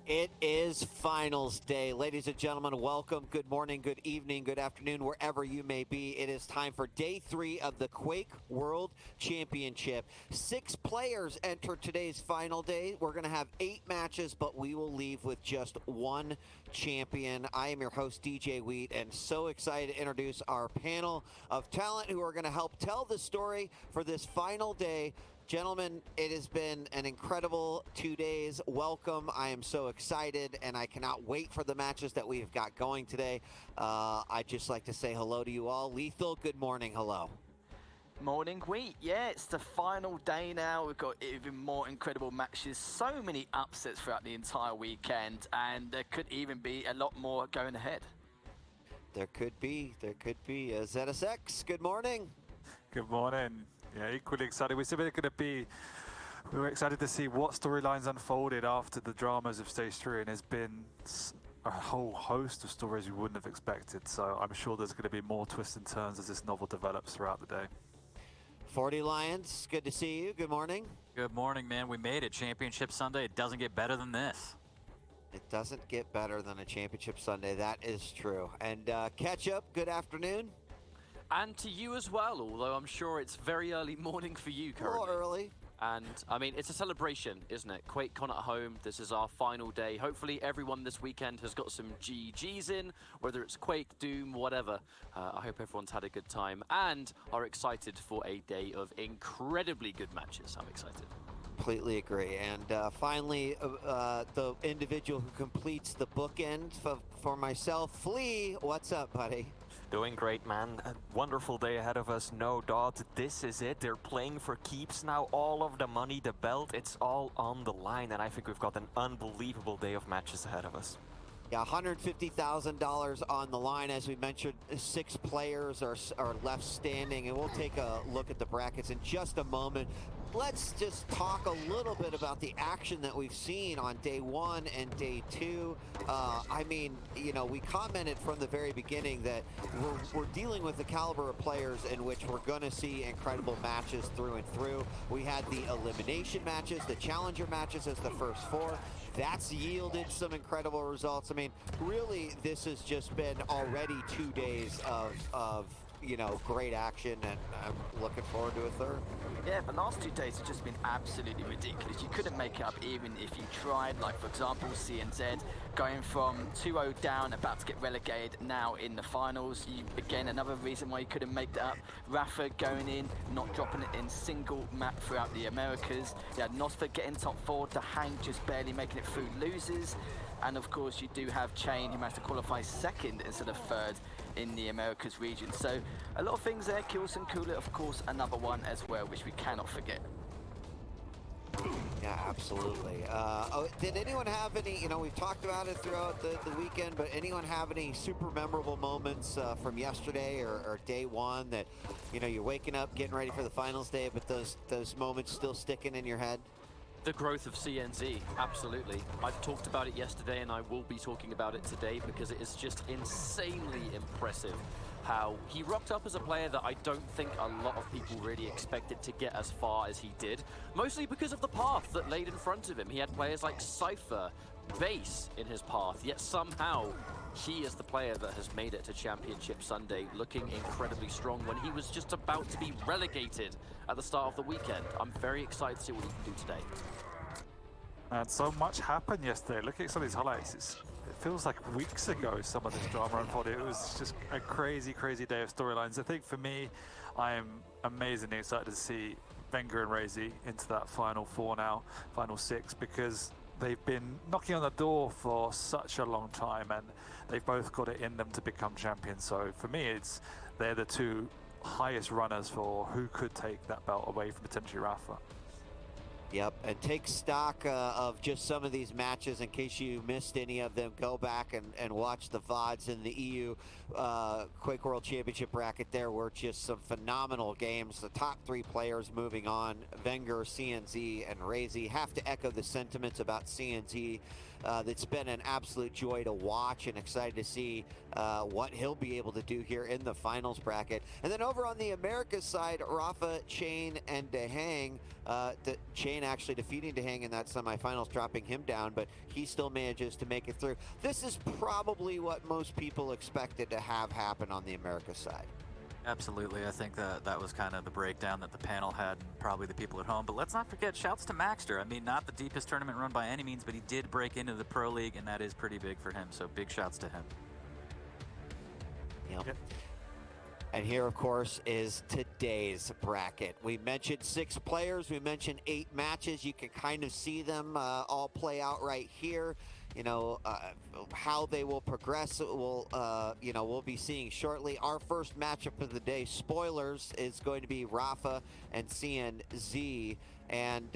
It is finals day. Ladies and gentlemen, welcome. Good morning, good evening, good afternoon, wherever you may be. It is time for day 3 of the Quake World Championship. 6 players enter today's final day. We're going to have 8 matches, but we will leave with just 1 champion. I am your host, DJ Wheat, and so excited to introduce our panel of talent who are going to help tell the story for this final day. Gentlemen, it has been an incredible 2 days. Welcome. I am so excited, and I cannot wait for the matches that we've got going today. I'd just like to say hello to you all. Lethal, good morning. Hello. Morning, Wheat. Yeah, it's the final day now. We've got even more incredible matches. So many upsets throughout the entire weekend, and there could even be a lot more going ahead. There could be. ZSX, good morning. Good morning. Yeah, equally excited. We were excited to see what storylines unfolded after the dramas of Stage 3, and there's been a whole host of stories we wouldn't have expected. So I'm sure there's going to be more twists and turns as this novel develops throughout the day. 40 Lions, good to see you. Good morning. Good morning, man. We made it. Championship Sunday. It doesn't get better than this. It doesn't get better than a Championship Sunday. That is true. And Catch Up, good afternoon. And to you as well, although I'm sure it's very early morning for you currently. A little early. And, I mean, it's a celebration, isn't it? QuakeCon at home, this is our final day. Hopefully everyone this weekend has got some GGs in, whether it's Quake, Doom, whatever. I hope everyone's had a good time and are excited for a day of incredibly good matches. I'm excited. Completely agree. And finally, the individual who completes the bookend for myself, Flea, what's up, buddy? Doing great, man. A wonderful day ahead of us, no doubt. This is it. They're playing for keeps now. All of the money, the belt, it's all on the line, and I think we've got an unbelievable day of matches ahead of us. Yeah, $150,000 on the line. As we mentioned, 6 players are left standing, and we'll take a look at the brackets in just a moment. Let's just talk a little bit about the action that we've seen on day 1 and day 2. I mean, you know, we commented from the very beginning that we're dealing with the caliber of players in which we're going to see incredible matches through and through. We had the elimination matches, the challenger matches as the first 4. That's yielded some incredible results. I mean, really, this has just been already 2 days of you know, great action, and I'm looking forward to a third. Yeah, the last 2 days have just been absolutely ridiculous. You couldn't make it up even if you tried. Like, for example, CNZ going from 2-0 down, about to get relegated, now in the finals. Again, another reason why you couldn't make that up. Rafa going in, not dropping it in single map throughout the Americas. You had Nosfer getting top 4, to Hang just barely making it through losers. And of course, you do have Chain, who managed to qualify 2nd instead of 3rd in the Americas region. So a lot of things there. Kills and Cooler, of course, another one as well, which we cannot forget. Yeah, absolutely. Did anyone have any, you know, we've talked about it throughout the weekend, but anyone have any super memorable moments from yesterday or day 1 that, you know, you're waking up, getting ready for the finals day, but those moments still sticking in your head? The growth of CNZ, absolutely. I've talked about it yesterday, and I will be talking about it today because it is just insanely impressive how he rocked up as a player that I don't think a lot of people really expected to get as far as he did, mostly because of the path that laid in front of him. He had players like Cypher, Base in his path, yet somehow he is the player that has made it to Championship Sunday, looking incredibly strong when he was just about to be relegated at the start of the weekend. I'm very excited to see what he can do today. And so much happened yesterday. Looking at some of these highlights, it feels like weeks ago some of this drama unfolded. It was just a crazy, crazy day of storylines. I think for me, I am amazingly excited to see Wenger and Razy into that final 4 now, final 6, because they've been knocking on the door for such a long time, and they've both got it in them to become champions. So for me, they're the 2 highest runners for who could take that belt away from potentially Rafa. Yep, and take stock of just some of these matches. In case you missed any of them, go back and watch the VODs in the EU Quake World Championship bracket. There were just some phenomenal games. The top 3 players moving on, Wenger, CNZ, and Razy. Have to echo the sentiments about CNZ. It's been an absolute joy to watch, and excited to see what he'll be able to do here in the finals bracket. And then over on the Americas side, Rafa, Chain, and Dehang. Chain Kane actually defeating DeHang in that semifinals, dropping him down, but he still manages to make it through. This is probably what most people expected to have happen on the America side. Absolutely. I think that was kind of the breakdown that the panel had, and probably the people at home. But let's not forget, shouts to Maxter. I mean, not the deepest tournament run by any means, but he did break into the Pro League, and that is pretty big for him. So big shouts to him. Yep. And here, of course, is today's bracket. We mentioned 6 players. We mentioned 8 matches. You can kind of see them all play out right here. You know, how they will progress, we'll be seeing shortly. Our first matchup of the day, spoilers, is going to be Rafa and CNZ. And,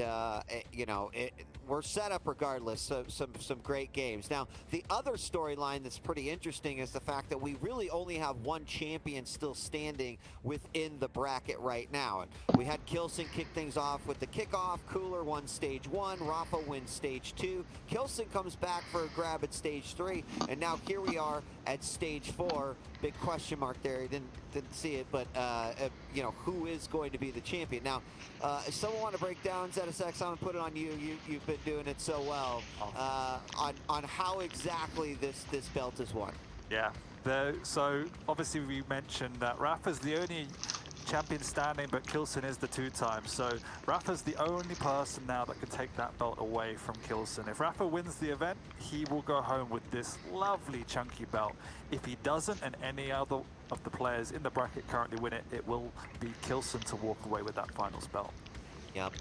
we're set up regardless, so some great games. Now, the other storyline that's pretty interesting is the fact that we really only have one champion still standing within the bracket right now. And we had Kilson kick things off with the kickoff. Cooler won stage 1. Rafa wins stage 2. Kilson comes back for a grab at stage 3. And now here we are at stage 4. Big question mark there. Didn't see it, but who is going to be the champion? Now, if someone want to break down ZSX, I'm gonna put it on you. You've been doing it so well on how exactly this belt is won. Yeah. So obviously we mentioned that Rafa's the only champion standing, but Kilson is the 2-time. So Rafa's the only person now that can take that belt away from Kilson. If Rafa wins the event, he will go home with this lovely chunky belt. If he doesn't, and any other of the players in the bracket currently win it, it will be Kilson to walk away with that finals belt. Yep.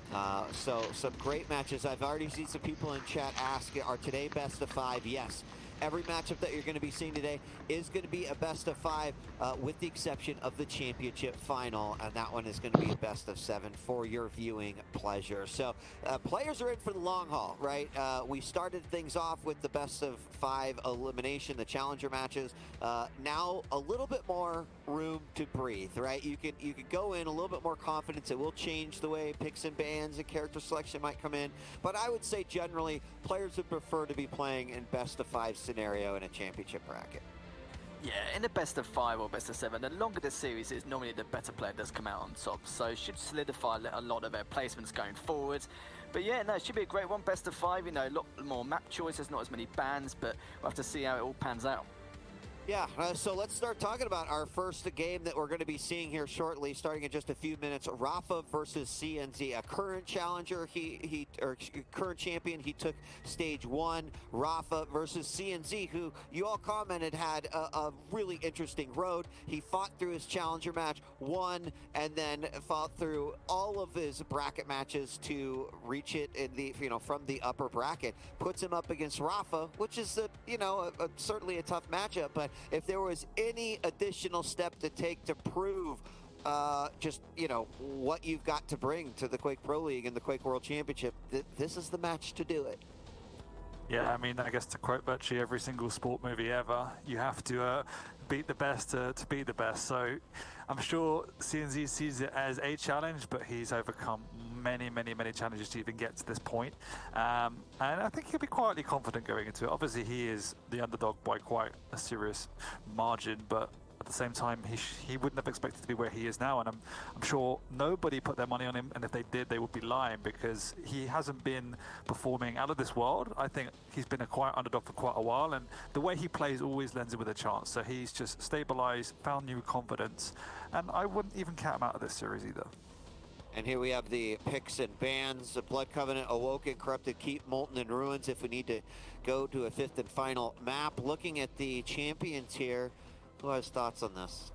So some great matches. I've already seen some people in chat ask, are today best of 5? Yes. Every matchup that you're going to be seeing today is going to be a best of 5, with the exception of the championship final, and that one is going to be a best of 7 for your viewing pleasure. So players are in for the long haul, right? We started things off with the best of 5 elimination, the challenger matches. Now a little bit more room to breathe, right? You can go in a little bit more confidence. It will change the way picks and bans and character selection might come in, but I would say generally players would prefer to be playing in best of 5 scenario in a championship bracket. Yeah, in the best of 5 or best of 7, the longer the series is, normally the better player does come out on top. So it should solidify a lot of their placements going forward. But yeah, no, it should be a great one. Best of 5, a lot more map choices, not as many bans, but we'll have to see how it all pans out. Yeah, so let's start talking about our first game that we're going to be seeing here shortly, starting in just a few minutes. Rafa versus CNZ, a current challenger, current champion. He took stage 1. Rafa versus CNZ, who you all commented had a really interesting road. He fought through his challenger match, won, and then fought through all of his bracket matches to reach it in the from the upper bracket. Puts him up against Rafa, which is certainly a tough matchup, but if there was any additional step to take to prove what you've got to bring to the Quake Pro League and the Quake World Championship, this is the match to do it. Yeah, I mean, I guess to quote virtually every single sport movie ever, you have to beat the best to be the best. So I'm sure CNZ sees it as a challenge, but he's overcome many challenges to even get to this point. And I think he'll be quietly confident going into it. Obviously, he is the underdog by quite a serious margin, but at the same time, he wouldn't have expected to be where he is now, and I'm sure nobody put their money on him, and if they did, they would be lying, because he hasn't been performing out of this world. I think he's been a quiet underdog for quite a while, and the way he plays always lends him with a chance. So he's just stabilized, found new confidence, and I wouldn't even count him out of this series either. And here we have the picks and bans. The Blood Covenant, Awoken, Corrupted Keep, Molten, and Ruins if we need to go to a 5th and final map. Looking at the champions here, who has thoughts on this?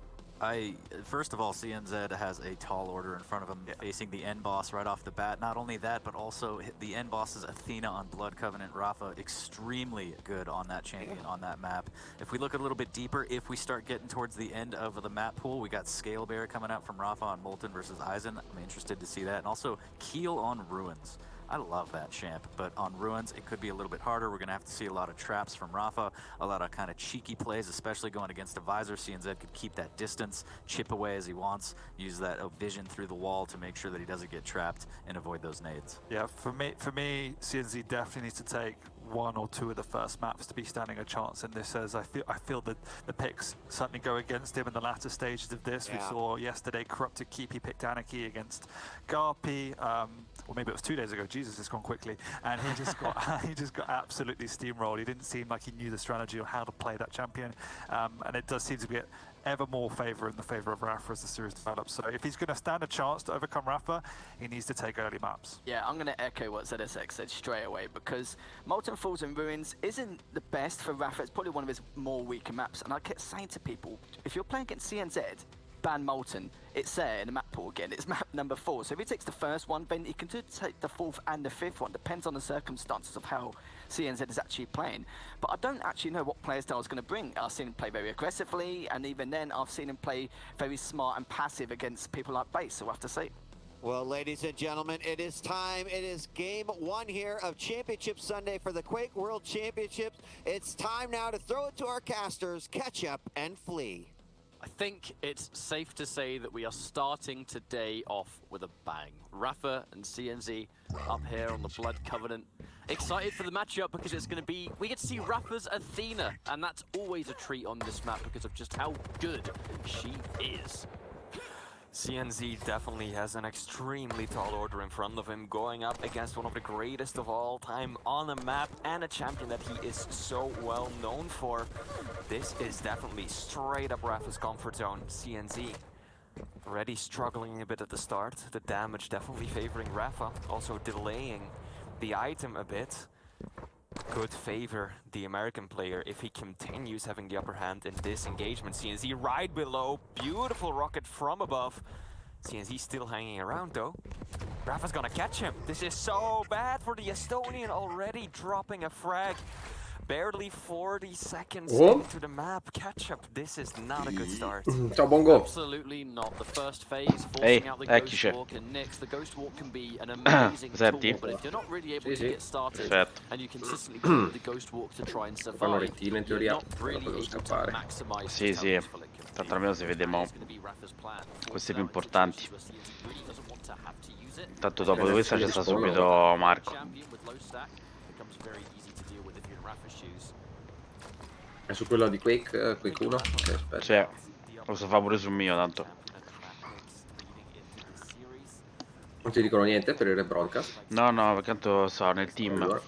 First of all, CNZ has a tall order in front of him, facing the end boss right off the bat. Not only that, but also the end boss's Athena on Blood Covenant. Rafa, extremely good on that champion, on that map. If we look a little bit deeper, if we start getting towards the end of the map pool, we got Scale Bear coming out from Rafa on Molten versus Eisen. I'm interested to see that. And also Keel on Ruins. I love that champ, but on Ruins, it could be a little bit harder. We're going to have to see a lot of traps from Rafa, a lot of kind of cheeky plays, especially going against a Visor. CNZ could keep that distance, chip away as he wants, use that vision through the wall to make sure that he doesn't get trapped and avoid those nades. Yeah, for me, CNZ definitely needs to take one or two of the first maps to be standing a chance in this, as I feel that the picks certainly go against him in the latter stages of this. We saw yesterday Corrupted Keep, he picked Anarchy against Garpy, or maybe it was 2 days ago. Jesus, it's gone quickly, and he just got he just got absolutely steamrolled. He didn't seem like he knew the strategy or how to play that champion, and it does seem to be ever more favor in the favor of Rafa as the series develops. So if he's going to stand a chance to overcome Rafa, he needs to take early maps. Yeah, I'm going to echo what ZSX said straight away, because Molten Falls and Ruins isn't the best for Rafa. It's probably one of his more weaker maps, and I kept saying to people, if you're playing against CNZ, ban Molten. It's there in the map pool again. It's map number 4. So if he takes the first one, then he can take the 4th and the 5th one. Depends on the circumstances of how CNZ is actually playing. But I don't actually know what player style is going to bring. I've seen him play very aggressively, and even then I've seen him play very smart and passive against people like Base, so we'll have to see. Well, ladies and gentlemen, it is time. It is game 1 here of Championship Sunday for the Quake World Championships. It's time now to throw it to our casters, catch up and flee. I think it's safe to say that we are starting today off with a bang. Rafa and CNZ up here on the Blood Covenant. Excited for the matchup because it's going to be... We get to see Rafa's Athena, and that's always a treat on this map because of just how good she is. CNZ definitely has an extremely tall order in front of him, going up against one of the greatest of all time on the map and a champion that he is so well known for. This is definitely straight up Rafa's comfort zone. CNZ already struggling a bit at the start. The damage definitely favoring Rafa, also delaying the item a bit. Could favor the American player if he continues having the upper hand in this engagement. CNZ right below, beautiful rocket from above. CNZ still hanging around though. Rafa's gonna catch him. This is so bad for the Estonian, already dropping a frag. Barely 40 seconds into the map. Catch up. This is not a good start. Ciao Bongo. Absolutely not. The first phase, forcing out the Ghost Walk, and next, the Ghost Walk can be an amazing tool, but if you're not really able to get started, and you consistently go with the Ghost Walk to try and survive, you're not really able to maximize Sì. Tanto almeno se vediamo queste più importanti. Tanto dopo questa c'è sta subito Marco. È su quello di Quake, Quake 1? Sì, lo so fa pure sul mio tanto. Non ti dicono niente per il broadcast? No, perché tanto sto nel team.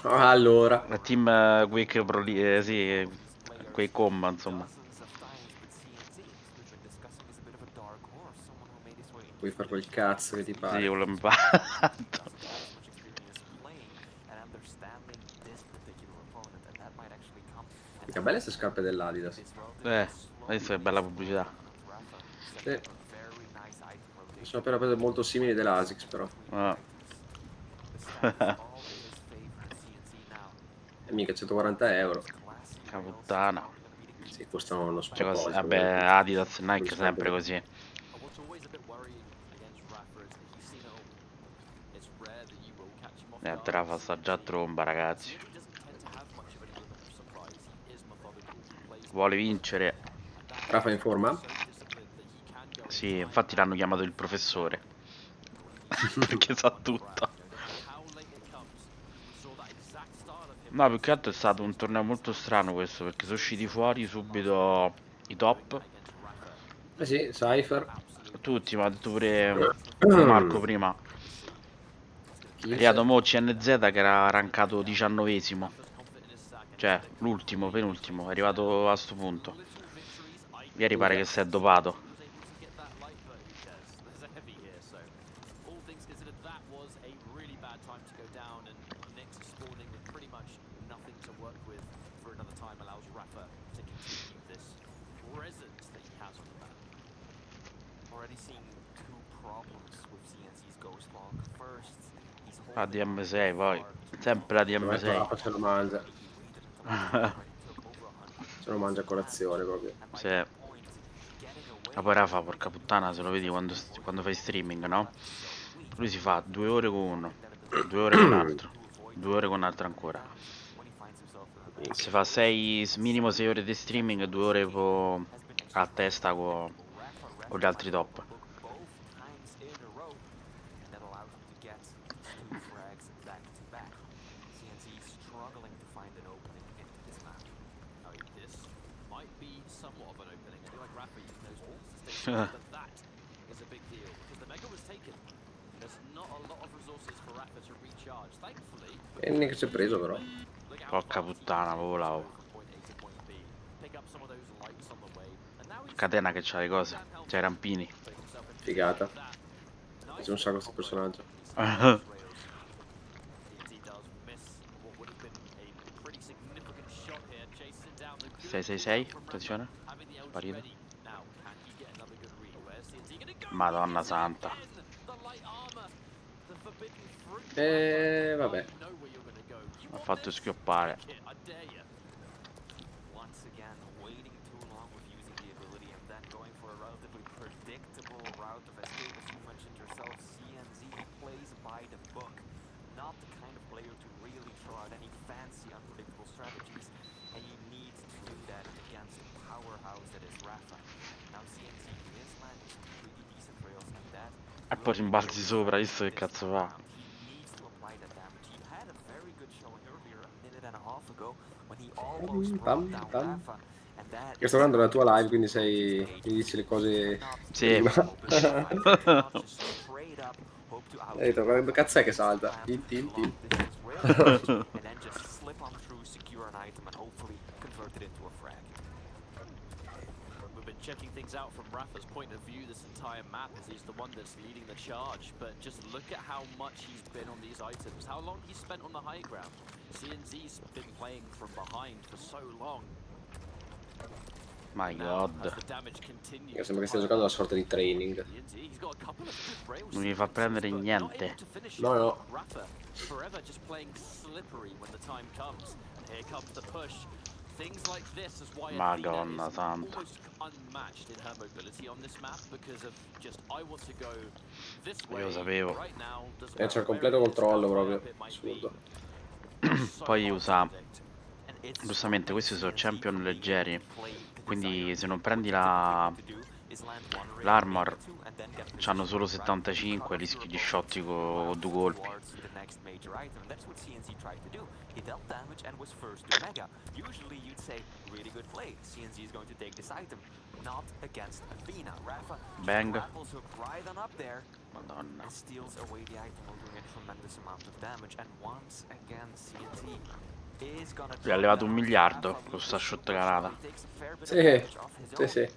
Allora. Il team Quake Pro sì, Quake Comba, insomma. Puoi fare quel cazzo che ti pare. Sì, quello mi pare. Che belle queste scarpe dell'Adidas. Adesso è bella pubblicità. Sì. Sono appena prese molto simili dell'Asics però. E mica 140 euro. Che puttana. Sì, costano uno Cioè, sproposito. vabbè, Adidas e Nike sempre così. Rafa sta già a tromba, ragazzi. Vuole vincere. Rafa in forma? Sì, infatti l'hanno chiamato il professore. Perché sa tutto. No, più che altro è stato un torneo molto strano questo, perché sono usciti fuori subito i top. Eh sì, Cypher. Tutti, ma ha detto pure Marco prima. È arrivato mo CNZ che era rankato 19esimo. Cioè, l'ultimo, penultimo, è arrivato a sto punto. Ieri pare che si è dopato. La DM6 poi, sempre la DM6. Se lo mangia. Se lo mangia a colazione proprio. Sì. Ma poi Rafa, porca puttana, se lo vedi quando fai streaming, no? Lui si fa 2 ore con uno, 2 ore con l'altro, 2 ore con l'altro ancora. Si fa minimo 6 ore di streaming e 2 ore a testa con gli altri top. CNC struggling to find an opening into this map. This might be somewhat of an opening. I feel like Rafa using those walls to stay safe, but that is a big deal because the Mega was taken. There's not a lot of resources for Rafa to recharge. Thankfully, E che si è preso però. look how Porca fast he puttana, was volavo. able to go from point A to point B, pick up some of those lights on the way, and now he's Catena che c'ha le cose, c'ha i rampini. putting himself in Figata. that. C'è un sacco questo personaggio. TNT does miss what would have been a pretty significant shot here, chasing down the good 666, from Rafa, attenzione. having the LG Parito. ready. Now, can he get another good read? Where's TNT gonna go? Madonna santa. The light armor, the forbidden fruit. Vabbè. You know where you're gonna go. You Ha want fatto this? schioppare. Take it, I dare ya. Once again, waiting too long with using the ability and then going for a relatively predictable route of escape. As you mentioned yourself, CNZ plays by the book. Not the kind of player to really throw out any fancy, unpredictable strategies. And you need to do that against the powerhouse that is Rafa. Now CNZ is landing some pretty decent rails and that. E poi rimbalzi sopra, visto che cazzo fa. He needs to apply that damage. He had a very good showing earlier, a minute and a half ago, when he almost brought down Rafa. And that Io sto guardando la tua live, quindi mi dici le cose Sì. prima. straight up hope to Hai detto, guarda, cazzo è che salta? Tin, tin, tin. and then just slip on through, secure an item, and hopefully convert it into a frag. We've been checking things out from Rafa's point of view this entire map as he's the one that's leading the charge, but just look at how much he's been on these items, how long he's spent on the high ground. CNZ's been playing from behind for so long. My Now, god. as the damage continues Mi sembra che to stia pile giocando una up, sorta di training. TNT, he's got a couple of good rail Non gli fa sequences, prendere but not niente. able to finish No, it. no. Rafa, forever just playing slippery when the time comes. And here comes the push. Things like this is why Athena Madonna is santa. almost unmatched in her mobility on this map because of just I want to go this way Io sapevo. right now. Doesn't C'è il matter completo where it is, controllo how high proprio. up it might be. Assurdo. So Poi hard to usa, predict. And it's giustamente questi sono something champion CNZ leggeri, can play to quindi desire. se non What prendi you typically want to do is land one rail, l'armor, maybe two, and then get c'hanno positioned solo right, 75, covers rischi your di opponents shotti con route due colpi. towards the next major item. And that's what CNZ tried to do. He dealt damage and was first to Mega. Usually you'd say, really good play. CNZ is going to take this item. Not against Athena. Rafa Bang. grapples hook right on up there Madonna. and steals away the item while doing a tremendous amount of damage. And once again, CNZ is gonna Gli ha levato 1 miliardo con sta shotgunata. Sì, sì, sì.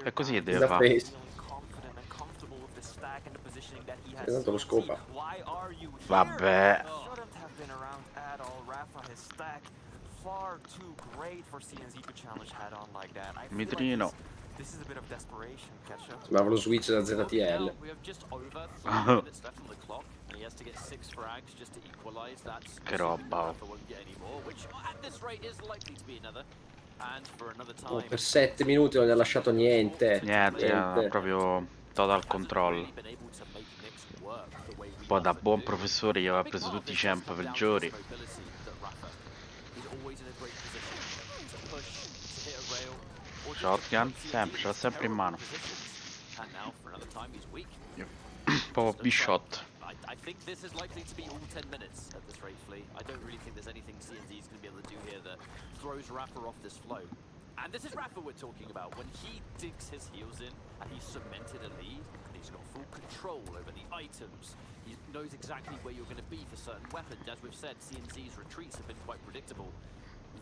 È così che deve Da fare. face. Tanto lo scopa. Vabbè. Shouldn't have been around at all. Rafa, his stack far too great for CNZ to challenge head on like that. I feel like Mitrino. this is a bit of desperation, Ketchup. Sembrava lo switch da ZTL. We have just over 3 minutes left on the clock, and he has to get 6 frags just to equalize. That's Che roba. Rafa won't get any more, which at this rate is likely to be another. And for another Oh, time, per 7 minuti non gli ha lasciato niente. Niente, proprio total control. really been able to make Knicks work the way we Poi da often buon do. professore gli aveva A big preso part of tutti i this does champ come down to peggiori. his mobility, that Rafa is always in a great position to push, to hit a rail, or just to Shotgun, put sempre, CNZ ce l'ha sempre in mano. positions. And now for another time he's weak. Proprio B-shot. I think this is likely to be all 10 minutes at this rate, Flea. I don't really think there's anything CNZ is going to be able to do here that throws Rafa off this flow. And this is Rafa we're talking about. When he digs his heels in and he's cemented a lead and he's got full control over the items, he knows exactly where you're going to be for certain weapons. As we've said, CNZ's retreats have been quite predictable.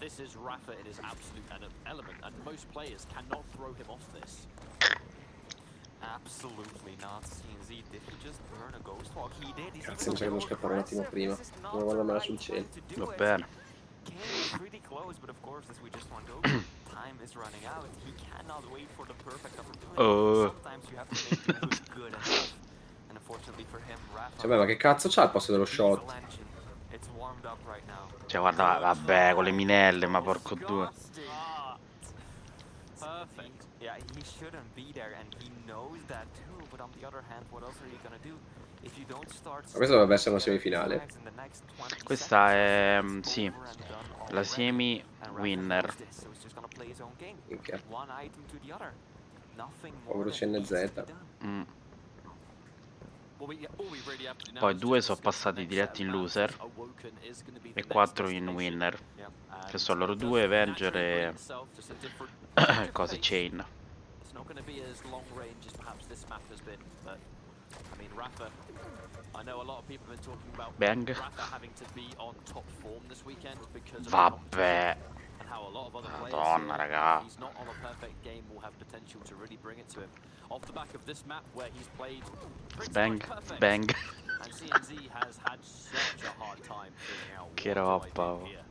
This is Rafa in his absolute element, and most players cannot throw him off this. Absolutely not. CNZ did he just burn a ghost walk? He did. He's Cazzo, mi sa che devo scappare un attimo prima. Devo guardarmela sul cielo. Va bene. Came pretty close, but of course, as we just went over, time is running out. He cannot wait for the perfect opportunity. Sometimes you have to make it look good enough. And unfortunately for him, Rafa. Cioè, ma che cazzo c'ha al posto dello shot? It's warmed up right now. Cioè, guarda, vabbè, con le minelle, ma porco due. Perfect. Yeah, he shouldn't be there, and he knows that too. But on the other hand, what else are you gonna do? If you don't start. Ma questa dovrebbe essere una semifinale. Questa è, sì, la semi winner. Minchia. One item to the other. Nothing Povero more that needs to be CNZ. done. Poi due sono passati diretti in loser. e 4 in winner, che sono loro due, Avenger e cose Chain. It's not going to be as long range as perhaps this map has been, but I mean Rafa, I know a lot of people have been talking about Bang. Rafa having to be on top form this weekend because of the Vabbè, competition and how a lot of other players Madonna, here, raga. he's not on a perfect game, will have potential to really bring it to him. Off the back of this map where he's played pretty Bang, much perfect, bang. and CNZ has had such a hard time figuring out Che what do I roba. do here.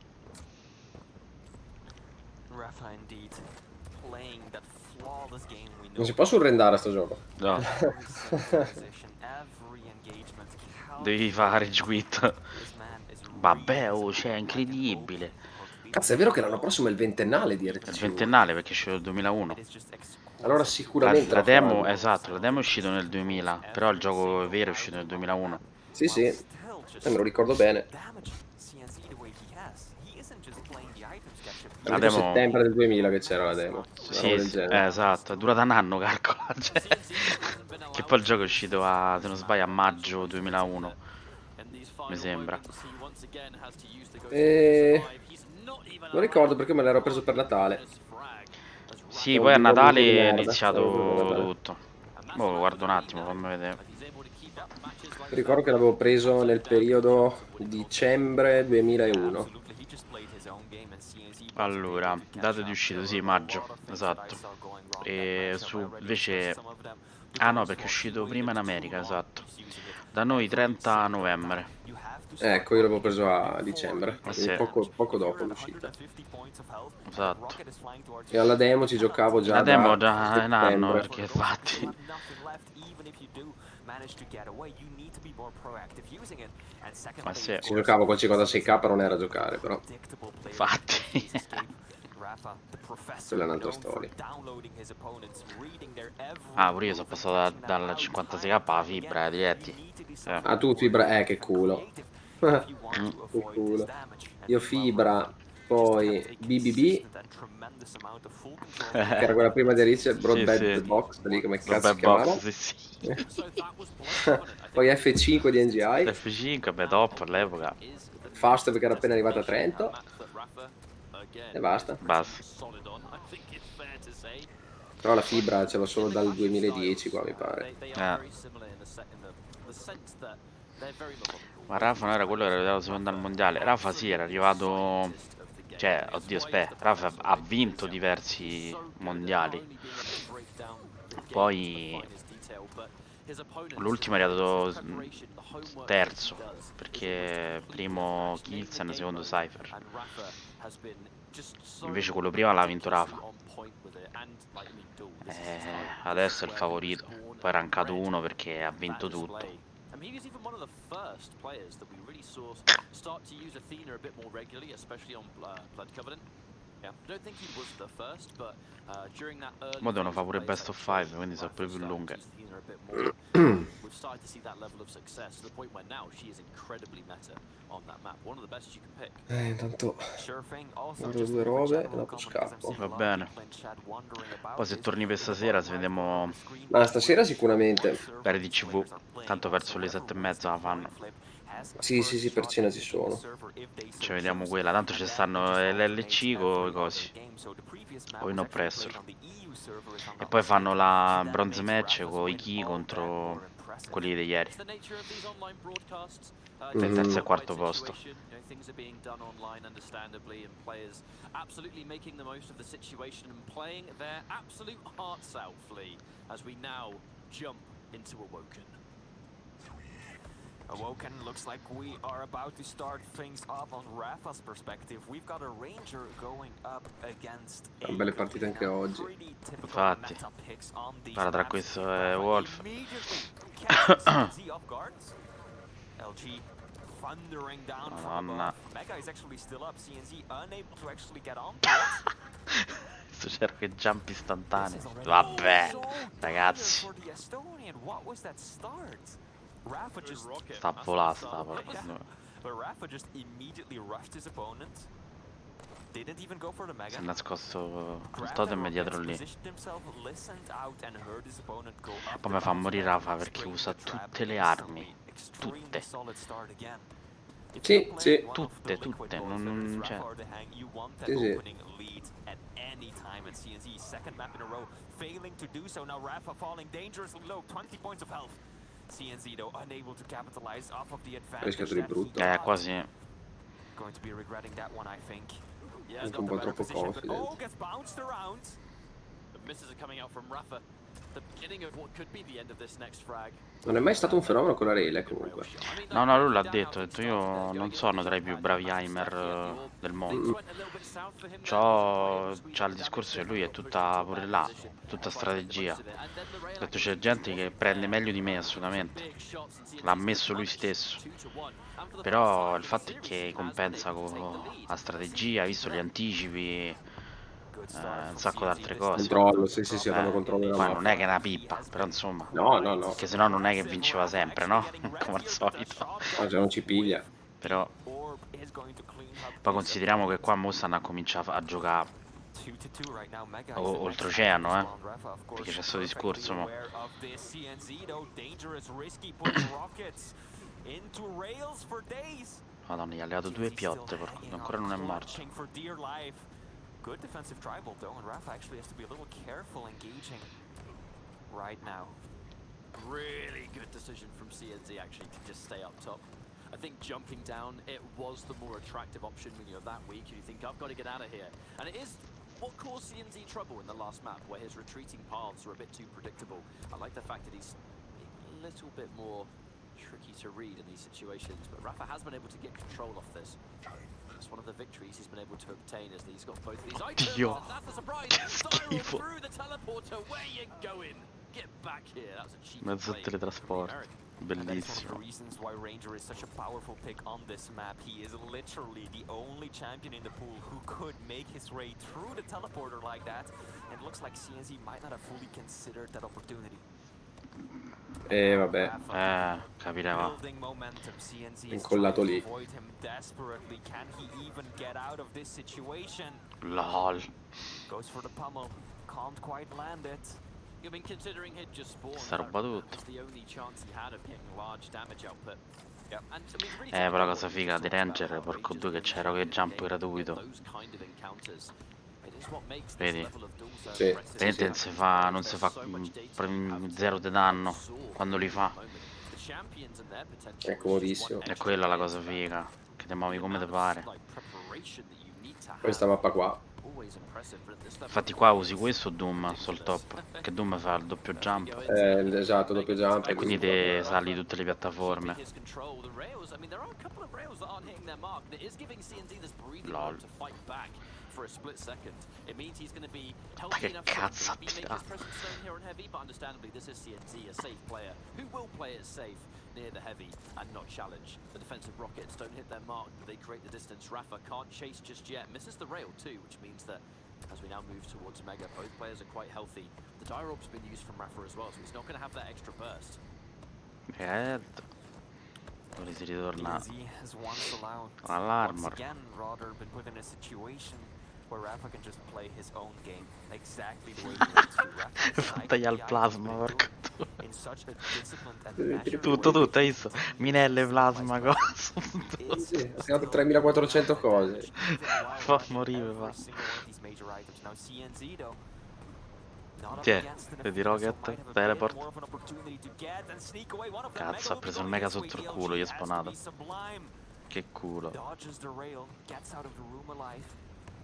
Rafa indeed playing that flawless game we know. Non si può surrendare a sto gioco. No, devi fare rage quit. Vabbè, oh, cioè, è incredibile. Cazzo, è vero che l'anno prossimo è il ventennale di È il RTC. ventennale perché è uscito nel 2001. Allora sicuramente La lo demo, faranno. esatto, la demo è uscito nel 2000, però il gioco vero è uscito nel 2001. Sì, sì, me lo ricordo bene. La Era demo, settembre del 2000 che c'era la demo. Una roba sì, del sì, genere. esatto, è durata un anno, calcola. Cioè, che poi il gioco è uscito a, se non sbaglio, a maggio 2001, mi sembra. Non ricordo perché me l'ero preso per Natale. Sì, È poi a un buon Natale gioco di è merda. iniziato Natale. tutto. Oh, lo guardo un attimo, fammi vedere. Ricordo che l'avevo preso nel periodo dicembre 2001. Allora, data di uscita, sì, maggio, esatto. E su invece... Ah no, perché è uscito prima in America, esatto. Da noi 30 novembre. Ecco, io l'avevo preso a dicembre, quindi sì. poco dopo l'uscita. Esatto. E alla demo ci giocavo già La demo da già è un anno, settembre. perché infatti... Ma sì, Ci giocavo col 56k, non era a giocare, però infatti. quella è un'altra storia. Ah, pure io sono passato dalla 56k alla fibra, diretti. Ah, tu fibra, che culo. Che culo. Io fibra, poi BBB, che era quella prima di Alice, Broadband sì. Box, lì come cazzo si Vabbè, chiamava. box, sì. Poi F5 di NGI, F5, beh, top all'epoca. Fast perché era appena arrivato a Trento, e basta. Basta. Però la fibra ce l'ho solo dal 2010 qua, mi pare. Ma Rafa non era quello che era arrivato secondo al mondiale. Rafa sì, era arrivato... Cioè, oddio, aspetta, Rafa ha vinto diversi mondiali. Poi l'ultimo è arrivato terzo, perché primo Kilsen, secondo Cypher. Invece quello prima l'ha vinto Rafa. Adesso è il favorito. Poi è rankato 1 perché ha vinto tutto. He was even one of the first players that we really saw start to use Athena a bit more regularly, especially on Blood Covenant. Yeah, I don't think he was the first, but during that early Mo devono fare pure phase best of 5, quindi sono pure più lunghe. We've started to see that level of success to the point where now she is incredibly meta on that map. One of the best you can pick. Intanto guardo due robe e dopo scappo. Va bene. Poi se torni per stasera, se vediamo Ma stasera sicuramente. per DCV. Tanto verso le 7:30 la fanno. Sì, per cena ci sono. Ci vediamo quella. Tanto ci stanno l'LC con i cosi. Con i no pressor. E poi fanno la bronze match con i key contro quelli di ieri. Del terzo e quarto posto. Things are being done online understandably, and players absolutely making the most of the situation and playing their absolute hearts out, Flea, as we now jump into Awoken. Awoken looks like we are about to start things off on Rafa's perspective. We've got a Ranger going up against a Belle partite anche oggi. Infatti. Guarda, tra questo e Wolf. LG thundering down from Madonna. above. Mega is actually still up. CNZ unable to actually get on to it. Questo c'era che jump istantaneo. Vabbè, ragazzi. For the Estonian, what was that start? Rafa just Sta volando, sta but Rafa just immediately rushed his opponent. Didn't even go for the mega. Si è nascosto il totem dietro lì. Poi mi fa morire Rafa perché usa tutte le armi. Tutte. Sì, sì. Tutte, non c'è. Sì, sì. Failing to do so now, Rafa falling dangerously low, 20 points of health. CNZ though unable to capitalize off of the advantage. Rischiato di brutto. Quasi. Going to be regretting that one, I think. Yeah, Anche un po' troppo confident. gets bounced around. The misses are coming out from Rafa. The beginning of what could be the end of this next frag. Non è mai stato un fenomeno con la Rele comunque. No, lui l'ha detto, io non sono tra i più bravi Heimer del mondo. C'ha il discorso che lui è tutta pure là, tutta strategia. Ha detto c'è gente che prende meglio di me assolutamente. L'ha ammesso lui stesso. Però il fatto è che compensa con la strategia, visto gli anticipi, un sacco di altre cose. Controllo, sì, danno controllo della Poi mappa. non è che è una pippa, però insomma. No, no, no. Perché sennò non è che vinceva sempre, no? Come al solito. Ma già non ci piglia. Però poi consideriamo che qua mo stanno a cominciare a giocare oltreoceano, perché c'è questo discorso mo. Madonna, gli ha levato 2 piotte, porco, ancora non è morto. Good defensive tribal though, and Rafa actually has to be a little careful engaging right now. Really good decision from CNZ actually to just stay up top. I think jumping down, it was the more attractive option when you're that weak and you think, I've got to get out of here. And it is what caused CNZ trouble in the last map, where his retreating paths were a bit too predictable. I like the fact that he's a little bit more tricky to read in these situations, but Rafa has been able to get control of this. It's one of the victories he's been able to obtain as he's got both of these items. Dio. That's a surprise. Spiral through the teleporter. Where you going? Get back here. That was a cheeky Mezzo play. teletrasporto. Bellissimo. Reasons why Ranger is such a powerful pick on this map. He is literally the only champion in the pool who could make his way through the teleporter like that. And it looks like CNZ might not have fully considered that opportunity. Vabbè. Capireva. Incollato lì. LOL. Goes for the pummel. Can't quite land it. You've been considering he'd just spawn. Sta roba tutta. That's the only chance he had of getting large damage output. Yep. And I mean, really Però la cosa figa di Ranger, porco due, che c'era che jump gratuito. those kind of encounters. It is what makes this Vedi? level of duel so Sì. impressive. Vedete, non si fa zero di danno quando li fa. The champions and their potential È comodissimo. È quella la cosa figa, che ti muovi come ti pare. Questa mappa qua. Infatti qua usi questo Doom sul top, che Doom fa il doppio jump. Esatto, doppio jump. E quindi te sali tutte le piattaforme. LOL. Ma che cazzo ha tirato? Near the heavy and not challenge. The defensive rockets don't hit their mark, but they create the distance. Rafa can't chase just yet. Misses the rail too, which means that as we now move towards Mega, both players are quite healthy. The dire orb's been used from Rafa as well, so he's not going to have that extra burst. Dove si ritorna has once allowed all'armor. again rather been put in a situation where Rafa can just play his own game exactly the way he wants to. Rafa Taglia il plasma, porco. in such a disciplined and measured Tutto, way. hai visto? Minelle, plasma, cosa. Sì, ha segnato 3400 cose. Fa morire, va. Tiè, vedi Rocket, teleport. Cazzo, ha preso il mega sotto il culo, gli è spawnato. Che culo.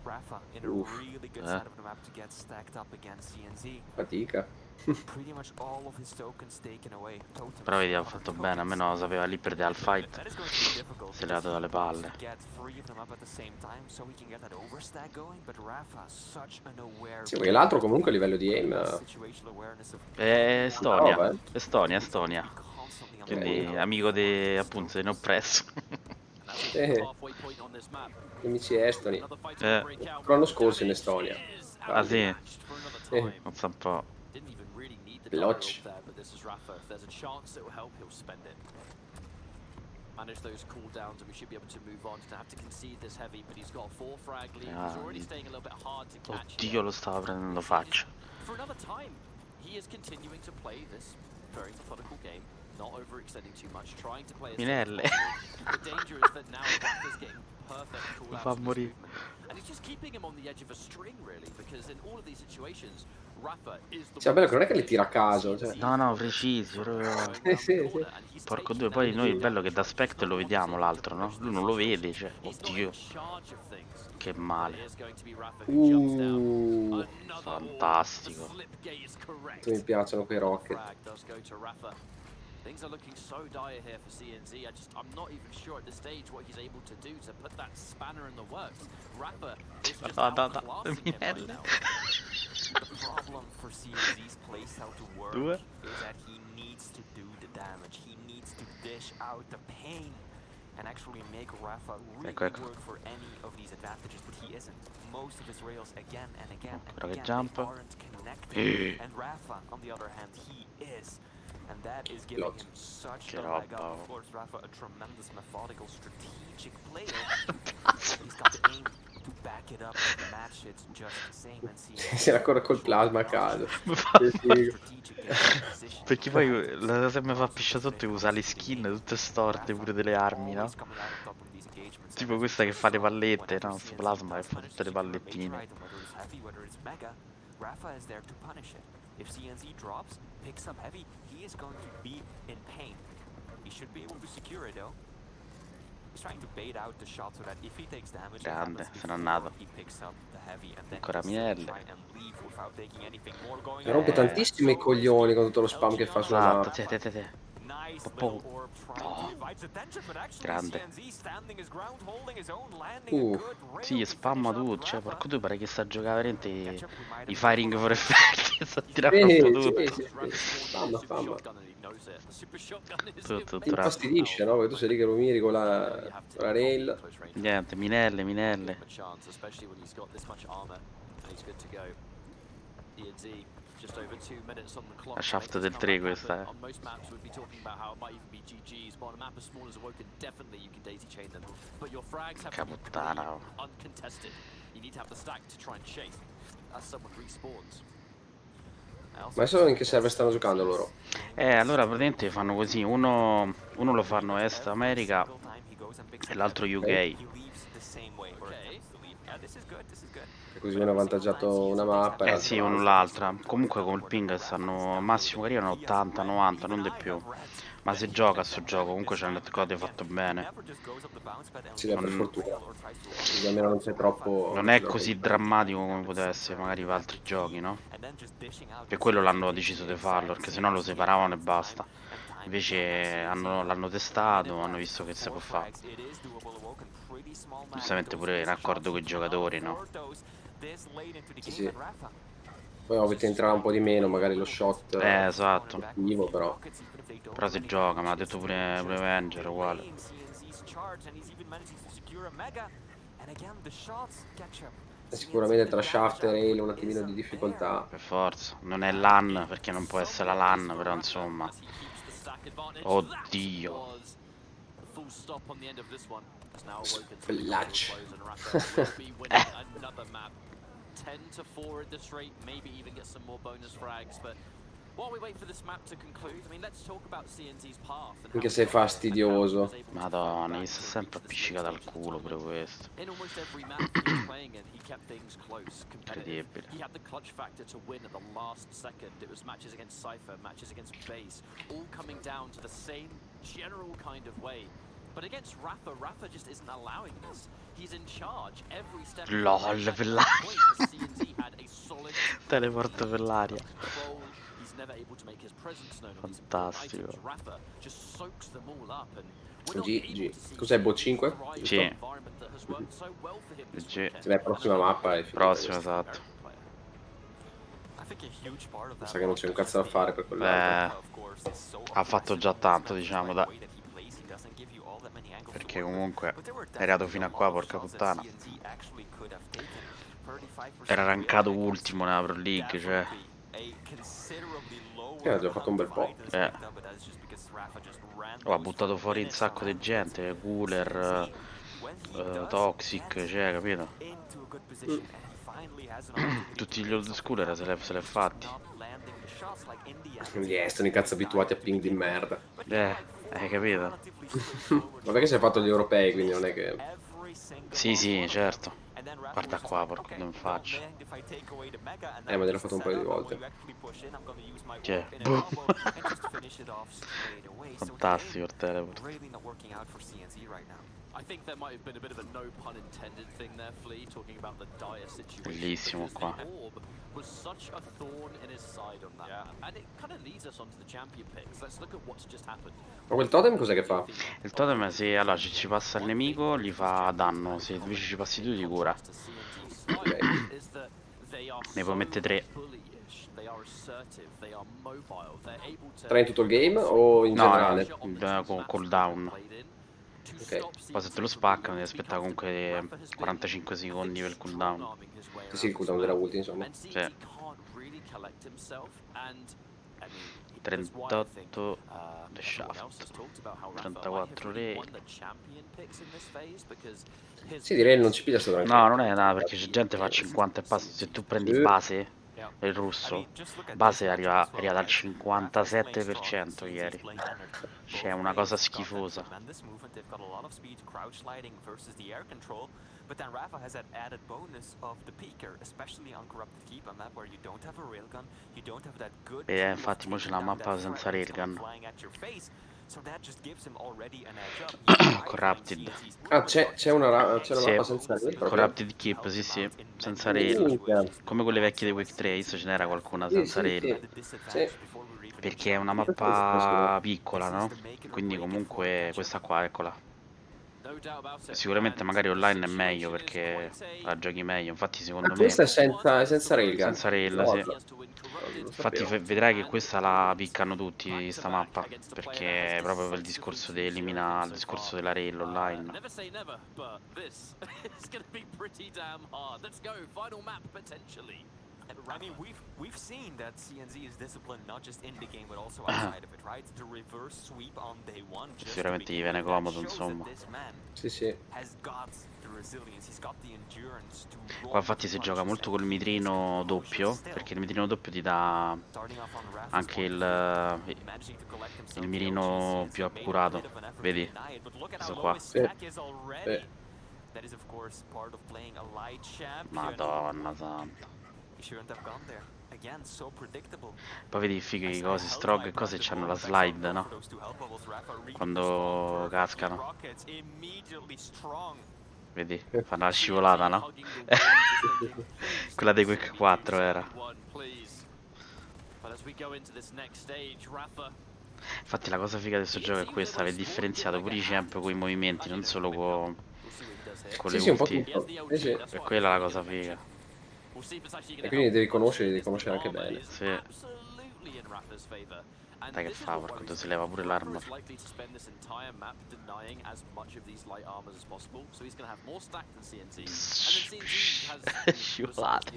Rafa in a really good side of the map to get stacked up against CNZ. Fatica. Pretty much all of his tokens taken away. Però vedi, ha fatto bene, almeno lo sapeva lì per al fight. That is going to be difficult. Si è levato dalle palle. Get three of them up at the same time so we can get that overstack going, but Rafa such an aware. Sì, perché l'altro comunque a livello di aim. Situational awareness of Estonia, Prova, Estonia. constantly on Quindi amico di, appunto, dei Neoppresso. Amici estoni. L'anno scorso in Estonia. Ah sì? Sì. Non so un po'. Lodge. Manage those cooldowns and we should be able to move on. Doesn't have to concede this heavy, but he's got a 4 frag lead. He's already staying a little bit hard to catch. Oddio, lo stava prendendo faccia. For another time, he is continuing to play this very methodical game, not overextending too much, trying to play as Minelle. Mi fa morire. Cioè, bello che non è che le tira a caso, cioè. No, no, precisi, proprio... Sì, sì. Porco due, poi noi il bello che da spect lo vediamo l'altro, no? Lui non lo vede, cioè, oddio. Che male. Fantastico. Mi piacciono quei rocket. Things are looking so dire here for CNZ. I'm not even sure at this stage what he's able to do to put that spanner in the works. Rapper is just outclassing him right now. The problem for CNZ's playstyle to work is that he needs to do the damage. He needs to dish out the pain and actually make Rafa really work for any of these advantages, but he isn't. Most of his rails again and again and again they aren't connecting. And Rafa, on the other hand, he is. And that is giving him such a leg up. Of course, Rafa, a tremendous methodical, strategic player. He's got the aim to back it up and match it just the same. And see Si raccorre col plasma a caso. Perché poi la cosa che mi fa piscia sotto è usa le skin tutte storte pure delle armi, no? Tipo questa che fa le pallette, no? Sto plasma che fa tutte le pallettine. Rafa is there to punish it. If CNZ drops, picks up heavy, he is going to be in pain. He should be able to secure it though. He's trying to bait out the shot so that if he takes damage, Grande, se n'è andato. he picks up the heavy and then Ancora try miele. and leave without taking anything more going Mi rompe tantissimo i coglioni con tutto lo spam che fa sulla Esatto, mappa. te. Nice Po'. little orb trying to divide attention, but actually Grande. CNZ standing his ground, holding his own, landing a good rail Sì, to spamma finish up tutto, cioè, Rafa. porco due, pare che sta a giocare veramente i firing for effect, sta tirando tutto. Sì. Spamma. Tutto, Ti infastidisce, no? Perché tu sei lì che lo miri con la rail. Niente, minelle. La shaft del 3 questa, eh. Che puttana, oh. Ma adesso in che server stanno giocando loro? Allora praticamente fanno così, uno lo fanno Est America e l'altro UK. E così viene avvantaggiato una mappa e Sì, l'altro uno l'altra. Comunque col ping stanno massimo che arrivano 80, 90, non di più. Ma se gioca a sto gioco, comunque c'è un netcode fatto bene. si dà per fortuna. Così almeno non c'è troppo. Non è così drammatico come poteva essere magari per altri giochi, no? Per quello l'hanno deciso di farlo, perché sennò lo separavano e basta. Invece l'hanno testato, hanno visto che si può fare. Giustamente pure in accordo con i giocatori, no? Sì. Poi ovviamente entrerà un po' di meno, magari lo shot Esatto. attivo, però. Però si gioca, ma ha detto pure Avenger, uguale. Sicuramente tra shaft e rail un attimino di difficoltà. Per forza. Non è LAN, perché non può essere la LAN, però insomma. Oddio. Spellaccio. 10-4 at this rate, maybe even get some more bonus frags, but while we wait for this map to conclude, I mean, let's talk about CNZ's path. Anche se è fastidioso. Madonna, gli sta sempre appiccicato al culo pure questo. In almost every map he was playing in, he kept things close, competitive. Incredibile. He had the clutch factor to win at the last second. It was matches against Cypher, matches against Base, all coming down to the same general kind of way. But against Rafa just isn't allowing this. He's in charge every step. LOL per l'aria. Teleporto per l'aria. Fantastico. GG. Cos'è, Bo 5? Sì. La prossima mappa è Prossimo, esatto. Mi sa che non c'è un cazzo da fare per quell'altro. Ha fatto già tanto, diciamo, dai. Perché comunque è arrivato fino a qua, porca puttana. Era rankato ultimo nella Pro League, cioè. Ha già fatto un bel po'. Ha buttato fuori un sacco di gente, Cooler, Toxic, cioè, capito? Tutti gli old schooler se l'è fatti. Sono i cazzo abituati a ping di merda. Hai capito? Ma perché si è fatto gli europei, quindi non è che... Sì, certo. Guarda qua, porco, non faccio. Ma gliel'ho fatto un paio di volte. Cioè, fantastico il teleport. I think there might have been a bit of a no pun intended thing there, Flea, talking about the dire situation. Bellissimo Because qua. the orb was such a thorn in his side on that map. And it kind of leads us onto the champion picks. Let's look at what's just happened. Ma quel totem cos'è che fa? Il totem, se allora ci passa il nemico, gli fa danno. Se invece ci passi tu, ti cura. Ok. Ne puoi mettere 3. 3 in tutto il game o in No, generale? con cooldown. Ok. Poi se te lo spaccano, devi aspettare comunque 45 secondi per il cooldown. Sì, il cooldown della ulti, insomma. Sì. 38 The Shaft, 34 Ray. Sì, direi non ci piglia sto tranquillo. No, non è nada perché c'è gente che fa 50 e passa. Se tu prendi base, il russo, base arriva al 57% ieri. C'è una cosa schifosa. But then Rafa has that added bonus of the peeker, especially on Corrupted Keep, a map where you don't have a railgun, you don't have that good Infatti mo c'è la mappa senza railgun. so that just gives him already an edge up. Corrupted. Ah, c'è una Sì, mappa senza rail proprio? Corrupted Keep, sì, senza rail. Minchia. Come quelle vecchie di Quake 3, adesso ce n'era qualcuna Sì, senza sì, rail. sì. Perché è una mappa piccola, no? Quindi comunque questa qua, eccola. Sicuramente magari online è meglio perché la giochi meglio. Infatti secondo me Questa è senza railgun. senza rail, No, sì. non lo Infatti sapevo. vedrai che questa la piccano tutti sta mappa, perché è proprio per il discorso di eliminare il discorso della rail online. Never say never, but this is going to be pretty damn hard. Let's go, final map potentially. I mean, we've seen that CNZ is disciplined not just in the game but also outside of it, right? The reverse sweep on day one just Sicuramente gli viene comodo, insomma. Sì, sì. Has got the resilience, he's got the endurance to Qua infatti si gioca molto col mitrino doppio, perché il mitrino doppio ti dà anche il mirino più accurato. Vedi? Questo qua. Sì. Madonna santa. Poi vedi i fighi cose, strog e cose c'hanno la slide, no? Quando cascano. Vedi? Fanno la scivolata, no? Quella dei Quake 4 era. Infatti la cosa figa di questo gioco è questa, aver differenziato pure i champ con i movimenti, non solo con le Sì, un po' ulti. tutto. Sì, sì. E quella è la cosa figa. E quindi devi conoscere anche bene. Sì. Dai che fa, porco, si leva pure l'armor. Scivolate.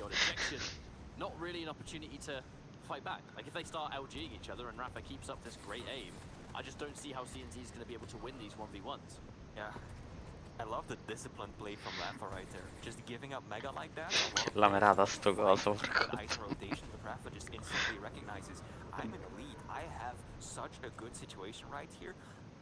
Not really an opportunity to fight back. Like if they start LGing each other and Rafa keeps up this great aim, I just don't see how CNZ is going to be able to win these 1v1s. Yeah. I love the disciplined play from Rafa right there. Just giving up mega like that. La merata sto coso, Nice rotation, but Rafa just instantly recognizes I'm in a lead. I have such a good situation right here.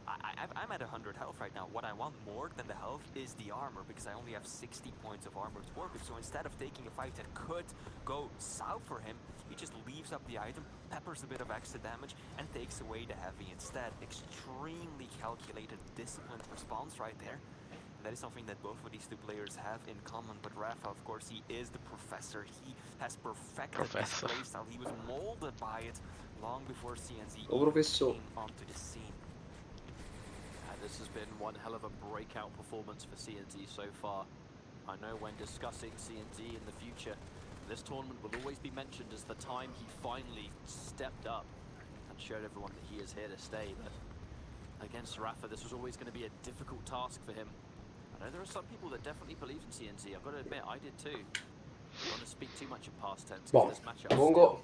I'm at 100 health right now. What I want more than the health is the armor, because I only have 60 points of armor to work with. So instead of taking a fight that could go south for him, he just leaves up the item, peppers a bit of extra damage, and takes away the heavy instead. Extremely calculated, disciplined response right there. And that is something that both of these two players have in common. But Rafa, of course, he is the professor. He has perfected this playstyle. He was molded by it long before CNZ came onto the scene. This has been one hell of a breakout performance for CNZ so far. I know when discussing CNZ in the future, this tournament will always be mentioned as the time he finally stepped up and showed everyone that he is here to stay. But against Rafa, this was always going to be a difficult task for him. I know there are some people that definitely believe in CNZ. I've got to admit, I did too. I don't want to speak too much in past tense, because this matchup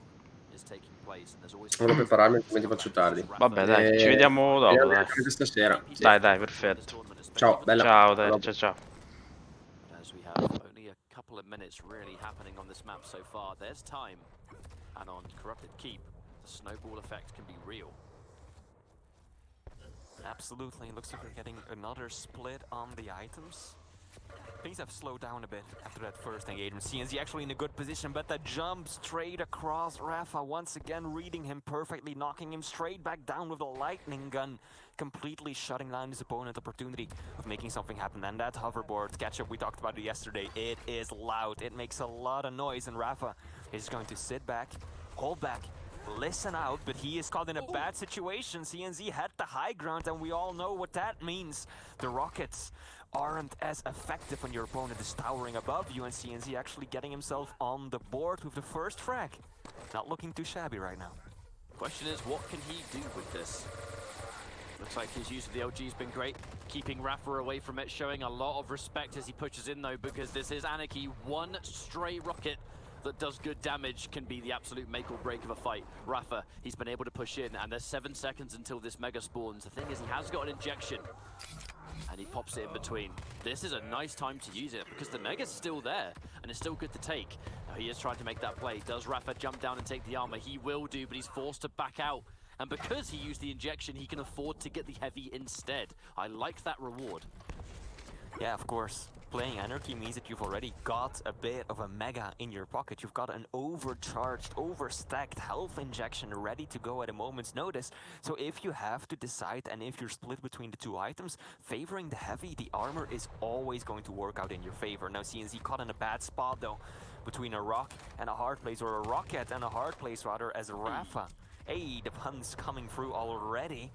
is taking place and there's always... Devo prepararmi, altrimenti faccio tardi. Vabbè dai, ci vediamo dopo, dai. Stasera. Sì. Dai, perfetto. Ciao, bella. Ciao, dai, ciao. As we have only a couple of minutes really happening on this map so far, there's time. And on Corrupted Keep, the snowball effect can be real. Absolutely. It looks like we're getting another split on the items. Things have slowed down a bit after that first engagement. CNZ actually in a good position, but the jump straight across Rafa, once again reading him perfectly, knocking him straight back down with a lightning gun, completely shutting down his opponent's opportunity of making something happen. And that hoverboard catch-up, we talked about it yesterday, it is loud, it makes a lot of noise, and Rafa is going to sit back, hold back, listen out, but he is caught in a bad situation. CNZ had the high ground, and we all know what that means. The rockets aren't as effective when your opponent is towering above you, and CNZ actually getting himself on the board with the first frag. Not looking too shabby right now. Question is, what can he do with this? Looks like his use of the LG has been great, keeping Rafa away from it, showing a lot of respect as he pushes in though, because this is Anarchy. One stray rocket that does good damage can be the absolute make or break of a fight. Rafa, he's been able to push in, and there's 7 seconds until this mega spawns. The thing is, he has got an injection, and he pops it in between. This is a nice time to use it, because the mega's still there, and it's still good to take. Now, he is trying to make that play. Does Rafa jump down and take the armor? He will do, but he's forced to back out. And because he used the injection, he can afford to get the heavy instead. I like that reward. Yeah, of course. Playing Anarchy means that you've already got a bit of a mega in your pocket. You've got an overcharged, overstacked health injection ready to go at a moment's notice. So if you have to decide, and if you're split between the two items, favoring the heavy, the armor is always going to work out in your favor. Now CNZ caught in a bad spot though, between a rock and a hard place, or a rocket and a hard place rather, as Rafa. Hey, the puns coming through already.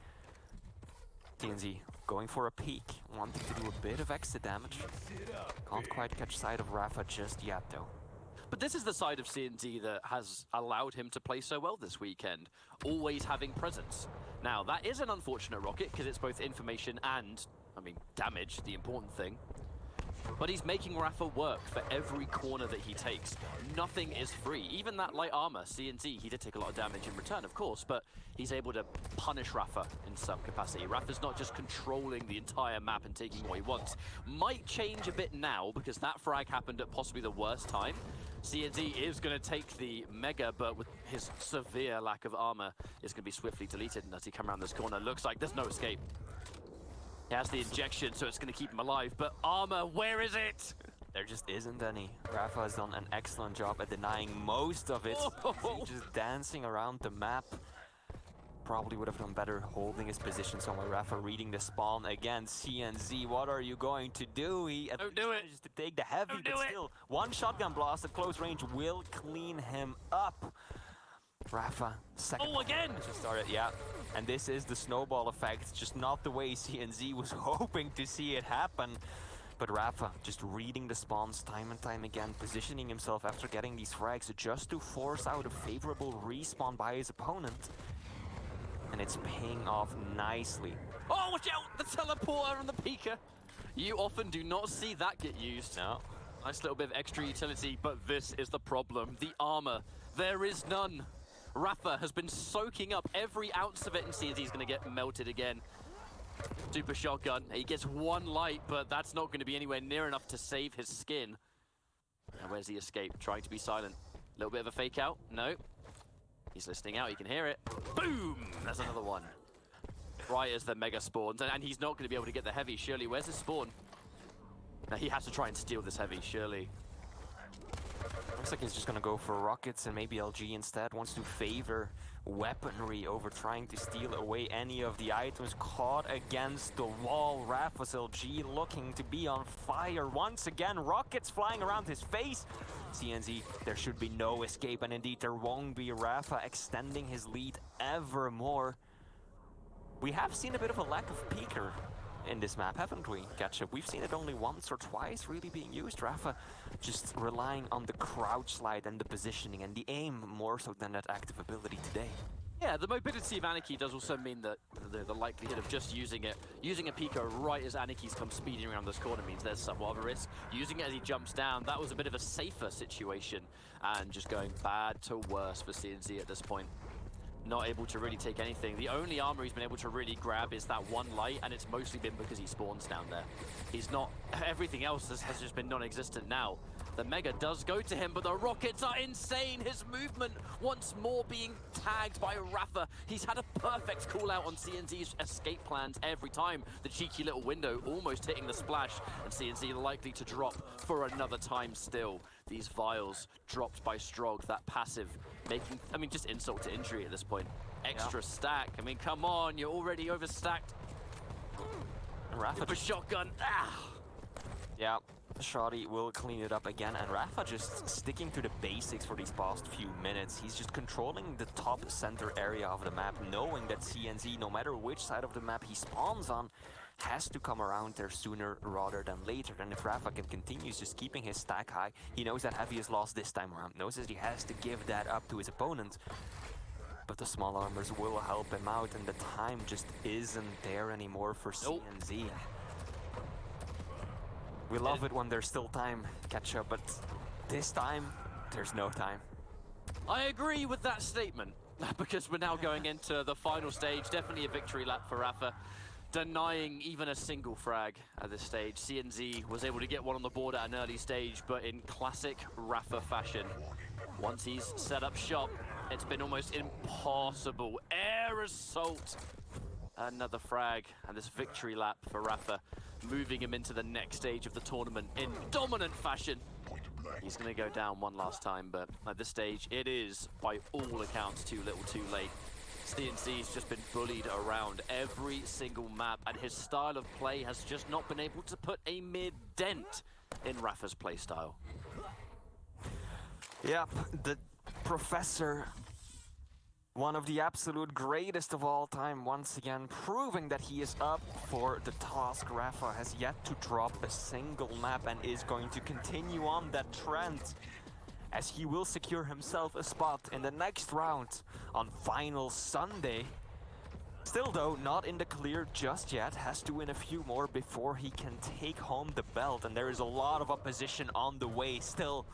TNZ going for a peek, wanting to do a bit of extra damage. Can't quite catch sight of Rafa just yet though. But this is the side of CNZ that has allowed him to play so well this weekend, always having presence. Now, that is an unfortunate rocket, because it's both information and, I mean, damage, the important thing. But he's making Rafa work for every corner that he takes. Nothing is free. Even that light armor, CNZ, he did take a lot of damage in return, of course, but he's able to punish Rafa in some capacity. Rafa's not just controlling the entire map and taking what he wants. Might change a bit now, because that frag happened at possibly the worst time. CNZ is going to take the mega, but with his severe lack of armor, it's going to be swiftly deleted. And as he comes around this corner, looks like there's no escape. He has the injection, so it's going to keep him alive, but armor, where is it? There just isn't any. Rafa has done an excellent job at denying most of it. He's just dancing around the map. Probably would have done better holding his position somewhere. Rafa reading the spawn again. CNZ, what are you going to do? He at least manages to take the heavy, but still, one shotgun blast at close range will clean him up. Rafa, second. Oh, again! Just started, yeah. And this is the snowball effect, just not the way CNZ was hoping to see it happen. But Rafa just reading the spawns time and time again, positioning himself after getting these frags just to force out a favorable respawn by his opponent. And it's paying off nicely. Oh, watch out! The teleporter and the peeker. You often do not see that get used. No. Nice little bit of extra utility, but this is the problem. The armor. There is none. Rafa has been soaking up every ounce of it, and CNZ is going to get melted again. Super shotgun. He gets one light, but that's not going to be anywhere near enough to save his skin. And where's the escape? Trying to be silent. A little bit of a fake out. No. He's listening out. You can hear it. Boom! There's another one. Right as the mega spawns. And he's not going to be able to get the heavy, surely. Where's his spawn? Now he has to try and steal this heavy, surely. Looks like he's just gonna go for rockets, and maybe LG instead wants to favor weaponry over trying to steal away any of the items. Caught against the wall. Rafa's LG looking to be on fire once again. Rockets flying around his face. CNZ, there should be no escape, and indeed there won't be. Rafa extending his lead ever more. We have seen a bit of a lack of peeker in this map, haven't we, Ketchup? We've seen it only once or twice really being used. Rafa just relying on the crouch slide and the positioning and the aim more so than that active ability today. Yeah, the mobility of Anarchy does also mean that the likelihood of just using a Pico right as Anarchy's come speeding around this corner means there's somewhat of a risk. Using it as he jumps down, that was a bit of a safer situation, and just going bad to worse for CNZ at this point. not able to really take anything. The only armor he's been able to really grab is that one light, and it's mostly been because he spawns down there. He's not... Everything else has just been non-existent now. The Mega does go to him, but the rockets are insane. His movement once more being tagged by Rafa. He's had a perfect call out on CNZ's escape plans every time. The cheeky little window almost hitting the splash, and CNZ likely to drop for another time still. These vials dropped by Strog, that passive, making, I mean, just insult to injury at this point. Extra stack. I mean, come on, you're already overstacked. Rafa With a shotgun. Ah! Yeah, Shoddy will clean it up again, and Rafa just sticking to the basics for these past few minutes. He's just controlling the top center area of the map, knowing that CNZ, no matter which side of the map he spawns on, has to come around there sooner rather than later. And if Rafa can continue just keeping his stack high, he knows that Heavy is lost this time around, knows that he has to give that up to his opponent. But the small armors will help him out, and the time just isn't there anymore for CNZ. We love it when there's still time to catch up, but this time, there's no time. I agree with that statement, because we're now going into the final stage. Definitely a victory lap for Rafa, denying even a single frag at this stage. CNZ was able to get one on the board at an early stage, but in classic Rafa fashion, once he's set up shop, it's been almost impossible. Air assault! Another frag, and this victory lap for Rafa, moving him into the next stage of the tournament in dominant fashion. He's going to go down one last time, but at this stage, it is, by all accounts, too little too late. CNC's just been bullied around every single map, and his style of play has just not been able to put a mere dent in Rafa's playstyle. Yep, the Professor, one of the absolute greatest of all time, once again proving that he is up for the task. Rafa has yet to drop a single map and is going to continue on that trend, as he will secure himself a spot in the next round on Final Sunday. Still though, not in the clear just yet, has to win a few more before he can take home the belt, and there is a lot of opposition on the way still.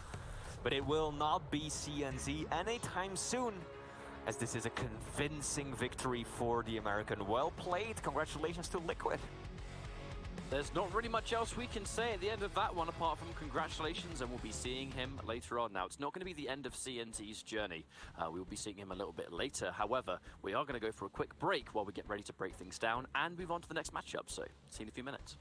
But it will not be CNZ anytime soon, as this is a convincing victory for the American. Well played, congratulations to Liquid. There's not really much else we can say at the end of that one, apart from congratulations, and we'll be seeing him later on. Now, it's not going to be the end of CNZ's journey. We will be seeing him a little bit later. However, we are going to go for a quick break while we get ready to break things down and move on to the next matchup. So, see you in a few minutes.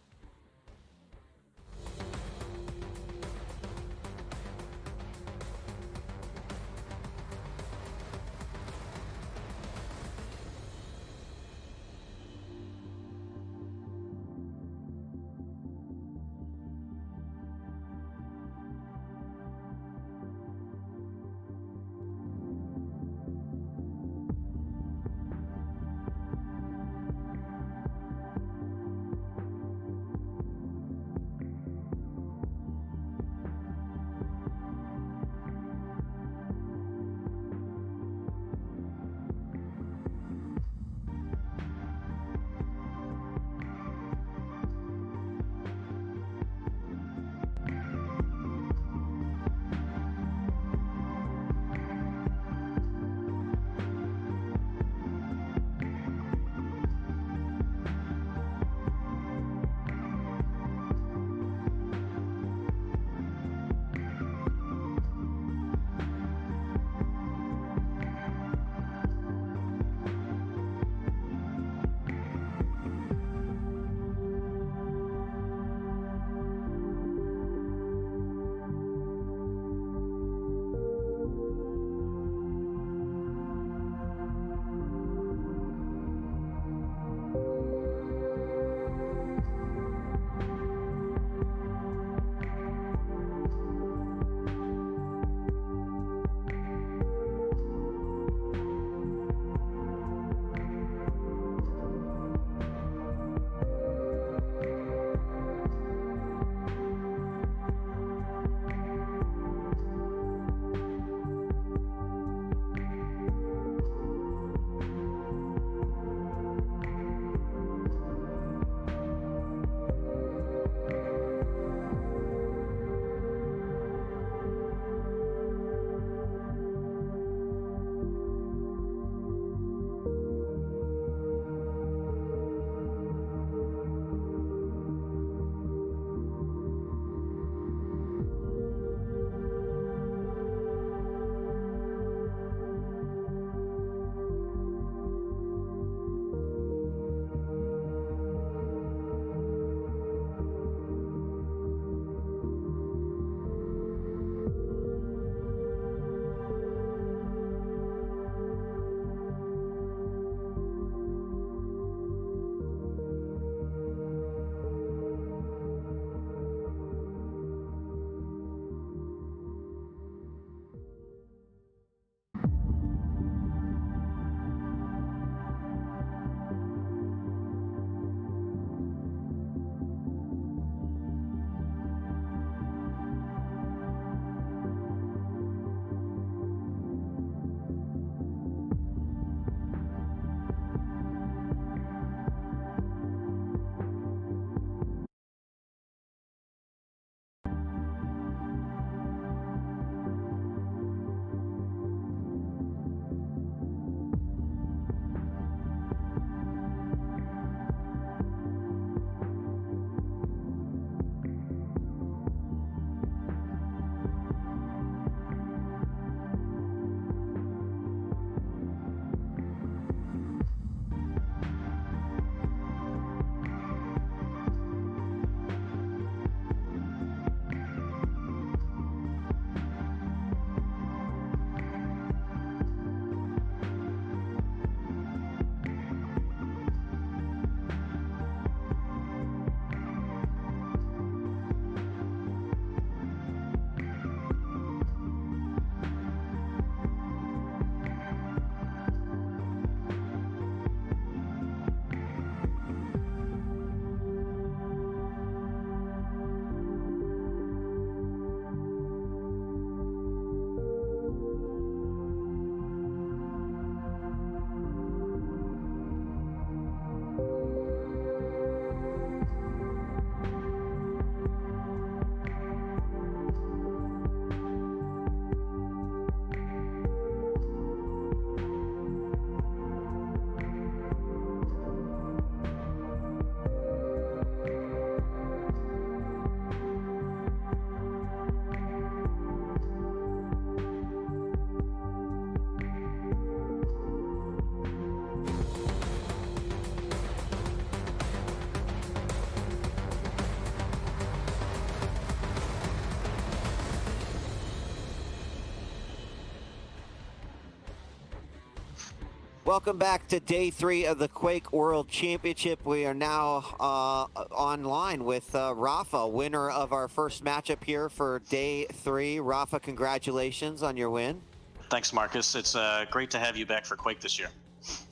Welcome back to day 3 of the Quake World Championship. We are now online with Rafa, winner of our first matchup here for day 3. Rafa, congratulations on your win. Thanks, Marcus. It's great to have you back for Quake this year.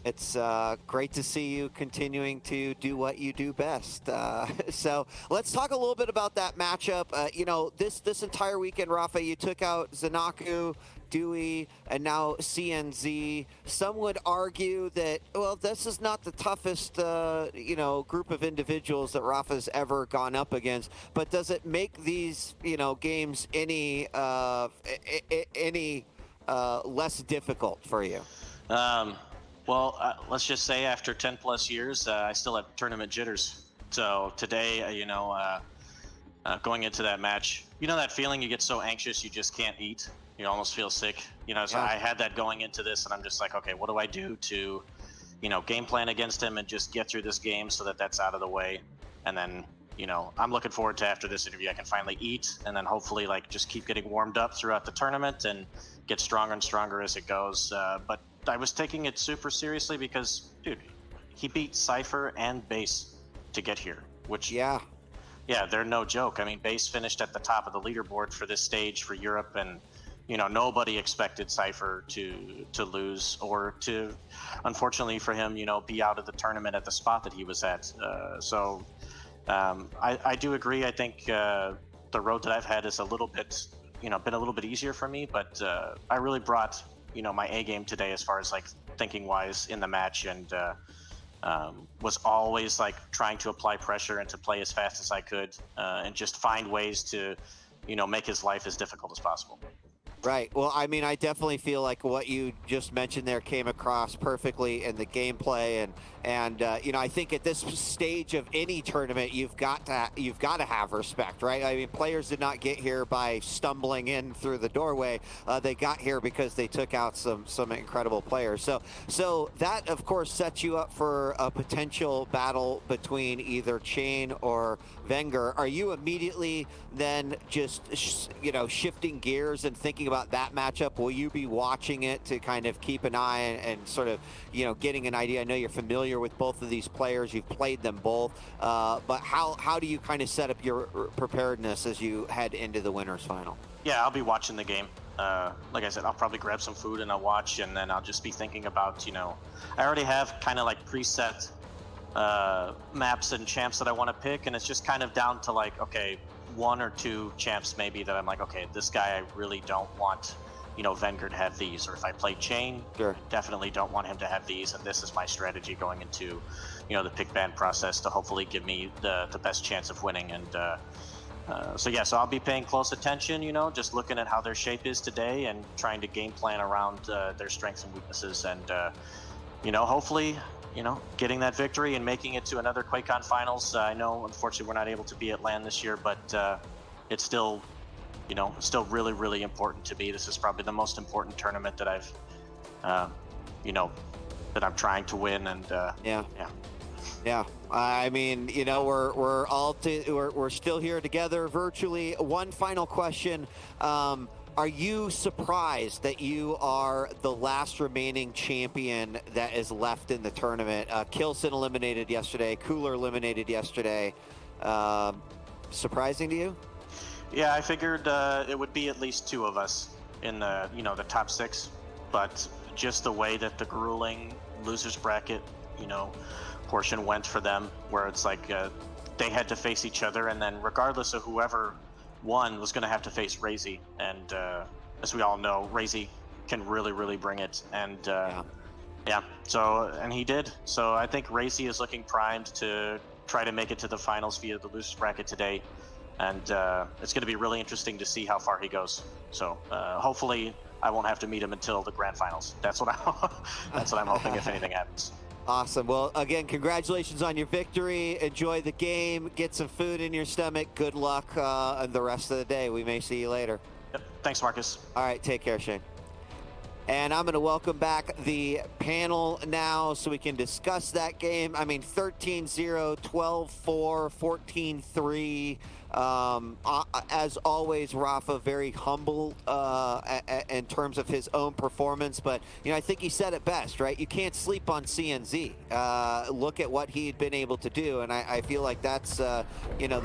It's great to see you continuing to do what you do best. So let's talk a little bit about that matchup. You know, this entire weekend, Rafa, you took out Zanaku, Dewey, and now CNZ. Some would argue that, well, this is not the toughest, you know, group of individuals that Rafa's ever gone up against. But does it make these, you know, games any less difficult for you? Well, let's just say after 10 plus years, I still have tournament jitters. So today, you know, going into that match, you know that feeling you get so anxious you just can't eat? You almost feel sick. You know, so Yeah. I had that going into this, and I'm just like, okay, what do I do to, you know, game plan against him and just get through this game so that that's out of the way? And then, you know, I'm looking forward to after this interview, I can finally eat and then hopefully like just keep getting warmed up throughout the tournament and get stronger and stronger as it goes. But I was taking it super seriously because, dude, he beat Cypher and Base to get here, which, Yeah. yeah, they're no joke. I mean, Base finished at the top of the leaderboard for this stage for Europe, and, you know, nobody expected Cypher to lose or to, unfortunately for him, you know, be out of the tournament at the spot that he was at. So I do agree. I think the road that I've had is a little bit, you know, been a little bit easier for me, but I really brought, you know, my A game today as far as like thinking wise in the match, and was always like trying to apply pressure and to play as fast as I could, and just find ways to, you know, make his life as difficult as possible. Right. Well, I mean, I definitely feel like what you just mentioned there came across perfectly in the gameplay, and you know, I think at this stage of any tournament, you've got to have respect, right? I mean, players did not get here by stumbling in through the doorway. They got here because they took out some incredible players. So that, of course, sets you up for a potential battle between either Chain or Wenger. Are you immediately then just you know, shifting gears and thinking about that matchup? Will you be watching it to kind of keep an eye and sort of, you know, getting an idea? I know you're familiar with both of these players, you've played them both, but how do you kind of set up your preparedness as you head into the winners final? Yeah, I'll be watching the game. Like I said, I'll probably grab some food and I'll watch, and then I'll just be thinking about, you know, I already have kind of like preset maps and champs that I want to pick, and it's just kind of down to like, okay, 1 or 2 champs maybe that I'm like, okay, this guy I really don't want, you know, Wenger to have these, or if I play Chain, Sure. definitely don't want him to have these, and this is my strategy going into, you know, the pick ban process to hopefully give me the best chance of winning. And so yeah, so I'll be paying close attention, you know, just looking at how their shape is today and trying to game plan around their strengths and weaknesses, and you know, hopefully, you know, getting that victory and making it to another QuakeCon finals. I know, unfortunately, we're not able to be at LAN this year, but it's still, you know, still really, really important to me. This is probably the most important tournament that I've, you know, that I'm trying to win. And Yeah. I mean, you know, we're still here together virtually. One final question. Are you surprised that you are the last remaining champion that is left in the tournament? Kilson eliminated yesterday, Cooler eliminated yesterday. Surprising to you? Yeah, I figured it would be at least 2 of us in the, you know, the top 6, but just the way that the grueling losers bracket, you know, portion went for them, where it's like they had to face each other, and then regardless of whoever won was going to have to face Razy, and as we all know, Razy can really, really bring it, and yeah, so, and he did. So I think Razy is looking primed to try to make it to the finals via the losers bracket today, and it's going to be really interesting to see how far he goes. So hopefully I won't have to meet him until the grand finals. That's what I'm hoping, if anything happens. Awesome. Well, again, congratulations on your victory. Enjoy the game. Get some food in your stomach. Good luck the rest of the day. We may see you later. Yep. Thanks, Marcus. All right. Take care, Shane. And I'm going to welcome back the panel now so we can discuss that game. I mean, 13-0, 12-4, 14-3. As always, Rafa very humble in terms of his own performance, but I think he said it best, right? You can't sleep on CNZ. Look at what he'd been able to do, and I feel like that's the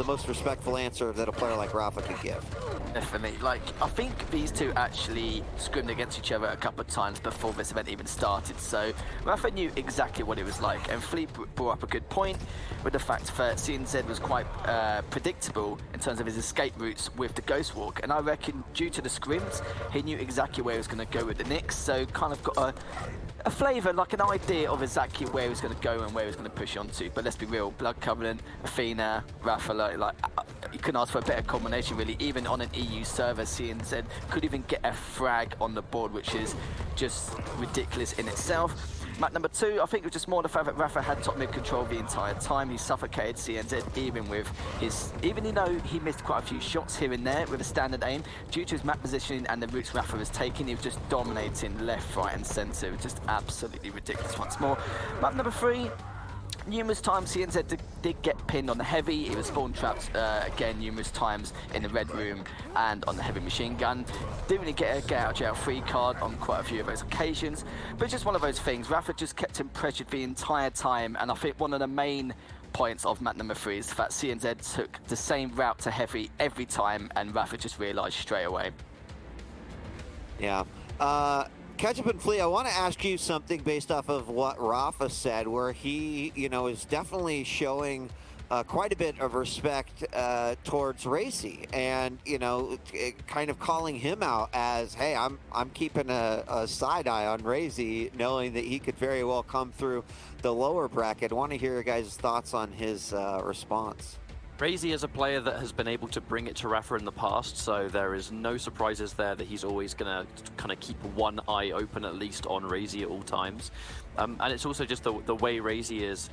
most respectful answer that a player like Rafa could give. Definitely. Like, I think these two actually scrimmed against each other a couple of times before this event even started, so Rafa knew exactly what it was like, and Flea brought up a good point with the fact that CNZ was quite predictable in terms of his escape routes with the Ghost Walk, and I reckon due to the scrims, he knew exactly where he was going to go with the Nyx, so kind of got a flavour, like an idea of exactly where he was going to go and where he was going to push onto. But let's be real, Blood Covenant, Athena, Rafa, like you couldn't ask for a better combination really. Even on an EU server, CNZ could even get a frag on the board, which is just ridiculous in itself. Map number 2, I think it was just more the fact that Rafa had top mid control the entire time. He suffocated CNZ even though he missed quite a few shots here and there with a standard aim, due to his map positioning and the routes Rafa was taking, he was just dominating left, right and centre. Just absolutely ridiculous once more. Map number 3, numerous times CNZ did get pinned on the heavy. It was spawn trapped again numerous times in the red room and on the heavy machine gun. Didn't really get a get out of jail free card on quite a few of those occasions, but just one of those things. Rafa just kept him pressured the entire time, and I think one of the main points of map number 3 is that CNZ took the same route to heavy every time, and Rafa just realised straight away. Yeah. Ketchup and Flea, I want to ask you something based off of what Rafa said, where he, is definitely showing quite a bit of respect towards Racy, and kind of calling him out as, hey, I'm keeping a side eye on Racy, knowing that he could very well come through the lower bracket. I want to hear your guys' thoughts on his response. Razy is a player that has been able to bring it to Rafa in the past, so there is no surprises there that he's always going to kind of keep one eye open at least on Razy at all times. And it's also just the way Razy is.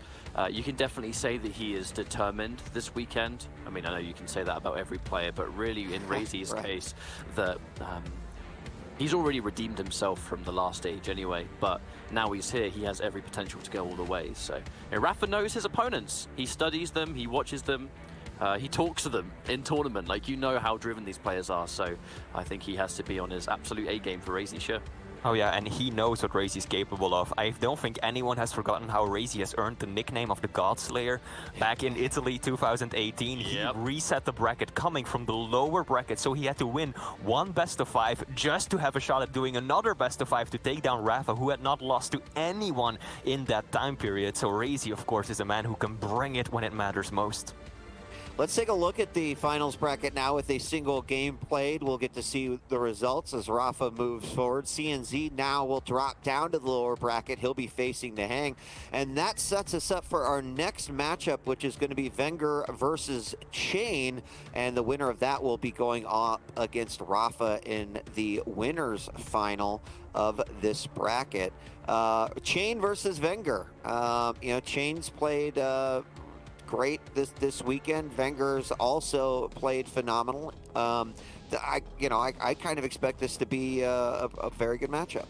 You can definitely say that he is determined this weekend. I mean, I know you can say that about every player, but really in Razy's case, that he's already redeemed himself from the last stage anyway, but now he's here, he has every potential to go all the way. So Rafa knows his opponents. He studies them, he watches them. He talks to them in tournament, like how driven these players are, so I think he has to be on his absolute A game for Razy, sure. Oh yeah, and he knows what Razy is capable of. I don't think anyone has forgotten how Razy has earned the nickname of the God Slayer. Back in Italy 2018, he reset the bracket coming from the lower bracket, so he had to win one best of 5 just to have a shot at doing another best of 5 to take down Rafa, who had not lost to anyone in that time period. So Razy, of course, is a man who can bring it when it matters most. Let's take a look at the finals bracket now with a single game played. We'll get to see the results as Rafa moves forward. CNZ now will drop down to the lower bracket. He'll be facing the Hang. And that sets us up for our next matchup, which is going to be Wenger versus Chain. And the winner of that will be going up against Rafa in the winners final of this bracket. Chain versus Wenger. Chain's played great this weekend. Wenger's also played phenomenal. I kind of expect this to be a very good matchup.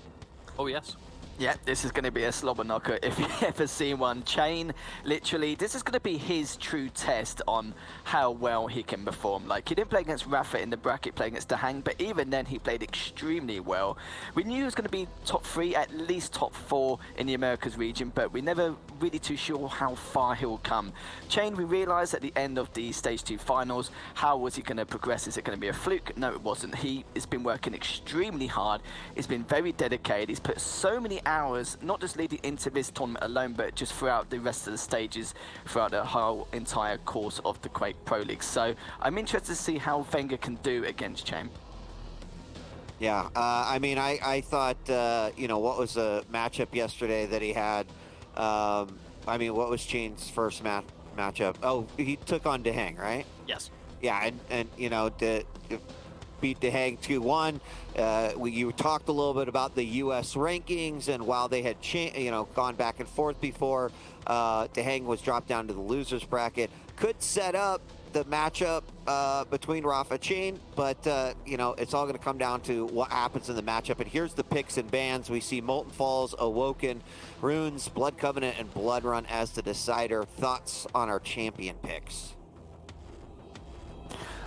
Oh yes. Yeah, this is going to be a slobber knocker if you ever see one. Chain, literally, this is going to be his true test on how well he can perform. Like, he didn't play against Rafa in the bracket, playing against the Hang, but even then he played extremely well. We knew he was going to be top 3, at least top 4 in the Americas region, but we're never really too sure how far he'll come. Chain, we realised at the end of the Stage 2 finals, how was he going to progress? Is it going to be a fluke? No, it wasn't. He has been working extremely hard. He's been very dedicated. He's put so many hours, not just leading into this tournament alone, but just throughout the rest of the stages, throughout the whole entire course of the Quake Pro League. So I'm interested to see how Wenger can do against Chain. Yeah, I mean, I thought, what was the matchup yesterday that he had? I mean, what was Chain's first matchup? Oh, he took on Dehang, right? Yes. Yeah, and beat Dehang 2-1. You talked a little bit about the U.S. rankings, and while they had gone back and forth before, Dehang was dropped down to the losers bracket. Could set up the matchup between Rafa Chain, but you know, it's all going to come down to what happens in the matchup. And here's the picks and bans. We see Molten Falls, Awoken, Runes, Blood Covenant, and Blood Run as the decider. Thoughts on our champion picks?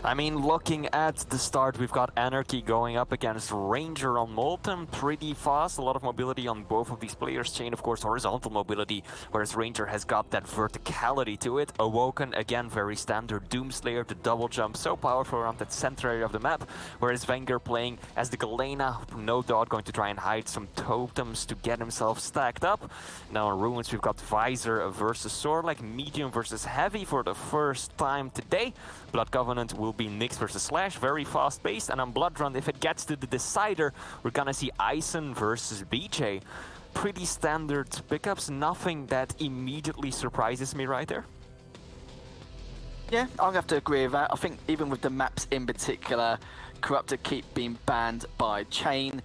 I mean, looking at the start, we've got Anarchy going up against Ranger on Molten, pretty fast, a lot of mobility on both of these players. Chain, of course, horizontal mobility, whereas Ranger has got that verticality to it. Awoken, again, very standard Doomslayer, the double jump, so powerful around that center area of the map, whereas Wenger playing as the Galena, no doubt going to try and hide some totems to get himself stacked up. Now in Ruins, we've got Visor versus Sword, like medium versus heavy for the first time today. Blood Covenant will be Nyx versus Slash, very fast-paced, and on Blood Run, if it gets to the decider, we're gonna see Ison versus BJ. Pretty standard pickups, nothing that immediately surprises me right there. Yeah, I'll have to agree with that. I think even with the maps in particular, Corruptor keep being banned by Chain.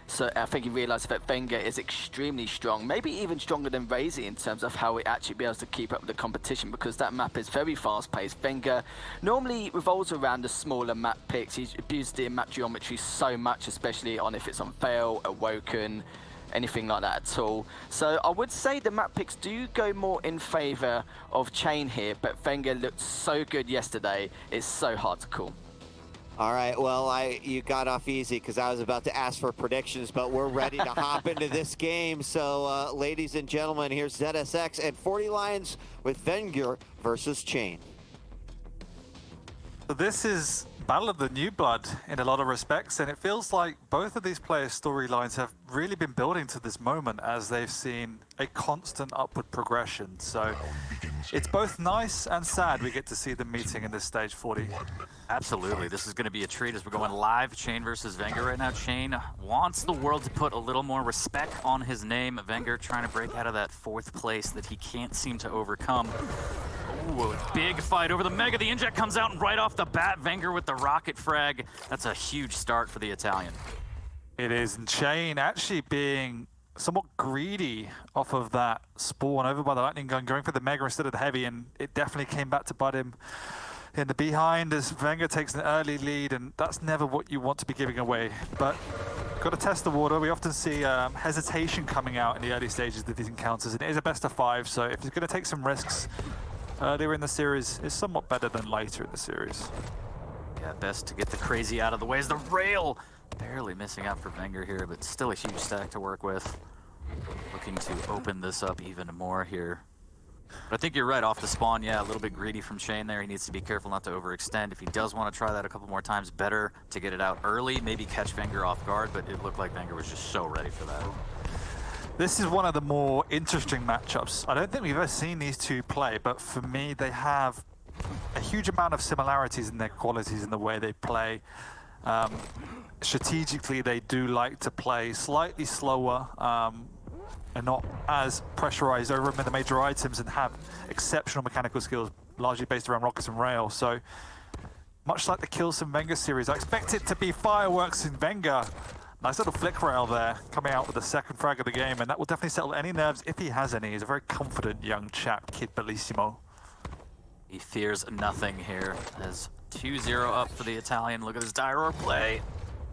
So I think he realised that Wenger is extremely strong, maybe even stronger than Razy in terms of how he actually be able to keep up with the competition, because that map is very fast-paced. Wenger normally revolves around the smaller map picks. He's abused the map geometry so much, especially on if it's on Veil, Awoken, anything like that at all. So I would say the map picks do go more in favour of Chain here, but Wenger looked so good yesterday, it's so hard to call. All right, well, you got off easy because I was about to ask for predictions, but we're ready to hop into this game. So, ladies and gentlemen, here's ZSX and 40 Lions with Wenger versus Chain. So this is Battle of the New Blood in a lot of respects, and it feels like both of these players' storylines have really been building to this moment as they've seen a constant upward progression. So it's both nice and sad we get to see them meeting in this stage 40. Absolutely, this is going to be a treat as we're going live. Chain versus Wenger right now. Chain wants the world to put a little more respect on his name. Wenger trying to break out of that 4th place that he can't seem to overcome. Ooh, big fight over the Mega. The inject comes out and right off the bat, Wenger with the rocket frag. That's a huge start for the Italian. It is, and Chain actually being somewhat greedy off of that spawn over by the lightning gun, going for the Mega instead of the heavy, and it definitely came back to bite him in the behind as Wenger takes an early lead, and that's never what you want to be giving away. But got to test the water. We often see hesitation coming out in the early stages of these encounters, and it is a best of 5, so if he's going to take some risks earlier in the series, it's somewhat better than later in the series. Yeah, best to get the crazy out of the way as the rail barely missing out for Wenger here, but still a huge stack to work with. Looking to open this up even more here. But I think you're right, off the spawn, yeah, a little bit greedy from Chain there. He needs to be careful not to overextend. If he does want to try that a couple more times, better to get it out early, maybe catch Wenger off guard, but it looked like Wenger was just so ready for that. This is one of the more interesting matchups. I don't think we've ever seen these two play, but for me, they have a huge amount of similarities in their qualities in the way they play. Strategically, they do like to play slightly slower, and not as pressurized over the major items, and have exceptional mechanical skills, largely based around rockets and rail. So, much like the Kilson Wenger series, I expect it to be fireworks in Wenger. Nice little flick rail there, coming out with the 2nd frag of the game, and that will definitely settle any nerves if he has any. He's a very confident young chap, Kid Bellissimo. He fears nothing here, as 2-0 up for the Italian. Look at this Dyror play.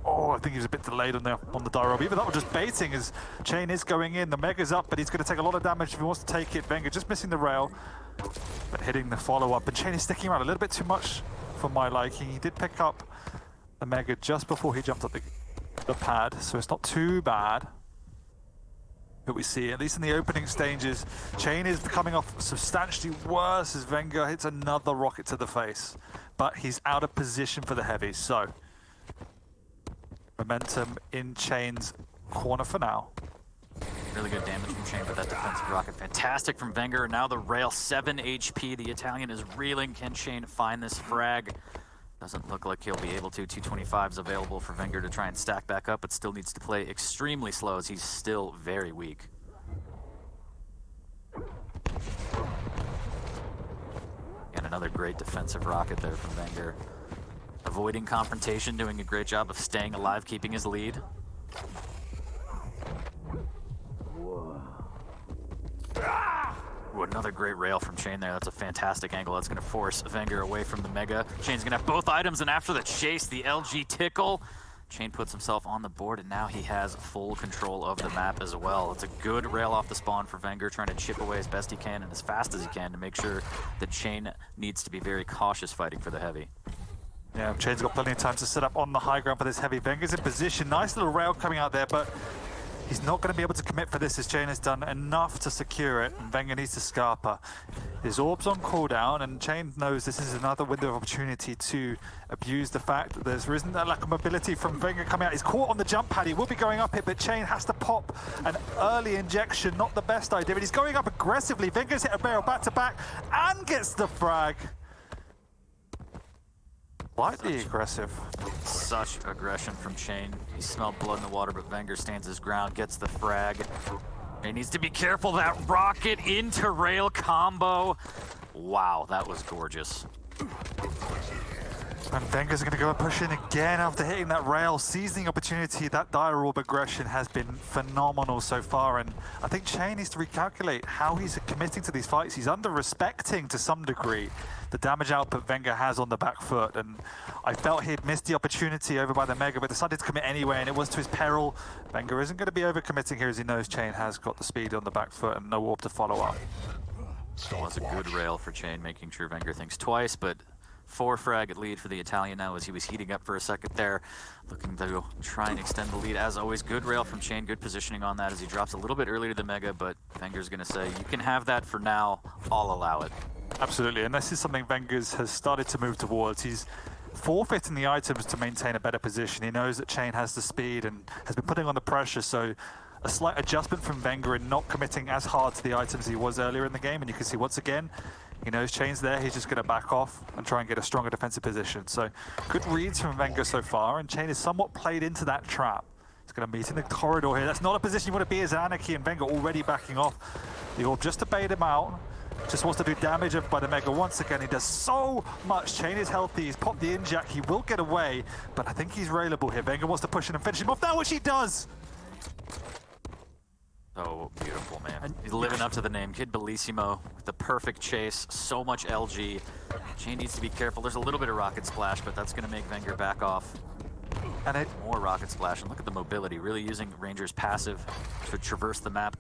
Oh, I think he was a bit delayed on the Dyror. Even that was just baiting as Chain is going in. The Mega's up, but he's going to take a lot of damage if he wants to take it. Wenger just missing the rail, but hitting the follow-up. And Chain is sticking around a little bit too much for my liking. He did pick up the Mega just before he jumped up the pad, so it's not too bad. But we see, at least in the opening stages, Chain is coming off substantially worse as Wenger hits another rocket to the face. But he's out of position for the heavy, so momentum in Chain's corner for now. Really good damage from Chain, but that defensive rocket fantastic from Wenger. Now the rail, 7 HP. The Italian is reeling. Can Chain find this frag? Doesn't look like he'll be able to. 225s available for Wenger to try and stack back up, but still needs to play extremely slow as he's still very weak. And another great defensive rocket there from Wenger. Avoiding confrontation, doing a great job of staying alive, keeping his lead. Ooh, another great rail from Chain there. That's a fantastic angle. That's going to force Wenger away from the Mega. Chain's going to have both items, and after the chase, the LG tickle, Chain puts himself on the board, and now he has full control of the map as well. It's a good rail off the spawn for Wenger, trying to chip away as best he can and as fast as he can to make sure that Chain needs to be very cautious fighting for the heavy. Yeah, Chain's got plenty of time to set up on the high ground for this heavy. Wenger's in position. Nice little rail coming out there, but he's not going to be able to commit for this as Chain has done enough to secure it, and Wenger needs to Scarpa. His orb's on cooldown, and Chain knows this is another window of opportunity to abuse the fact that there isn't that lack of mobility from Wenger coming out. He's caught on the jump pad. He will be going up it, but Chain has to pop an early injection. Not the best idea, but he's going up aggressively. Wenger's hit a barrel back to back and gets the frag. Slightly aggressive. Such aggression from Chain. He smelled blood in the water, but Wenger stands his ground, gets the frag. He needs to be careful. That rocket into rail combo. Wow, that was gorgeous. And Wenger's going to go push in again after hitting that rail, seizing opportunity. That dire orb aggression has been phenomenal so far, and I think Chain needs to recalculate how he's committing to these fights. He's under-respecting to some degree the damage output Wenger has on the back foot, and I felt he'd missed the opportunity over by the Mega, but decided to commit anyway, and it was to his peril. Wenger isn't going to be over-committing here, as he knows Chain has got the speed on the back foot and no orb to follow up. Well, that's a good rail for Chain, making sure Wenger thinks twice, but 4 frag lead for the Italian now as he was heating up for a second there, looking to try and extend the lead. As always, good rail from Chain, good positioning on that as he drops a little bit early to the Mega, but Wenger's going to say, you can have that for now, I'll allow it. Absolutely, and this is something Wenger's has started to move towards. He's forfeiting the items to maintain a better position. He knows that Chain has the speed and has been putting on the pressure, so a slight adjustment from Wenger in not committing as hard to the items he was earlier in the game, and you can see once again, he knows Chain's there, he's just going to back off and try and get a stronger defensive position. So good reads from Wenger so far, and Chain is somewhat played into that trap. He's going to meet in the corridor here. That's not a position you want to be as Anarchy, and Wenger already backing off the orb just to bait him out. Just wants to do damage by the Mega once again. He does so much. Chain is healthy. He's popped the inject. He will get away, but I think he's railable here. Wenger wants to push in and finish him off. Now, which he does. So beautiful, man. He's living up to the name. Kid Bellissimo with the perfect chase. So much LG. Chain needs to be careful. There's a little bit of rocket splash, but that's going to make Wenger back off. And more rocket splash. And look at the mobility. Really using Ranger's passive to traverse the map.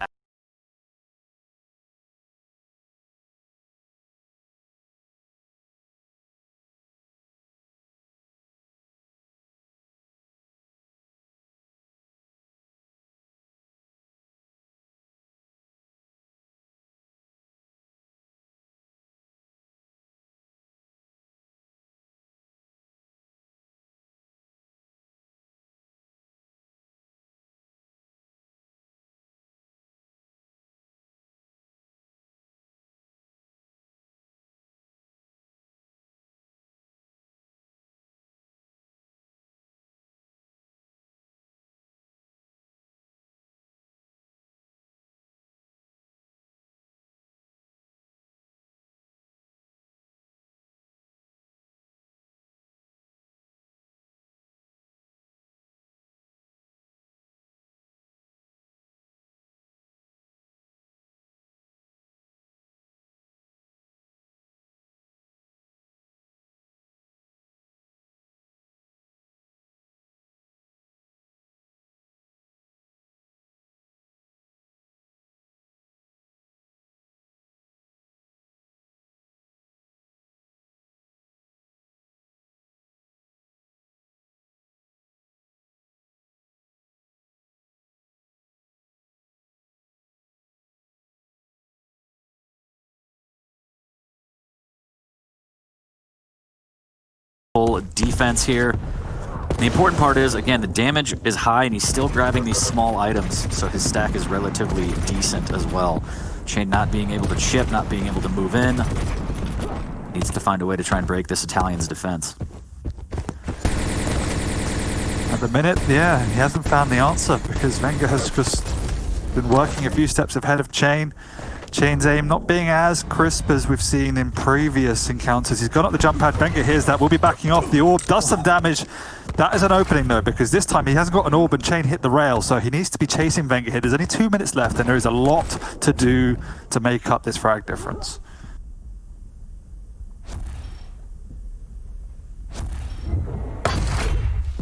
Defense here. The important part is, again, the damage is high and he's still grabbing these small items, so his stack is relatively decent as well. Chain not being able to chip, not being able to move in. Needs to find a way to try and break this Italian's defense. At the minute, yeah, he hasn't found the answer because Wenger has just been working a few steps ahead of Chain. Chain's aim not being as crisp as we've seen in previous encounters. He's gone up the jump pad. Wenger hears that. Will be backing off. The orb does some damage. That is an opening though, because this time he hasn't got an orb and Chain hit the rail, so he needs to be chasing Wenger here. There's only 2 minutes left and there is a lot to do to make up this frag difference.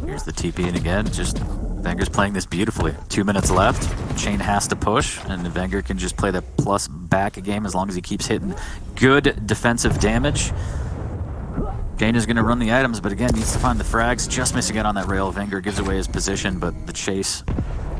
Here's the TP in again. Just Wenger's playing this beautifully. 2 minutes left. Chain has to push, and Wenger can just play the plus back game as long as he keeps hitting good defensive damage. Chain is going to run the items, but again, needs to find the frags. Just missing out on that rail. Wenger gives away his position, but the chase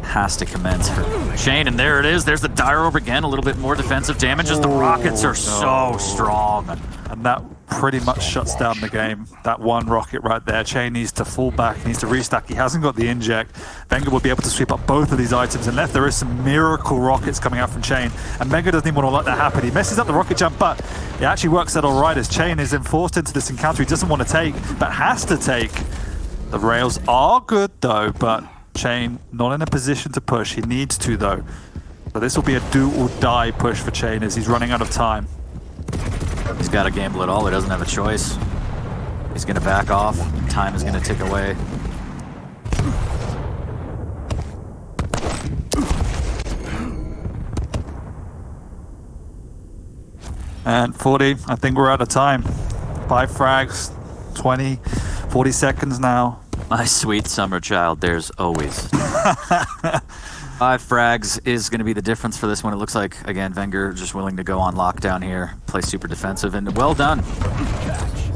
has to commence for Chain, and there it is. There's the Dire Orb again. A little bit more defensive damage as the rockets are so strong. And that pretty much shuts down the game. That one rocket right there. Chain needs to fall back, he needs to restack. He hasn't got the inject. Wenger will be able to sweep up both of these items, and left there is some miracle rockets coming out from Chain. And Wenger doesn't even want to let that happen. He messes up the rocket jump, but it actually works out all right as Chain is enforced into this encounter he doesn't want to take, but has to take. The rails are good though, but Chain not in a position to push. He needs to though. So this will be a do or die push for Chain as he's running out of time. He's got to gamble it all. He doesn't have a choice. He's going to back off. Time is going to tick away. And 40, I think we're out of time. 5 frags, 20, 40 seconds now. My sweet summer child, there's always. 5 frags is going to be the difference for this one. It looks like, again, Wenger just willing to go on lockdown here, play super defensive, and well done.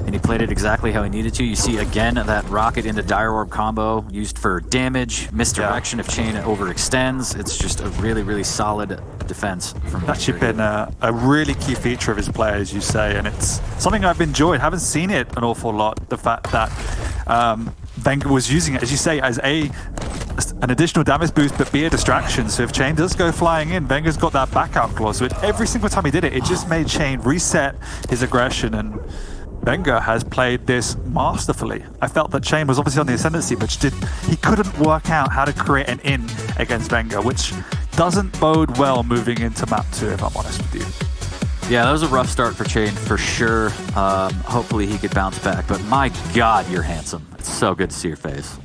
And he played it exactly how he needed to. You see, again, that rocket into Dire Orb combo used for damage, misdirection if Chain overextends. It's just a really, really solid defense from Wenger. It's actually been a really key feature of his play, as you say, and it's something I've enjoyed. Haven't seen it an awful lot, the fact that Wenger was using it, as you say, as an additional damage boost, but be a distraction. So if Chain does go flying in, Wenger's got that backout clause. So every single time he did it, it just made Chain reset his aggression, and Wenger has played this masterfully. I felt that Chain was obviously on the ascendancy, but he couldn't work out how to create an in against Wenger, which doesn't bode well moving into map 2, if I'm honest with you. Yeah, that was a rough start for Chain, for sure. Hopefully he could bounce back, but my God, you're handsome. It's so good to see your face.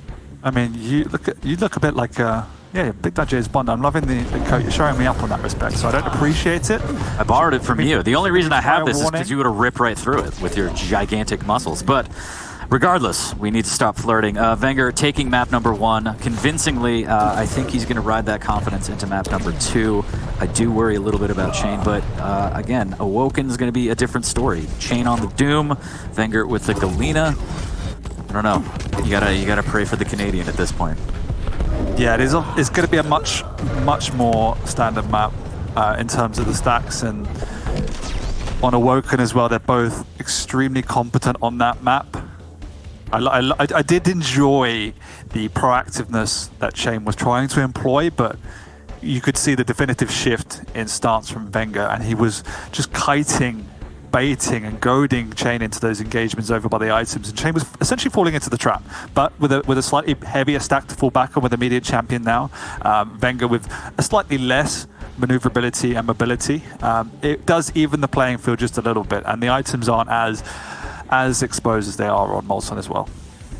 I mean, you look a bit like, yeah, Big Dad James Bond. I'm loving the coat. You're showing me up on that respect, so I don't appreciate it. I borrowed it from you. The only reason I have this is because you would have ripped right through it with your gigantic muscles. But regardless, we need to stop flirting. Wenger taking map number 1 convincingly. I think he's going to ride that confidence into map number 2. I do worry a little bit about Chain, but again, Awoken's going to be a different story. Chain on the Doom, Wenger with the Galena. I don't know. You gotta pray for the Canadian at this point. Yeah, it is. It's going to be a much more standard map in terms of the stacks, and on Awoken as well. They're both extremely competent on that map. I did enjoy the proactiveness that Chain was trying to employ, but you could see the definitive shift in stance from Wenger, and he was just kiting, baiting and goading Chain into those engagements over by the items, and Chain was essentially falling into the trap, but with a slightly heavier stack to fall back on with immediate champion now. Wenger with a slightly less maneuverability and mobility. It does even the playing field just a little bit, and the items aren't as exposed as they are on Molson as well.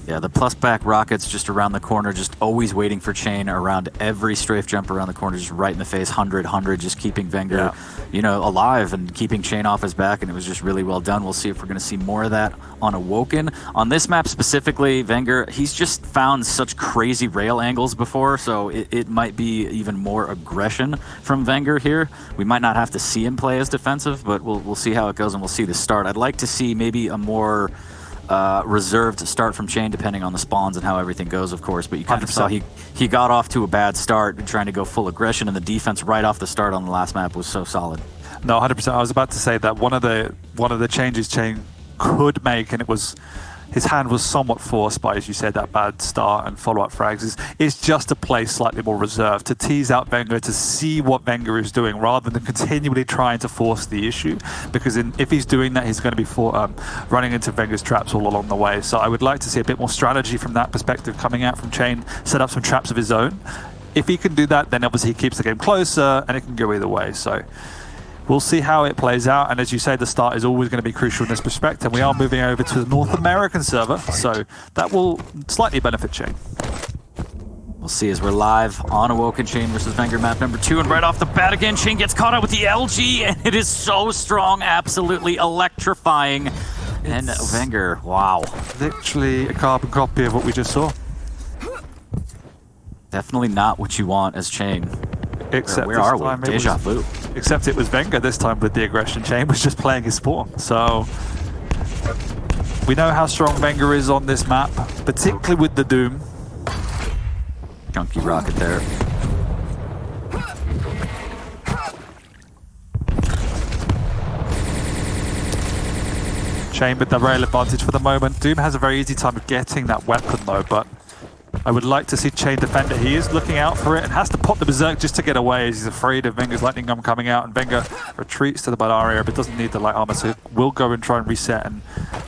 Yeah, the plus back rockets just around the corner, just always waiting for Chain around every strafe jump around the corner, just right in the face, 100, just keeping Wenger, you know, alive and keeping Chain off his back, and it was just really well done. We'll see if we're going to see more of that on Awoken. On this map specifically, Wenger, he's just found such crazy rail angles before, so it might be even more aggression from Wenger here. We might not have to see him play as defensive, but we'll see how it goes, and we'll see the start. I'd like to see maybe a more reserved start from Chain, depending on the spawns and how everything goes, of course. But you kind of saw he got off to a bad start, trying to go full aggression, and the defense right off the start on the last map was so solid. No, 100%. I was about to say that one of the changes Chain could make, and it was his hand was somewhat forced by, as you said, that bad start and follow-up frags, is just to play slightly more reserved, to tease out Wenger, to see what Wenger is doing, rather than continually trying to force the issue. Because if he's doing that, he's going to be running into Wenger's traps all along the way. So I would like to see a bit more strategy from that perspective coming out from Chain, set up some traps of his own. If he can do that, then obviously he keeps the game closer, and it can go either way. So we'll see how it plays out. And as you say, the start is always going to be crucial in this respect. And we are moving over to the North American server, so that will slightly benefit Chain. We'll see as we're live on Awoken Chain versus Wenger map number 2, and right off the bat again, Chain gets caught out with the LG, and it is so strong, absolutely electrifying. And Wenger, wow. Literally a carbon copy of what we just saw. Definitely not what you want as Chain. Except where are we? Deja vu. Except it was Wenger this time with the aggression. Chain was just playing his spawn. So we know how strong Wenger is on this map, particularly with the Doom. Chunky rocket there. Chain with the rail advantage for the moment. Doom has a very easy time of getting that weapon though, but I would like to see Chain defend it. He is looking out for it and has to pop the Berserk just to get away as he's afraid of Wenger's Lightning Gun coming out, and Wenger retreats to the Balar area but doesn't need the light armor, so will go and try and reset and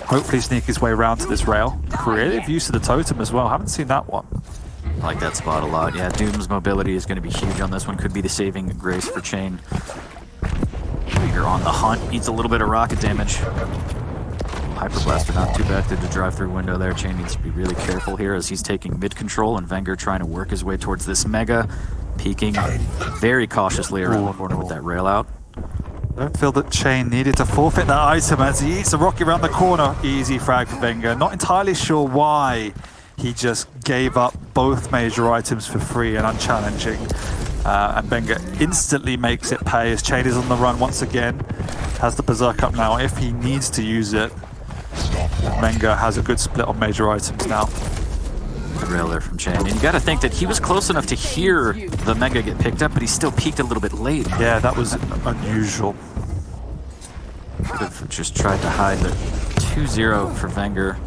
hopefully sneak his way around to this rail. Creative use of the totem as well. Haven't seen that one. I like that spot a lot. Yeah, Doom's mobility is going to be huge on this one. Could be the saving grace for Chain. Wenger on the hunt. Needs a little bit of rocket damage. Hyper Blaster not too bad. Did the drive-through window there. Chain needs to be really careful here as he's taking mid-control, and Wenger trying to work his way towards this Mega. Peeking very cautiously around the corner with that rail out. Don't feel that Chain needed to forfeit that item as he eats a rocket around the corner. Easy frag for Wenger. Not entirely sure why he just gave up both major items for free and unchallenging. And Wenger instantly makes it pay as Chain is on the run once again. Has the Berserk up now if he needs to use it. Wenger has a good split on major items now. Good rail there from Chain. And you got to think that he was close enough to hear the Mega get picked up, but he still peaked a little bit late. Yeah, that was unusual. Could have just tried to hide the 2-0 for Wenger.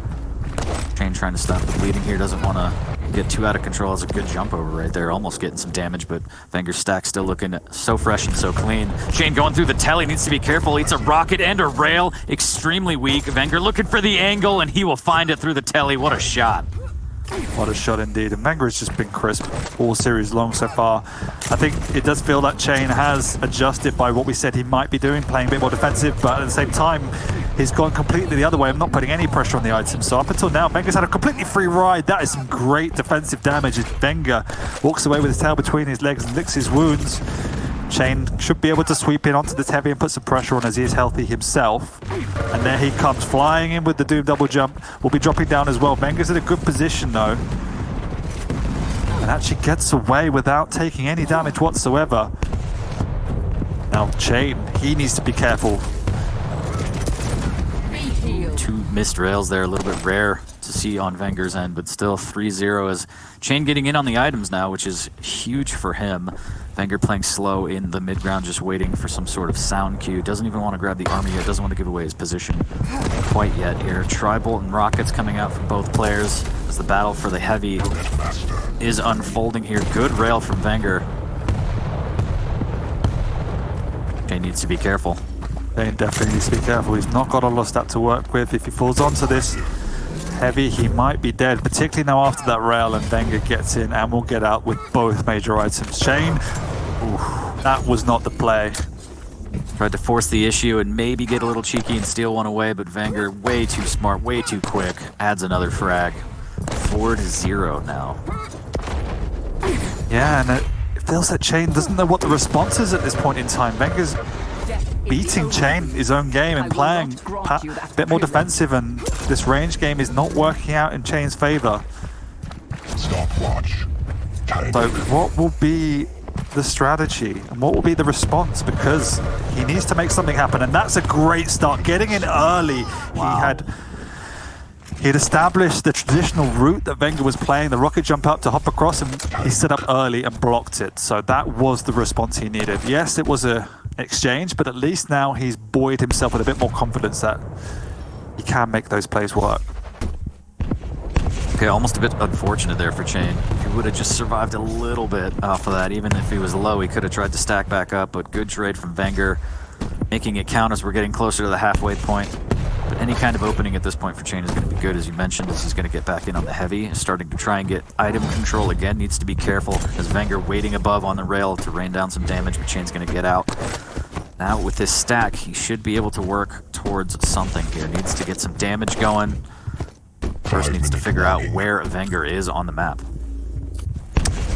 Chain trying to stop the bleeding here, doesn't want to get too out of control. It's a good jump over right there, almost getting some damage, but Wenger's stack still looking so fresh and so clean. Chain going through the telly, needs to be careful. Eats a rocket and a rail, extremely weak. Wenger looking for the angle, and he will find it through the telly. What a shot. What a shot indeed, and Wenger has just been crisp all series long so far. I think it does feel that Chain has adjusted by what we said he might be doing, playing a bit more defensive, but at the same time, he's gone completely the other way. I'm not putting any pressure on the items, so up until now, Wenger's had a completely free ride. That is some great defensive damage as Wenger walks away with his tail between his legs and licks his wounds. Chain should be able to sweep in onto this heavy and put some pressure on as he is healthy himself. And there he comes, flying in with the Doom double jump. Will be dropping down as well. Wenger's in a good position though. And actually gets away without taking any damage whatsoever. Now Chain, he needs to be careful. 2 missed rails there, a little bit rare to see on Wenger's end, but still 3-0 as Chain getting in on the items now, which is huge for him. Wenger playing slow in the mid-ground, just waiting for some sort of sound cue. Doesn't even want to grab the army yet, doesn't want to give away his position quite yet here. Tri-bolt and rockets coming out from both players as the battle for the heavy is unfolding here. Good rail from Wenger. Chain needs to be careful. Chain definitely needs to be careful. He's not got a lot of stat to work with. If he falls onto this heavy, he might be dead, particularly now after that rail, and Wenger gets in and will get out with both major items. Chain, that was not the play. Tried to force the issue and maybe get a little cheeky and steal one away, but Wenger, way too smart, way too quick, adds another frag. 4-0 now. Yeah, and it feels that Chain doesn't know what the response is at this point in time. Wenger's beating Chain his own game and playing a bit more defensive, and this range game is not working out in Chain's favor. So what will be the strategy and what will be the response, because he needs to make something happen, and that's a great start, getting in early. Wow. He had established the traditional route that Wenger was playing, the rocket jump up to hop across, and he set up early and blocked it. So that was the response he needed. Yes, it was a exchange, but at least now he's buoyed himself with a bit more confidence that he can make those plays work. Okay, almost a bit unfortunate there for Chain. If he would have just survived a little bit off of that, even if he was low, he could have tried to stack back up, but good trade from Wenger, making it count as we're getting closer to the halfway point. But any kind of opening at this point for Chain is going to be good, as you mentioned, as he's going to get back in on the heavy, starting to try and get item control again. Needs to be careful as Wenger waiting above on the rail to rain down some damage, but Chain's going to get out. Now with this stack, he should be able to work towards something here. Needs to get some damage going. First needs to figure out where Wenger is on the map.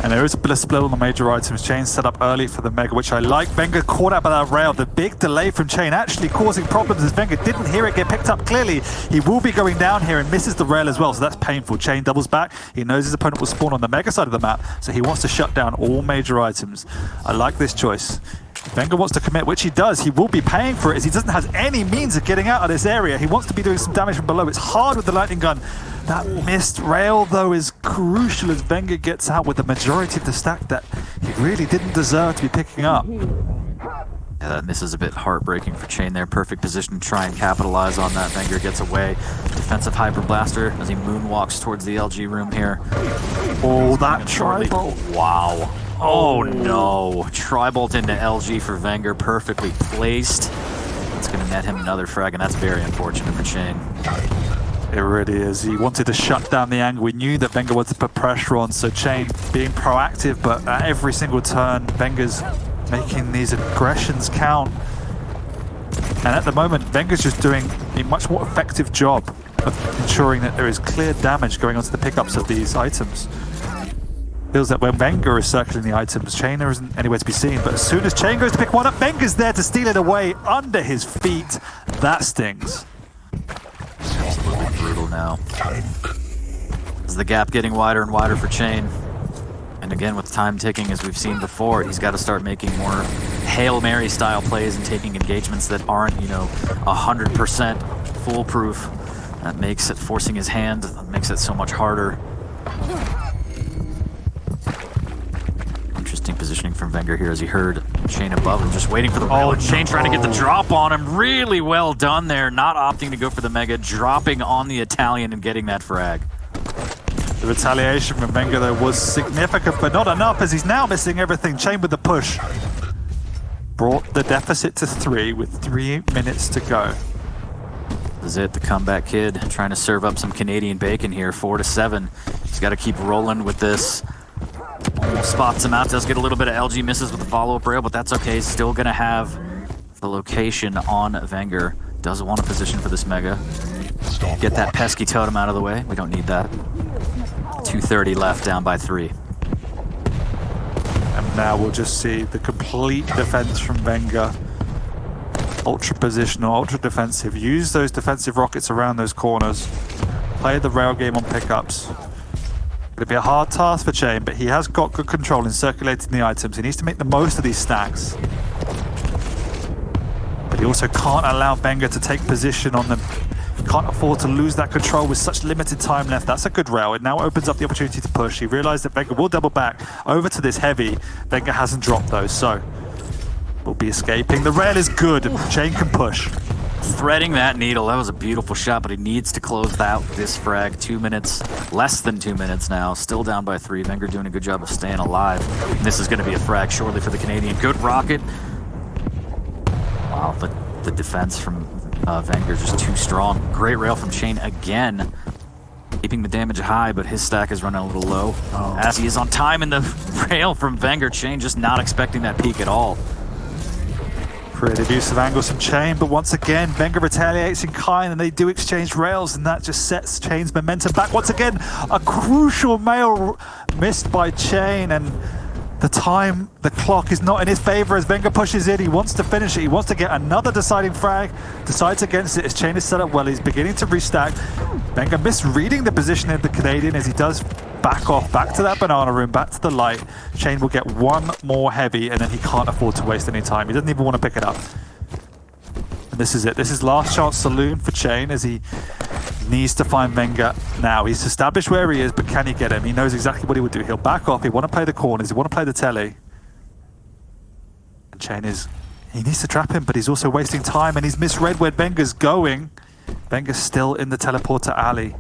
And there is a bit of split on the major items. Chain set up early for the Mega, which I like. Wenger caught out by that rail. The big delay from Chain actually causing problems as Wenger didn't hear it get picked up clearly. He will be going down here and misses the rail as well, so that's painful. Chain doubles back. He knows his opponent will spawn on the Mega side of the map, so he wants to shut down all major items. I like this choice. If Wenger wants to commit, which he does. He will be paying for it as he doesn't have any means of getting out of this area. He wants to be doing some damage from below. It's hard with the lightning gun. That missed rail, though, is crucial as Wenger gets out with the majority of the stack that he really didn't deserve to be picking up. Yeah, that miss is a bit heartbreaking for Chain there. Perfect position to try and capitalize on that. Wenger gets away. Defensive Hyper Blaster as he moonwalks towards the LG room here. Oh, that tri-bolt. Wow. Oh, no. Tri-bolt into LG for Wenger, perfectly placed. It's going to net him another frag, and that's very unfortunate for Chain. It really is. He wanted to shut down the angle. We knew that Wenger wanted to put pressure on, so Chain being proactive, but at every single turn, Wenger's making these aggressions count. And at the moment, Wenger's just doing a much more effective job of ensuring that there is clear damage going onto the pickups of these items. Feels that when Wenger is circling the items, Chain isn't anywhere to be seen, but as soon as Chain goes to pick one up, Wenger's there to steal it away under his feet. That stings. Absolutely brutal now. As the gap getting wider and wider for Chain. And again, with time ticking, as we've seen before, he's got to start making more Hail Mary style plays and taking engagements that aren't, 100% foolproof. That makes it, forcing his hand, that makes it so much harder. Interesting positioning from Wenger here as he heard Chain above him, just waiting for the rail. Chain trying to get the drop on him. Really well done there, not opting to go for the Mega, dropping on the Italian and getting that frag. The retaliation from Wenger, though, was significant, but not enough, as he's now missing everything. Chain with the push. Brought the deficit to 3 with 3 minutes to go. This is it, the comeback kid, trying to serve up some Canadian bacon here, 4-7. He's got to keep rolling with this. Almost spots him out, does get a little bit of LG misses with the follow-up rail, but that's okay. He's still going to have the location on Wenger. Does want a position for this Mega. Get that pesky totem out of the way. We don't need that. 2:30 left, down by 3. And now we'll just see the complete defense from Wenger. Ultra positional, ultra defensive. Use those defensive rockets around those corners. Play the rail game on pickups. It'll be a hard task for Chain, but he has got good control in circulating the items. He needs to make the most of these stacks. But he also can't allow Wenger to take position on them. He can't afford to lose that control with such limited time left. That's a good rail. It now opens up the opportunity to push. He realized that Wenger will double back over to this heavy. Wenger hasn't dropped those, so we'll be escaping. The rail is good. Chain can push. Threading that needle, that was a beautiful shot, but he needs to close out this frag. 2 minutes, less than 2 minutes now, still down by 3. Wenger doing a good job of staying alive. And this is going to be a frag shortly for the Canadian. Good rocket. Wow, the defense from Wenger just too strong. Great rail from Chain again. Keeping the damage high, but his stack is running a little low. As he is on time in the rail from Wenger. Chain just not expecting that peak at all. Creative use of angles from Chain, but once again, Wenger retaliates in kind, and they do exchange rails, and that just sets Chain's momentum back. Once again, a crucial mail missed by Chain, and the clock is not in his favor as Wenger pushes in. He wants to finish it. He wants to get another deciding frag. Decides against it as Chain is set up well. He's beginning to restack. Wenger misreading the position of the Canadian as he does back off, back to that banana room, back to the light. Chain will get one more heavy, and then he can't afford to waste any time. He doesn't even want to pick it up. And this is it. This is last chance saloon for Chain as he needs to find Wenger now. He's established where he is, but can he get him? He knows exactly what he would do. He'll back off. He want to play the corners. He want to play the telly. And Chain he needs to trap him, but he's also wasting time, and he's misread where Wenger's going. Wenger's still in the teleporter alley.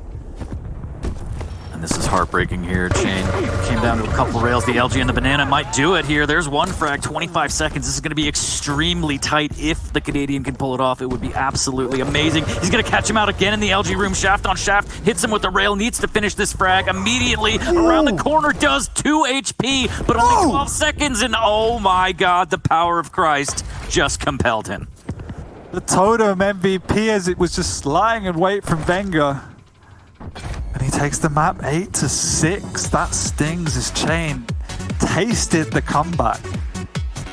And this is heartbreaking here. Chain came down to a couple rails. The LG and the banana might do it here. There's one frag, 25 seconds. This is going to be extremely tight. If the Canadian can pull it off, it would be absolutely amazing. He's going to catch him out again in the LG room. Shaft on shaft. Hits him with the rail. Needs to finish this frag immediately. Around the corner does 2 HP, but only 12 seconds. And oh my God, the power of Christ just compelled him. The totem MVP as it was just lying in wait from Wenger. And he takes the map 8-6. That stings as Chain tasted the comeback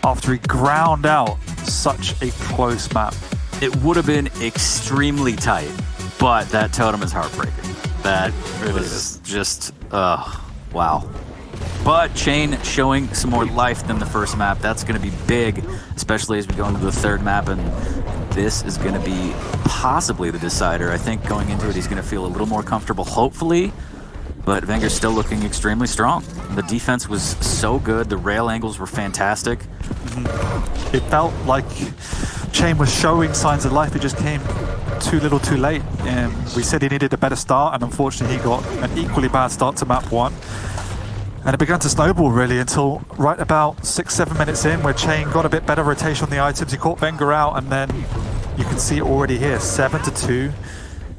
after he ground out such a close map. It would have been extremely tight, but that totem is heartbreaking. That was just, wow. But Chain showing some more life than the first map. That's going to be big, especially as we go into the third map. And this is going to be possibly the decider. I think going into it, he's going to feel a little more comfortable, hopefully. But Wenger's still looking extremely strong. The defense was so good. The rail angles were fantastic. It felt like Chain was showing signs of life. It just came too little too late. And we said he needed a better start, and unfortunately he got an equally bad start to map 1. And it began to snowball really until right about 6-7 minutes in, where Chain got a bit better rotation on the items. He caught Wenger out, and then you can see it already here, 7-2.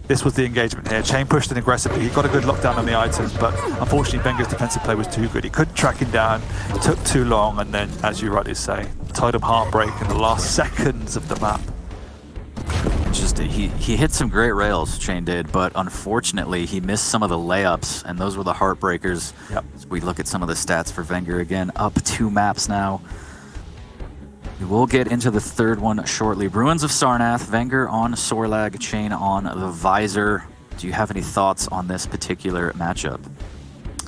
This was the engagement here. Chain pushed in aggressively. He got a good lockdown on the items, but unfortunately Wenger's defensive play was too good. He couldn't track him down. It took too long, and then, as you rightly say, totem heartbreak in the last seconds of the map. Just he hit some great rails, Chain did, but unfortunately he missed some of the layups, and those were the heartbreakers. Yep. As we look at some of the stats for Wenger again, up 2 maps now. We will get into the third one shortly. Ruins of Sarnath, Wenger on Sorlag, Chain on the Visor. Do you have any thoughts on this particular matchup?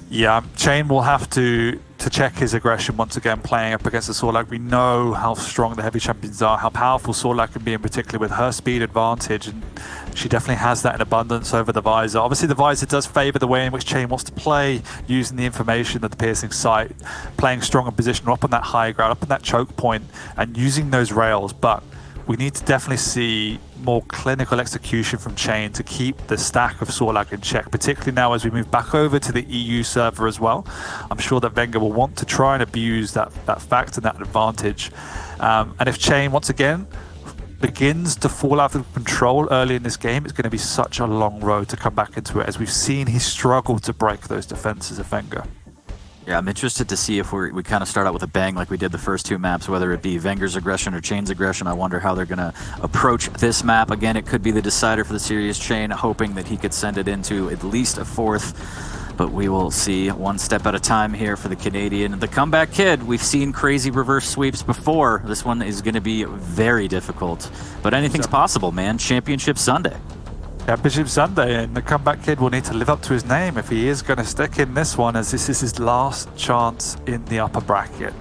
Yeah, Chain will have to check his aggression once again playing up against the Sorlag. We know how strong the heavy champions are, how powerful Sorlag can be, in particular with her speed advantage, and she definitely has that in abundance over the Visor. Obviously the Visor does favour the way in which Chain wants to play, using the information of the piercing sight, playing strong in position, up on that high ground, up on that choke point, and using those rails, but we need to definitely see more clinical execution from Chain to keep the stack of Sorlag in check, particularly now as we move back over to the EU server as well. I'm sure that Wenger will want to try and abuse that fact and that advantage. And if Chain, once again, begins to fall out of control early in this game, it's going to be such a long road to come back into it, as we've seen he struggled to break those defenses of Wenger. Yeah, I'm interested to see if we kind of start out with a bang like we did the first 2 maps, whether it be Wenger's aggression or Chain's aggression. I wonder how they're going to approach this map. Again, it could be the decider for the series. Chain hoping that he could send it into at least a 4th, but we will see one step at a time here for the Canadian. The comeback kid, we've seen crazy reverse sweeps before. This one is going to be very difficult, but anything's possible, man. Championship Sunday. Championship Sunday, and the comeback kid will need to live up to his name if he is going to stick in this one, as this is his last chance in the upper bracket.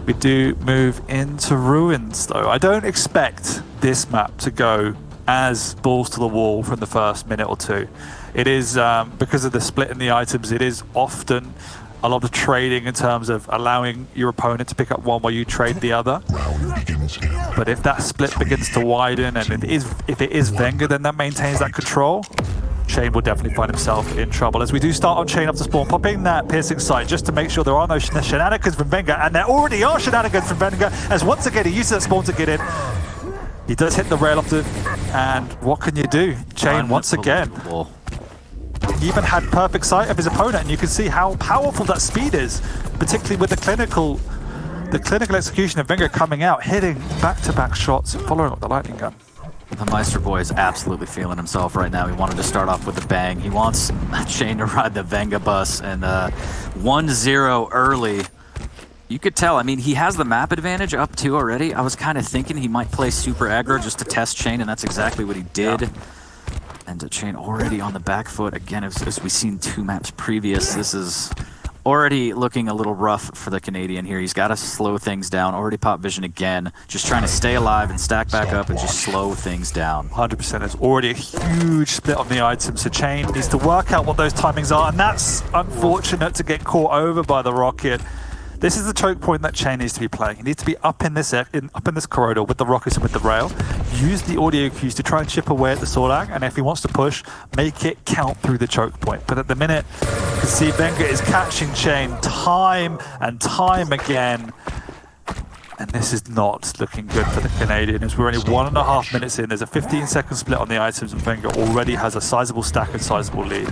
We do move into Ruins though. I don't expect this map to go as balls to the wall from the first minute or 2. It is, because of the split in the items, it is often a lot of trading in terms of allowing your opponent to pick up one while you trade the other. But if that split begins to widen, and if it is Wenger, then that maintains that control, Chain will definitely find himself in trouble. As we do start on Chain up to spawn, popping that piercing sight just to make sure there are no shenanigans from Wenger, and there already are shenanigans from Wenger, as once again he uses that spawn to get in. He does hit the rail off the, and what can you do? Chain once again. He even had perfect sight of his opponent, and you can see how powerful that speed is, particularly with the clinical execution of Wenger coming out, hitting back-to-back shots and following up the lightning gun. The Meister boy is absolutely feeling himself right now. He wanted to start off with a bang. He wants Chain to ride the Wenger bus, and 1-0 early. You could tell, I mean, he has the map advantage up 2 already. I was kind of thinking he might play super aggro just to test Chain, and that's exactly what he did. Yeah. And Chain already on the back foot. Again, as we've seen 2 maps previous, this is already looking a little rough for the Canadian here. He's got to slow things down. Already pop vision again. Just trying to stay alive and stack back up and just slow things down. 100%. There's already a huge split on the items. So Chain needs to work out what those timings are. And that's unfortunate to get caught over by the rocket. This is the choke point that Chain needs to be playing. He needs to be up in this corridor with the rockets and with the rail. Use the audio cues to try and chip away at the Sorlag, and if he wants to push, make it count through the choke point. But at the minute, you can see Wenger is catching Chain time and time again. And this is not looking good for the Canadian. As we're only 1.5 minutes in, there's a 15-second split on the items, and Wenger already has a sizable stack and sizable lead.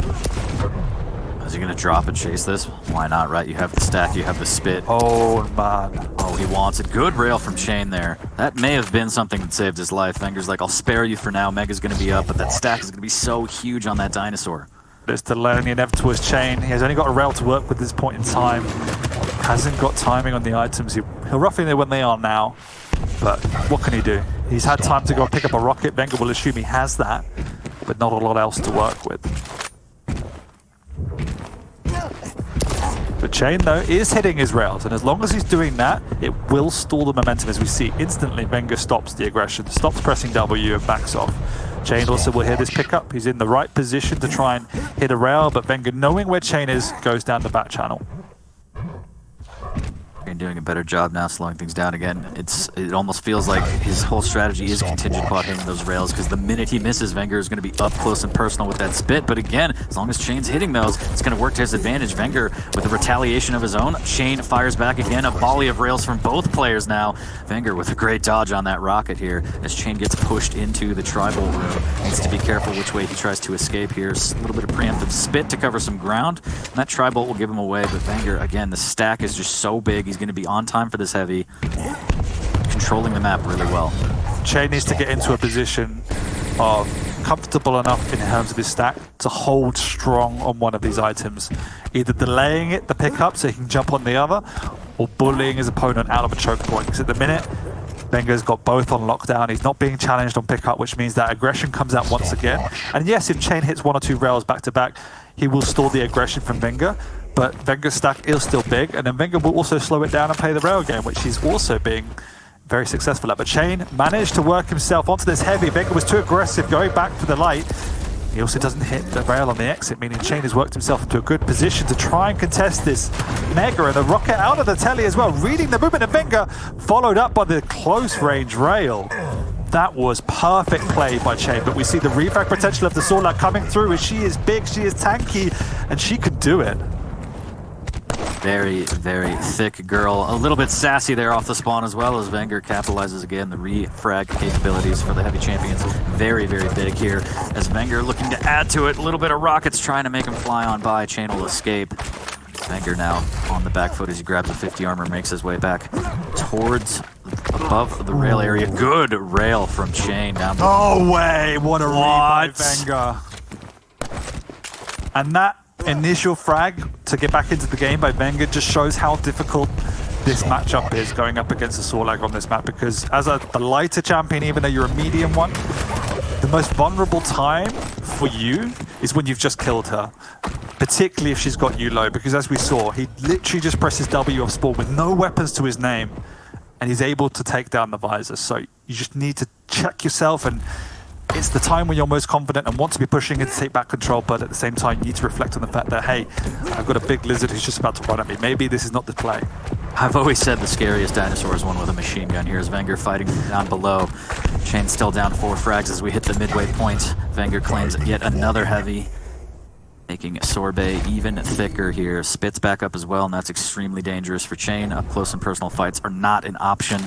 Is he going to drop and chase this? Why not, right? You have the stack, you have the spit. Oh, man. Oh, he wants it. Good rail from Chain there. That may have been something that saved his life. Wenger's like, I'll spare you for now. Mega's going to be up, but that stack is going to be so huge on that dinosaur. It's delaying the inevitable as Chain. He has only got a rail to work with at this point in time. Hasn't got timing on the items. He'll roughly know when they are now, but what can he do? He's had time to go pick up a rocket. Wenger will assume he has that, but not a lot else to work with. But Chain, though, is hitting his rails, and as long as he's doing that, it will stall the momentum. As we see, instantly Wenger stops the aggression, stops pressing W and backs off. Chain also will hear this pickup. He's in the right position to try and hit a rail, but Wenger, knowing where Chain is, goes down the back channel. Doing a better job now, slowing things down again. It almost feels like his whole strategy is contingent upon hitting those rails, because the minute he misses, Wenger is going to be up close and personal with that spit. But again, as long as Chain's hitting those, it's going to work to his advantage. Wenger with a retaliation of his own. Chain fires back again, a volley of rails from both players now. Wenger with a great dodge on that rocket here as Chain gets pushed into the tribal room. Needs to be careful which way he tries to escape here. A little bit of preemptive spit to cover some ground, and that tribal will give him away. But Wenger, again, the stack is just so big. He's going to be on time for this heavy, controlling the map really well. Chain needs to get into a position of comfortable enough in terms of his stack to hold strong on one of these items, either delaying it, the pickup, so he can jump on the other, or bullying his opponent out of a choke point. Because at the minute, Wenger's got both on lockdown. He's not being challenged on pickup, which means that aggression comes out once again. And yes, if Chain hits 1 or 2 rails back to back, he will stall the aggression from Wenger. But Wenger's stack is still big, and then Wenger will also slow it down and play the rail game, which he's also being very successful at. But Chain managed to work himself onto this heavy. Wenger was too aggressive, going back for the light. He also doesn't hit the rail on the exit, meaning Chain has worked himself into a good position to try and contest this Mega, and the rocket out of the telly as well, reading the movement of Wenger, followed up by the close-range rail. That was perfect play by Chain, but we see the refrag potential of the Sorlag coming through as she is big, she is tanky, and she could do it. Very, very thick girl. A little bit sassy there off the spawn as well, as Wenger capitalizes again the refrag capabilities for the heavy champions. Very, very big here as Wenger looking to add to it. A little bit of rockets trying to make him fly on by. Chain will escape. Wenger now on the back foot as he grabs the 50 armor, makes his way back towards above the rail area. Good rail from Chain down. No way! What a read by Wenger. And that initial frag to get back into the game by Wenger just shows how difficult this matchup is going up against the Sorlag on this map, because as the lighter champion, even though you're a medium one, the most vulnerable time for you is when you've just killed her, particularly if she's got you low, because as we saw, he literally just presses W off spawn with no weapons to his name, and he's able to take down the visor. So you just need to check yourself, and it's the time when you're most confident and want to be pushing in to take back control, but at the same time, you need to reflect on the fact that, hey, I've got a big lizard who's just about to run at me. Maybe this is not the play. I've always said the scariest dinosaur is one with a machine gun. Here's Wenger fighting down below. Chain still down 4 frags as we hit the midway point. Wenger claims yet another heavy, making Sorbet even thicker here. Spits back up as well, and that's extremely dangerous for Chain. Up close and personal fights are not an option.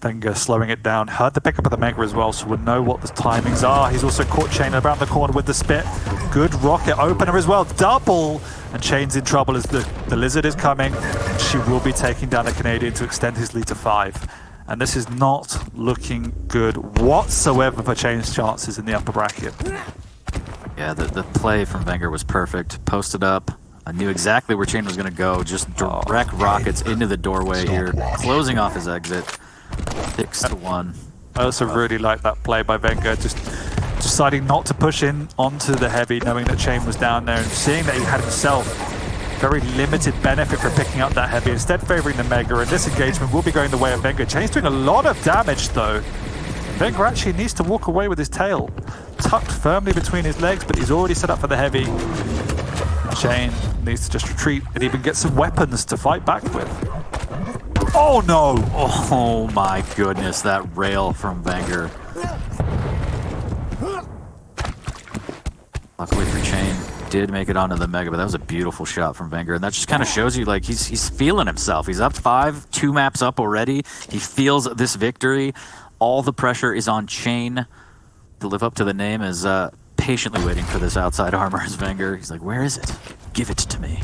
Wenger slowing it down. Heard the pickup of the Mega as well, so we'll know what the timings are. He's also caught Chain around the corner with the spit. Good rocket opener as well. Double! And Chain's in trouble as the lizard is coming. She will be taking down the Canadian to extend his lead to 5. And this is not looking good whatsoever for Chain's chances in the upper bracket. Yeah, the play from Wenger was perfect. Posted up. I knew exactly where Chain was going to go. Just direct rockets into the doorway here, closing off his exit. 6-1. I also really like that play by Wenger, just deciding not to push in onto the heavy, knowing that Chain was down there, and seeing that he had himself very limited benefit for picking up that heavy, instead favoring the Mega, and this engagement will be going the way of Wenger. Chain's doing a lot of damage though. Wenger actually needs to walk away with his tail tucked firmly between his legs, but he's already set up for the heavy. Chain needs to just retreat and even get some weapons to fight back with. Oh no! Oh my goodness, that rail from Wenger. Luckily for Chain, did make it onto the Mega, but that was a beautiful shot from Wenger, and that just kind of shows you like he's feeling himself. He's up 5, 2 maps up already. He feels this victory. All the pressure is on Chain to live up to the name, is patiently waiting for this outside armor as Wenger. He's like, where is it? Give it to me.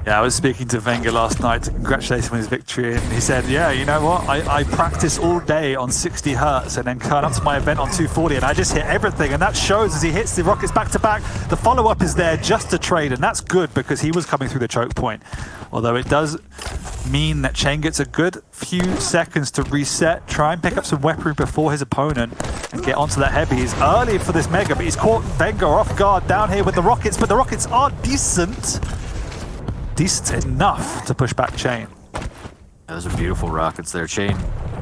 Yeah, I was speaking to Wenger last night to congratulate him on his victory, and he said, yeah, you know what, I practice all day on 60 hertz and then turn up to my event on 240, and I just hit everything, and that shows as he hits the rockets back to back. The follow-up is there just to trade, and that's good because he was coming through the choke point. Although it does mean that Chain gets a good few seconds to reset, try and pick up some weaponry before his opponent, and get onto that heavy. He's early for this Mega, but he's caught Wenger off guard down here with the rockets, but the rockets are decent. Decent enough to push back Chain. Those are beautiful rockets there. Chain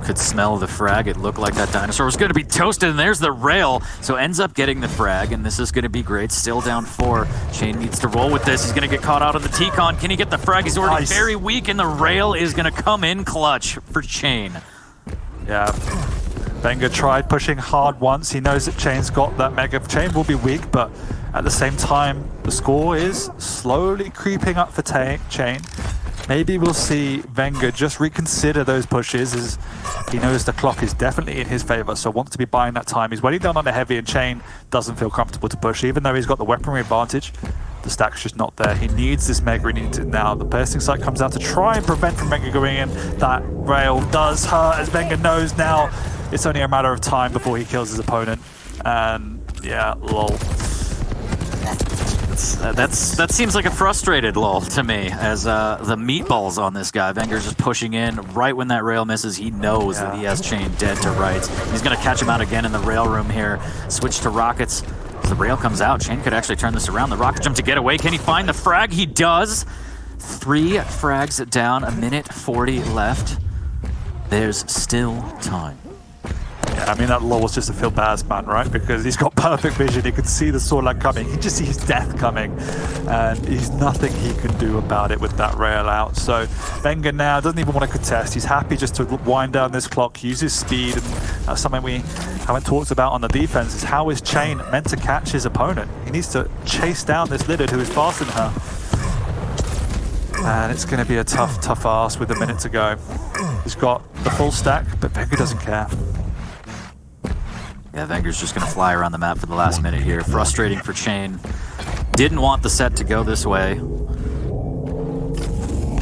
could smell the frag. It looked like that dinosaur was going to be toasted, and there's the rail. So ends up getting the frag, and this is going to be great. Still down 4. Chain needs to roll with this. He's going to get caught out on the T-Con. Can he get the frag? He's already very weak, and the rail is going to come in clutch for Chain. Yeah. Wenger tried pushing hard once. He knows that Chain's got that Mega. Chain will be weak, but at the same time, the score is slowly creeping up for Chain. Maybe we'll see Wenger just reconsider those pushes, as he knows the clock is definitely in his favor, so wants to be buying that time. He's waiting down on the heavy, and Chain doesn't feel comfortable to push, even though he's got the weaponry advantage. The stack's just not there. He needs this Mega, he needs it now. The bursting sight comes out to try and prevent from Wenger going in. That rail does hurt, as Wenger knows now it's only a matter of time before he kills his opponent. And yeah, lol. That seems like a frustrated lol to me, as the meatballs on this guy. Wenger's just pushing in right when that rail misses. He knows that he has Chain dead to rights. He's going to catch him out again in the rail room here. Switch to rockets. As the rail comes out, Chain could actually turn this around. The rocket jump to get away. Can he find the frag? He does. 3 frags down, 1:40 left. There's still time. Yeah, I mean, that law was just a Phil Baz man, right? Because he's got perfect vision. He can see the sword line coming. He just sees death coming. And there's nothing he can do about it with that rail out. So Wenger now doesn't even want to contest. He's happy just to wind down this clock, use his speed. And that's something we haven't talked about on the defense, is how is Chain meant to catch his opponent? He needs to chase down this Lillard who is faster than her. And it's going to be a tough ask with a minute to go. He's got the full stack, but Wenger doesn't care. Yeah, Wenger's just going to fly around the map for the last minute here. Frustrating for Chain. Didn't want the set to go this way.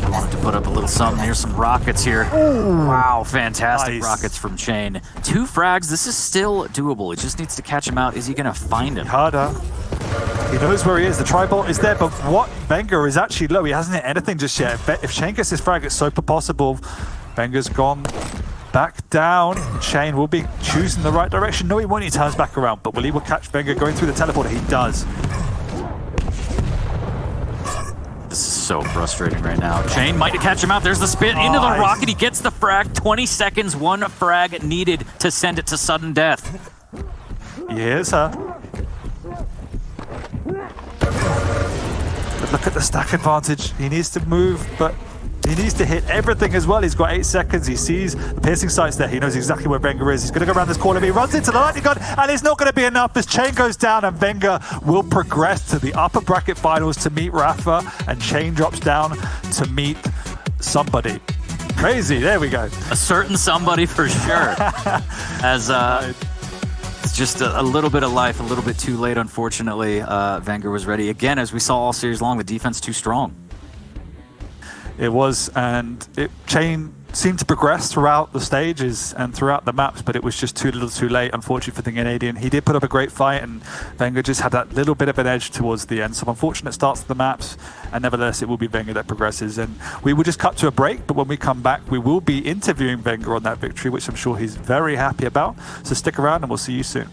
Wanted to put up a little something. Here's some rockets here. Ooh, wow, fantastic rockets from Chain. 2 frags. This is still doable. He just needs to catch him out. Is he going to find him? Harder. He knows where he is. The tri-bolt is there, but what? Wenger is actually low. He hasn't hit anything just yet. If Chain gets this frag, it's super possible. Wenger's gone back down. Chain will be choosing the right direction. No, he won't. He turns back around, but will he catch Wenger going through the teleporter? He does. This is so frustrating right now. Chain might catch him out. There's the spin into the rocket. He gets the frag. 20 seconds, 1 frag needed to send it to sudden death. Here's her. But look at the stack advantage. He needs to move, but he needs to hit everything as well. He's got 8 seconds. He sees the piercing sights there. He knows exactly where Wenger is. He's going to go around this corner. He runs into the lightning gun, and it's not going to be enough as Chain goes down, and Wenger will progress to the upper bracket finals to meet Rafa, and Chain drops down to meet somebody. Crazy. There we go. A certain somebody for sure. As it's just a little bit of life, a little bit too late, unfortunately. Wenger was ready. Again, as we saw all series long, the defense too strong. It was, and Chain seemed to progress throughout the stages and throughout the maps, but it was just too little too late, unfortunately, for the Canadian. He did put up a great fight, and Wenger just had that little bit of an edge towards the end. Some unfortunate starts to the maps, and nevertheless, it will be Wenger that progresses. And we will just cut to a break, but when we come back, we will be interviewing Wenger on that victory, which I'm sure he's very happy about. So stick around, and we'll see you soon.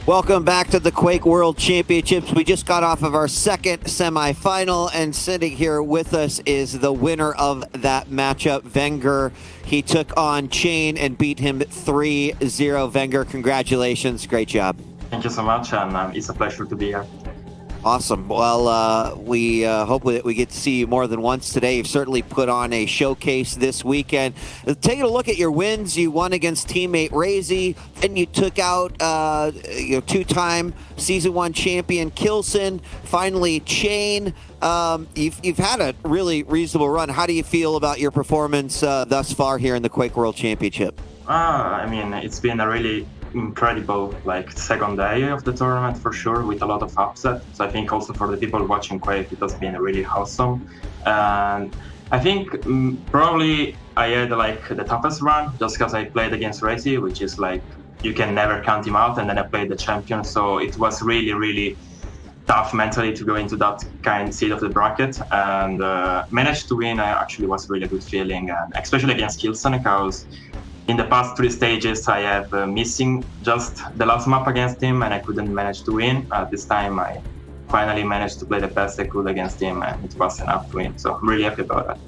Welcome back to the Quake World Championships. We just got off of our second semifinal, and sitting here with us is the winner of that matchup, Wenger. He took on Chain and beat him 3-0. Wenger, congratulations. Great job. Thank you so much, and it's a pleasure to be here. Awesome. Well, we hope that we get to see you more than once today. You've certainly put on a showcase this weekend. Taking a look at your wins, you won against teammate Razy, and you took out two-time Season 1 champion Kilson, finally Chain. You've had a really reasonable run. How do you feel about your performance thus far here in the Quake World Championship? I mean, it's been a really incredible second day of the tournament for sure, with a lot of upset. So I think also for the people watching Quake, it has been really awesome. And I think probably I had the toughest run just because I played against Razy, which is you can never count him out, and then I played the champion. So it was really tough mentally to go into that kind of seed of the bracket, and managed to win. Actually was really good feeling, and especially against Kilson, because in the past 3 stages, I have missing just the last map against him, and I couldn't manage to win. This time, I finally managed to play the best I could against him, and it was enough to win. So I'm really happy about that.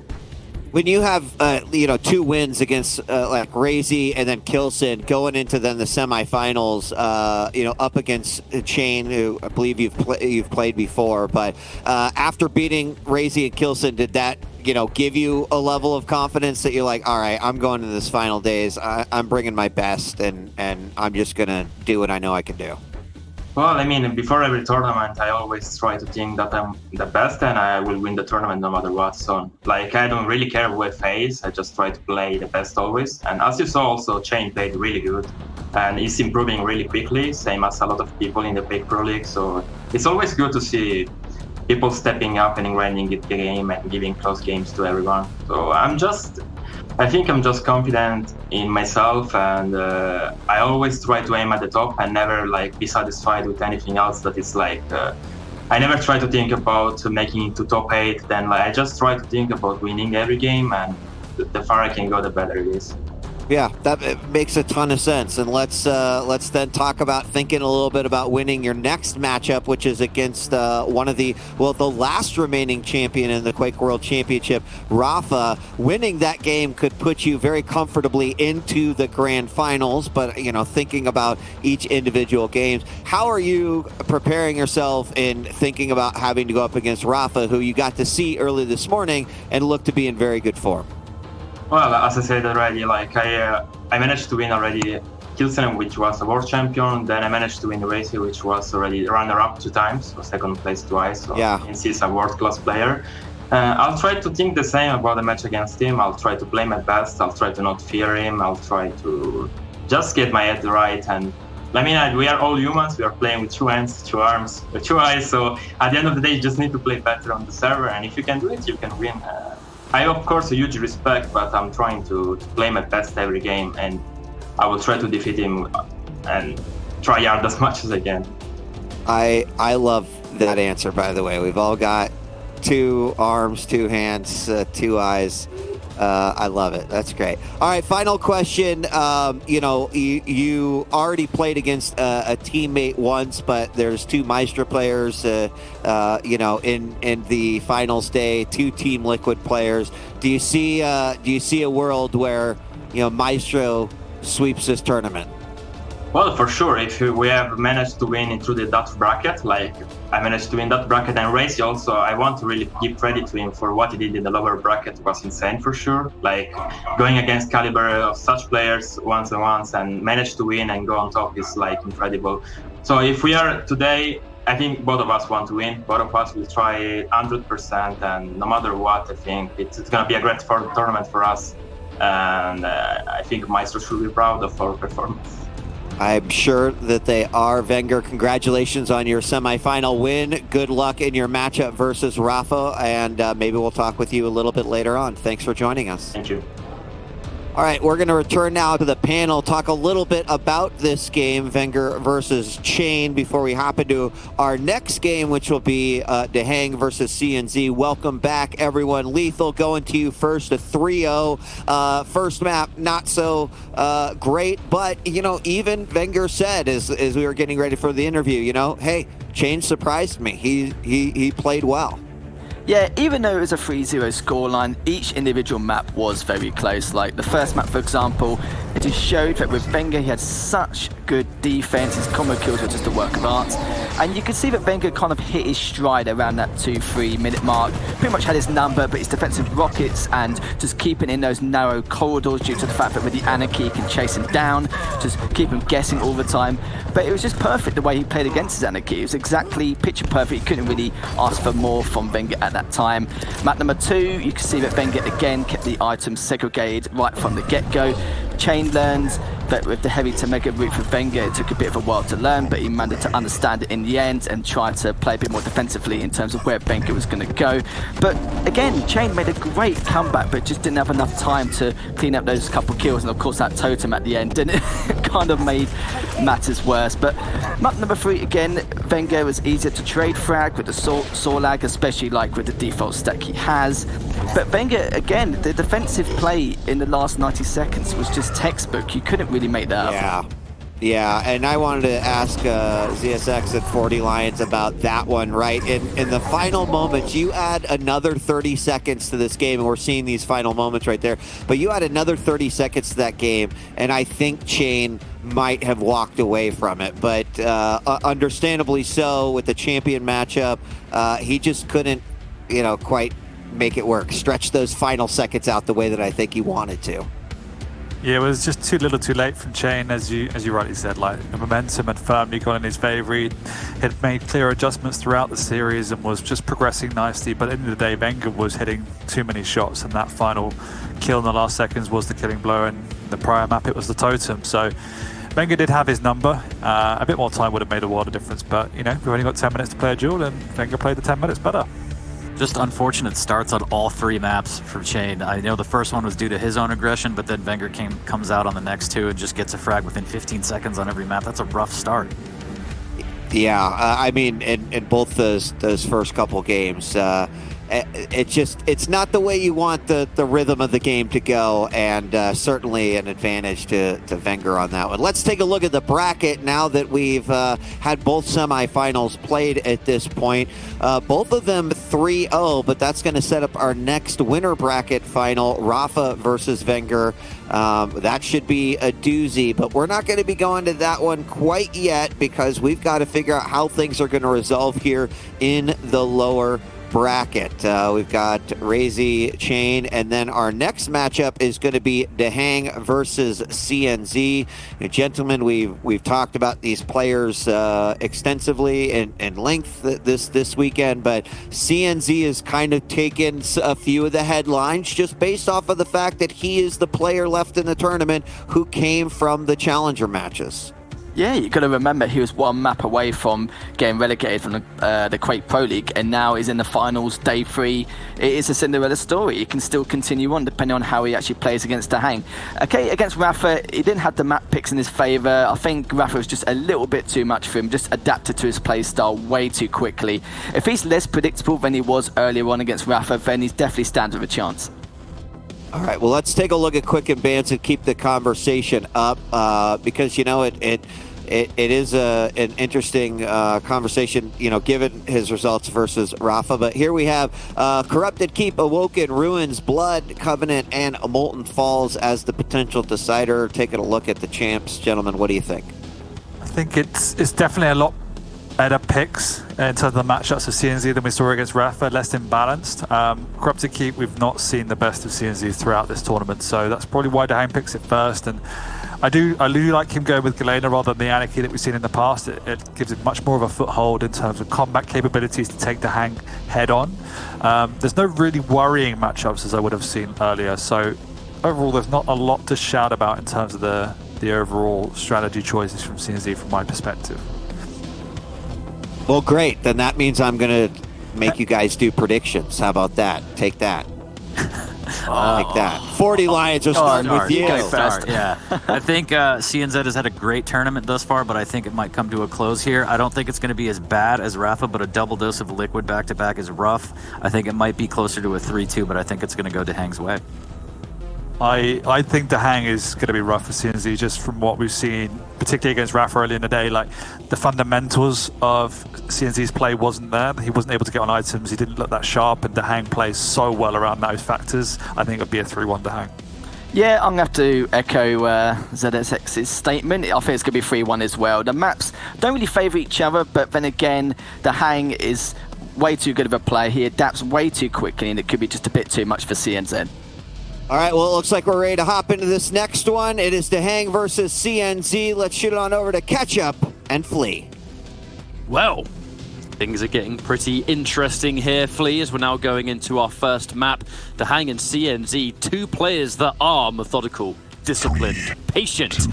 When you have 2 wins against Razy and then Kilson, going into then the semifinals, up against Chain, who I believe you've played before, but after beating Razy and Kilson, did that give you a level of confidence that you're like, all right, I'm going to this final days, I'm bringing my best, and I'm just gonna do what I know I can do? Well, I mean, before every tournament, I always try to think that I'm the best and I will win the tournament no matter what. So, I don't really care who I face. I just try to play the best always. And as you saw, also, Chain played really good. And he's improving really quickly, same as a lot of people in the Quake Pro League. So, it's always good to see people stepping up and grinding the game and giving close games to everyone. So, I think I'm just confident in myself, and I always try to aim at the top and never be satisfied with anything else that is I never try to think about making it to top 8. Then I just try to think about winning every game, and the far I can go, the better it is. Yeah, that makes a ton of sense. And let's then talk about thinking a little bit about winning your next matchup, which is against the last remaining champion in the Quake World Championship, Rafa. Winning that game could put you very comfortably into the grand finals, but thinking about each individual games, how are you preparing yourself in thinking about having to go up against Rafa, who you got to see early this morning and looked to be in very good form? Well, as I said already, I managed to win already Kilson, which was a world champion. Then I managed to win Razy, which was already runner-up 2 times, so second place twice. So yeah, he's a world-class player. I'll try to think the same about the match against him. I'll try to play my best. I'll try to not fear him. I'll try to just get my head right. And I mean, we are all humans. We are playing with 2 hands, 2 arms, 2 eyes. So at the end of the day, you just need to play better on the server. And if you can do it, you can win. I, of course, a huge respect, but I'm trying to play my best every game, and I will try to defeat him and try hard as much as I can. I love that answer, by the way. We've all got 2 arms, 2 hands, 2 eyes. I love it. That's great. All right, final question. You already played against a teammate once, but there's 2 Maestro players, in the finals day, 2 Team Liquid players. Do you see a world where Maestro sweeps this tournament? Well, for sure. If we have managed to win into that bracket, I managed to win that bracket, and Razy also, I want to really give credit to him for what he did in the lower bracket. Was insane for sure. Going against caliber of such players once and manage to win and go on top is incredible. So if we are today, I think both of us want to win. Both of us will try 100%, and no matter what, I think it's going to be a great tournament for us. And I think Maestro should be proud of our performance. I'm sure that they are. Wenger, congratulations on your semifinal win. Good luck in your matchup versus Rafa, and maybe we'll talk with you a little bit later on. Thanks for joining us. Thank you. All right, we're going to return now to the panel, talk a little bit about this game, Wenger versus Chain, before we hop into our next game, which will be Dehang versus CNZ. Welcome back, everyone. Lethal, going to you first, a 3-0. First map, not so great, but, you know, even Wenger said, as we were getting ready for the interview, you know, hey, Chain surprised me. He played well. Yeah, even though it was a 3-0 scoreline, each individual map was very close. Like the first map, for example, it just showed that with Wenger, he had such good defense. His combo kills were just a work of art. And you can see that Wenger kind of hit his stride around that 2-3 minute mark. Pretty much had his number, but his defensive rockets and just keeping in those narrow corridors due to the fact that with the Anarchy, he can chase him down, just keep him guessing all the time. But it was just perfect the way he played against his Anarchy. It was exactly picture perfect. You couldn't really ask for more from Wenger at that time. Map number 2, you can see that Wenger again kept the items segregated right from the get-go. Chain learns that with the heavy to mega route for Wenger, it took a bit of a while to learn, but he managed to understand it in the end and try to play a bit more defensively in terms of where Wenger was going to go. But again, Chain made a great comeback, but just didn't have enough time to clean up those couple kills, and of course that totem at the end, and it kind of made matters worse. But map number 3, again, Wenger was easier to trade frag with the saw lag, especially like with the default stack he has. But Wenger, again, the defensive play in the last 90 seconds was just textbook. You couldn't really make that up. Yeah, and I wanted to ask ZSX at 40 Lions about that one, right? In the final moments, you add another 30 seconds to this game, and we're seeing these final moments right there, but you add another 30 seconds to that game, and I think Chain might have walked away from it, but understandably so with the champion matchup, he just couldn't, you know, quite make it work, stretch those final seconds out the way that I think he wanted to. Yeah, it was just too little too late from Chain, as you rightly said. Like, the momentum had firmly gone in his favor. He had made clear adjustments throughout the series and was just progressing nicely, but at the end of the day, Wenger was hitting too many shots, and that final kill in the last seconds was the killing blow, and the prior map it was the totem. So Wenger did have his number. A bit more time would have made a world of difference, but you know, we've only got 10 minutes to play a duel, and Wenger played the 10 minutes better. Just unfortunate starts on all 3 maps for Chain. I know the first one was due to his own aggression, but then Wenger comes out on the next 2 and just gets a frag within 15 seconds on every map. That's a rough start. Yeah, I mean, in both those first couple games, it's not the way you want the rhythm of the game to go, and certainly an advantage to Wenger on that one. Let's take a look at the bracket now that we've had both semifinals played at this point. Both of them 3-0, but that's going to set up our next winner bracket final, Rafa versus Wenger. That should be a doozy, but we're not going to be going to that one quite yet because we've got to figure out how things are going to resolve here in the lower bracket. We've got Razy, Chain, and then our next matchup is going to be Dehang versus CNZ. Gentlemen, we've talked about these players extensively in length this weekend, but CNZ has kind of taken a few of the headlines just based off of the fact that he is the player left in the tournament who came from the challenger matches. Yeah, you got to remember he was 1 map away from getting relegated from the QuakeCon Pro League, and now he's in the finals, day 3. It is a Cinderella story. He can still continue on depending on how he actually plays against Dehang. Okay, against Rafa, he didn't have the map picks in his favor. I think Rafa was just a little bit too much for him, just adapted to his play style way too quickly. If he's less predictable than he was earlier on against Rafa, then he's definitely stands with a chance. All right, well, let's take a look at Quick and Bans and keep the conversation up because, you know, it is an interesting conversation, you know, given his results versus Rafa. But here we have Corrupted Keep, Awoken, Ruins, Blood, Covenant, and Molten Falls as the potential decider. Taking a look at the champs. Gentlemen, what do you think? I think it's definitely a lot better picks in terms of the matchups of CNZ than we saw against Rafa, less imbalanced. Corrupted Keep, we've not seen the best of CNZ throughout this tournament, so that's probably why Dehang picks it first. And I do like him going with Galena rather than the Anarchy that we've seen in the past. It gives him much more of a foothold in terms of combat capabilities to take Dehang head on. There's no really worrying matchups as I would have seen earlier, so overall there's not a lot to shout about in terms of the overall strategy choices from CNZ from my perspective. Well, great. Then that means I'm going to make you guys do predictions. How about that? Take that. Like that. 40 Lions are starting with you. Yeah. I think CNZ has had a great tournament thus far, but I think it might come to a close here. I don't think it's going to be as bad as Rafa, but a double dose of liquid back-to-back is rough. I think it might be closer to a 3-2, but I think it's going to go to Hang's way. I think the hang is going to be rough for CNZ just from what we've seen, particularly against Rafa early in the day. Like, the fundamentals of CNZ's play wasn't there. He wasn't able to get on items. He didn't look that sharp, and the hang plays so well around those factors. I think it would be a 3-1 to hang. Yeah, I'm going to have to echo ZSX's statement. I think it's going to be 3-1 as well. The maps don't really favour each other, but then again, the hang is way too good of a player. He adapts way too quickly, and it could be just a bit too much for CNZ. All right, well, it looks like we're ready to hop into this next one. It is the Hang versus CNZ. Let's shoot it on over to Ketchup and Flea. Well, things are getting pretty interesting here, Flea, as we're now going into our first map. The Hang and CNZ, two players that are methodical, disciplined, patient.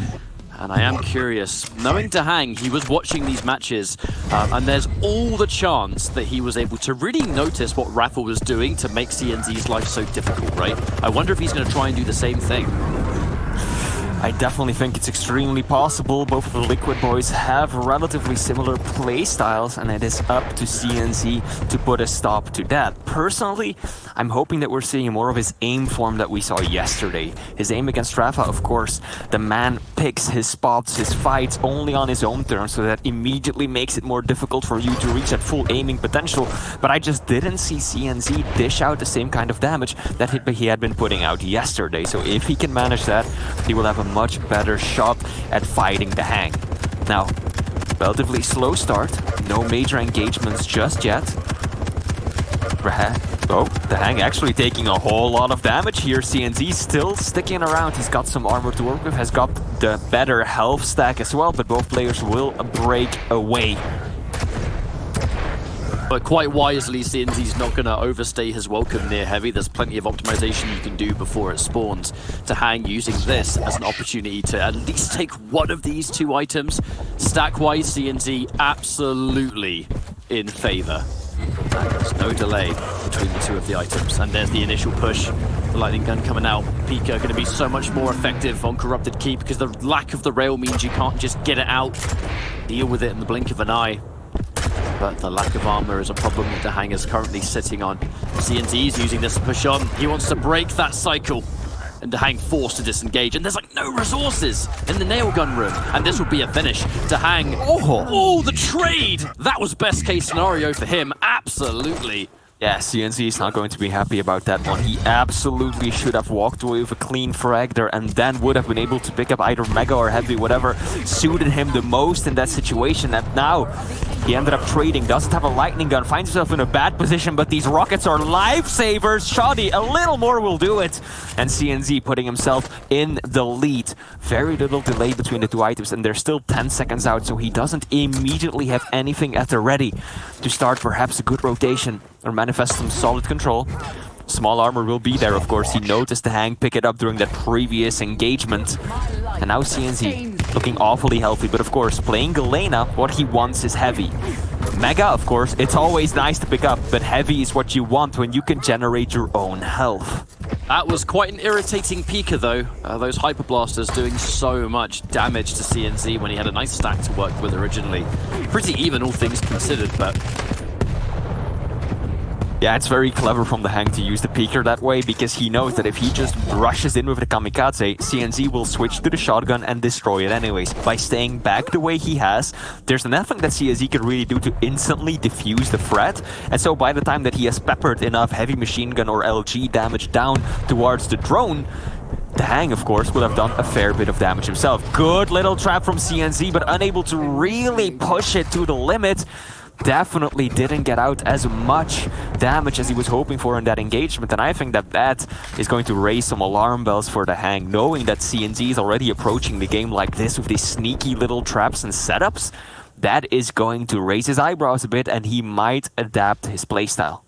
And I am curious, knowing to Hang, he was watching these matches, and there's all the chance that he was able to really notice what Rafa was doing to make CNZ's life so difficult, right? I wonder if he's going to try and do the same thing. I definitely think it's extremely possible. Both of the Liquid boys have relatively similar play styles, and it is up to CNZ to put a stop to that. Personally, I'm hoping that we're seeing more of his aim form that we saw yesterday. His aim against Rafa, of course, the man picks his spots, his fights only on his own terms, so that immediately makes it more difficult for you to reach that full aiming potential. But I just didn't see CNZ dish out the same kind of damage that he had been putting out yesterday. So if he can manage that, he will have a much better shot at fighting the Hang. Now, relatively slow start, no major engagements just yet. Oh, the Hang actually taking a whole lot of damage here. CNZ still sticking around. He's got some armor to work with, has got the better health stack as well, but both players will break away. But quite wisely, CNZ's not going to overstay his welcome near heavy. There's plenty of optimization you can do before it spawns. To Hang using this as an opportunity to at least take one of these two items. Stack-wise, CNZ absolutely in favor. And there's no delay between the two of the items. And there's the initial push. The lightning gun coming out. Pika going to be so much more effective on Corrupted Keep because the lack of the rail means you can't just get it out, deal with it in the blink of an eye. But the lack of armor is a problem that the Hang is currently sitting on. CNZ is using this to push on. He wants to break that cycle. And the Hang forced to disengage. And there's like no resources in the nail gun room. And this will be a finish. To Hang. Oh, the trade! That was best case scenario for him. Absolutely. Yeah, CNZ is not going to be happy about that one. He absolutely should have walked away with a clean frag there and then would have been able to pick up either Mega or Heavy, whatever suited him the most in that situation. And now he ended up trading, doesn't have a lightning gun, finds himself in a bad position, but these rockets are lifesavers. Shoddy, a little more will do it. And CNZ putting himself in the lead. Very little delay between the two items, and they're still 10 seconds out, so he doesn't immediately have anything at the ready to start perhaps a good rotation or manifest some solid control. Small armor will be there, of course. He noticed the Hang pick it up during that previous engagement. And now CNZ looking awfully healthy, but of course, playing Galena, what he wants is Heavy. Mega, of course, it's always nice to pick up, but Heavy is what you want when you can generate your own health. That was quite an irritating Pika, though. Those Hyper Blasters doing so much damage to CNZ when he had a nice stack to work with originally. Pretty even, all things considered, but... Yeah, it's very clever from the Hang to use the Peeker that way, because he knows that if he just rushes in with the Kamikaze, CNZ will switch to the shotgun and destroy it anyways. By staying back the way he has, there's nothing that CNZ can really do to instantly defuse the threat, and so by the time that he has peppered enough heavy machine gun or LG damage down towards the drone, the Hang, of course, will have done a fair bit of damage himself. Good little trap from CNZ, but unable to really push it to the limit. Definitely didn't get out as much damage as he was hoping for in that engagement, and I think that that is going to raise some alarm bells for the Hang, knowing that CNZ is already approaching the game like this with these sneaky little traps and setups. That is going to raise his eyebrows a bit, and he might adapt his playstyle.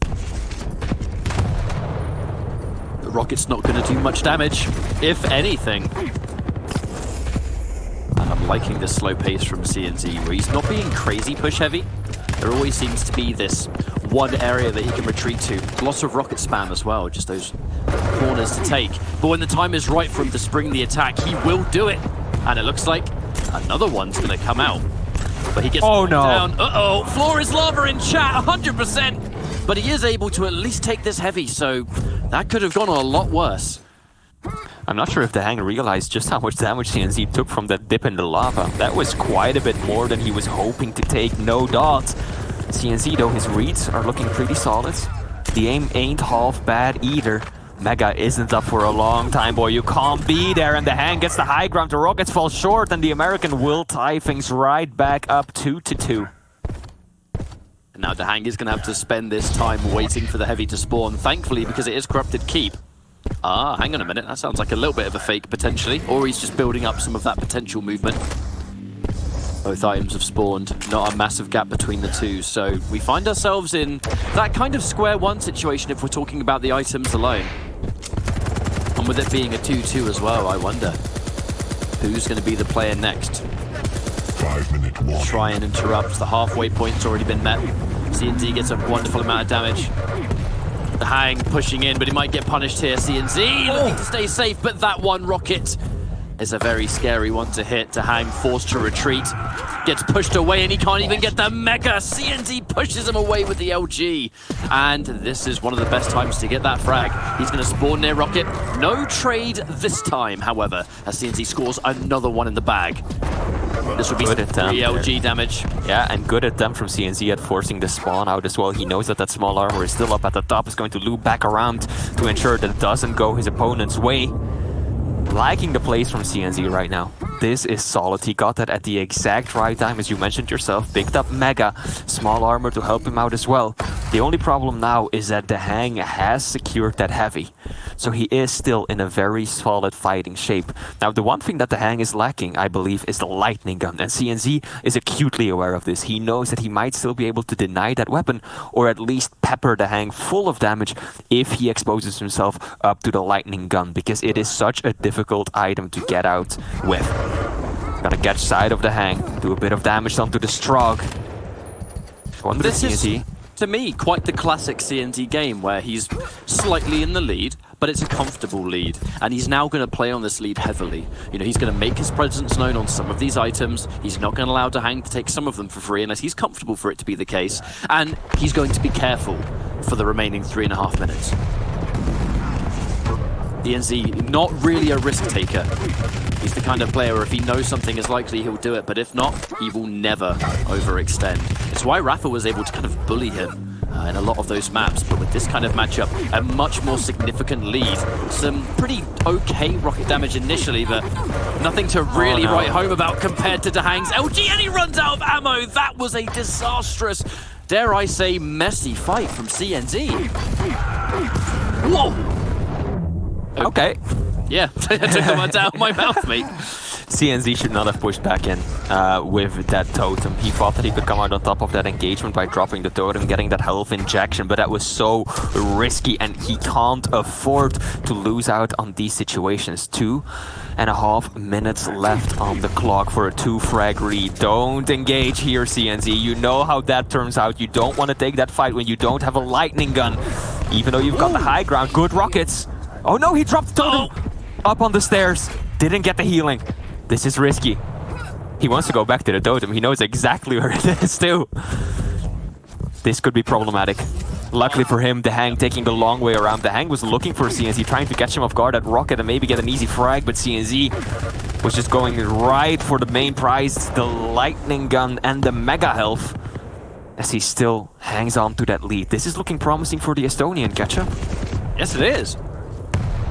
The rocket's not going to do much damage, if anything. And I'm liking this slow pace from CNZ, where he's not being crazy push heavy. There always seems to be this one area that he can retreat to. Lots of rocket spam as well, just those corners to take. But when the time is right for him to spring the attack, he will do it. And it looks like another one's going to come out. But he gets down. Uh-oh, floor is lava in chat, 100%. But he is able to at least take this heavy, so that could have gone a lot worse. I'm not sure if the Hang realized just how much damage CNZ took from that dip in the lava. That was quite a bit more than he was hoping to take, no doubt. CNZ though, his reads are looking pretty solid. The aim ain't half bad either. Mega isn't up for a long time, boy. You can't be there, and the Hang gets the high ground. The Rockets fall short, and the American will tie things right back up 2-2. And now the Hang is going to have to spend this time waiting for the heavy to spawn, thankfully, because it is Corrupted Keep. Ah, hang on a minute. That sounds like a little bit of a fake, potentially. Or he's just building up some of that potential movement. Both items have spawned. Not a massive gap between the two. So we find ourselves in that kind of square one situation if we're talking about the items alone. And with it being a 2-2 as well, I wonder who's going to be the player next. 5-minute warning. Try and interrupt. The halfway point's already been met. CNZ gets a wonderful amount of damage. The Hang pushing in, but he might get punished here. CNZ looking to stay safe, but that one rocket is a very scary one to hit. The Hang forced to retreat. Gets pushed away, and he can't even get the Mega. CNZ pushes him away with the LG. And this is one of the best times to get that frag. He's going to spawn near rocket. No trade this time, however, as CNZ scores another one in the bag. This would be 3 LG damage. Yeah, and good attempt from CNZ at forcing the spawn out as well. He knows that that small armor is still up at the top. Is going to loop back around to ensure that it doesn't go his opponent's way. Liking the plays from CNZ right now. This is solid. He got that at the exact right time, as you mentioned yourself. Picked up Mega, small armor to help him out as well. The only problem now is that the Hang has secured that heavy. So he is still in a very solid fighting shape. Now, the one thing that the Hang is lacking, I believe, is the lightning gun. And CNZ is acutely aware of this. He knows that he might still be able to deny that weapon, or at least pepper the Hang full of damage if he exposes himself up to the lightning gun, because it is such a difficult item to get out with. Gonna catch sight of the Hang, do a bit of damage onto the Strog. This is, to me, quite the classic CNZ game where he's slightly in the lead, but it's a comfortable lead, and he's now going to play on this lead heavily. You know, he's going to make his presence known on some of these items. He's not going to allow the Hang to take some of them for free unless he's comfortable for it to be the case, and he's going to be careful for the remaining 3.5 minutes. DNZ, not really a risk taker. He's the kind of player where if he knows something is likely, he'll do it, but if not, he will never overextend. It's why Rafa was able to kind of bully him in a lot of those maps, but with this kind of matchup, a much more significant lead. Some pretty okay rocket damage initially, but nothing to really write home about compared to Dahang's LG, and he runs out of ammo. That was a disastrous, dare I say, messy fight from CNZ. Whoa! Okay. Yeah, I took the words out of my mouth, mate. CNZ should not have pushed back in with that totem. He thought that he could come out on top of that engagement by dropping the totem, getting that health injection, but that was so risky, and he can't afford to lose out on these situations. 2.5 minutes left on the clock for a 2-frag lead. Don't engage here, CNZ. You know how that turns out. You don't want to take that fight when you don't have a lightning gun. Even though you've got the high ground, good rockets. Oh no, he dropped the totem up on the stairs. Didn't get the healing. This is risky. He wants to go back to the totem. He knows exactly where it is too. This could be problematic. Luckily for him, the Hang taking the long way around. The Hang was looking for CNZ, trying to catch him off guard at rocket and maybe get an easy frag, but CNZ was just going right for the main prize, the lightning gun and the mega health, as he still hangs on to that lead. This is looking promising for the Estonian, Ketchup. Yes, it is.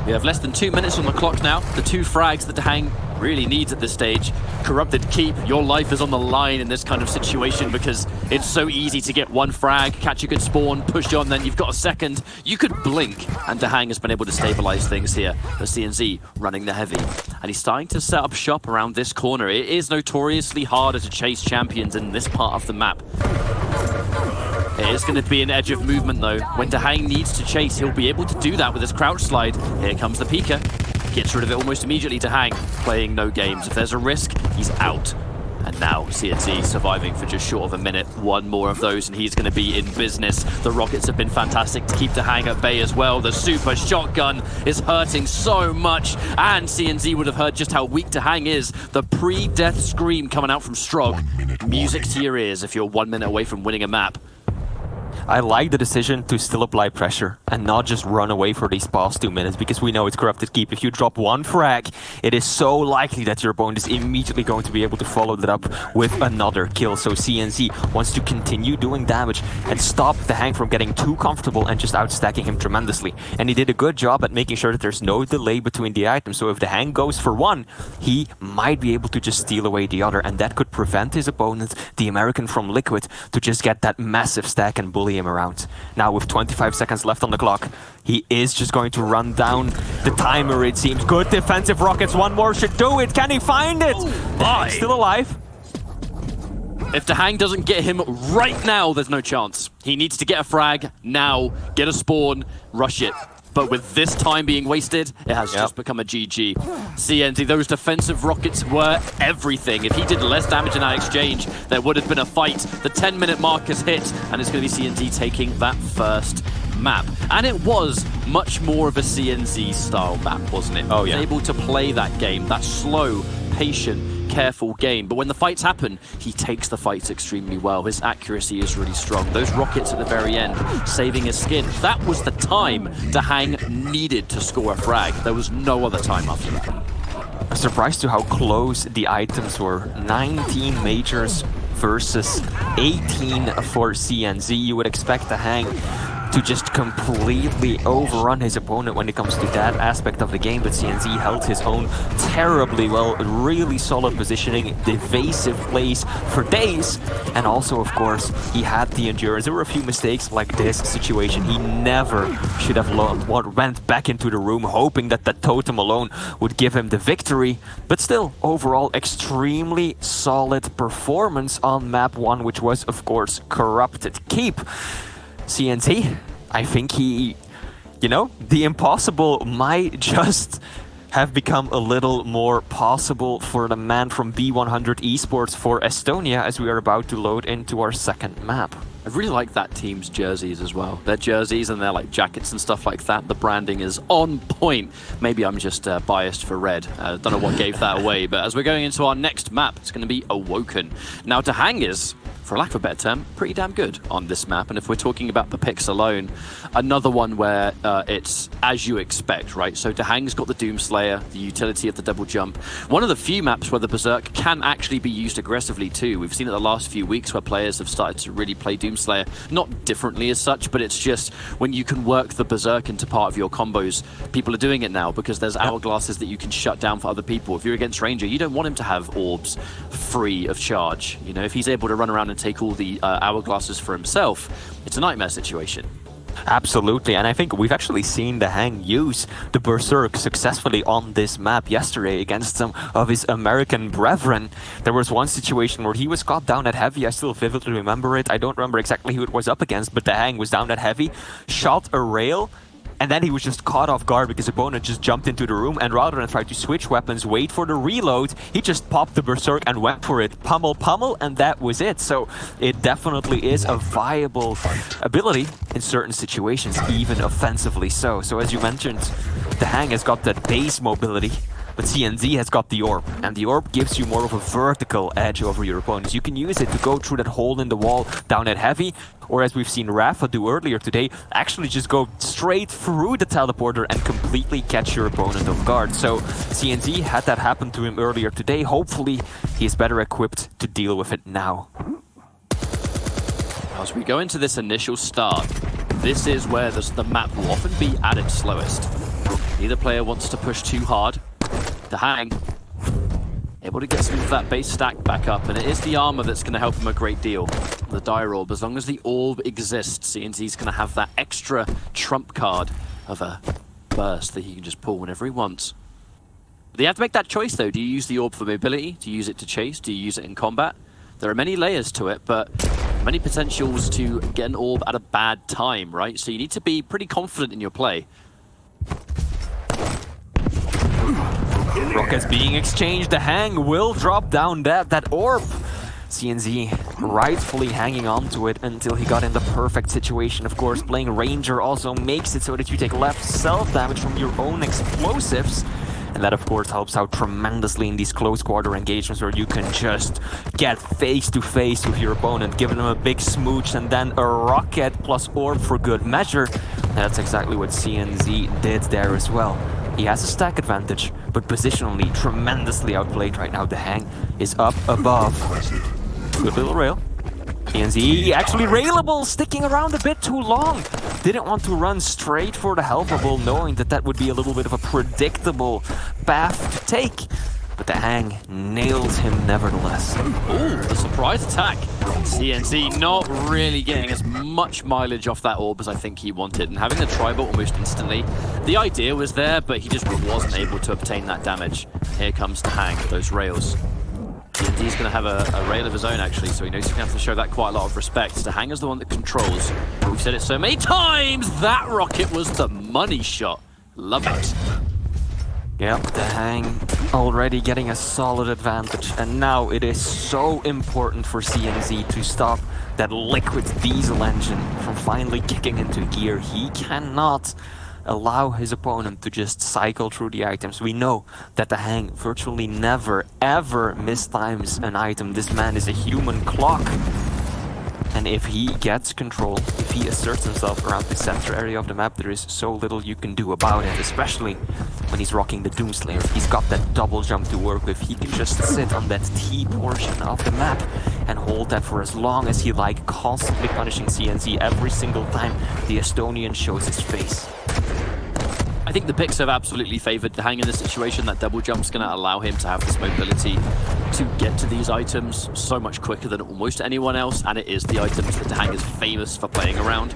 We have less than 2 minutes on the clock now. The 2 frags that the Hang really needs at this stage. Corrupted Keep, your life is on the line in this kind of situation because it's so easy to get 1 frag, catch a good spawn, push on, then you've got a second. You could blink, and the Hang has been able to stabilize things here. The CNZ running the heavy. And he's starting to set up shop around this corner. It is notoriously harder to chase champions in this part of the map. It is going to be an edge of movement though. When Dahang needs to chase, he'll be able to do that with his crouch slide. Here comes the Pika. Gets rid of it almost immediately. Dahang playing no games. If there's a risk, he's out. And now CNC surviving for just short of a minute. One more of those and he's going to be in business. The Rockets have been fantastic to keep Dahang at bay as well. The super shotgun is hurting so much. And CNZ would have heard just how weak Dahang is. The pre-death scream coming out from Strog. Music to your ears if you're 1 minute away from winning a map. I like the decision to still apply pressure and not just run away for these past 2 minutes, because we know it's corrupted keep. If you drop one frag, it is so likely that your opponent is immediately going to be able to follow that up with another kill. So CNZ wants to continue doing damage and stop Dahang from getting too comfortable and just outstacking him tremendously. And he did a good job at making sure that there's no delay between the items. So if Dahang goes for one, he might be able to just steal away the other, and that could prevent his opponent, the American from Liquid, to just get that massive stack and bully him around. Now with 25 seconds left on the clock, he is just going to run down the timer, it seems. Good defensive Rockets, one more should do it. Can he find it? He's still alive. If Dahang doesn't get him right now, there's no chance. He needs to get a frag now, get a spawn, rush it. But with this time being wasted, it has just become a GG. CNZ, those defensive Rockets were everything. If he did less damage in that exchange, there would have been a fight. The 10-minute mark has hit, and it's going to be CNZ taking that first map. And it was much more of a CNZ style map, wasn't it? Oh, yeah. He was able to play that game, that slow, patient, careful game. But when the fights happen, he takes the fights extremely well. His accuracy is really strong. Those Rockets at the very end, saving his skin. That was the time Dahang needed to score a frag. There was no other time after that. I'm surprised to how close the items were. 19 majors versus 18 for CNZ. You would expect Dahang to just completely overrun his opponent when it comes to that aspect of the game, but CNZ held his own terribly well. Really solid positioning, evasive plays for days, and also, of course, he had the endurance. There were a few mistakes like this situation. He never should have went back into the room hoping that that totem alone would give him the victory, but still, overall, extremely solid performance on map 1, which was, of course, corrupted keep. CNZ, I think he, you know, the impossible might just have become a little more possible for the man from B100 Esports for Estonia, as we are about to load into our second map. I really like that team's jerseys as well. Their jerseys and their like jackets and stuff like that. The branding is on point. Maybe I'm just biased for red. Don't know what gave that away. But as we're going into our next map, it's going to be Awoken. Now, Dahang is, for lack of a better term, pretty damn good on this map. And if we're talking about the picks alone, another one where it's as you expect, right? So Dahang's got the Doomslayer, the utility of the double jump. One of the few maps where the Berserk can actually be used aggressively too. We've seen it the last few weeks where players have started to really play Doomslayer, not differently as such, but it's just when you can work the Berserk into part of your combos, people are doing it now because there's hourglasses that you can shut down for other people. If you're against Ranger, you don't want him to have orbs free of charge. You know, if he's able to run around and take all the hourglasses for himself, it's a nightmare situation. Absolutely, and I think we've actually seen Dahang use the Berserk successfully on this map yesterday against some of his American brethren. There was one situation where he was caught down at heavy. I still vividly remember it. I don't remember exactly who it was up against, but Dahang was down at heavy, shot a rail, and then he was just caught off guard because his opponent just jumped into the room, and rather than try to switch weapons, wait for the reload, he just popped the Berserk and went for it. Pummel, and that was it. So it definitely is a viable ability in certain situations, even offensively so. So as you mentioned, Dahang has got that base mobility, but CNZ has got the orb, and the orb gives you more of a vertical edge over your opponents. You can use it to go through that hole in the wall down at heavy, or as we've seen Rafa do earlier today, actually just go straight through the teleporter and completely catch your opponent off guard. So CNZ had that happen to him earlier today. Hopefully he is better equipped to deal with it now. As we go into this initial start, this is where the map will often be at its slowest. Neither player wants to push too hard. Dahang able to get some of that base stack back up, and it is the armor that's going to help him a great deal. The Dire Orb, as long as the orb exists, CNZ's going to have that extra trump card of a burst that he can just pull whenever he wants. But you have to make that choice though. Do you use the orb for mobility? Do you use it to chase? Do you use it in combat? There are many layers to it, but many potentials to get an orb at a bad time, right? So you need to be pretty confident in your play. Rockets being exchanged. The Hang will drop down that orb. CNZ rightfully hanging on to it until he got in the perfect situation. Of course, playing Ranger also makes it so that you take less self-damage from your own explosives. And that, of course, helps out tremendously in these close quarter engagements where you can just get face-to-face with your opponent, giving them a big smooch and then a rocket plus orb for good measure. And that's exactly what CNZ did there as well. He has a stack advantage, but positionally tremendously outplayed right now. The Hang is up above. Good little rail. CNZ actually railable, sticking around a bit too long. Didn't want to run straight for the helpable, knowing that that would be a little bit of a predictable path to take. But the Hang nails him nevertheless. Ooh, the surprise attack. CNZ not really getting as much mileage off that orb as I think he wanted, and having the tribal almost instantly. The idea was there, but he just wasn't able to obtain that damage. Here comes the Hang, those rails. CNZ's going to have a rail of his own, actually, so he knows he's going to have to show that quite a lot of respect. The Hang is the one that controls. We've said it so many times, that rocket was the money shot. Love it. Yep, the Hang already getting a solid advantage, and now it is so important for CNZ to stop that liquid diesel engine from finally kicking into gear. He cannot allow his opponent to just cycle through the items. We know that the Hang virtually never, ever mistimes an item. This man is a human clock. And if he gets control, if he asserts himself around the center area of the map, there is so little you can do about it, especially when he's rocking the Doomslayer. He's got that double jump to work with. He can just sit on that T portion of the map and hold that for as long as he like, constantly punishing CNZ every single time the Estonian shows his face. I think the picks have absolutely favored the Hang in this situation. That double jump's going to allow him to have this mobility to get to these items so much quicker than almost anyone else, and it is the items that Hang is famous for playing around.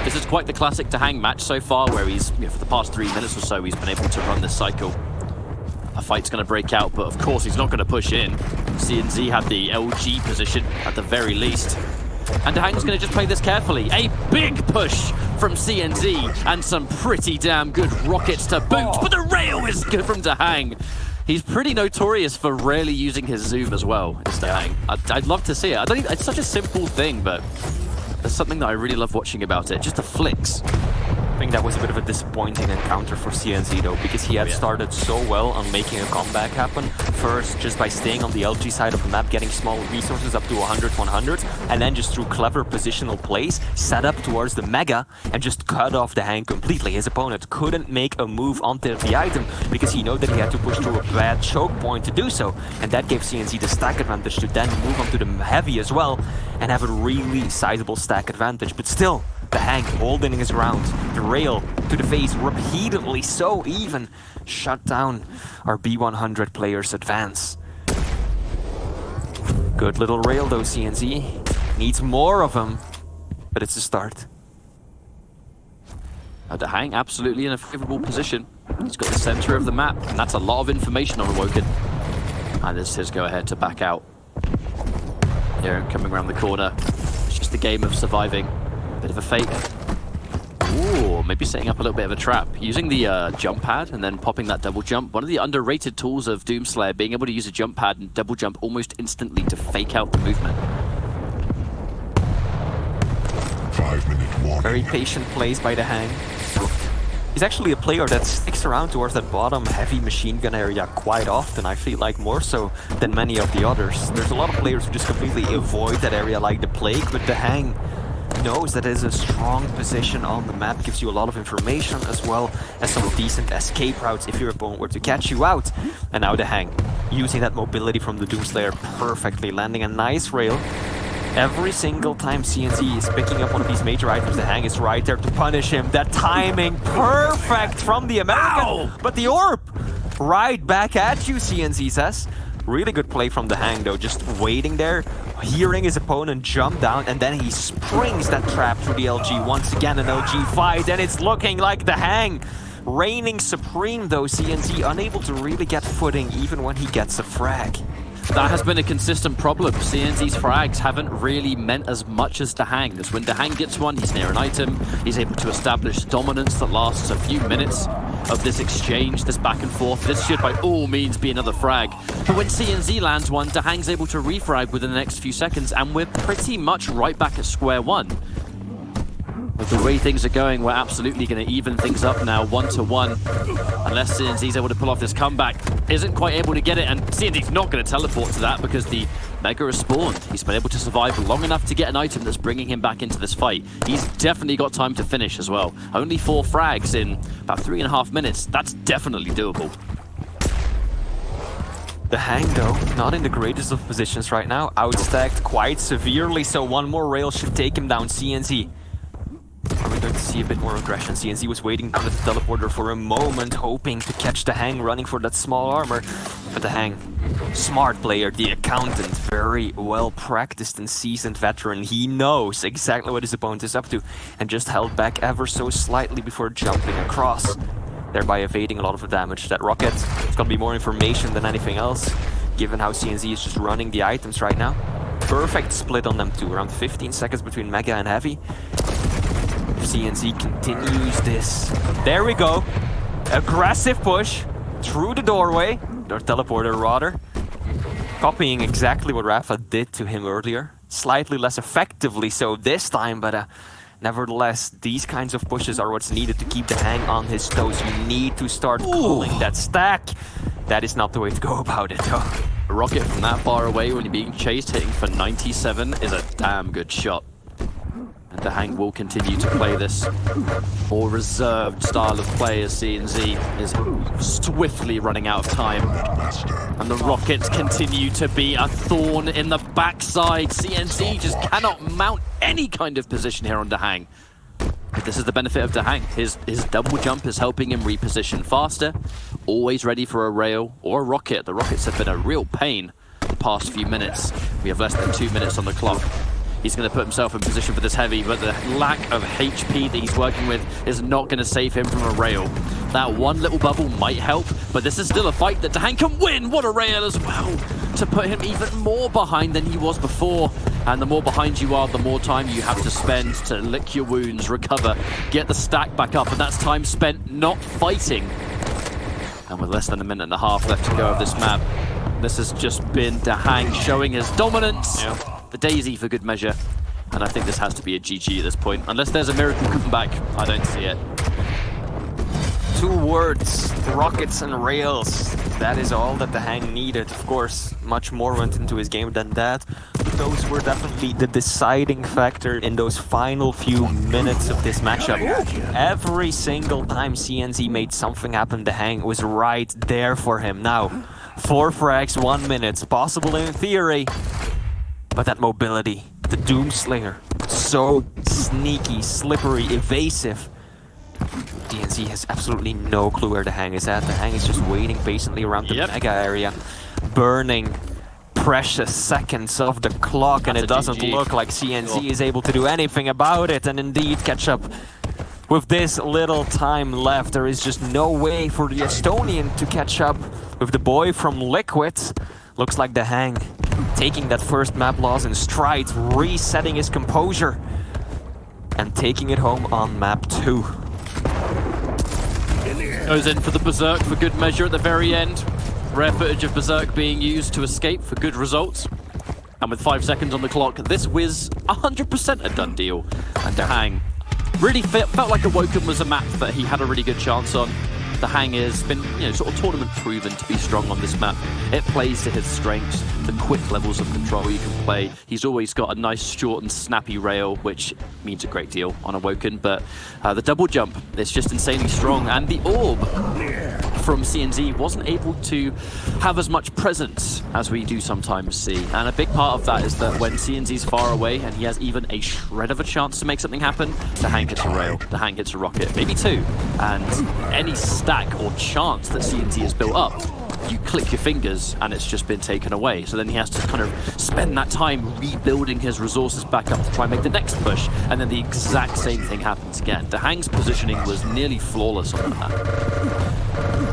This is quite the classic Hang match so far, where he's, for the past 3 minutes or so, he's been able to run this cycle. A fight's going to break out, but of course he's not going to push in. CNZ had the LG position at the very least. And Hang's going to just play this carefully. A big push from CNZ and some pretty damn good rockets to boot. But the rail is good from Hang. He's pretty notorious for rarely using his zoom as well, is Hang. I'd love to see it. It's such a simple thing, but there's something that I really love watching about it. Just the flicks. I think that was a bit of a disappointing encounter for CNZ though, because he had started so well on making a comeback happen. First, just by staying on the LG side of the map, getting small resources up to 100-100, and then just through clever positional plays, set up towards the Mega, and just cut off the Hang completely. His opponent couldn't make a move onto the item, because he knew that he had to push through a bad choke point to do so, and that gave CNZ the stack advantage to then move onto the Heavy as well, and have a really sizable stack advantage. But still, the Hang holding his ground. The rail to the face repeatedly, so even shut down our B100 players' advance. Good little rail though, CNZ. Needs more of them, but it's a start. The Hang absolutely in a favorable position. He's got the center of the map, and that's a lot of information on Awoken. And this is his go ahead to back out. Here, coming around the corner. It's just a game of surviving. Bit of a fake. Ooh, maybe setting up a little bit of a trap. Using the jump pad and then popping that double jump. One of the underrated tools of Doomslayer, being able to use a jump pad and double jump almost instantly to fake out the movement. 5-minute warning. Very patient plays by the Hang. He's actually a player that sticks around towards that bottom heavy machine gun area quite often. I feel like more so than many of the others. There's a lot of players who just completely avoid that area like the plague, but the Hang knows that it is a strong position on the map, gives you a lot of information as well as some decent escape routes if your opponent were to catch you out. And now the Hang, using that mobility from the Doomslayer perfectly, landing a nice rail. Every single time CNZ is picking up one of these major items, the Hang is right there to punish him. That timing perfect from the American, Ow! But the orb right back at you, CNZ says. Really good play from the Hang though, just waiting there, hearing his opponent jump down, and then he springs that trap through the LG. Once again an LG fight, and it's looking like the Hang reigning supreme though. CNZ unable to really get footing even when he gets a frag. That has been a consistent problem. CNZ's frags haven't really meant as much as the Hang. As when the Hang gets one, he's near an item, he's able to establish dominance that lasts a few minutes. of this exchange, this back and forth. This should by all means be another frag. But when CNZ lands one, Dahang's able to refrag within the next few seconds, and we're pretty much right back at square one. With the way things are going, we're absolutely going to even things up now, 1-1. Unless CNZ's able to pull off this comeback, isn't quite able to get it, and CNZ's not going to teleport to that because the Mega has spawned. He's been able to survive long enough to get an item that's bringing him back into this fight. He's definitely got time to finish as well. Only 4 frags in about 3.5 minutes. That's definitely doable. Dahang, though, not in the greatest of positions right now. Outstacked quite severely, so one more rail should take him down. CNZ. Are we going to see a bit more aggression? CNZ was waiting on the teleporter for a moment, hoping to catch Dahang running for that small armor. But Dahang, smart player, the accountant, very well practiced and seasoned veteran. He knows exactly what his opponent is up to and just held back ever so slightly before jumping across, thereby evading a lot of the damage. That rocket, it's going to be more information than anything else, given how CNZ is just running the items right now. Perfect split on them too, around 15 seconds between Mega and Heavy. CNZ continues this. There we go. Aggressive push through the doorway, or teleporter rather. Copying exactly what Rafa did to him earlier. Slightly less effectively so this time, but nevertheless, these kinds of pushes are what's needed to keep Dahang on his toes. You need to start pulling that stack. That is not the way to go about it, though. A rocket from that far away when you're being chased, hitting for 97 is a damn good shot. And Dahang will continue to play this more reserved style of play as CNZ is swiftly running out of time. And the rockets continue to be a thorn in the backside. CNZ just cannot mount any kind of position here on Dahang. But this is the benefit of Dahang. His double jump is helping him reposition faster, always ready for a rail or a rocket. The rockets have been a real pain the past few minutes. We have less than 2 minutes on the clock. He's going to put himself in position for this heavy, but the lack of HP that he's working with is not going to save him from a rail. That one little bubble might help, but this is still a fight that Dahang can win. What a rail as well, to put him even more behind than he was before. And the more behind you are, the more time you have to spend to lick your wounds, recover, get the stack back up, and that's time spent not fighting. And with less than a minute and a half left to go of this map, this has just been Dahang showing his dominance. Yeah. The daisy for good measure, and I think this has to be a GG at this point. Unless there's a miracle comeback, I don't see it. 2 words, rockets and rails. That is all that Dahang needed. Of course, much more went into his game than that. Those were definitely the deciding factor in those final few minutes of this matchup. Every single time CNZ made something happen, Dahang was right there for him. Now, 4 frags, 1 minute, possible in theory. But that mobility, the Doomslayer, so sneaky, slippery, evasive. DNZ has absolutely no clue where Dahang is at. Dahang is just waiting patiently around the Mega area, burning precious seconds of the clock, and it doesn't look like CNZ is able to do anything about it, and indeed catch up. With this little time left, there is just no way for the Estonian to catch up with the boy from Liquid. Looks like Dahang taking that first map loss in stride, resetting his composure, and taking it home on map 2. Goes in for the Berserk for good measure at the very end. Rare footage of Berserk being used to escape for good results. And with 5 seconds on the clock, this was 100% a done deal. And Dahang really felt like Awoken was a map that he had a really good chance on. Dahang has been, sort of tournament proven to be strong on this map. It plays to his strengths, the quick levels of control you can play. He's always got a nice short and snappy rail, which means a great deal on Awoken, but the double jump is just insanely strong, and the orb from CNZ wasn't able to have as much presence as we do sometimes see. And a big part of that is that when CNZ's far away and he has even a shred of a chance to make something happen, Dahang hits a rail, Dahang hits a rocket, maybe 2. And any stack or chance that CNZ has built up, you click your fingers and it's just been taken away. So then he has to kind of spend that time rebuilding his resources back up to try and make the next push, and then the exact same thing happens again. Dahang's positioning was nearly flawless on that.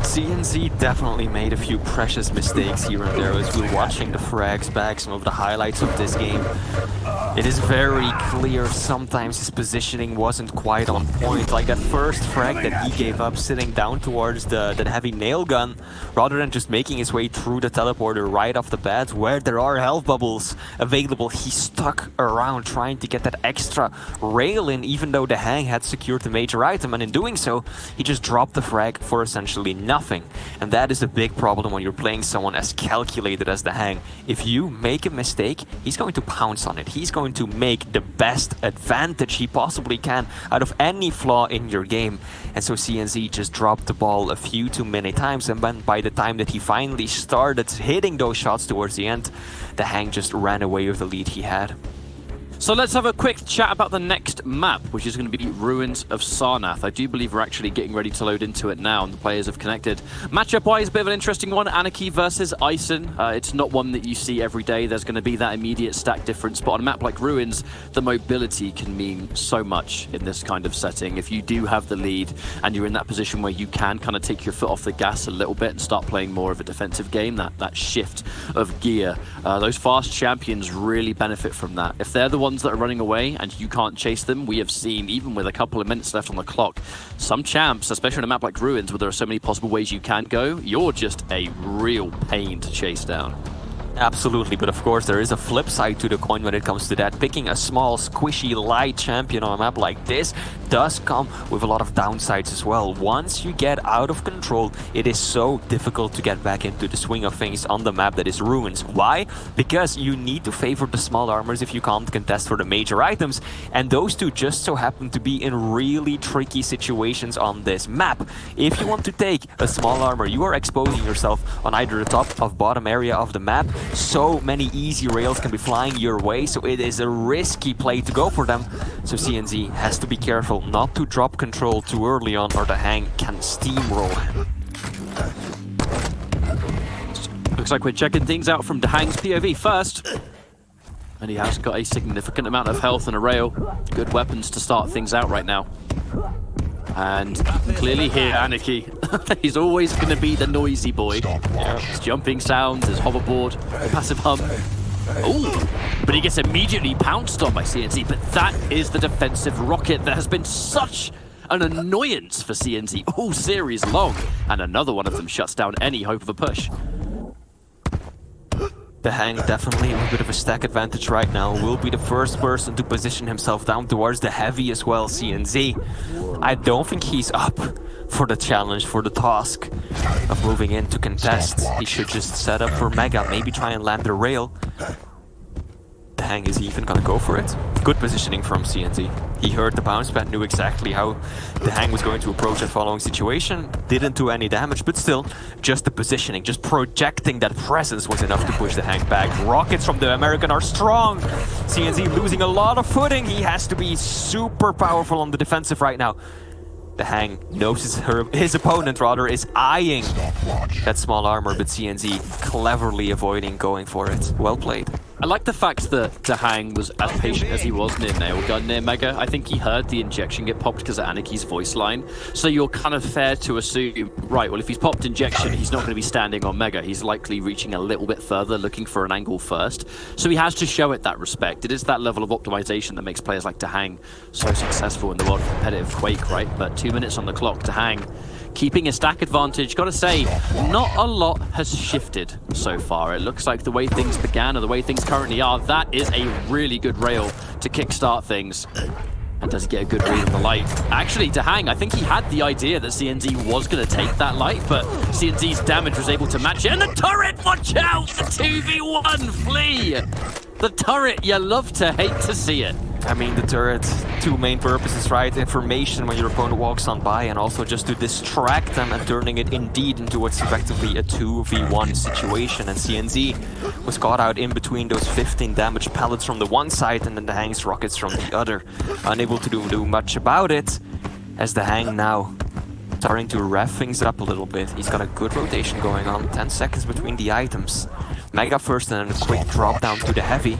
CNZ definitely made a few precious mistakes here and there as we were watching the frags back, some of the highlights of this game. It is very clear sometimes his positioning wasn't quite on point. Like that first frag that he gave up sitting down towards that heavy nail gun, rather than just making his way through the teleporter right off the bat where there are health bubbles available, he stuck around trying to get that extra rail in, even though the Hang had secured the major item, and in doing so, he just dropped the frag for essentially nothing. And that is a big problem when you're playing someone as calculated as the Hang. If you make a mistake, he's going to pounce on it. He's going to make the best advantage he possibly can out of any flaw in your game. And so CNZ just dropped the ball a few too many times, and then by the time that he finally started hitting those shots towards the end, the Hang just ran away with the lead he had. So let's have a quick chat about the next map, which is going to be Ruins of Sarnath. I do believe we're actually getting ready to load into it now, and the players have connected. Matchup-wise, a bit of an interesting one. Anarchy versus Ison. It's not one that you see every day. There's going to be that immediate stack difference, but on a map like Ruins, the mobility can mean so much in this kind of setting. If you do have the lead, and you're in that position where you can kind of take your foot off the gas a little bit and start playing more of a defensive game, that shift of gear, those fast champions really benefit from that. If they're the ones that are running away and you can't chase them, we have seen, even with a couple of minutes left on the clock, some champs, especially on a map like Ruins where there are so many possible ways you can go, you're just a real pain to chase down. Absolutely, but of course there is a flip side to the coin when it comes to that. Picking a small, squishy, light champion on a map like this does come with a lot of downsides as well. Once you get out of control, it is so difficult to get back into the swing of things on the map that is Ruins. Why? Because you need to favor the small armors if you can't contest for the major items, and those two just so happen to be in really tricky situations on this map. If you want to take a small armor, you are exposing yourself on either the top or bottom area of the map. So many easy rails can be flying your way, so it is a risky play to go for them. So CNZ has to be careful not to drop control too early on, or the Hang can steamroll him. Looks like we're checking things out from the Hang's POV first. And he has got a significant amount of health and a rail. Good weapons to start things out right now. And you can clearly hear Anarchy. He's always going to be the noisy boy. Yeah, his jumping sounds, his hoverboard, passive hum. Ooh, but he gets immediately pounced on by CNZ. But that is the defensive rocket that has been such an annoyance for CNZ all series long. And another one of them shuts down any hope of a push. The Hang definitely a bit of a stack advantage right now. Will be the first person to position himself down towards the heavy as well, CNZ. I don't think he's up for the challenge, for the task of moving in to contest. He should just set up for Mega, maybe try and land the rail. The Hang is even gonna go for it. Good positioning from CNZ. He heard the bounce pad, knew exactly how the Hang was going to approach that following situation. Didn't do any damage, but still, just the positioning, just projecting that presence was enough to push the Hang back. Rockets from the American are strong. CNZ losing a lot of footing. He has to be super powerful on the defensive right now. The Hang knows his opponent rather is eyeing that small armor, but CNZ cleverly avoiding going for it. Well played. I like the fact that the Hang was as patient as he was near Nailgun, near Mega. I think he heard the injection get popped because of Anarchy's voice line. So you're kind of fair to assume, right, well, if he's popped injection, he's not going to be standing on Mega. He's likely reaching a little bit further, looking for an angle first. So he has to show it that respect. It is that level of optimization that makes players like Hang so successful in the world of competitive Quake, right? But 2 minutes on the clock, Hang keeping a stack advantage. Gotta say, not a lot has shifted so far. It looks like the way things began or the way things currently are, that is a really good rail to kickstart things. And does he get a good read on the light? Actually, Hang, I think he had the idea that CNZ was going to take that light, but CNZ's damage was able to match it. And the turret, watch out! The 2v1 flee! The turret, you love to hate to see it. I mean, the turret, two main purposes, right? Information when your opponent walks on by, and also just to distract them and turning it indeed into what's effectively a 2v1 situation. And CNZ was caught out in between those 15 damage pellets from the one side and then the Hang's rockets from the other. Unable to do much about it, as the Hang now starting to rev things up a little bit. He's got a good rotation going on, 10 seconds between the items. Mega first and then a quick drop down to the heavy.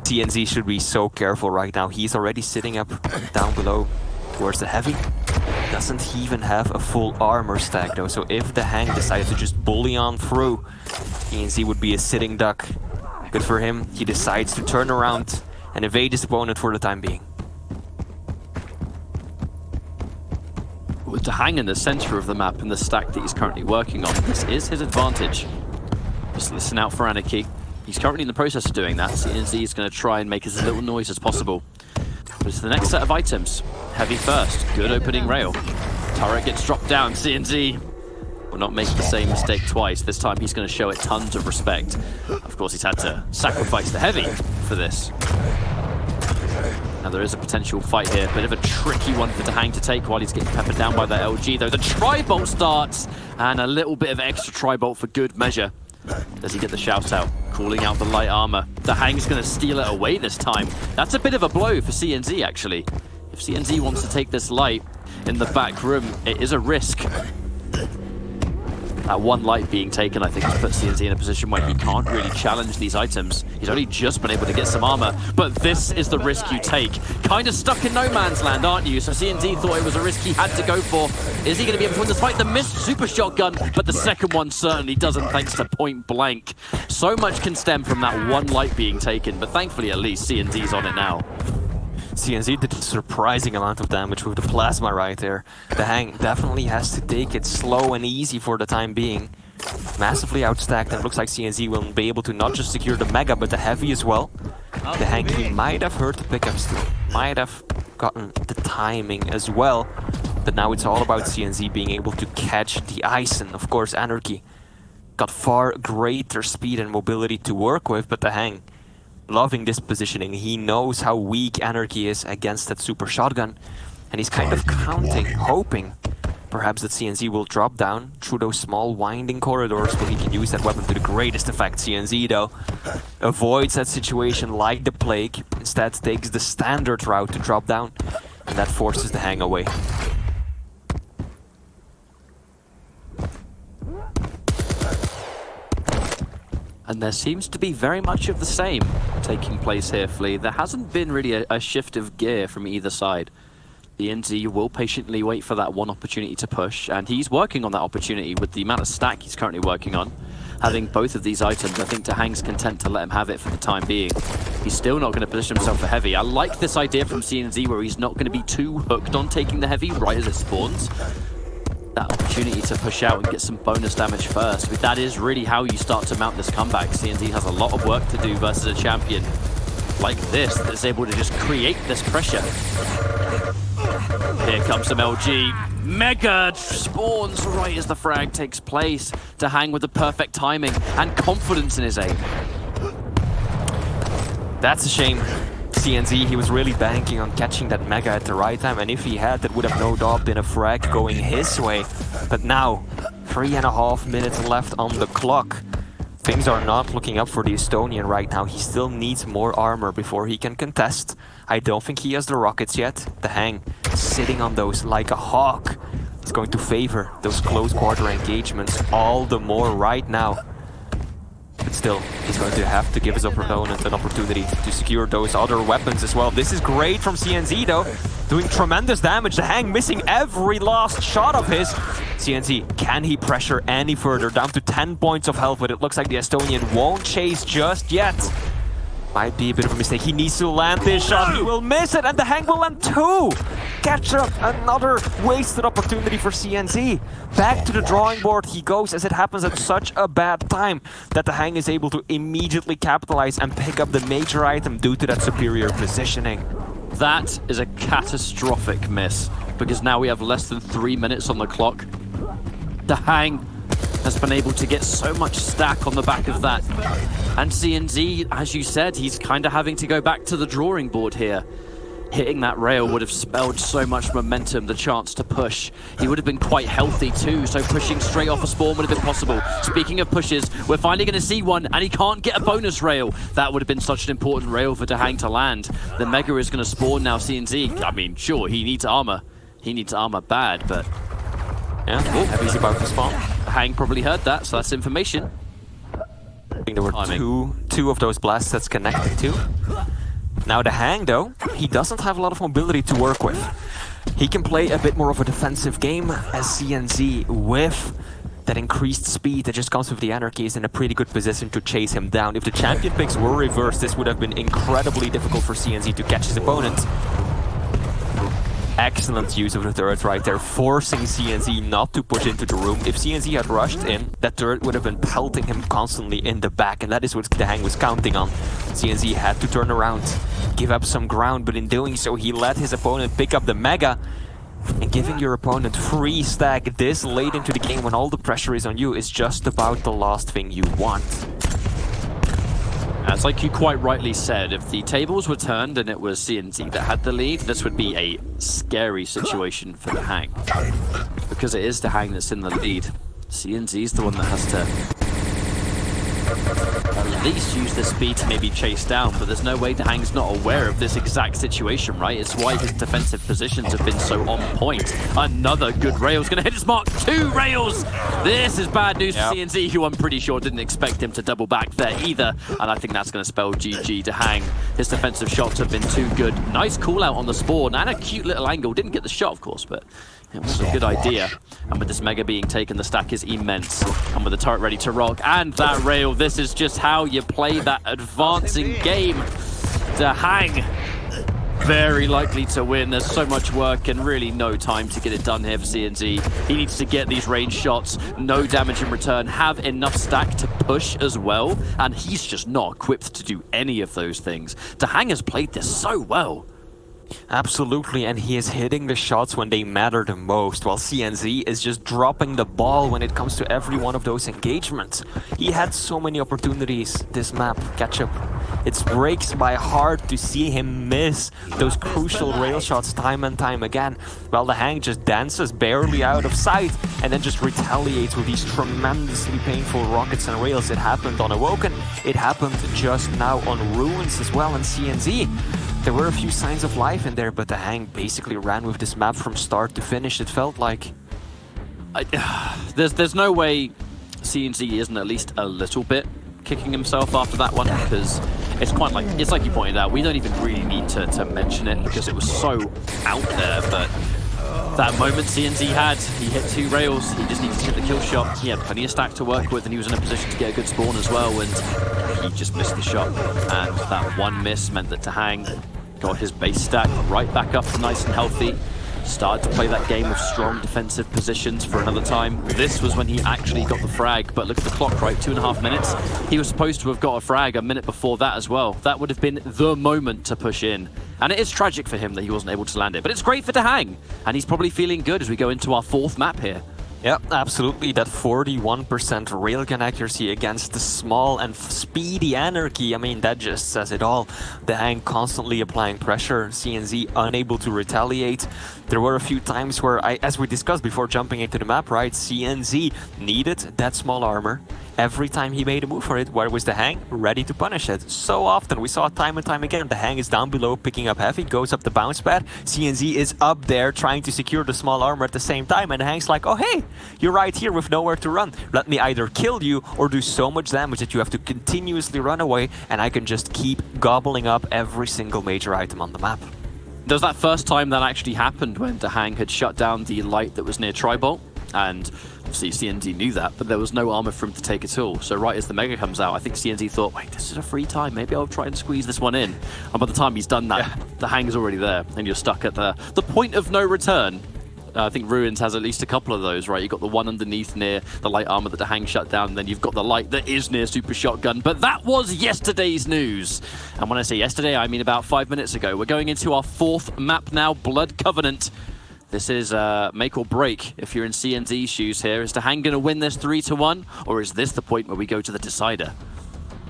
CNZ should be so careful right now. He's already sitting up down below towards the heavy. Doesn't even have a full armor stack though, so if the Hang decided to just bully on through, CNZ would be a sitting duck. Good for him. He decides to turn around and evade his opponent for the time being. With the Hang in the center of the map and the stack that he's currently working on, this is his advantage. Just listen out for Anarchy. He's currently in the process of doing that. CNZ is going to try and make as little noise as possible. But it's the next set of items. Heavy first. Good opening rail. Turret gets dropped down. CNZ will not make the same mistake twice. This time he's going to show it tons of respect. Of course, he's had to sacrifice the Heavy for this. Now there is a potential fight here. Bit of a tricky one for Hang to take while he's getting peppered down by the LG, though. The Tri-Bolt starts, and a little bit of extra Tri-Bolt for good measure. Does he get the shout out? Calling out the light armor. The Hang's going to steal it away this time. That's a bit of a blow for CNZ, actually. If CNZ wants to take this light in the back room, it is a risk. That one light being taken, I think, has put CNZ in a position where he can't really challenge these items. He's only just been able to get some armor, but this is the risk you take. Kind of stuck in no man's land, aren't you? So CNZ thought it was a risk he had to go for. Is he going to be able to win this fight? The missed super shotgun, but the second one certainly doesn't, thanks to point blank. So much can stem from that one light being taken, but thankfully at least CNZ's on it now. CNZ did a surprising amount of damage with the plasma right there. The Hang definitely has to take it slow and easy for the time being. Massively outstacked, and it looks like CNZ will be able to not just secure the Mega, but the Heavy as well. The Hang, he might have heard the pickups, might have gotten the timing as well. But now it's all about CNZ being able to catch the ice, and of course Anarchy got far greater speed and mobility to work with, but the Hang, loving this positioning. He knows how weak Anarchy is against that super shotgun, and he's kind of counting, hoping perhaps that CNZ will drop down through those small winding corridors where he can use that weapon to the greatest effect. CNZ, though, avoids that situation like the plague, instead takes the standard route to drop down, and that forces the Hang away. And there seems to be very much of the same taking place here, Flea. There hasn't been really a shift of gear from either side. The NZ will patiently wait for that one opportunity to push, and he's working on that opportunity with the amount of stack he's currently working on. Having both of these items, I think Hang's content to let him have it for the time being. He's still not going to position himself for Heavy. I like this idea from CNZ where he's not going to be too hooked on taking the Heavy right as it spawns. That opportunity to push out and get some bonus damage first. But that is really how you start to mount this comeback. CNZ has a lot of work to do versus a champion like this that's able to just create this pressure. Here comes some LG. Mega spawns right as the frag takes place. To Hang with the perfect timing and confidence in his aim. That's a shame. CNZ, he was really banking on catching that Mega at the right time, and if he had, that would have no doubt been a frag going his way. But now, 3.5 minutes left on the clock. Things are not looking up for the Estonian right now. He still needs more armor before he can contest. I don't think he has the rockets yet. The Hang, sitting on those like a hawk, is going to favor those close quarter engagements all the more right now. But still, he's going to have to give his opponent an opportunity to secure those other weapons as well. This is great from CNZ, though. Doing tremendous damage. The Hang missing every last shot of his. CNZ, can he pressure any further? Down to 10 points of health, but it looks like the Estonian won't chase just yet. Might be a bit of a mistake. He needs to land this shot. He will miss it, and the Hang will land 2. Catch up, another wasted opportunity for CNZ. Back to the drawing board he goes, as it happens at such a bad time that the Hang is able to immediately capitalize and pick up the major item due to that superior positioning. That is a catastrophic miss, because now we have less than 3 minutes on the clock. The Hang has been able to get so much stack on the back of that. And CNZ, as you said, he's kind of having to go back to the drawing board here. Hitting that rail would have spelled so much momentum, the chance to push. He would have been quite healthy too, so pushing straight off a spawn would have been possible. Speaking of pushes, we're finally going to see one, and he can't get a bonus rail. That would have been such an important rail for Hang to land. The Mega is going to spawn now, CNZ. I mean, sure, he needs armor. He needs armor bad, but... yeah, Heavy's about to spawn. Hang probably heard that, so that's information. I think there were two of those blast sets connected too. Now the Hang, though, he doesn't have a lot of mobility to work with. He can play a bit more of a defensive game as CNZ with that increased speed that just comes with the Anarchy is in a pretty good position to chase him down. If the champion picks were reversed, this would have been incredibly difficult for CNZ to catch his opponent. Excellent use of the turret right there, forcing CNZ not to push into the room. If CNZ had rushed in, that turret would have been pelting him constantly in the back, and that is what the Hang was counting on. CNZ had to turn around, give up some ground, but in doing so, he let his opponent pick up the Mega. And giving your opponent free stack this late into the game when all the pressure is on you is just about the last thing you want. As like you quite rightly said, if the tables were turned and it was CNZ that had the lead, this would be a scary situation for the Hang. Because it is the Hang that's in the lead. CNZ's the one that has to at least use the speed to maybe chase down, but there's no way the Hang's not aware of this exact situation, right? It's why his defensive positions have been so on point. Another good rail's gonna hit his mark. 2 rails! This is bad news for CNZ, who I'm pretty sure didn't expect him to double back there either, and I think that's gonna spell GG to Hang. His defensive shots have been too good. Nice call out on the spawn and a cute little angle. Didn't get the shot, of course, but it was a good idea. And with this Mega being taken, the stack is immense. And with the turret ready to rock and that rail, this is just how you play that advancing game. The Hang, very likely to win. There's so much work and really no time to get it done here for CNZ. He needs to get these range shots, no damage in return, have enough stack to push as well. And he's just not equipped to do any of those things. The Hang has played this so well. Absolutely, and he is hitting the shots when they matter the most, while CNZ is just dropping the ball when it comes to every one of those engagements. He had so many opportunities this map, Ketchup. It breaks my heart to see him miss those crucial rail shots time and time again, while the Hang just dances barely out of sight and then just retaliates with these tremendously painful rockets and rails. It happened on Awoken, it happened just now on Ruins as well, and CNZ. There were a few signs of life in there, but the Hang basically ran with this map from start to finish, it felt like. There's no way CNZ isn't at least a little bit kicking himself after that one, because it's quite like, it's like you pointed out, we don't even really need to mention it because it was so out there, but that moment CNZ had, he hit 2 rails, he just needed to hit the kill shot. He had plenty of stack to work with and he was in a position to get a good spawn as well, and he just missed the shot. And that one miss meant that Hang got his base stack right back up to nice and healthy. Started to play that game of strong defensive positions for another time. This was when he actually got the frag, but look at the clock, right? 2.5 minutes. He was supposed to have got a frag a minute before that as well. That would have been the moment to push in. And it is tragic for him that he wasn't able to land it, but it's great for the Hang. And he's probably feeling good as we go into our 4th map here. Yep, absolutely. That 41% railgun accuracy against the small and speedy Anarchy, I mean, that just says it all. The Hang constantly applying pressure, CNZ unable to retaliate. There were a few times where, as we discussed before jumping into the map, right, CNZ needed that small armor. Every time he made a move for it, where was the Hang? Ready to punish it. So often, we saw it time and time again. The Hang is down below, picking up heavy, goes up the bounce pad. CNZ is up there, trying to secure the small armor at the same time, and the Hang's like, oh hey, you're right here with nowhere to run. Let me either kill you or do so much damage that you have to continuously run away, and I can just keep gobbling up every single major item on the map. There was that first time that actually happened when the Hang had shut down the light that was near Tribolt, and obviously CNZ knew that, but there was no armor for him to take at all. So right as the Mega comes out, I think CNZ thought, wait, this is a free time, maybe I'll try and squeeze this one in. And by the time he's done that, the Hang is already there, and you're stuck at the point of no return. I think Ruins has at least a couple of those, right? You've got the one underneath near the light armor that the Hang shut down, and then you've got the light that is near Super Shotgun. But that was yesterday's news. And when I say yesterday, I mean about 5 minutes ago. We're going into our 4th map now, Blood Covenant. This is make or break if you're in CNZ's shoes here. Is the Hang going to win this 3-1, or is this the point where we go to the decider?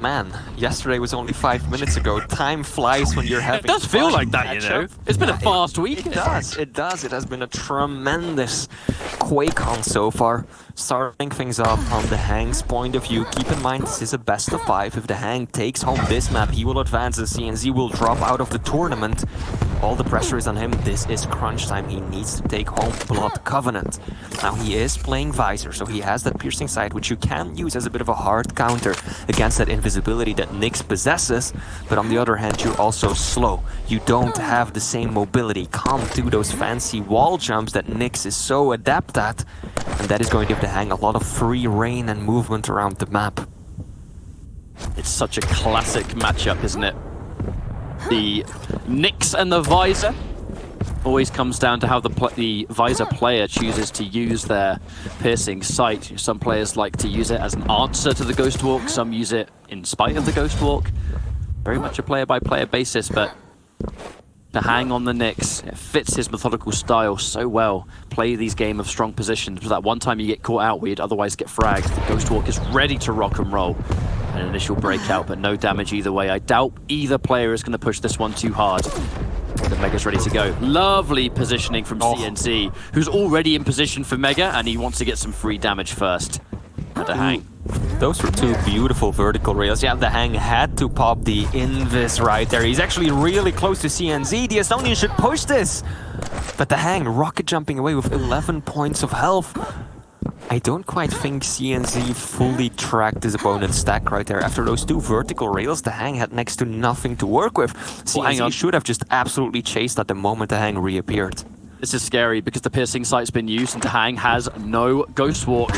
Man, yesterday was only 5 minutes ago. Time flies when you're having It does feel like that, you know. It's been a fast week. It does. It has been a tremendous QuakeCon so far. Starting things off on the Hang's point of view, keep in mind this is a best of 5. If the Hang takes home this map, he will advance and CNZ will drop out of the tournament. All the pressure is on him. This is crunch time. He needs to take home Blood Covenant. Now he is playing Visor, so he has that piercing sight, which you can use as a bit of a hard counter against that invisibility that Nyx possesses. But on the other hand, you're also slow. You don't have the same mobility. Can't do those fancy wall jumps that Nyx is so adept at. And that is going to give the Hang a lot of free reign and movement around the map. It's such a classic matchup, isn't it? The Nyx and the Visor always comes down to how the Visor player chooses to use their piercing sight. Some players like to use it as an answer to the Ghost Walk, some use it in spite of the Ghost Walk. Very much a player-by-player basis, but to hang on the Nyx, it fits his methodical style so well. Play these game of strong positions, but that one time you get caught out where you'd otherwise get fragged. The Ghost Walk is ready to rock and roll. An initial breakout, but no damage either way. I doubt either player is going to push this one too hard. The Mega's ready to go. Lovely positioning from CNZ, who's already in position for Mega, and he wants to get some free damage first. And a Hang. Those were two beautiful vertical rails. Yeah, the Hang had to pop the Invis right there. He's actually really close to CNZ. The Estonian should push this. But the Hang rocket jumping away with 11 points of health. I don't quite think CNZ fully tracked his opponent's stack right there. After those two vertical rails, the Hang had next to nothing to work with. CNZ should have just absolutely chased at the moment the Hang reappeared. This is scary because the piercing sight's been used and Hang has no Ghost Walk.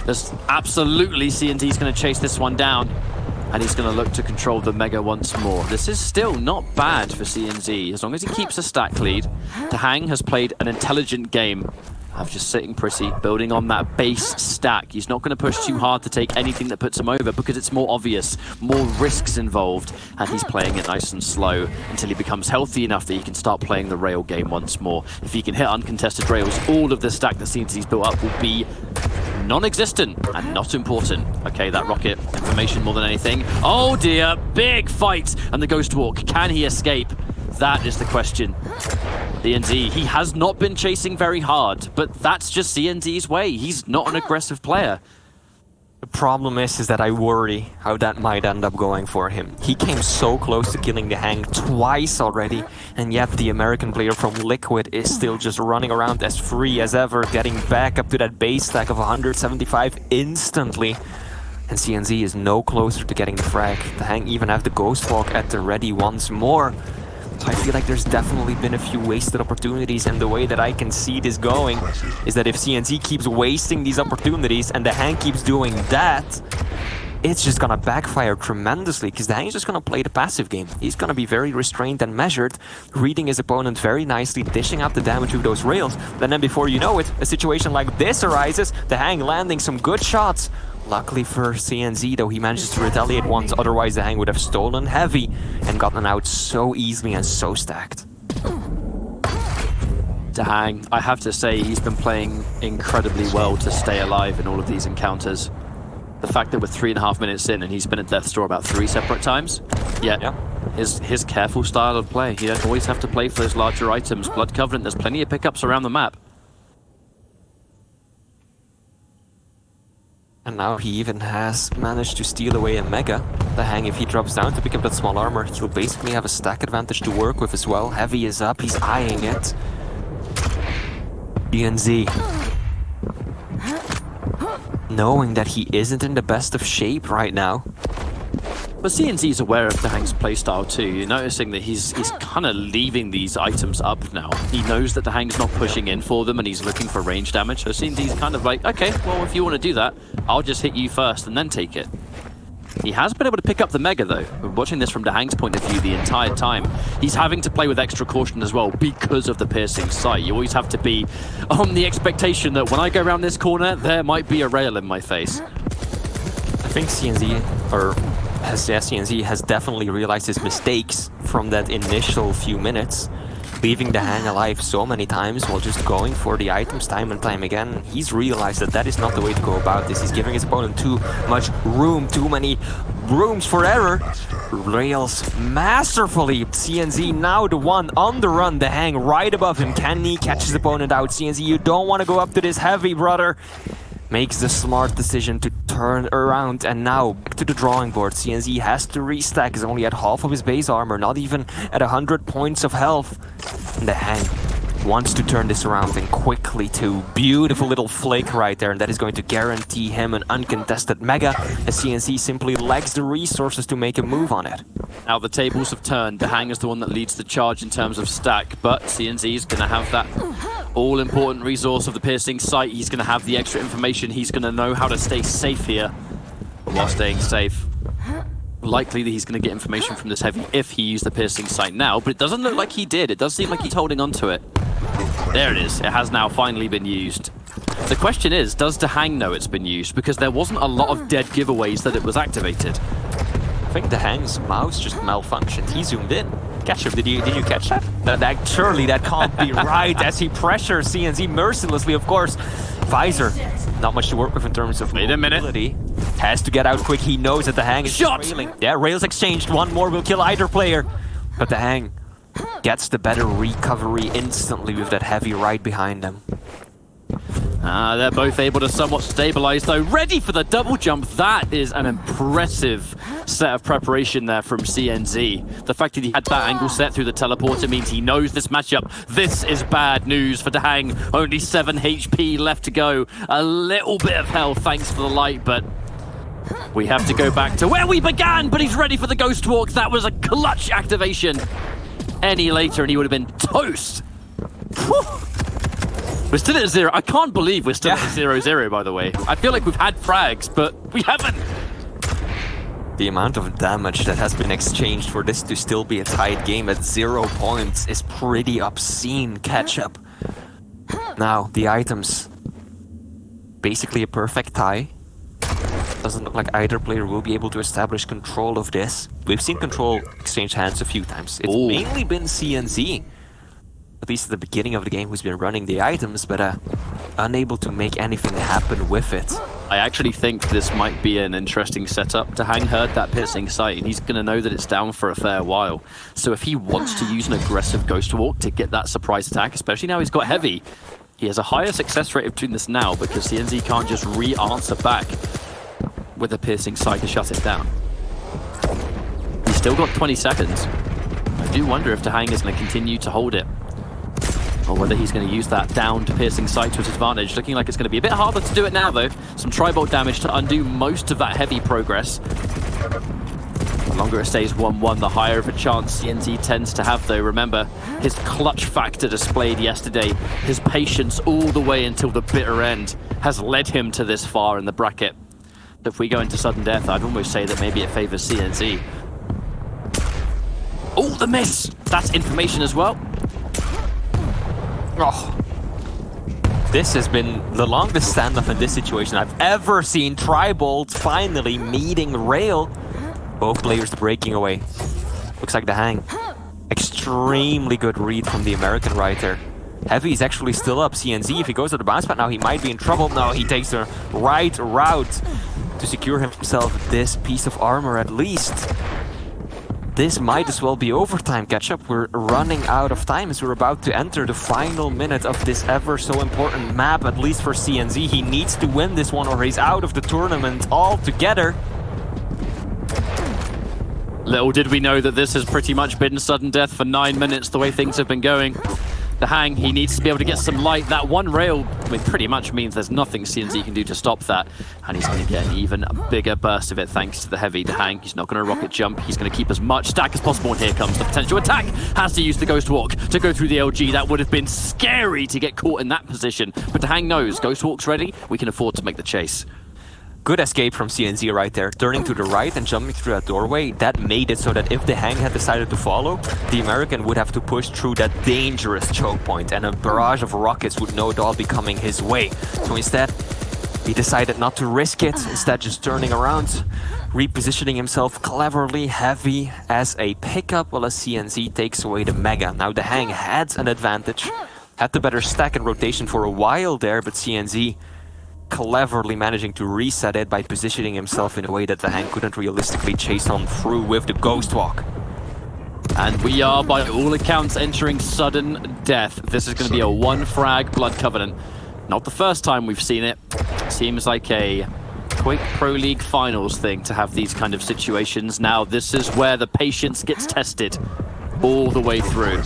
There's absolutely CNZ's going to chase this one down. And he's going to look to control the Mega once more. This is still not bad for CNZ. As long as he keeps a stack lead, the Hang has played an intelligent game of just sitting pretty, building on that base stack. He's not going to push too hard to take anything that puts him over because it's more obvious, more risks involved, and he's playing it nice and slow until he becomes healthy enough that he can start playing the rail game once more. If he can hit uncontested rails, all of the stack that CNZ's built up will be non-existent and not important. Okay, that rocket information more than anything. Oh dear, big fight, and the Ghost Walk. Can he escape? That is the question. CNZ, he has not been chasing very hard, but that's just CNZ's way. He's not an aggressive player. The problem is that I worry how that might end up going for him. He came so close to killing the Hang twice already, and yet the American player from Liquid is still just running around as free as ever, getting back up to that base stack of 175 instantly. And CNZ is no closer to getting the frag. The Hang even have the Ghost Walk at the ready once more. So I feel like there's definitely been a few wasted opportunities, and the way that I can see this going is that if CNZ keeps wasting these opportunities and the Hang keeps doing that, it's just gonna backfire tremendously, because the Hang is just gonna play the passive game. He's gonna be very restrained and measured, reading his opponent very nicely, dishing out the damage with those rails, and then before you know it, a situation like this arises, the Hang landing some good shots. Luckily for CNZ, though, he manages to retaliate once, otherwise the Hang would have stolen heavy and gotten out so easily and so stacked. To Hang, I have to say, he's been playing incredibly well to stay alive in all of these encounters. The fact that we're 3.5 minutes in and he's been at death's door about 3 separate times, yeah. His careful style of play. You don't always have to play for those larger items. Blood Covenant, there's plenty of pickups around the map. And now he even has managed to steal away a Mega. The Hang, if he drops down to pick up that small armor, he'll basically have a stack advantage to work with as well. Heavy is up, he's eyeing it. CNZ, knowing that he isn't in the best of shape right now. But CNZ's aware of the Hang's playstyle too. You're noticing that he's kind of leaving these items up now. He knows that the Hang's not pushing in for them and he's looking for range damage. So CNZ's kind of like, okay, well, if you want to do that, I'll just hit you first and then take it. He has been able to pick up the Mega though. We're watching this from the Hang's point of view the entire time. He's having to play with extra caution as well because of the piercing sight. You always have to be on the expectation that when I go around this corner, there might be a rail in my face. I think CNZ has definitely realized his mistakes from that initial few minutes, leaving the Hang alive so many times while just going for the items time and time again. He's realized that that is not the way to go about this. He's giving his opponent too much room, too many rooms for error. Rails masterfully. CNZ now the one on the run. The Hang right above him. Can he catch his opponent out? CNZ, you don't want to go up to this heavy, brother. makes the smart decision to turn around, and now to the drawing board. CNZ has to restack, is only at half of his base armor, not even at 100 points of health. And the Hang wants to turn this around, and quickly too. Beautiful little flake right there, and that is going to guarantee him an uncontested mega, as CNZ simply lacks the resources to make a move on it. Now the tables have turned. The Hang is the one that leads the charge in terms of stack, but CNZ is going to have that all-important resource of the piercing sight. He's going to have the extra information. He's going to know how to stay safe here. But while staying safe, likely that he's going to get information from this heavy if he used the piercing sight now, but it doesn't look like he did. It does seem like he's holding on to it. There it is. It has now finally been used. The question is, does the Hang know it's been used? Because there wasn't a lot of dead giveaways that it was activated. I think the Hang's mouse just malfunctioned. He zoomed in. Ketchup, did you catch that? Surely that can't be right, as he pressures CNZ mercilessly, of course. Visor, not much to work with in terms of mobility. Has to get out quick. He knows that the Hang is railing. Yeah, rails exchanged. One more will kill either player. But the Hang gets the better recovery instantly with that heavy right behind them. They're both able to somewhat stabilize, though. Ready for the double jump. That is an impressive set of preparation there from CNZ. The fact that he had that angle set through the teleporter means he knows this matchup. This is bad news for the Hang. Only 7 HP left to go. A little bit of health thanks for the light, but we have to go back to where we began. But he's ready for the Ghost Walk. That was a clutch activation. Any later and he would have been toast. Whew. We're still at 0. I can't believe we're still at 0-0, by the way. I feel like we've had frags, but we haven't. The amount of damage that has been exchanged for this to still be a tied game at 0 points is pretty obscene. Catch-up. Now, the items. Basically a perfect tie. Doesn't look like either player will be able to establish control of this. We've seen control exchange hands a few times. It's mainly been CNZ, at least at the beginning of the game, who's been running the items, but unable to make anything happen with it. I actually think this might be an interesting setup. To Hang heard that piercing sight, and he's going to know that it's down for a fair while. So if he wants to use an aggressive Ghost Walk to get that surprise attack, especially now he's got heavy, he has a higher success rate of doing this now because CNZ can't just re-answer back with a piercing sight to shut it down. He's still got 20 seconds. I do wonder if the Hang is going to continue to hold it, or whether he's going to use that downed piercing sight to his advantage. Looking like it's going to be a bit harder to do it now, though. Some tri-bolt damage to undo most of that heavy progress. The longer it stays 1-1, the higher of a chance CNZ tends to have, though. Remember, his clutch factor displayed yesterday, his patience all the way until the bitter end, has led him to this far in the bracket. If we go into sudden death, I'd almost say that maybe it favors CNZ. Oh, the miss! That's information as well. Oh. This has been the longest standoff in this situation I've ever seen. Tri-bolt finally meeting rail. Both players breaking away. Looks like the Hang. Extremely good read from the American right there. Heavy is actually still up. CNZ, if he goes to the bounce pad now, he might be in trouble. No, he takes the right route to secure himself this piece of armor at least. This might as well be overtime. Catch-up. We're running out of time as we're about to enter the final minute of this ever so important map, at least for CNZ. He needs to win this one or he's out of the tournament altogether. Little did we know that this has pretty much been sudden death for 9 minutes, the way things have been going. The Hang, he needs to be able to get some light. That one rail, I mean, pretty much means there's nothing CNZ can do to stop that. And he's going to get an even bigger burst of it thanks to the heavy. The Hang, he's not going to rocket jump. He's going to keep as much stack as possible. And here comes the potential attack. Has to use the Ghost Walk to go through the LG. That would have been scary to get caught in that position. But the Hang knows Ghost Walk's ready. We can afford to make the chase. Good escape from CNZ right there, turning to the right and jumping through that doorway. That made it so that if the Hang had decided to follow, the American would have to push through that dangerous choke point, and a barrage of rockets would no doubt be coming his way. So instead, he decided not to risk it, instead just turning around, repositioning himself cleverly, heavy as a pickup, while as CNZ takes away the Mega. Now the Hang had an advantage, had the better stack and rotation for a while there, but CNZ cleverly managing to reset it by positioning himself in a way that the Hang couldn't realistically chase on through with the Ghost Walk. And we are, by all accounts, entering sudden death. This is going to be a one-frag Blood Covenant. Not the first time we've seen it. seems like a Quake Pro League Finals thing to have these kind of situations. Now, this is where the patience gets tested all the way through.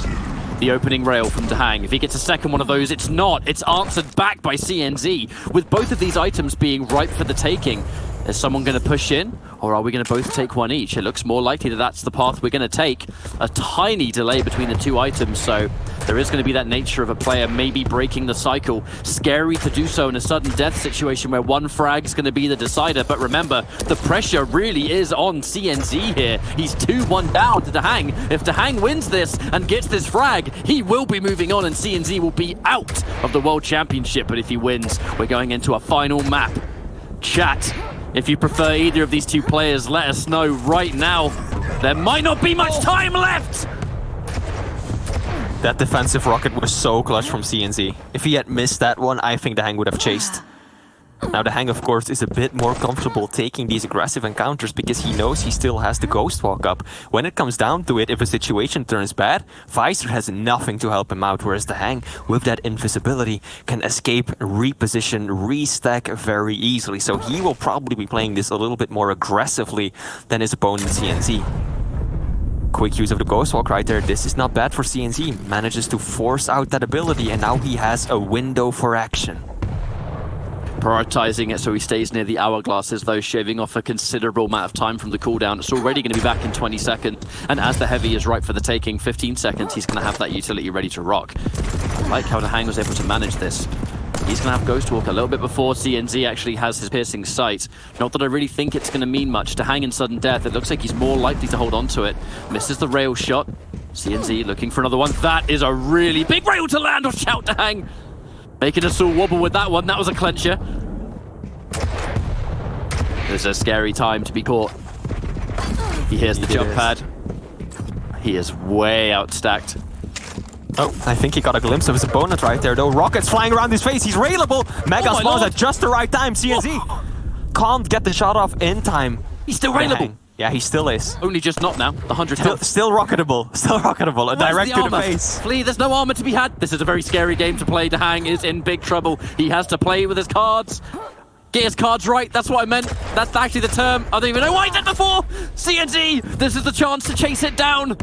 The opening rail from Dahang. If he gets a second one of those, it's not. It's answered back by CNZ. With both of these items being ripe for the taking, is someone going to push in, or are we going to both take one each? It looks more likely that that's the path we're going to take. A tiny delay between the two items, so there is going to be that nature of a player maybe breaking the cycle. Scary to do so in a sudden death situation where one frag is going to be the decider, but remember, the pressure really is on CNZ here. He's 2-1 down to Dahang. If Dahang wins this and gets this frag, he will be moving on and CNZ will be out of the World Championship. But if he wins, we're going into a final map. Chat, if you prefer either of these two players, let us know right now. There might not be much time left! That defensive rocket was so clutch from CNZ. If he had missed that one, I think Dahang would have chased. Now Dahang, of course, is a bit more comfortable taking these aggressive encounters because he knows he still has the Ghost Walk up. When it comes down to it, if a situation turns bad, Visor has nothing to help him out, whereas Dahang, with that invisibility, can escape, reposition, restack very easily. So he will probably be playing this a little bit more aggressively than his opponent CNZ. Quick use of the Ghost Walk right there. This is not bad for CNZ. Manages to force out that ability, and now he has a window for action. Prioritizing it so he stays near the hourglasses, though, shaving off a considerable amount of time from the cooldown. It's already going to be back in 20 seconds, and as the heavy is ripe for the taking, 15 seconds, he's going to have that utility ready to rock. I like how Dahang was able to manage this. He's going to have Ghost Walk a little bit before CNZ actually has his piercing sight. Not that I really think it's going to mean much. Dahang in sudden death, it looks like he's more likely to hold on to it. Misses the rail shot. CNZ looking for another one. That is a really big rail to land. Watch out, Dahang. Making us all wobble with that one. That was a clencher. It's a scary time to be caught. He hears the jump pad. He is way outstacked. Oh, I think he got a glimpse of his opponent right there, though. Rockets flying around his face. He's railable. Mega spawns at just the right time. CNZ can't get the shot off in time. He's still railable. Yeah, he still is. Only just not now. The 100 health. Still rocketable. Still rocketable. A direct to the face. Flee, there's no armor to be had. This is a very scary game to play. Dahang is in big trouble. He has to play with his cards. Get his cards right, that's what I meant. That's actually the term. I don't even know why I did before. CNZ, this is the chance to chase it down.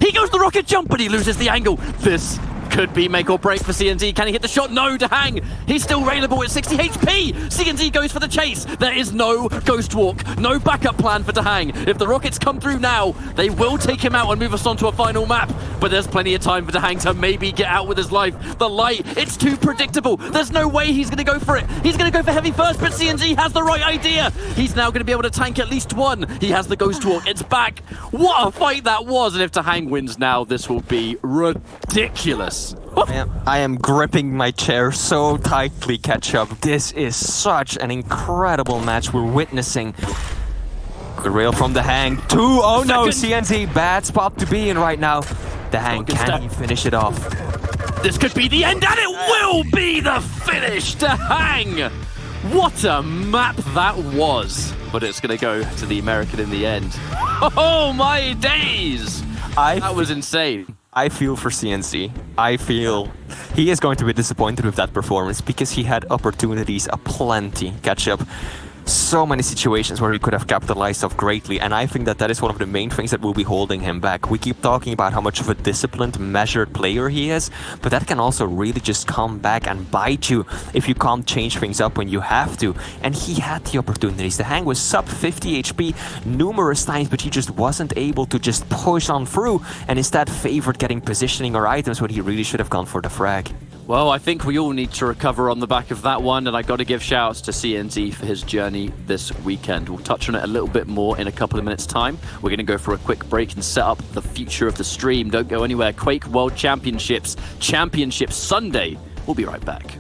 He goes the rocket jump, but he loses the angle. This could be make or break for CNZ. Can he hit the shot? No, Dahang. He's still railable at 60 HP. CNZ goes for the chase. There is no Ghost Walk, no backup plan for Dahang. If the rockets come through now, they will take him out and move us on to a final map. But there's plenty of time for Dahang to maybe get out with his life. The light, it's too predictable. There's no way he's going to go for it. He's going to go for heavy first, but CNZ has the right idea. He's now going to be able to tank at least one. He has the Ghost Walk. It's back. What a fight that was. And if Dahang wins now, this will be ridiculous. I am gripping my chair so tightly, Ketchup. This is such an incredible match we're witnessing. Good rail from Dahang. Oh no, CNZ, bad spot to be in right now. Dahang, can he finish it off? This could be the end, and it will be the finish. Dahang! What a map that was. But it's going to go to the American in the end. Oh my days! That was insane. I feel for CNZ. I feel he is going to be disappointed with that performance because he had opportunities aplenty. Ketchup. So many situations where he could have capitalized off greatly, and I think that that is one of the main things that will be holding him back. We keep talking about how much of a disciplined, measured player he is, but that can also really just come back and bite you if you can't change things up when you have to. And he had the opportunities. Dahang was sub 50 HP numerous times, but he just wasn't able to just push on through, and instead favored getting positioning or items when he really should have gone for the frag. Well, I think we all need to recover on the back of that one, and I got to give shouts to CNZ for his journey this weekend. We'll touch on it a little bit more in a couple of minutes' time. We're going to go for a quick break and set up the future of the stream. Don't go anywhere. Quake World Championships Sunday. We'll be right back.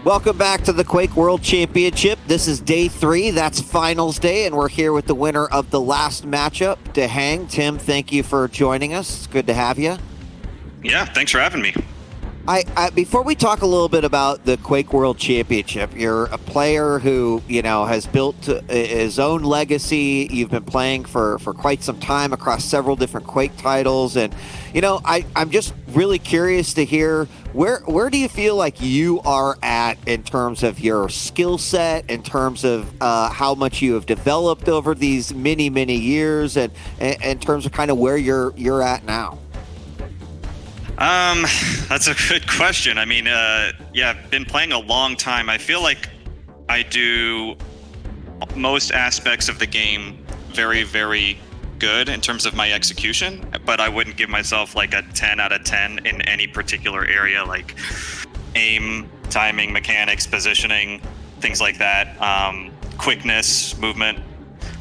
Welcome back to the Quake World Championship. This is day 3. That's finals day, and we're here with the winner of the last matchup, DeHang. Tim, thank you for joining us. It's good to have you. Yeah, thanks for having me. Before we talk a little bit about the Quake World Championship, you're a player who, has built his own legacy. You've been playing for quite some time across several different Quake titles. And, I'm just really curious to hear, where do you feel like you are at in terms of your skill set, in terms of how much you have developed over these many, many years, and in terms of kind of where you're at now? That's a good question. I mean, I've been playing a long time. I feel like I do most aspects of the game very, very good in terms of my execution, but I wouldn't give myself like a 10 out of 10 in any particular area, like aim, timing, mechanics, positioning, things like that, quickness, movement.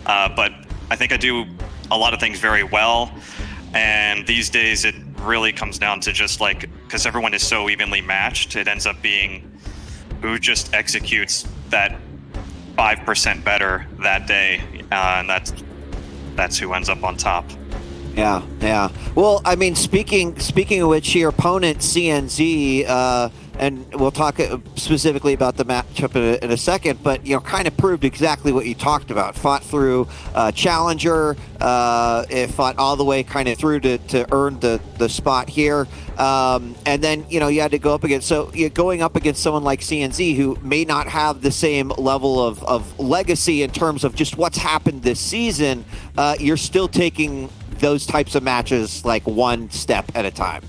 But I think I do a lot of things very well. And these days it really comes down to just like, because everyone is so evenly matched, it ends up being who just executes that 5% better that day, and that's who ends up on top. Yeah. Well, I mean, speaking of which, your opponent CNZ, and we'll talk specifically about the matchup in a second, but kind of proved exactly what you talked about. Fought through Challenger, it fought all the way kind of through to earn the spot here, and then you had to go up against. So you're going up against someone like CNZ, who may not have the same level of legacy in terms of just what's happened this season. You're still taking those types of matches like one step at a time.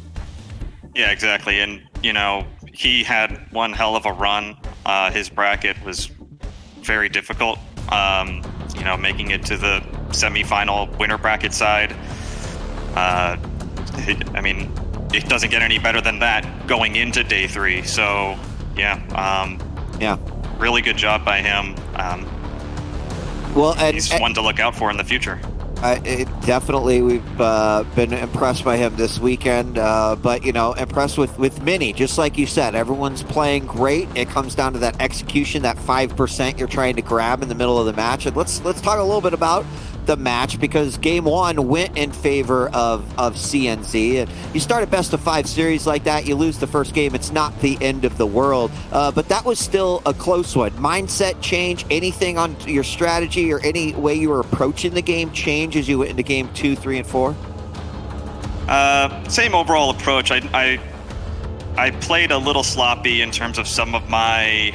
Yeah, exactly. And he had one hell of a run. His bracket was very difficult. Making it to the semifinal winner bracket side. It doesn't get any better than that going into day 3. So, yeah. Really good job by him. He's one to look out for in the future. Definitely, we've been impressed by him this weekend, but impressed with Mini. Just like you said, everyone's playing great. It comes down to that execution, that 5% you're trying to grab in the middle of the match. And let's talk a little bit about the match, because game 1 went in favor of CNZ. And you start a best of 5 series like that, you lose the first game, it's not the end of the world, but that was still a close one. Mindset change, anything on your strategy or any way you were approaching the game change as you went into game 2, 3, and 4? Same overall approach. I played a little sloppy in terms of some of my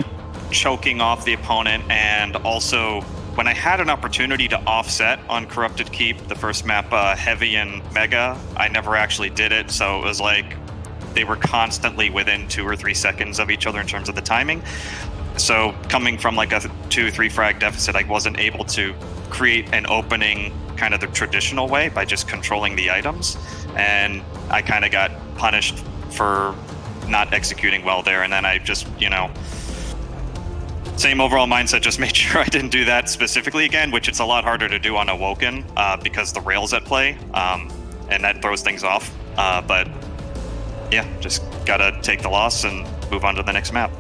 choking off the opponent, and also when I had an opportunity to offset on Corrupted Keep, the first map, Heavy and Mega, I never actually did it. So it was like they were constantly within 2 or 3 seconds of each other in terms of the timing. So coming from like a 2-3 frag deficit, I wasn't able to create an opening kind of the traditional way by just controlling the items. And I kind of got punished for not executing well there. And then I just, same overall mindset, just made sure I didn't do that specifically again, which it's a lot harder to do on Awoken because the rail's at play, and that throws things off. But yeah, just gotta take the loss and move on to the next map.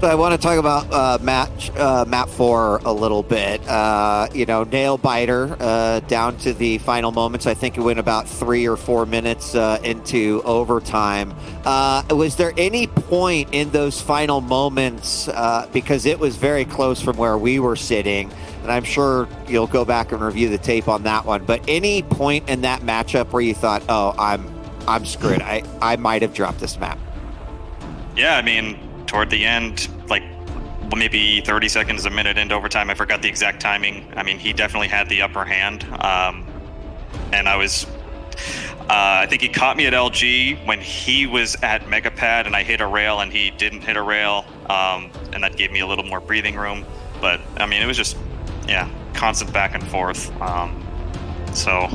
So I want to talk about map 4 a little bit. Nail biter down to the final moments. I think it went about 3 or 4 minutes into overtime. Was there any point in those final moments, because it was very close from where we were sitting, and I'm sure you'll go back and review the tape on that one, but any point in that matchup where you thought, oh, I'm screwed, I might have dropped this map? Yeah, I mean, toward the end, like maybe 30 seconds, a minute into overtime, I forgot the exact timing. I mean, he definitely had the upper hand. And I think he caught me at LG when he was at Megapad and I hit a rail and he didn't hit a rail. And that gave me a little more breathing room. But I mean, it was just, constant back and forth. So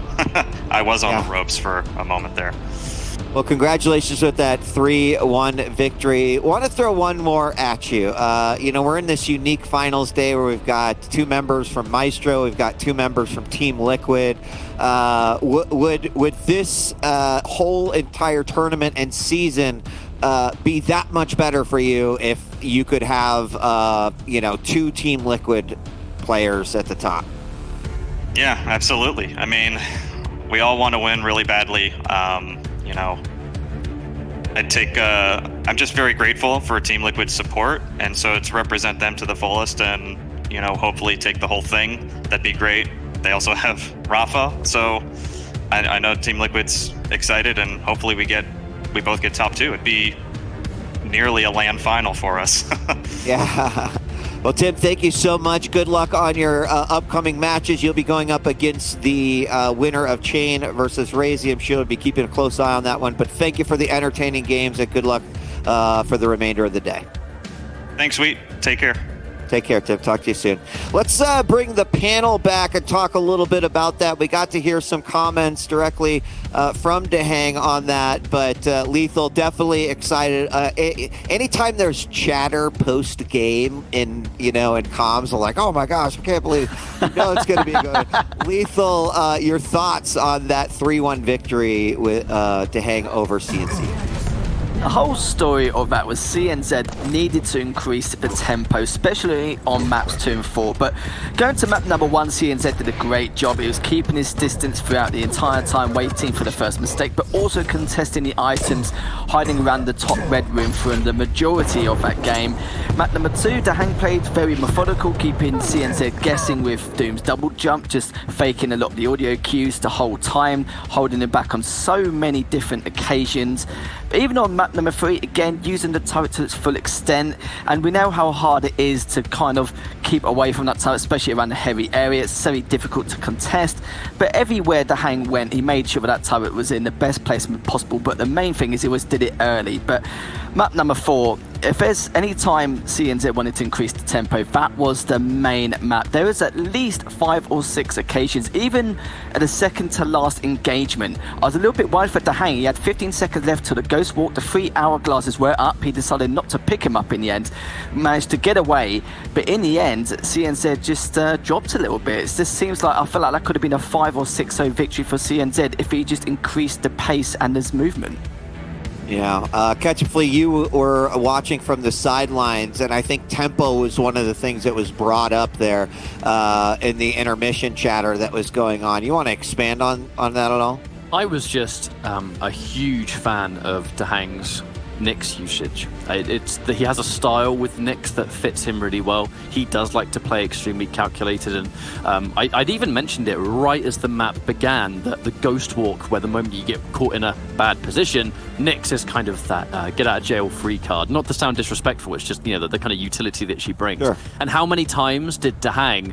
I was on the ropes for a moment there. Well, congratulations with that 3-1 victory. Want to throw one more at you. You know, we're in this unique finals day where we've got 2 members from Maestro, we've got 2 members from Team Liquid. Would this whole entire tournament and season be that much better for you if you could have, you know, 2 Team Liquid players at the top? Yeah, absolutely. I mean, we all want to win really badly. You know, I'm just very grateful for Team Liquid's support, and so to represent them to the fullest and, you know, hopefully take the whole thing, that'd be great. They also have Rafa, so I know Team Liquid's excited, and hopefully we both get top 2. It'd be nearly a LAN final for us. Yeah. Well, Tim, thank you so much. Good luck on your upcoming matches. You'll be going up against the winner of Chain versus Razy. I'm sure you'll be keeping a close eye on that one. But thank you for the entertaining games, and good luck for the remainder of the day. Thanks, Sweet. Take care. Take care, Tim. Talk to you soon. Let's bring the panel back and talk a little bit about that. We got to hear some comments directly from Dehang on that, but Lethal, definitely excited. Anytime there's chatter post-game in comms, I'm like, oh my gosh, I can't believe, it's going to be good. Lethal, your thoughts on that 3-1 victory with Dehang over CNC? The whole story of that was CNZ needed to increase the tempo, especially on maps 2 and 4. But going to map number 1, CNZ did a great job. He was keeping his distance throughout the entire time, waiting for the first mistake, but also contesting the items, hiding around the top red room for the majority of that game. Map number 2, Dehang played very methodical, keeping CNZ guessing with Doom's double jump, just faking a lot of the audio cues the whole time, holding him back on so many different occasions. But even on map number 3, again, using the turret to its full extent, and we know how hard it is to kind of keep away from that turret, especially around the heavy area. It's very difficult to contest, but everywhere Dehang went, he made sure that turret was in the best placement possible, but the main thing is he always did it early. But map number 4, if there's any time CNZ wanted to increase the tempo, that was the main map. There was at least 5 or 6 occasions, even at the second to last engagement. I was a little bit worried for Dehang. He had 15 seconds left till the Ghost Walk. The 3 hourglasses were up. He decided not to pick him up in the end. Managed to get away, but in the end, CNZ just dropped a little bit. It just seems like, I feel like that could have been a 5 or 6-0 victory for CNZ if he just increased the pace and his movement. Yeah, Ketchupflea, you were watching from the sidelines, and I think tempo was one of the things that was brought up there in the intermission chatter that was going on. You want to expand on that at all? I was just a huge fan of Dehang's Nyx usage. He has a style with Nyx that fits him really well. He does like to play extremely calculated, and I'd even mentioned it right as the map began, that the Ghost Walk, where the moment you get caught in a bad position, Nyx is kind of that get out of jail free card. Not to sound disrespectful, it's just the kind of utility that she brings. Sure. And how many times did Dehang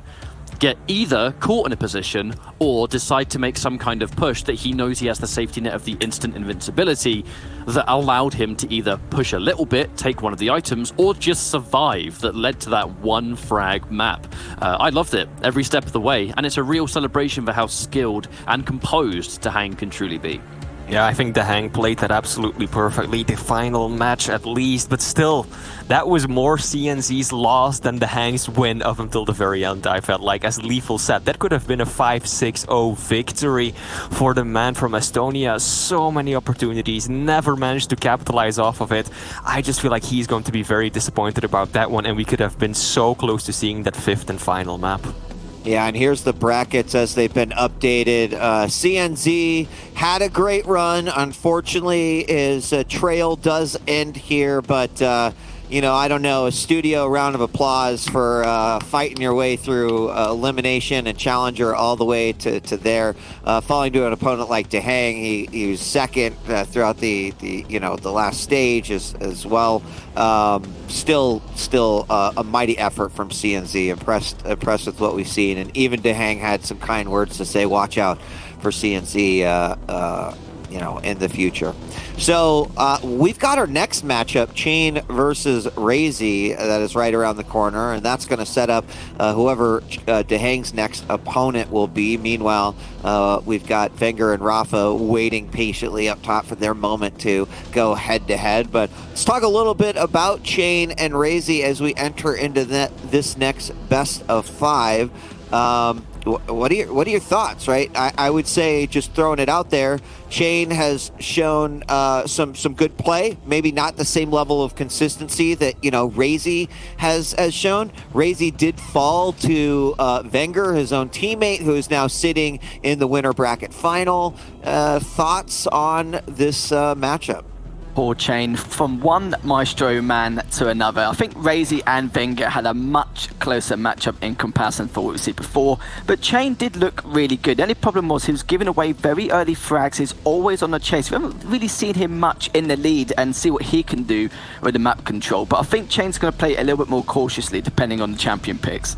get either caught in a position or decide to make some kind of push that he knows he has the safety net of the instant invincibility that allowed him to either push a little bit, take one of the items, or just survive, that led to that one frag map. I loved it every step of the way, and it's a real celebration for how skilled and composed Dehang can truly be. Yeah, I think Dehang played that absolutely perfectly, the final match at least, but still, that was more CNZ's loss than Dehang's win up until the very end, I felt like. As Lethal said, that could have been a 5-6-0 victory for the man from Estonia. So many opportunities, never managed to capitalize off of it. I just feel like he's going to be very disappointed about that one, and we could have been so close to seeing that 5th and final map. Yeah, and here's the brackets as they've been updated. CNZ had a great run. Unfortunately, his trail does end here, but I don't know, a studio round of applause for fighting your way through elimination and challenger all the way to there. Falling to an opponent like Dehang, he was second throughout the last stage as well. Still a mighty effort from CNZ. Impressed with what we've seen, and even Dehang had some kind words to say. Watch out for CNZ you know, in the future. So we've got our next matchup, Chain versus Razy, that is right around the corner, and that's going to set up whoever Dehang's next opponent will be. Meanwhile, we've got Wenger and Rafa waiting patiently up top for their moment to go head-to-head. But let's talk a little bit about Chain and Razy as we enter into this next best of 5. What are your thoughts, right? I would say, just throwing it out there, Chain has shown some good play, maybe not the same level of consistency that, you know, Razy has shown. Razy did fall to Wenger, his own teammate, who is now sitting in the winner bracket final. Thoughts on this matchup? Poor Chain, from one Maestro man to another. I think Razy and Wenger had a much closer matchup in comparison to what we see before, but Chain did look really good. The only problem was he was giving away very early frags. He's always on the chase. We haven't really seen him much in the lead and see what he can do with the map control, but I think Chain's going to play a little bit more cautiously depending on the champion picks.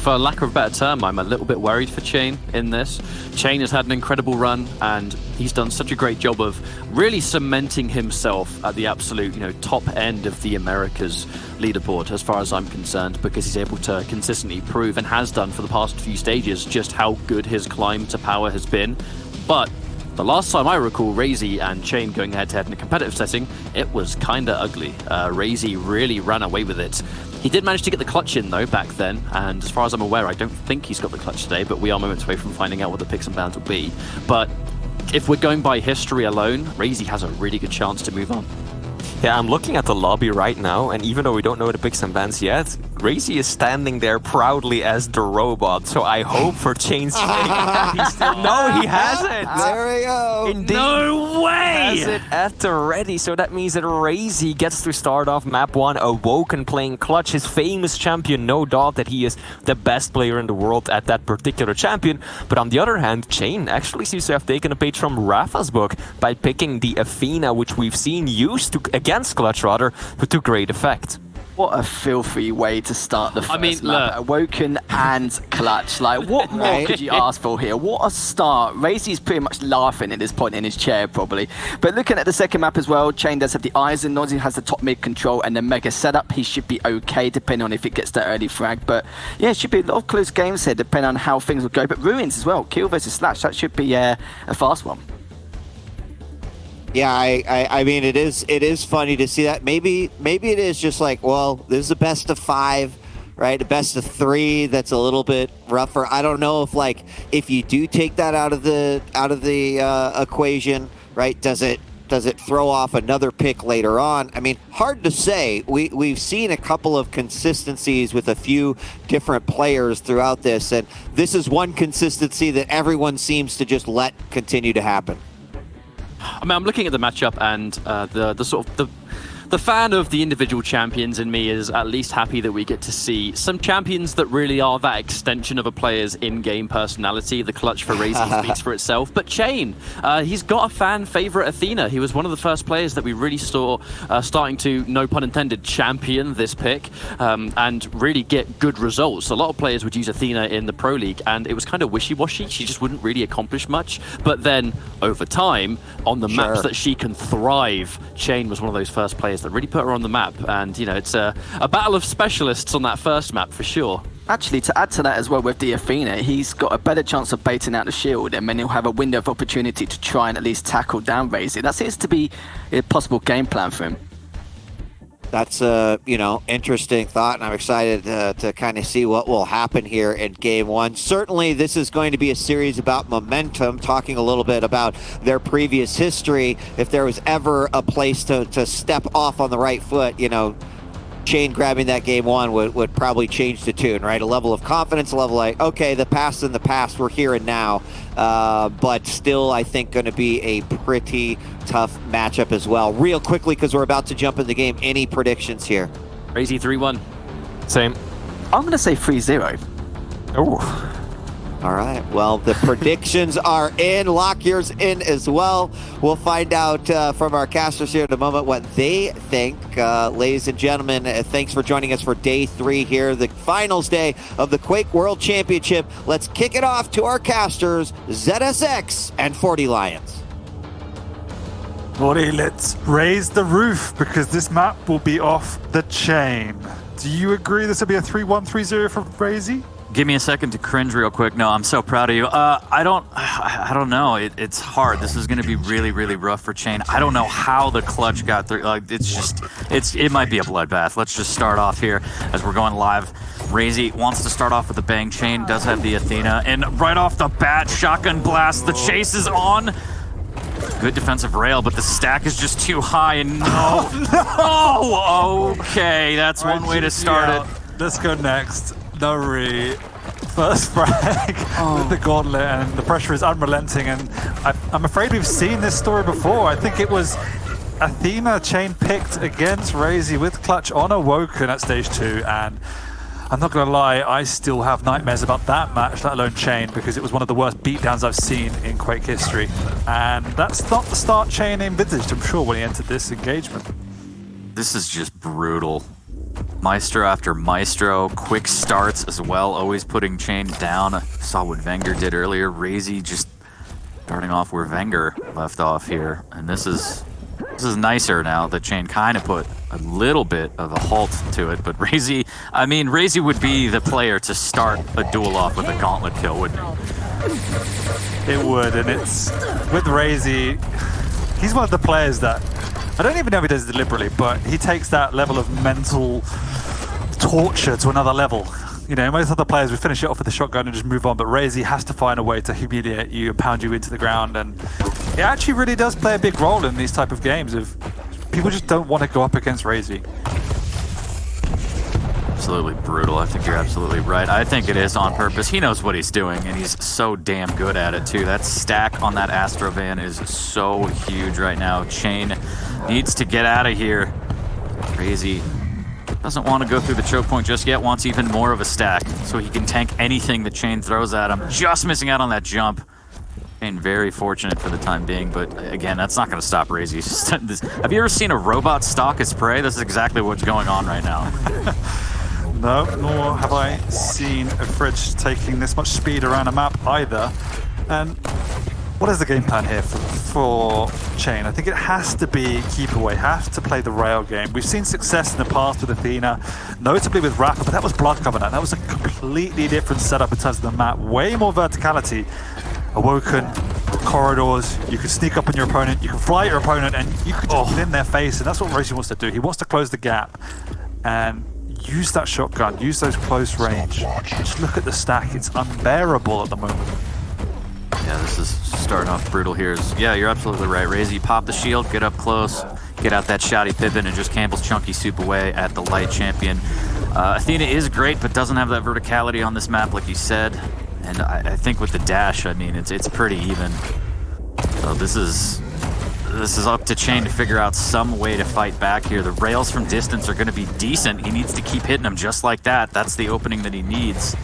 For lack of a better term, I'm a little bit worried for Chain in this. Chain has had an incredible run, and he's done such a great job of really cementing himself at the absolute, you know, top end of the Americas leaderboard, as far as I'm concerned, because he's able to consistently prove, and has done for the past few stages, just how good his climb to power has been. But the last time I recall Razy and Chain going head-to-head in a competitive setting, it was kinda ugly. Razy really ran away with it. He did manage to get the clutch in, though, back then, and as far as I'm aware, I don't think he's got the clutch today, but we are moments away from finding out what the picks and bans will be. But if we're going by history alone, Razy has a really good chance to move on. Yeah, I'm looking at the lobby right now, and even though we don't know the picks and bans yet, Razy is standing there proudly as the robot, so I hope for Chain's sake. No, he hasn't! There we go! Indeed. No way! He has it at the ready, so that means that Razy gets to start off map 1, Awoken playing clutch, his famous champion. No doubt that he is the best player in the world at that particular champion, but on the other hand, Chain actually seems to have taken a page from Rafa's book by picking the Athena, which we've seen used to, against clutch rather, but to great effect. What a filthy way to start the first map. look. Awoken and clutch. Like, what more could you ask for here? What a start. Razy's pretty much laughing at this point in his chair, probably. But looking at the second map as well, Chain does have the eyes and nods. He has the top mid control and the mega setup. He should be okay, depending on if it gets that early frag. But yeah, it should be a lot of close games here, depending on how things will go. But Ruins as well, kill versus slash, that should be a fast one. Yeah, I mean, it is funny to see that. Maybe it is just like, well, this is a best of 5, right? A best of 3 that's a little bit rougher. I don't know if you do take that out of the equation, right? Does it throw off another pick later on? I mean, hard to say. We've seen a couple of consistencies with a few different players throughout this, and this is one consistency that everyone seems to just let continue to happen. I mean, I'm looking at the matchup, and the sort of the fan of the individual champions in me is at least happy that we get to see some champions that really are that extension of a player's in-game personality. The clutch for Razy speaks for itself. But Chain, he's got a fan favorite Athena. He was one of the first players that we really saw starting to, no pun intended, champion this pick and really get good results. A lot of players would use Athena in the Pro League, and it was kind of wishy-washy. She just wouldn't really accomplish much. But then, over time, on the maps that she can thrive, Chain was one of those first players that really put her on the map, and you know, it's a battle of specialists on that first map for sure. Actually, to add to that as well with the Athena, he's got a better chance of baiting out the shield, and then he'll have a window of opportunity to try and at least tackle down Razy. That seems to be a possible game plan for him. That's a, interesting thought, and I'm excited to kind of see what will happen here in Game 1. Certainly, this is going to be a series about momentum, talking a little bit about their previous history. If there was ever a place to step off on the right foot, Chain grabbing that Game 1 would probably change the tune, right? A level of confidence, a level like, okay, the past in the past, we're here and now. But still, I think, going to be a pretty tough matchup as well. Real quickly, because we're about to jump in the game, any predictions here? Razy 3-1. Same. I'm going to say 3-0. Oh. All right, well, the predictions are in. Lock yours in as well. We'll find out from our casters here in a moment what they think. Ladies and gentlemen, thanks for joining us for day 3 here, the finals day of the Quake World Championship. Let's kick it off to our casters, ZSX and 40 Lions. 40, let's raise the roof because this map will be off the chain. Do you agree this will be a 3-1-3-0 for Razy? Give me a second to cringe real quick. No, I'm so proud of you. I don't know. It's hard. This is going to be really, really rough for Chain. I don't know how the clutch got through. Like, it might be a bloodbath. Let's just start off here as we're going live. Razy wants to start off with the bang. Chain does have the Athena, and right off the bat, shotgun blast. The chase is on. Good defensive rail, but the stack is just too high, and no. Oh, okay. That's one way to start it. Let's go next. Nori, first frag with the gauntlet, and the pressure is unrelenting, and I'm afraid we've seen this story before. I think it was Athena Chain picked against Razy with clutch on Awoken at stage 2, and I'm not gonna lie, I still have nightmares about that match, let alone Chain, because it was one of the worst beatdowns I've seen in Quake history, and that's not the start Chain envisaged, I'm sure, when he entered this engagement. This is just brutal. Maestro after Maestro, quick starts as well, always putting Chain down. Saw what Wenger did earlier. Razy just starting off where Wenger left off here. And this is nicer now that Chain kind of put a little bit of a halt to it. But Razy, I mean, Razy would be the player to start a duel off with a gauntlet kill, wouldn't he? It would, and it's with Razy, he's one of the players that I don't even know if he does it deliberately, but he takes that level of mental torture to another level. You know, most other players would finish it off with a shotgun and just move on, but Razy has to find a way to humiliate you and pound you into the ground, and it actually really does play a big role in these type of games. If people just don't want to go up against Razy. Absolutely brutal. I think you're absolutely right. I think it is on purpose. He knows what he's doing, and he's so damn good at it too. That stack on that Astro van is so huge right now. Chain needs to get out of here. Razy doesn't want to go through the choke point just yet, wants even more of a stack so he can tank anything the Chain throws at him. Just missing out on that jump. Chain very fortunate for the time being, but again, that's not going to stop Razy. Have you ever seen a robot stalk his prey? This is exactly what's going on right now. No, nor have I seen a Fridge taking this much speed around a map either. And what is the game plan here for Chain? I think it has to be keep away, has to play the rail game. We've seen success in the past with Athena, notably with Rapper, but that was Blood Covenant. That was a completely different setup in terms of the map, way more verticality. Awoken, corridors, you can sneak up on your opponent, you can fly your opponent, and you can just get in their face, and that's what Razy wants to do. He wants to close the gap and use that shotgun, use those close range. Just look at the stack, it's unbearable at the moment. Yeah, this is starting off brutal here. Yeah, you're absolutely right. Razy, pop the shield, get up close, get out that shoddy Pippin, and just Campbell's chunky soup away at the light champion. Athena is great, but doesn't have that verticality on this map, like you said. And I think with the dash, I mean, it's pretty even. So this is up to Chain to figure out some way to fight back here. The rails from distance are going to be decent. He needs to keep hitting them just like that. That's the opening that he needs.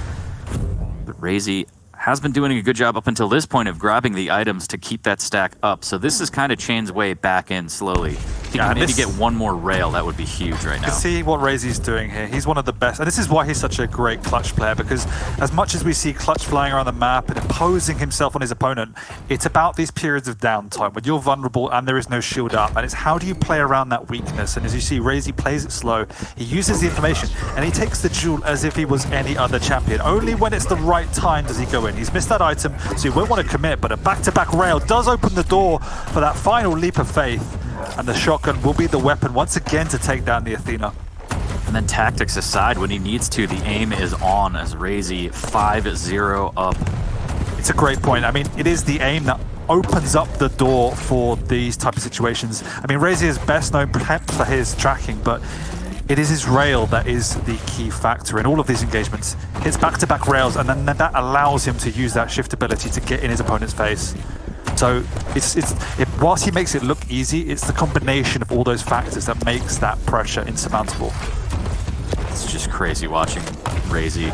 But Razy has been doing a good job up until this point of grabbing the items to keep that stack up. So this is kind of Chain's way back in slowly. If he can maybe get one more rail, that would be huge right now. You can see what Razy's doing here. He's one of the best, and this is why he's such a great clutch player, because as much as we see clutch flying around the map and imposing himself on his opponent, it's about these periods of downtime when you're vulnerable and there is no shield up, and it's how do you play around that weakness. And as you see, Razy plays it slow. He uses the information, and he takes the duel as if he was any other champion. Only when it's the right time does he go in. He's missed that item, so he won't want to commit, but a back-to-back rail does open the door for that final leap of faith. And the shotgun will be the weapon once again to take down the Athena. And then tactics aside, when he needs to, the aim is on as Razy 5-0 up. It's a great point. I mean, it is the aim that opens up the door for these type of situations. I mean, Razy is best known perhaps for his tracking, but it is his rail that is the key factor in all of these engagements. It's back-to-back rails, and then that allows him to use that shift ability to get in his opponent's face. So whilst he makes it look easy, it's the combination of all those factors that makes that pressure insurmountable. It's just crazy watching Razy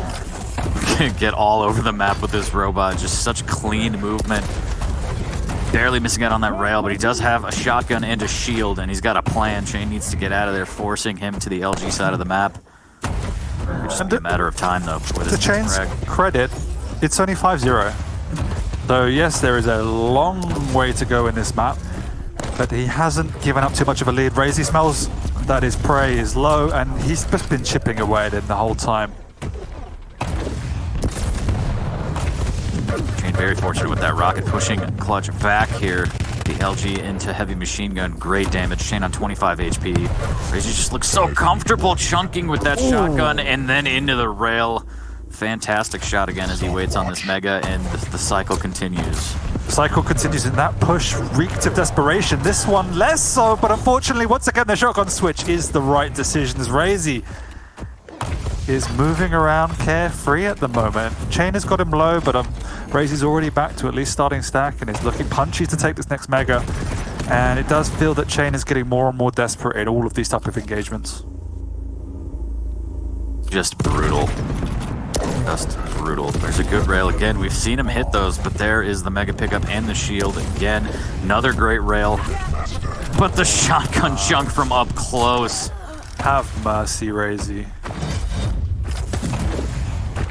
get all over the map with this robot. Just such clean movement. Barely missing out on that rail, but he does have a shotgun and a shield, and he's got a plan. Chain needs to get out of there, forcing him to the LG side of the map. It's just be a matter of time, though, before this To Chain's credit, it's only 5-0. So yes, there is a long way to go in this map, but he hasn't given up too much of a lead. Razy smells that his prey is low, and he's just been chipping away at it the whole time. Chain very fortunate with that rocket, pushing Clutch back here. The LG into heavy machine gun, great damage. Chain on 25 HP. Razy just looks so comfortable chunking with that shotgun and then into the rail. Fantastic shot again as he waits on this Mega, and the cycle continues. Cycle continues, and that push reeked of desperation. This one less so, but unfortunately, once again, the shotgun switch is the right decision as Razy is moving around carefree at the moment. Chain has got him low, but Razy's already back to at least starting stack and is looking punchy to take this next Mega. And it does feel that Chain is getting more and more desperate in all of these type of engagements. Just brutal. Just brutal. There's a good rail again. We've seen him hit those, but there is the Mega pickup and the shield again. Another great rail. But the shotgun chunk from up close. Have mercy, Razy.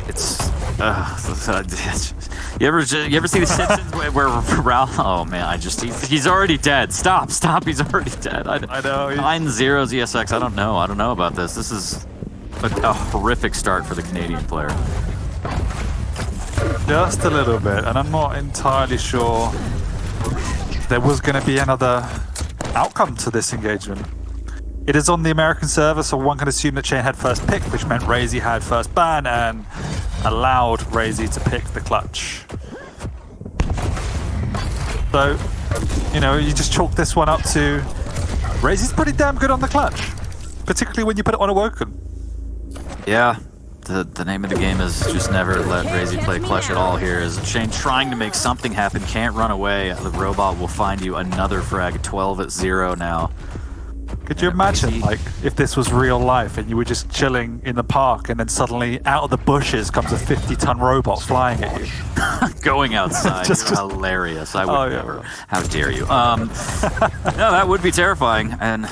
It's you ever see the Simpsons where Ralph? Oh man, he's already dead. Stop! He's already dead. I know. 9-0 ZSX. I don't know about this. This is a horrific start for the Canadian player. Just a little bit, and I'm not entirely sure there was going to be another outcome to this engagement. It is on the American server, so one can assume that Chain had first pick, which meant Razy had first ban and allowed Razy to pick the clutch. So, you know, you just chalk this one up to Razy's pretty damn good on the clutch, particularly when you put it on Awoken. Yeah, the name of the game is just never let Razy play clutch at all here. As Chain trying to make something happen, can't run away. The robot will find you another frag, 12-0 now. Could you imagine, like, if this was real life and you were just chilling in the park and then suddenly out of the bushes comes a 50-ton robot flying at you? Going outside, just hilarious. I would never. How dare you? No, that would be terrifying. And,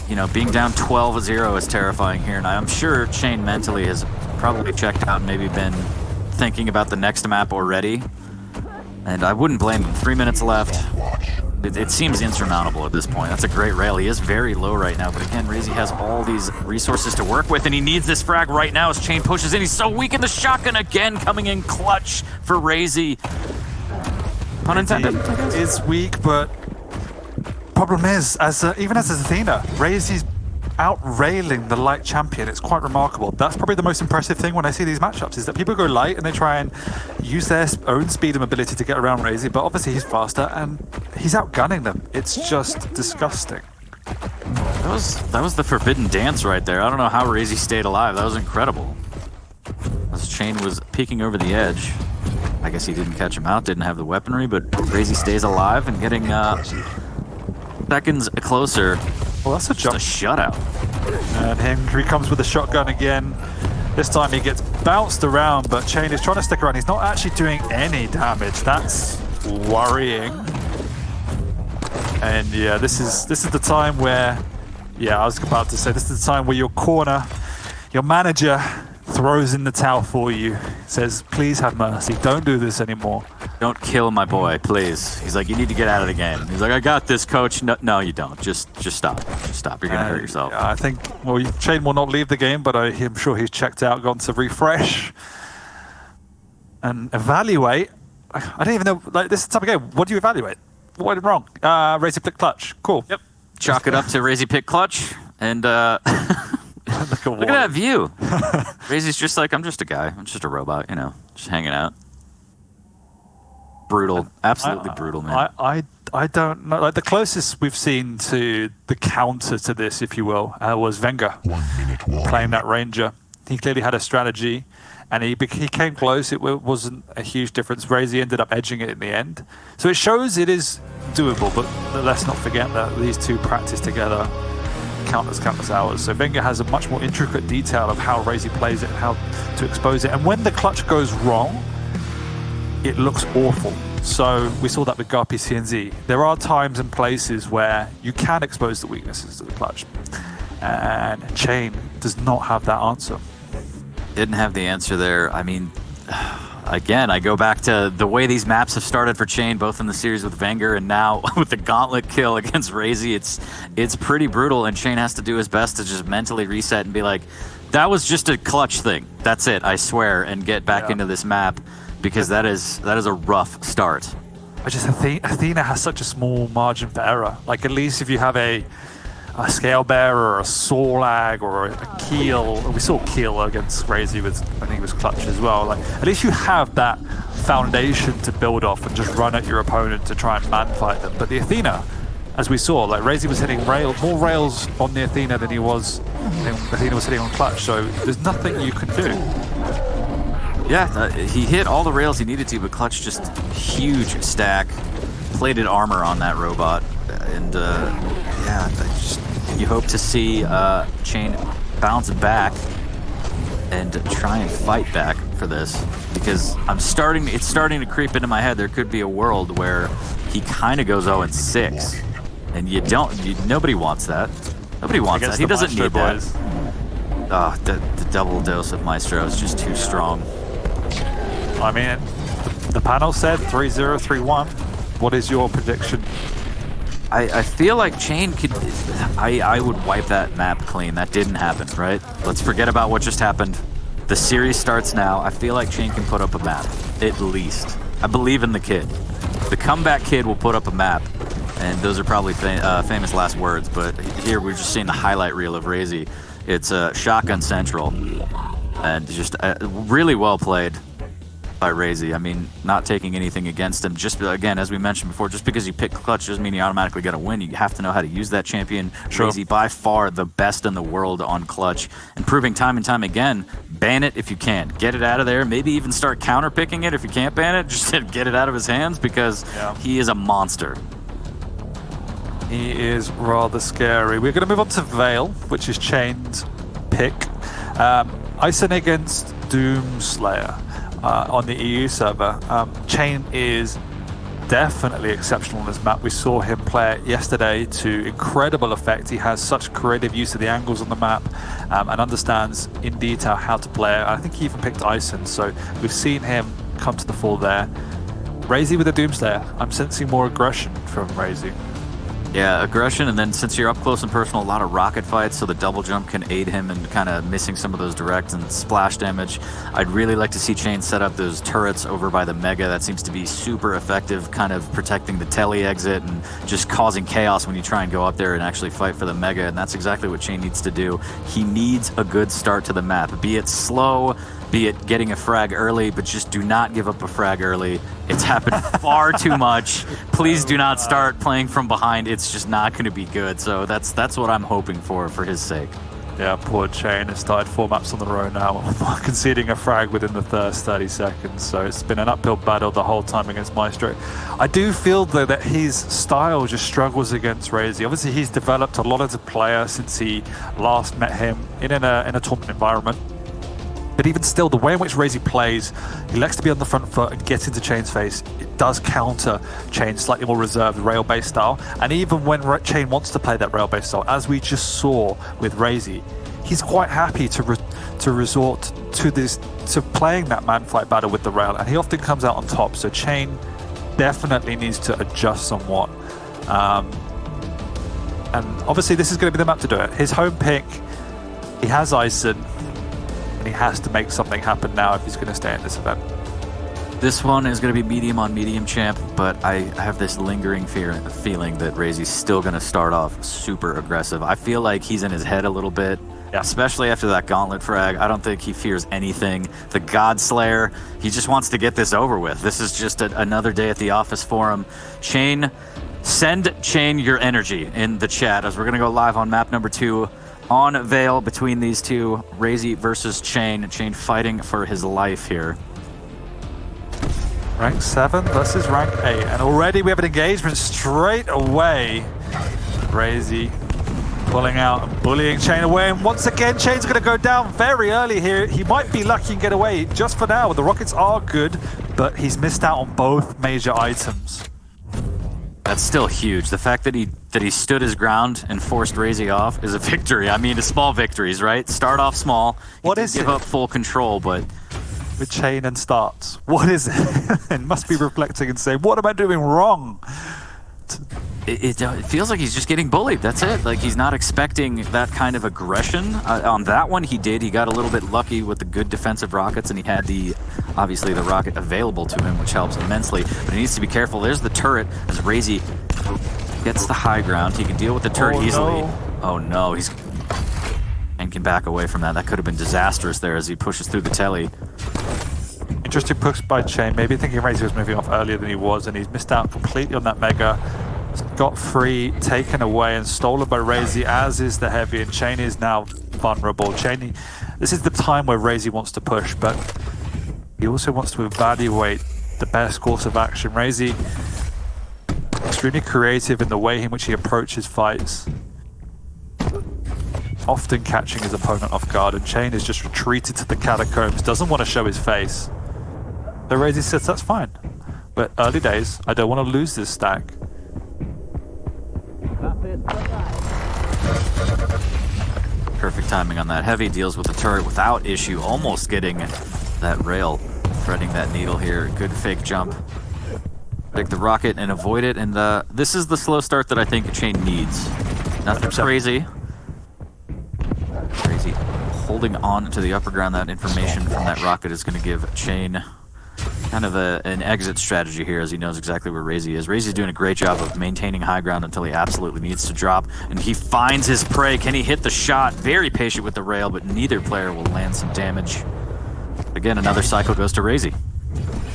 you know, being down 12-0 is terrifying here. And I'm sure Chain mentally has probably checked out and maybe been thinking about the next map already. And I wouldn't blame him. 3 minutes left. It seems insurmountable at this point. That's a great rail. He is very low right now, but again, Razy has all these resources to work with, and he needs this frag right now as Chain pushes in. He's so weak in the shotgun again, coming in clutch for Razy. Pun intended. Is weak, but problem is, even as Athena, Razy's out-railing the light champion. It's quite remarkable. That's probably the most impressive thing when I see these matchups, is that people go light and they try and use their own speed and mobility to get around Razy, but obviously he's faster and he's outgunning them. It's just disgusting. That was the forbidden dance right there. I don't know how Razy stayed alive. That was incredible. As Chain was peeking over the edge. I guess he didn't catch him out, didn't have the weaponry, but Razy stays alive and getting seconds closer. Well, that's a jump. Just a shutout. And Henry comes with a shotgun again. This time he gets bounced around, but Chain is trying to stick around. He's not actually doing any damage. That's worrying. And yeah, this is the time where, yeah, I was about to say, this is the time where your corner, your manager throws in the towel for you. Says, please have mercy. Don't do this anymore. Don't kill my boy, please. He's like, you need to get out of the game. He's like, I got this, coach. No, you don't. Just stop. Just stop. You're gonna hurt yourself. Yeah, I think, well, Chain will not leave the game, but I'm sure he's checked out, gone to refresh and evaluate. I don't even know. Like, this is the type of game. What do you evaluate? What went wrong? Razy pick clutch. Cool. Yep. Chalk it up to Razy pick clutch, and look at that view. Razy's just like, I'm just a guy. I'm just a robot. You know, just hanging out. Brutal, absolutely brutal, man. I don't know. Like, the closest we've seen to the counter to this, if you will, was Venga playing that Ranger. He clearly had a strategy, and he came close. It wasn't a huge difference. Razy ended up edging it in the end. So it shows it is doable, but let's not forget that these two practice together. countless hours. So Wenger has a much more intricate detail of how Razy plays it and how to expose it. And when the clutch goes wrong, it looks awful. So we saw that with Garpy CNZ. There are times and places where you can expose the weaknesses of the clutch. And Chain does not have that answer. Didn't have the answer there. I mean, again, I go back to the way these maps have started for Chain, both in the series with Wenger and now with the gauntlet kill against Razy. It's pretty brutal, and Chain has to do his best to just mentally reset and be like, that was just a clutch thing. That's it, I swear, and get back into this map, because that is a rough start. I just think Athena has such a small margin for error. Like, at least if you have a Scale Bear or a Sorlag or a Keel. We saw Keel against Razy with, I think it was clutch as well. Like, at least you have that foundation to build off and just run at your opponent to try and man fight them. But the Athena, as we saw, like Razy was hitting more rails on the Athena than Athena was hitting on clutch. So there's nothing you can do. Yeah, he hit all the rails he needed to, but clutch just huge stack, plated armor on that robot, and yeah, you hope to see Chain bounce back and try and fight back for this, because it's starting to creep into my head. There could be a world where he kind of goes 0-6, and nobody wants that. Nobody wants that. He doesn't need that. Oh, the double dose of Maestro is just too strong. I mean, the panel said 3-0, 3-1. What is your prediction? I feel like Chain could... I would wipe that map clean. That didn't happen, right? Let's forget about what just happened. The series starts now. I feel like Chain can put up a map, at least. I believe in the kid. The comeback kid will put up a map, and those are probably famous last words, but here we're just seeing the highlight reel of Razy. It's Shotgun Central, and just really well played by Razy. I mean, not taking anything against him. Just, again, as we mentioned before, just because you pick clutch doesn't mean you automatically got to win. You have to know how to use that champion. Sure. Razy, by far the best in the world on clutch, and proving time and time again, ban it if you can. Get it out of there. Maybe even start counter-picking it if you can't ban it. Just get it out of his hands, because he is a monster. He is rather scary. We're going to move on to Vale, which is Chain's pick. Ison against Doomslayer. On the EU server. Chain is definitely exceptional on this map. We saw him play it yesterday to incredible effect. He has such creative use of the angles on the map and understands in detail how to play it. I think he even picked Ison, so we've seen him come to the fore there. Razy with the Doomslayer. I'm sensing more aggression from Razy. Yeah, aggression, and then since you're up close and personal, a lot of rocket fights, so the double jump can aid him in kind of missing some of those direct and splash damage. I'd really like to see Chain set up those turrets over by the Mega. That seems to be super effective, kind of protecting the tele exit and just causing chaos when you try and go up there and actually fight for the Mega, and that's exactly what Chain needs to do. He needs a good start to the map, be it slow, be it getting a frag early, but just do not give up a frag early. It's happened far too much. Please do not start playing from behind. It's just not going to be good. So that's what I'm hoping for his sake. Yeah, poor Chain has started 4 maps on the row now, conceding a frag within the first 30 seconds. So it's been an uphill battle the whole time against Maestro. I do feel, though, that his style just struggles against Razy. Obviously, he's developed a lot as a player since he last met him in a tournament environment. But even still, the way in which Razy plays, he likes to be on the front foot and get into Chain's face. It does counter Chain's slightly more reserved rail-based style. And even when Chain wants to play that rail-based style, as we just saw with Razy, he's quite happy to resort to playing that man fight battle with the rail, and he often comes out on top. So Chain definitely needs to adjust somewhat. And obviously, this is going to be the map to do it. His home pick, he has Ison. And he has to make something happen now if he's going to stay in this event. This one is going to be medium on medium champ, but I have this lingering feeling that Razy's still going to start off super aggressive. I feel like he's in his head a little bit, especially after that gauntlet frag. I don't think he fears anything. The God Slayer, he just wants to get this over with. This is just another day at the office for him. Chain, send Chain your energy in the chat as we're going to go live on map number 2. On Vale between these two, Razy versus Chain. Chain fighting for his life here. Rank 7 versus rank 8. And already we have an engagement straight away. Razy pulling out and bullying Chain away, and once again Chain's going to go down very early here. He might be lucky and get away just for now. The rockets are good, but he's missed out on both major items. That's still huge. The fact that he stood his ground and forced Razy off is a victory. I mean, it's small victories, right? Start off small. What is give up full control, but with Chain and starts, what is it? It must be reflecting and saying, what am I doing wrong? It feels like he's just getting bullied. That's it. Like, he's not expecting that kind of aggression. On that one, he did. He got a little bit lucky with the good defensive rockets, and he had obviously the rocket available to him, which helps immensely. But he needs to be careful. There's the turret as Razy gets the high ground. He can deal with the turret easily. No. Oh no, and can back away from that. That could have been disastrous there as he pushes through the telly. Interesting push by Chain, maybe thinking Razy was moving off earlier than he was, and he's missed out completely on that Mega. Got free, taken away, and stolen by Razy, as is the Heavy, and Chain is now vulnerable. Chain, this is the time where Razy wants to push, but he also wants to evaluate the best course of action. Razy, extremely creative in the way in which he approaches fights, often catching his opponent off guard, and Chain is just retreated to the catacombs, doesn't want to show his face. So Razy says, that's fine, but early days, I don't want to lose this stack. Perfect timing on that Heavy, deals with the turret without issue, almost getting that rail, threading that needle here. Good fake jump. Take the rocket and avoid it, and this is the slow start that I think Chain needs. Nothing crazy. Crazy. Holding on to the upper ground, that information from that rocket is going to give Chain kind of an exit strategy here, as he knows exactly where Razy is. Razy's doing a great job of maintaining high ground until he absolutely needs to drop, and he finds his prey. Can he hit the shot? Very patient with the rail, but neither player will land some damage. Again, another cycle goes to Razy.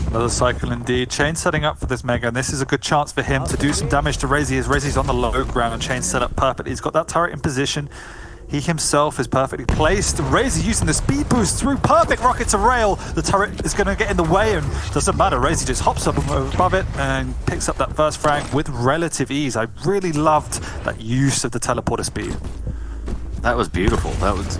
Another cycle indeed. Chain setting up for this Mega, and this is a good chance for him to do some damage to Razy, as Razy's on the low ground and Chain set up perfectly. He's got that turret in position. He himself is perfectly placed. Razy using the speed boost through, perfect rocket to rail. The turret is going to get in the way, and doesn't matter. Razy just hops up above it and picks up that first frag with relative ease. I really loved that use of the teleporter speed. That was beautiful.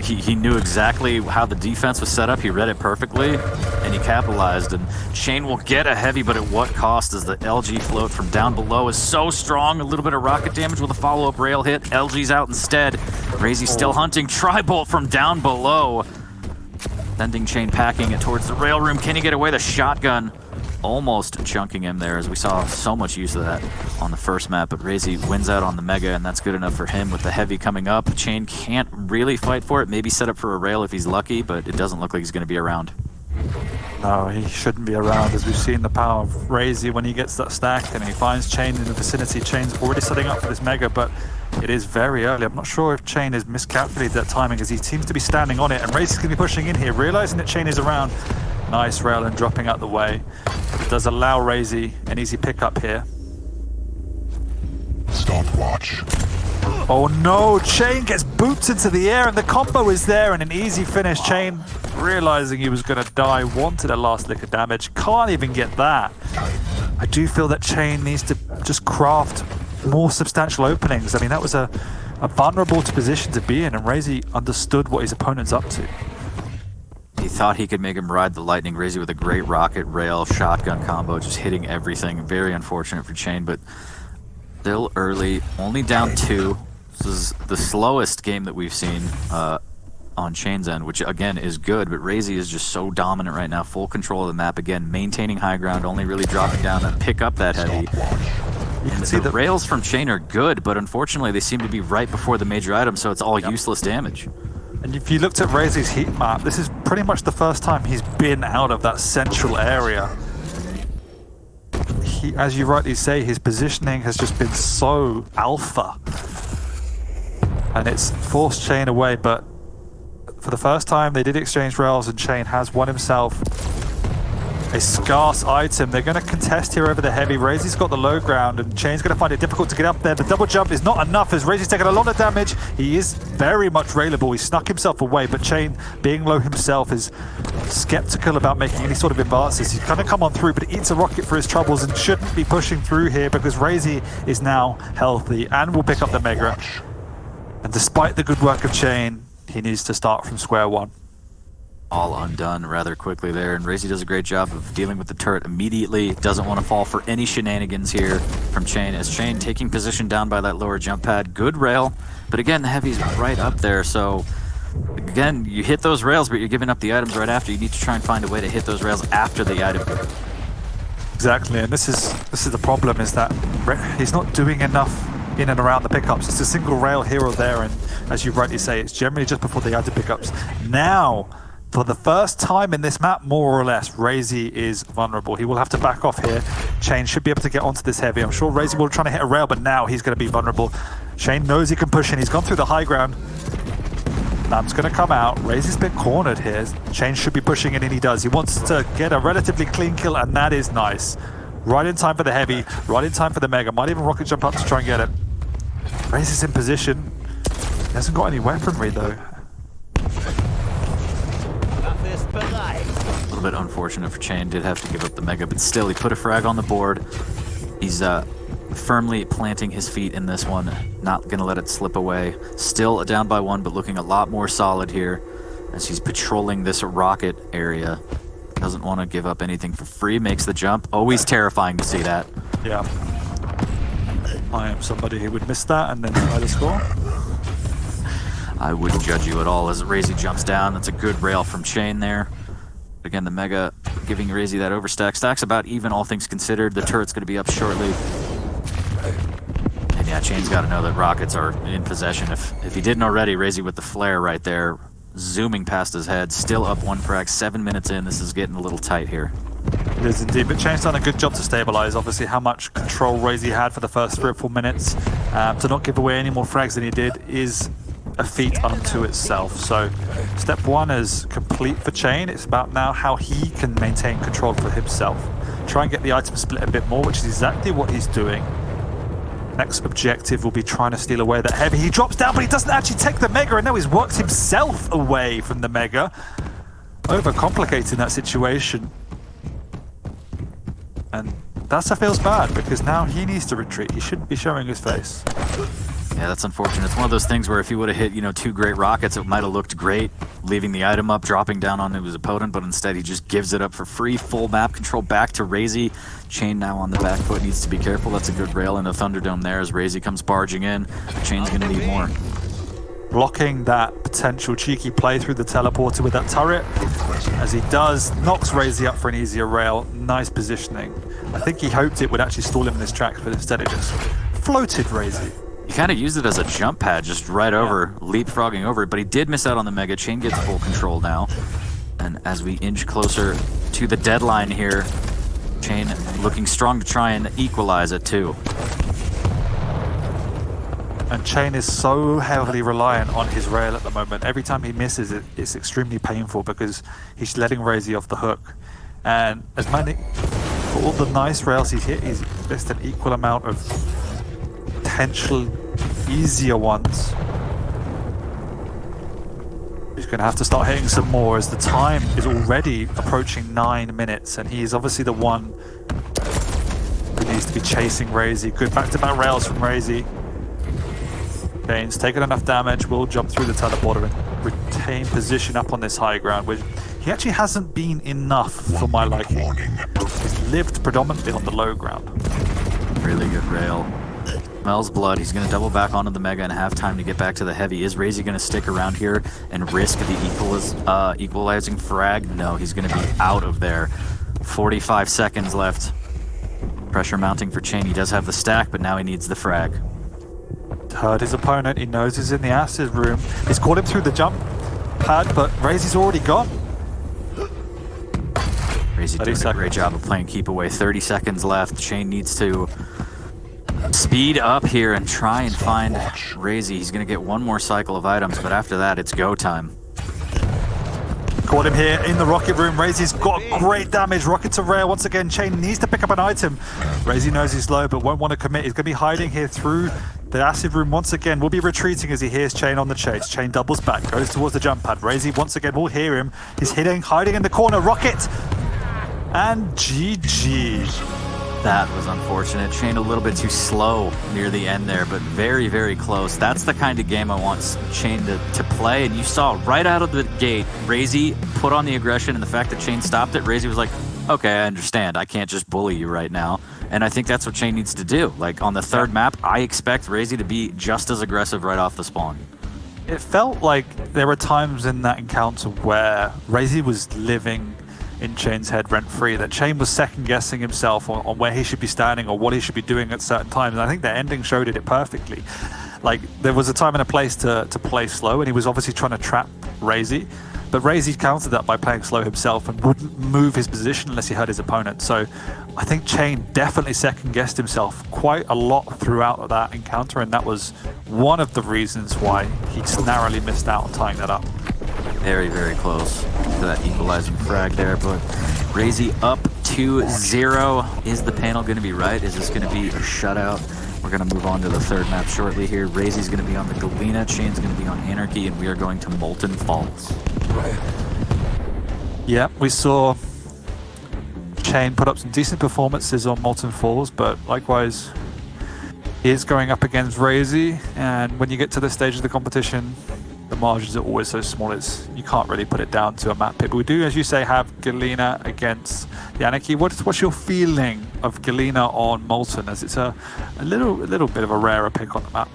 He knew exactly how the defense was set up. He read it perfectly, and he capitalized. And Chain will get a Heavy, but at what cost? As the LG float from down below is so strong. A little bit of rocket damage with a follow-up rail hit. LG's out instead. Razy still hunting. Tri-bolt from down below. Sending Chain packing it towards the rail room. Can he get away? The shotgun almost chunking him there, as we saw so much use of that on the first map, but Razy wins out on the Mega, and that's good enough for him with the Heavy coming up. Chain can't really fight for it, maybe set up for a rail if he's lucky, but it doesn't look like he's going to be around. No, he shouldn't be around, as we've seen the power of Razy when he gets that stack and he finds Chain in the vicinity. Chain's already setting up for this Mega, but it is very early. I'm not sure if Chain has miscalculated that timing, as he seems to be standing on it, and Razy's going to be pushing in here, realizing that Chain is around. Nice rail and dropping out the way. It does allow Razy an easy pickup here. Stopwatch. Oh no, Chain gets boots into the air, and the combo is there, and an easy finish. Chain, realizing he was going to die, wanted a last lick of damage, can't even get that. I do feel that Chain needs to just craft more substantial openings. I mean, that was a vulnerable position to be in, and Razy understood what his opponent's up to. He thought he could make him ride the lightning. Razy with a great rocket, rail, shotgun combo, just hitting everything. Very unfortunate for Chain, but still early, only down 2. This is the slowest game that we've seen on Chain's end, which again is good, but Razy is just so dominant right now. Full control of the map again, maintaining high ground, only really dropping down to pick up that Heavy. And the rails from Chain are good, but unfortunately they seem to be right before the major item, so it's all useless damage. And if you looked at Razy's heat map, this is pretty much the first time he's been out of that central area. As you rightly say, his positioning has just been so alpha. And it's forced Chain away, but for the first time they did exchange rails, and Chain has won himself a scarce item. They're going to contest here over the Heavy. Razy's got the low ground, and Chain's going to find it difficult to get up there. The double jump is not enough, as Razy's taken a lot of damage. He is very much railable. He snuck himself away, but Chain, being low himself, is skeptical about making any sort of advances. He's going to come on through, but eats a rocket for his troubles and shouldn't be pushing through here, because Razy is now healthy and will pick up the Mega. And despite the good work of Chain, he needs to start from square one. All undone rather quickly there, and Razy does a great job of dealing with the turret immediately. Doesn't want to fall for any shenanigans here from Chain, as Chain taking position down by that lower jump pad. Good rail, but again, the heavy's right up there, so again, you hit those rails, but you're giving up the items right after. You need to try and find a way to hit those rails after the item. Exactly, and this is the problem, is that he's not doing enough in and around the pickups. It's a single rail here or there, and as you rightly say, it's generally just before the item pickups. Now, for the first time in this map, more or less, Razy is vulnerable. He will have to back off here. Chain should be able to get onto this heavy. I'm sure Razy will try to hit a rail, but now he's going to be vulnerable. Chain knows he can push in. He's gone through the high ground. Nam's going to come out. Razy's been cornered here. Chain should be pushing in, and he does. He wants to get a relatively clean kill, and that is nice. Right in time for the heavy, right in time for the mega. Might even rocket jump up to try and get it. Razy's in position. He hasn't got any weaponry, though. A little bit unfortunate for Chain, did have to give up the mega, but still he put a frag on the board. He's firmly planting his feet in this one, not gonna let it slip away. Still down by one, but looking a lot more solid here as he's patrolling this rocket area. Doesn't want to give up anything for free, makes the jump. Always terrifying to see that. Yeah. I am somebody who would miss that and then try to score. I wouldn't judge you at all as Razy jumps down. That's a good rail from Chain there. Again, the mega giving Razy that overstack. Stack's about even, all things considered. The turret's going to be up shortly. And yeah, Chain's got to know that rockets are in possession. If he didn't already, Razy with the flare right there, zooming past his head. Still up one frag, 7 minutes in. This is getting a little tight here. It is indeed, but Chain's done a good job to stabilize. Obviously, how much control Razy had for the first 3 or 4 minutes. To not give away any more frags than he did is a feat unto itself. So step one is complete for Chain. It's about now how he can maintain control for himself. Try and get the item split a bit more, which is exactly what he's doing. Next objective will be trying to steal away that heavy. He drops down, but he doesn't actually take the mega, and now he's worked himself away from the mega, overcomplicating that situation. And that feels bad, because now he needs to retreat. He shouldn't be showing his face. Yeah, that's unfortunate. It's one of those things where if he would have hit, 2 great rockets, it might have looked great, leaving the item up, dropping down onto his opponent, but instead he just gives it up for free. Full map control back to Razy. Chain now on the back foot, needs to be careful. That's a good rail in the Thunderdome there as Razy comes barging in. Chain's going to need more. Blocking that potential cheeky play through the teleporter with that turret, as he does, knocks Razy up for an easier rail. Nice positioning. I think he hoped it would actually stall him in his tracks, but instead it just floated Razy. He kind of used it as a jump pad, just right over, leapfrogging over it, but he did miss out on the mega. Chain gets full control now. And as we inch closer to the deadline here, Chain looking strong to try and equalize it too. And Chain is so heavily reliant on his rail at the moment. Every time he misses it, it's extremely painful because he's letting Razy off the hook. And as many, for all the nice rails he's hit, he's missed an equal amount of potential easier ones. He's going to have to start hitting some more as the time is already approaching 9 minutes, and he's obviously the one who needs to be chasing Razy. Good back-to-back rails from Razy. Chain's taken enough damage, will jump through the teleporter and retain position up on this high ground, which he actually hasn't been enough for my liking. He's lived predominantly on the low ground. Really good rail. Smells blood. He's going to double back onto the mega and have time to get back to the heavy. Is Razy going to stick around here and risk the equalizing frag? No, he's going to be out of there. 45 seconds left. Pressure mounting for Chain. He does have the stack, but now he needs the frag. Heard his opponent. He knows he's in the acid room. He's caught him through the jump pad, but Razy's already gone. Razy doing a great job of playing keep away. 30 seconds left. Chain needs to speed up here and try and find Razy. He's going to get one more cycle of items, but after that, it's go time. Caught him here in the rocket room. Razy's got great damage. Rockets are rare. Once again, Chain needs to pick up an item. Razy knows he's low, but won't want to commit. He's going to be hiding here through the acid room once again. Will be retreating as he hears Chain on the chase. Chain doubles back, goes towards the jump pad. Razy once again will hear him. He's hiding in the corner. Rocket! And GG. That was unfortunate. Chain a little bit too slow near the end there, but very, very close. That's the kind of game I want Chain to play. And you saw right out of the gate, Razy put on the aggression, and the fact that Chain stopped it, Razy was like, okay, I understand. I can't just bully you right now. And I think that's what Chain needs to do. Like on the third map, I expect Razy to be just as aggressive right off the spawn. It felt like there were times in that encounter where Razy was living in Chain's head rent-free, that Chain was second-guessing himself on where he should be standing or what he should be doing at certain times. And I think the ending showed it perfectly. Like, there was a time and a place to play slow, and he was obviously trying to trap Razy. But Razy countered that by playing slow himself and wouldn't move his position unless he hurt his opponent. So I think Chain definitely second-guessed himself quite a lot throughout that encounter, and that was one of the reasons why he just narrowly missed out on tying that up. Very, very close to that equalizing frag there, but Razy up 2-0. Is the panel going to be right? Is this going to be a shutout? We're going to move on to the third map shortly here. Razy's going to be on the Galena, Chain's going to be on Anarchy, and we are going to Molten Falls. Yeah, we saw Chain put up some decent performances on Molten Falls, but likewise, he is going up against Razy, and when you get to this stage of the competition, the margins are always so small, you can't really put it down to a map pick. But we do, as you say, have Galena against the Anarchy. What's your feeling of Galena on Molten, as it's a little bit of a rarer pick on the map?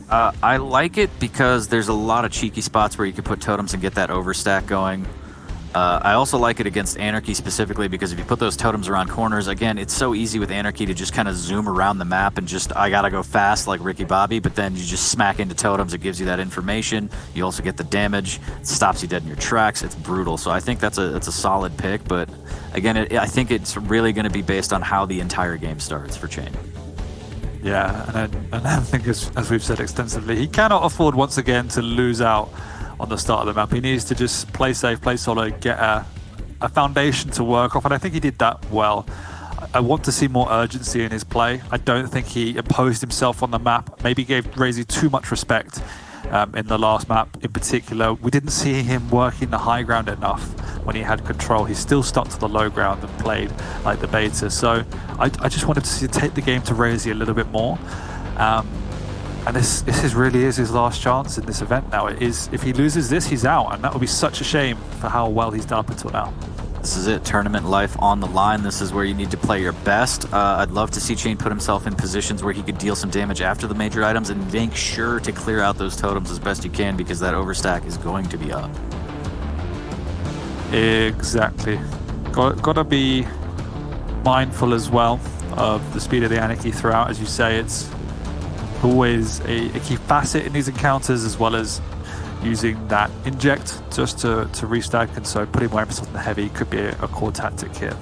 I like it because there's a lot of cheeky spots where you can put totems and get that overstack going. I also like it against Anarchy specifically because if you put those totems around corners, again, it's so easy with Anarchy to just kind of zoom around the map and just, I gotta go fast like Ricky Bobby, but then you just smack into totems, it gives you that information, you also get the damage, it stops you dead in your tracks, it's brutal. So I think that's a solid pick, but again, I think it's really gonna be based on how the entire game starts for Chain. Yeah, and I think as we've said extensively, he cannot afford once again to lose out on the start of the map. He needs to just play safe, play solid, get a foundation to work off, and I think he did that well. I want to see more urgency in his play. I don't think he imposed himself on the map, maybe gave Razy too much respect in the last map in particular. We didn't see him working the high ground enough when he had control. He still stuck to the low ground and played like the beta. So I just wanted to see take the game to Razy a little bit more. And this really is his last chance in this event now. It is, if he loses this, he's out, and that would be such a shame for how well he's done up until now. This is it, tournament life on the line. This is where you need to play your best. I'd love to see Chain put himself in positions where he could deal some damage after the major items and make sure to clear out those totems as best you can, because that overstack is going to be up. Exactly. Got to be mindful as well of the speed of the Anarchy throughout. As you say, it's always a key facet in these encounters, as well as using that inject just to restack, and so putting more emphasis on the heavy could be a core tactic here.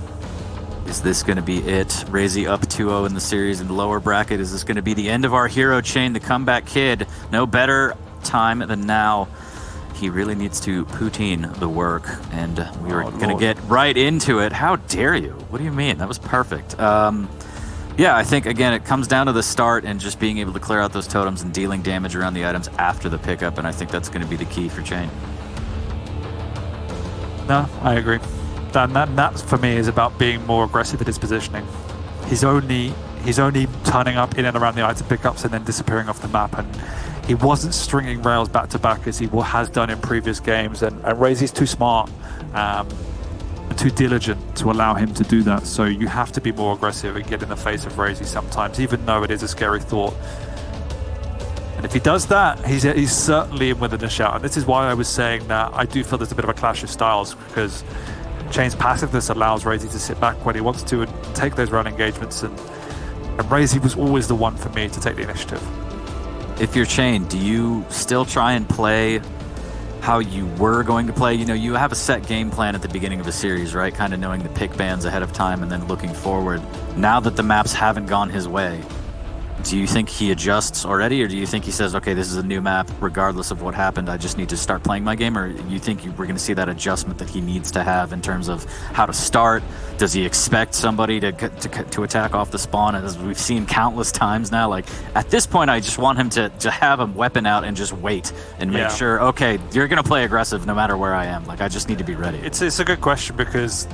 Is this going to be it? Razy up 2-0 in the series in the lower bracket. Is this going to be the end of our hero Chain, the comeback kid? No better time than now. He really needs to poutine the work, and we are going to get right into it. How dare you? What do you mean? That was perfect. Yeah, I think, again, it comes down to the start and just being able to clear out those totems and dealing damage around the items after the pickup, and I think that's going to be the key for Chain. No, I agree. That for me is about being more aggressive in his positioning. He's only turning up in and around the item pickups and then disappearing off the map, and he wasn't stringing rails back to back as he has done in previous games, and Razy's too smart. Too diligent to allow him to do that, so you have to be more aggressive and get in the face of Razy sometimes, even though it is a scary thought. And if he does that, he's certainly in within a shout. And this is why I was saying that I do feel there's a bit of a clash of styles, because Chain's passiveness allows Razy to sit back when he wants to and take those round engagements, and Razy was always the one for me to take the initiative. If you're Chain, do you still try and play how you were going to play? You know, you have a set game plan at the beginning of a series, right? Kind of knowing the pick bans ahead of time and then looking forward. Now that the maps haven't gone his way, do you think he adjusts already, or do you think he says, okay, this is a new map, regardless of what happened, I just need to start playing my game? Or you think we're going to see that adjustment that he needs to have in terms of how to start? Does he expect somebody to attack off the spawn, as we've seen countless times now? Like, at this point, I just want him to have a weapon out and just wait and make sure, okay, you're going to play aggressive no matter where I am. Like, I just need to be ready. It's a good question, because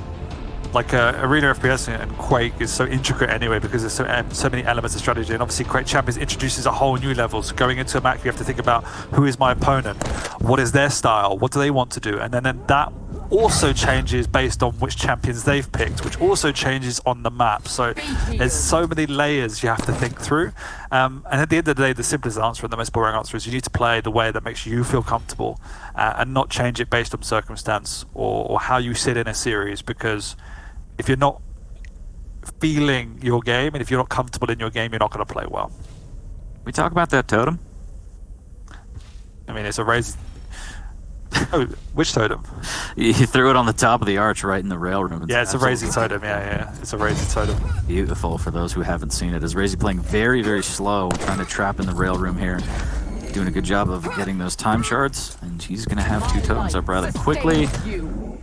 like Arena FPS and Quake is so intricate anyway because there's so many elements of strategy, and obviously Quake Champions introduces a whole new level. So going into a map, you have to think about who is my opponent, what is their style, what do they want to do, and then that also changes based on which champions they've picked, which also changes on the map. So there's so many layers you have to think through. And at the end of the day, the simplest answer and the most boring answer is you need to play the way that makes you feel comfortable and not change it based on circumstance or how you sit in a series, because if you're not feeling your game and if you're not comfortable in your game, you're not going to play well. We talk about that totem? I mean, it's a raise. Oh, which totem? He threw it on the top of the arch right in the rail room. Yeah, it's a Razy totem. Yeah, it's a Razy totem. Beautiful for those who haven't seen it. As Razy playing very, very slow, trying to trap in the rail room here. Doing a good job of getting those time shards, and he's going to have 2 tokens up rather quickly.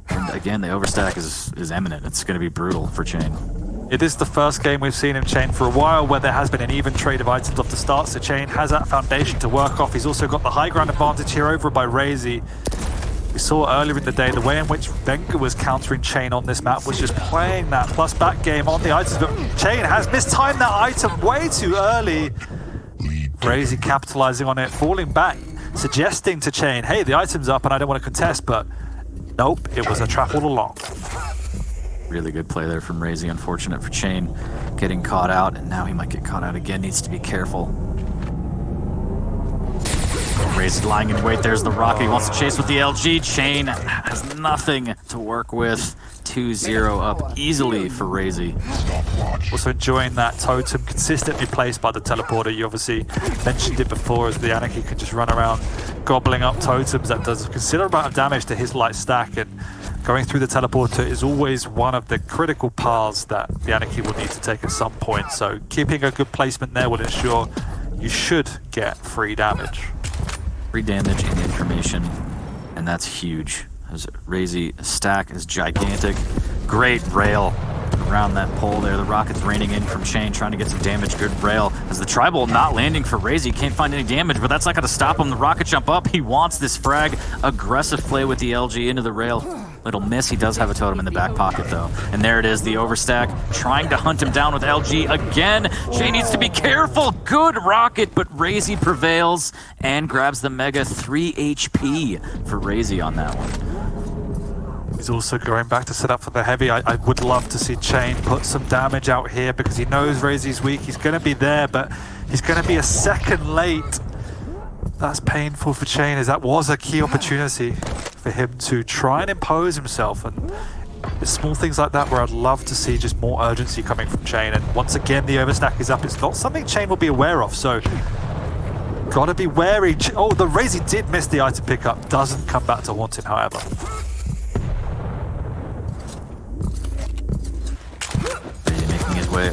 And again, the overstack is imminent. It's going to be brutal for Chain. It is the first game we've seen in Chain for a while where there has been an even trade of items off the start, so Chain has that foundation to work off. He's also got the high ground advantage here over by Razy. We saw earlier in the day the way in which Venka was countering Chain on this map was just playing that plus back game on the items, but Chain has mistimed that item way too early. Razy capitalizing on it, falling back, suggesting to Chain, hey, the item's up and I don't want to contest, but nope, it was a trap all along. Really good play there from Razy. Unfortunate for Chain getting caught out, and now he might get caught out again. Needs to be careful. Razy lying in wait. There's the rocket. He wants to chase with the LG. Chain has nothing to work with. 2-0 up easily for Razy. Also enjoying that totem consistently placed by the teleporter. You obviously mentioned it before, as the Anarchy can just run around gobbling up totems. That does a considerable amount of damage to his light stack, and going through the teleporter is always one of the critical paths that the Anarchy will need to take at some point. So keeping a good placement there will ensure you should get free damage. Free damage and information, and that's huge. As Razy stack is gigantic. Great rail around that pole there. The rocket's raining in from Chain, trying to get some damage. Good rail. As the tribal not landing for Razy, can't find any damage, but that's not going to stop him. The rocket jump up. He wants this frag. Aggressive play with the LG into the rail. Little miss. He does have a totem in the back pocket though. And there it is, the overstack. Trying to hunt him down with LG again. Chain needs to be careful. Good rocket, but Razy prevails and grabs the mega. 3 HP for Razy on that one. He's also going back to set up for the heavy. I would love to see Chain put some damage out here because he knows Razy's weak. He's going to be there, but he's going to be a second late. That's painful for Chain, as that was a key opportunity for him to try and impose himself. And it's small things like that where I'd love to see just more urgency coming from Chain. And once again, the overstack is up. It's not something Chain will be aware of, so gotta be wary. Oh, the Razy did miss the item pickup. Doesn't come back to haunt him, however. Making his way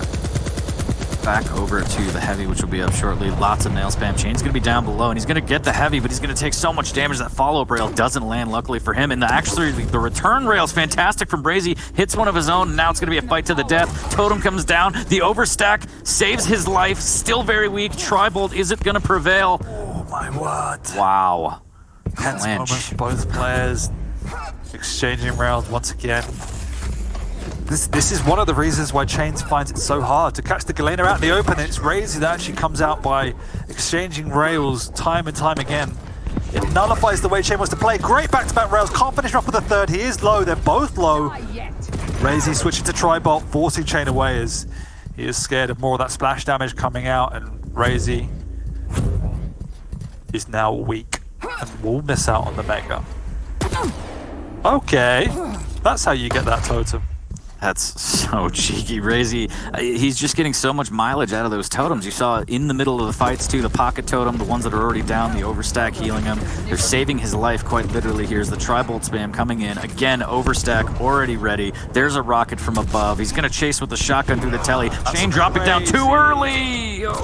back over to the heavy, which will be up shortly. Lots of nail spam. Chain's gonna be down below, and he's gonna get the heavy, but he's gonna take so much damage. That follow-up rail doesn't land, luckily for him. And actually, the return rail is fantastic from Razy. Hits one of his own, and now it's gonna be a fight to the death. Totem comes down. The overstack saves his life. Still very weak. Tribolt isn't gonna prevail. Oh my word. Wow. Tense moment for both players. Exchanging rails once again. This is one of the reasons why Chain finds it so hard to catch the Galena out in the open. And it's Razy that actually comes out by exchanging rails time and time again. It nullifies the way Chain wants to play. Great back-to-back rails. Can't finish off with a third. He is low. They're both low. Razy switching to Tribolt, forcing Chain away as he is scared of more of that splash damage coming out. And Razy is now weak and will miss out on the mega. Okay, that's how you get that totem. That's so cheeky. Razy, he's just getting so much mileage out of those totems. You saw in the middle of the fights too, the pocket totem, the ones that are already down, the overstack healing him. They're saving his life quite literally. Here's the Tribolt spam coming in. Again, overstack already ready. There's a rocket from above. He's gonna chase with the shotgun through the telly. Chain dropping down too early. Oh.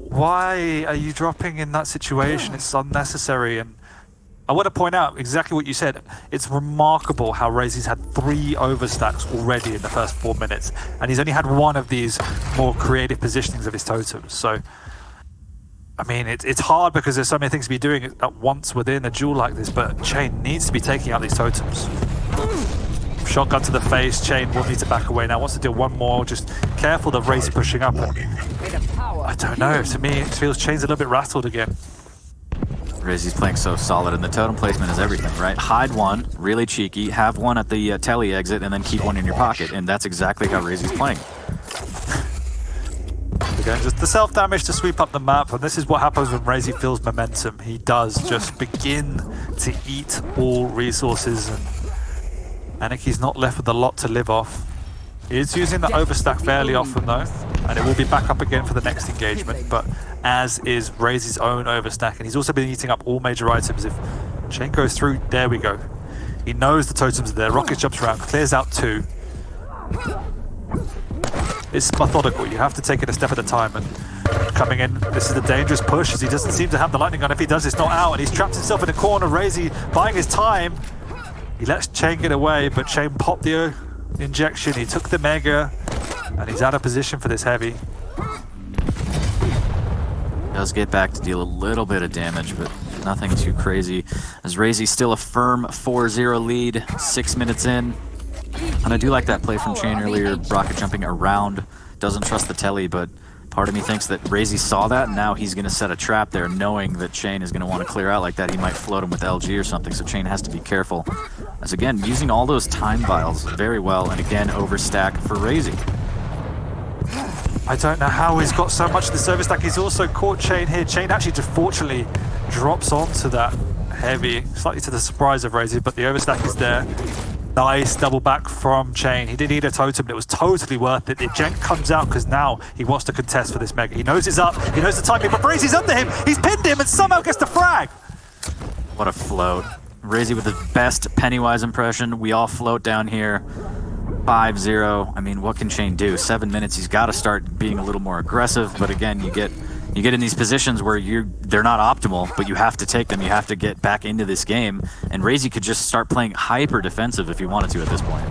Why are you dropping in that situation? It's unnecessary. And I want to point out exactly what you said. It's remarkable how Razy's had 3 overstacks already in the first 4 minutes, and he's only had one of these more creative positionings of his totems. So, I mean, it's hard because there's so many things to be doing at once within a duel like this, but Chain needs to be taking out these totems. shotgun to the face. Chain will need to back away now. Wants to deal one more. Just careful that Razy pushing up. And I don't know. To me, it feels Chain's a little bit rattled again. Razy's playing so solid, and the totem placement is everything, right? Hide one, really cheeky, have one at the telly exit, and then keep one in your pocket, and that's exactly how Razy's playing. Again, just the self-damage to sweep up the map, and this is what happens when Razy feels momentum. He does just begin to eat all resources, and Aniki's not left with a lot to live off. He is using the overstack fairly often though, and it will be back up again for the next engagement, but as is Razy's own overstack, and he's also been eating up all major items. If Chain goes through, there we go. He knows the totems are there, Rocket jumps around, clears out 2. It's methodical, you have to take it a step at a time, and coming in, this is a dangerous push as he doesn't seem to have the lightning gun. If he does, it's not out, and he's trapped himself in a corner. Razy buying his time. He lets Chain get away, but Chain popped the injection, he took the mega, and he's out of position for this heavy. Does get back to deal a little bit of damage, but nothing too crazy. As Razy still a firm 4-0 lead, 6 minutes in. And I do like that play from Chain earlier, rocket jumping around, doesn't trust the telly, but part of me thinks that Razy saw that, and now he's going to set a trap there, knowing that Chain is going to want to clear out like that. He might float him with LG or something, so Chain has to be careful. As again, using all those time vials very well, and again, overstack for Razy. I don't know how he's got so much of this overstack. He's also caught Chain here. Chain actually just fortunately drops onto that heavy, slightly to the surprise of Razy, but the overstack is there. Nice double back from Chain. He did need a totem, but it was totally worth it. The Gent comes out because now he wants to contest for this mega. He knows it's up, he knows the timing, but Razy's under him. He's pinned him and somehow gets the frag. What a float. Razy with the best Pennywise impression. We all float down here. 5-0. I mean, what can Chain do? 7 minutes, he's got to start being a little more aggressive, but again, you get in these positions where they're not optimal, but you have to take them. You have to get back into this game, and Razy could just start playing hyper defensive if he wanted to at this point.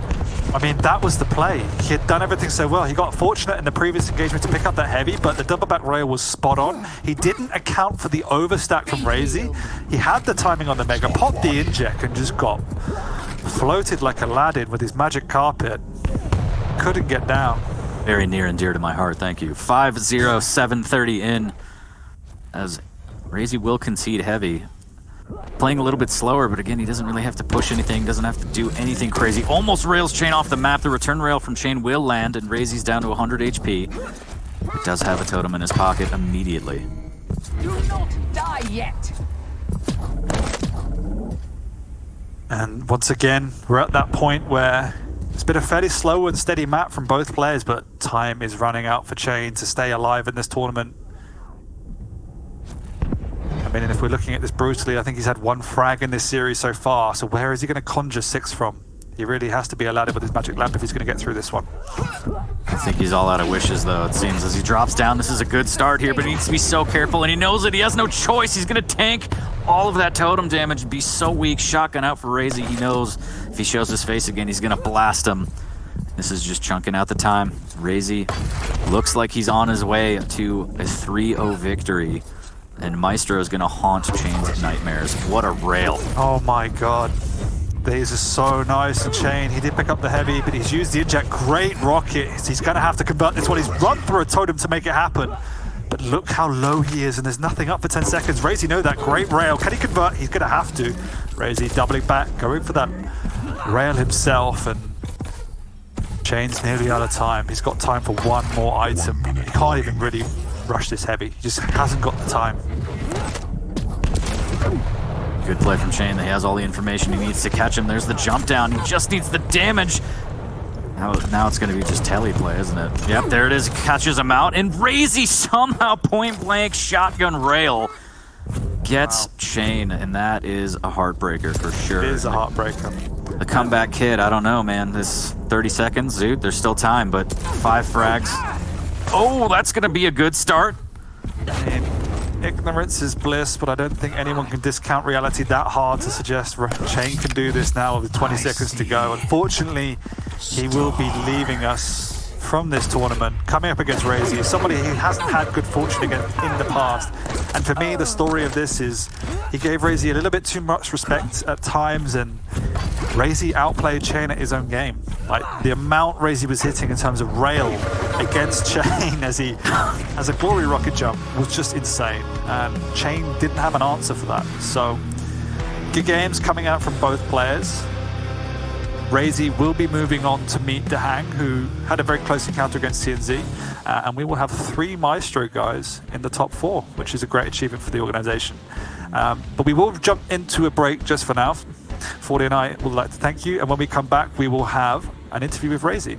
I mean, that was the play. He had done everything so well. He got fortunate in the previous engagement to pick up that heavy, but the double back rail was spot on. He didn't account for the overstack from Razy. He had the timing on the mega, popped the inject, and just got floated like Aladdin with his magic carpet. Couldn't get down. Very near and dear to my heart, thank you. 5-0, 7:30 in, as Razy will concede heavy. Playing a little bit slower, but again, he doesn't really have to push anything, doesn't have to do anything crazy. Almost rails Chain off the map. The return rail from Chain will land, and Razy's down to 100 HP. He does have a totem in his pocket immediately. Do not die yet. And once again, we're at that point where it's been a fairly slow and steady map from both players, but time is running out for Chain to stay alive in this tournament. I mean, if we're looking at this brutally, I think he's had 1 frag in this series so far, so where is he going to conjure 6 from? He really has to be Aladdin with his magic lamp if he's going to get through this one. I think he's all out of wishes, though, it seems. As he drops down, this is a good start here, but he needs to be so careful, and he knows that he has no choice. He's going to tank all of that totem damage and be so weak. Shotgun out for Razy. He knows if he shows his face again, he's going to blast him. This is just chunking out the time. Razy looks like he's on his way to a 3-0 victory, and Maestro is going to haunt Chain's nightmares. What a rail. Oh my god. These are so nice. And Chain, he did pick up the heavy, but he's used the inject. Great rocket. He's going to have to convert this one. He's run through a totem to make it happen. But look how low he is, and there's nothing up for 10 seconds. Razy know that. Great rail. Can he convert? He's going to have to. Razy doubling back, going for that rail himself, and Chain's nearly out of time. He's got time for 1 more item. He can't even really rush this heavy. He just hasn't got the time. Good play from Chain. He has all the information he needs to catch him. There's the jump down. He just needs the damage. Now it's going to be just telly play, isn't it? Yep, there it is. Catches him out. And Razy somehow point blank shotgun rail gets Chain. And that is a heartbreaker for sure. It is a heartbreaker. The comeback kid, I don't know, man. This 30 seconds, dude, there's still time, but 5 frags. Oh, that's going to be a good start. And ignorance is bliss, but I don't think anyone can discount reality that hard to suggest Chain can do this now with 20 seconds to go. Unfortunately, he will be leaving us from this tournament, coming up against Razy, somebody who hasn't had good fortune against in the past. And for me, the story of this is he gave Razy a little bit too much respect at times, and Razy outplayed Chain at his own game. Like, the amount Razy was hitting in terms of rail against Chain as he has a glory rocket jump was just insane. And Chain didn't have an answer for that. So, good games coming out from both players. Razy will be moving on to meet Dehang, who had a very close encounter against CNZ. And we will have 3 Maestro guys in the top 4, which is a great achievement for the organization. But we will jump into a break just for now. 40 and I would like to thank you. And when we come back, we will have an interview with Razy.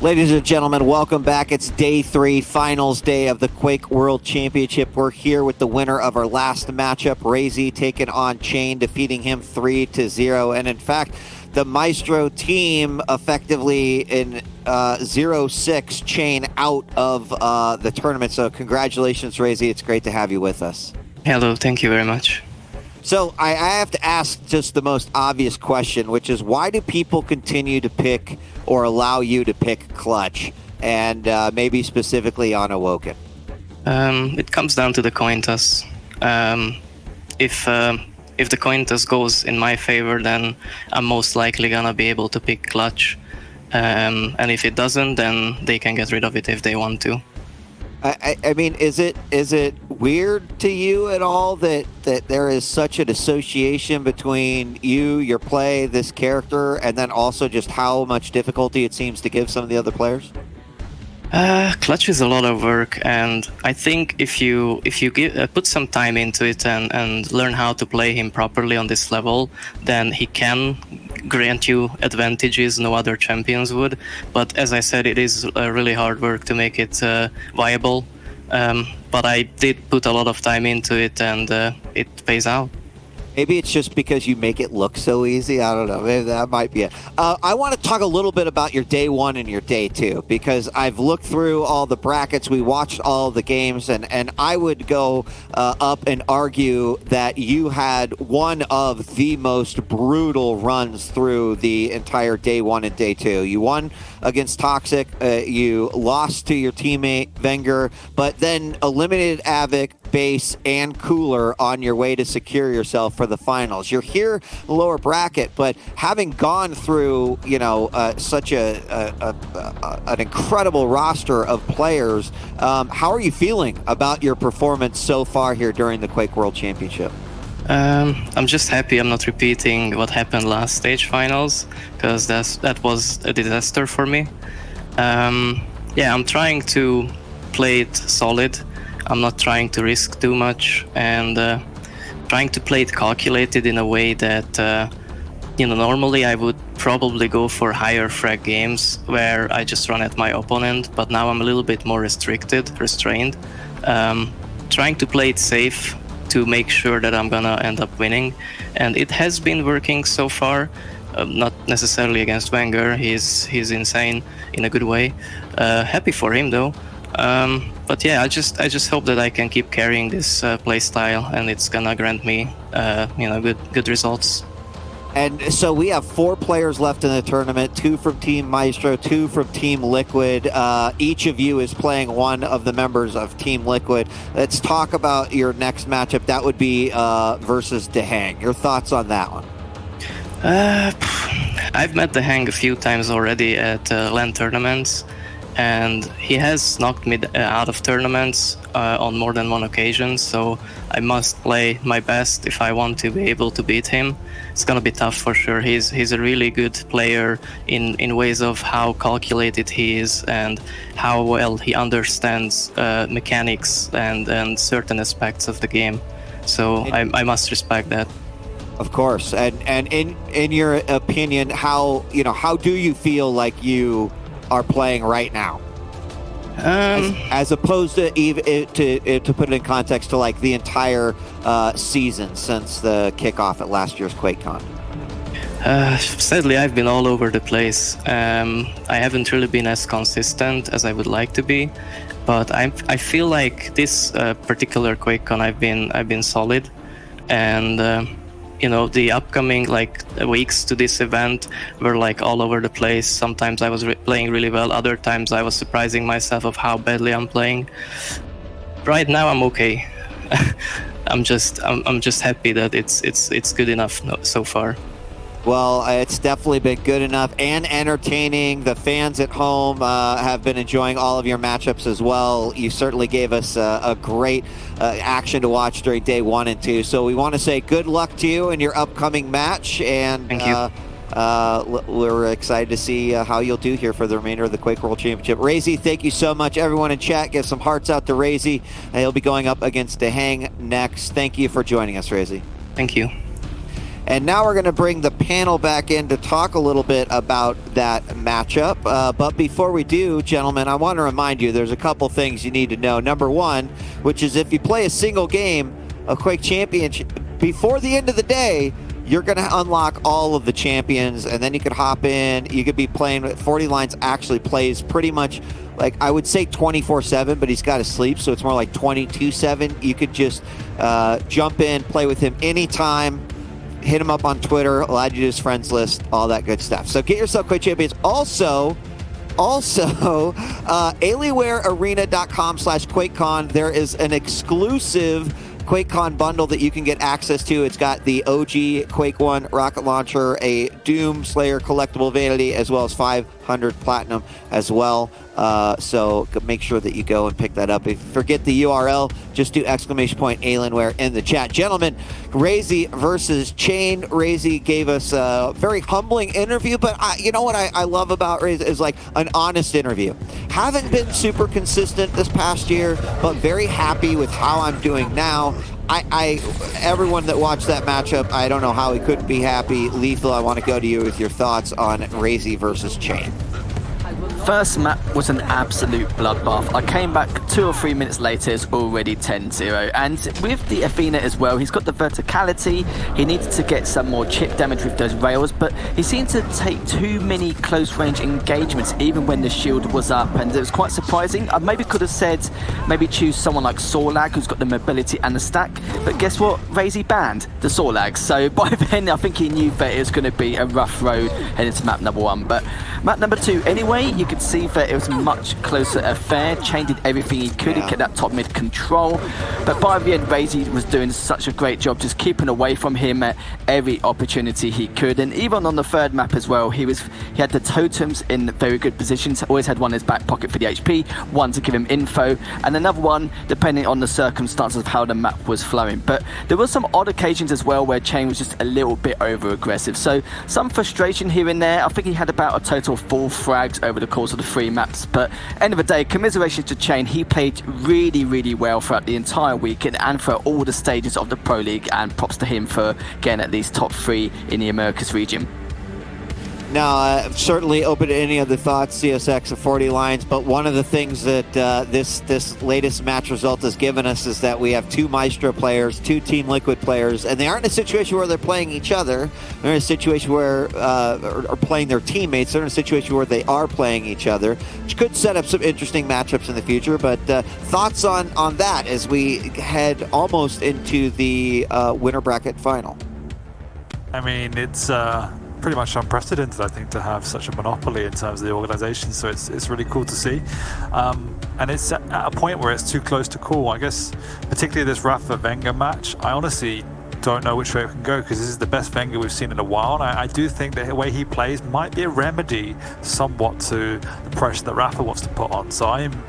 Ladies and gentlemen, welcome back. It's day 3, finals day of the Quake World Championship. We're here with the winner of our last matchup, Razy, taking on Chain, defeating him 3-0. And in fact, the Maestro team effectively in 0-6 Chain out of the tournament. So congratulations, Razy. It's great to have you with us. Hello, thank you very much. So I have to ask just the most obvious question, which is why do people continue to pick or allow you to pick Clutch, and maybe specifically on Awoken? It comes down to the coin toss. If the coin toss goes in my favor, then I'm most likely gonna be able to pick Clutch. And if it doesn't, then they can get rid of it if they want to. I mean, is it weird to you at all that there is such an association between you, your play, this character, and then also just how much difficulty it seems to give some of the other players? Clutch is a lot of work, and I think if you put some time into it and learn how to play him properly on this level, then he can grant you advantages no other champions would. But as I said, it is really hard work to make it viable. But I did put a lot of time into it, and it pays out. Maybe it's just because you make it look so easy. I don't know. Maybe that might be it. I want to talk a little bit about your day 1 and your day 2, because I've looked through all the brackets. We watched all the games, and I would go up and argue that you had one of the most brutal runs through the entire day 1 and day 2. You won against Toxic. You lost to your teammate Wenger, but then eliminated Avic, Base, and Cooler on your way to secure yourself for the finals. You're here lower bracket, but having gone through, you know, such an incredible roster of players, how are you feeling about your performance so far here during the Quake World Championship? I'm just happy I'm not repeating what happened last stage finals, because that was a disaster for me. Yeah, I'm trying to play it solid. I'm not trying to risk too much, and trying to play it calculated in a way that, you know, normally I would probably go for higher frag games where I just run at my opponent, but now I'm a little bit more restrained. Trying to play it safe to make sure that I'm gonna end up winning, and it has been working so far. Not necessarily against Wenger, he's insane in a good way. Happy for him though. But yeah, I just hope that I can keep carrying this play style, and it's gonna grant me, you know, good results. And so we have 4 players left in the tournament, 2 from Team Maestro, 2 from Team Liquid. Each of you is playing one of the members of Team Liquid. Let's talk about your next matchup. That would be versus Dehang. Your thoughts on that one? I've met Dehang a few times already at LAN tournaments, and he has knocked me out of tournaments on more than one occasion, so I must play my best if I want to be able to beat him. It's gonna be tough for sure. He's a really good player in ways of how calculated he is and how well he understands mechanics and certain aspects of the game. So I must respect that. Of course. And in your opinion, how do you feel like you are playing right now? As opposed to to put it in context to like the entire season since the kickoff at last year's QuakeCon. Sadly, I've been all over the place. I haven't really been as consistent as I would like to be, but I feel like this particular QuakeCon I've been solid, and you know, the upcoming like weeks to this event were like all over the place. Sometimes I was playing really well, other times I was surprising myself of how badly I'm playing. Right now I'm okay. I'm just happy that it's good enough so far. Well, it's definitely been good enough and entertaining. The fans at home have been enjoying all of your matchups as well. You certainly gave us a great action to watch during day 1 and 2. So we want to say good luck to you in your upcoming match, and thank you. We're excited to see how you'll do here for the remainder of the Quake World Championship. Razy, thank you so much. Everyone in chat, give some hearts out to Razy. He'll be going up against Dehang next. Thank you for joining us, Razy. Thank you. And now we're going to bring the panel back in to talk a little bit about that matchup. But before we do, gentlemen, I want to remind you there's a couple things you need to know. Number one, which is if you play a single game of Quake Championship, before the end of the day, you're going to unlock all of the champions, and then you could hop in. You could be playing with 40 Lines actually plays pretty much, like I would say 24/7, but he's got to sleep, so it's more like 22/7. You could just jump in, play with him anytime, hit him up on Twitter, add you to his friends list, all that good stuff. So get yourself Quake Champions. Also, AlienwareArena.com/QuakeCon, there is an exclusive QuakeCon bundle that you can get access to. It's got the OG Quake 1 rocket launcher, a Doom Slayer collectible vanity, as well as 500 platinum as well. So make sure that you go and pick that up. If you forget the URL, just do !Alienware in the chat. Gentlemen, Razy versus Chain. Razy gave us a very humbling interview, but you know what I love about Razy is like an honest interview. Haven't been super consistent this past year, but very happy with how I'm doing now. Everyone that watched that matchup, I don't know how he couldn't be happy. Lethal, I want to go to you with your thoughts on Razy versus Chain. First map was an absolute bloodbath. I came back 2 or 3 minutes later, it's already 10-0. And with the Athena as well, he's got the verticality. He needed to get some more chip damage with those rails, but he seemed to take too many close range engagements, even when the shield was up. And it was quite surprising. I maybe could have said, maybe choose someone like Sorlag, who's got the mobility and the stack. But guess what? Razy banned the Sorlag. So by then, I think he knew that it was going to be a rough road heading to map number 1. But map number 2, anyway, you could see that it was a much closer affair. Chain did everything he could to get that top mid control, but by the end, Razy was doing such a great job just keeping away from him at every opportunity he could. And even on the third map as well, he had the totems in very good positions. Always had one in his back pocket for the HP, one to give him info, and another one depending on the circumstances of how the map was flowing. But there were some odd occasions as well where Chain was just a little bit over aggressive, so some frustration here and there. I think he had about a total of 4 frags over the course of the 3 maps, but end of the day, commiseration to Chain. He played really, really well throughout the entire weekend and for all the stages of the Pro League, and props to him for getting at least top 3 in the Americas region. Now, certainly open to any other thoughts, CSX of 40 Lines, but one of the things that this latest match result has given us is that we have 2 Maestro players, 2 Team Liquid players, and they aren't in a situation where they're playing each other. They're in a situation where, or playing their teammates. They're in a situation where they are playing each other, which could set up some interesting matchups in the future. But thoughts on that as we head almost into the winner bracket final? I mean, it's pretty much unprecedented, I think, to have such a monopoly in terms of the organization, so it's really cool to see. And it's at a point where it's too close to call. I guess particularly this Rafa Wenger match, I honestly don't know which way it can go, because this is the best Wenger we've seen in a while, and I do think that the way he plays might be a remedy somewhat to the pressure that Rafa wants to put on. So I'm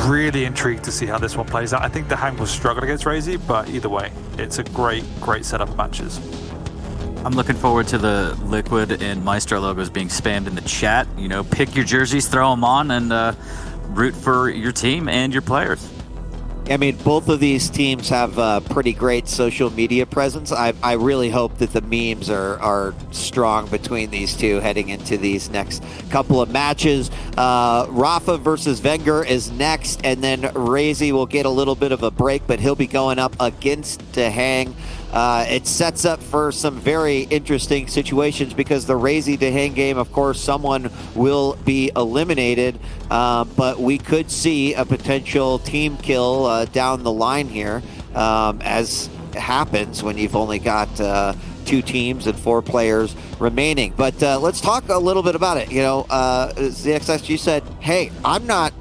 really intrigued to see how this one plays out. I think the Hang will struggle against Razy, but either way, it's a great setup of matches. I'm looking forward to the Liquid and Maestro logos being spammed in the chat. You know, pick your jerseys, throw them on, and root for your team and your players. I mean, both of these teams have a pretty great social media presence. I really hope that the memes are strong between these two heading into these next couple of matches. Rafa versus Wenger is next, and then Razy will get a little bit of a break, but he'll be going up against the Hang. It sets up for some very interesting situations because the Razy to Hang game, of course, someone will be eliminated, but we could see a potential team kill down the line here, as happens when you've only got 2 teams and 4 players remaining. But let's talk a little bit about it. You know, the XSG said, hey, I'm not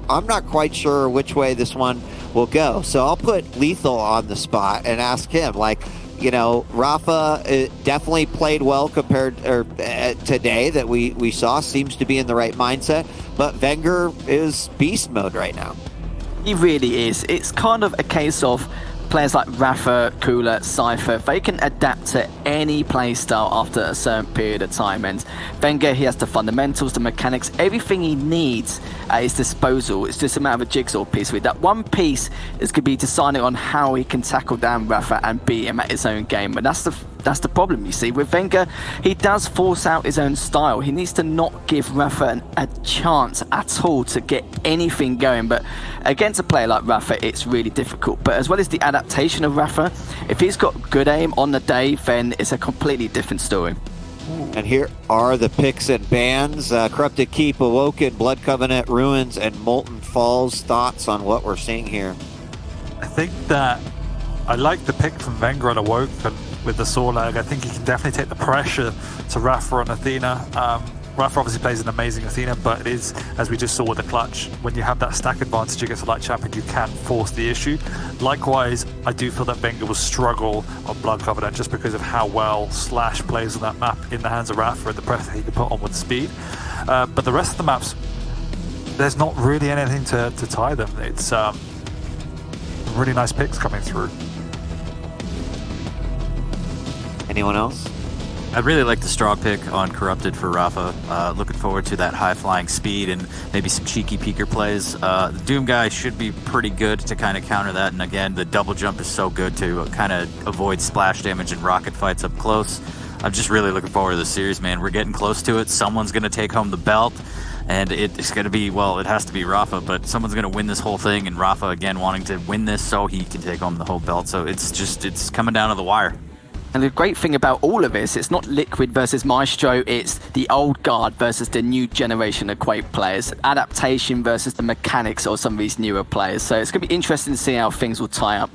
quite sure which way this one will go. So I'll put Lethal on the spot and ask him, like, you know, Rafa definitely played well compared today that we saw, seems to be in the right mindset, but Wenger is beast mode right now. He really is. It's kind of a case of players like Rafa, Cooler, Cypher, they can adapt to any playstyle after a certain period of time. And Wenger, he has the fundamentals, the mechanics, everything he needs at his disposal. It's just a matter of a jigsaw piece. With that one piece is going to be deciding on how he can tackle down Rafa and beat him at his own game. But that's the That's the problem, you see. With Wenger, he does force out his own style. He needs to not give Rafa a chance at all to get anything going. But against a player like Rafa, it's really difficult. But as well as the adaptation of Rafa, if he's got good aim on the day, then it's a completely different story. And here are the picks and bans. Corrupted Keep, Awoken, Blood Covenant, Ruins, and Molten Falls. Thoughts on what we're seeing here? I think that I like the pick from Wenger on Awoken with the Sorlag. I think he can definitely take the pressure to Rafa and Athena. Rafa obviously plays an amazing Athena, but it is, as we just saw with the clutch, when you have that stack advantage against a light champion, you can force the issue. Likewise, I do feel that Wenger will struggle on Blood Covenant just because of how well Slash plays on that map in the hands of Rafa and the pressure he can put on with speed. But the rest of the maps, there's not really anything to tie them. It's really nice picks coming through. Anyone else? I really like the straw pick on Corrupted for Rafa. Looking forward to that high-flying speed and maybe some cheeky peeker plays. The Doom guy should be pretty good to kind of counter that. And again, the double jump is so good to kind of avoid splash damage and rocket fights up close. I'm just really looking forward to the series, man. We're getting close to it. Someone's going to take home the belt. And it's going to be, well, it has to be Rafa, but someone's going to win this whole thing. And Rafa, again, wanting to win this so he can take home the whole belt. So it's coming down to the wire. And the great thing about all of this, it's not Liquid versus Maestro, it's the old guard versus the new generation of Quake players. Adaptation versus the mechanics of some of these newer players. So it's going to be interesting to see how things will tie up.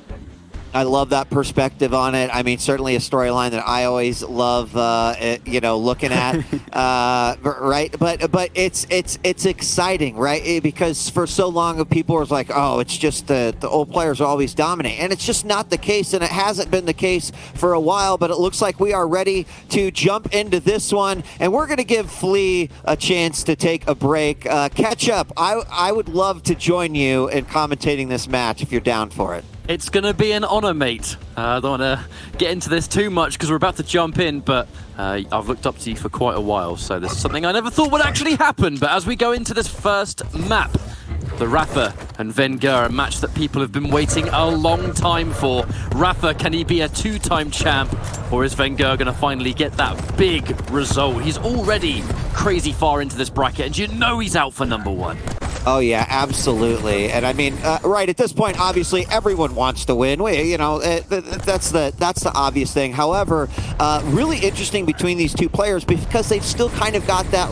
I love that perspective on it. I mean, certainly a storyline that I always love, looking at, right? But it's exciting, right? Because for so long, people were like, oh, it's just the old players are always dominate, and it's just not the case, and it hasn't been the case for a while. But it looks like we are ready to jump into this one, and we're going to give Flea a chance to take a break. Catch up. I would love to join you in commentating this match if you're down for it. It's going to be an honor, mate. I don't want to get into this too much because we're about to jump in, but I've looked up to you for quite a while, so this is something I never thought would actually happen. But as we go into this first map, the Rafa and Wenger, a match that people have been waiting a long time for. Rafa, can he be a two-time champ, or is Wenger going to finally get that big result? He's already crazy far into this bracket, and you know he's out for number one. Oh yeah, absolutely. And I mean, right at this point, obviously everyone wants to win. That's the obvious thing. However, really interesting between these two players because they've still kind of got that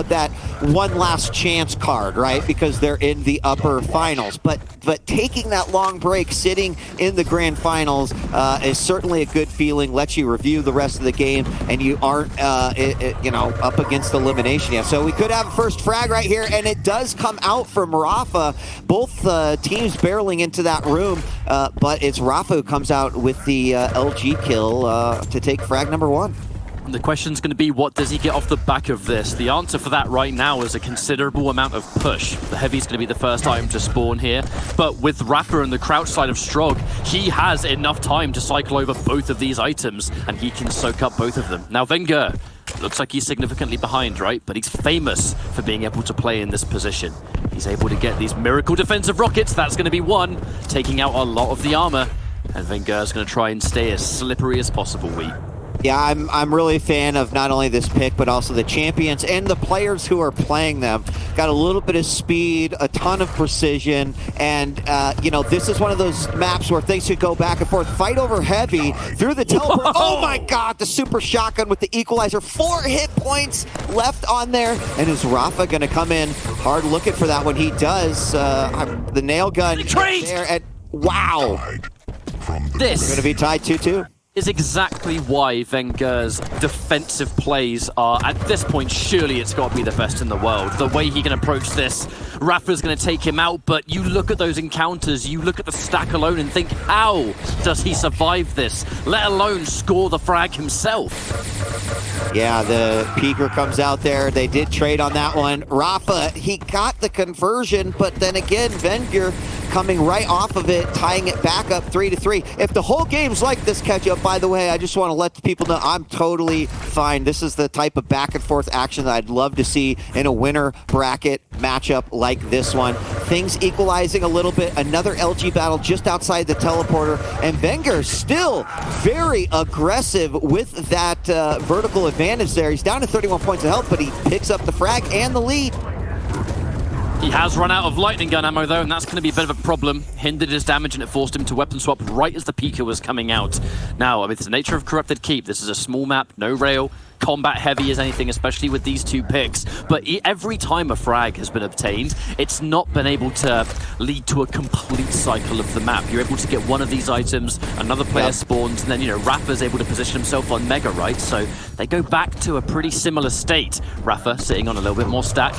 that one last chance card, right? Because they're in the upper finals. But taking that long break, sitting in the grand finals, is certainly a good feeling. Lets you review the rest of the game, and you aren't, up against elimination yet. So we could have a first frag right here, and it does come out from Rafa. Both teams barreling into that room, but it's Rafa who comes out with the LG kill to take frag number one. The question's going to be, what does he get off the back of this? The answer for that right now is a considerable amount of push. The Heavy's going to be the first item to spawn here, but with Rafa and the crouch side of Strog, he has enough time to cycle over both of these items, and he can soak up both of them. Now Wenger, looks like he's significantly behind, right? But he's famous for being able to play in this position. He's able to get these miracle defensive rockets. That's going to be one, taking out a lot of the armor. And Wenger's going to try and stay as slippery as possible, Yeah, I'm really a fan of not only this pick, but also the champions and the players who are playing them. Got a little bit of speed, a ton of precision, and, this is one of those maps where things could go back and forth. Fight over Heavy through the teleport. Whoa! Oh my god, the super shotgun with the equalizer. 4 hit points left on there, and is Rafa going to come in hard looking for that when he does? The nail gun there, and wow. This We're going to be tied 2-2. Is exactly why Wenger's defensive plays are, at this point, surely it's got to be the best in the world. The way he can approach this, Rafa's going to take him out, but you look at those encounters, you look at the stack alone and think, how does he survive this, let alone score the frag himself? Yeah, the peeker comes out there. They did trade on that one. Rafa, he got the conversion, but then again, Wenger coming right off of it, tying it back up 3-3. If the whole game's like this catch-up, by the way, I just want to let the people know I'm totally fine. This is the type of back-and-forth action that I'd love to see in a winner bracket matchup like this one. things equalizing a little bit. Another LG battle just outside the teleporter, and Wenger still very aggressive with that vertical advantage there. He's down to 31 points of health, but he picks up the frag and the lead. He has run out of lightning gun ammo though, and that's going to be a bit of a problem. Hindered his damage, and it forced him to weapon swap right as the Pika was coming out. Now, I mean, it's the nature of Corrupted Keep. This is a small map, no rail, combat heavy as anything, especially with these two picks. But every time a frag has been obtained, it's not been able to lead to a complete cycle of the map. You're able to get one of these items, another player spawns, and then, you know, Rafa's able to position himself on Mega, right? So they go back to a pretty similar state. Rafa sitting on a little bit more stack.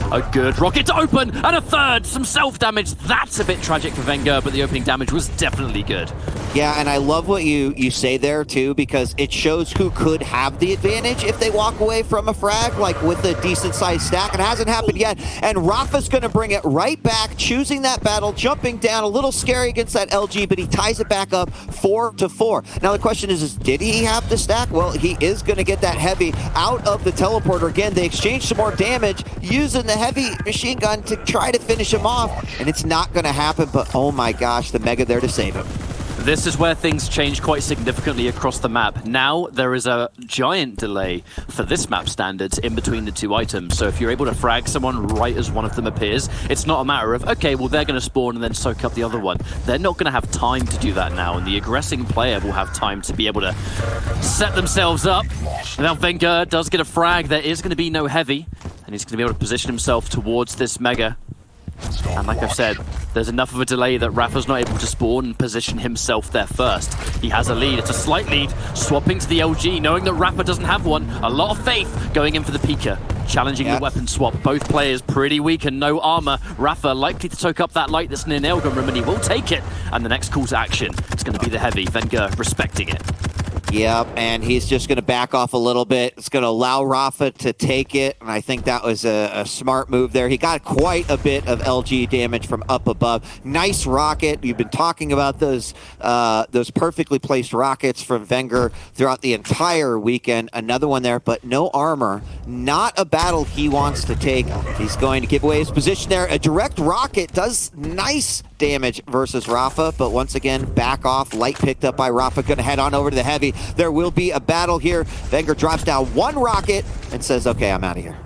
A good rocket to open, and a third, some self-damage. That's a bit tragic for Wenger, but the opening damage was definitely good. Yeah, and I love what you say there too, because it shows who could have the advantage if they walk away from a frag, like with a decent-sized stack. It hasn't happened yet, and Rafa's going to bring it right back, choosing that battle, jumping down, a little scary against that LG, but he ties it back up 4-4. Now the question is did he have the stack? Well, he is going to get that heavy out of the teleporter. Again, they exchange some more damage, using the heavy machine gun to try to finish him off, and it's not going to happen, but oh my gosh, the Mega there to save him. This is where things change quite significantly across the map. Now there is a giant delay for this map standards in between the two items. So if you're able to frag someone right as one of them appears, it's not a matter of, okay, well, they're going to spawn and then soak up the other one. They're not going to have time to do that now, and the aggressing player will have time to be able to set themselves up. Now Wenger does get a frag. There is going to be no heavy, and he's going to be able to position himself towards this Mega. And like I've said, there's enough of a delay that Rafa's not able to spawn and position himself there first. He has a lead, it's a slight lead, swapping to the LG, knowing that Rafa doesn't have one. A lot of faith going in for the Pika, challenging the weapon swap. Both players pretty weak and no armor. Rafa likely to soak up that light that's in the nailgun room, and he will take it. And the next call to action is going to be the heavy. Wenger respecting it. Yep, and he's just going to back off a little bit. It's going to allow Rafa to take it, and I think that was a smart move there. He got quite a bit of LG damage from up above. Nice rocket. You've been talking about those perfectly placed rockets from Wenger throughout the entire weekend. Another one there, but no armor. Not a battle he wants to take. He's going to give away his position there. A direct rocket does nice damage versus Rafa, but once again, back off. Light picked up by Rafa. Going to head on over to the heavy. There will be a battle here. Wenger drops down one rocket and says, okay, I'm out of here.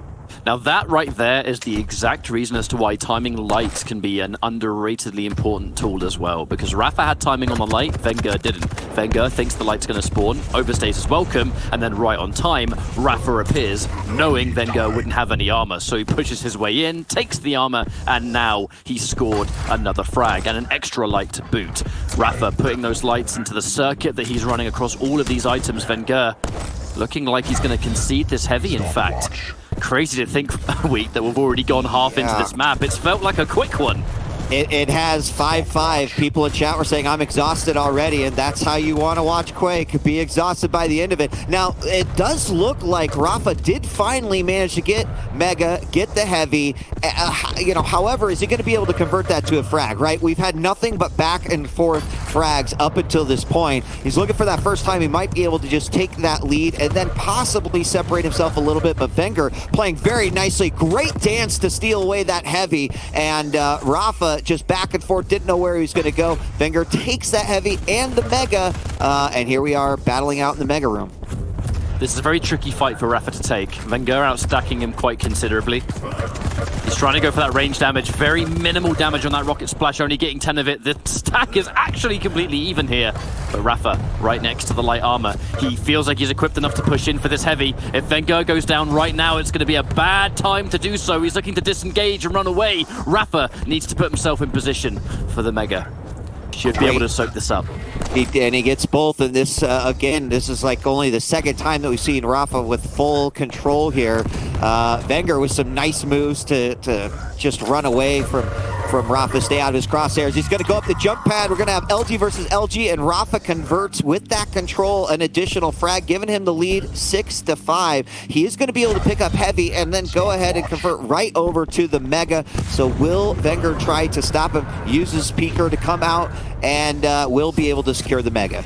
Now that right there is the exact reason as to why timing light can be an underratedly important tool as well, because Rafa had timing on the light, Wenger didn't. Wenger thinks the light's going to spawn, overstays his welcome, and then right on time, Rafa appears, knowing Wenger wouldn't have any armor, so he pushes his way in, takes the armor, and now he scored another frag, and an extra light to boot. Rafa putting those lights into the circuit that he's running across all of these items. Wenger looking like he's going to concede this heavy, in fact. Crazy to think a week that we've already gone half into this map. It's felt like a quick one. It has 5-5. People in chat were saying, I'm exhausted already, and that's how you want to watch Quake. Be exhausted by the end of it. Now, it does look like Rafa did finally manage to get Mega, get the heavy. You know, however, is he going to be able to convert that to a frag, right? We've had nothing but back and forth frags up until this point. He's looking for that first time. He might be able to just take that lead and then possibly separate himself a little bit, but Wenger playing very nicely. Great dance to steal away that heavy, and Rafa just back and forth, didn't know where he was going to go. Wenger takes that heavy and the Mega, and here we are battling out in the Mega room. This is a very tricky fight for Rafa to take. Wenger outstacking him quite considerably. He's trying to go for that range damage. Very minimal damage on that rocket splash, only getting 10 of it. The stack is actually completely even here. But Rafa, right next to the light armor. He feels like he's equipped enough to push in for this heavy. If Wenger goes down right now, it's going to be a bad time to do so. He's looking to disengage and run away. Rafa needs to put himself in position for the Mega. Should be able to soak this up. And he gets both, and this, again, this is like only the second time that we've seen Rafa with full control here. Wenger with some nice moves to just run away from Rafa, stay out of his crosshairs. He's going to go up the jump pad. We're going to have LG versus LG, and Rafa converts with that control an additional frag, giving him the lead 6-5. He is going to be able to pick up heavy and then go ahead and convert right over to the Mega. So will Wenger try to stop him? Uses Peeker to come out and will be able to secure the Mega.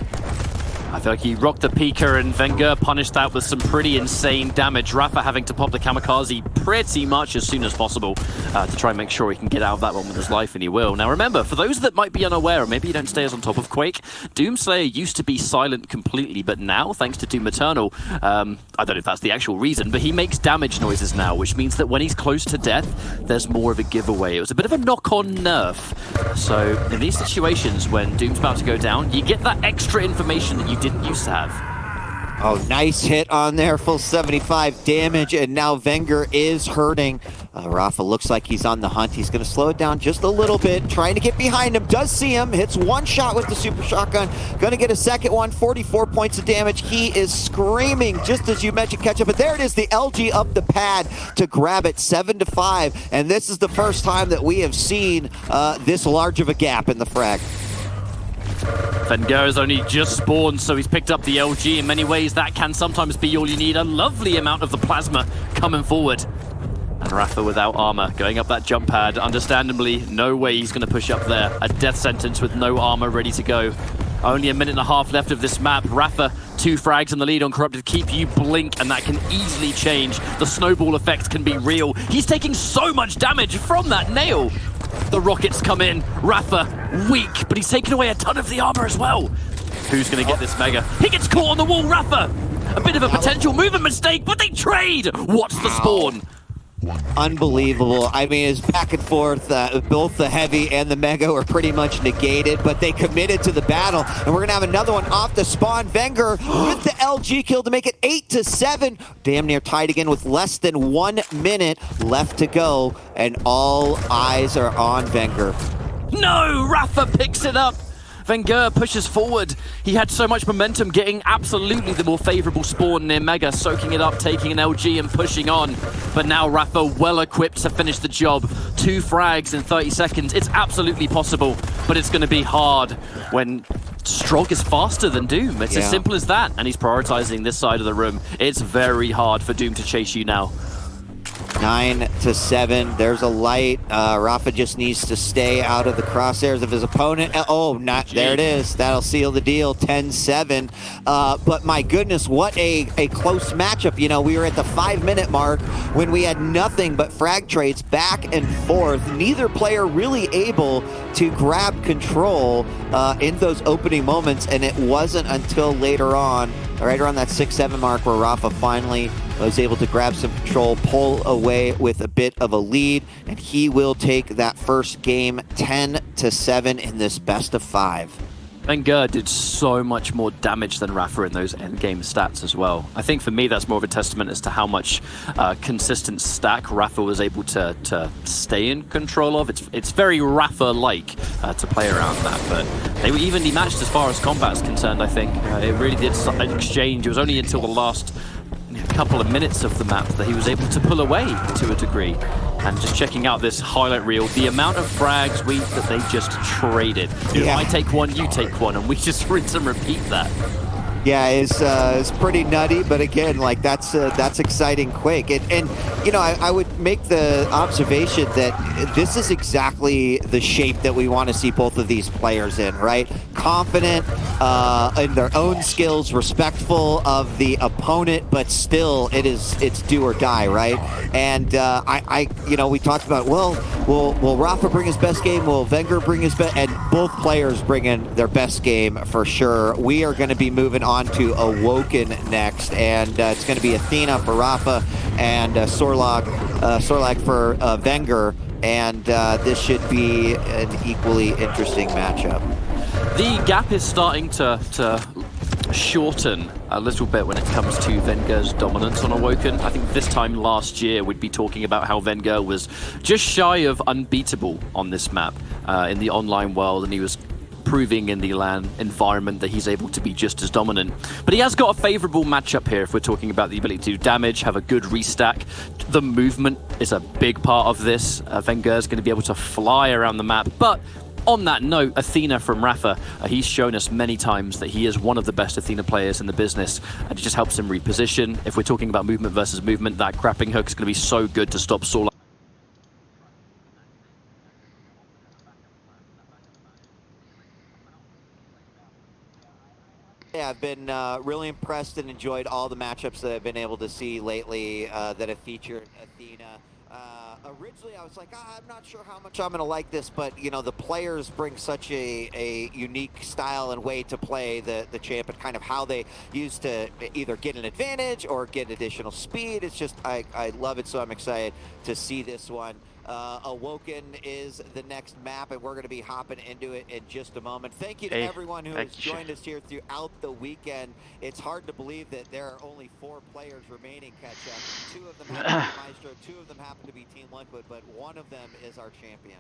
I feel like he rocked the Pika and Wenger punished that with some pretty insane damage. Rafa having to pop the Kamikaze pretty much as soon as possible to try and make sure he can get out of that one with his life, and he will. Now remember, for those that might be unaware, or maybe you don't stay as on top of Quake, Doomslayer used to be silent completely, but now, thanks to Doom Eternal, I don't know if that's the actual reason, but he makes damage noises now, which means that when he's close to death, there's more of a giveaway. It was a bit of a knock-on nerf. So in these situations, when Doom's about to go down, you get that extra information that you didn't used to have. Oh, nice hit on there, full 75 damage, and now Wenger is hurting. Rafa looks like he's on the hunt. He's going to slow it down just a little bit, trying to get behind him. Does see him, hits one shot with the super shotgun. Going to get a second one, 44 points of damage. He is screaming, just as you mentioned, Ketchup. But there it is, the LG up the pad to grab it, 7-5. And this is the first time that we have seen this large of a gap in the frag. Wenger has only just spawned, so he's picked up the LG. In many ways, that can sometimes be all you need. A lovely amount of the plasma coming forward. And Rafa without armor, going up that jump pad. Understandably, no way he's going to push up there. A death sentence with no armor ready to go. Only a minute and a half left of this map. Rafa, 2 frags in the lead on Corrupted Keep. You blink, and that can easily change. The snowball effect can be real. He's taking so much damage from that nail. The rockets come in. Rafa, weak, but he's taken away a ton of the armor as well. Who's going to get this mega? He gets caught on the wall, Rafa! A bit of a potential movement mistake, but they trade! What's the spawn? Unbelievable. I mean, it's back and forth. Both the heavy and the mega were pretty much negated, but they committed to the battle. And we're going to have another one off the spawn. Wenger with the LG kill to make it 8-7. Damn near tied again with less than 1 minute left to go. And all eyes are on Wenger. No! Rafa picks it up. Wenger pushes forward. He had so much momentum, getting absolutely the more favorable spawn near Mega, soaking it up, taking an LG and pushing on. But now Rafa well equipped to finish the job. 2 frags in 30 seconds. It's absolutely possible, but it's going to be hard when Strog is faster than Doom. It's as simple as that, and he's prioritizing this side of the room. It's very hard for Doom to chase you now. 9-7. There's a light. Rafa just needs to stay out of the crosshairs of his opponent. Oh, not there it is. That'll seal the deal. 10-7. But my goodness, what a close matchup. You know, we were at the 5-minute mark when we had nothing but frag trades back and forth. Neither player really able to grab control in those opening moments, and it wasn't until later on, right around that 6-7 mark, where Rafa finally was able to grab some control, pull away with a bit of a lead, and he will take that first game 10-7 in this best of 5. Wenger did so much more damage than Rafa in those endgame stats as well. I think for me that's more of a testament as to how much consistent stack Rafa was able to stay in control of. It's very Rafa-like to play around that, but they were evenly matched as far as combat is concerned, I think. It really did an exchange. It was only until the last couple of minutes of the map that he was able to pull away to a degree. And just checking out this highlight reel, the amount of frags that they just traded. I take one, you take one, and we just rinse and repeat that. Yeah, it's pretty nutty, but again, like that's exciting Quake. And you know, I would make the observation that this is exactly the shape that we want to see both of these players in, right? Confident in their own skills, respectful of the opponent, but still it's do or die, right? And you know, we talked about, well, will Rafa bring his best game? Will Wenger bring his best? And both players bring in their best game for sure. We are going to be moving on to Awoken next, and it's going to be Athena for Rafa and Sorlag for Wenger, and this should be an equally interesting matchup. The gap is starting to shorten a little bit when it comes to Wenger's dominance on Awoken. I think this time last year we'd be talking about how Wenger was just shy of unbeatable on this map in the online world, and he was proving in the LAN environment that he's able to be just as dominant. But he has got a favorable matchup here if we're talking about the ability to do damage, have a good restack. The movement is a big part of this. Wenger is going to be able to fly around the map. But on that note, Athena from Rafa, he's shown us many times that he is one of the best Athena players in the business, and it just helps him reposition. If we're talking about movement versus movement, that grappling hook is going to be so good to stop Saul. Yeah, I've been really impressed and enjoyed all the matchups that I've been able to see lately that have featured Athena. Originally, I was like, I'm not sure how much I'm going to like this, but, you know, the players bring such a unique style and way to play the champ, and kind of how they use to either get an advantage or get additional speed. It's just, I love it, so I'm excited to see this one. Awoken is the next map, and we're going to be hopping into it in just a moment. Thank you to everyone who has joined us here throughout the weekend. It's hard to believe that there are only 4 players remaining, Ketchup. 2 of them happen to be Maestro, 2 of them happen to be Team Liquid, but one of them is our champion.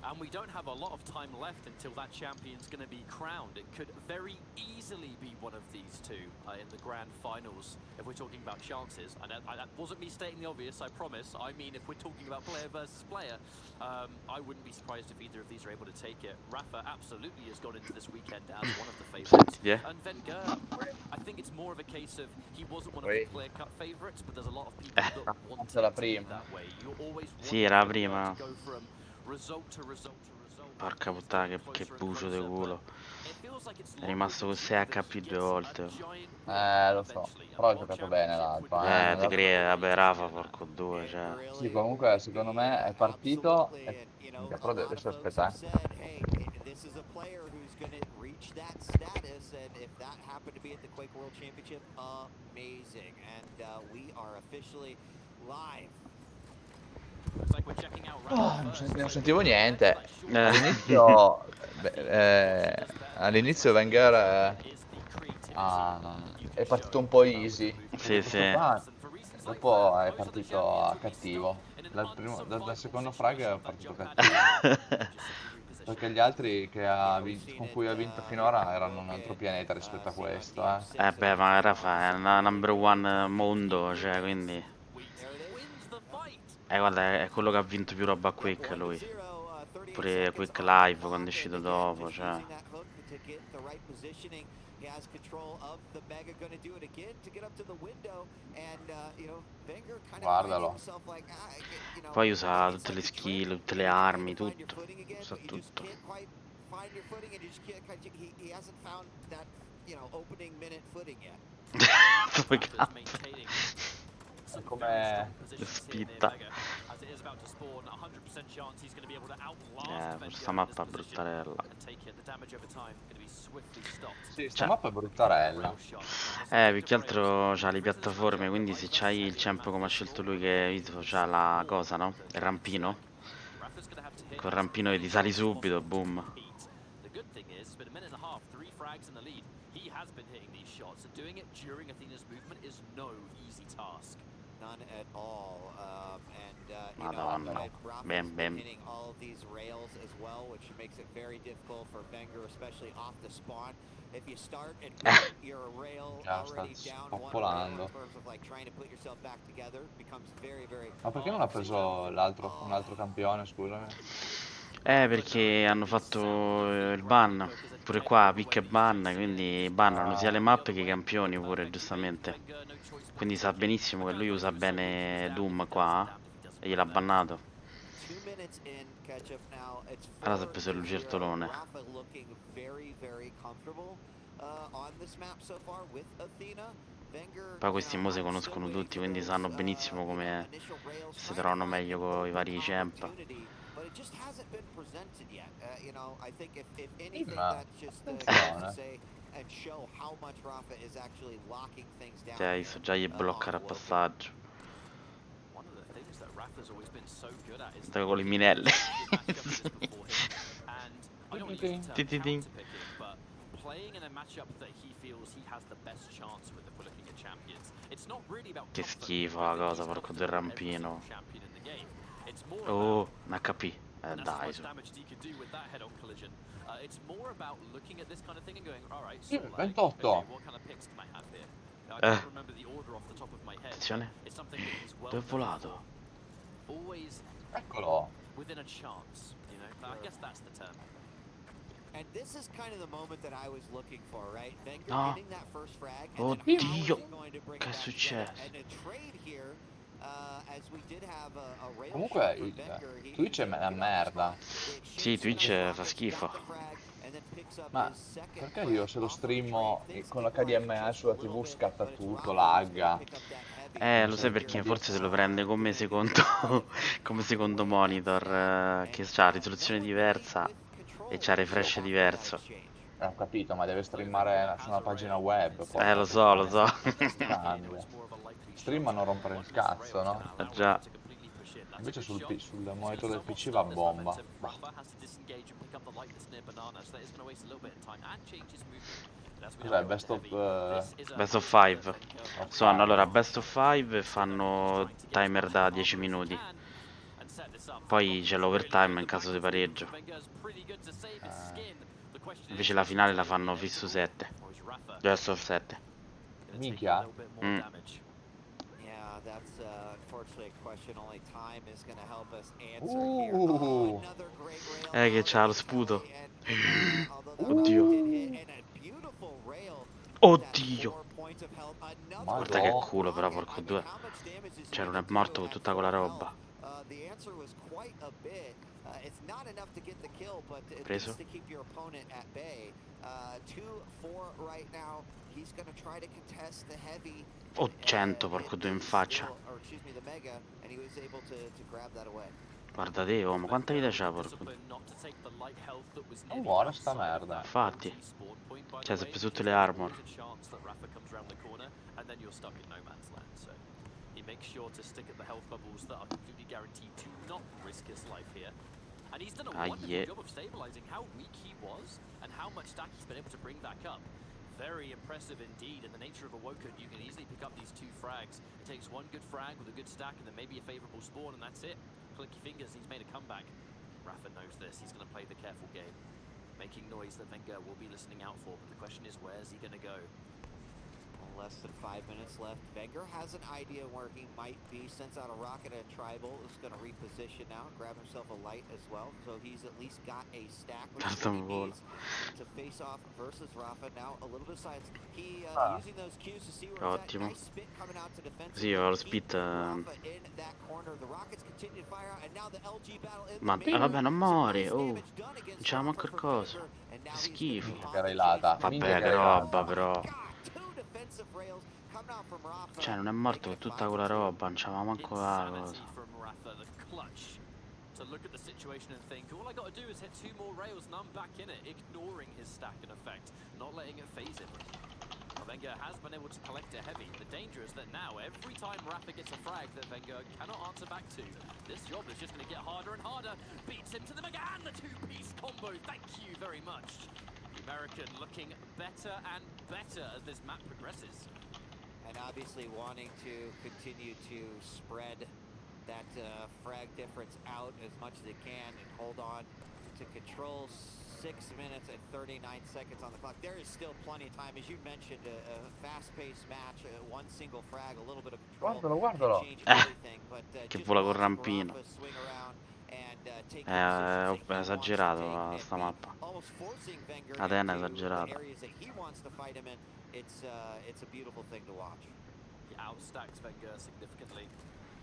And we don't have a lot of time left until that champion's going to be crowned. It could very easily be one of these 2 in the grand finals, if we're talking about chances. And that wasn't me stating the obvious, I promise. I mean, if we're talking about player versus player, I wouldn't be surprised if either of these are able to take it. Rafa absolutely has gone into this weekend as one of the favorites. Yeah. And Wenger, I think it's more of a case of he wasn't one of the clear-cut favorites, but there's a lot of people that want to be that way. You're always Sì, era la prima. go from result to result. Porca puttana, che bucio di culo. È rimasto con 6 HP 2 volte. Lo so, però ha giocato bene l'altro. Ti credo, vabbè, Rafa, porco 2, cioè. Sì, comunque secondo me è partito e... però adesso aspetta. This is a player who's going to reach that status, and if that happened to be at the Quake World Championship, amazing. And we are officially live. Non sentivo niente. All'inizio Wenger è partito un po' easy. Sì, sì. Dopo è partito cattivo. Dal secondo frag è partito cattivo. Perché gli altri con cui ha vinto finora erano un altro pianeta rispetto a questo. Beh, ma Rafa è una number 1 mondo, cioè, quindi... guarda, è quello che ha vinto più roba a Quake, lui. Pure Quake Live quando è uscito dopo, cioè. Guardalo. Poi usa tutte le skill, tutte le armi, tutto. Usa tutto. Dove cazzo? È come... Spitta. Questa mappa è bruttarella. Sì, questa mappa è bruttarella. Più che altro c'ha le piattaforme, quindi se c'hai il champ come ha scelto lui, che c'ha la cosa, no? Il rampino. Col rampino che ti sali subito, boom. Madonna, bam bam. Sta spopolando. Ma perché non ha preso un altro campione, scusami? Perché hanno fatto il ban. Pure qua, pick e ban, quindi bannano sia le mappe che i campioni pure, giustamente. Quindi sa benissimo che lui usa bene Doom qua, e gliel'ha bannato. Allora si è preso il lucertolone. Poi questi mo si conoscono tutti, quindi sanno benissimo come si trovano meglio con i vari champ. Cioè, so già gli bloccare a passaggio. Sto con le minelle. Che schifo la cosa, porco del rampino. Oh, un HP. Dai, su. 28. Attenzione. Dove è volato? Eccolo. No. Oddio. Che è successo? Comunque Twitch è una merda. Sì, Twitch fa schifo. Ma perché io se lo streamo con la HDMI sulla TV scatta tutto, lagga? Lo sai perché forse se lo prende come secondo, come secondo monitor, che ha risoluzione diversa e c'ha refresh diverso. Ho capito, ma deve streamare su una pagina web. Porca Lo so, lo puttana. so. Cambia. Stream a non rompere il cazzo, no? Già. Invece sul monitor del PC va a bomba. Bah. Cos'è, best of... Best of 5. Sono allora best of 5 e fanno timer da 10 minuti. Poi c'è l'overtime in caso di pareggio. Invece la finale la fanno fisso 7. Best of 7. Minchia. Che c'ha lo sputo. Oddio. Oddio. Guarda che culo però, porco due. Cioè non è morto con tutta quella roba. Preso. Oh, 100, porco due in faccia. Guarda te, oh, ma quanta vita c'ha, porco due. Non muore sta merda. Infatti. Cioè, si è preso tutte le armor. And he's done a wonderful job of stabilizing how weak he was and how much stack he's been able to bring back up. Very impressive indeed. In the nature of a Woken, you can easily pick up these 2 frags. It takes 1 good frag with a good stack and then maybe a favorable spawn, and that's it. Clicky fingers, he's made a comeback. Rafa knows this. He's going to play the careful game, making noise that Wenger will be listening out for. But the question is, where's he going to go? Less than 5 minutes left. Wenger has an idea where he might be. Sends out a rocket at Tribal. Is going to reposition now. Grab himself a light as well. So he's at least got a stack with he needs to face off versus Rafa. Now a little bit of science. He using those cues to see where he's at. Nice spit coming out to defense. Sì, ho lo spit. Ma vabbè, non muore. Oh, c'ha manco il coso. Che schifo. Vabbè, che roba però. Cioè non è morto con tutta quella roba, non c'aveva manco la cosa. To look at the situation and think, all I got to do is hit 2 more rails and I'm back in it, ignoring his stack in effect, not letting it phase him. Wenger has been able to collect a heavy. The danger is that now, every time Rafa gets a frag that Wenger cannot answer back to, this job is just going to get harder and harder. Beats him to the McGann, the 2-piece combo. Thank you very much. The American looking better and better as this map progresses. And obviously wanting to continue to spread that frag difference out as much as they can and hold on to control. 6 minutes and 39 seconds on the clock. There is still plenty of time. As you mentioned, a fast-paced match, 1 single frag, a little bit of control. Guardalo. Che vola col rampino. Ho esagerato sta mappa. Atena è esagerata.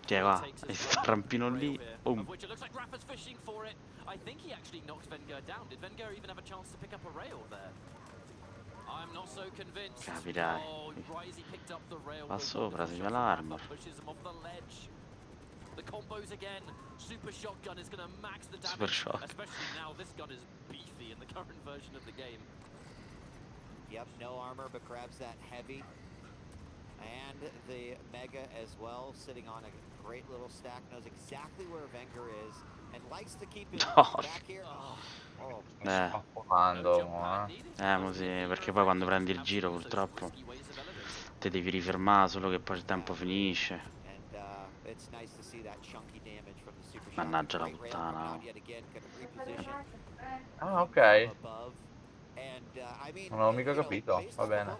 Che va, sto rampino lì. I think he actually knocked Wenger down. Did Wenger even have a chance to pick up a rail there? I'm not so convinced. Capirai. Oh, Risey picked up the rail. Va sopra, si fa l'armor. Pushes him off the ledge. The combos again. Super shotgun is going to max the damage. Super shot. Especially now this gun is beefy in the current version of the game. Yep, no armor, but grabs that heavy. And the Mega as well, sitting on a great little stack, knows exactly where Wenger is. And likes to keep it back here. Ma sì, perché poi quando prendi il giro purtroppo te devi rifermare, solo che poi il tempo finisce. Mannaggia la puttana. Ah, ok. Non ho mica capito, va bene.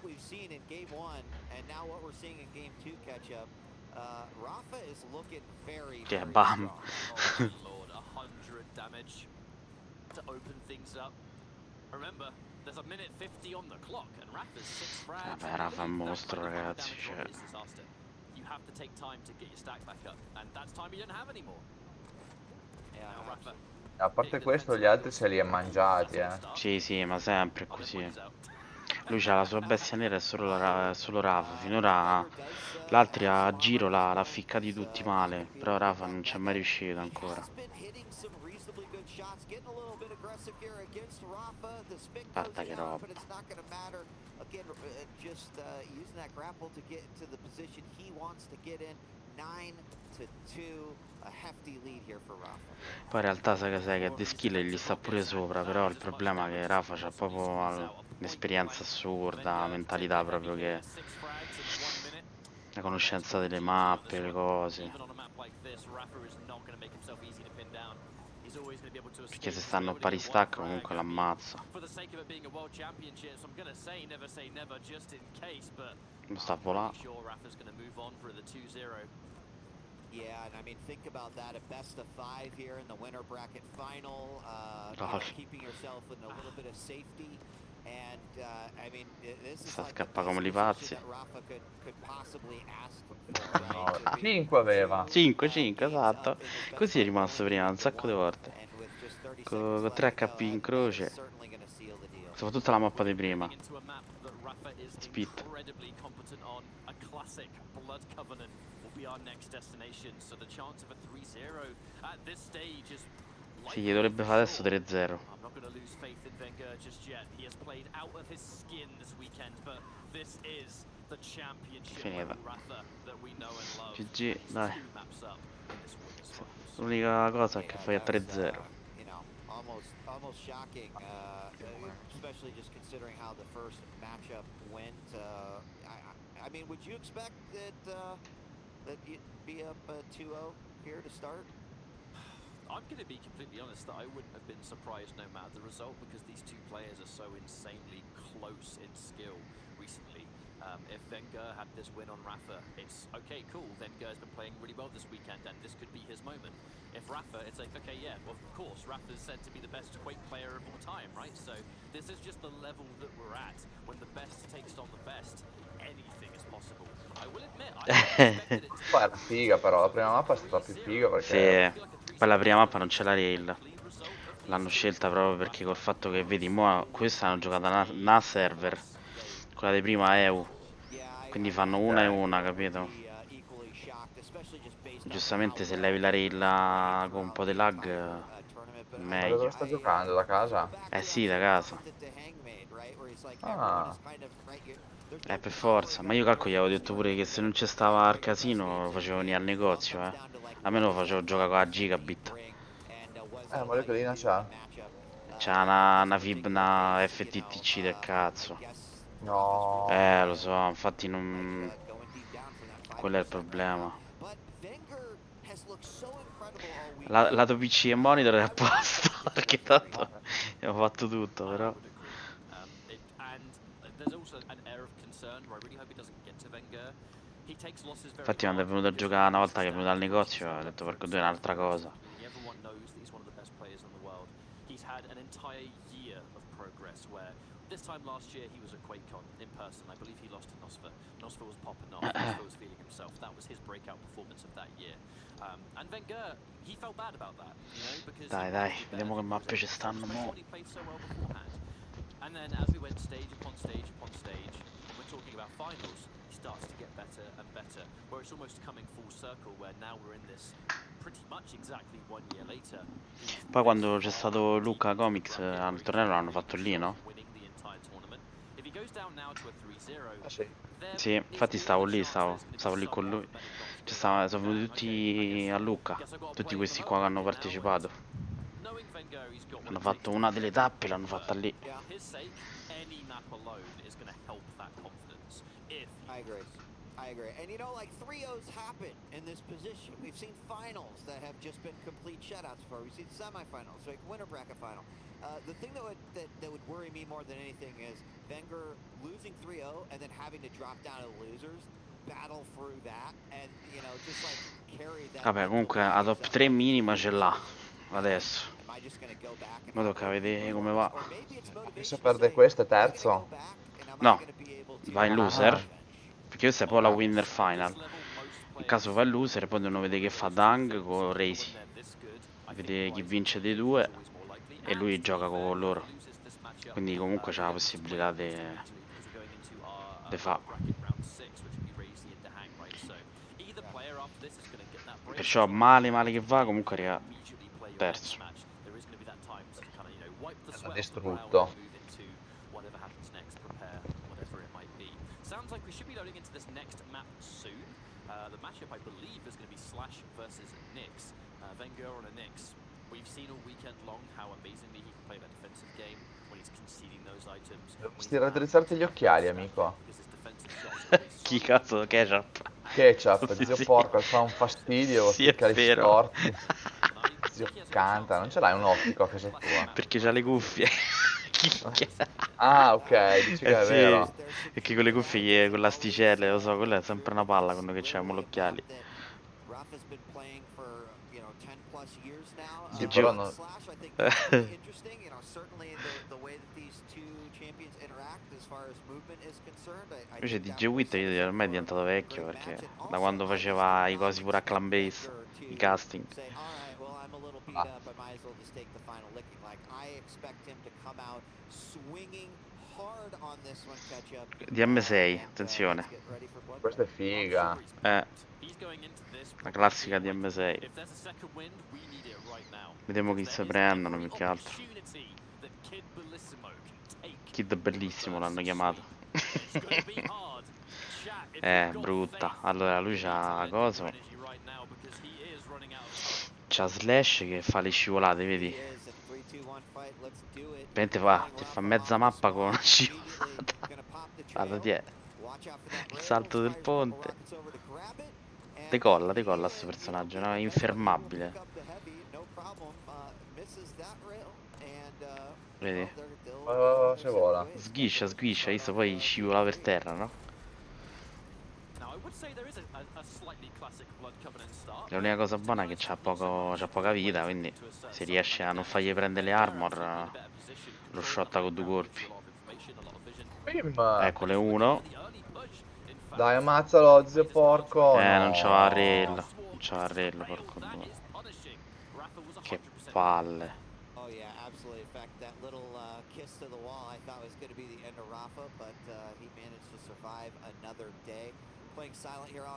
Che bam. Damage to open things up. Remember, there's a minute 50 on the clock and Rafa's 6 frags. Vabbè, Rafa è un mostro, ragazzi, cioè. You have to take time to get your stack back up, and that's time you don't have anymore. Yeah, now Rafa A parte questo, gli altri se li ha mangiati, Sì, sì, ma sempre così. Lui c'ha la sua bestia nera e solo Rafa. Finora l'altri a giro l'ha ficcati tutti male, però Rafa non c'è mai riuscito ancora. Guarda che roba. Poi in realtà sai che De Skill gli sta pure sopra, però il problema è che Rafa c'ha proprio un'esperienza assurda, la mentalità proprio che... la conoscenza delle mappe, le cose. Perché se stanno a pari stack comunque l'ammazza. Non sta a volare. Yeah, and I mean, think about that, a best of 5 here in the winner bracket final, keeping yourself in a little bit of safety, and I mean, this is like the best position that Rafa could possibly ask for, right? 5 aveva. 5, esatto. Così è rimasto prima un sacco di volte. Con 3 HP in croce. Soprattutto la mappa di prima. Spit. Sì, gli dovrebbe fare adesso 3-0. Finita. GG, dai. L'unica cosa è che fai a 3-0. Almost shocking, especially just considering how the first matchup went. I mean, would you expect that you'd be up 2-0 here to start? I'm going to be completely honest that I wouldn't have been surprised no matter the result, because these two players are so insanely close in skill recently. If Wenger had this win on Rafa, it's okay, cool. Wenger's been playing really well this weekend, and this could be his moment. If Rafa, it's like, okay, yeah, well, of course, Rafa's said to be the best Quake player of all time, right? So this is just the level that we're at. When the best takes on the best, anything is possible. I will admit, I expected it to Poi era figa però, la prima mappa è stata più figa perché... Sì, poi la prima mappa non c'è la rail. L'hanno scelta proprio perché col fatto che, vedi, mo questa hanno giocato una server, quella di prima EU, quindi fanno una e una, capito? Giustamente se levi la rail con un po' di lag, Ma meglio. dove sta giocando? Da casa? Eh sì, da casa. Ah. Per forza, ma io calcolo gli avevo detto pure che se non c'è stava al casino lo facevo venire al negozio, A me lo facevo giocare con la gigabit. Molecolina c'ha? C'ha una fib, una FTTC del cazzo. No. Lo so, infatti non... quello è il problema. Lato PC e monitor è a posto, perché tanto abbiamo fatto tutto, però... Infatti quando è venuto a giocare una volta che è venuto al negozio ho detto porco due è un'altra cosa. This time last year he was at QuakeCon in person. I believe he lost to Nosfer. Nosfer was popping off. Nosfer was feeling himself. That was his breakout performance of that year. And Wenger, he felt bad about that, you know, because dai, vediamo che mappe ci stanno mo'. And then as we went stage upon stage upon stage, and we're talking about finals, he starts to get better and better, where it's almost coming full circle, where now we're in this pretty much exactly 1 year later. Poi quando c'è stato Luca Comics al torneo l'hanno fatto lì, no? Sì, infatti stavo lì con lui. Sono venuti tutti a Lucca, tutti questi qua che hanno partecipato. Hanno fatto una delle tappe, l'hanno fatta lì. I agree. And you know, like 3-0s happen in this position. We've seen finals that have just been complete shutouts before. We've seen semifinals, like winner bracket final. The thing that would worry me more than anything is Wenger losing 3-0 and then having to drop down to the losers, battle through that, and you know, just like carry that. Vabbè, comunque la top 3 minima ce l'ha adesso. Ma tocca vedere come va. Se perde questo è terzo? No, va in loser. Perché questa è poi la winner final. In caso va in loser poi devono vedere che fa Dang con Razy. vede chi vince dei due e lui gioca con loro, quindi comunque c'ha la possibilità di fa. Perciò male che va, comunque arriva terzo. L'ha distrutto. Sounds like we should be loading into this next map soon. The matchup, I believe, is going to be Slash versus Nyx. Wenger on a Nyx. We've seen all weekend long how amazingly he can play that defensive game when he's conceding those items. Dovresti raddrizzarti gli occhiali, amico. Chi cazzo? Ketchup? Ketchup, Sì, zio sì. porco, fa un fastidio, Sì, è occhiali vero. storti. Zio canta, non ce l'hai un ottico a casa tua? Perché c'ha le cuffie. Ah, ok, dici che è sì, vero. perché con le cuffie, con l'asticelle, lo so, quello è sempre una palla quando che c'è monocchiali. Sì, però non... Invece DJ Witt ormai è diventato vecchio perché da quando faceva i cosi pure a clan base, i casting. Ah. DM6, attenzione. Questa è figa. La classica DM6. Vediamo chi si prendono più che altro. Kid bellissimo l'hanno chiamato. Brutta. Allora lui c'ha coso. C'ha Slash che fa le scivolate, vedi? Praticamente ti fa mezza mappa con una scivolata. Guarda, ti è. Il salto del ponte. Decolla sto personaggio, no? È infermabile. Vedi? Se vola. Sghiscia, visto poi scivola per terra, no? L'unica cosa buona è che c'ha poca vita, quindi se riesce a non fargli prendere le armor, lo shotta con due colpi. Eccole uno. Dai, ammazzalo, zio porco. Non c'aveva rello. Non c'aveva rello, porco due. Che palle.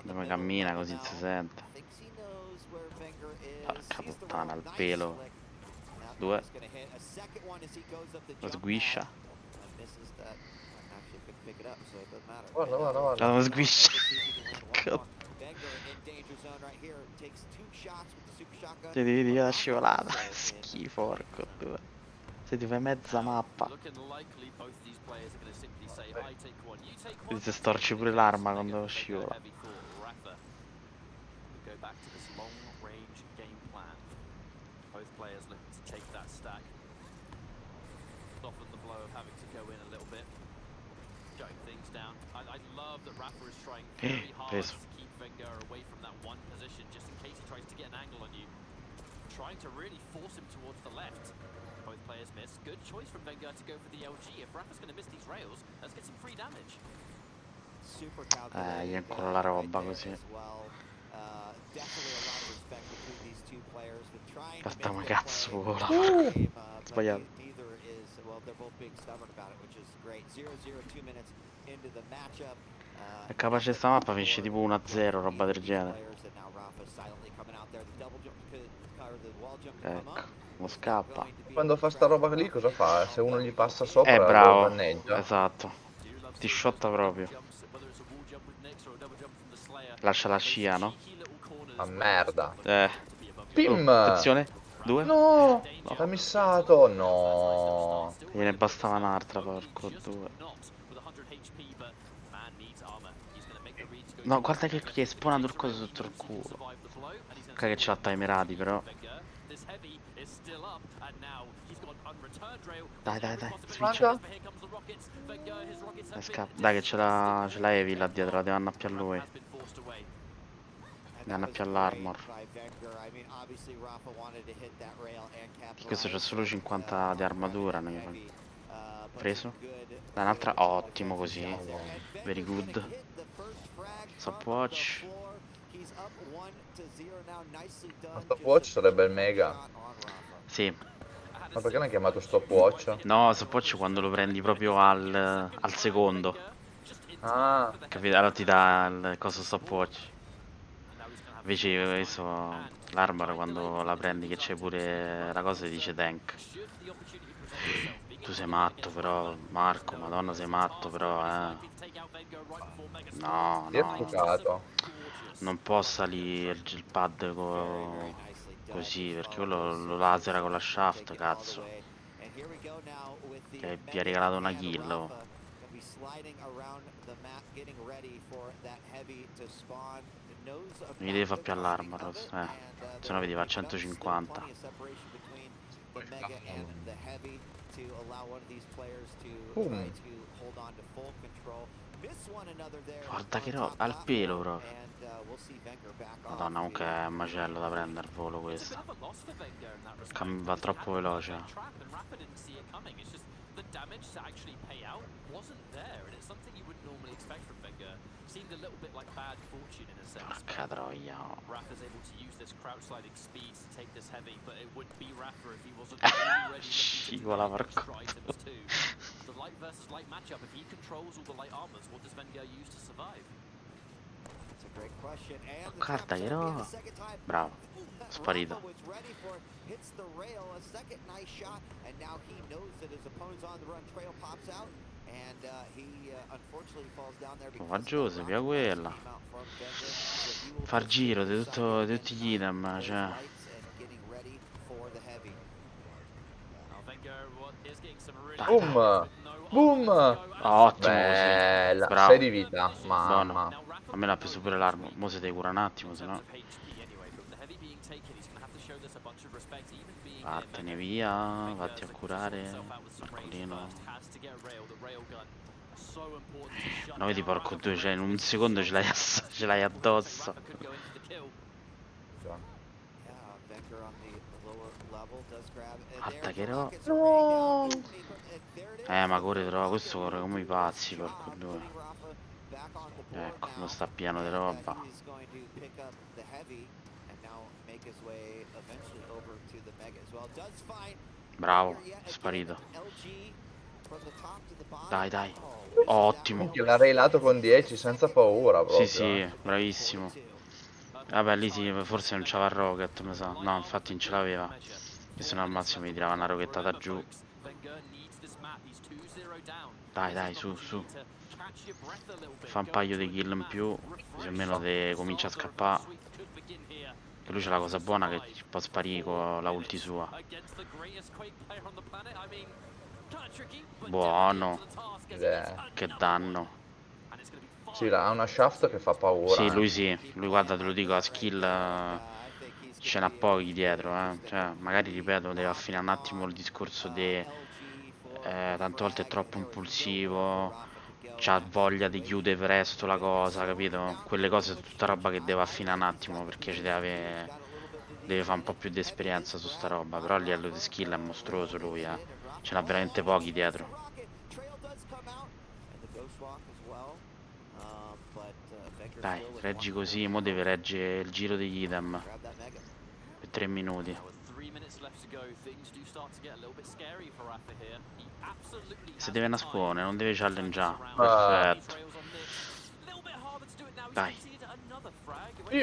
Come cammina così non si sente. Porca puttana, il pelo. Due. Lo sguiscia. Guarda. Lo sguiscia. Ti vedi la scivolata. Schifo, porco due. Se ti fai mezza mappa. Vedi se storci pure l'arma quando scivola. Preso. Trying to really force him towards the left. Both players miss. Good choice from Wenger to go for the LG. If Rafa's going to miss these rails, let's get some free damage. Gli ancora la roba così. Aspetta, ma cazzo vola. Sbagliato. È capace sta mappa finisce tipo 1-0, roba del genere. Ecco, non scappa. Quando fa sta roba lì cosa fa? Se uno gli passa sopra Bravo. lo danneggia. Esatto. Ti shotta proprio. Lascia la scia, no? Ma merda. Pim! Attenzione. Due. No! L'ha missato. No. Gliene bastava un'altra, porco due. No, guarda che gli è spawnato il coso sotto il culo. Ok che ce l'ha timerati però. Dai, switch. Dai che ce l'ha Evi là dietro, la devo annappiare a lui. Ne annappiare all'armor. Questo c'ha solo 50 di armatura. Preso. Da un'altra. Ottimo così. Very good. Stopwatch. Lo stopwatch sarebbe il mega. Sì. Ma perché l'hanno chiamato stopwatch? No, stopwatch quando lo prendi proprio al secondo. Ah, Capito? Allora ti dà il coso stopwatch. Invece questo l'armor quando la prendi che c'è pure la cosa ti dice tank. Tu sei matto però, Marco, madonna sei matto però, No, ti è no. sfocato. Non può salire il pad così, perché quello lo lasera con la shaft, cazzo. Che vi ha regalato una kill. Oh. Mi devi fare più all'armor, se no vedi va a 150. Guarda che roba, al pelo proprio. Madonna, comunque è un macello da prendere al volo questo. Va troppo veloce. Porca troia. Scivola porco. Guarda che roba. Bravo. Sparito. Coraggioso, via quella. Far giro di tutti gli idem, cioè. Boom! Boom! Ottimo Bella, così. Bravo. 6 di vita, mamma. Buono. A me l'ha preso pure l'armo. Mo se devi curare un attimo, se no. Vattene via, vatti a curare. Marcolino. No, vedi porco due, cioè in un secondo ce l'hai addosso. Guarda che roba. No! Ma corre troppo, questo corre come i pazzi, porco due. Ecco, non sta pieno di roba. Bravo, è sparito. Dai, dai. Ottimo. L'ha railato con 10 senza paura proprio. Sì, sì, bravissimo. Vabbè, lì sì, forse non c'aveva il rocket, mi sa. No, infatti non ce l'aveva. Che se no al massimo mi tirava una rocchettata giù. Dai, dai, su, su. Fa un paio di kill in più, così almeno te comincia a scappare. Che lui c'ha la cosa buona che può sparire con la ulti sua. Buono. Che danno. Sì, ha una shaft che fa paura. Sì, lui sì. Lui guarda, te lo dico, la skill ce n'ha pochi dietro, Cioè, magari, ripeto, deve affinare un attimo il discorso di... tante volte è troppo impulsivo, c'ha voglia di chiudere presto la cosa, capito? Quelle cose sono tutta roba che deve affinare un attimo, perché ci deve fare un po' più di esperienza su sta roba. Però a livello di skill è mostruoso lui, Ce n'ha veramente pochi dietro. Dai, reggi così, mo deve reggere il giro degli idem per 3 minuti. Se deve nascondere, non deve challengare. Perfetto. Dai.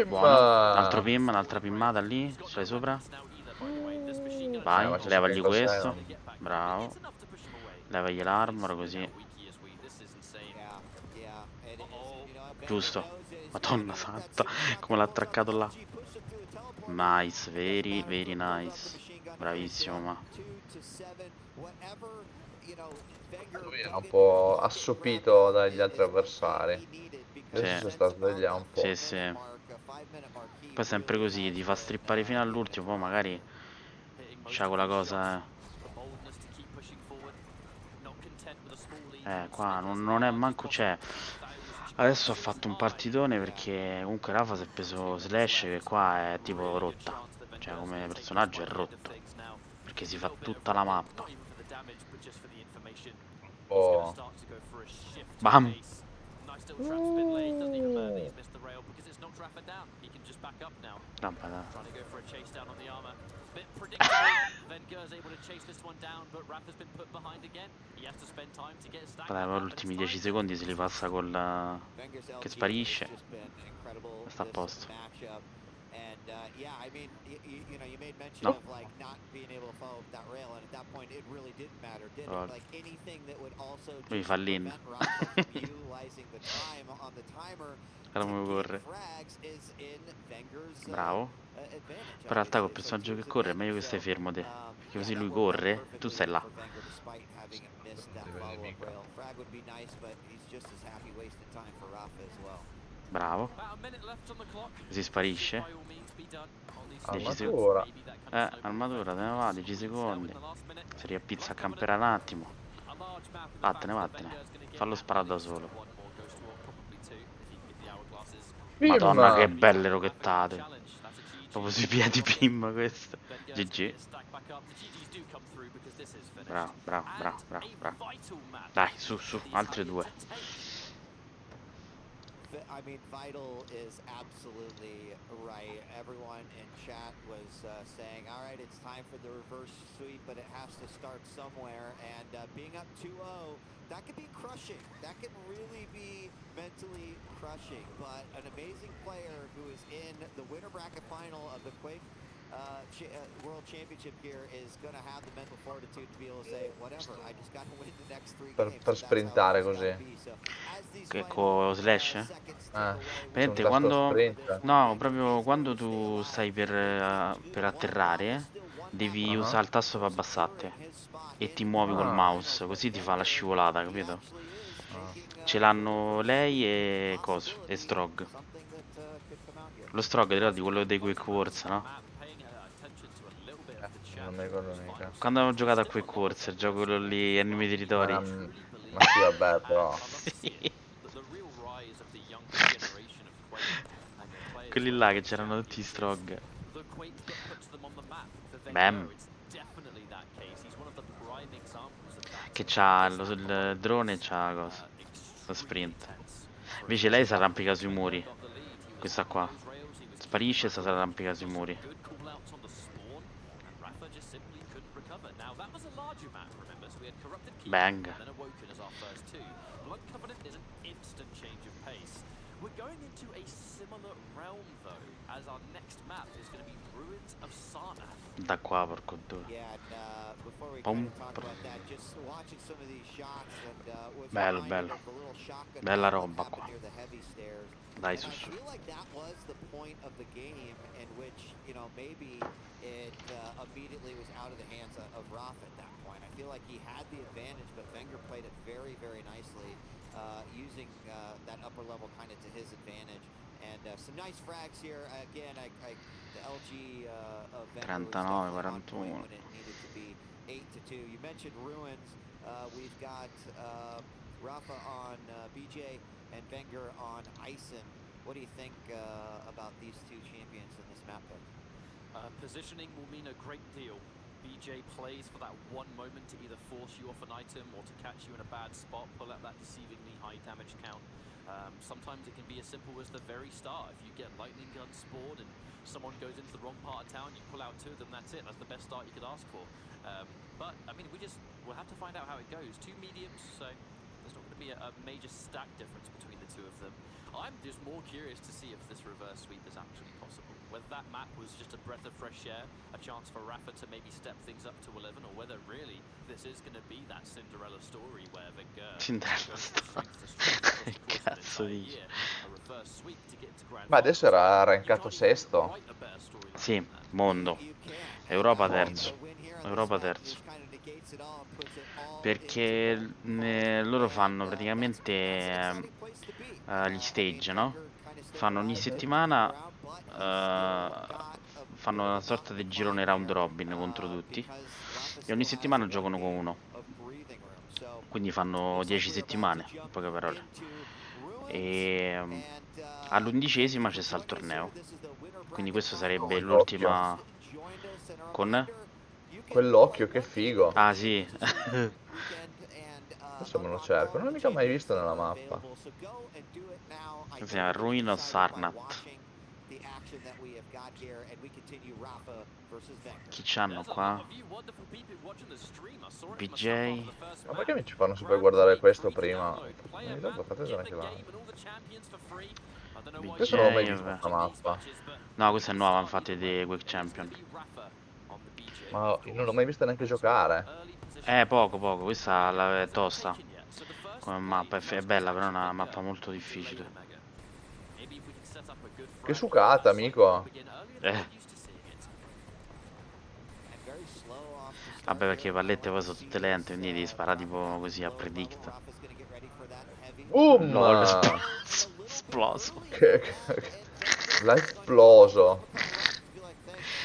Buono. Altro pim, un'altra pimmata lì. Ce l'hai sopra? Vai, levagli questo. Bravo. Levagli l'armor così. Giusto. Madonna santa, come l'ha attraccato là. Nice, very, very nice. Bravissimo, ma. Lui era un po' assopito dagli altri avversari. Adesso si sta svegliando un po'. Sì, sì. Poi sempre così, ti fa strippare fino all'ultimo, poi magari c'ha quella cosa, qua non è manco, cioè, adesso ha fatto un partitone perché comunque Rafa si è preso Slash che qua è tipo rotta, cioè come personaggio è rotto, perché si fa tutta la mappa. Oh. Bam! Vabbè, dai. Vabbè, ma gli ultimi 10 secondi se li passa col che sparisce. Sta a posto. No. Lui fa l'in. Guarda come corre. Bravo. Però in realtà col personaggio che corre è meglio che stai fermo te. Perché così lui corre e tu stai là. Bravo. Così sparisce. 10 secondi. Armatura, te ne va, 10 secondi. Si riappizza a campere un attimo. Vattene, vattene. Fallo sparare da solo. Madonna, che belle rocchettate. Proprio sui piedi Pim questo. GG. Bravo, bravo, bravo, bravo, bravo. Dai, su, su, altre due. I mean, Vital is absolutely right. Everyone in chat was saying, all right, it's time for the reverse sweep, but it has to start somewhere. And being up 2-0, that could be crushing. That could really be mentally crushing. But an amazing player who is in the winner bracket final of the Quake World Championship here is going to have the mental fortitude to be able to say, whatever, I just got to win the next 3 games. Per sprintare così. Che con slash? Vedete, un quando... sprint. No, proprio quando tu stai per atterrare, devi usare il tasto per abbassarti. E ti muovi col mouse, così ti fa la scivolata, capito? Ce l'hanno lei e Coso, e Strog. Lo Strog è di quello dei Quake Wars, no? Non mi ricordo mica. Quando avevo giocato a Quake Wars, il gioco quello lì, Enemy Territory. Ma sì, vabbè, però. Sì. Quelli là che c'erano tutti i Strog. Bam. Che c'ha il drone e c'ha cosa? Lo sprint. Invece lei si arrampica sui muri. Questa qua. Sparisce e si arrampica sui muri. Bang. Da qua, porco due. Bello, bello. Bella roba qua. Dai, su su. Immediately was out of the hands of Rafa at that point. I feel like he had the advantage, but Wenger played it very, very nicely, using that upper level kind of to his advantage. And some nice frags here. Again, the LG of Wenger was on point when it needed to be 8-2. You mentioned Ruins. We've got Rafa on BJ and Wenger on Ison. What do you think about these two champions in this map pick? Positioning will mean a great deal. BJ plays for that one moment to either force you off an item or to catch you in a bad spot, pull out that deceivingly high damage count. Sometimes it can be as simple as the very start. If you get lightning gun spawned and someone goes into the wrong part of town, you pull out 2 of them, that's it. That's the best start you could ask for. But, I mean, we'll have to find out how it goes. 2 mediums, so there's not going to be a major stack difference between the 2 of them. I'm just more curious to see if this reverse sweep is actually possible. Whether that map was just a breath of fresh air, a chance for Rafa to maybe step things up to 11, or whether really this is going to be that Cinderella story where Wenger Cinderella story. Che cazzo dici? Ma adesso era rankato sesto. Sì, mondo. Europa terzo. Europa terzo. Perché loro fanno praticamente gli stage, no? Fanno ogni settimana fanno una sorta di girone round robin contro tutti e ogni settimana giocano con uno, quindi fanno 10 settimane, in poche parole, e all'11ª c'è sta il torneo, quindi questo sarebbe l'ultima con quell'occhio, che figo. Ah sì. Adesso me lo cerco, non l'ho mica mai visto nella mappa. Si chiama Ruin of Sarnath. Chi c'hanno qua? BJ. Ma perché mi ci fanno sempre guardare questo prima? Ogni tanto fatelo anche là. Questo non l'ho mai BJ, visto vabbè. questa mappa. No, questa è nuova, infatti, di Quake Champion. Ma non l'ho mai vista neanche giocare. Poco, questa è tosta come mappa, è bella, però è una mappa molto difficile. Che sucata, amico. Vabbè, perché le pallette poi sono tutte lente, quindi devi sparare tipo così a predict. Boom! LOL, esploso. L'ha esploso.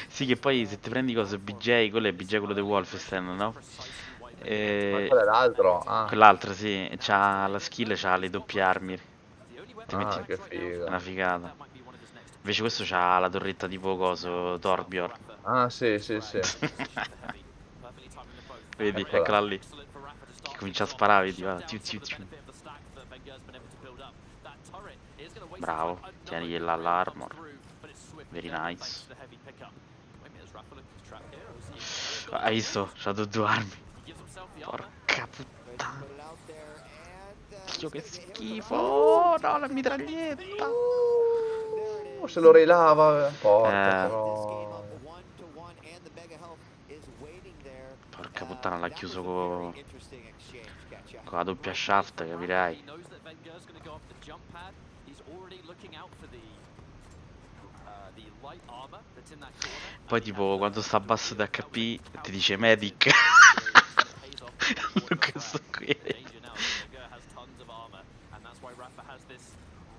Sì, che poi se ti prendi cosa BJ, quello è BJ, quello di Wolfenstein, no? Ma qual è l'altro? Ah. Quell'altro, sì, c'ha la skill, c'ha le doppie armi. Ah, che figa. È una figata. Invece questo c'ha la torretta tipo coso, Torbjorn. Ah, sì. Vedi, eccola lì. Che comincia a sparare, vedi, va. Bravo, tienigli là l'armor. Very nice. Hai visto? C'ha due armi. Porca puttana. Dio, che schifo. Oh, no, la mitraglietta. Se lo rilava. Porca però. Porca puttana, l'ha chiuso con la doppia shaft, capirai. Poi tipo quando sta basso di HP ti dice medic. Questo qui.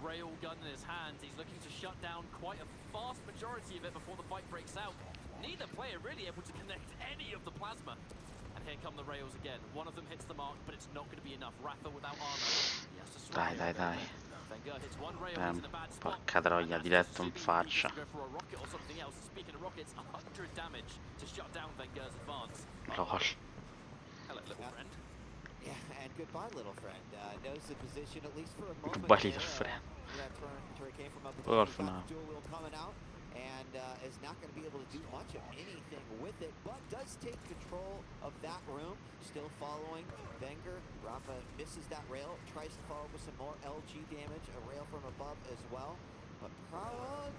Railgun in his hands, he's looking to shut down quite a vast majority of it before the fight breaks out. Neither player really able to connect any of the plasma. And here come the rails again. One of them hits the mark, but it's not going to be enough. Rafa without armor. He has to swing. Dai. Porca troia, diretto in faccia. LOL. Goodbye, little friend. Knows the position at least for a moment. Goodbye, little friend. That turret came from up Well, above. for now. Dual wheel coming out, and is not going to be able to do much of anything with it, but does take control of that room. Still following Wenger. Rafa misses that rail, tries to follow with some more LG damage. A rail from above as well. But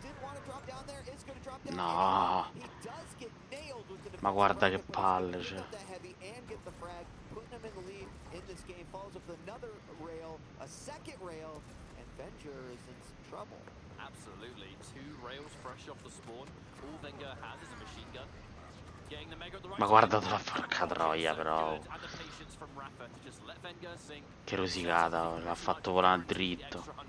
didn't want to drop down there. Is going to drop down. No. He does get nailed with the Ma guarda che palle, cioè. heavy and get the frag, putting him in the lead in this game. Follows up with another rail, a second rail, and Venger is in some trouble. Absolutely, 2 rails fresh off the spawn. All Wenger has is a machine gun. Getting the Mega at the right. Ma guarda la porca troia, però. Che rosicata, l'ha fatto volare dritto.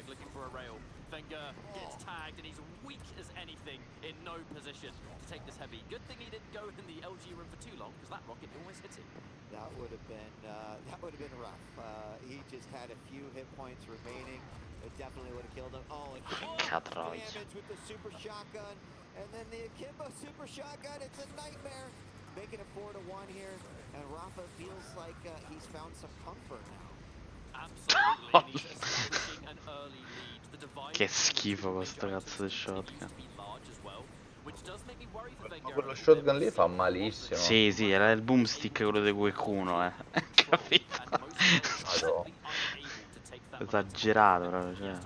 Looking for a rail. Wenger gets tagged and he's weak as anything in no position to take this heavy. Good thing he didn't go in the LG room for too long because that rocket almost hit him. That would have been rough. He just had a few hit points remaining. It definitely would have killed him. Oh, and damage with the super shotgun, and then the Akimbo super shotgun. It's a nightmare. Making it 4-1 here, and Rafa feels like he's found some comfort now. Che schifo questo cazzo di shotgun. Ma quello shotgun lì fa malissimo. Sì, era il boomstick quello di QuakeCon, capito? Madonna. Esagerato proprio, cioè.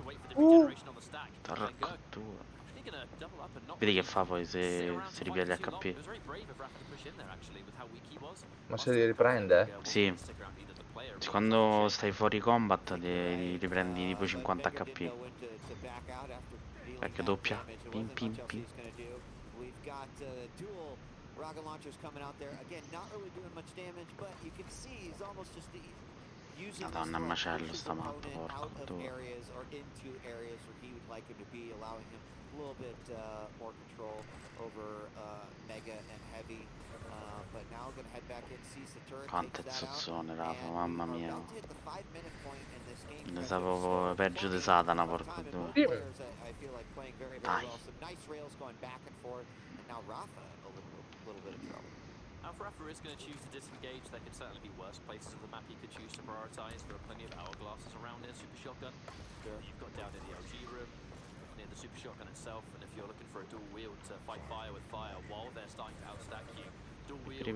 Porca tua. Vedi che fa poi se ripiede HP. Ma se li riprende? Sì. Quando stai fuori combat li riprendi tipo 50 HP. Perché doppia. Pim. Rocket launchers coming out there again, not really doing much damage, but you can see he's almost just using Madonna, un macello sta mappa, porca tua. areas or into areas where he would like him to be, allowing him a little bit more control over Mega and Heavy. But now going to head back in, sees the turret. Quante zozzone, Rafa, mamma mia. Ne sapevo peggio di Satana, porca due. Dai. Now, if Rafa is going to choose to disengage, there could certainly be worse places of the map he could choose to prioritize. There are plenty of hourglasses around here, super shotgun. You've got down in the LG room. the super shotgun itself, and if you're looking for a dual wield to fight fire with fire while they're starting to outstack you, dual wield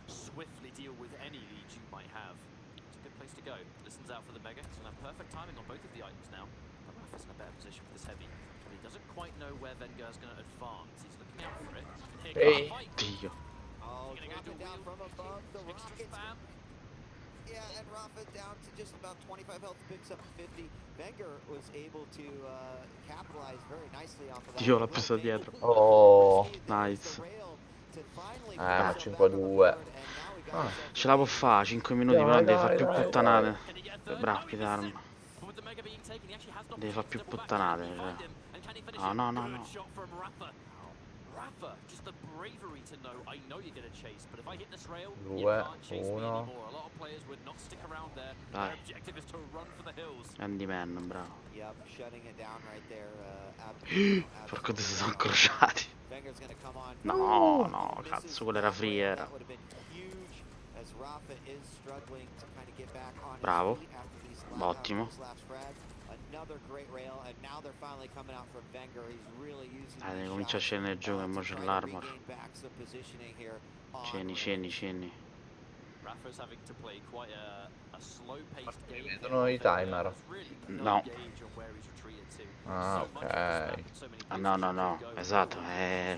swiftly deal with any lead you might have. It's a good place to go. Listens out for the Mega. He's going to have perfect timing on both of the items now. But Rafa's in a better position with this heavy. But he doesn't quite know where Vengar's going to advance. He's looking out for it. Here comes the fight. Oh, He's going to go dual down wield. from above the Extra rockets. spam. Yeah, and Rafa down to just about 25 health, picks up 50. Wenger was able to capitalize very nicely off of that. Io l'ho preso dietro. Oh, Nice. ma 5-2. Ah. Ce la può fare, 5 minuti, però non devi fare più puttanate. Bravo, Kitarm. Devi fare più puttanate. Cioè. No. Rafa, just the bravery to know I know you're going to chase, but if I hit this rail, you 2, can't chase me 1. anymore. A lot of players would not stick around there. Their objective is to run for the hills. Andy Man, bravo. Yep, shutting it down right there. Porco Dio, si sono incrociati. Vengar's gonna come on. No, cazzo, quella era free era. That would have been huge as Rafa is struggling to kind of get back on his Bravo. feet after these Ottimo. last frags. Another great rail, and now they're finally coming out from Wenger. He's really using Dai, comincia a scendere giù che mo c'è l'armor. Sceni. Rafa's having to play quite a slow-paced game. Vedono i timer. No. Ah, ok. No, esatto,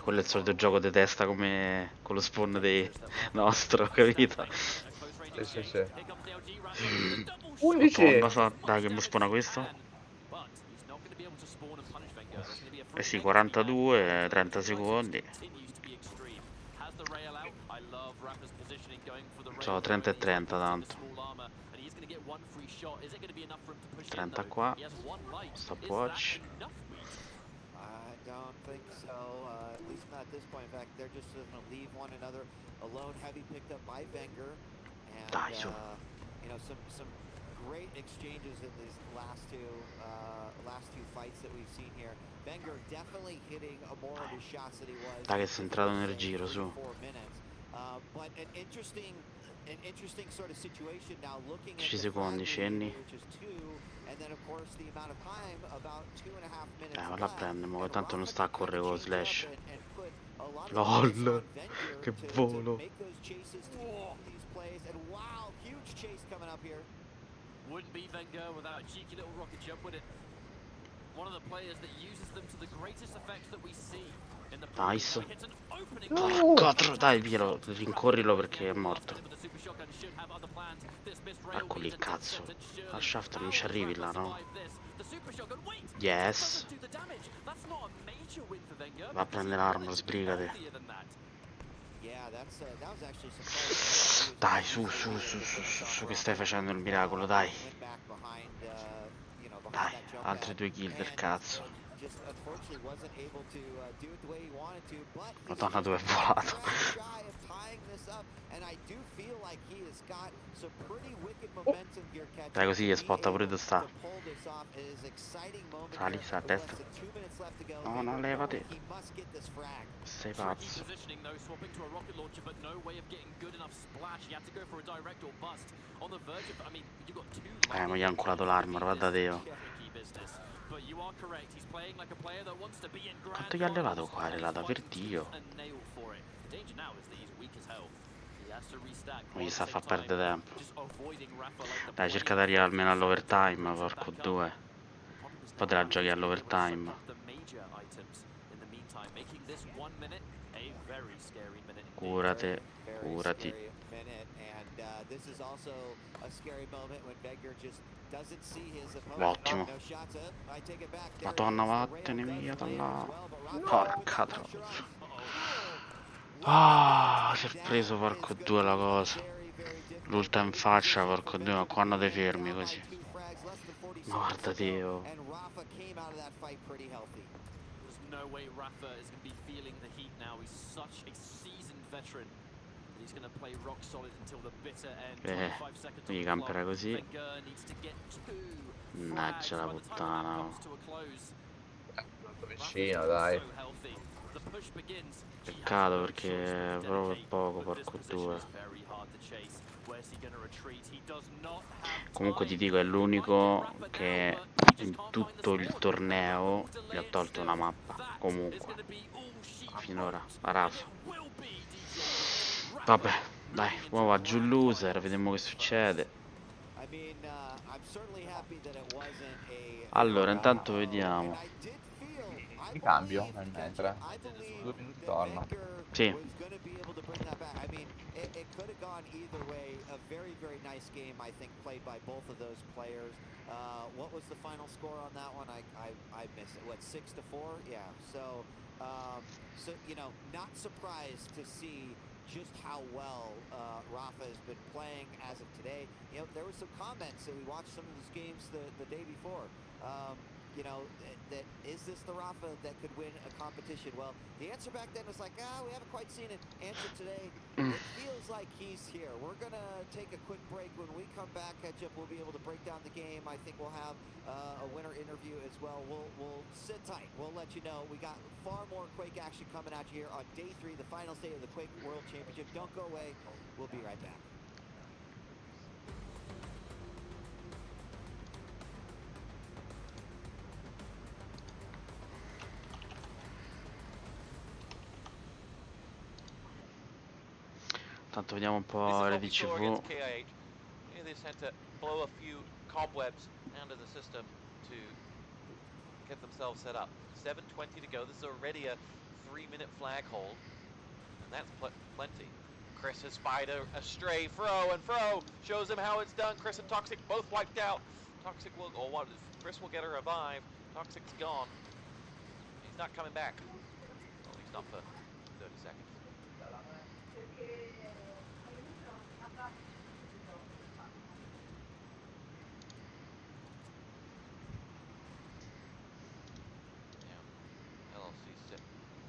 quello è il solito gioco di testa come con lo spawn dei nostro, capito? Sì. 11! Dai, che mi spawna questo? Eh sì, 42, 30 secondi. C'ho 30 e 30 tanto. 30 qua. Stopwatch. I don't think so, at least not at this point. In fact, they're just going to leave one another alone. Heavy picked up by Wenger. And, Dai, su. you know, some great exchanges in these last two fights that we've seen here. Wenger definitely hitting more of his shots than he was. Dai che sei entrato nel giro, su. But an interesting sort of situation now, looking at 10 secondi, scendi. and then of course the amount of time, about 2.5 minutes. Valla a prendere, ma tanto non sta a correre con Slash. LOL, che volo. Wow, huge chase coming up here. Wouldn't be Wenger without a cheeky little rocket jump with it. One of the players that uses them to the greatest effect that we see in the Nice. Porco, dai, Piero, rincorrilo perché è morto. Ecco lì, cazzo. La shaft non ci arrivi là, no? Yes. Va a prendere l'armor, sbrigate. Dai, su, che stai facendo il miracolo, dai. Dai, altre 2 kill del cazzo. Madonna, dove è volato? Dai, così spotta pure dove sta. Sali, sta a destra. No, levati. Sei pazzo. Ma gli ha inculato l'armor, guarda Dio. Quanto gli ha levato qua, relata, per Dio. Non gli sta a far perdere tempo. Dai, cerca di arrivare almeno all'overtime, porco due. Poi te la giochi all'overtime. Curati. Ottimo. Madonna, vattene via da là. Porca troia. Ah, si è preso, porco due, la cosa. L'ultima in faccia, porco due, ma quando te fermi così? Ma guarda Dio. Quindi camperà così. Mannaggia la puttana. Vicino, dai. Peccato perché proprio è poco, porco due. Comunque ti dico, è l'unico che in tutto il torneo gli ha tolto una mappa. Comunque, finora, a Rafa. Vabbè, dai, ora va giù loser, vediamo che succede. Allora, intanto vediamo. Mi cambio nel mentre. 2 minuti torno. Sì. It could have gone either way. A very, very nice game, I think, played by both of those players. What was the final score on that one? I missed it. What, 6-4? Yeah. So you know, not surprised to see just how well Rafa has been playing as of today. You know, there were some comments that we watched some of those games the day before. You know, that is this the Rafa that could win a competition? Well, the answer back then was like, we haven't quite seen it. Answer today, it feels like he's here. We're going to take a quick break. When we come back, catch up, we'll be able to break down the game. I think we'll have a winner interview as well. We'll sit tight. We'll let you know. We got far more Quake action coming at you here on day 3, the finals day of the Quake World Championship. Don't go away. We'll be right back. Tanto vediamo un po' le DCV. They had to blow a few cobwebs out of the system to get themselves set up. 7:20 to go. This is already a 3-minute flag hold, and that's plenty. Chris has spied a stray Fro, and Fro shows him how it's done. Chris and Toxic both wiped out. Toxic will, or what? Chris will get a revive. Toxic's gone. He's not coming back. Well, he's not for 30 seconds.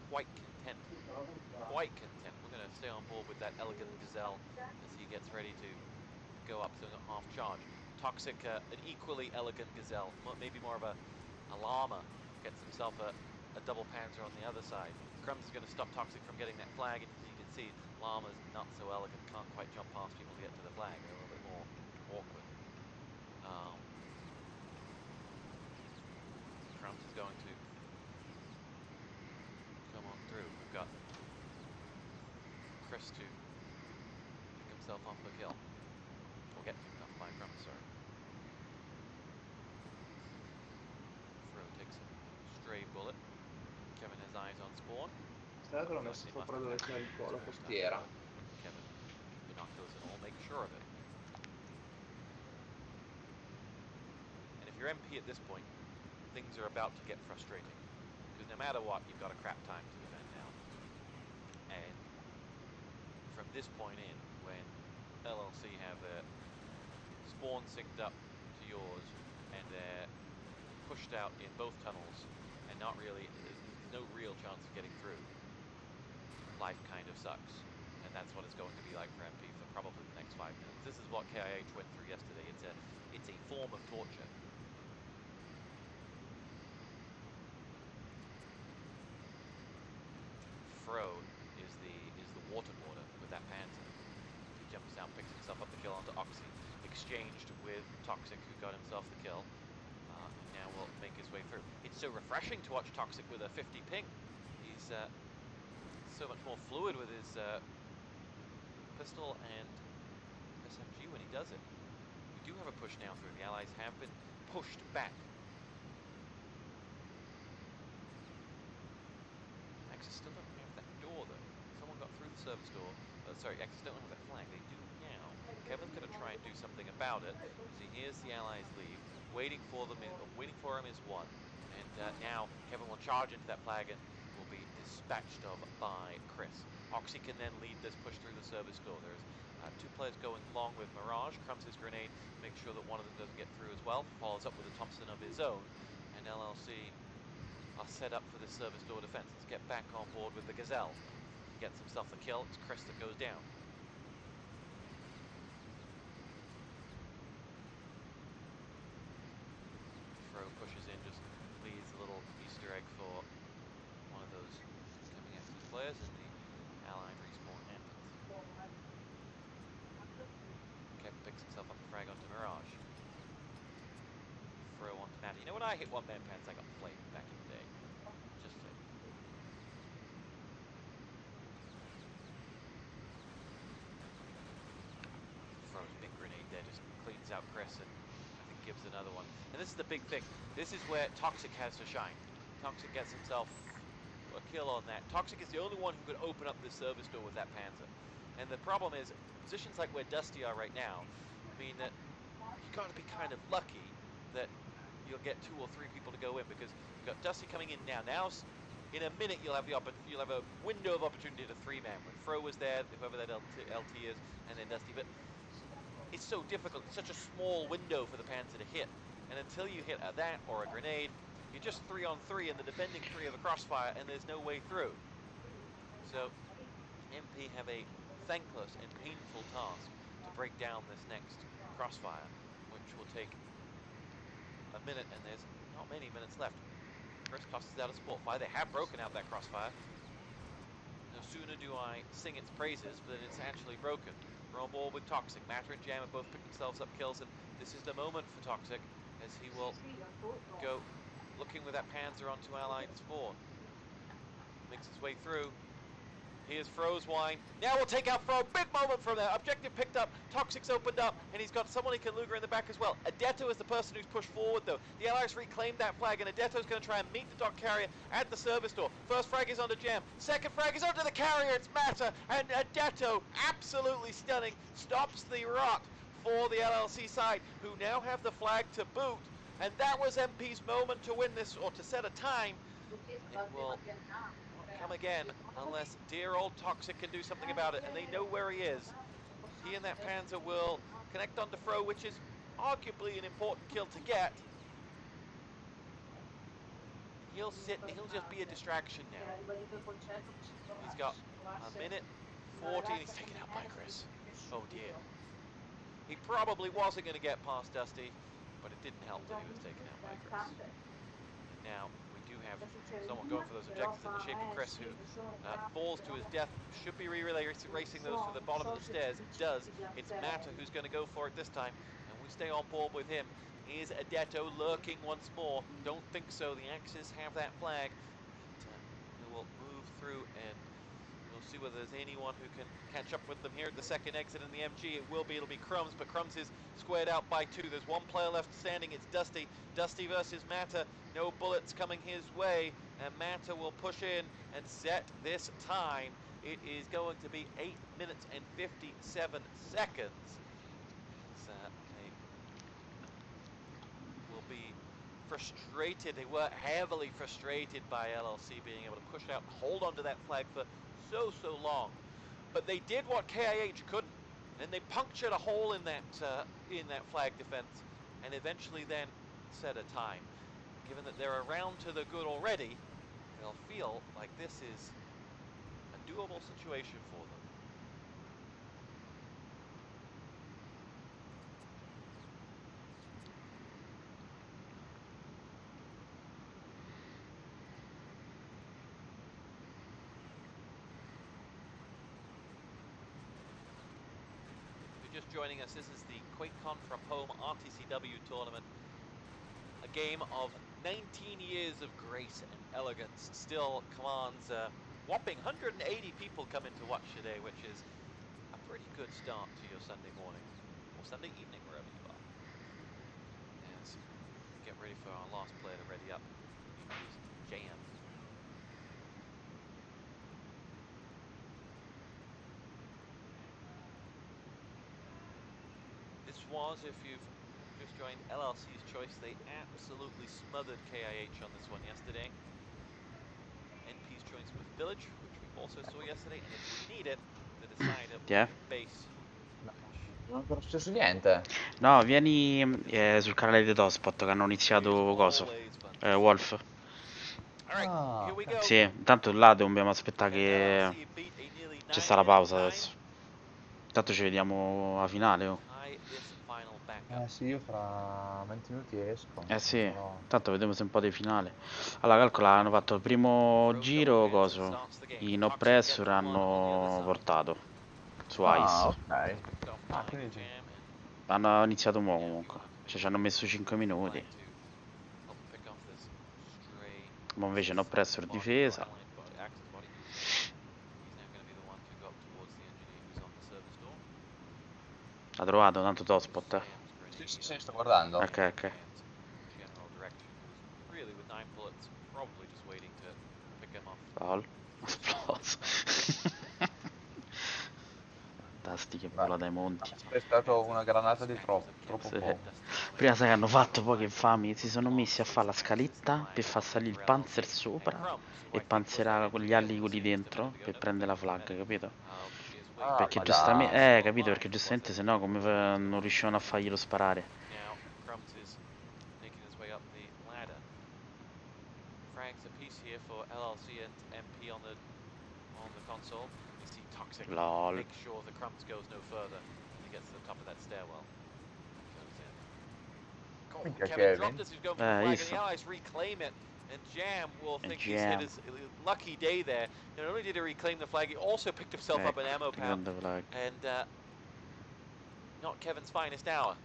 Quite content. Quite content. We're going to stay on board with that Elegant Gazelle as he gets ready to go up to half charge. Toxic, an equally elegant Gazelle, maybe more of a llama, gets himself a double panzer on the other side. Crumbs is going to stop Toxic from getting that flag, and as you can see, llama's not so elegant, can't quite jump past people to get to the flag. They're a little bit more awkward. Crumbs is going to come on through. We've got Chris to pick himself off the kill. Or get picked off by Crumbs, sorry. Fro takes a stray bullet. Kevin has eyes on spawn. Stato l'ho messo sopra dove c'è la costiera. Kevin, binoculars and all, make sure of it. And if you're MP at this point, things are about to get frustrating. Because no matter what, you've got a crap time to defend now. And from this point in, when LLC have their spawn synced up to yours, and they're pushed out in both tunnels, and not really, there's no real chance of getting through, life kind of sucks. And that's what it's going to be like for MP for probably the next 5 minutes. This is what KIH went through yesterday. It's a form of torture. Fro is the waterboarder with that panzer. He jumps down, picks himself up the kill onto Oxy, exchanged with Toxic, who got himself the kill. Now will make his way through. It's so refreshing to watch Toxic with a 50 ping. He's so much more fluid with his pistol and SMG when he does it. We do have a push now through. The allies have been pushed back. Axis still don't have that door though. Someone got through the service door. Sorry, Axis don't have that flag. They do now. Kevin's going to try and do something about it. So he hears the allies leave. Waiting for him is one. And now Kevin will charge into that flag and will be dispatched of by Chris. Oxy can then lead this push through the service door. There's 2 players going long with Mirage. Crumps his grenade, make sure that one of them doesn't get through as well. Follows up with a Thompson of his own. And LLC are set up for this service door defense. Let's get back on board with the Gazelle. He gets himself the kill. It's Chris that goes down. Fro pushes in, just leaves a little Easter egg for one of those players, and the Allied respawn happens. Kevin picks himself up the frag onto Mirage. Throw onto Matt. You know when I hit one-man pants, I got flamed back in the day. Just saying. Throws big grenade there, just cleans out Chris, and I think gives another one. And this is the big thing. This is where Toxic has to shine. Toxic gets himself a kill on that. Toxic is the only one who could open up this service door with that Panzer. And the problem is, positions like where Dusty are right now mean that you got to be kind of lucky that you'll get 2 or 3 people to go in, because you've got Dusty coming in now. Now, in a minute, you'll have a window of opportunity to 3-man. When Fro was there, whoever that LT is, and then Dusty. But it's so difficult. It's such a small window for the Panzer to hit. And until you hit that or a grenade, you're just 3-on-3 and the defending 3 of the crossfire, and there's no way through. So MP have a thankless and painful task to break down this next crossfire, which will take a minute, and there's not many minutes left. Chris tosses out a support fire. They have broken out that crossfire. No sooner do I sing its praises than it's actually broken. We're on board with Toxic. Matter and Jam have both picked themselves up kills, and this is the moment for Toxic, as he will go looking with that Panzer onto Allied spawn. Makes his way through. Here's Fro's wine. Now we'll take out Fro. Big moment from there. Objective picked up. Toxic's opened up, and he's got someone he can Luger in the back as well. Adetto is the person who's pushed forward, though. The Allies reclaimed that flag, and Adetto's going to try and meet the dock carrier at the service door. First frag is onto Jam. Second frag is onto the carrier. It's Matter, and Adetto, absolutely stunning, stops the rot for the LLC side, who now have the flag to boot. And that was MP's moment to win this, or to set a time. It will come again unless dear old Toxic can do something about it, and they know where he is. He and that Panzer will connect onto Fro, which is arguably an important kill to get. He'll sit and he'll just be a distraction now. He's got a minute 40 and he's taken out by Chris. Oh dear. He probably wasn't going to get past Dusty, but it didn't help that he was taken out by Chris. Now we do have someone going for those objectives in the shape of Chris, who falls to his death. Should be racing those for the bottom of the stairs. It does. It's Matter who's going to go for it this time, and we stay on board with him. Is Adetto lurking once more? Don't think so. The Axis have that flag. We will move through, and we'll see whether there's anyone who can catch up with them here at the second exit in the MG. It'll be Crumbs, but Crumbs is squared out by 2. There's one player left standing. It's Dusty. Dusty versus Matter. No bullets coming his way, and Matter will push in and set this time. It is going to be 8 minutes and 57 seconds. They will be frustrated. They were heavily frustrated by LLC being able to push out and hold onto that flag for so long. But they did what KIH couldn't, and they punctured a hole in that flag defense, and eventually then set a time. Given that they're around to the good already, they'll feel like this is a doable situation for them. Just joining us, this is the QuakeCon from home RTCW tournament. A game of 19 years of grace and elegance still commands a whopping 180 people coming to watch today, which is a pretty good start to your Sunday morning, or Sunday evening, wherever you are. As we get ready for our last player to ready up, Jam. Was, if you've just joined LLC's choice, they absolutely smothered KIH on this one yesterday. NP's choice with Village, which we also saw yesterday, and if we need it, the decider base. Non è successo niente. No, vieni sul canale di Tospot che hanno iniziato coso. Wolf. Sì, intanto là dobbiamo aspettare che c'è sta la pausa adesso. Intanto ci vediamo a finale. Oh. Sì, io fra 20 minuti esco. Eh sì, Però... tanto vediamo se un po' di finale. Allora, calcola, hanno fatto il primo giro, coso, i no pressure hanno portato su Ah, Ice. ok. Ah, quindi... Hanno iniziato mo comunque, cioè ci hanno messo 5 minuti. Ma invece no pressure difesa. Ha trovato tanto Tospot. Sì, sto guardando. Ok, ok. Foul. Esploso. Dusty che vola dai monti. È stato una granata di troppo Sì. poco. Prima sai che hanno fatto poi che infami, si sono messi a fare la scaletta per far salire il panzer sopra e panzerare con gli ali quelli dentro per prendere la flag, capito? Ah, Perché ma giustamente, dai. capito? Perché giustamente se no come non riuscivano a farglielo sparare. Lol. Minchia, Kevin. And Jam will think he's Jam. hit his lucky day there. Not only did he reclaim the flag, he also picked himself up an ammo pouch. And not Kevin's finest hour.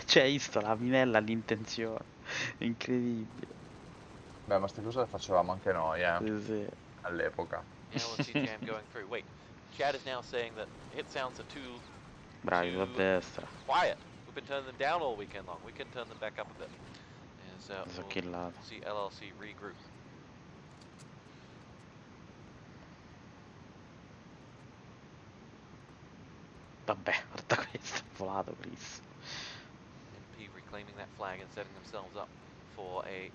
Cioè, hai visto la minella all'intenzione. Incredibile. Beh, ma queste cose le facevamo anche noi, Sì. all'epoca. Now we'll see Jam going through. Wait, Chad is now saying that hit sounds are too Bravi, a destra. quiet. We've been turning them down all weekend long. We can turn them back up a bit. As we'll see LLC regroup. Vabbè, guarda questo, è volato Chris. MP reclaiming that flag and setting themselves up for a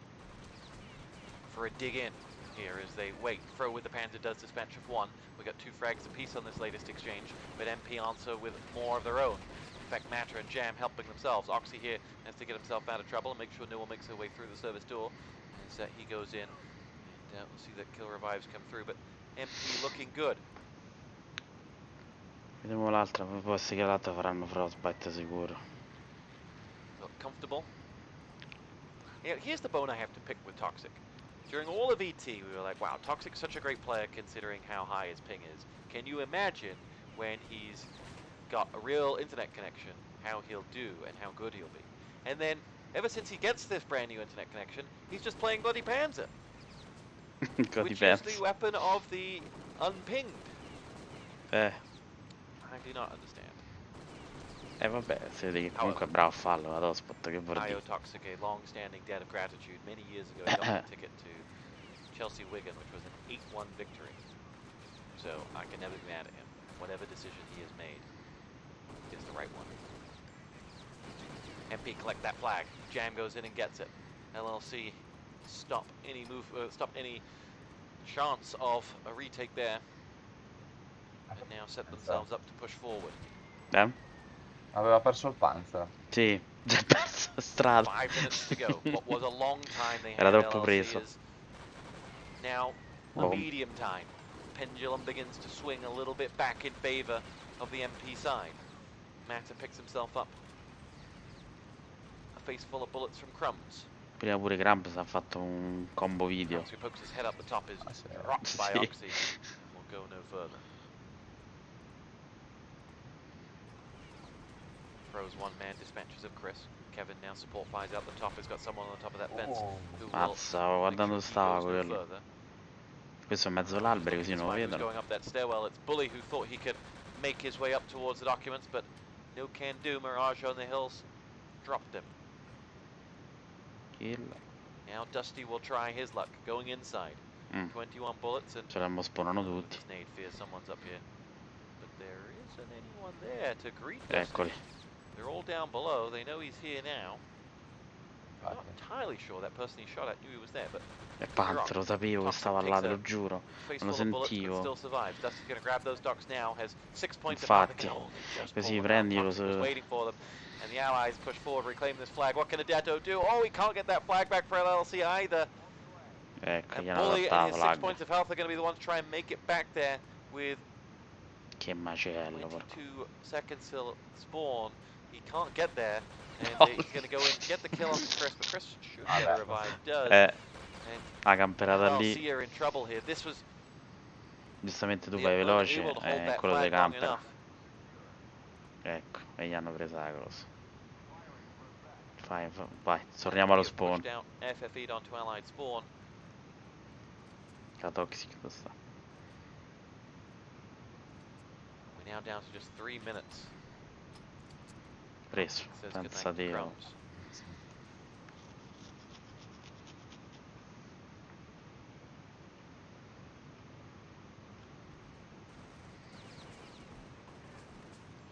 dig in here as they wait. Fro with the Panzer does dispatch of one. We got 2 frags apiece on this latest exchange, but MP answer with more of their own. In fact, Matter and Jam helping themselves. Oxy here has to get himself out of trouble and make sure no one makes their way through the service door as he goes in. And we'll see that kill revives come through, but MP looking good. Vediamo l'altra, può essere che l'altra faranno frostbite sicuro. Comfortable. Here's the bone I have to pick with Toxic. During all of ET, we were like, wow, Toxic's such a great player considering how high his ping is. Can you imagine when he's got a real internet connection, how he'll do and how good he'll be? And then, ever since he gets this brand new internet connection, he's just playing bloody Panzer. Which is the weapon of the unpinged. I do not understand. Vabbè, si vede che comunque è bravo a farlo, ad Ospot, che vorrei dire. Toxic, a long-standing debt of gratitude. Many years ago, he got a ticket to Chelsea Wigan, which was an 8-1 victory. So I can never be mad at him. Whatever decision he has made is the right one. MP collect that flag. Jam goes in and gets it. LLC stop any move, stop any chance of a retake there, and now set themselves up to push forward. Aveva perso il Panzer. Sì, già perso la strada. 5 minutes to go. What was a long time they had. Era troppo preso. Now a medium time. Pendulum begins to swing a little bit back in favor of the MP side. Matter picks himself up. A face full of bullets from Crumbs. Prima pure Crumbs ha fatto un combo video. Who pokes his head up the top is dropped by Oxy. Will go no further. Throws one-man dispatches of Chris. Kevin now support fires out the top. Has got someone on top of that fence. Mazza, guardando stava quello. Questo è in mezzo all'albero così non lo vedono. Going up that stairwell. It's Bully who thought he could make his way up towards the documents, but no can do. Mirage on the hills dropped him. Kill. Now Dusty will try his luck going inside. 21 bullets and ce l'hanno spawnano tutti. Snade fears someone's up here, but there isn't anyone there to greet Dusty. Eccoli. They're all down below. They know he's here now. I'm not entirely sure that person he shot at knew he was there, but è Panzer, lo sapevo che stava là, te lo giuro. Non lo sentivo. Infatti, così prendi lo so. And the Allies push forward, reclaim this flag. What can Adeto do? Oh, he can't get that flag back for LLC either. Ecco, and gli hanno Bully dato and his 6 points of health are going to be the ones to try and make it back there with Che macello, porco. 22 seconds till spawn. He can't get there, and he's going to go in, get the kill onto Chris, but Chris should get a revive. Does. And La camperata lì. LLC are in trouble here. This was Giustamente tu vai veloce unable to hold e that quello flag dei long camper. enough. Ecco, e gli hanno presa la cosa. Vai, torniamo allo spawn. Pushed out FFE'd onto allied spawn. La toxic dove sta? We're now down to just 3 minutes. Preso, Says senza goodnight to Dio. Crumbs.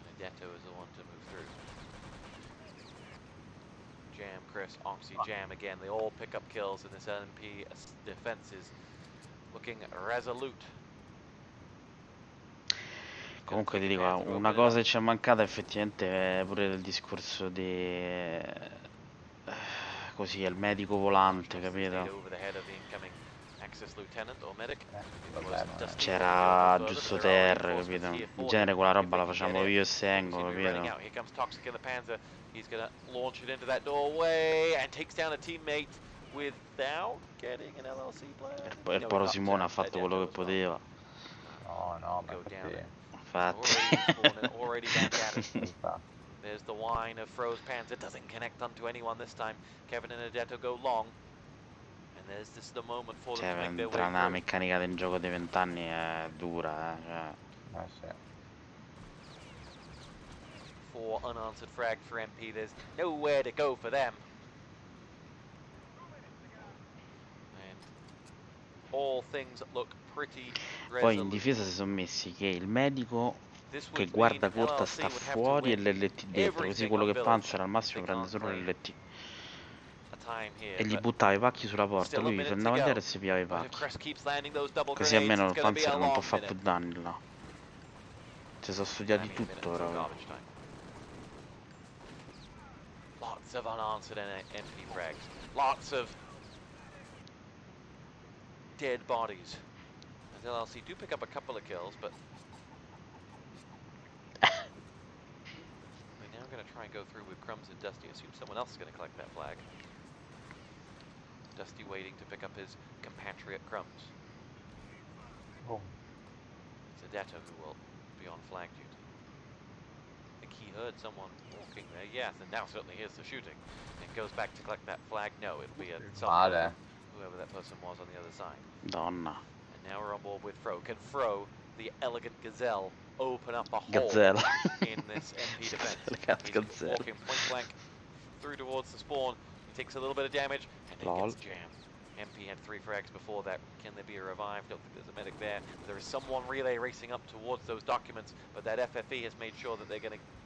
Benedetto is the one to move through. Jam, Chris, Oxy, Jam again. They all pick up kills in this NP defense is looking resolute. Comunque ti dico, una cosa che ci è mancata effettivamente è pure il discorso di così, il medico volante, capito? C'era giusto Terra, capito? In genere quella roba la facciamo io e Sengo, capito? He's gonna launch it into that doorway and takes down a teammate without getting an LLC player. E il Poro Simone ha fatto quello che poteva. No, ma Infatti. Already back at it. There's the wine of Froze Panzer. Doesn't connect onto anyone this time. Kevin and Adetto go long. And there's this the moment for them to make their way Tra una through. meccanica del gioco dei 20 anni è dura, sì. 4 unanswered frags for MP. There's nowhere to go for them. And all things look pretty Poi in resolute. difesa si sono messi che il medico che guarda corta sta fuori e l'LT dentro, così quello che panzera al massimo prende solo l'LT. E gli buttava i pacchi sulla porta, lui tornava indietro e si piava i pacchi. Così almeno il panzer non può fare più danni là. Si sono studiati tutto, raga. Lots of unanswered MP frags. Lots of dead bodies. As LLC do pick up a couple of kills, but they're now going to try and go through with Crumbs and Dusty. Assume someone else is going to collect that flag. Dusty waiting to pick up his compatriot Crumbs. It's Adetto who will be on flag duty. I think he heard someone walking there. Yes, and now certainly hears the shooting. And goes back to collect that flag. No, it'll be whoever that person was on the other side. Donna. And now we're on board with Fro. Can Fro, the elegant gazelle, open up a hole in this MP defense? He's walking point blank through towards the spawn. He takes a little bit of damage and then gets jammed. MP had 3 frags before that. Can there be a revive? Don't think there's a medic there. There is someone relay racing up towards those documents, but that FFE has made sure that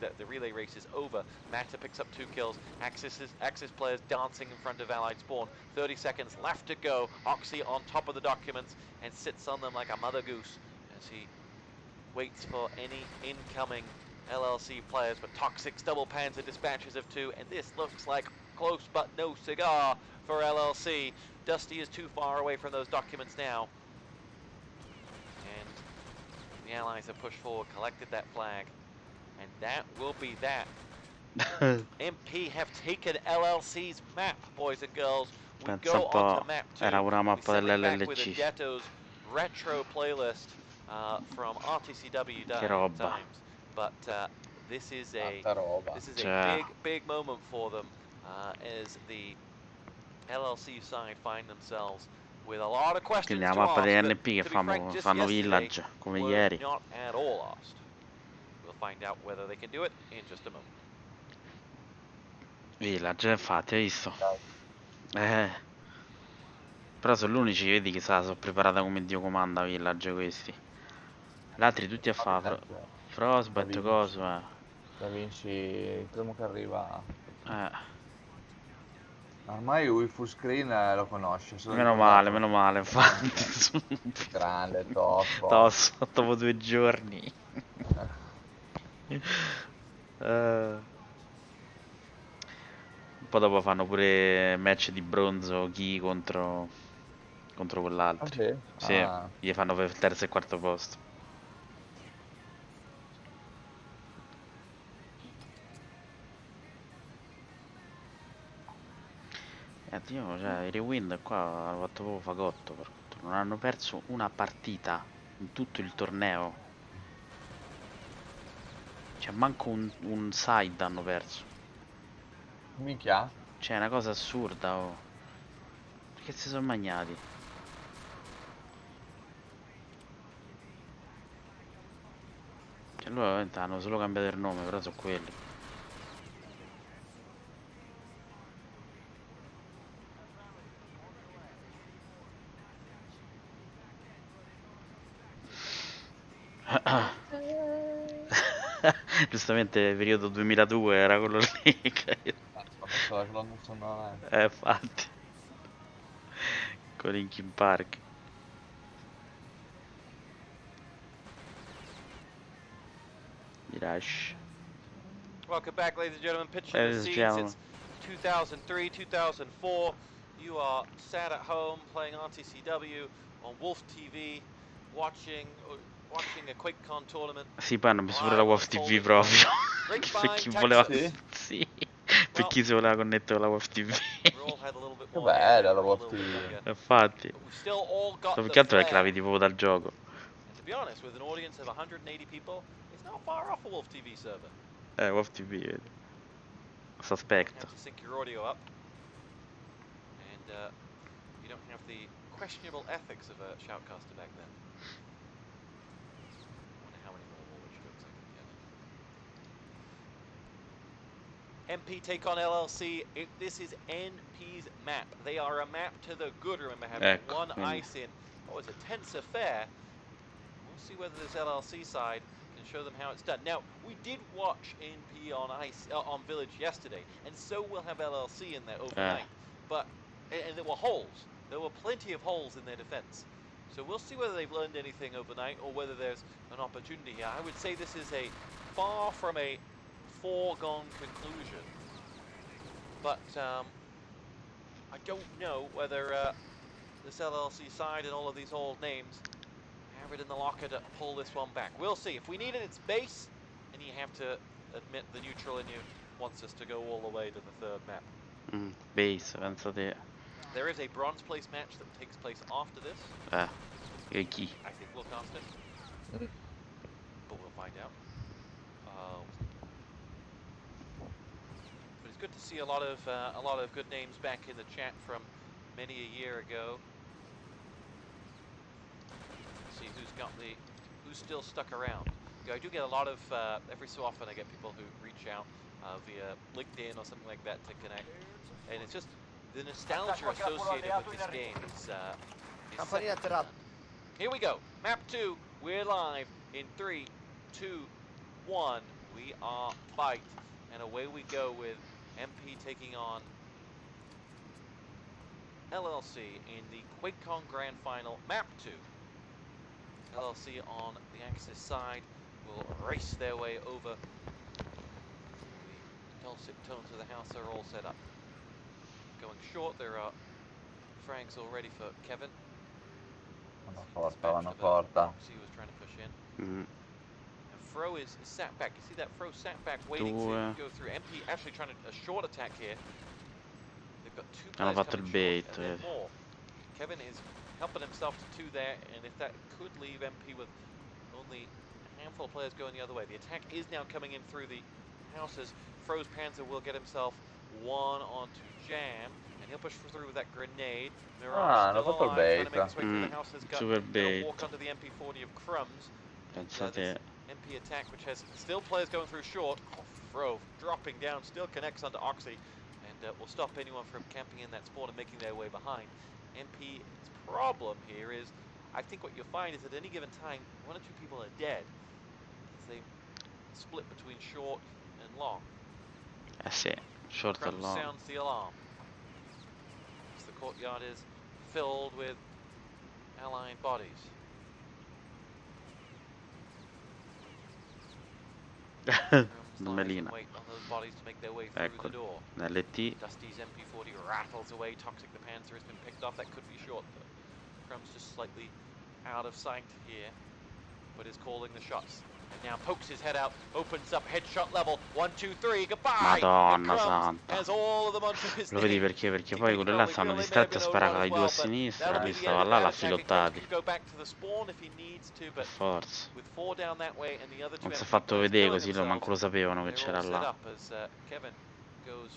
that the relay race is over. Mata picks up 2 kills. Axis players dancing in front of allied spawn. 30 seconds left to go. Oxy on top of the documents and sits on them like a mother goose as he waits for any incoming LLC players. But Toxic's double panzer dispatches of 2, and this looks like close but no cigar for LLC. Dusty is too far away from those documents now. And the allies have pushed forward, collected that flag. And that will be that. MP have taken LLC's map, boys and girls. We go on to map 2. Era una mappa With dell'LLC. Adetto's retro playlist from RTCW times. But this is a big moment for them as the LLC side find themselves with a lot of questions Quindi la to mappa ask, degli but NP che to be frank, just fanno yesterday village come were ieri. not at all asked. We'll find out whether they can do it in just a moment. Village, infatti, hai visto? Però sono gli unici, vedi che sono preparata come Dio comanda Village questi. Gli altri tutti a fare Frostbite, coso, Da Vinci, il primo che arriva. Ormai il full screen lo conosce. Meno male, infatti. Grande, top. Dopo 2 giorni. Poi dopo fanno pure match di bronzo chi contro quell'altro. Sì, gli fanno per il terzo e quarto posto. Dio, cioè, i rewind qua hanno fatto proprio fagotto, non hanno perso una partita in tutto il torneo. Cioè, manco un side hanno perso. Minchia. Cioè, è una cosa assurda, oh. Perché si sono magnati? Cioè, loro ovviamente hanno solo cambiato il nome, però sono quelli. Giustamente periodo 2002 era quello lì. Infatti. Con Linkin Park. Di Rush. Welcome back, ladies and gentlemen. Picture the scene since 2003, 2004. You are sat at home playing RTCW on Wolf TV, watching a QuakeCon tournament. Sì, poi hanno messo pure la WoW TV proprio. Per chi voleva... Sì. Per chi si voleva connettere con la WoW TV. Che bella la WoW TV. Infatti. So più che altro perché la vedi proprio dal gioco. To be honest, with an audience of 180 people, it's not far off a Wolf TV server. WoW TV, vedi. Sospetto. You have to sync your audio up. And you don't have the questionable ethics of a shoutcaster back then. I wonder how many more Woolwich jokes I can get. MP take on LLC. This is NP's map. They are a map to the good. Remember, having one ice in. Oh, it's a tense affair. We'll see whether this LLC side can show them how it's done. Now, we did watch NP on on Village yesterday, and so we'll have LLC in there overnight. And there were holes. There were plenty of holes in their defense. So we'll see whether they've learned anything overnight or whether there's an opportunity here. I would say this is a far from a foregone conclusion. But I don't know whether this LLC side and all of these old names have it in the locker to pull this one back. We'll see. If we need it, it's base, and you have to admit the neutral in you wants us to go all the way to the third map. Base, penso te. There is a bronze place match that takes place after this. E chi? I think we'll cast it. But we'll find out. But it's good to see a lot of good names back in the chat from many a year ago. Let's see who's still stuck around. I do get a lot of every so often I get people who reach out via LinkedIn or something like that to connect, and it's just the nostalgia associated with this game is Here we go, map 2. We're live in 3, 2, 1. We are fight, and away we go with MP taking on LLC in the QuakeCon Grand Final, map 2. LLC on the Axis side will race their way over. The dulcet tones of the house are all set up. Going short, there are frags already for Kevin. Vanno forte. He was trying to push in. And Fro is sat back. You see that Fro sat back waiting to go through. MP actually trying a short attack here. They've got 2 players coming short, and then more. Kevin is helping himself to 2 there, and if that could leave MP with only a handful of players going the other way. The attack is now coming in through the houses. Fro's Panzer will get himself 1 onto Jam, and he'll push through with that grenade. Mirage still alive, trying to make his way through the houses. Super bait. Walk onto the MP40 of Crumbs. Pensate. MP attack, which has still players going through short. Oh, Fro dropping down, still connects onto Oxy, and will stop anyone from camping in that spawn and making their way behind. MP's problem here is, I think what you'll find is at any given time, 1 or 2 people are dead as they split between short and long. Sì, short and long. Sounds the alarm. As the courtyard is filled with allied bodies. Melina. Wait on those bodies to make their way through the door. LT. Dusty's MP40 rattles away. Toxic the Panzer has been picked off. That could be short. Crumbs just slightly out of sight here, but is calling the shots. Now pokes his head out, opens up headshot level. 1, 2, 3, goodbye. Madonna santa. Has all of them onto his Lo vedi name. perché? Perché poi quelli là stanno distratti a sparare ai due a sinistra, lui stava là, l'ha filottati. Per forza. Non si è fatto vedere così, manco lo sapevano che c'era là.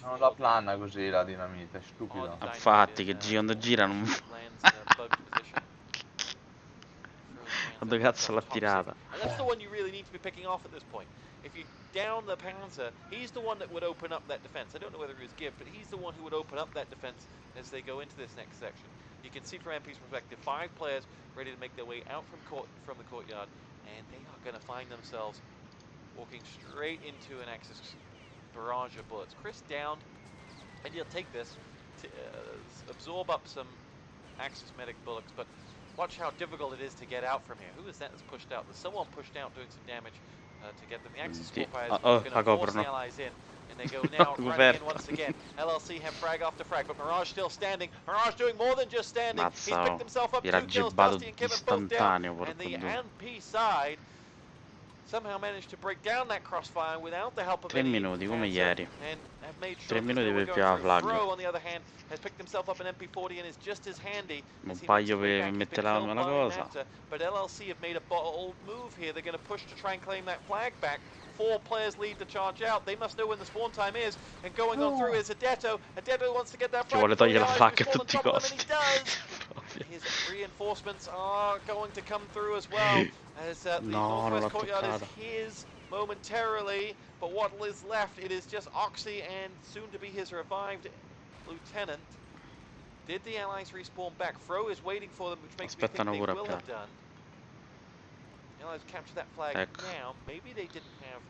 Non la planna così la dinamite, è stupido. Infatti, che quando gira non... Quando cazzo l'ha tirata? That's the one you really need to be picking off at this point. If you down the Panzer, he's the one that would open up that defense. I don't know whether it was Gibb, but he's the one who would open up that defense as they go into this next section. You can see from MP's perspective, 5 players ready to make their way out from the courtyard, and they are going to find themselves walking straight into an Axis barrage of bullets. Chris downed, and he'll take this to absorb up some Axis medic bullets, but watch how difficult it is to get out from here. Who is that that's pushed out? There's someone pushed out doing some damage to get them. The Axis squad are going to force the allies in, and they go now running in once again. LLC have frag after frag, but Mirage still standing. Mirage doing more than just standing. He's picked himself up 2 kills. Dusty and Kevin both down. And the MP side somehow managed to break down that crossfire without the help of 3 minuti come ieri. 3 minuti per più la flag. Fro, on the other hand, has picked himself up an MP40 and is just as handy. Un paio per mettere la cosa. But LLC have made a bold move here. They're going to push to try and claim that flag back. 4 players lead the charge out. They must know when the spawn time is. And going on through is Adetto. Adetto wants to get that Ci flag. vuole togliere la flag a tutti i costi. His reinforcements are going to come through as well. As the northwest courtyard is his momentarily. But what is left, it is just Oxy and soon to be his revived lieutenant. Did the allies respawn back? Fro is waiting for them, which makes me think they will have done. The allies capture that flag now. Maybe they didn't have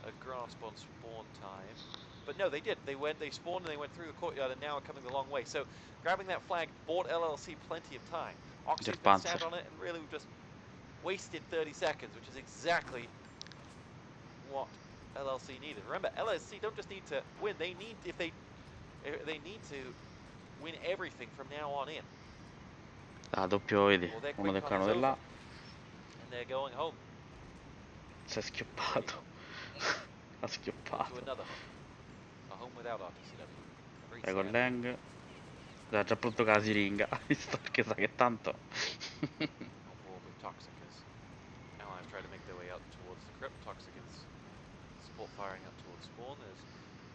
a grasp on spawn time. But no, they did. They spawned and they went through the courtyard and now are coming the long way. So grabbing that flag bought LLC plenty of time. Oxy's been sat on it and really just wasted 30 seconds, which is exactly what LLC needed. Remember, LLC don't just need to win. They need they need to win everything from now on in. Ah, doppio, vedi, uno del cano di là. And they're going home. Si è schioppato. Ha schioppato. A home without RTCW. Prego Lang. Già pronto che la siringa. Visto perché sa che tanto. Toxic as allies try to make their way out towards the crypt. Toxic is support firing up towards spawn. There's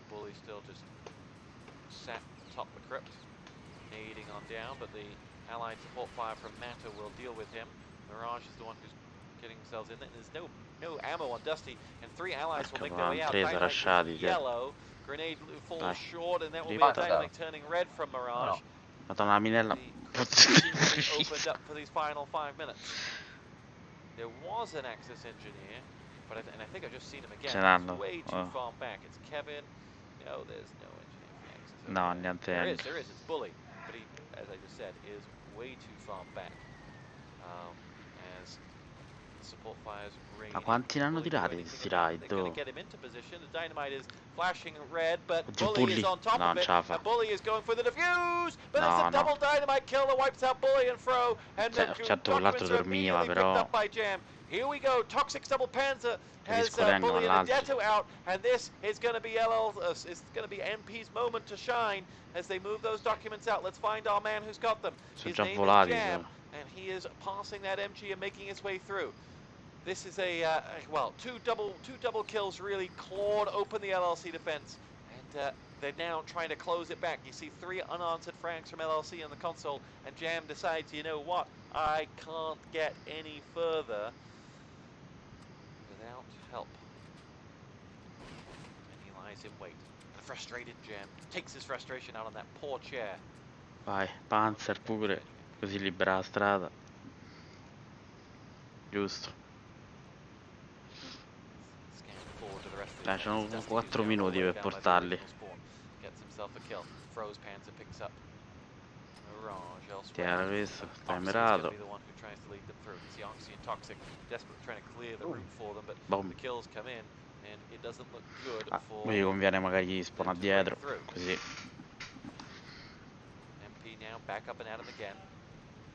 Bully still just sat atop the crypt, nading on down, but the allied support fire from Mata will deal with him. Mirage is the one who's getting themselves in there. There's no ammo on Dusty, and 3 allies will make their way out. Dynamite yellow, grenade falls short, and that will be a Dynamite turning red from Mirage. Madonna, la minella. Opened up for these final 5 minutes. There was an Axis engineer, but I think I've just seen him again. It's way too far back. It's Kevin. No, there's no engineer for the Axis. No, niente. There is. It's Bully, but he, as I just said, is way too far back. As support fires rain. Ma quanti ne hanno tirati questi raid? Going to get him into position. The Dynamite is flashing red, but Bully is on top of it. And Bully is going for the defuse, but it's a double Dynamite kill that wipes out Bully and Fro. And the documents are immediately picked up by Jam. Here we go. Toxic double Panzer has Bully and Adetto out, and this is going to be it's going to be MP's moment to shine as they move those documents out. Let's find our man who's got them. His name is Jam, and he is passing that MG and making his way through. This is well, two double kills really clawed open the LLC defense, and they're now trying to close it back. You see 3 unanswered frags from LLC on the console, and Jam decides, you know what, I can't get any further without help. And he lies in wait. The frustrated Jam takes his frustration out on that poor chair. Vai, Panzer pure, così libera la strada. Giusto. Sono 4 minuti per portarli. Ti era visto, stemerato. Boom. Ah, mi conviene magari spawna dietro, così.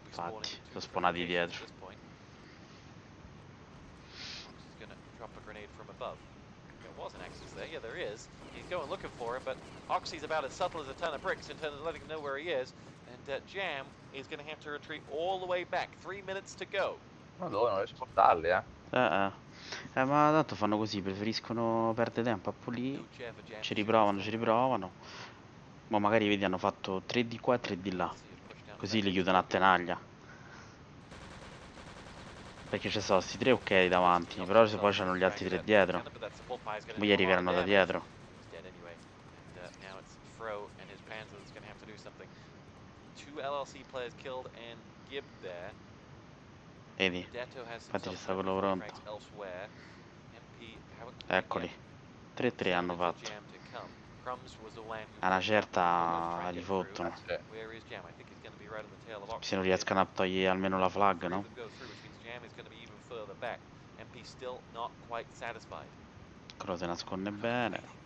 Infatti, sono spawnati dietro. drop a grenade from above. There was an Axis there. Yeah, there is. He's going looking for him, but Oxy's about as subtle as a ton of bricks in terms of letting him know where he is. And Jam is going to have to retreat all the way back. 3 minutes to go. Madonna, non riesco a portarli, Ma tanto fanno così, preferiscono perdere tempo a pulire. Ci riprovano. Ma magari vedi hanno fatto 3 di qua e 3 di là. Così li chiudono a tenaglia. Perché ci sono sti 3 ok davanti, però se poi c'hanno gli altri 3 dietro. Poi arriveranno da dietro. Vedi? Infatti ci sta quello pronto. Eccoli. 3-3 hanno fatto. A una certa li fottono. Se non riescono a togliere almeno la flag, no? Però si nasconde bene.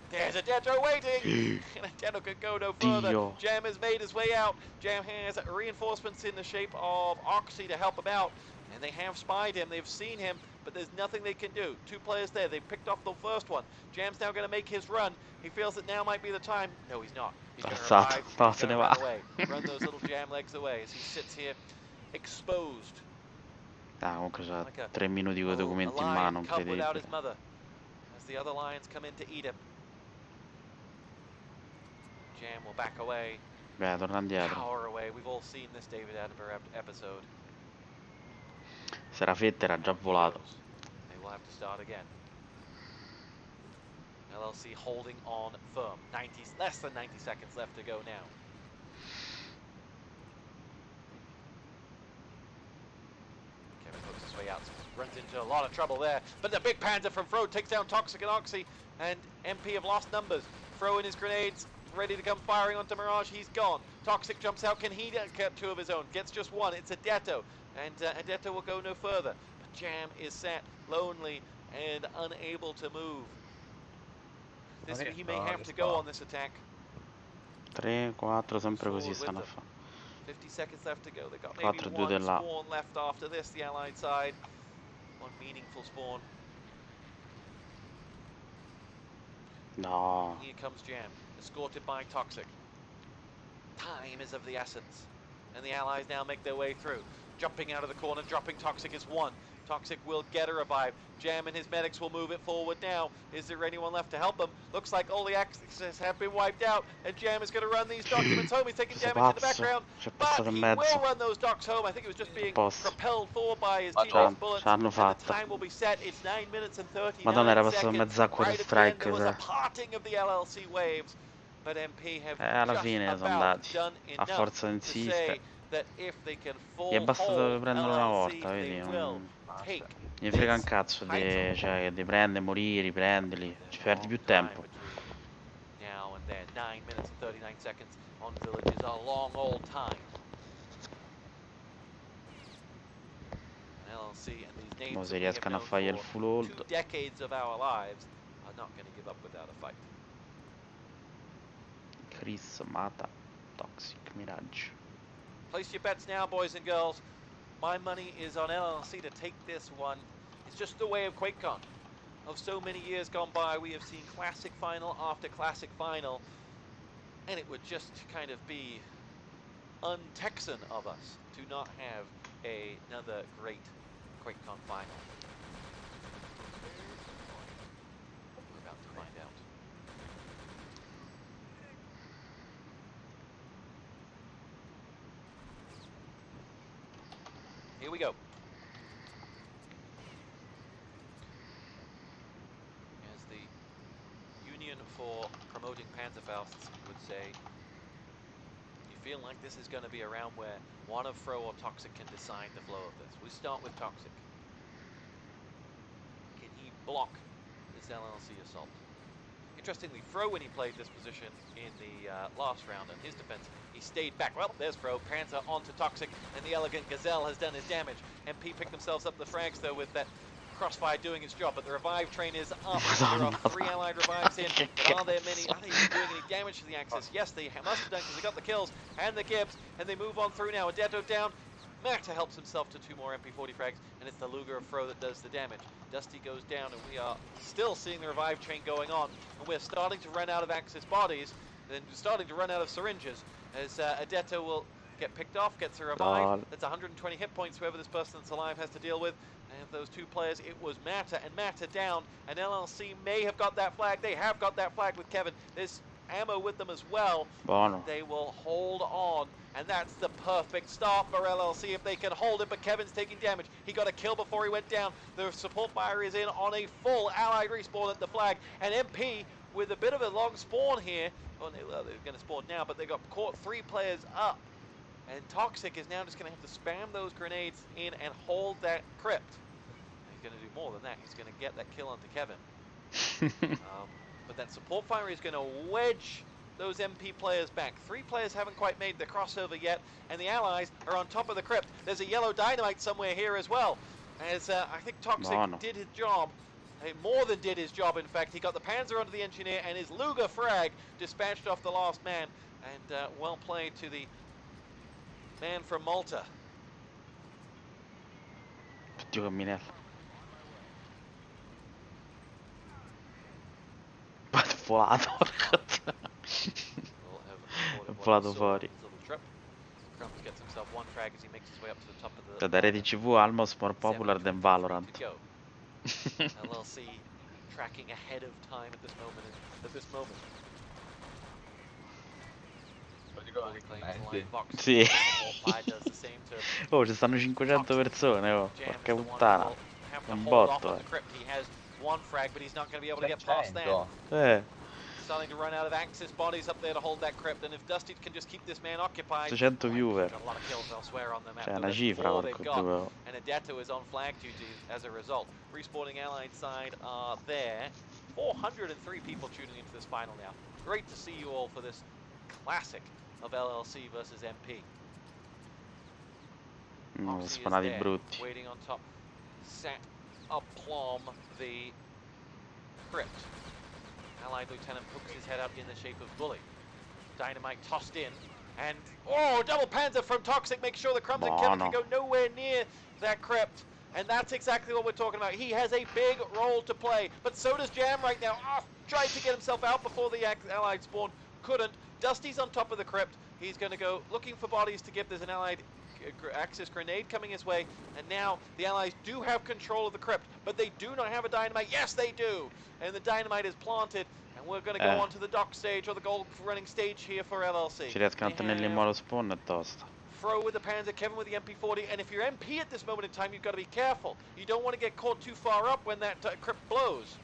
There's a Detto waiting! And Detto could go no further. Jam has made his way out. Jam has reinforcements in the shape of Oxy to help him out. And they have spied him, they've seen him, but there's nothing they can do. 2 players there, they picked off the first one. Jam's now going to make his run. He feels that now might be the time. No, he's not. He's going to revive, he's going to run away. Run those little Jam legs away as he sits here exposed. Comunque c'ha 3 minuti con i documenti in mano, incredibile. As the other lions come in to eat him. Jam will back away. Beh, torna indietro. Power away. We've all seen this David Attenborough episode. Serafetta era già volato. They will have to start again. LLC holding on firm. Less than 90 seconds left to go now. Kevin hooks his way out. Runs into a lot of trouble there. But the big Panzer from Fro takes down Toxic and Oxy. And MP have lost numbers. Fro in his grenades, ready to come firing onto Mirage. He's gone. Toxic jumps out. Can he get 2 of his own? Gets just 1. It's a Detto. And Detto will go no further. But Jam is sat lonely and unable to move. He may have to go on this attack. 3, 4, sempre così stanno a fare. 50 seconds left to go. They've got maybe 1 spawn left after this, the Allied side. 1 meaningful spawn. No. Here comes Jam, escorted by Toxic. Time is of the essence. And the Allies now make their way through. Jumping out of the corner, dropping Toxic is 1. Toxic will get a revive. Jam and his medics will move it forward now. Is there anyone left to help them? Looks like all the axes have been wiped out, and Jam is going to run these documents home. He's taking damage in the background, but he will run those docs home. I think it was just being propelled forward by his teammates' bullets, and the time will be set. It's 9 minutes and 39 Madonna, era passato seconds. mezz'acqua di Right at the end, strike. there was a parting of the LLC waves, but MP have Alla just fine sono about andati. done A enough forza di to say insistere. that if they can fall Gli è bastato whole, prenderlo una LLC, volta, they vedi? will take Gli frega un cazzo di prendere, morire, riprenderli. Ci perdi più tempo. Now and then, 9 minutes and 39 seconds on Village is a long old time. LLC and these names Mo se that we have riescono a known fare il for full hold. 2 decades of our lives are not going to give up without a fight. Chris Mata, Toxic Mirage. Place your bets now, boys and girls. My money is on LLC to take this one. It's just the way of QuakeCon. Of so many years gone by, we have seen classic final after classic final, and it would just kind of be un-Texan of us to not have another great QuakeCon final. We're about to find out. Here we go. As the Union for Promoting Panzerfausts would say, you feel like this is going to be a round where one of Fro or Toxic can decide the flow of this. We start with Toxic. Can he block this LLC assault? Interestingly, Fro, when he played this position in the last round in his defense, he stayed back. Well, there's Fro, Panzer onto Toxic, and the Elegant Gazelle has done his damage. MP picked themselves up the frags, though, with that Crossfire doing its job, but the revive train is up. There are 3 allied revives in, but are there many? Are they even doing any damage to the Axis? Yes, they must have done, because they got the kills and the Gibbs, and they move on through now. Adetto down. Mata helps himself to 2 more MP40 frags, and it's the Luger of Fro that does the damage. Dusty goes down, and we are still seeing the revive chain going on, and we're starting to run out of Axis bodies, and starting to run out of syringes, as Adetto will get picked off, gets a revive. That's 120 hit points, whoever this person that's alive has to deal with. And of those 2 players, it was Mata, and Mata down, and LLC may have got that flag. They have got that flag with Kevin. There's ammo with them as well. Buono. They will hold on, and that's the perfect start for LLC if they can hold it, but Kevin's taking damage. He got a kill before he went down. The support fire is in on a full allied respawn at the flag, and MP with a bit of a long spawn here. Well, they're going to spawn now, but they got caught 3 players up, and Toxic is now just going to have to spam those grenades in and hold that crypt. He's going to do more than that. He's going to get that kill onto Kevin. But that support fire is going to wedge those MP players back. 3 players haven't quite made the crossover yet, and the allies are on top of the crypt. There's a yellow dynamite somewhere here as well, as I think Toxic did his job. He more than did his job, in fact. He got the Panzer onto the engineer, and his Luger frag dispatched off the last man. And well played to the man from Malta. Tutti camminello. Volato, porca. È volato fuori. Da reti CV almost more popular than Valorant. LLC tracking ahead of time at this moment. Sì. Oh, ci stanno 500 persone, oh. Porca puttana. Un botto, One frag, but he's not going to be able to get past that. Starting to run out of Axis bodies up there to hold that crypt, and if Dusty can just keep this man occupied, 600 viewer. a lot of kills elsewhere on the map. Cioè, una cifra, porco due. And Adetto is on flag duty as a result. Respawning allied side are there. 403 people tuning into this final now. Great to see you all for this classic of LLC versus MP. Spanati brutti. Waiting on top, sat aplomb the crypt. Allied lieutenant pokes his head up in the shape of Bully. Dynamite tossed in, and double Panzer from Toxic makes sure the Crumbs and Kevin can go nowhere near that crypt. And that's exactly what we're talking about. He has a big role to play, but so does Jam right now. Tried to get himself out before the Allied spawn, couldn't. Dusty's on top of the crypt. He's going to go looking for bodies to give. There's an Allied Axis grenade coming his way, and now the Allies do have control of the crypt, but they do not have a dynamite. Yes, they do, and the dynamite is planted, and we're going to go on to the dock stage, or the gold running stage here for LLC. Ci riescono a tenerli in modo spawn è tosta. Fro with the Panzer, Kevin with the MP40, and if you're MP at this moment in time, you've got to be careful. You don't want to get caught too far up when that crypt blows.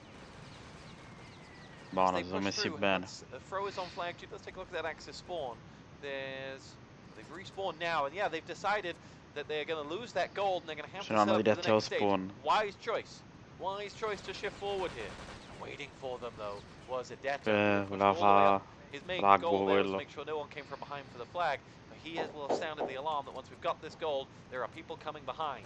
Buono, si sono messi bene. Fro is on flag. Let's take a look at that Axis spawn. They've respawned now, and yeah, they've decided that they're going to lose that gold, and they're going to have to set up for the next stage. Wise choice to shift forward here. Waiting for them though was Adetto. His main goal there was to make sure no one came from behind for the flag. But he will have sounded the alarm that once we've got this gold, there are people coming behind.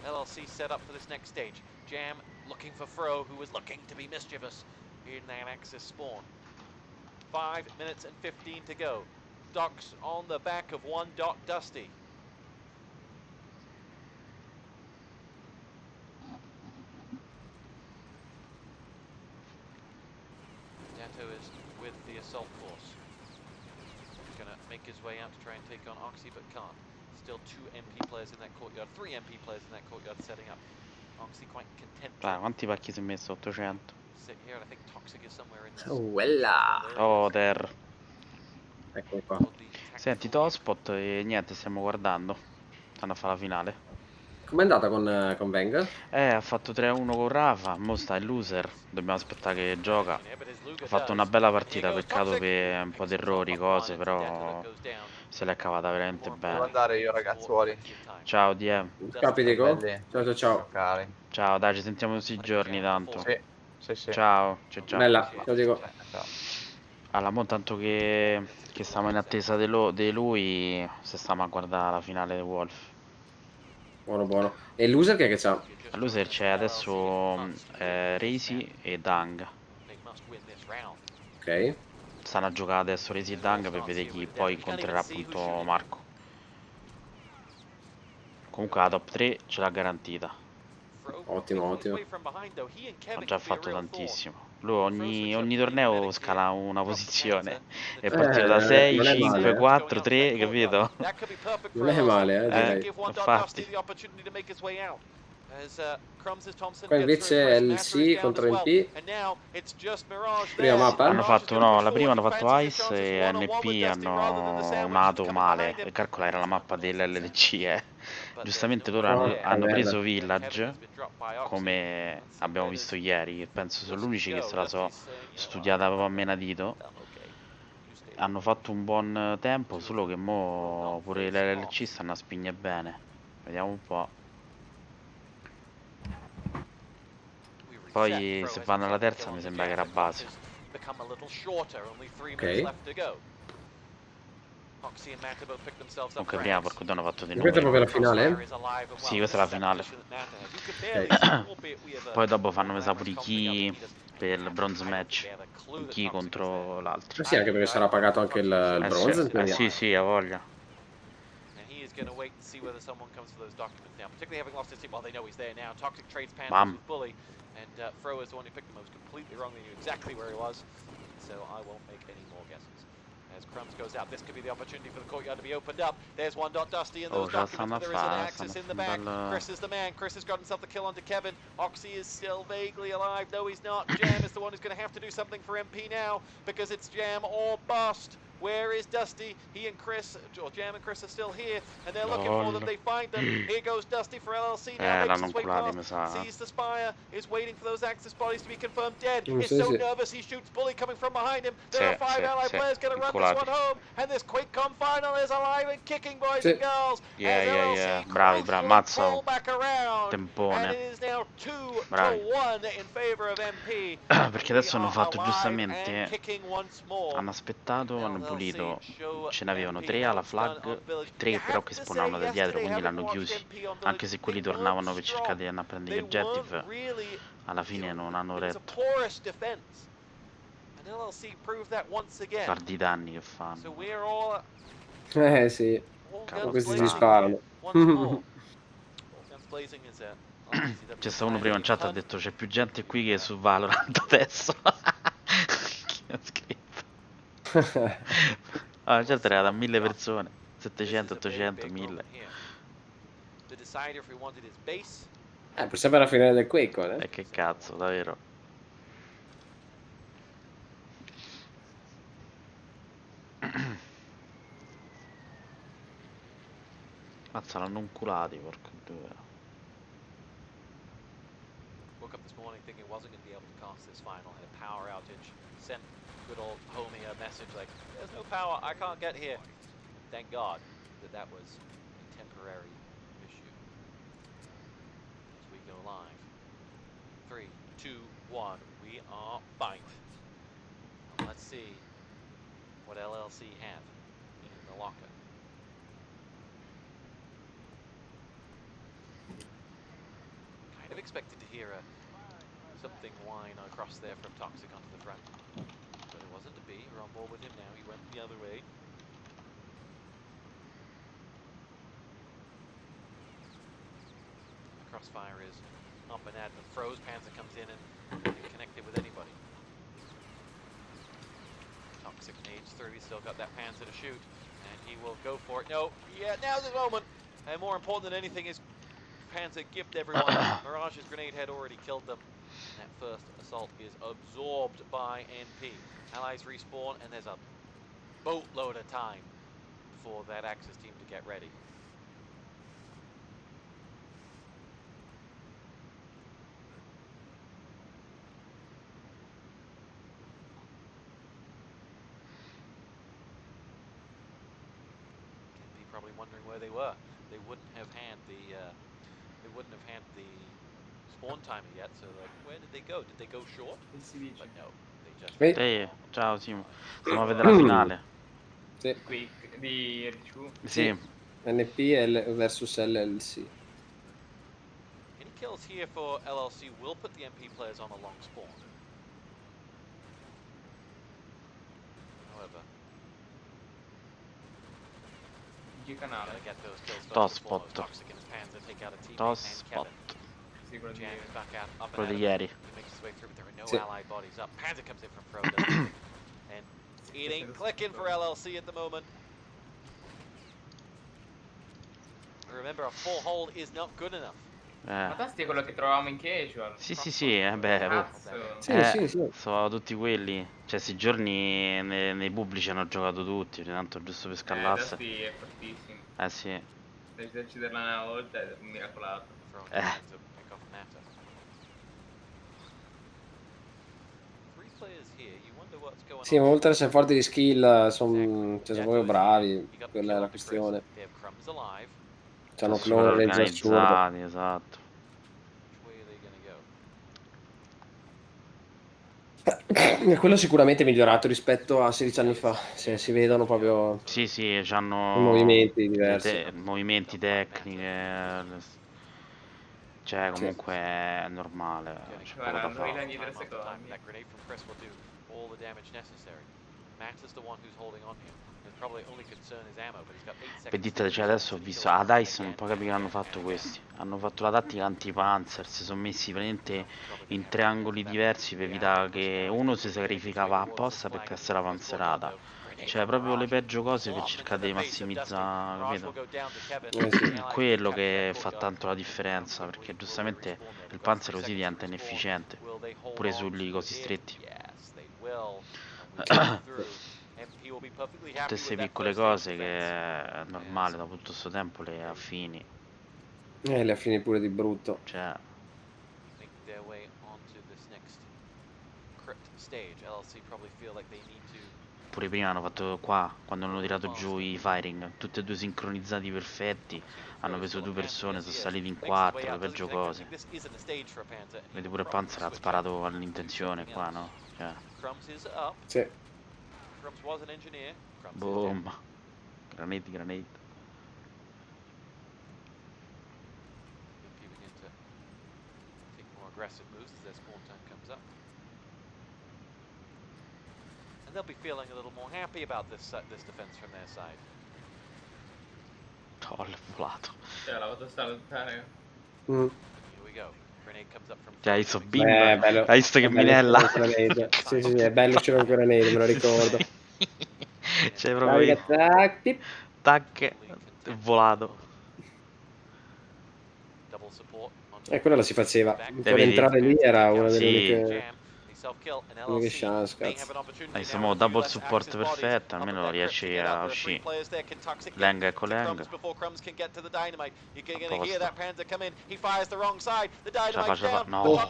LLC set up for this next stage. Jam looking for Fro, who was looking to be mischievous in that Axis spawn. 5 minutes and 15 to go. Docks on the back of one Dusty. Dato is with the assault force. He's going to make his way out to try and take on Oxy, but can't. Still 2 MP players in that courtyard, 3 MP players in that courtyard setting up. Oxy quite content. Quanti pacchi si è messo? 800. Sit here, and I think Toxic is somewhere in this. Oh, there. Ecco qua. Senti, Tospot e niente, stiamo guardando. Stanno a fare la finale. Com'è andata con Veng? Ha fatto 3-1 con Rafa, mo sta il loser. Dobbiamo aspettare che gioca. Ha fatto una bella partita, peccato per un po' di errori, cose, però se l'è cavata veramente bene. Devo andare io, ragazzuoli. Ciao, DM. Capi Diego? Ciao. Ciao, dai, ci sentiamo tutti i giorni tanto. Sì. Ciao. Bella, ciao Diego. Allora, mo tanto che stiamo in attesa di lui, se stiamo a guardare la finale di Wolf. Buono. E il loser che c'ha? Il loser c'è adesso Reisi e Dang. Ok. Stanno a giocare adesso Reisi e Dang per vedere chi poi incontrerà appunto Marco. Comunque la top 3 ce l'ha garantita. Ottimo, ottimo. Ha già fatto tantissimo. Lui ogni torneo scala una posizione. È partito da 6, non è 5, male, 4, 3, capito? Non è male, direi. Infatti. Qua invece LC contro NP. Prima mappa. Hanno fatto, no, la prima hanno fatto Ice e NP hanno nato male. E calcola, era la mappa dell'LDC, Giustamente loro hanno merda. preso Village, come abbiamo visto ieri. Penso sono gli unici che se la so studiata proprio a menadito. Hanno fatto un buon tempo, solo che mo pure l'LC stanno a spigne bene. Vediamo un po'. Poi se vanno alla terza mi sembra che era base. Ok. Comunque prima porco hanno fatto dei Questa è numeri. proprio la finale? Sì, questa è la finale. Poi dopo fanno mi sa pure i key per il bronze match. I key contro l'altro. Sì, anche perché sarà pagato anche il bronze. Sì, sì, ha voglia. Going to wait and see whether someone comes for those documents now, particularly having lost his team. Well, they know he's there now. Toxic trades Panthers Bam. with Bully, and Fro is the one who picked him. I was completely wrong. They knew exactly where he was, so I won't make any more guesses. As Crumbs goes out, this could be the opportunity for the courtyard to be opened up. There's one dot Dusty in those documents, but there is an Axis in the back. Chris is the man. Chris has got himself the kill onto Kevin. Oxy is still vaguely alive. No, he's not. Jam is the one who's going to have to do something for MP now, because it's Jam or bust. Where is Dusty? He and Chris, or Jam and Chris are still here, and they're looking for them. They find them. Here goes Dusty for LLC now. Makes his way past, sees the Spire, is waiting for those Axis bodies to be confirmed dead. He's so nervous, he shoots Bully coming from behind him. There are 5 allied players going to run this one home, and this QuakeCon final is alive and kicking, boys and girls. Yeah. Bravi, mazza. Tempone. Bravi. Perché adesso hanno fatto giustamente, hanno aspettato, hanno pulito, ce n'avevano 3 alla flag, 3 però che spawnavano da dietro, quindi l'hanno chiusi. Anche se quelli tornavano per cercare di andare a prendere gli objective, alla fine non hanno retto. Guardi i danni che fanno. Sì, questi si sparano. C'è stato uno prima in chat, ha detto c'è più gente qui che su Valorant adesso. Chi ha scritto? Ah, certo era da 1000 persone, 700, 800, 1000. Possiamo alla finale del QuakeCon, E che cazzo, davvero. Mazza, l'hanno inculati, porco due. Woke up this morning thinking it wasn't going to be able to cast this final, had a power outage, sent good old homie a message like, there's no power, I can't get here. Thank God that was a temporary issue. As we go live. 3, 2, 1, we are fight. And let's see what LLC have in the locker. Kind of expected to hear something whine across there from Toxic onto the front. But it wasn't to be. We're on board with him now. He went the other way. The crossfire is up and at, but Froze Panzer comes in and connected with anybody. Toxic nades through. He's still got that Panzer to shoot. And he will go for it. No, yeah, now's the moment. And more important than anything is Panzer gift everyone. Mirage's grenade had already killed them. And that first assault is absorbed by NP. Allies respawn, and there's a boatload of time for that Axis team to get ready. NP probably wondering where they were. They wouldn't have had the spawn timer yet, so like, where did they go? Did they go short? But no, they just... Ehi, ciao Simo, stiamo a vedere la finale. Sì. Di RTU? Sì. NP versus LLC. Any kills here for LLC will put the MP players on a long spawn. However, Che canale? Tospot. Tospot. Sì, quello di Quello di ieri. Sì. It ain't clicking for LLC at the moment. Remember, a full hold is not good enough. Ma Tasti è quello che trovavamo in casual. Sì, beh, oh. Cazzo. Sì. Sono tutti quelli. Cioè, sti giorni nei pubblici hanno giocato tutti, tanto giusto per scallasse. Tasti è fortissimo. Sì. Se eserciterla una volta è un miracolato. Sì, ma oltre a essere forti di skill, sono proprio bravi. Quella è la questione. C'hanno Super clone assurdo. organizzati, esatto. Quello sicuramente è migliorato rispetto a 16 anni fa. Si vedono proprio Sì, i c'hanno movimenti diversi. movimenti, tecniche. Cioè, comunque è normale. C'è poco da Guarda, noi là fare. dietro secondi. Per dite, cioè, adesso ho visto a Dice, non può capire che hanno fatto questi. Hanno fatto la tattica anti-panzer, si sono messi praticamente in tre angoli diversi per evitare che uno si sacrificava apposta per cassare la panzerata. Cioè, proprio le peggio cose per cercare di massimizzare, capito? Quello che fa tanto la differenza, perché giustamente il panzer così diventa inefficiente, pure sugli cosi stretti. Tutte queste piccole cose che è normale dopo tutto questo tempo le affini. Le affini pure di brutto. Cioè. Pure prima hanno fatto qua, quando hanno tirato giù i firing, tutti e due sincronizzati perfetti, hanno preso due persone, sono saliti in quattro, le peggio cose. Vedi pure Panzer ha sparato all'intenzione qua, no? Cioè. Sì. Boom. Granate. And they'll be feeling a little more happy about this defense from their side. Oh, l'ho volato. Cioè, l'ha fatto saltare. Here we go. Grenade comes up from Cioè, hai visto Bim? Hai visto che minella? Sì, è bello uscire con Grenade, me lo ricordo. Cioè, proprio tac, è volato. Quella la si faceva. Per entrare lì era una delle uniche chance, cazzo. Hai visto mo double support perfetto, almeno riesci a uscire. Lang, ecco Lang. No.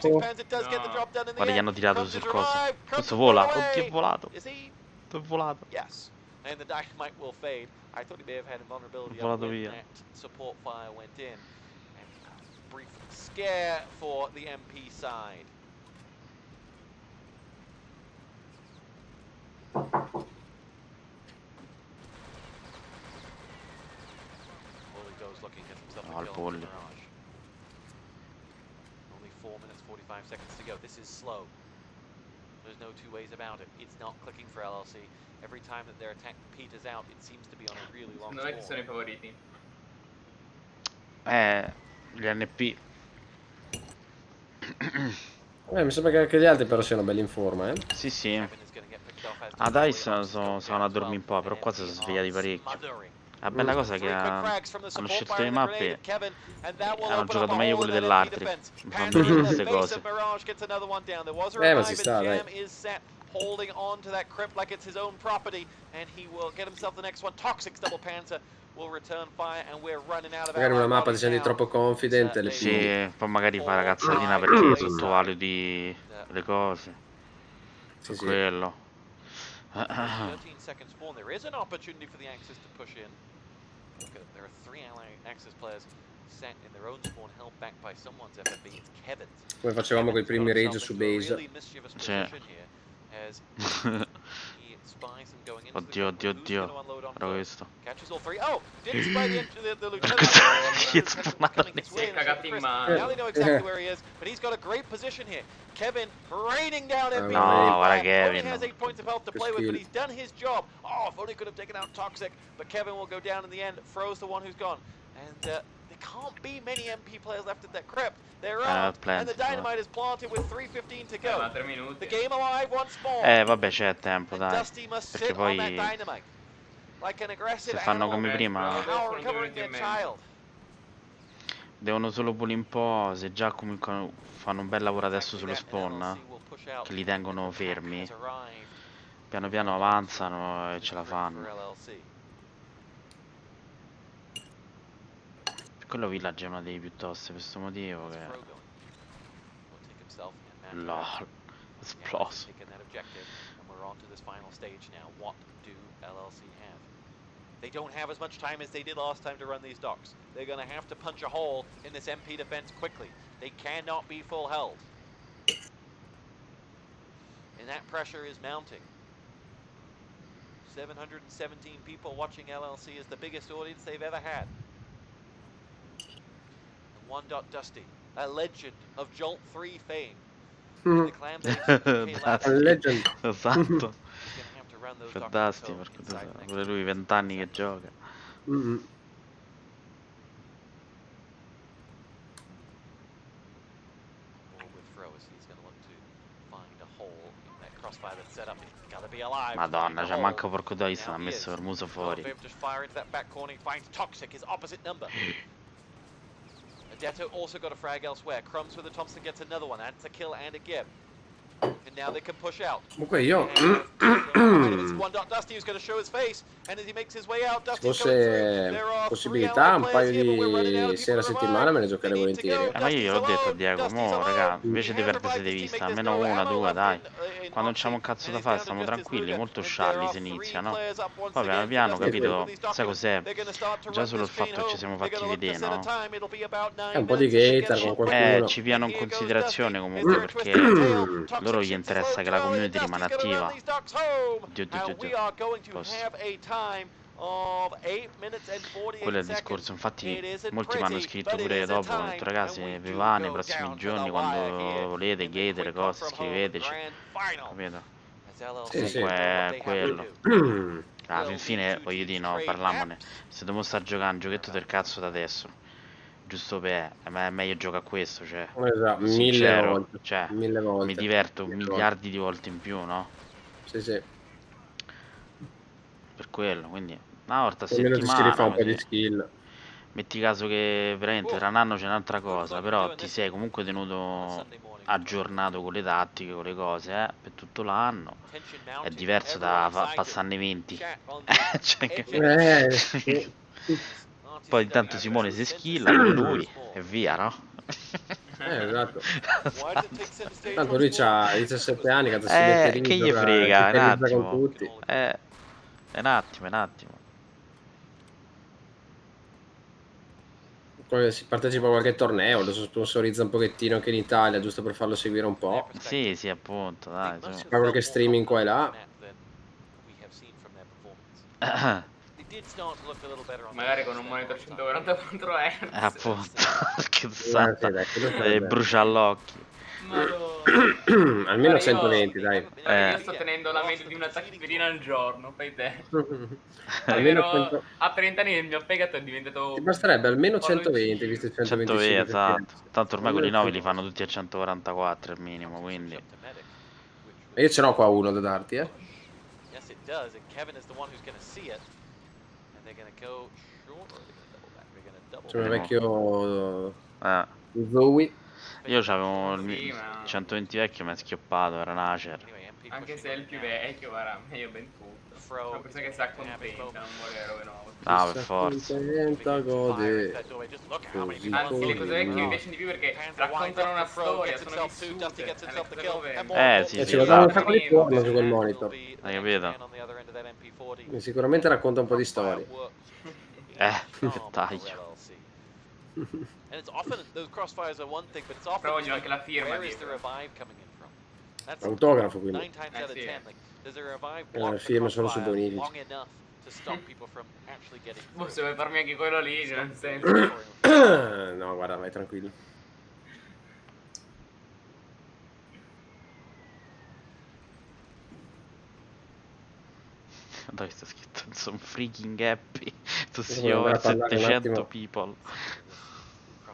Guarda, gli hanno tirato sul coso. Questo vola. Oddio, è volato. È volato. And the dynamite will fade. I thought he may have had invulnerability Volato when via. that support fire went in. And brief scare for the MP side. Bully goes looking at himself. No, Bully. Only 4 minutes 45 seconds to go. This is slow. There's no two ways about it. It's not clicking for LLC. Every time that their attack peters out, it seems to be on a really long Non è che sono i favoriti. Gli NP. Mi sembra che anche gli altri però siano belli in forma, Sì. A Dice sono a dormire un po', però qua si sono svegliati parecchio. La bella cosa è che hanno scelto le mappe e hanno giocato meglio quelle dell'altri. Mi fanno vedere queste cose. Ma ci sta, dai. Holding on to that crypt like it's his own property, and he will get himself the next one. Toxic's double panzer will return fire, and we're running out of magari una mappa ti senti troppo confident. Sì, poi magari fa la cazzatina perché sottovaluti le cose. Sì. Quello. 13 seconds spawn. There is an opportunity for the Axis to push in. There are 3 ally Axis players set in their own spawn, held back by someone's FFB. It's Kevin's. Come facevamo con i primi rage su base. Oddio. Guarda questo. Catches all three. Oh, didn't spray the lieutenant. Chi è spawnato lì? Si è cagato in mano. Now they know exactly where he is, but he's got a great position here. Kevin raining down MP. No, guarda Only Kevin. has 8 points of health to play with, but he's done his job. Oh, if only could have taken out Toxic, but Kevin will go down in the end. Fro's the one who's gone. And there can't be many MP players left at that crypt. They're out, and the Dynamite is planted with 3:15 to go. The game alive once more. Vabbè, c'è tempo, dai. Dusty must Perché sit on that poi Dynamite. Like an aggressive se fanno animal, come prima now recovering their child. devono solo pulire un po'. Se già comunque fanno un bel lavoro adesso sullo spawn, che li tengono fermi, piano piano avanzano e ce la fanno. Per quello Village è una dei più tosti per questo motivo che... LOL, esploso. They don't have as much time as they did last time to run these docks. They're going to have to punch a hole in this MP defense quickly. They cannot be full held. And that pressure is mounting. 717 people watching LLC is the biggest audience they've ever had. And One Dot Dusty, a legend of Jolt 3 fame. The clan base A legend. Esatto. Per Dusty, pure lui 20 anni che gioca. Mm-hmm. Madonna, c'è manco porco dai, se l'ha messo per muso fuori. Detto also got a frag elsewhere. Crumbs with the Thompson gets another one. That's a kill and a give. And now they can push out. Comunque io One Dot Dusty who's going to show his face, and as he makes his way out, se Dusty's coming through. fosse possibilità un paio di sere a settimana me ne giocherei volentieri. Ma io gliel'ho detto a Diego, mo raga, invece di perdersi di vista, almeno una, due, dai. Quando non c'è un cazzo da fare stiamo tranquilli, molto scialli se inizia, no? Poi piano piano, capito, sai cos'è? Già solo il fatto che ci siamo fatti vedere, no? È un po' di gator con qualcuno. Ci piano in considerazione comunque, perché loro gli interessa che la community rimane attiva. Dio. Quello è il discorso, infatti molti mi hanno scritto pure dopo, ho detto ragazzi vi va nei prossimi giorni quando volete, gator, cose, scriveteci, capito? Comunque è quello. Alla fine voglio dire, no, parlamone, se dobbiamo stare giocando un giochetto del cazzo da adesso, giusto per è meglio giocare a questo, cioè Esatto, sincero, 1000 volte. cioè 1000 volte. mi diverto miliardi di volte in più, no? Sì. Per quello, quindi una volta a Almeno ti si rifà un po' di settimana, skill. metti caso che veramente tra un anno c'è un'altra cosa, però ti sei comunque tenuto aggiornato con le tattiche, con le cose, per tutto l'anno. È diverso da passarne 20. Cioè che... Poi intanto Simone si skilla con lui e via, no? Esatto. Tanto lui c'ha 17 anni, cazzo si mette lì, che gli gioca, frega, un rivalizza attimo. con tutti. Un attimo. Poi si partecipa a qualche torneo, lo sponsorizza un pochettino anche in Italia, giusto per farlo seguire un po'. Sì, appunto, dai. Fa qualche streaming qua e là. Magari con un monitor 144 Hz. Appunto, che santa, brucia all'occhio. Almeno 120, dai. Io sto tenendo la media di una tachipirina al giorno, fai te. Almeno a 30 anni il mio fegato è diventato... Ti basterebbe almeno 120, visto il 125. Esatto. Tanto ormai quelli nuovi li fanno tutti a 144 al minimo, quindi... E io ce n'ho qua uno da darti, Yes, it does, and Kevin is the one who's going to see it. And they're going to go short, or they're going to double back. C'è un vecchio Zoe. Io c'avevo il 120 vecchio, mi è schioppato, era un Acer. Anche se è il più vecchio, guarda, meglio ben tutto. Una persona che sta contenta, non vuole robe nuove. No, per forza. Anzi, le cose vecchie mi piacciono di più perché raccontano una storia, sono vissute. Sì, ci guardavo un sacco di porno su quel monitor. Hai capito? Sicuramente racconta un po' di storie. Che taglio. And it's often those crossfires are one thing, but it's often però voglio anche la firma where is the revive coming in from? That's Autografo, quindi. 9 times out of 10. Like, does the revive Le block the firme sono su crossfire bonifici. long enough to stop people from actually getting Boh, through. se vuoi farmi anche quello lì, nel senso. No, guarda, vai tranquillo. Dove sta scritto? Sono freaking happy to see Devo andare over a parlare un 700 attimo. people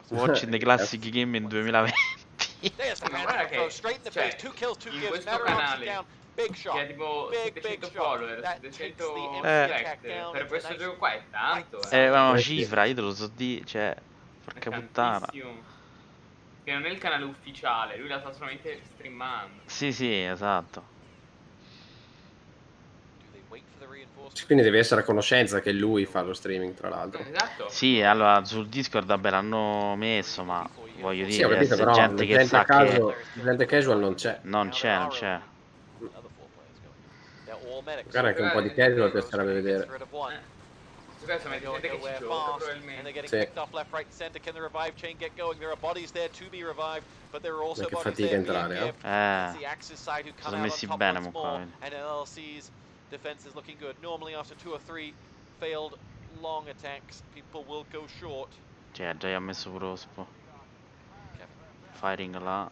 watching the classic game in 2020. There's Ma guarda Panda throw che, straight in the cioè, face, 2 kills, 2 in gives, questo Matterhorn canale, down, big shot, che ha tipo big 700 shot. follower, That takes 700 the MP select, attack down. per It's a questo nice gioco qua è tanto, right Ma una sì. cifra, io te lo so di, cioè, porca è puttana. tantissimo. Che non è il canale ufficiale, lui la sta solamente streamando. Sì, sì, esatto. Quindi devi essere a conoscenza che lui fa lo streaming, tra l'altro. Esatto. Sì, allora sul Discord vabbè l'hanno messo, ma voglio Sì, ho dire, capito, se però gente la che gente, sa che gente casual non c'è. non c'è, non c'è. Magari anche un po' di casual piacerebbe vedere. Questo mette gente che ci gioca probabilmente. Sì. Ma che fatica entrare, Sono messi bene mo qua, vedi. Defense is looking good. Normally after 2 or 3 failed long attacks, people will go short. Cioè, già gli ha messo pure lo spo. Firing là.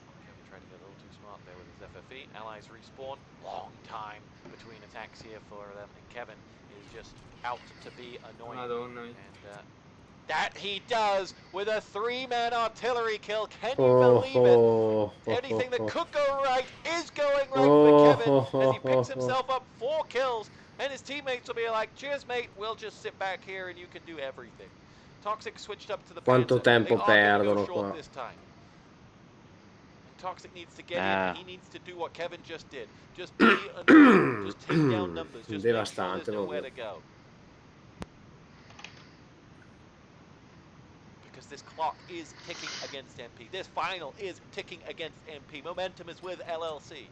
Trying to get a little too smart there with his FFE. Allies respawn. Long time between attacks here for them, and Kevin is just out to be annoying. Madonna. And that he does with a 3-man artillery kill. Can you believe it? Anything that could go right is going right for Kevin as he picks himself up 4 kills, and his teammates will be like, "Cheers, mate. We'll just sit back here and you can do everything." Toxic switched up to the Quanto Panzer. tempo They are gonna perdono go short qua. this time. Toxic needs to get in, and he needs to do what Kevin just did. Just be annoying. Just take down numbers. Just make sure Devastante there's nowhere to proprio. go. Because this clock is ticking against MP. This final is ticking against MP. Momentum is with LLC.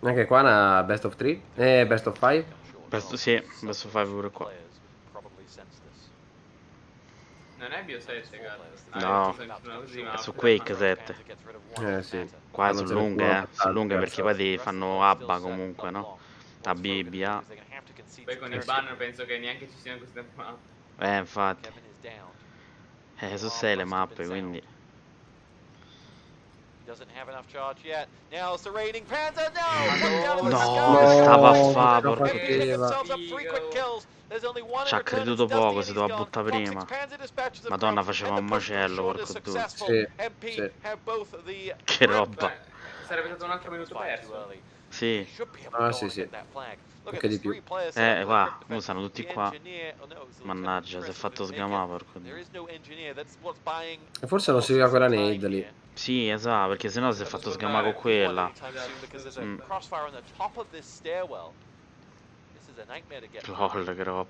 Anche qua una best of 3? Best of 5? Sì, best of 5 pure qua. Non è Bio 7, cazzo. No, è su Quake 7. Sì. Qua Non sono ce ne lunghe, sono sono lunghe tante, perché poi ti fanno ABBA comunque, no? ABBA. Poi con i banner penso che neanche ci siano così tante mappe. Infatti. Sono 6 le mappe, quindi. Doesn't have enough charge yet. Now it's the raiding Panzer. No! No, che stava a fa, porca MP pick themselves up 3 quick kills. There's only one ci ha in return. creduto It's Dusty poco, and si he's doveva gone. buttare prima. Toxic's Panzer dispatches them Madonna, from, faceva and un the push macello, short is porco due. successful. Sì, MP sì. have both the Che roba. Sarebbe stato un altro minuto perso. Sì. Ah, sì, sì. Anche di più. Qua, mo stanno tutti qua. Mannaggia, si è fatto sgamare, porco due. E forse non si vede quella nade lì. Sì, esatto, perché sennò si è fatto sgamare con quella. Crossfire on the top of this stairwell. This is a nightmare to get. Lol, che roba.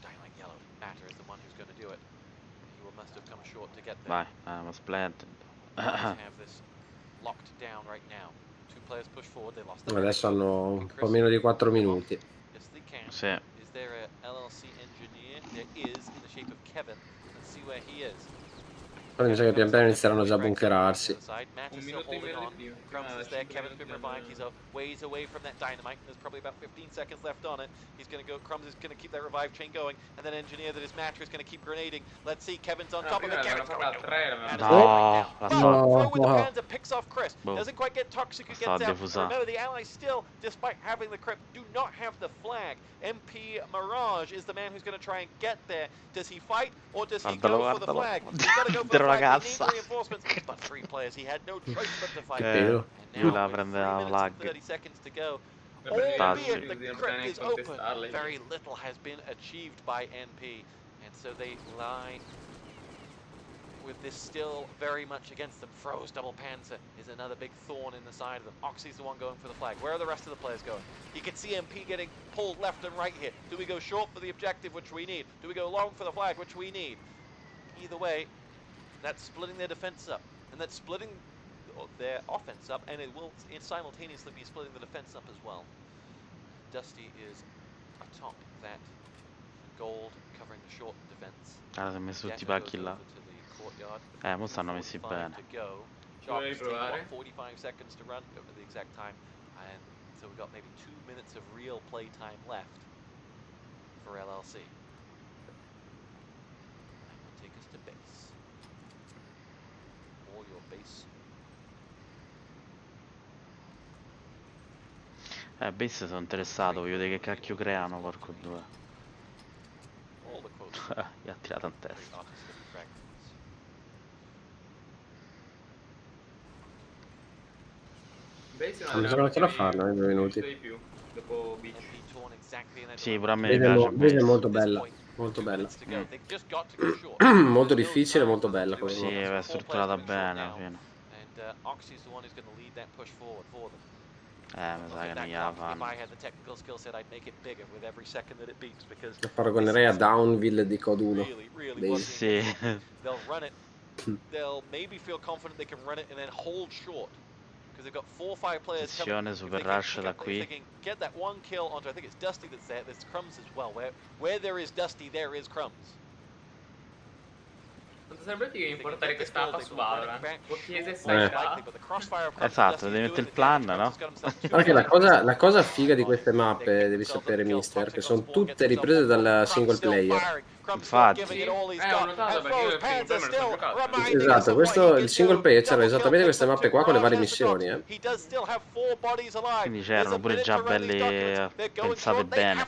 Dynamite yellow. Matter is the one who's going to do it. He must have come short to get there. Vai, ma splendid. Have this locked down right now. 2 players push forward. They lost. Adesso hanno un po' meno di 4 minuti. Yes, they can. Sì. Is there a LLC engineer? There is, in the shape of Kevin. Let's see where he is. Però mi sa che pian piano inizieranno già a bunkerarsi. Un minuto in meno di più. Crumbs is there. Kevin's been revived. He's a ways away from that dynamite. There's probably about 15 seconds left on it. He's going to go. Crumbs is going to keep that revive chain going, and then engineer that is Matter is going to keep grenading. Let's see. Kevin's on top of it. Kevin's going No, la throw with the Panzer picks off Chris. Boom. Doesn't quite get Toxic who Sta gets out. diffusando. Remember, the Allies still, despite having the crypt, do not have the flag. MP Mirage is the man who's going to try and get there. Does he fight or does he go for the flag? He's got to go for the flag. They need reinforcements, but 3 players. He had no choice but to fight. Vero. Lui la prende la 3 minutes flag. and 30 seconds to go. Fantastico. Albeit the crypt is open, very little has been achieved by NP, and so they lie with this still very much against them. Froze double Panzer is another big thorn in the side of them. Oxy's the one going for the flag. Where are the rest of the players going? You can see MP getting pulled left and right here. Do we go short for the objective, which we need? Do we go long for the flag, which we need? Either way, that's splitting their defense up, and that's splitting their offense up, and it will simultaneously be splitting the defense up as well. Dusty is atop that Ah, si è messo tutti i pacchi là. Mo stanno messi bene. Vuoi riprovare? 45 seconds to run. Don't know the exact time. And so we've got maybe 2 minutes of real play time left for LLC. That will take us to base. All your base. Base sono interessato, voglio vedere che cacchio creano, porco due. Gli ha tirato in testa. Bisogna ancora farlo in 2 minuti. Di più, dopo Beach. Sì, pure a me piace. Base è molto bella, molto bella. Molto difficile, molto bella. Sì, è strutturata bene alla fine. Mi sa che non gliela fanno. La paragonerei a Downville di Code 1. Sì. They'll run it. They'll maybe feel confident they can run it and then hold short. Because they've got 4 or 5 players coming. Super rush da qui. If they can get that one kill onto, I think it's Dusty that's there. There's Crumbs as well. Where there is Dusty, there is Crumbs. Non ti sembra figo importare questa mappa su Valorant? Borghese stai Esatto, devi mettere il plan, no? Anche la cosa figa di queste mappe, devi sapere, mister, che sono tutte riprese dal single player. Infatti. ho notato perché io il single player me lo sono giocato. Esatto, questo, il single player c'erano esattamente queste mappe qua con le varie missioni, Quindi c'erano pure già belle pensate bene.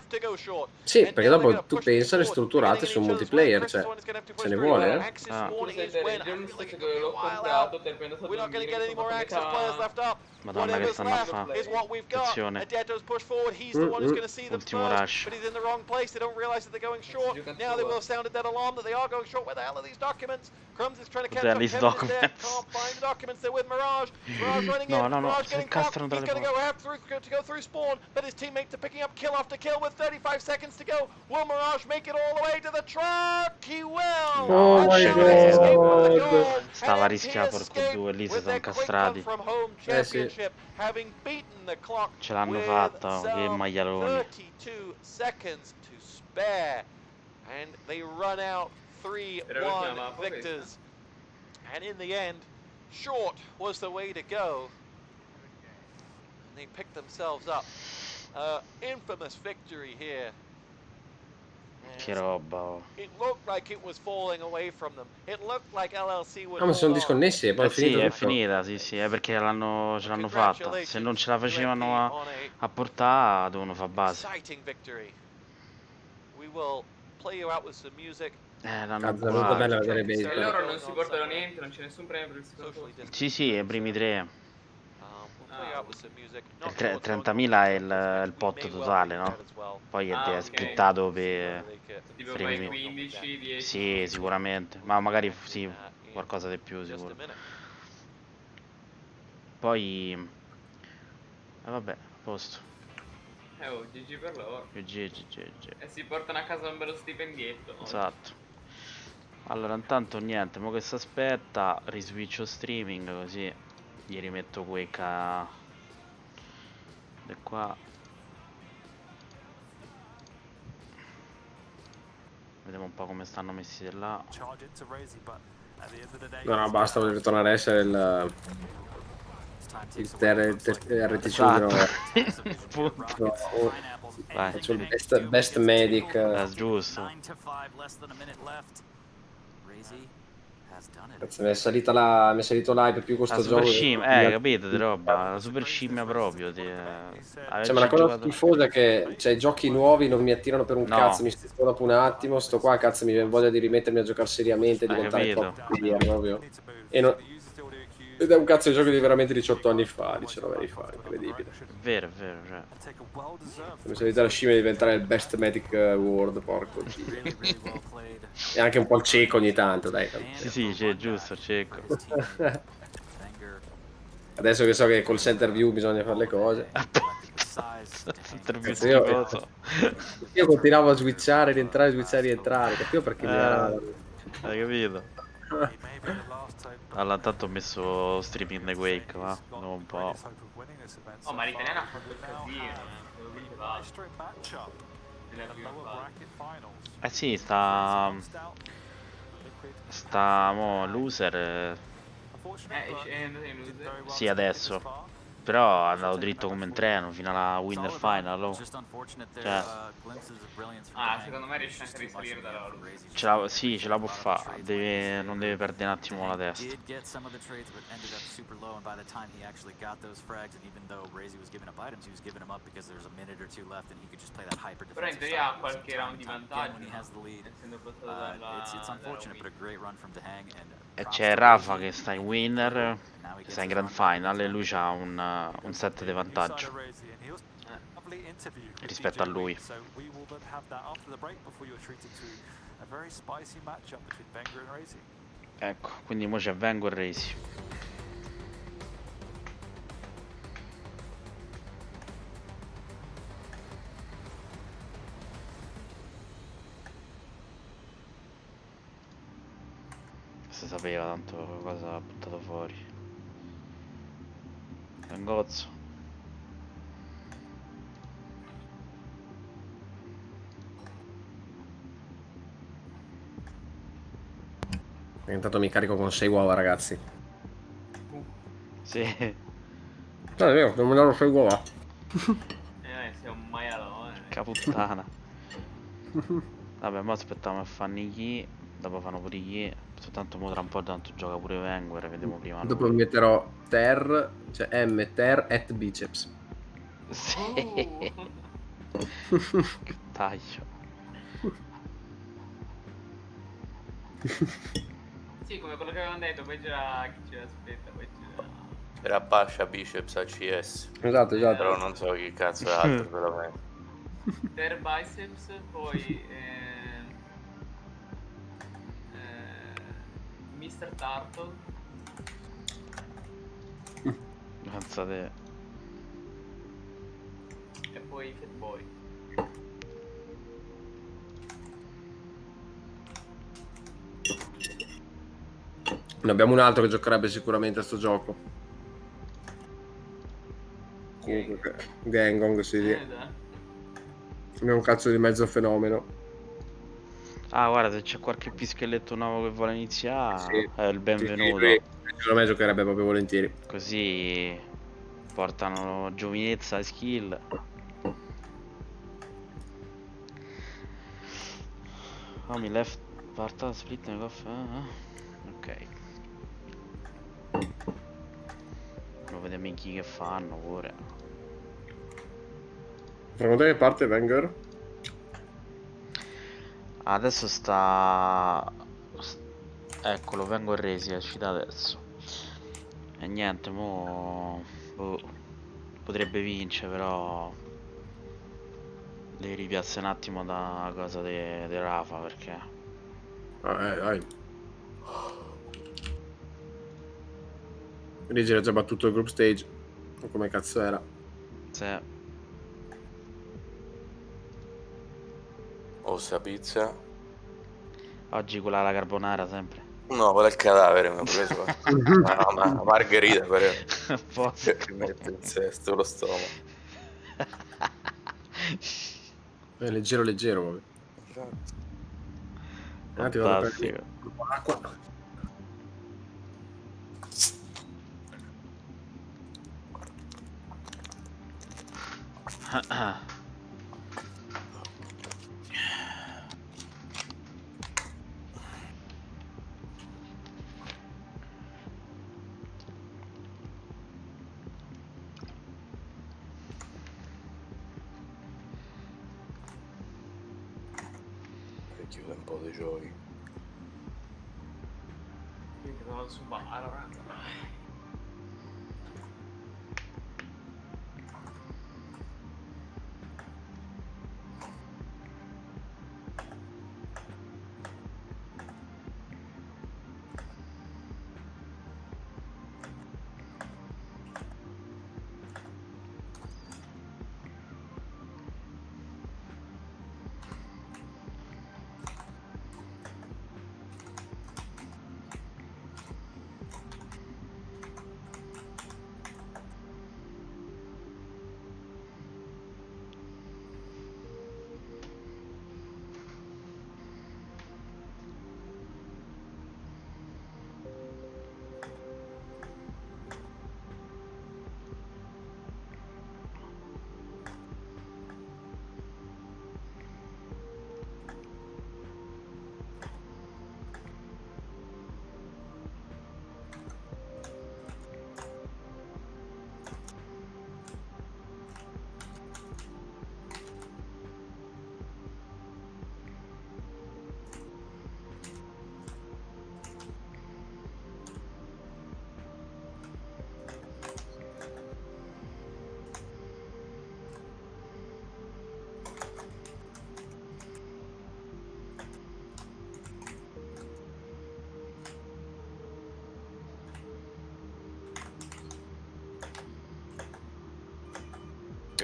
Sì, perché dopo tu pensa le strutturate su multiplayer, cioè, se ne vuole, Ah. L'ho comprato per prendere stato Madonna che stanno a fare. Attenzione. Ultimo rush. Cos'è these documents? No, no, no, si incastrano tra le porte. Oh my god. Stava a rischiare porco due, lì si sono incastrati. Sì. Ce l'hanno fatta, che maialoni. 32 seconds to spare. And they run out 3-1 victors. And in the end, short was the way to go. And they picked themselves up. Infamous victory here. Che roba, oh. It looked like it was falling away from them. It looked like LLC would Ah, ma sono disconnessi e poi è finito sì, è tutto. finita, sì, è perché ce l'hanno fatta. Se non ce la facevano a portare, dovevano fare base. Exciting victory. We will play you out with some music. L'hanno Cazzo, è molto bella vedere base. Se loro non si portano niente, non c'è nessun premio per il secondo. Sì, i primi tre. Play you out with some music. Il 30.000 è il pot totale, no? Poi è splittato per Tipo i fai primi. 15, 10. Sì, sicuramente. Ma magari sì, qualcosa di più sicuro. Poi vabbè, a posto. Oh, GG per loro. GG. E si portano a casa un bello stipendietto. Esatto. Allora, intanto niente, mo che si aspetta, riswitcho streaming così gli rimetto QuakeCon e qua. Vediamo un po' come stanno messi di là. No, basta, voglio tornare a essere il RTC. Faccio il best medic. Giusto. Cazzo, mi è salito l'hype più con sto super gioco. scimmia, capito di roba? La super scimmia proprio. Cioè, ma la cosa tifosa è che i giochi nuovi non mi attirano per un cazzo, mi sto dopo un attimo, sto qua, cazzo, mi viene voglia di rimettermi a giocare seriamente, diventare top proprio. Ed è un cazzo di gioco di veramente 18 anni fa, 19 anni fa, incredibile. Vero, cioè. Mi salita la scimmia di diventare il best medic world, porco dio. E anche un po' il cieco ogni tanto, dai. Sì, c'è giusto, cieco. Adesso che so che col center view bisogna fare le cose. Io continuavo a switchare, rientrare, capivo perché mi era... Hai capito? Allora, intanto ho messo streaming the Quake, va? Non un po'. Oh, ma l'italiana ha fatto il casino, nella prima fase. Eh sì, sta mo loser. È andato in loser. Sì, adesso. Però è andato dritto come in treno fino alla winner final. Oh. Cioè, Secondo me riesce anche a risalire da loro. sì, ce la può fare. Non deve perdere un attimo la testa. Però in teoria ha qualche round di vantaggio, no? Essendo passato dalla E c'è Rafa che sta in winner, che sta in grand final, e lui ha un set di vantaggio rispetto a lui. Ecco, quindi mo c'è Vengo e Razy. Si sapeva tanto cosa ha buttato fuori. Vengozzo. Intanto mi carico con 6 uova, ragazzi. Sì. No, è vero, non me ne 6 uova. sei un maialone. Caputtana. Vabbè, mo aspettiamo a fanno gli. Dopo fanno pure gli. Soltanto mo tra un po' tanto gioca pure Wenger, vediamo prima lui. Dopo metterò ter, cioè m ter at biceps. Sì. Che taglio. Sì, come quello che avevamo detto, poi c'era chi ce l'aspetta, poi c'era... Era Pascia Biceps ACS. Esatto. Però non so chi cazzo è altro veramente. Per biceps, poi Mr. Turtle. Pensate. E poi Fat Boy. Ne abbiamo un altro che giocherebbe sicuramente a sto gioco. Comunque, Gangong, sì. Abbiamo un cazzo di mezzo fenomeno. Ah, guarda, se c'è qualche pischelletto nuovo che vuole iniziare, Sì. è il benvenuto. Sì, secondo me giocherebbe proprio volentieri. Così portano giovinezza e skill. Oh, mi left part split nel coffee. Ok. Lo vediamo chi che fanno pure. Secondo te che parte Wenger? Adesso sta... Eccolo, vengo a resi, è uscita adesso. E niente, mo... potrebbe vincere, però... Devi ripiazzare un attimo da cosa di Rafa, perché... Dai. Rigi ha già battuto il group stage. Come cazzo era? Sì. Ossa pizza. Oggi quella alla carbonara sempre. No, quella è il cadavere mi ha preso. Ma margherita per che mette in sesto lo stomaco. È leggero, vabbè. Esatto. Ti vado a prendere l'acqua. Chiude un po' dei giochi. Io che vado su Valorant.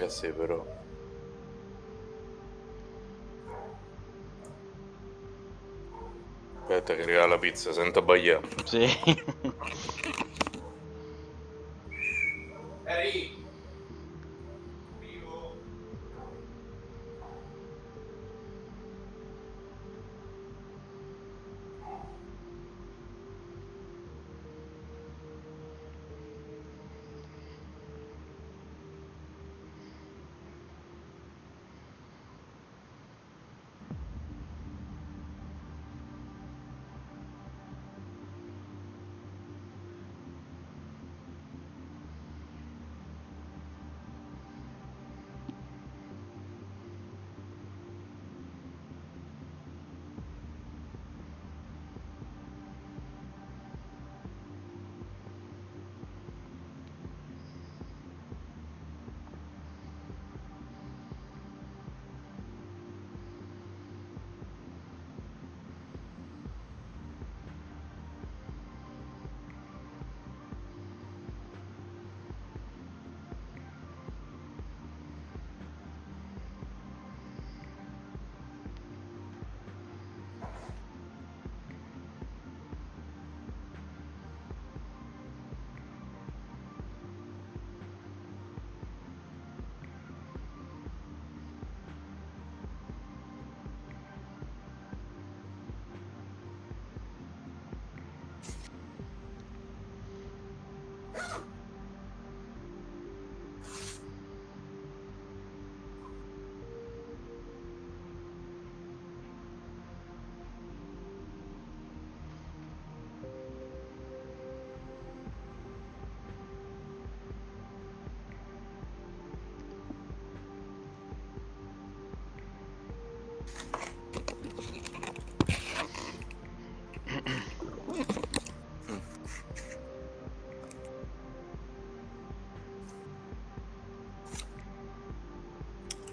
che sì, però. Aspetta che arriva la pizza, sento abbagliare. Sì.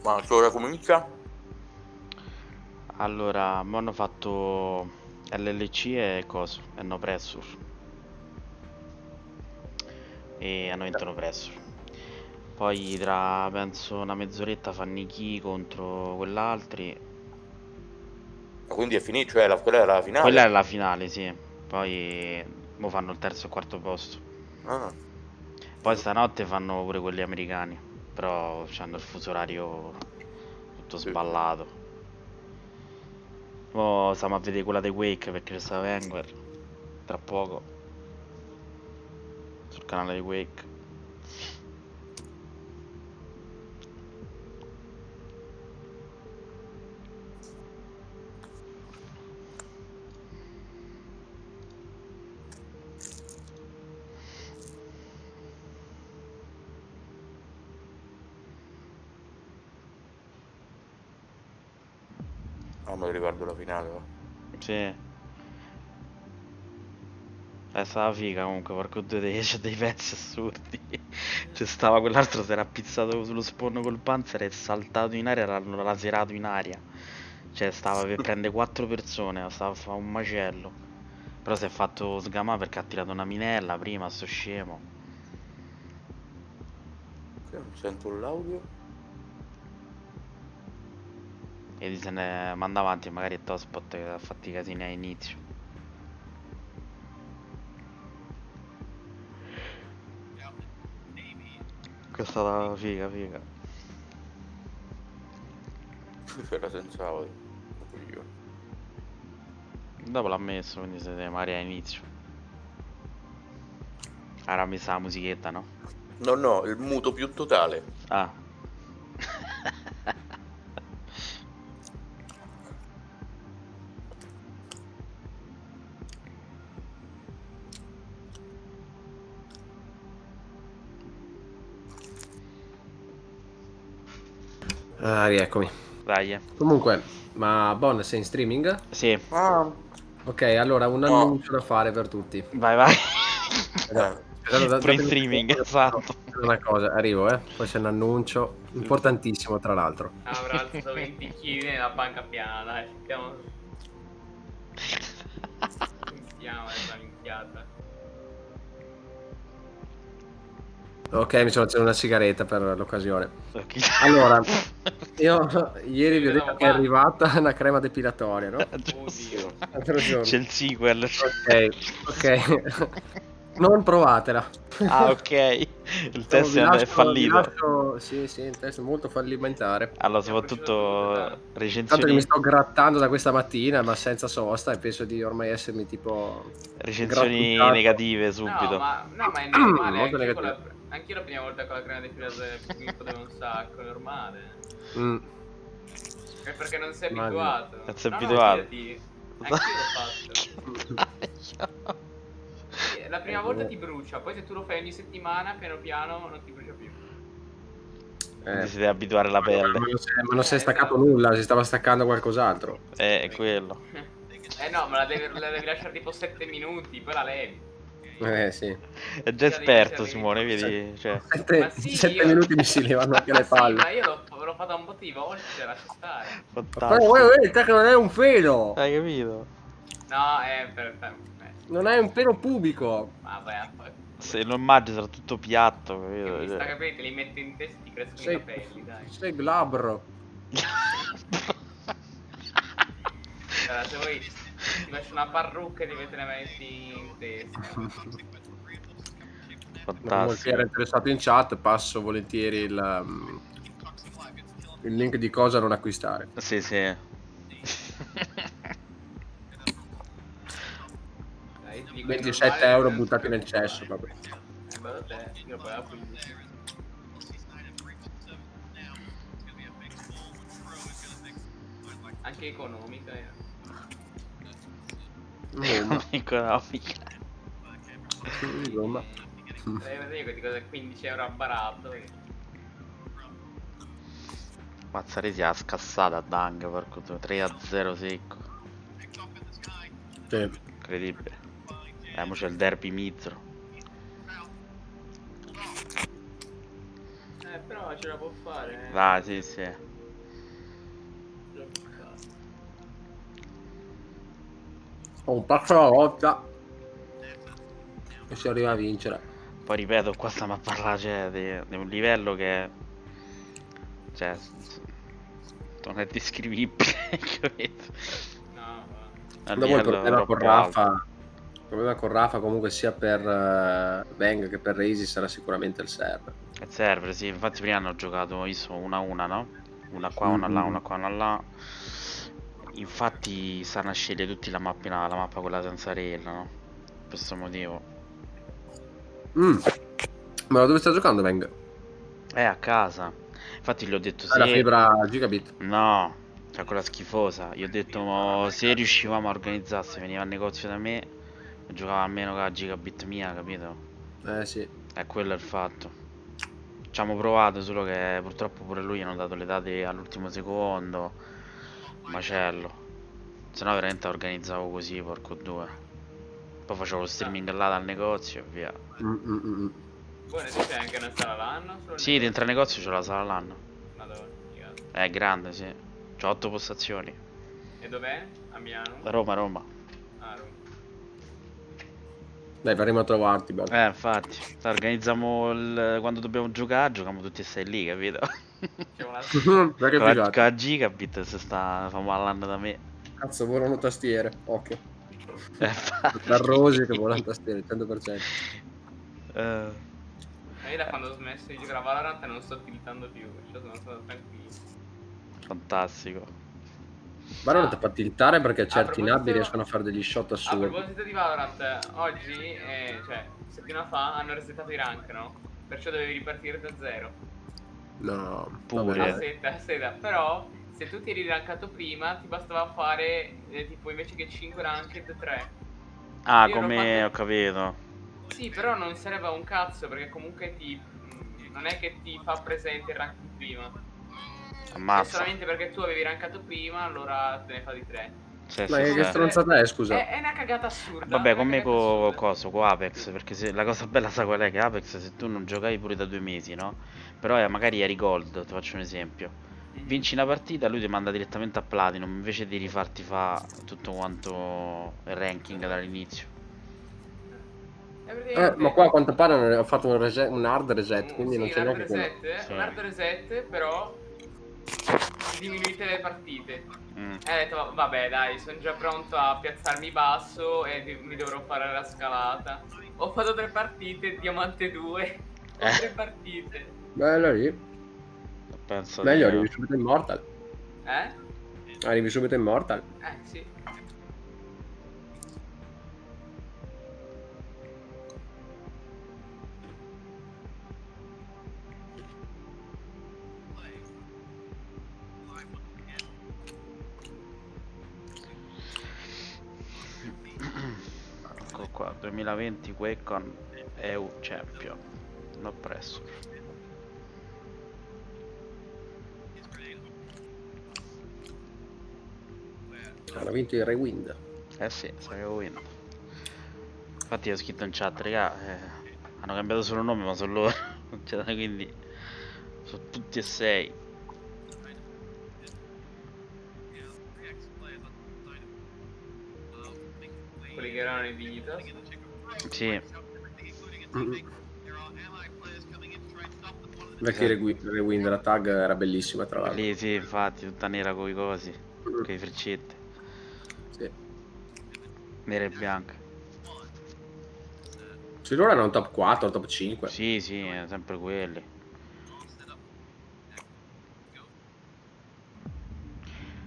Ma a che ora comincia? Allora, mo hanno fatto LLC e coso, e no pressure. E hanno vinto no pressure. Poi tra, penso, una mezz'oretta fanno i key contro quell'altri. Quindi è finito, cioè quella era la finale? Quella è la finale, sì. Poi mo fanno il terzo e quarto posto. Ah. Poi stanotte fanno pure quelli americani. Però hanno il fuso orario tutto sballato. Mo stiamo a vedere quella dei Quake perché c'è sta Vanguard tra poco sul canale di Quake. Ah, me lo ricordo la finale, va. Sì. È stata figa comunque, porco due c'è dei pezzi assurdi. C'è stava quell'altro si era appizzato sullo spawn col panzer e è saltato in aria, l'hanno laserato in aria. Cioè stava per prendere 4 persone, stava a fare un macello. Però si è fatto sgamare perché ha tirato una minella prima, sto scemo. Non sento l'audio. E se ne manda avanti, magari è Tospot che ha fatto i casini all'inizio. Questa è stata figa, figa. Era senza audio. Dopo l'ha messo, quindi se magari all'inizio. Era messa la musichetta, no? No, no, il muto più totale. Ah. Ah, rieccomi. Dai. Comunque, ma Bon, sei in streaming? Sì. Ah. Ok, allora un annuncio da fare per tutti. Vai, vai. Pure in streaming, esatto. Una cosa, arrivo, poi c'è un annuncio importantissimo, tra l'altro. Avrà alzato 20 kg nella panca piana, dai, cerchiamo. Iniziamo questa minchiata. Ok, mi sono acceso una sigaretta per l'occasione. Allora, io ieri vi ho detto che è arrivata una crema depilatoria, no? Giusto. L'altro giorno. C'è il sequel. Ok. Non provatela. Ah, ok. Il test Vi è fallito. lascio, sì, il test è molto fallimentare. Allora, soprattutto Tanto che recensioni, mi sto grattando da questa mattina, ma senza sosta, e penso di ormai essermi tipo recensioni negative subito. No, ma è normale, Molto negativa. anch'io la prima volta con la crema depilatoria mi poteva un sacco, è normale. È perché non sei abituato. Non sei abituato. Fidati, anch'io l'ho fatto. La prima volta ti brucia, poi se tu lo fai ogni settimana, piano piano non ti brucia più. Quindi si deve abituare la pelle. Ma non si è staccato nulla, si stava staccando qualcos'altro. È quello. No, ma la devi lasciare tipo 7 minuti, poi la levi. Sì. È già esperto Simone, vedi? Cioè. 7 minuti mi si levano anche le palle. Sì, ma io l'ho fatto un po' di volte, lascia stare. Fantastico. Te che non è un pelo! Hai capito? No, non è un pelo pubico. Vabbè, Se lo immagini sarà tutto piatto, capito? mi sta capendo, li metti in testa e ti crescono i capelli, dai. Sei glabro. Allora, se vuoi ti faccio una parrucca e te ne metti in testa. Fantastico. Chi era interessato in chat, passo volentieri il link di cosa non acquistare. Sì, sì. 27 euro buttati nel cesso, vabbè. Anche economica, Economica. Insomma. Di cosa 15 euro a baratto. Mazzaresi ha scassato a Dang, porco 3-0 secco. Sì. Incredibile. Mo c'è il derby Mizro. Però ce la può fare. Ah, sì, sì. Un passo alla volta e si arriva a vincere. Poi ripeto, qua stiamo a parlare di un livello che cioè non è descrivibile, capito? Dopo il problema con Rafa comunque sia per Bang che per Razy sarà sicuramente il server. Il server, sì, infatti prima hanno giocato 1-1, no? Una qua, una là, una qua, una là. Infatti stanno a scegliere tutti la mappa quella senza rail, no? Per questo motivo. Ma dove sta giocando Bang? A casa. Infatti gli ho detto la fibra gigabit? No, cioè quella schifosa. Gli ho detto se riuscivamo a organizzarsi, veniva al negozio da me, giocava almeno con la gigabit mia, capito? Sì. Quello è il fatto. Ci abbiamo provato, solo che purtroppo pure lui hanno dato le date all'ultimo secondo. Macello. Se no veramente organizzavo così, porco due. Poi facevo lo streaming là dal negozio e via. Buone, c'è anche una sala l'anno? Sì, dentro il negozio c'è la sala l'anno. Madonna, È grande, sì. C'ho 8 postazioni. E dov'è? A Milano? Roma. Roma. Dai, verremo a trovarti, bello. Infatti. Organizziamo quando dobbiamo giocare, giochiamo tutti e 6 lì, capito? C'è una con la gigabit se famo all'anno da me. Cazzo, volano tastiere, occhio. Da Rosy che volano tastiere, 100%. Io da quando ho smesso di giocare a Valorant non sto tiltando più, cioè sono stato tranquillo. Fantastico. Valorant fa tiltare perché certi nabbi riescono a fare degli shot assurdi. A proposito di Valorant, oggi, cioè, settimana fa hanno resettato i rank, no? Perciò dovevi ripartire da zero. No, pure. Aspetta, però se tu ti eri rankato prima ti bastava fare tipo invece che 5 ranked 3. Ah, come ho capito. Sì, però non serve a un cazzo perché comunque non è che ti fa presente il rank di prima. Ammazza. È solamente perché tu avevi rankato prima, allora te ne fa di 3. Ma che stronzata è, scusa? È una cagata assurda. Vabbè, con me con Apex, perché la cosa bella sa qual è, che Apex se tu non giocavi pure da 2 mesi, no? Però magari eri gold, ti faccio un esempio. Vinci una partita, lui ti manda direttamente a Platinum invece di rifarti fa tutto quanto il ranking dall'inizio. Ma qua a quanto pare ho fatto un hard reset, quindi non sì, c'è un hard neanche quello. reset, un hard reset, però diminuite le partite. Ho detto, vabbè dai, sono già pronto a piazzarmi basso e mi dovrò fare la scalata. Ho fatto 3 partite, diamante 2, ho 3 partite. Bello lì. Penso Meglio, di... arrivi subito Immortal. Arrivi subito Immortal. Sì. Ecco qua, 2020 QuakeCon EU Champion. L'ho preso. Hanno vinto il Rewind. Eh sì, sapevo win. Infatti ho scritto in chat, raga, hanno cambiato solo nome ma sono loro. Cioè, quindi sono tutti e 6. Quelli che erano in dignità. Sì. Perché Rewind, la tag era bellissima tra l'altro. Lì sì, infatti, tutta nera con i cosi, con i freccette. Sì. Nera e bianca. Se loro erano top 4, top 5. Sì, sì, sempre quelli.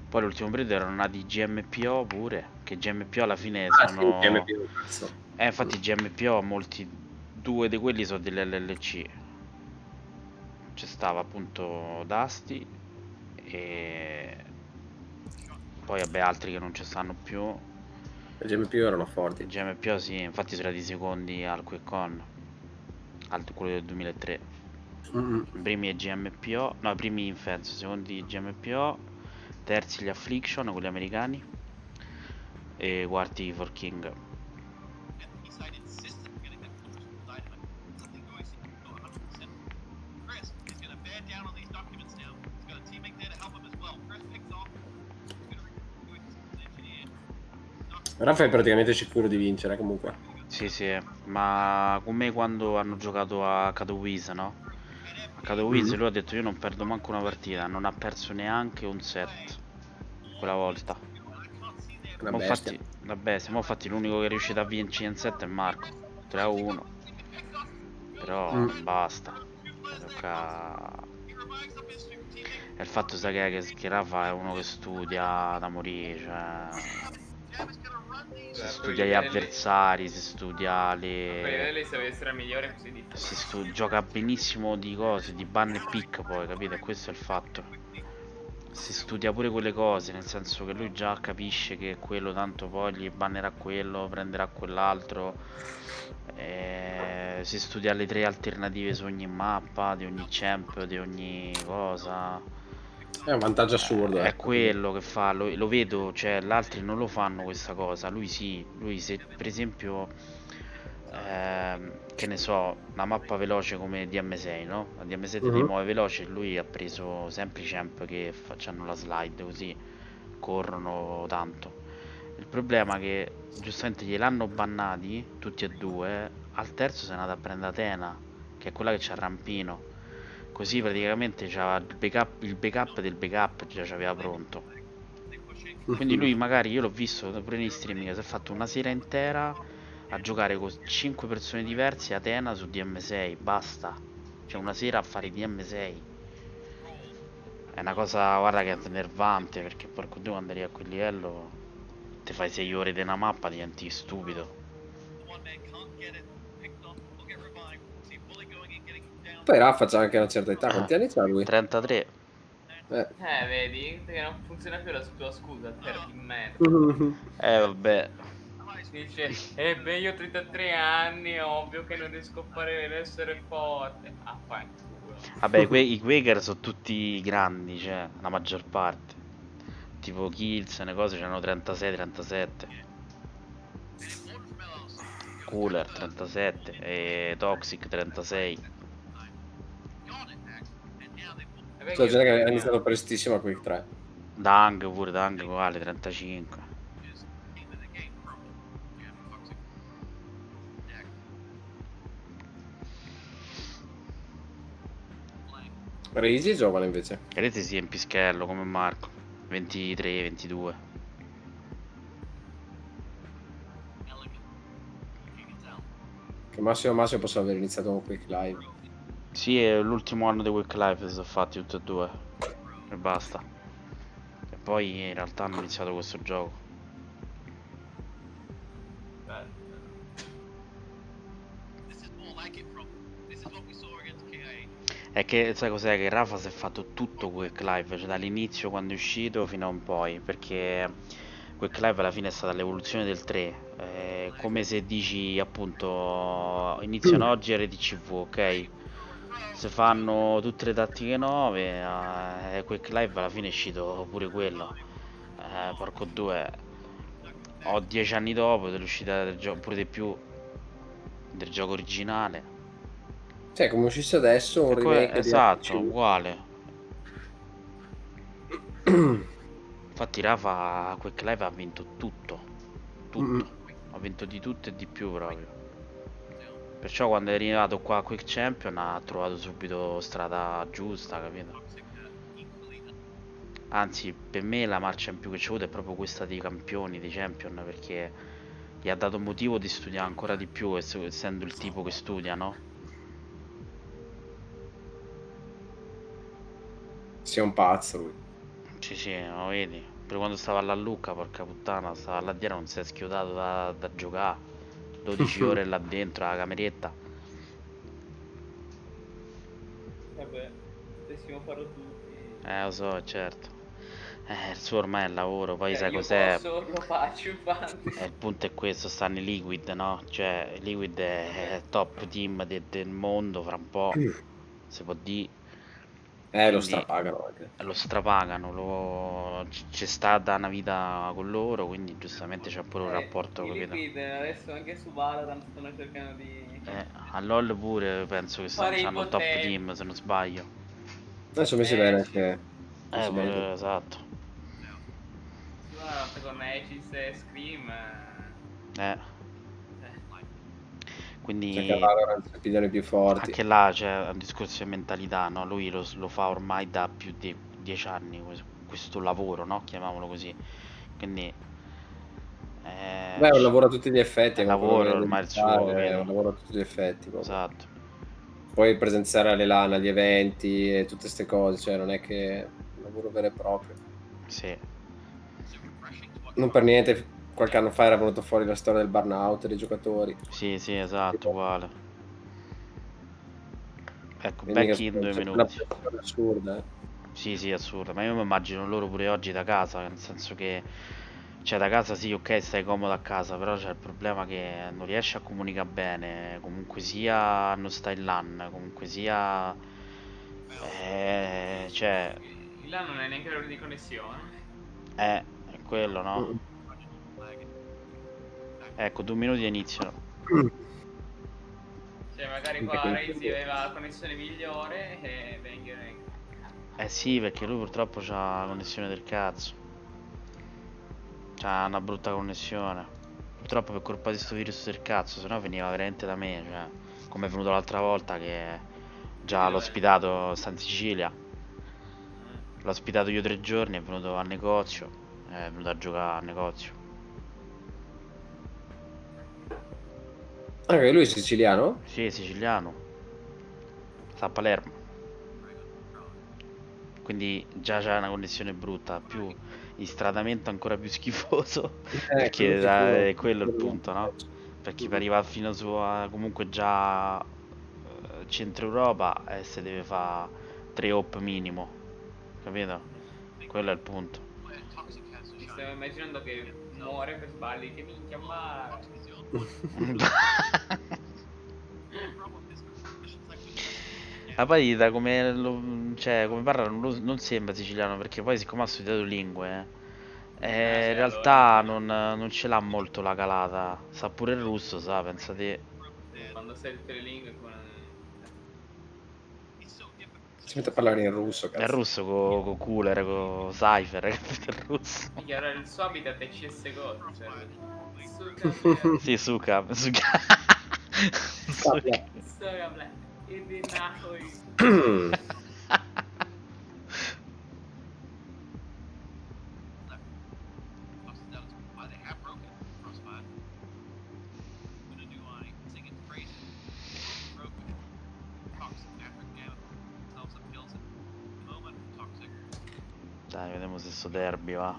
Poi l'ultimo periodo erano nati GMPO pure, che GMPO alla fine sono... Sì, GMPO, cazzo. Infatti GMPO, molti... 2 di quelli sono delle LLC. C'è stava appunto Dusty e... Poi vabbè altri che non ci stanno più. I GMPO erano forti. I GMPO sì, infatti sono stati secondi al QuakeCon. Quello del 2003. I primi è GMPO, no, i primi Infenso, secondi GMPO, terzi gli Affliction, quelli americani, e quarti i For King. Rafa è praticamente sicuro di vincere comunque. Sì, sì, ma come quando hanno giocato a Katowice, no? A Katowice lui ha detto io non perdo manco una partita, non ha perso neanche un set quella volta. Una bestia. Vabbè, siamo infatti l'unico che è riuscito a vincere in set è Marco, 3-1. Però non basta. Tocca... E il fatto sa che Rafa è uno che studia da morire, cioè... Si studia gli avversari, si studia le... Lei deve essere migliore così difficile. Gioca benissimo di cose, di ban e pick poi, capite? Questo è il fatto. Si studia pure quelle cose, nel senso che lui già capisce che quello tanto poi gli bannerà quello, prenderà quell'altro. Si studia le 3 alternative su ogni mappa, di ogni champ, di ogni cosa. È un vantaggio assurdo. È quello che fa, lo vedo, cioè gli altri non lo fanno questa cosa, lui sì, lui se per esempio, che ne so, una mappa veloce come DM6, no? La DM7 ti muove veloce, lui ha preso sempre i champ che facciano la slide così, corrono tanto. Il problema è che giustamente gliel'hanno bannati tutti e due, al terzo si è andato a prendere Atena, che è quella che c'ha il rampino. Così praticamente c'ha il backup del backup, già c'aveva pronto. Quindi lui magari, io l'ho visto pure nei streaming, si è fatto una sera intera a giocare con 5 persone diverse Atena su DM6, basta. Cioè una sera a fare DM6. È una cosa, guarda, che è enervante, perché porco Dio quando arrivi a quel livello ti fai 6 ore di una mappa, diventi stupido. Poi Rafa c'ha anche una certa età, quanti anni c'ha lui? 33. Vedi? Perché non funziona più la tua scusa per di merda. Vabbè. Dice, beh, io ho 33 anni, è ovvio che non riesco a fare l'essere forte. Ah, fai. Vabbè, i Quaker sono tutti grandi, cioè, la maggior parte. Tipo Kills e cose c'hanno 36-37. Cooler 37 e Toxic 36. C'è gente che ha iniziato prestissimo a Quake 3. Dang pure, Dang uguale 35. Crazy è giovane invece. Crazy sì, è un pischello come Marco. 23, 22. Che massimo possono aver iniziato con Quake Live. Sì, è l'ultimo anno di Quake Live, si sono fatti tutti e due. E basta. E poi in realtà hanno iniziato questo gioco. È che sai cos'è? Che Rafa si è fatto tutto Quake Live, cioè dall'inizio quando è uscito fino a un poi, perché Quake Live alla fine è stata l'evoluzione del 3, come se dici appunto iniziano oggi RTCV, ok? Se fanno tutte le tattiche nuove, Quake Live alla fine è uscito pure quello, porco due, ho 10 anni dopo dell'uscita del gioco, pure di più, del gioco originale. Cioè, come uscisse adesso un remake di Esatto, RPG. uguale. Infatti Rafa Quake Live ha vinto tutto. Ha vinto di tutto e di più proprio. Perciò quando è arrivato qua a Quake Champion ha trovato subito strada giusta, capito? Anzi, per me la marcia in più che c'è avuto è proprio questa dei campioni, dei champion, perché gli ha dato motivo di studiare ancora di più, essendo il tipo che studia, no? Sia un pazzo lui. Sì, lo vedi? Per quando stava alla Lucca, porca puttana, stava là dietro, non si è schiodato da giocare. 12 ore là dentro, alla cameretta. Vabbè, potessimo farlo tutti. Lo so, certo. Il suo ormai è il lavoro, poi sai Io cos'è? posso, lo faccio infatti. Il punto è questo, stanno i Liquid, no? Cioè, Liquid è top team del mondo, fra un po', si può dire. Lo strapagano anche. Lo strapagano, c'è stata una vita con loro, quindi giustamente c'è pure un rapporto, I capito? Liquid adesso anche su Valorant stanno cercando di A LoL pure penso che fare i hanno il top potenti. team, se non sbaglio. Adesso messi bene anche. Pure, esatto. Su Valorant con Aegis e Scream. Quindi Cioè che Valorant pigliano i più forti. anche là c'è un discorso di mentalità, no? Lui lo fa ormai da più di 10 anni, questo lavoro, no? Chiamiamolo così. Quindi Beh, è un lavoro a tutti gli effetti, è ma quello che lavoro devi ormai il suo, fare è capito? un lavoro a tutti gli effetti. Proprio. Esatto. Poi presenziare alle LAN, agli eventi e tutte queste cose, cioè non è che è un lavoro vero e proprio. Sì. Non per niente, qualche anno fa era venuto fuori la storia del burnout dei giocatori. Sì, esatto, uguale. Ecco, Quindi back in 2 c'è una minuti. pressione assurda. Sì, assurdo, ma io mi immagino loro pure oggi da casa, nel senso che, cioè da casa sì, ok, stai comodo a casa, però c'è il problema che non riesci a comunicare bene, comunque sia non stai in LAN, comunque sia, cioè, Là non è neanche l'ora di connessione. è quello, no? Ecco, 2 minuti e iniziano. Cioè magari qua Razy aveva la connessione migliore e Wenger. Sì, perché lui purtroppo c'ha la connessione del cazzo. C'ha una brutta connessione. Purtroppo per colpa di sto virus del cazzo, sennò veniva veramente da me, cioè, come è venuto l'altra volta che già l'ho ospitato, sta in Sicilia. L'ho ospitato io 3 giorni, è venuto al negozio, è venuto a giocare al negozio. Anche lui è siciliano? Sì, è siciliano. Sta a Palermo. Quindi già c'è una connessione brutta, più istradamento ancora più schifoso, perché è quello il punto, no? Per chi arriva fino su comunque già centro Europa si deve fare 3 hop minimo, capito? Quello è il punto. Mi stavo immaginando che muore per sbagli, che minchia male. Ma poi da come, cioè, come parla non sembra siciliano, perché poi siccome ha studiato lingue, in realtà non ce l'ha molto la calata. Sa pure il russo, sa, pensa te. Quando sai tutte le lingue con... Si mette a parlare in russo, È il cazzo. russo con Cooler, con Cypher, capito? Il russo. Minchia, allora il suo habitat è CSGO, cioè... Sì, Suka. Suka, il di nahoi. dai, vediamo se sto derby va.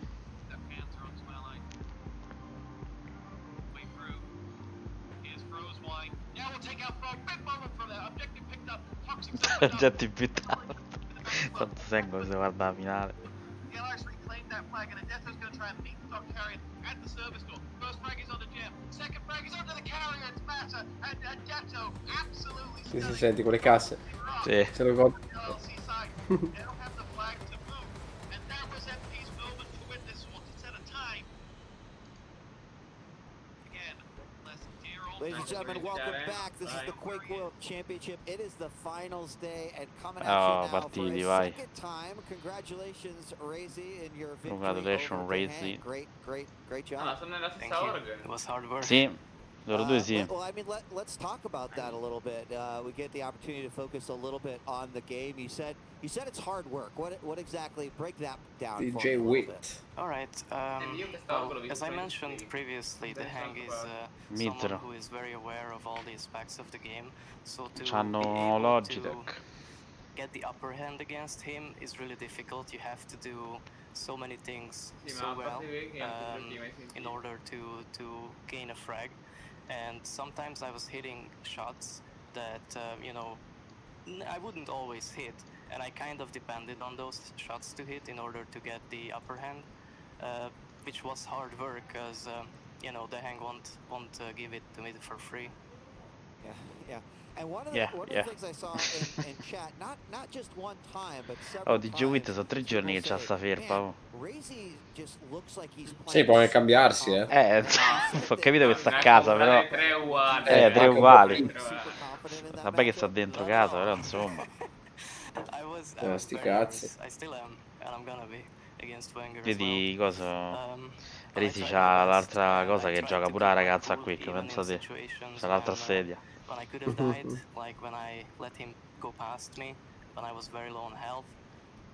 Oggetti più tardi. Tanto seguo se guarda la finale. Sì, si senti con le casse. Sì. Se lo godi. Ladies and gentlemen, welcome back. This is the Quake World Championship. It is the finals day, and coming at you now for Partiti, a vai. second time. Congratulations, Razy, in your victory Congratulations, over Razy. Great job. Ah, sono nella stessa org. It was hard work. Sì, loro due sì. Well, I mean, let's talk about that a little bit. We get the opportunity to focus a little bit on the game. You said it's hard work. What exactly? Break that down for me a DJ little bit. Witt. All right. Well, as I mentioned previously, the Hang is someone who is very aware of all the aspects of the game. So to be C'hanno able to Logitech. get the upper hand against him is really difficult. You have to do so many things so well in order to gain a frag. And sometimes I was hitting shots that, you know, I wouldn't always hit. And I kind of depended on those shots to hit in order to get the upper hand, which was hard work because, you know, the Hang won't give it to me for free. Yeah. And one of the things I saw in chat, not just one time, but several times. DJ Witt sono 3 giorni che c'ha sta ferpa. Oh. Razy just looks like he's Sì, può anche cambiarsi, ho capito che sta a casa, però. Tre uguali. Tre uguali. Vabbè che sta dentro casa, però insomma. Sti cazzi. I still am, and I'm gonna be against Wenger as Vedi well. cosa. Risi c'ha l'altra cosa che gioca pure la ragazza qui, pensa te. C'ha l'altra sedia. When I could have died, like when I let him go past me, when I was very low on health,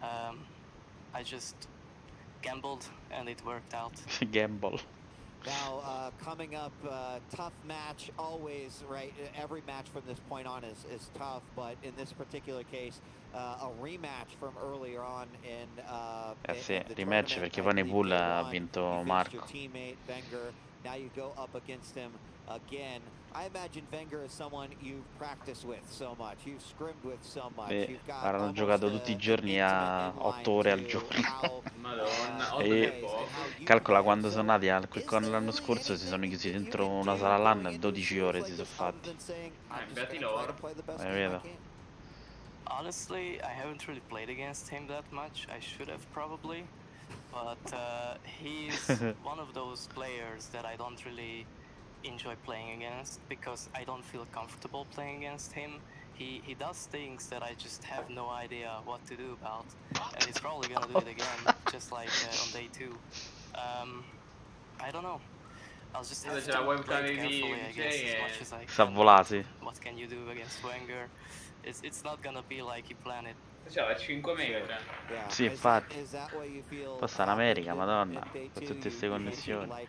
I just gambled and it worked out. Gamble. Now, coming up, tough match always, right? Every match from this point on is tough, but in this particular case, a rematch from earlier on in Sì, rematch perché poi nei pool ha vinto Marco. Your teammate Wenger, now you go up against him again. I imagine Wenger is someone you've practiced with so much, you've scrimmed with so much. You've got hanno giocato tutti i giorni a 8 ore al giorno. E calcola quando sono nati al QuakeCon l'anno scorso, si sono chiusi dentro una sala LAN e 12 ore si sono fatti. Vedo. Honestly, I haven't really played against him that much. I should have probably, but he's one of those players that I don't really enjoy playing against because I don't feel comfortable playing against him. He does things that I just have no idea what to do about, and he's probably gonna do it again, just like on day 2. I don't know. I'll just have to play carefully, I guess, as much as I can. What can you do against Wenger? It's not gonna be like you plan it. Faceva 5 meter. Sì, infatti. Poi sta in America, madonna, con tutte queste connessioni.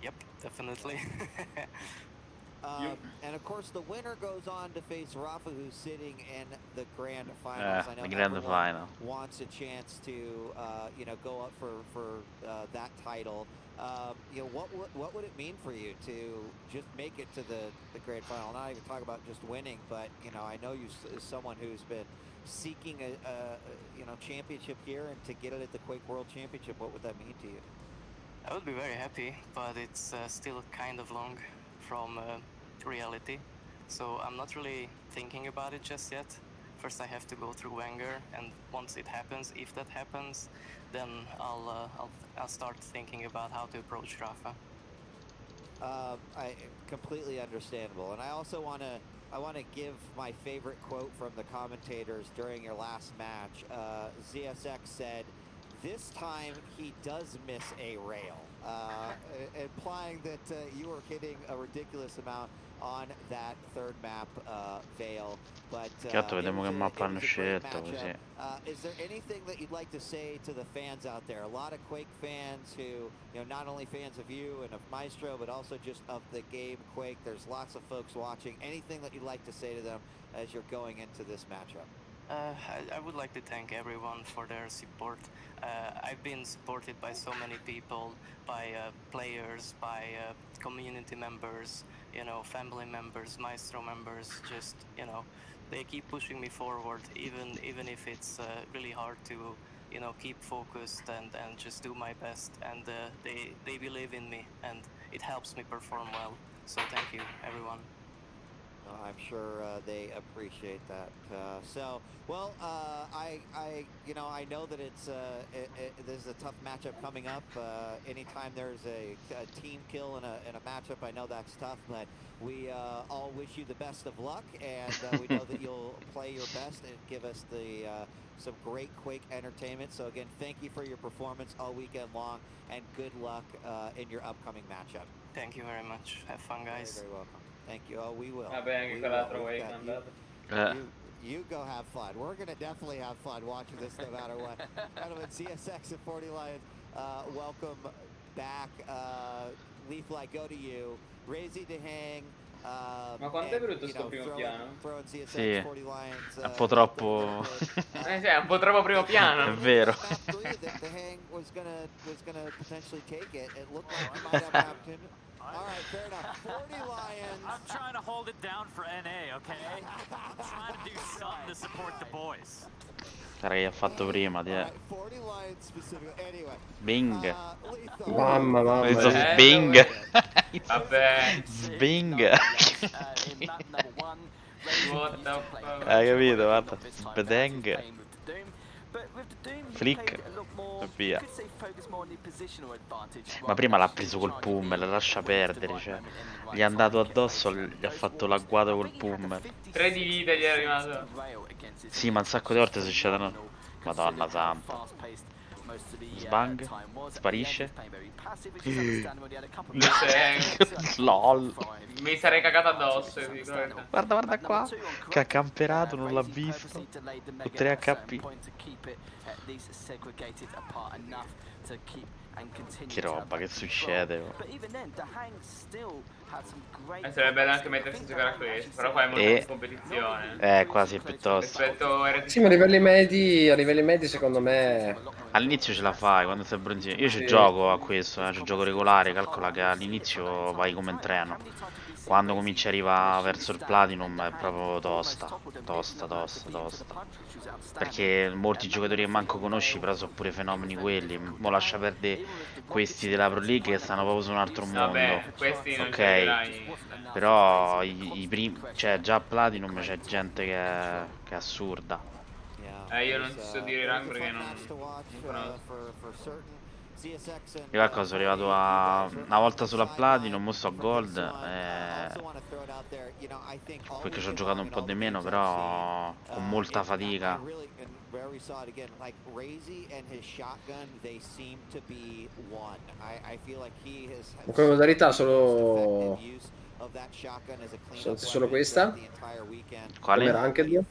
Yep, definitely. And of course, the winner goes on to face Rafa, who's sitting in the grand finals. I know the grand final wants a chance to, you know, go up for that title. You know, what would it mean for you to just make it to the grand final? Not even talk about just winning, but you know, I know you as someone who's been seeking a you know, championship here, and to get it at the Quake World Championship, what would that mean to you? I would be very happy, but it's still kind of long from reality, so I'm not really thinking about it just yet. First I have to go through Wenger, and once it happens, if that happens, then I'll start thinking about how to approach Rafa. I completely understandable, and I also want to give my favorite quote from the commentators during your last match. ZSX said, "This time he does miss a rail," implying that you were hitting a ridiculous amount on that third map, Veil. But vediamo che mappa hanno scelto così. Is there anything that you'd like to say to the fans out there? A lot of Quake fans who, you know, not only fans of you and of Maestro, but also just of the game Quake. There's lots of folks watching. Anything that you'd like to say to them as you're going into this matchup? I would like to thank everyone for their support. I've been supported by so many people, by players, by community members, you know, family members, Maestro members. Just, you know, they keep pushing me forward, even if it's really hard to, you know, keep focused and just do my best. And they believe in me, and it helps me perform well. So thank you, everyone. I'm sure they appreciate that. I know that this is a tough matchup coming up. Anytime there's a team kill in a matchup, I know that's tough, but we all wish you the best of luck, and we know that you'll play your best and give us some great Quake entertainment. So again, thank you for your performance all weekend long, and good luck in your upcoming matchup. Thank you very much. Have fun, guys. Very welcome. Thank you. Oh, we will. Vabbè, anche quell'altro way You go have fun. We're going to definitely have fun watching this no matter what. Gentlemen, CSX and 40 Lions, welcome back. Leafl, I go to you. Razy to hang. Ma quanto è brutto sto primo piano? Sì, è un po' troppo... È un po' troppo primo piano. È vero. All right, fair enough. 40 Lions. I'm trying to hold it down for NA, okay? I'm trying to do something to support the boys. Cara che ha fatto prima, ti è. Bing. Mamma. Bing. Vabbè. Bing. Hai capito? Guarda. Bedeng. Flick. E via. Ma prima l'ha preso col pummel, lascia perdere, cioè. Gli è andato addosso, gli ha fatto l'agguato col pummel. 3 di vita gli è rimasto. Sì, ma un sacco di volte succedono. Madonna santa. Sbang. Sparisce. LOL. Mi sarei cagato addosso. Guarda qua. Che ha camperato, non l'ha visto. Con 3 HP. Che roba, che succede? Sarebbe bello anche mettersi a giocare a questo, però qua è molto più competizione. Quasi piuttosto. Sì, ma a livelli medi secondo me... All'inizio ce la fai, quando sei bronzino. Io ci gioco a questo, ci gioco regolare, calcola che all'inizio vai come in treno. Quando cominci a arrivare verso il Platinum è proprio tosta. Perché molti giocatori che manco conosci però sono pure fenomeni quelli. Mo lascia perdere questi della Pro League che stanno proprio su un altro mondo. Vabbè, questi non Però i primi, cioè già a Platinum c'è gente che è assurda. Io non ti so dire i rank perché non Io ecco, sono arrivato a una volta sulla Platinum, mo sto a Gold, perché ci ho giocato un po' di meno, però con molta fatica. Come modalità solo questa? Quale? Come ranked?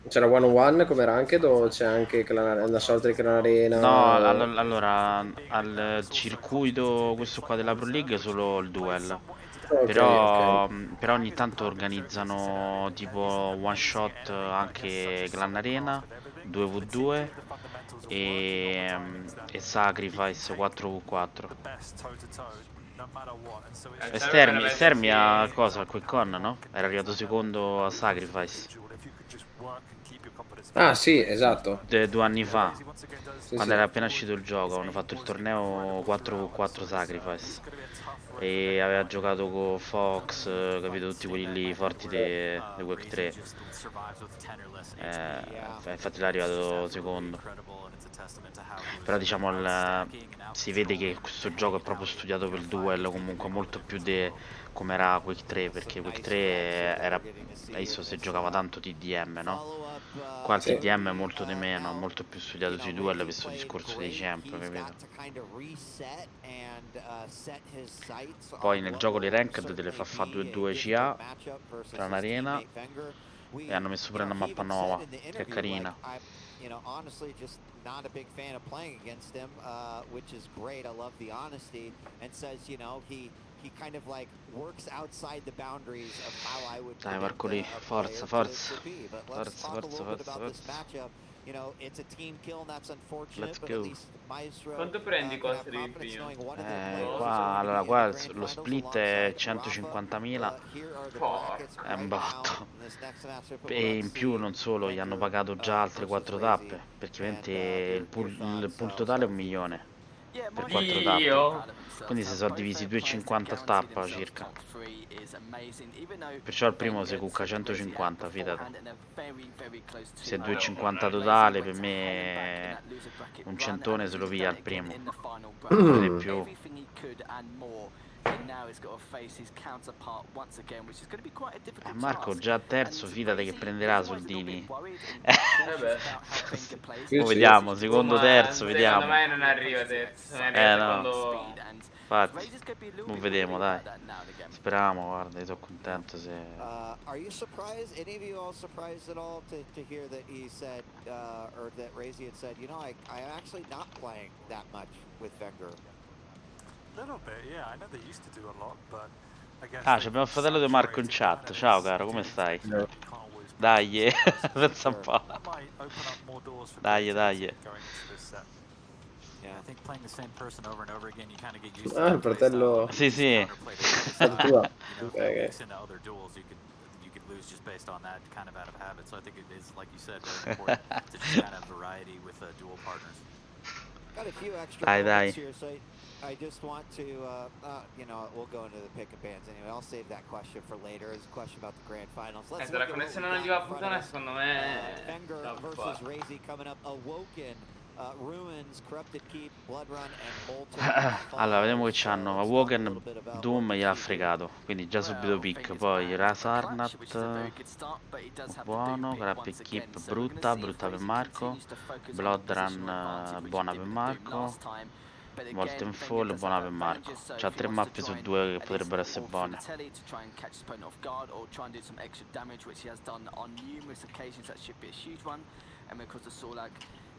C'era one on one come ranked o c'è anche una sorta di clan arena? No, allora al circuito questo qua della Pro League solo il duel. Però ogni tanto organizzano tipo one shot anche clan arena 2v2 e Sacrifice 4v4. Stermi a cosa? Al QuakeCon, no? Era arrivato secondo a Sacrifice. Ah sì, esatto. 2 anni fa, quando era appena uscito il gioco, hanno fatto il torneo 4v4 Sacrifice e aveva giocato con Fox, capito, tutti quelli lì forti di Quake 3. Infatti l'è arrivato secondo. Però diciamo si vede che questo gioco è proprio studiato per il duel, comunque molto più di come era Quake 3, perché Quake 3 era, adesso si giocava tanto TDM, no? Qua il TDM è molto di meno, molto più studiato sui duel per questo discorso dei champ, capito? Poi nel gioco dei ranked te le fa fare 2-2 CA tra un'arena e hanno messo pure una mappa nuova, che è carina. You know, honestly, just not a big fan of playing against him, which is great. I love the honesty, and says, you know, he he kind of like works outside the boundaries of how I would Dai, predict Marco lì, a forza, player forza. to be. But let's Forza, talk a forza, little bit forza, about this forza. matchup. You know, it's a team kill, and that's unfortunate, Let's but at go. least Maestro Quanto prendi can have costi di confidence impegno? knowing one of their players is Qua, going to allora, be qua in the grand lo finals split è alongside Rafa. 150.000, Here are the brackets Porca. è un right botto. now in this next matchup. But E in let's più see non solo, gli hanno Wenger pagato già altre versus 4 Razy, tappe, perché and ovviamente il pool totale è 1 milione per 4 tappe. Dio! Quindi si sono divisi 2,50 a tappa circa. Perciò il primo si cucca 150, fidati. Se è 2,50 totale, per me un centone se lo via al primo. Non di più. Marco già terzo, fidate che prenderà soldini. Poi vediamo, secondo terzo, vediamo. Secondo me non arriva terzo. Secondo... Infatti, non vediamo, dai. Speriamo, guarda, io sono contento se... Are you surprised? Any of you all surprised at all to hear that he said, or that Razy had said, you know, I'm actually not playing that much with Wenger? A little bit, yeah. I know they used to do a lot, but I guess abbiamo il fratello di Marco in chat. Ciao caro, come stai? Dai, pensa un po'. Dai, dai. Ah, il fratello... Sì, sì. Tua. Okay. Just based on that kind of out of habit, so I think it is, like you said, very important to just kind of variety with dual partners. Got a few extra Dai, moments dai. here, so I just want to, you know, we'll go into the pick and bans anyway. I'll save that question for later. It's a question about the grand finals. Let's Se la connessione non gli va a puttana, secondo me... Wenger versus Razy coming up. Awoken, Ruins, Corrupted Keep, Bloodrun and Molten. Allora, vediamo che c'hanno. Awoken, Doom gliel'ha fregato. Quindi già subito pick. Poi Rasarnat, buono. Corrupted Keep, brutta per Marco. Bloodrun, buona per Marco. Molten Fall, buona per Marco. C'ha 3 mappe su 2 che potrebbero essere buone.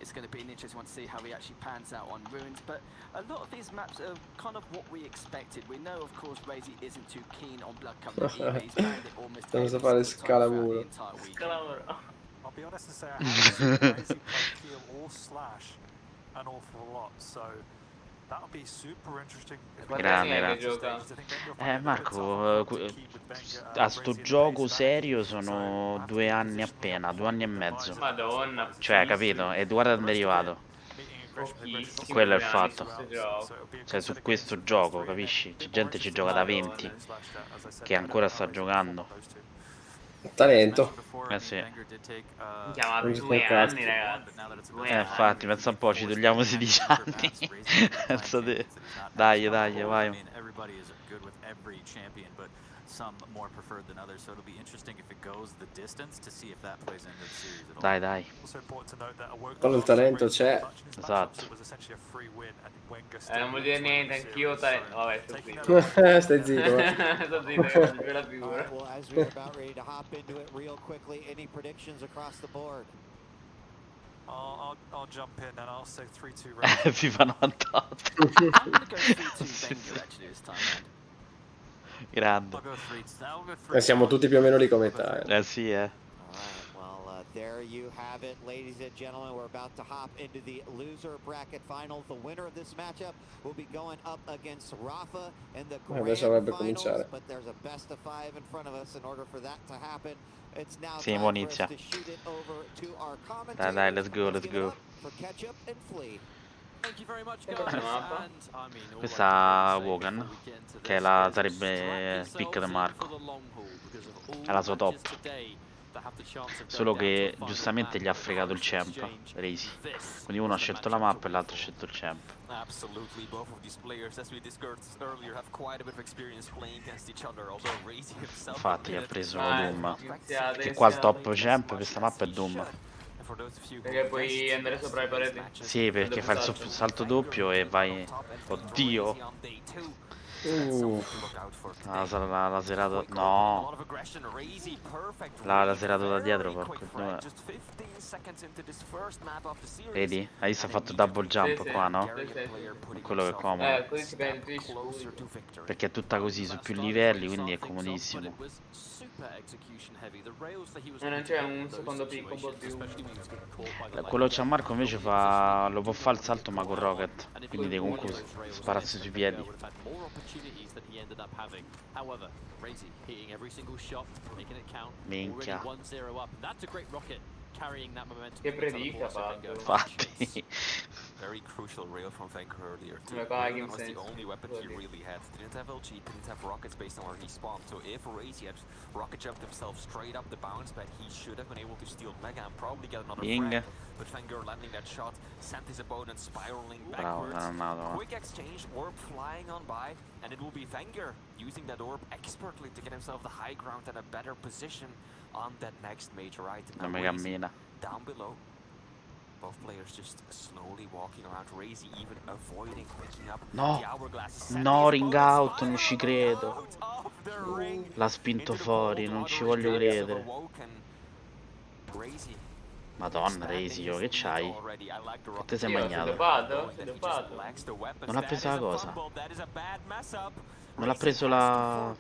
It's going to be an interesting one to see how he actually pans out on Ruins, but a lot of these maps are kind of what we expected. We know, of course, Razy isn't too keen on Blood Covenant either. He's banned it almost every single time throughout the entire weekend. I'll be honest and say I haven't seen Razy play Keel or Slash an awful lot, so that'll be super interesting. Grande. Marco, a sto gioco serio sono 2 anni appena, 2 anni e mezzo. Madonna. Cioè, capito? E guarda dove è arrivato. Quello è il fatto. Cioè, su questo gioco, capisci? C'è gente che ci gioca da 20, che ancora sta giocando. Talento. Sì. Chiamato 2 anni, ragazzi. Infatti, pensa un po', ci togliamo 16 anni. Dai, vai. Dai. Quando il talento c'è. Esatto. Non vuol dire niente, anch'io talento. Vabbè, sto zitto. Stai zitto. Sto zitto, non c'è la figura. Well, as we're about ready to hop into it real quickly, any predictions across the board? I'll jump in and I'll say 3-2 FIFA 98. I'm going to go 3-2 Wenger actually this time round. Grande. Siamo tutti più o meno lì come te. Sì, There you have it, ladies and gentlemen. We're about to hop into the loser bracket finals. The winner of this matchup will be going up against Rafa in the grand finals. But there's a best of 5 in front of us. In order for that to happen, it's now time for us to shoot it over to our commentators. Dai, let's go. For Ketchup and Flea. Thank you very much, guys. And, questa Wogan, che sarebbe pick di Marco. È la sua top. Solo che giustamente gli ha fregato il champ, Razy. Quindi uno ha scelto la mappa e l'altro ha scelto il champ. Infatti ha preso Doom. Che qua il top champ per questa mappa è Doom. Perché puoi andare sopra le pareti? Sì, perché fa il salto doppio e vai... Oddio! l'ha serato. No. L'ha serato da dietro, porco due. Vedi? Hai visto, ha fatto double jump qua, no? Quello che è comodo. Così si prendi tu scudi. Perché è tutta così su più livelli, quindi è comodissimo. E non c'è un secondo picco un po' più. Quello che c'ha Marco invece fa. Lo può fare il salto ma con rocket. Quindi devi comunque spararsi sui piedi. Minchia. Che predica, infatti. Very crucial rail from Vanker earlier. Come vai, That was the only weapon he really had. Didn't have LG, didn't have rockets based on where he spawned. So if Razy had rocket jumped himself straight up the bounce pad, he should have been able to steal Mega and probably get another frag. But Vanker landing that shot sent his opponent spiraling backwards. Quick exchange, orb flying on by, and it will be Vanker using that orb expertly to get himself the high ground and a better position on that next major item. Non mi cammina. Down below. Both players just slowly walking around, Razy even avoiding picking up the hourglass. No, ring out, non ci credo. L'ha spinto fuori, non ci voglio credere. Madonna, Razy, che c'hai? Che te sei magnato? Non ha preso la cosa. Non ha preso l'arma.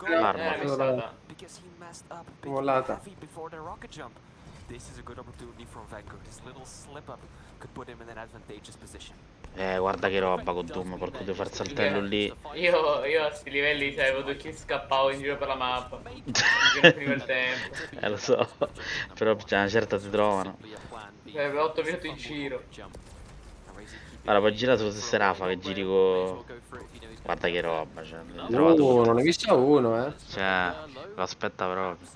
Volata. This is a good opportunity from Vanker. This little slip up could put him in an advantageous position. Guarda che roba con Doom, porco devo far saltello lì. Io a sti livelli sapevo che scappavo in giro per la mappa. Non finiva il tempo. Lo so. Però c'è una certa ti trovano. 8 minuti in giro. Allora poi gira sulla stessa Rafa che giri con. Guarda che roba, cioè. Non ne vista uno, Cioè, lo aspetta proprio.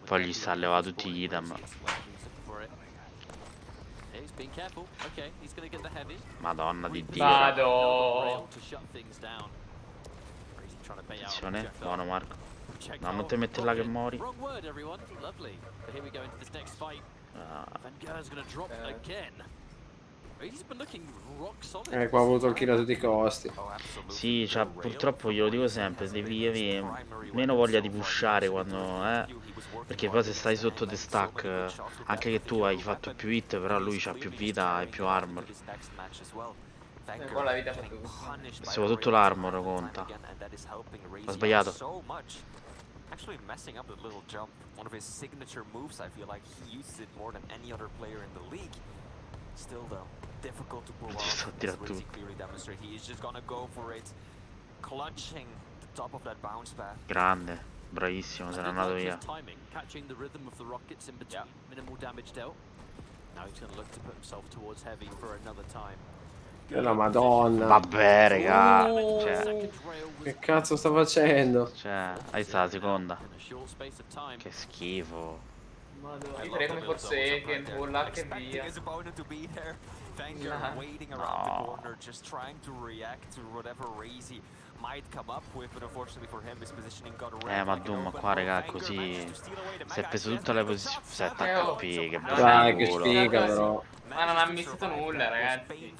Poi gli sta a levare tutti gli item. Madonna di Dio. Vado. Attenzione, buono Marco. No, non ti metti là che muori. Qua ho avuto il kill a tutti i costi. Sì, cioè, purtroppo glielo dico sempre, devi avere meno voglia di pushare quando, perché poi se stai sotto the stack, anche che tu hai fatto più hit, però lui ha più vita e più armor. Qua la vita fa tutto. Soprattutto l'armor conta. Ho sbagliato. Actually messing up that little jump, one of his signature moves. I feel like he uses it more than any other player in the league. Still though, difficult to pull off. Razy clearly demonstrate he is just gonna go for it, clutching the top of that bounce pad. Grande, bravissimo, se n'è andato via. Catching the rhythm of the rockets in between, minimal damage dealt. Now he's gonna look to put himself towards heavy for another time. La madonna. Vabbè, raga. Cioè, che cazzo sta facendo? Cioè, hai sta la seconda. Che schifo. Direi come forse che pulla che via. Vanker waiting around the corner, just trying to react to whatever Razy might come up with, but unfortunately for him his positioning got around. Ma Doom qua, raga, così si è preso tutte le posizioni. 7 HP, che dai, che sfiga però. Ma non ha missato nulla, ragazzi.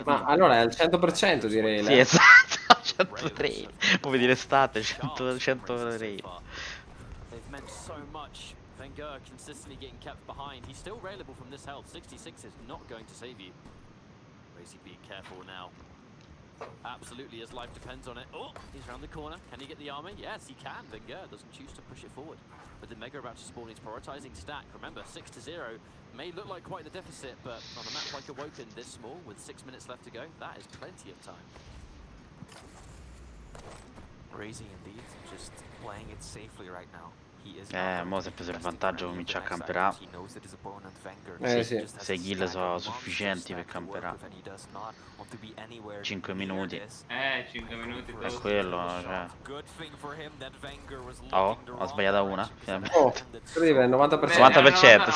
Ma allora è al 100% direi. Sì, esatto, 103. Come dire estate, 100 rail. They've meant so much. Vanker consistently getting kept behind. He's still railable from this health. 66 is not going to save you. Razy being careful now. Absolutely, his life depends on it. Oh, he's around the corner. Can he get the armor? Yes, he can. Vanker doesn't choose to push it forward. But the Mega about to spawn, he's prioritizing stack. Remember, 6-0 may look like quite the deficit, but on a map like Awoken this small, with 6 minutes left to go, that is plenty of time. Razy indeed, just playing it safely right now. Mo si è preso il vantaggio, comincia a camperà. Sì. 6 kill sono sufficienti per camperà. 5 minuti. 5 minuti. È quello, cioè. Oh, ho sbagliato una. Oh, incredibile, 90%. 90%.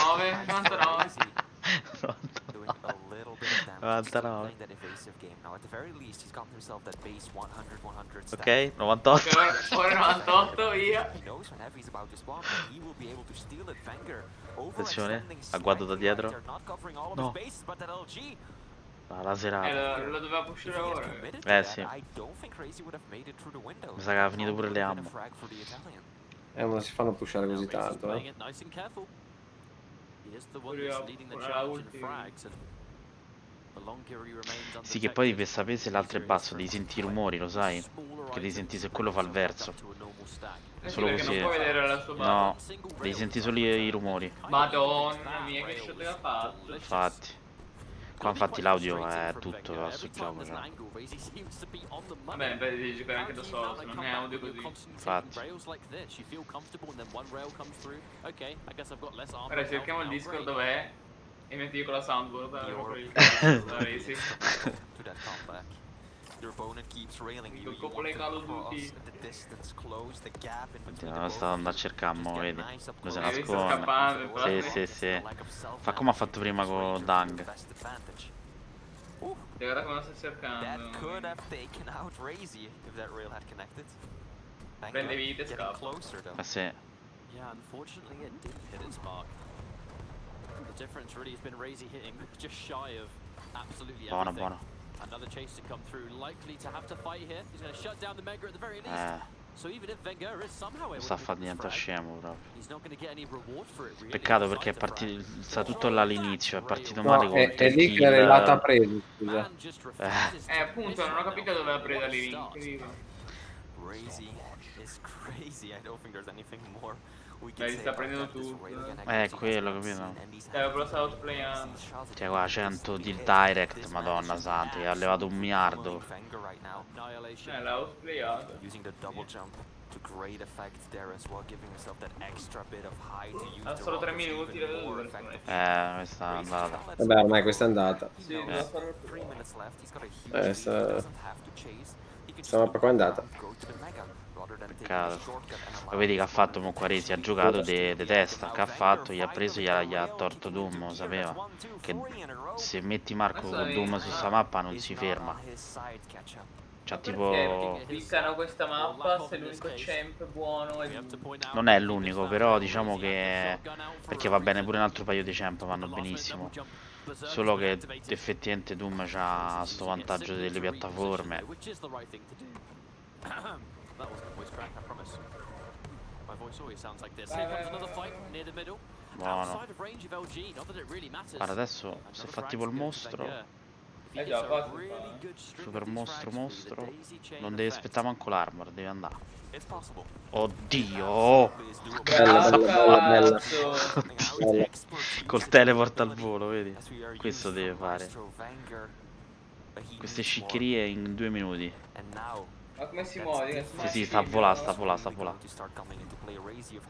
99. Ok, 98. Ora 98 via. Attenzione, agguato da dietro. No. La serata. Lo doveva pushare ora. Sì. Mi sa che ha finito pure le ammo. Non si fanno pushare così tanto, eh. Sì, che poi per sapere se l'altro è basso devi sentire i rumori, lo sai? Che devi sentire se quello fa il verso. Solo perché così. non puoi vedere la sua base. No, devi sentire solo i rumori. Madonna mia, che shot che ha fatto. Infatti. Qua infatti l'audio è tutto sul gioco, cioè. Vabbè, devi giocare anche da solo, se non è audio così. Infatti. Ora cerchiamo il Discord dov'è e metti io con la soundboard la Racing. Il coppola Call of Duty. Sto andando a cercare, mo, vedi? Lo si Sta nasconde. scappando, Sì. Fa come ha fatto prima con Dang. Guarda come lo sta cercando. Prende vite e scappa. Sì. Yeah, unfortunately it didn't hit its mark. The difference really has been Razy hitting just shy of absolutely everything. Buono. Another chase to come through, likely to have to fight here. He's going to shut down the Mega at the very least. So even if Wenger is somehow able Sta to fa diventare scemo proprio. he's not going to get any reward for it really. Peccato perché è partito. Sta tutto là all'inizio, è partito No, male con è lì che l'ha preso, scusa. Appunto, non ho capito dove l'ha presa lì. Razy is crazy. I don't think there's anything more we can Beh, li say sta about prendendo that. This tutto. È quello, capito? Però sta outplayando. Cioè qua 100 di direct, madonna santa, gli ha levato 1 miliardo. L'ha outplayato. Using the double jump to great effect there as well, giving himself that extra bit of height to use. Ha solo 3 minuti, Questa è andata. Vabbè, ormai questa è andata. Sì, Sta mappa qua è andata. Peccato. Lo vedi che ha fatto Monquaresi, ha giocato de testa, che ha fatto? Gli ha preso, gli ha torto Doom, lo sapeva. Che se metti Marco con Doom su sta mappa non si ferma. Cioè tipo... Cliccano questa mappa se l'unico champ buono è Non è l'unico, però diciamo che... Perché va bene pure un altro paio di champ, vanno benissimo. Solo che effettivamente Doom c'ha sto vantaggio delle piattaforme. Buono. Guarda adesso se fa tipo il mostro, super mostro, non deve aspettare manco l'armor, deve andare. Oddio! Bella. Col teleport al volo, vedi? Questo deve fare. Queste sciccherie in 2 minuti. Ma come si muove? Sì, sta a volare. Sta a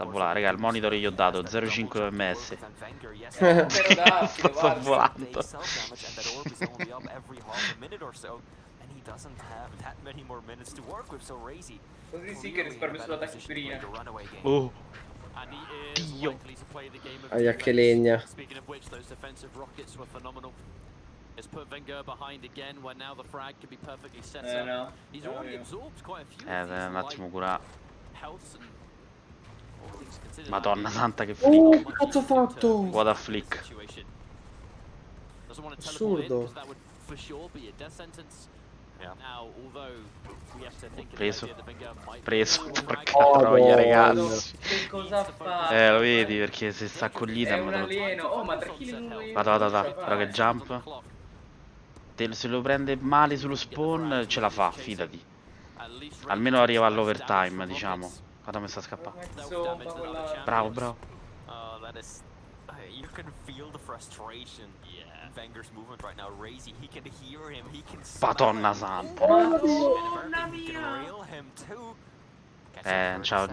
volare, raga, il monitor gli ho dato 0,5 ms. Sto volando. Così sì che risparmio sulla tachipirina. Oh Dio. Aia che legna. It's put Wenger behind again when now the frag can be perfectly set up. No. He's already absorbed quite a few. Un attimo cura. Health and all things considered. Madonna santa che flick. Che cazzo ha fatto? What a flick. Assurdo. For sure be a death sentence. Now, although we have to think Preso, porca troia, ragazzi. Che cosa fa? Lo vedi perché se sta con gli È un alieno. Oh, ma 3 kg. Vada, però che jump. Se lo prende male sullo spawn ce la fa, fidati. Almeno arriva all'overtime, diciamo. Guarda come sta scappando. Bravo. You can feel the frustration. Wenger's movement right now. Razy, he can hear him. He can. Madonna santa. Madonna mia. Ciao.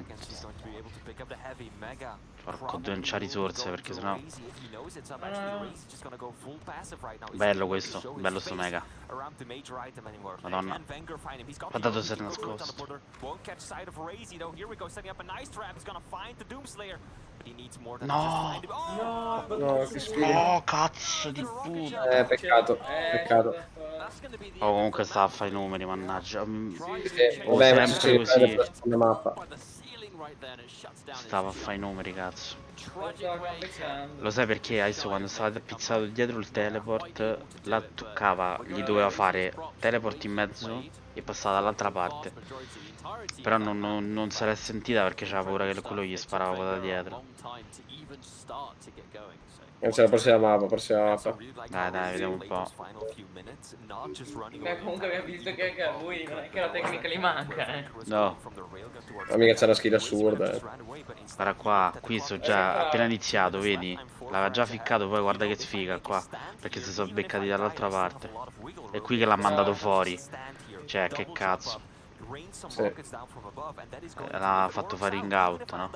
Porco Dio, non c'ha risorse perché sennò. Bello questo, bello sto mega. Madonna. Guardate se è nascosto. No! No, che sfiga. Oh, cazzo di puta. Peccato. Oh, comunque sta a fare i numeri, mannaggia. Vabbè, ma sempre così. la mappa. Stava a fare i numeri, cazzo. Lo Lo sai perché adesso quando stava pizzato dietro il teleport, la toccava, gli doveva fare teleport in mezzo e passava dall'altra parte. Però non se l'è sentita perché c'aveva paura che quello gli sparava da dietro. Non c'è la prossima mappa. Dai, vediamo un po'. Beh, comunque abbiamo visto che a lui non è che la tecnica gli manca, No. Ma mica c'è una skill assurda, Guarda qua, qui sono già appena iniziato, vedi? L'aveva già ficcato, poi guarda che sfiga qua. Perché si sono beccati dall'altra parte. È qui che l'ha mandato fuori. Cioè, che cazzo. Sì. L'ha fatto fare ring out, no?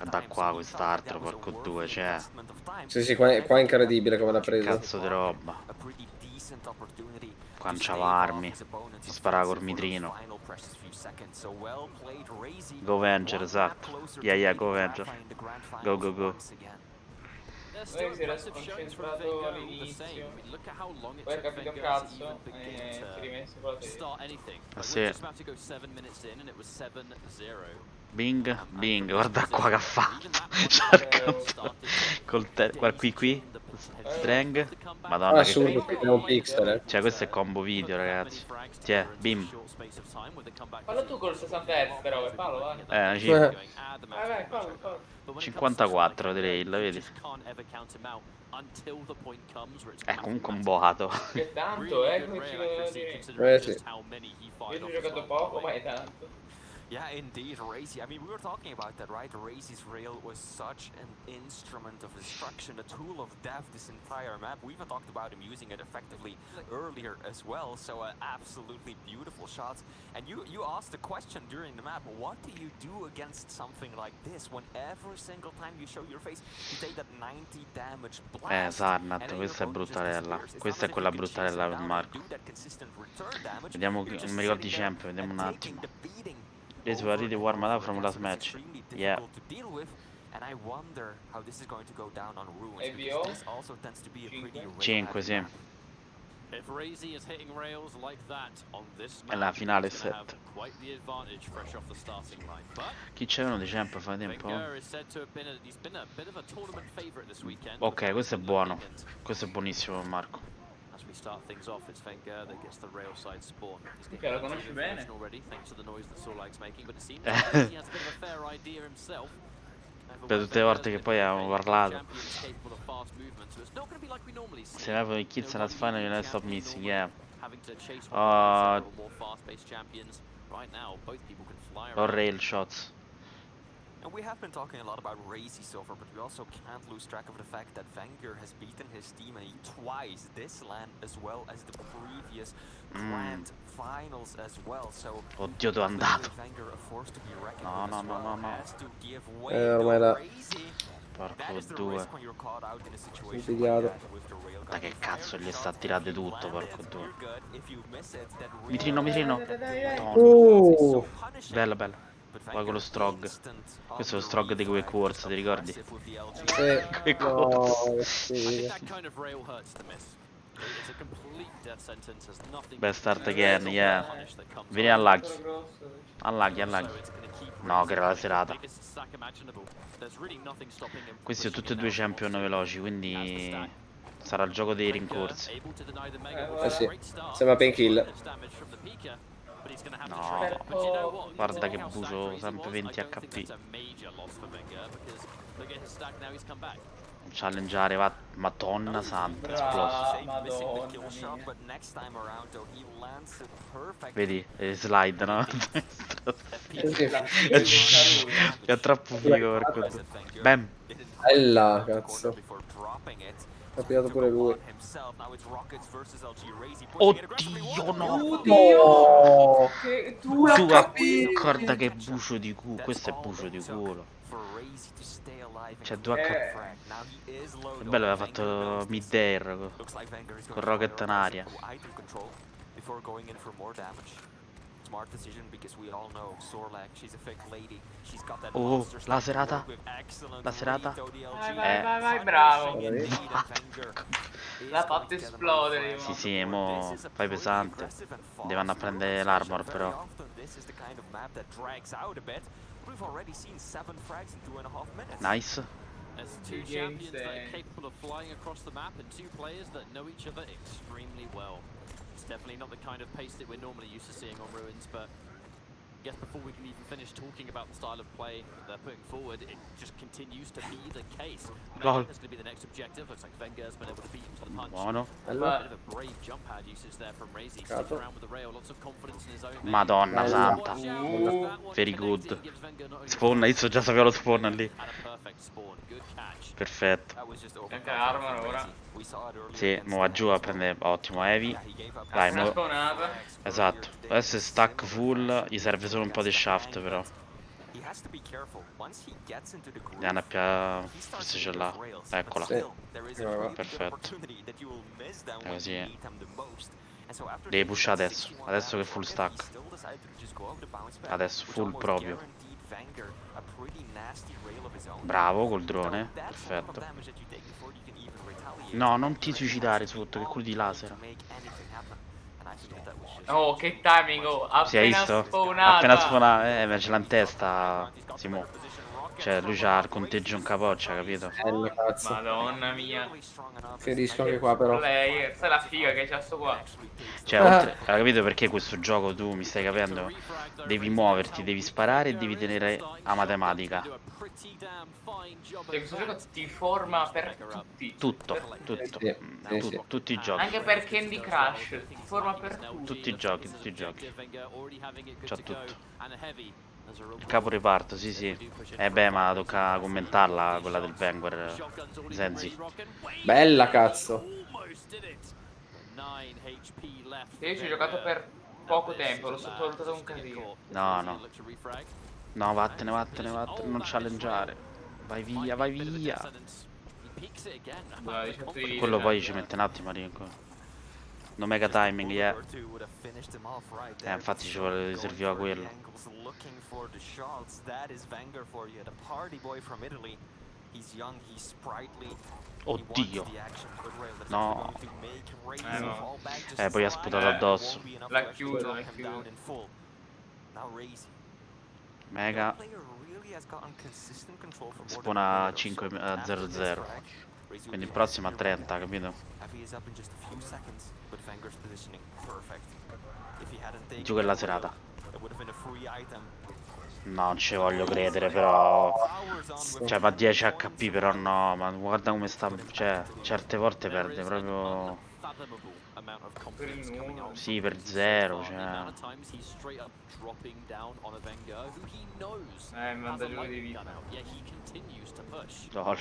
Da qua quest'altro, porco due, cioè. Sì, qua è incredibile come l'ha preso. Cazzo di roba. Qua non c'ava armi. Si sparava col mitrino. Go Venger, esatto. Yeah, go Venger. Go. Lui si era sconcentrato all'inizio, poi ha capito un cazzo e si è rimesso con la testa. Ah sì. Bing, guarda qua che ha fatto. Col qui. Strang. Madonna che assurdo, è un pixel, Cioè questo è combo video, ragazzi. Tiè, bim. Fallo tu col 60 Hz però, fallo, vai. Una cifra. Vai, fallo. 54 di rail, vedi? È comunque un boato. Che tanto, come ci volevo dire. Sì. Io ci ho giocato poco, ma è tanto. Yeah, indeed, Razy. I mean, we were talking about that, right? Razy's rail was such an instrument of destruction, a tool of death this entire map. We even talked about him using it effectively earlier as well. So, absolutely beautiful shots. And you asked the question during the map, what do you do against something like this when every single time you show your face, you take that 90 damage blast? Sarnat, questa è bruttarella. Questa è quella bruttarella per Marco. Vediamo, non mi ricordo i champ, vediamo un attimo. This was really warm up from last match. Yeah. And I wonder how this is going to go down on Ruins, ABO? because this also tends to be a pretty 5, sì. If Razy is hitting rails like that on this È la finale 7. quite the advantage fresh off the starting line. But Chi c'erano di champ fa tempo? Wenger is said to have been he's been a bit of a tournament favorite this weekend. Ok, questo è buono. Questo è buonissimo, Marco. As we start things off, it's Wenger that gets the rail side spawn. He's Che la conosci bene already, thanks to the noise that Sorlag's making, but it seems like he has a bit of a fair idea himself. Per tutte le volte che poi abbiamo parlato. Se never the kids in that final, you never stop missing, yeah. Or rail shots. And we have been talking a lot about Razy so far, but we also can't lose track of the fact that Wenger has beaten his team twice this LAN as well as the previous Grand Finals as well. So oddio, dove è andato? No. Ormai là. Porco due. Invidiato. Ma che cazzo gli sta a tirare tutto, porco due. Mitrino. Bella. Poi con lo Strog. Questo è lo Strog di Quake Wars, ti ricordi? Sì. Sì. Best start again, yeah. Vieni allaghi. No, che era la serata. Questi sono tutti e due champion veloci, quindi sarà il gioco dei rincorsi. Sì, sembra painkiller. No, guarda che buso, sempre 20 HP. Challengeare, va, madonna santa, esploso. Vedi, slide, no? È troppo figo, porco. Bam. Bella, cazzo. Ha pigliato pure lui. Oddio, no! Oddio! Che Guarda che bucio di culo. Questo è bucio di culo. C'è 2 HP. Che bello, aveva fatto mid-air con rocket in aria. smart decision because we all know Sorlak, she's a fake lady. She's got that Oh, la serata. La serata. Vai, bravo. L'ha fatto esplodere. Sì, sì, mo fai pesante. Devono prendere l'armor però. Nice. There's two champions that are capable of flying across the map and two players that know each other extremely well. It's definitely not the kind of pace that we're normally used to seeing on Ruins, but I guess before we can even finish talking about the style of play that they're putting forward, it just continues to be the case. Mega is going to be the next objective. Looks like Venger's been able to beat him to the punch. Buono. A bit of a brave jump pad usage there from Razy. Sticking around with the rail, lots of confidence in his own. Madonna santa. Very good. Spawn, io già sapevo lo spawn lì. Perfetto. Anche l'armor ora. Sì, mo va giù a prendere ottimo heavy. Dai, mo... Esatto. Adesso è stack full, gli serve solo un po' di shaft però. Diana più... forse ce l'ha. Eccola. Sì. Perfetto. È così. Devi pushare adesso. Adesso che è full stack. Adesso full proprio. Bravo col drone. Perfetto. No, non ti suicidare sotto, che quello di laser. Oh, che timing, oh, Si hai appena visto? spawnata. Appena spawnato, ma ce l'ha in testa, Simo. Cioè, lui c'ha il conteggio in capoccia, capito? Cazzo. Madonna mia. Ferisco anche qua però. Lei, sai la figa che c'ha sto qua. Cioè, oltre, hai capito perché questo gioco tu mi stai capendo? Devi muoverti, devi sparare e devi tenere a matematica. Cioè, questo gioco ti forma per tutti. Tutto. Tutti i giochi. Anche per Candy Crush, ti forma per Tutti i giochi. C'ha tutto. Il capo reparto, sì sì. Beh, ma tocca commentarla, quella del Vanguard, Zenzi. Bella cazzo. Io ci ho giocato per poco tempo, l'ho sottovalutato un casino. No, vattene, non challengeare. Vai via. Quello poi ci mette un attimo a rienco. No mega timing, infatti ci serviva quello. Oddio. No. Poi ha sputato addosso. L'ha chiuso. Mega. Spona 5-0-0. Quindi il prossimo a 30, capito? Giù che la serata. No, non ci voglio credere, però. Cioè, va 10 HP, però no. Ma guarda come sta. Cioè, certe volte perde proprio. Sì, per 0, cioè. Mi manda giù di vita. Lol.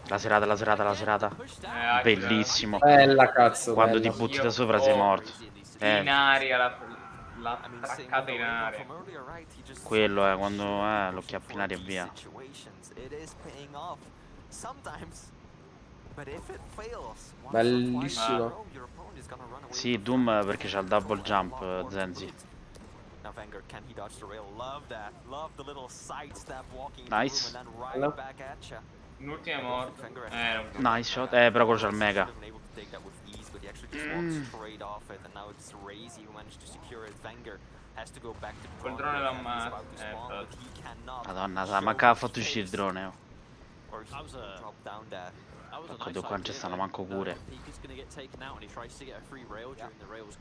La serata. Bellissimo. Bella cazzo. Quando bella. ti butti da sopra sei morto. In aria, l'ha traccata in aria. Quello quando lo chiappi in aria e via. Bellissimo. Sì, Doom perché c'ha il double jump, Zenzi. Nice. L'ultimo è morto. Nice shot. Però quello c'ha il mega. Col drone l'ammazza. Madonna, manca ha fatto uscire il drone. Ecco, qua non ci stanno manco cure.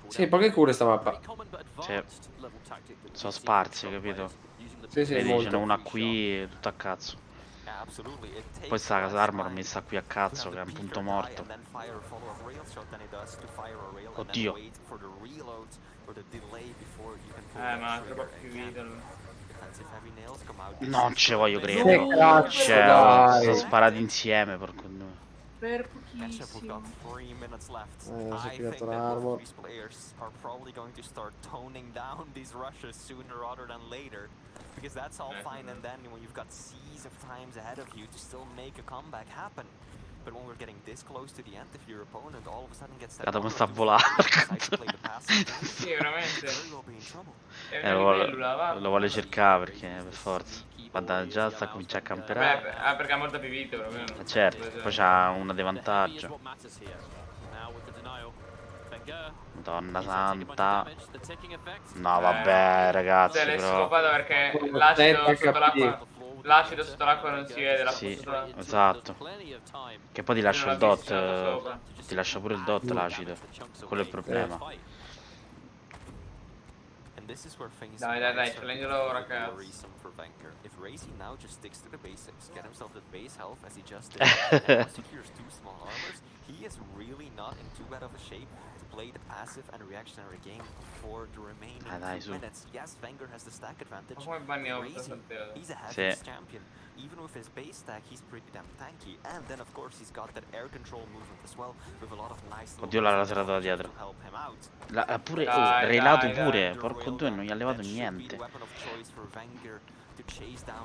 Sì, poche cure sta mappa. Cioè, sono sparsi, capito? Sì, Vedi, molto. ce n'è una qui e tutto a cazzo. Poi sta casa armor messa qui a cazzo, che è un punto morto. Oddio. Ma troppo più vita. Non ci voglio credere. Che cazzo, Cioè, dai. sono sparati insieme, porco due. Per pochissimo. Si è pigliato l'armor. Because that's all fine and then when you've got seas of times ahead of you to still make a comeback happen. but when we're getting this close to the end, if your opponent all of a sudden gets that Guarda come sta a volare. Sì, veramente. Lo vuole cercare perché per forza. Guarda, già sta cominciando a camperare. Beh, perché ha molta più vita, proprio. Certo, poi c'ha una di vantaggio. Madonna santa. No vabbè ragazzi, Se l'è però. scopata perché l'acido sotto l'acqua. L'acido sotto l'acqua non si vede, l'acqua Sì, sotto l'acqua. esatto. Che poi ti lascia il dot. Sopra. Ti lascia pure il dot l'acido. Quello è il problema. Dai, challengelo ragazzi. If Razy now just sticks to the basics, get himself the base health as he just did, and secures 2 small armors, he is really not in too bad of a shape to play the passive and reactionary game for the remaining 2 minutes. Yes, Wenger has the stack advantage. Razy, he's a heavy champion. Even with his base stack, he's pretty damn tanky. And then, of course, he's got that air control movement as well, with a lot of nice Oddio l'ha laserato da dietro. Pure Relato pure. Porco due, non gli ha levato niente.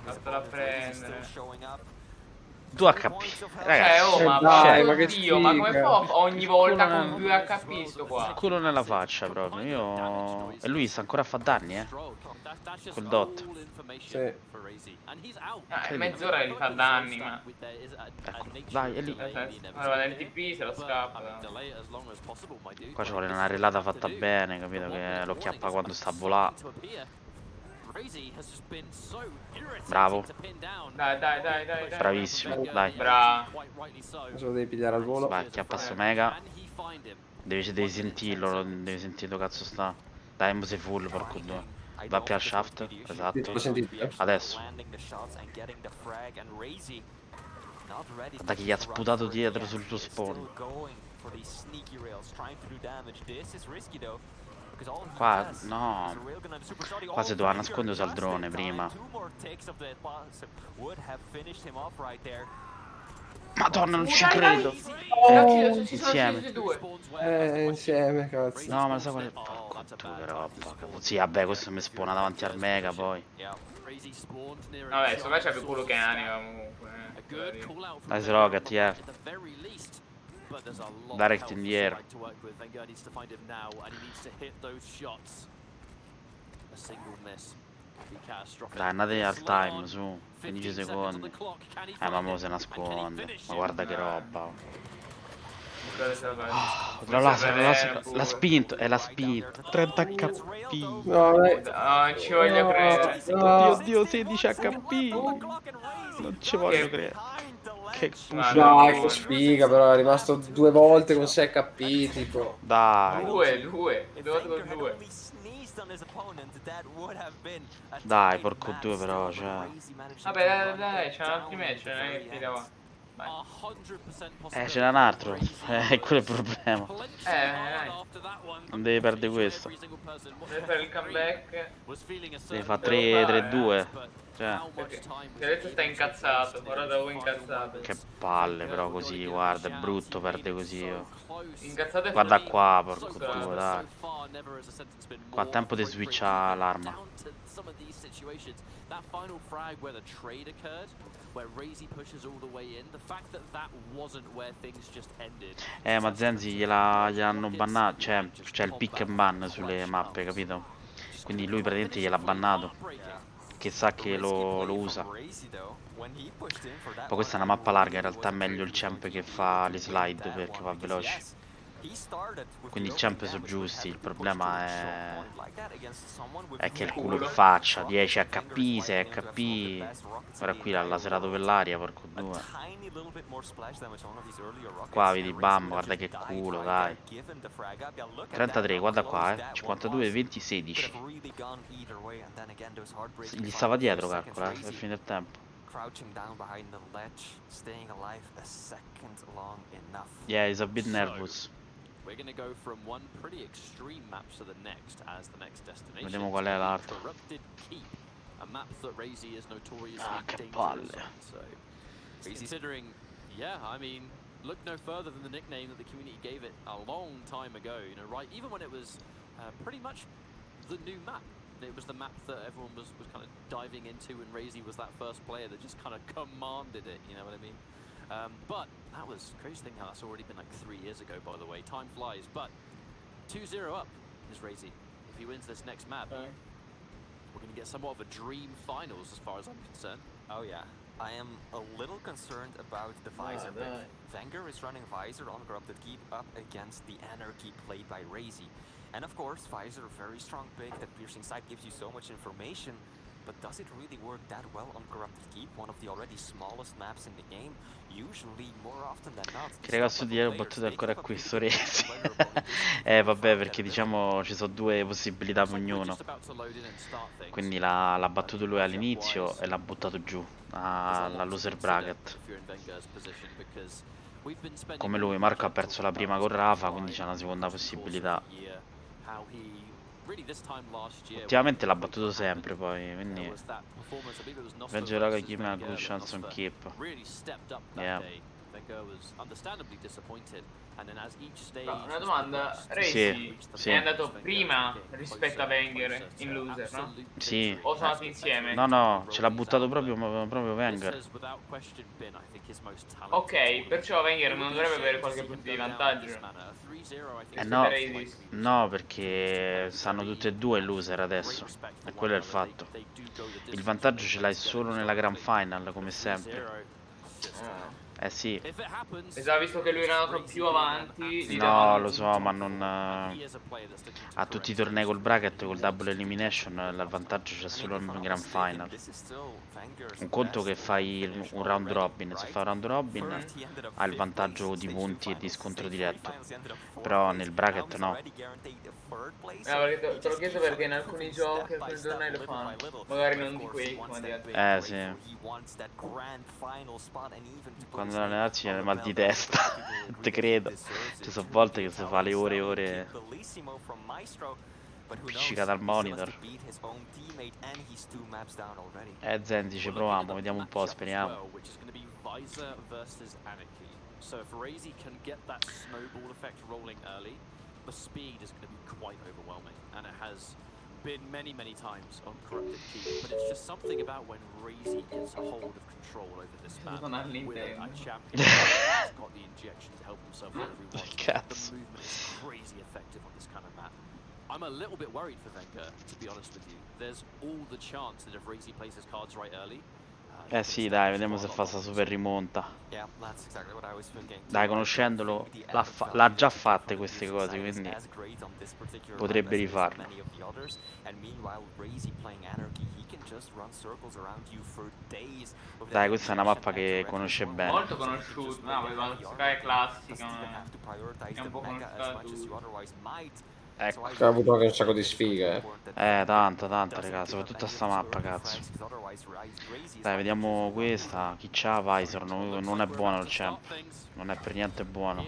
Fatela prendere. 2 HP. Ragazzi, ma che Dio, ma come fa ogni volta con 2 HP sto qua? culo nella faccia proprio. Io. E lui sta ancora a fare danni, Col dot. Sì. Mezz'ora gli fa danni, ma. Vai, è lì. Allora nel TP se lo scappa. Qua ci vuole una relata fatta bene, capito? Che lo chiappa quando sta a volare. Bravo. Dai. Bravissimo, dai. Bravo. Adesso lo devi pigliare al volo. Vai, chiappa sto mega. Devi sentirlo, devi sentire dove cazzo sta. Dai, sei full, porco due. Va più a shaft, esatto. Adesso. Guarda che gli ha sputato dietro sul tuo spawn. Qua, no. Qua si doveva nascondersi al drone prima. Madonna, non ci credo. Insieme. Insieme, cazzo. No, ma lo sai qual è? Porco due, che roba. Sì, vabbè, questo mi spawna davanti al mega poi. Vabbè, secondo me c'è più culo che anima comunque. Dai, Rocket, Direct in the air. Dai, andate al time, su. 15 secondi. Ma mo se nasconde. Ma guarda che roba. L'ha spinto, l'ha spinto. 30 HP. No, dai. Non ci voglio credere. Oddio, 16 HP. Non ci voglio credere. Che dai, che sfiga, però è rimasto 2 volte con 6 HP, tipo. Dai. Due volte con 2. Dai, porco due però, cioè. Vabbè, dai, c'è un altro match, non è che ti devo. Ce n'è un altro. Quello è il problema. Dai. Non devi perdere questo. Deve fare il comeback. Devi fare 3-2. Cioè. Ti adesso sta incazzato, ora dopo incazzato. Che palle però così, guarda, è brutto perdere così. Incazzato è guarda qua, porco due, dai. Qua a tempo di switcha l'arma. Ma Zenzi gliel'hanno bannato, cioè c'è il pick and ban sulle mappe, capito? Quindi lui praticamente gliel'ha bannato, che sa che lo usa. Poi questa è una mappa larga, in realtà è meglio il champ che fa le slide perché va veloce. Quindi i champ sono giusti, il problema è che il culo in faccia, 10 HP, 6 HP. Ora qui l'ha laserato per l'aria, porco due. Qua vedi, bam, guarda che culo, dai. 33, guarda qua, 52, 20, 16. Gli stava dietro, calcola, per fine del tempo. Yeah, he's a bit nervous. We're going to go from one pretty extreme map to the next as the next destination. Vediamo qual è l'altro. Corrupted Keep, a map that Razy is notoriously che dangerous palle. on. So, considering, yeah, I mean, look no further than the nickname that the community gave it a long time ago. You know, right? Even when it was pretty much the new map. It was the map that everyone was kind of diving into, and Razy was that first player that just kind of commanded it. You know what I mean? But that was crazy thing how that's already been like 3 years ago, by the way. Time flies, but 2-0 up is Razy. If he wins this next map, we're going to get somewhat of a dream finals as far as I'm concerned. Oh yeah, I am a little concerned about the Visor pick. Wenger is running Visor on Corrupted Keep up against the Anarchy played by Razy. And of course, Visor, very strong pick. That piercing sight gives you so much information. But does it really work that well on Corrupted Keep, one of the already smallest maps in the game? Usually, more often than not. Che ragazzo di ho battuto ancora qui sto Resi. Vabbè, perché diciamo ci sono due possibilità per ognuno. Quindi l'ha battuto lui all'inizio e l'ha buttato giù alla loser bracket. Come lui, Marco ha perso la prima con Rafa, quindi c'è una seconda possibilità. Ultimamente l'ha battuto sempre poi, quindi penso raga chi mi ha good chance on keep. Yeah. Una domanda, Razy è andato prima rispetto a Wenger in loser, no? Sì. O sono andati insieme? No, ce l'ha buttato proprio Wenger. Ok, perciò Wenger non dovrebbe avere qualche punto di vantaggio. No, perché stanno tutti e due in loser adesso. E quello è il fatto. Il vantaggio ce l'hai solo nella Grand Final, come sempre. Eh sì. Esatto, visto che lui era andato più avanti. No, lo so, ma non... a tutti i tornei col bracket, col double elimination, l'avvantaggio c'è solo in Grand Final. Un conto che fai un round robin. Se fai un round robin hai il vantaggio di punti e di scontro diretto. Però nel bracket no. Perché te l'ho chiesto perché in alcuni giochi, alcuni tornei lo fanno. Magari non di Quake, ma di altri. Sì. Quando allenarsi viene mal di testa. Te credo. Ci sono volte che si fa le ore e ore appiccicata al monitor. Zenzi, ci proviamo, vediamo un po', speriamo. So if Razy can get that snowball effect rolling early, the speed is going to be quite overwhelming, and it has been many times on Corrupted Keep, but it's just something about when Razy gets a hold of control over this map with a champion who's got the injection to help himself wherever he wants. The movement is crazy effective on this kind of map. I'm a little bit worried for Wenger, to be honest with you. There's all the chance that if Razy plays his cards right early, Sì, dai, vediamo se fa sta super rimonta. Dai, conoscendolo, l'ha già fatte queste cose, quindi potrebbe rifarle. Dai, questa è una mappa che conosce bene. Molto conosciuta, no, è classica, è un po' conosciuta. Ecco. Ha avuto anche un sacco di sfighe. Tanta, raga, soprattutto a sta mappa, cazzo. Dai, vediamo questa. Chi c'ha Visor? Non è buono il champ. Non è per niente buono.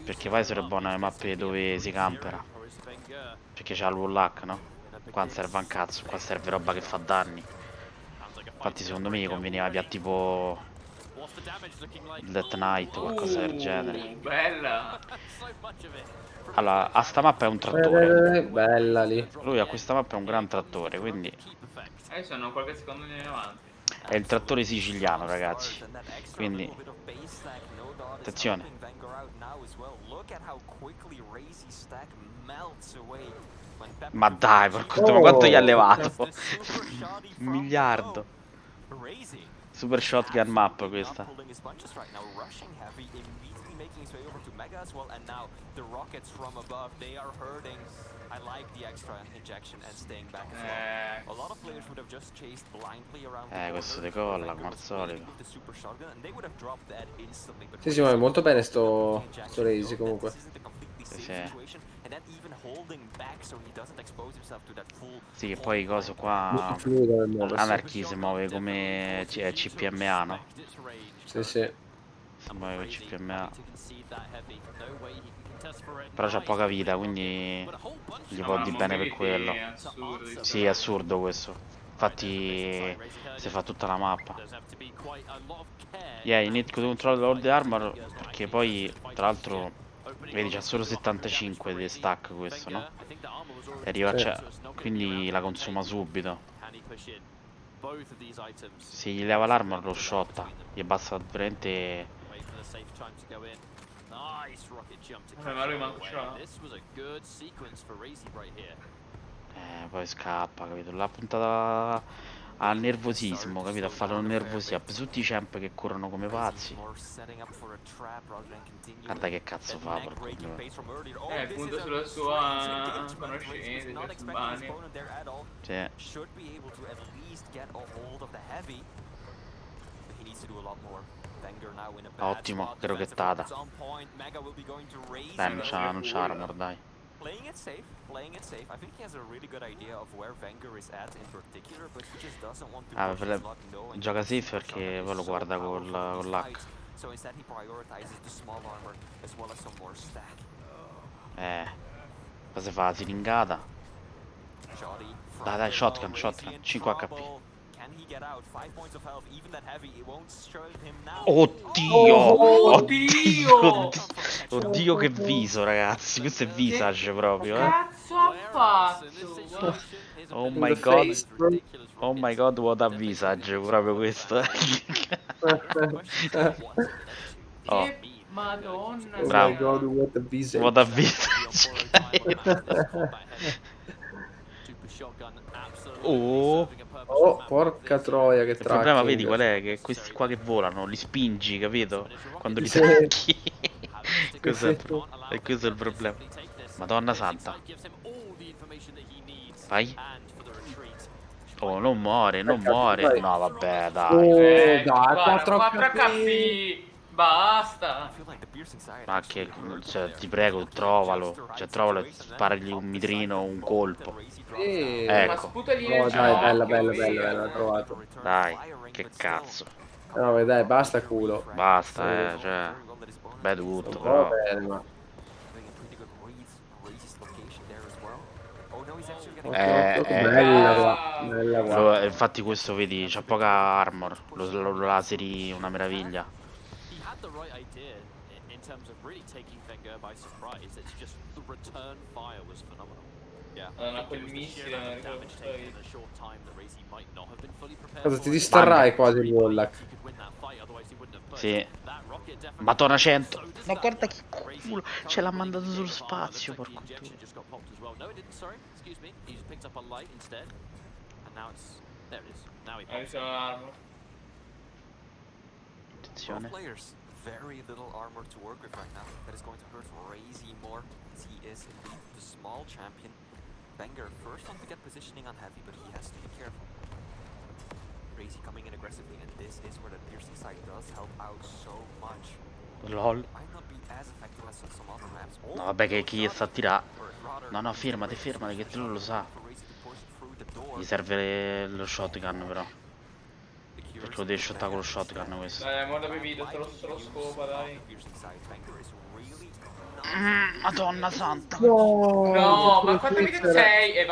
Perché Visor è buono nelle mappe dove si campera. Perché c'ha il wall hack, no? Qua non serve un cazzo, qua serve roba che fa danni. Infatti secondo me gli conveniva via tipo il Death Knight o qualcosa del genere. Bella! Allora, a sta mappa è un trattore. Bella lì. Lui a questa mappa è un gran trattore, quindi... Sono qualche secondo in avanti. È il trattore siciliano, ragazzi. Quindi... attenzione. Ma dai, porco, ma quanto gli ha levato? 1 miliardo. Super shotgun map questa. Questo decolla come al solito. Sì, ma è molto bene sto Razy comunque. Sì, che poi cosa qua Anarchy si muove come CPMA, no? Sì. Si muove con CPMA. Però c'ha poca vita, quindi gli può di bene per quello. Sì, è assurdo questo. Infatti si fa tutta la mappa. You need to control all the armor, perché poi tra l'altro vedi c'ha solo 75 di stack questo, no? E arriva quindi la consuma subito. Se gli leva l'armor lo shotta. Gli basta veramente... Ma lui manco ce l'ha. Poi scappa, capito? L'ha puntata al nervosismo, capito? A farlo nervosire. Tutti i champ che corrono come pazzi. Guarda che cazzo fa, porco dio. Punta sulla sua conoscenza, sul Bani. Sì. Ottimo, crochettata. Dai, non c'ha armor, dai. Playing it safe. I think he has a really good idea of where Wenger is at in particular, but he just doesn't want to push his luck knowing Gioca safe perché poi lo guarda con l'hack. So instead he prioritizes the small armor as well as some more stack. Cosa fa? Siringata. Dai, shotgun, 5 HP. Oddio che viso, ragazzi. Questo è visage proprio, Cazzo ha fatto? Oh my god, what a visage, proprio questo. Madonna. Bravo. Oh my god, what a visage. What a visage. Oh, porca troia, che Il problema, vedi qual è? Che questi qua che volano, li spingi, capito? Quando li tacchi. Questo è il problema. Madonna santa. Vai. Oh, non muore. No, vabbè, dai. Dai, 4 HP. Basta. Ma che, cioè, ti prego, trovalo. Cioè, trovalo e sparagli un mitrino, un colpo. Ecco. Ma sputagli No, dai, bella, l'ho trovato. Dai, che cazzo. No, dai, basta culo. Basta, cioè. Beh, tutto, Va però. bene, ma... Bella qua. Infatti questo, vedi, c'ha poca armor. Lo laseri una meraviglia. Madonna, quel missile. Cosa ti disterrai quasi il Wallach? Sì. Madonna 100. Ma guarda che culo. Ce l'ha mandato sullo spazio, porco dio. Attenzione. Very little armor to work with right now. That is going to hurt Razy more, as he is indeed the small champion. Wenger first on to get positioning on heavy, but he has to be careful. Razy coming in aggressively, and this is where the piercing sight does help out so much. LOL. Might not be as effective as some other maps. No, vabbè, che chi sta a tirare. No, fermate, che lui lo sa. Gli serve lo shotgun, però. Perché lo devi shottare con lo shotgun questo. Dai, mo l'avevi video, se lo scopa, dai. Madonna santa. No, ma quanto video sei?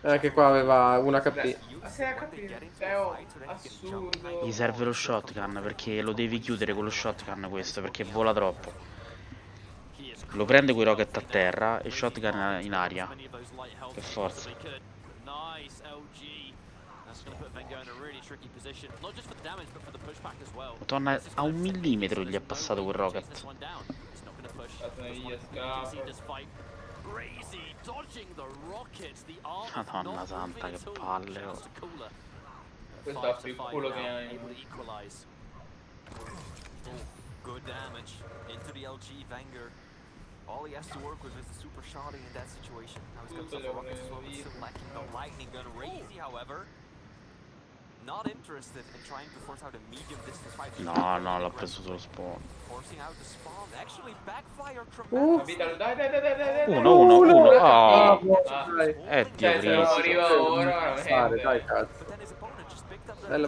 Anche qua aveva una HP. 6 HP, assurdo. Gli serve lo shotgun perché lo devi chiudere con lo shotgun questo, perché vola troppo. Lo prende coi rocket a terra e shotgun in aria. Per forza. Madonna, a 1 millimetro gli è passato quel rocket. Madonna santa, che palle. Oh. Questo ha più culo che hai. Good damage into the LG Wenger. All he has to work with is the super shotting in that situation. Now he's got some rockets as well, but still lacking the lightning gun. Razy, however, not interested in trying to force out a medium distance fight. No, l'ho preso sullo spawn. Forcing out the spawn actually backfired tremendously. Uno. Oh. Dio Cristo. Arriva ora, Dai, cazzo. Bella.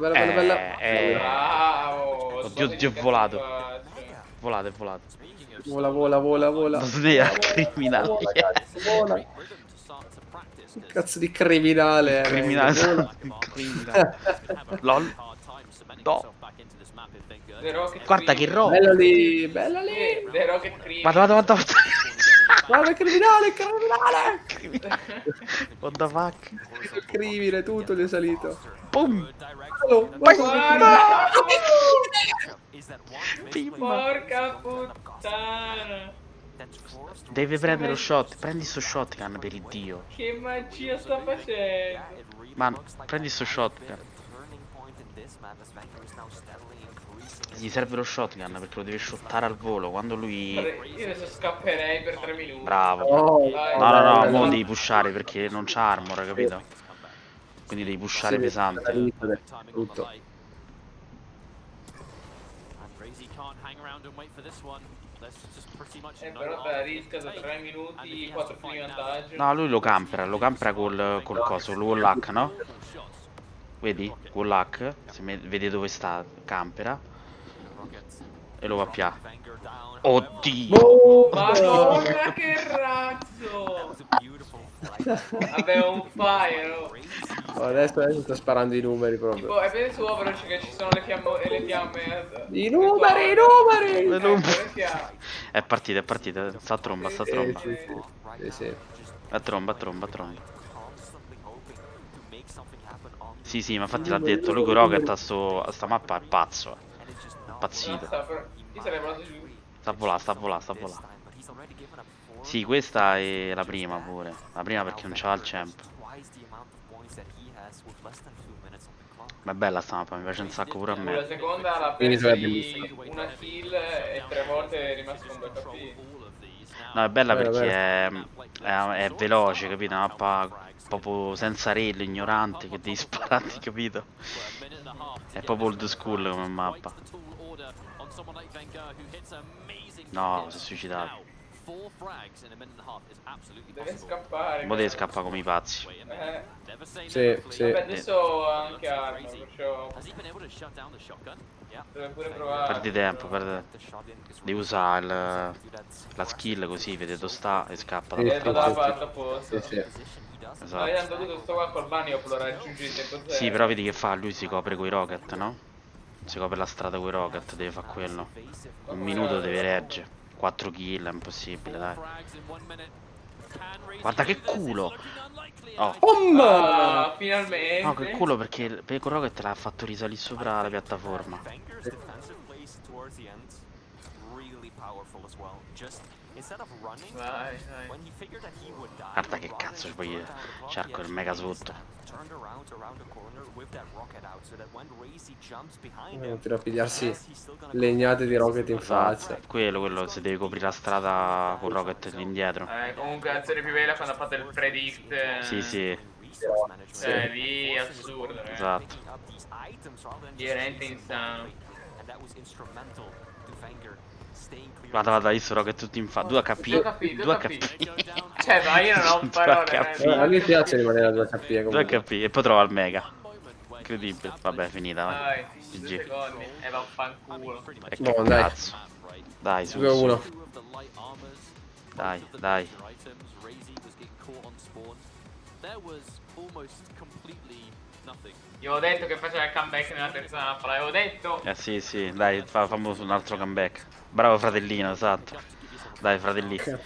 Bravo. Oddio, è volato. È volato. Vola. Snea, criminale. Vola. Cazzo di criminale. Criminale. LOL. No. Guarda che roba. Bella lì. Guarda. Guarda, criminale. What the fuck? Il crimine, tutto gli è salito. Boom. porca puttana. Deve prendere lo shot. Prendi sto shotgun per il dio. Che magia sta facendo? Ma prendi sto shotgun. Gli serve lo shotgun perché lo deve shottare al volo. Quando lui... Io adesso scapperei per 3 minuti. Bravo. Oh, No, mo devi pushare perché non c'ha armor, capito? Quindi devi pushare pesante. Tutto. Però te la rischia da 3 minuti, 4 punti di vantaggio. No, lui lo campera col coso, il wall hack, no? Vedi? Wall hack, vedi dove sta, campera. E lo va a pià. Oddio! Madonna che razzo! Vabbè, un fire, oh. Adesso sta sparando i numeri proprio. Tipo, è bene sopra che ci sono le fiamme. I numeri! È partita. Sta a tromba. Sì. A tromba. Sì, ma infatti l'ha detto, lui con Rocket a sta mappa è pazzo. Impazzito. Io sarei volato giù. Sta a volare. Sì, questa è la prima pure. La prima perché non c'ha il champ. Ma è bella sta mappa, mi piace un sacco pure a me. La seconda l'ha persa di una kill e 3 volte è rimasto con 2 HP. No, è bella perché è veloce, capito? Una mappa proprio senza rail, ignorante, che devi spararti, capito? È proprio old school come mappa. No, si è suicidato. Deve scappare. Mo deve scappare come i pazzi. Sì. Vabbè, adesso ha anche arma, perciò deve pure provare. Perdi tempo. Devi usare la skill così, vede dove sta e scappa dalla parte. Sì. Esatto. Io hanno dovuto sto qua col bunny lo raggiungi in tempo zero. Sì, però vedi che fa? Lui si copre coi rocket, no? Si copre la strada coi rocket, deve fare quello. Un minuto deve reggere. 4 kill è impossibile, dai. Guarda che culo! Oh, finalmente! No, che culo perché con Rocket l'ha fatto risalire sopra la piattaforma. Vai. Guarda che cazzo, poi cerco il mega sotto. Per pigliarsi legnate di rocket in faccia. Quello, se devi coprire la strada con Rocket indietro. Comunque la serie più bella quando ha fatto il predict. Sì. Cioè, lì è assurdo, Esatto. Veramente insano. Vada, io sono Rocket tutti in fa. 2 HP. 2 HP. Cioè, ma io non ho parole. A me piace rimanere a 2 HP. 2 HP e poi trova il mega. Incredibile. Vabbè, finita. Dai, GG. 2 secondi. E vaffanculo. E che cazzo. Dai, su. 2-1. Dai. Io ho detto che faceva il comeback nella terza mappa, l'avevo detto. Sì, dai, fammo un altro comeback. Bravo fratellino, esatto. Dai, fratellino.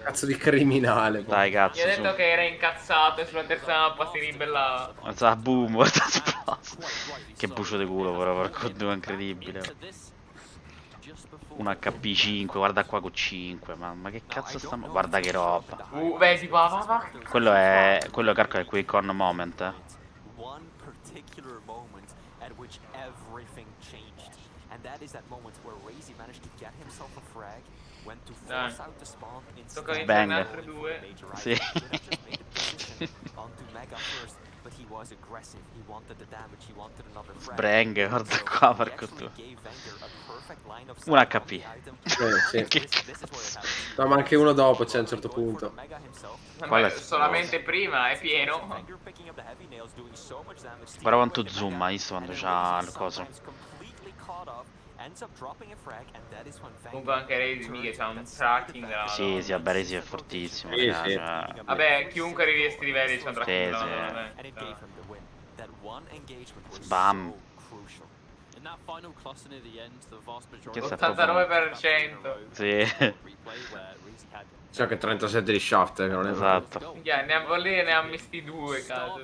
Cazzo di criminale. Dai, cazzo. Io ho detto che era incazzato e sulla terza mappa si ribellava. Boom, che bucio di culo, però, porco due, incredibile. Un HP 5, guarda qua con 5, ma che cazzo sta... Guarda che roba. Vedi qua, va. Quello è calcolo è QuakeCon moment, Tocca vincere altre 2. Sì. Sprang, guarda qua, porco tu. Un HP. Sì. Che cazzo. No, ma anche uno dopo c'è a un certo punto. Solamente prima è pieno. Guarda quanto zoom, hai visto quando c'ha il coso. Comunque anche Razy c'ha un tracking della Sì, vabbè, Razy è fortissimo. Sì. Vabbè, chiunque arrivi a sti livelli c'ha un tracking della Bam. 89%. Sì. C'è che 37 di shaft, che non è esatto. Ne ha volley e ne ha misti 2, cazzo.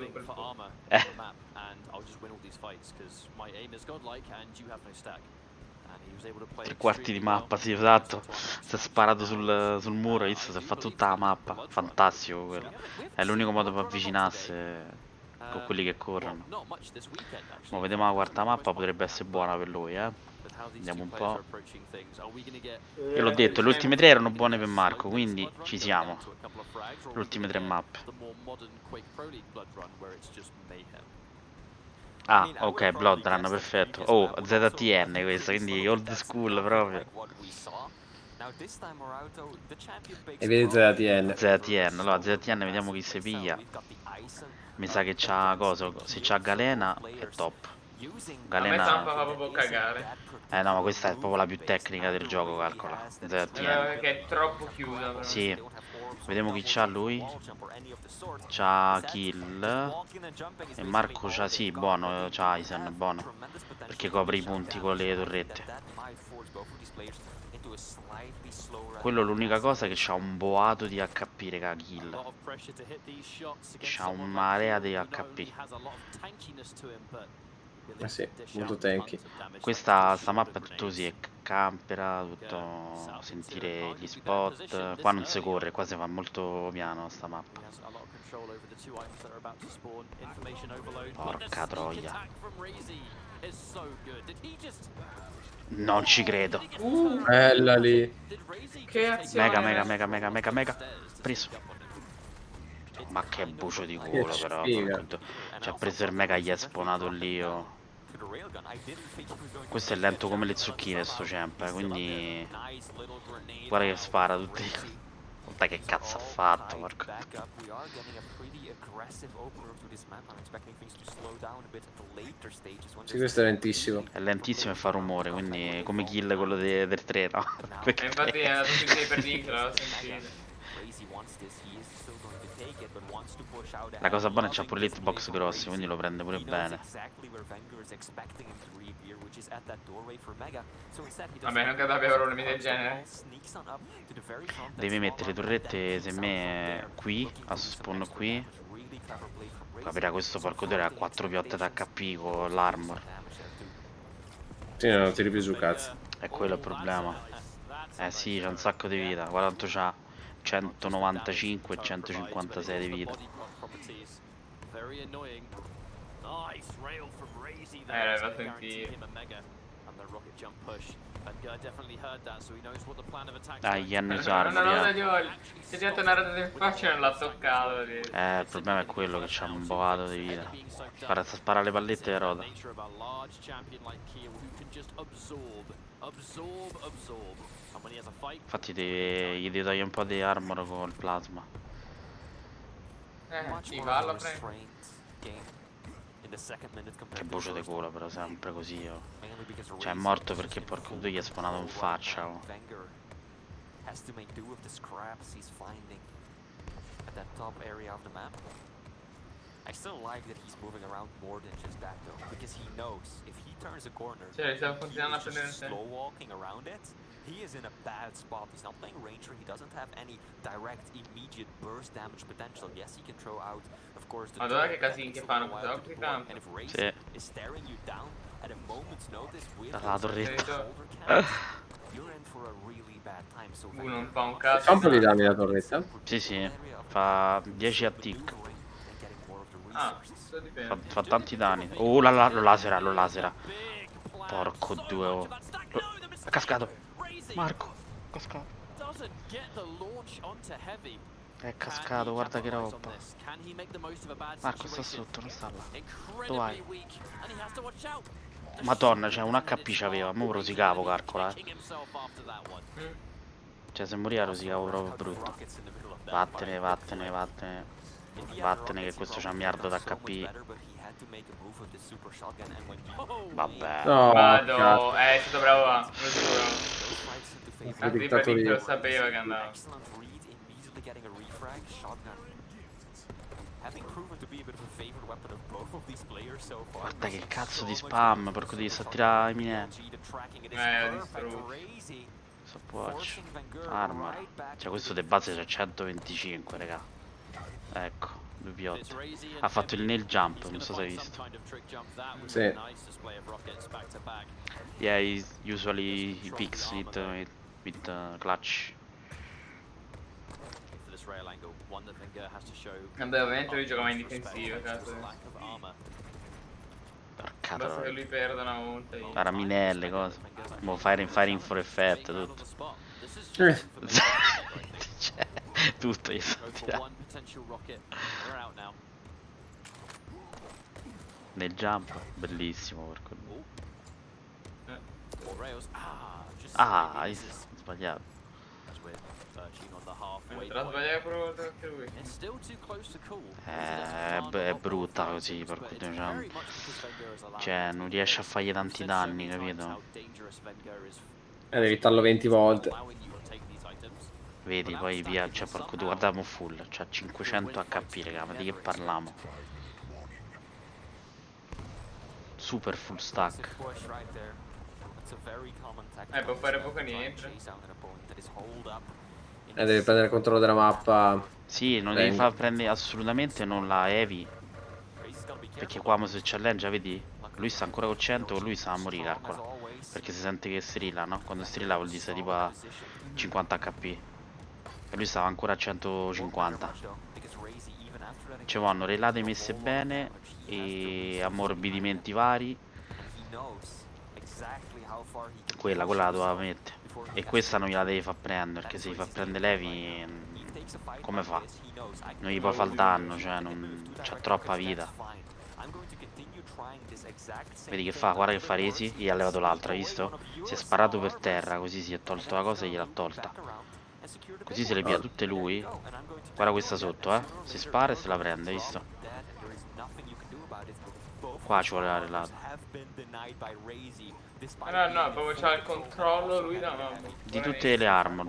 3 quarti di mappa, sì, esatto. Si è sparato sul muro, si è fatto tutta la mappa. Fantastico quello. È l'unico modo per avvicinarsi con quelli che corrono. Ma vediamo la quarta mappa, potrebbe essere buona per lui, Vediamo un po'. Io l'ho detto, le ultime 3 erano buone per Marco, quindi ci siamo. Le ultime 3 mappe. Ah, ok, Bloodrun, perfetto. Oh, ZTN questa, quindi old school proprio. E vedi ZTN. ZTN, allora ZTN vediamo chi si piglia. Mi sa che c'ha cosa? Se c'ha Galena è top. A me Galena. sta proprio cagare. No, ma questa è proprio la più tecnica del gioco, calcola. ZTN. Che è troppo chiusa. Però. Sì. Vediamo chi c'ha lui. C'ha Kill. E Marco c'ha, sì, buono. C'ha Aizen, buono. Perché copre i punti con le torrette. Quello l'unica cosa è che c'ha un boato di HP, raga, Kill. C'ha un marea di HP. Sì, molto tanky. Sta mappa è tutto così, è campera, tutto sentire gli spot. Qua non si corre, qua si fa molto piano sta mappa. Porca troia. Non ci credo. Bella lì. Che azione. Mega. Preso. Ma che bucio di culo però. Ci ha preso il mega, gli è spawnato lì. Questo è lento come le zucchine sto champ, quindi guarda che spara tutti. Guarda che cazzo ha fatto, porco. Sì, questo è lentissimo. È lentissimo e fa rumore, quindi come kill quello del treno. Infatti è andato più per dicola, l'ho sentito. La cosa buona è che c'ha pure l'hitbox grossi, quindi lo prende pure bene. Vabbè, non credo abbia problemi del genere. Devi mettere le torrette, se me, qui, a spawn qui. Capirà, questo porco due ha 4 piotte d'HP con l'armor. Sì, non tiri più su cazzo. È quello il problema. Sì, c'ha un sacco di vita. Guarda quanto c'ha. 195 e 156 di vita. L'ha sentito. Gli hanno usato. Si è tirato una rata del faccia e non l'ha toccato. Il problema è quello che c'ha un boato di vita. Guarda, sta spara le pallette e roda. Infatti gli devi togliere un po' di armor col plasma. Sì, vallo, prego. Che bucio di culo però, sempre così. Cioè è morto perché porco due gli è spawnato in faccia. I still like that he's moving around more than just that though, because he knows if he turns a corner, cioè, sta continuando a prendere slow walking around it, he is in a bad spot. He's not playing Ranger, he doesn't have any direct immediate burst damage potential. Yes, he can throw out, of course, the Madonna che casini che fanno questo and if Racer is staring you down at a moment's notice with la torretta. you're in for a really bad time. So non fa un cazzo. Fa un po' di danni la torretta? Sì, fa 10 a tick. Fa tanti danni. Oh, lo lasera. Porco due, oh. È cascato. Marco, è cascato. È cascato, guarda che roba. Marco sta sotto, non sta là. Dove vai? Madonna, c'è un HP c'aveva, mo rosicavo, calcola. Cioè se moriva rosicavo proprio brutto. Vattene che questo c'ha un miliardo d'HP. Vabbè. No, vado, è stato bravo, lo giuro. Dittatori. Lo sapeva che andava. Guarda che cazzo di spam, porco di sta a tirare i miei. Ho distrutto. Stopwatch. Armor. Cioè questo de base c'è 125, raga. Ecco. Dubbiotto. Ha fatto il nail jump, non so se hai visto. Sì. Yeah, he usually he picks it with clutch. Vabbè, ovviamente lui giocava in difensiva, cazzo. Porca Basta che troia. lui perda una volta. Raminelle, cosa. Mo firing for effect, tutto. Cioè, tutto gli sta tirando. Nel jump, bellissimo, porco. Ah, hai sbagliato. Tra sbagliare proprio anche lui. È brutta così, porco cioè, non riesce a fargli tanti danni, capito? Devi evitarlo 20 volte. Vedi, poi via, cioè, porco tu, guardiamo full, c'ha 500 HP, raga, ma di che parliamo? Super full stack. Può fare poco niente. Devi prendere il controllo della mappa. Sì, non devi far prendere assolutamente, non la heavy. Perché qua se challenge, vedi? Lui sta ancora con 100, con lui sta a morire, calcola. Perché si sente che strilla, no? Quando strilla vuol dire tipo a 50 HP. E lui stava ancora a 150. Ci vanno relate messe bene e ammorbidimenti vari. Quella la doveva mettere. E questa non gliela devi far prendere, perché se gli fa prendere Levi, come fa? Non gli può fare il danno, cioè non c'ha troppa vita. Vedi che fa? Guarda che fa Resi, gli ha levato l'altra, visto? Si è sparato per terra, così si è tolto la cosa e gliel'ha tolta. Così se le pia tutte lui. Guarda questa sotto, si spara e se la prende, visto? Qua ci vuole la relata. No, proprio c'ha il controllo lui da una... Di tutte le armor,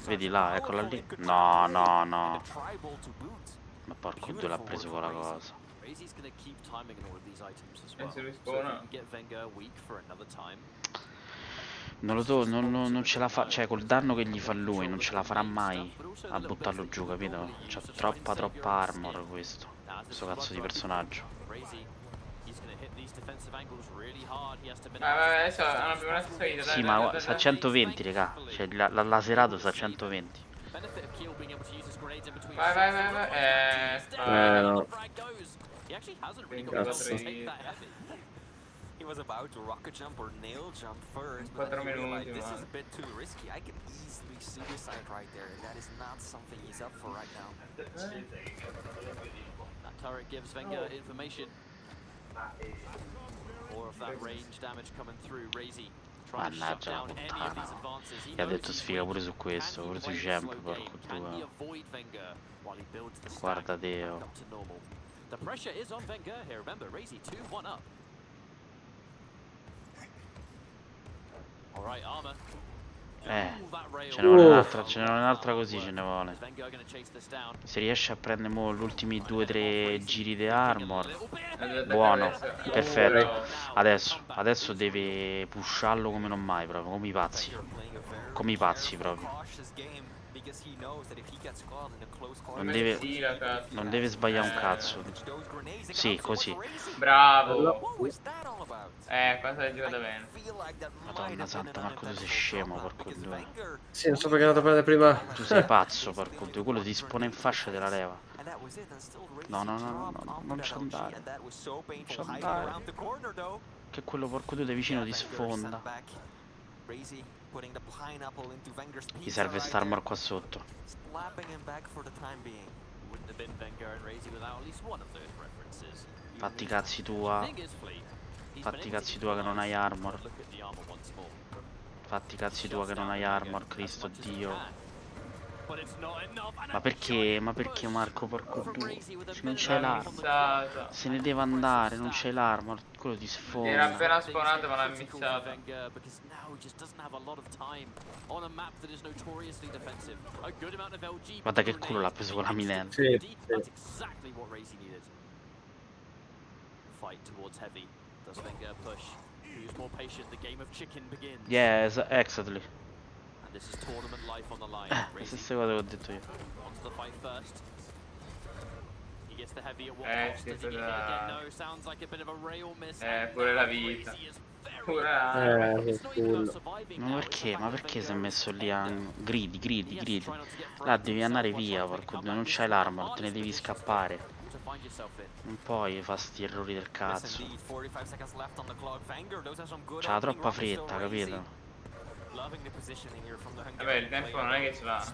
vedi là, eccola lì. No. Ma porco Dio, l'ha preso con la cosa. Si rispona. Non ce la fa, cioè col danno che gli fa lui, non ce la farà mai a buttarlo giù, capito? C'ha troppa armor questo cazzo di personaggio. Adesso è una prima salita. Sì, ma sta a 120, raga. Cioè, l'ha laserato sta a 120. Vai. No. Cazzo. He was about to rocket jump or nail jump first, 4 minuti, this is a bit too risky. I can easily suicide right there. That is not something he's up for right now. That turret gives Wenger information. More of that range damage coming through. Razy trying to shut down any of these advances. Gli ha detto sfiga pure su questo, pure su Champ, porco due. Guarda Deo. The pressure is on Wenger here. Remember, Razy 2-1 up. All right, Armor. Ce ne vuole un'altra così, ce ne vuole. Se riesce a prendere l'ultimi 2-3 giri di armor, buono, perfetto. Adesso deve pusharlo come non mai, proprio, come i pazzi proprio. Non deve sbagliare un cazzo. Sì, così. Bravo. Questa è giocata bene. Madonna santa, Marco, tu sei scemo, porco due. Sì, non so perché è andato a prendere prima. Tu sei pazzo, porco due. Quello ti spone in fascia della leva. No, non ci andare. Che quello porco due vicino ti sfonda. Gli serve sta armor qua sotto. Fatti cazzi tua. Fatti cazzi tua che non hai armor. Fatti cazzi tua che non hai armor, Cristo Dio. Ma perché Marco, porco due? Se non c'è l'armor. Se ne deve andare, non c'è l'armor. Quello ti sfonda. Era appena spawnato ma l'ha missata. Guarda che culo l'ha preso con la minella. Sì. Yeah, exactly. Le stesse cose che ho detto io. Sì, pure la vita. Pure che culo. Ma perché si è messo lì a... Gridi. Là devi andare via, porco, non c'hai l'armor, te ne devi scappare. Non puoi fare sti errori del cazzo. C'ha troppa fretta, capito? Vabbè, il tempo non è che ce l'ha.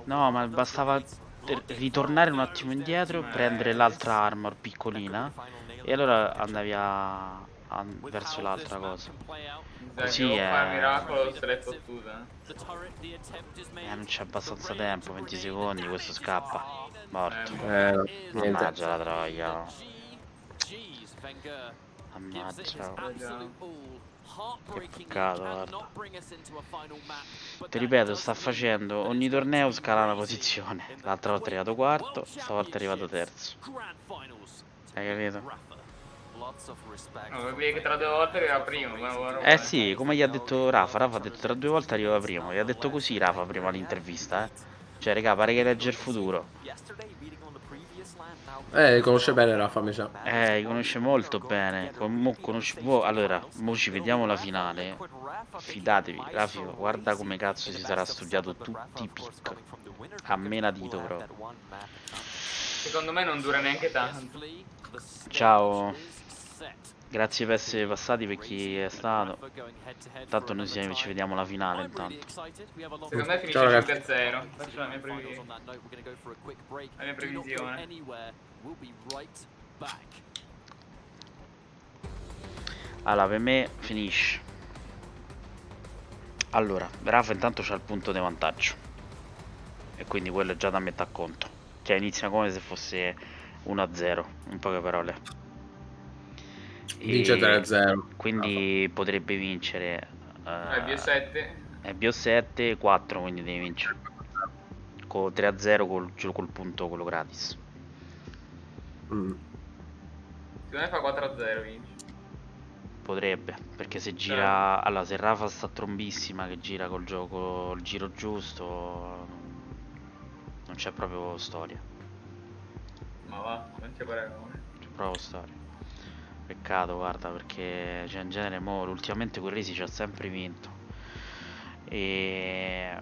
No, ma bastava ritornare un attimo indietro, prendere l'altra armor piccolina e allora andavi verso l'altra cosa. Così Devo fare il miracolo, se l'è fottuta. non c'è abbastanza tempo, 20 secondi, questo scappa. Morto. Niente. Mannaggia la troia. Mannaggia. Che peccato, guarda. Ti ripeto, sta facendo ogni torneo scala una posizione. L'altra volta è arrivato quarto, stavolta è arrivato terzo. Hai capito? No, vuol dire che tra 2 volte arriva primo. Sì, come gli ha detto Rafa. Rafa ha detto tra 2 volte arriva primo. Gli ha detto così Rafa prima all'intervista, Cioè, raga, pare che legge il futuro. Conosce bene Rafa, mi sa. Li conosce molto bene. Allora, mo ci vediamo la finale. Fidatevi, Rafi, guarda come cazzo si sarà studiato tutti i pick. A menadito proprio. Secondo me non dura neanche tanto. Ciao. Grazie per essere passati, per chi è stato. Tanto noi ci vediamo alla finale intanto. Secondo me finisce 5-0. Faccio la mia previsione. Allora, per me finisce. Allora, Rafa intanto c'ha il punto di vantaggio. E quindi quello è già da mettere a conto. Cioè inizia come se fosse 1-0, in poche parole. Vince 3-0. Quindi potrebbe vincere BO7 4, quindi devi vincere con 3-0 col punto quello gratis. Secondo me fa 4-0 vince. Potrebbe, perché se gira... Allora, se Rafa sta trombissima che gira col gioco, il giro giusto, non c'è proprio storia. Ma va, non c'è paragone. C'è proprio storia. Peccato, guarda, perché in genere ultimamente quel Risi ci ha sempre vinto. E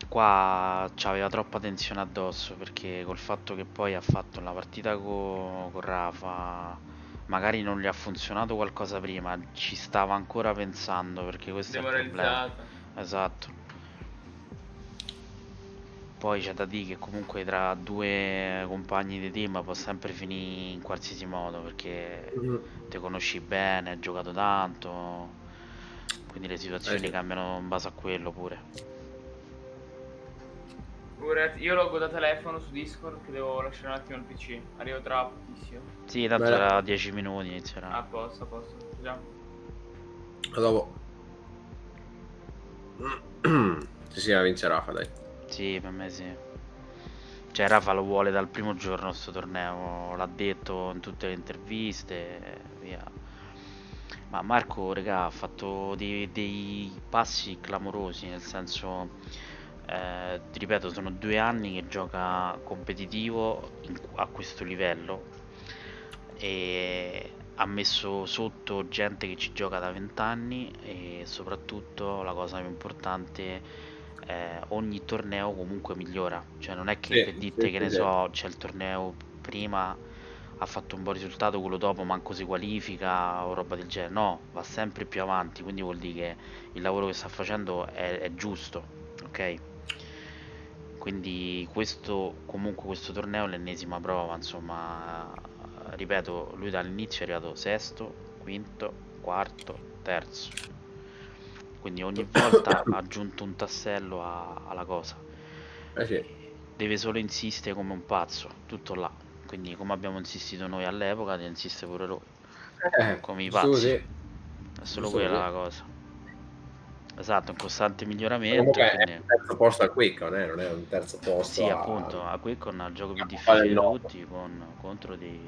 qua c'aveva troppa tensione addosso, perché col fatto che poi ha fatto la partita con Rafa, magari non gli ha funzionato qualcosa prima, ci stava ancora pensando, perché questo è il problema. Esatto. Poi c'è da dire che comunque tra due compagni di team può sempre finire in qualsiasi modo, perché ti conosci bene, hai giocato tanto, quindi le situazioni cambiano in base a quello pure. Io loggo da telefono su Discord che devo lasciare un attimo il PC. Arrivo tra pochissimo. Sì, tanto tra 10 minuti inizierà. A posto, già. A dopo. Sì, la vince Rafa, dai. Sì, per me sì. Cioè Rafa lo vuole dal primo giorno sto torneo, l'ha detto in tutte le interviste, via. Ma Marco, regà, ha fatto dei passi clamorosi, nel senso, ti ripeto, sono 2 anni che gioca competitivo a questo livello e ha messo sotto gente che ci gioca da 20 anni e soprattutto la cosa più importante, ogni torneo comunque migliora, cioè non è che per dite che ne so, c'è il torneo prima ha fatto un buon risultato, quello dopo manco si qualifica o roba del genere, no, va sempre più avanti, quindi vuol dire che il lavoro che sta facendo è giusto, ok? Quindi questo torneo è l'ennesima prova, insomma, ripeto, lui dall'inizio è arrivato sesto, quinto, quarto, terzo, quindi ogni volta ha aggiunto un tassello alla cosa. Deve solo insistere come un pazzo, tutto là. Quindi come abbiamo insistito noi all'epoca, deve insistere pure lui. Come i pazzi. È solo quella la cosa. Esatto, un costante miglioramento. Quindi... è un terzo posto a QuakeCon, non è un terzo posto. Sì, appunto, a QuakeCon è il gioco più difficile di tutti, contro dei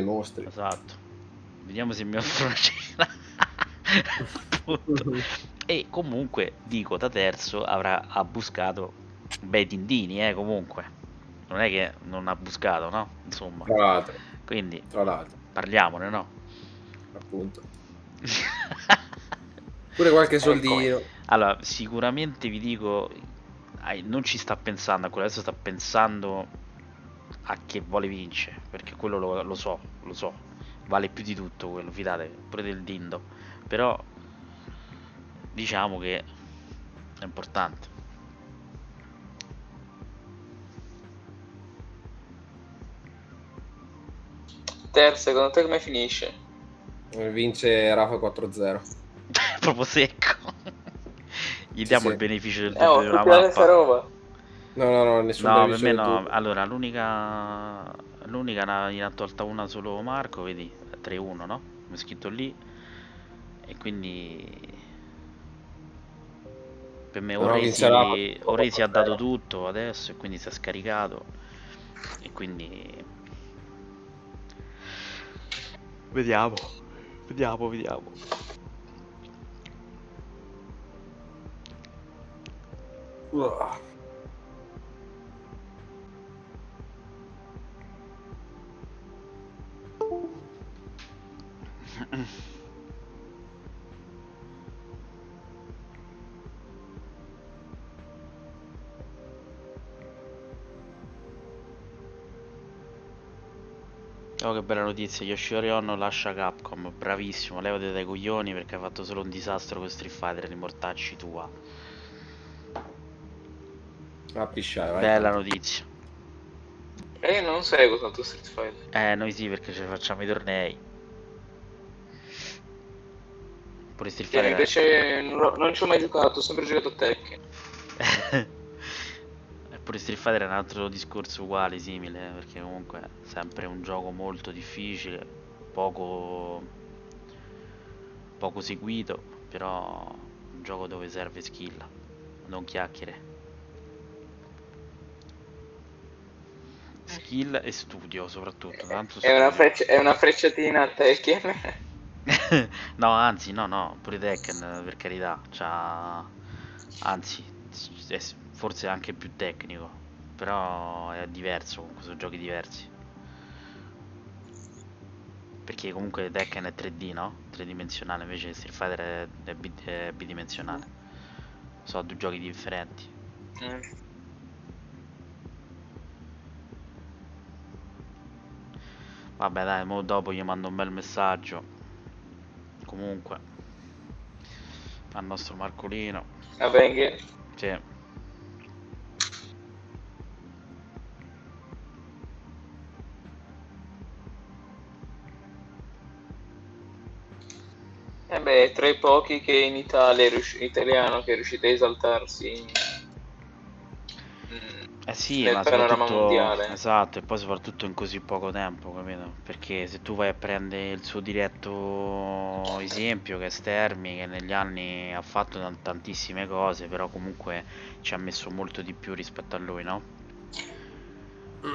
mostri. Esatto. Vediamo se mi offro una cena. E comunque, dico, da terzo ha buscato bei tindini, comunque. non è che non ha buscato, no? Insomma. Tra l'altro. Quindi Tra l'altro. parliamone, no? Appunto. Pure qualche soldino. Allora, sicuramente vi dico, non ci sta pensando a quello, adesso sta pensando a che vuole vincere, perché quello lo so, vale più di tutto quello, fidate, pure del dindo, però diciamo che è importante. Ter, secondo te come finisce? Vince Rafa 4-0. Proprio secco. Gli diamo il beneficio del Oh, dubbio di una tutti la stessa mappa. roba. No, nessun No, per beneficio me del no. dubbio. Allora, l'unica ne ha tolta una solo Marco, vedi, 3-1, no? Come è scritto lì. E quindi per me No, vince Rafa Oresi ha dato 4-0. tutto adesso e quindi si è scaricato. E quindi vediamo. Oh, che bella notizia, Yoshihiro Ono lascia Capcom, bravissimo, levati dai coglioni perché hai fatto solo un disastro con Street Fighter, li mortacci tua. A pisciare, vai. Bella notizia. Io non seguo tanto Street Fighter. Noi sì, perché ci facciamo i tornei. Pure Street Che Fighter invece non ci ho mai giocato, ho sempre giocato a Tekken. Pure Street Fighter è un altro discorso uguale, simile, perché comunque è sempre un gioco molto difficile, poco seguito, però un gioco dove serve skill, non chiacchiere. Skill e studio soprattutto, tanto studio. È una frecciatina a Tekken. No, anzi, no, pure Tekken, per carità, anzi, è forse anche più tecnico, però è diverso, comunque sono giochi diversi. Perché comunque Tekken è 3D, no? Tridimensionale, invece Street Fighter è bidimensionale. Sono due giochi differenti. Vabbè dai, mo dopo gli mando un bel messaggio. Comunque al nostro Marcolino. A Wenger. Sì. Beh, tra i pochi che in Italia italiano che è riuscito a esaltarsi Sì, nel ma panorama soprattutto mondiale. esatto, e poi soprattutto in così poco tempo, capito? Perché se tu vai a prendere il suo diretto esempio che è Stermi, che negli anni ha fatto tantissime cose, però comunque ci ha messo molto di più rispetto a lui, no?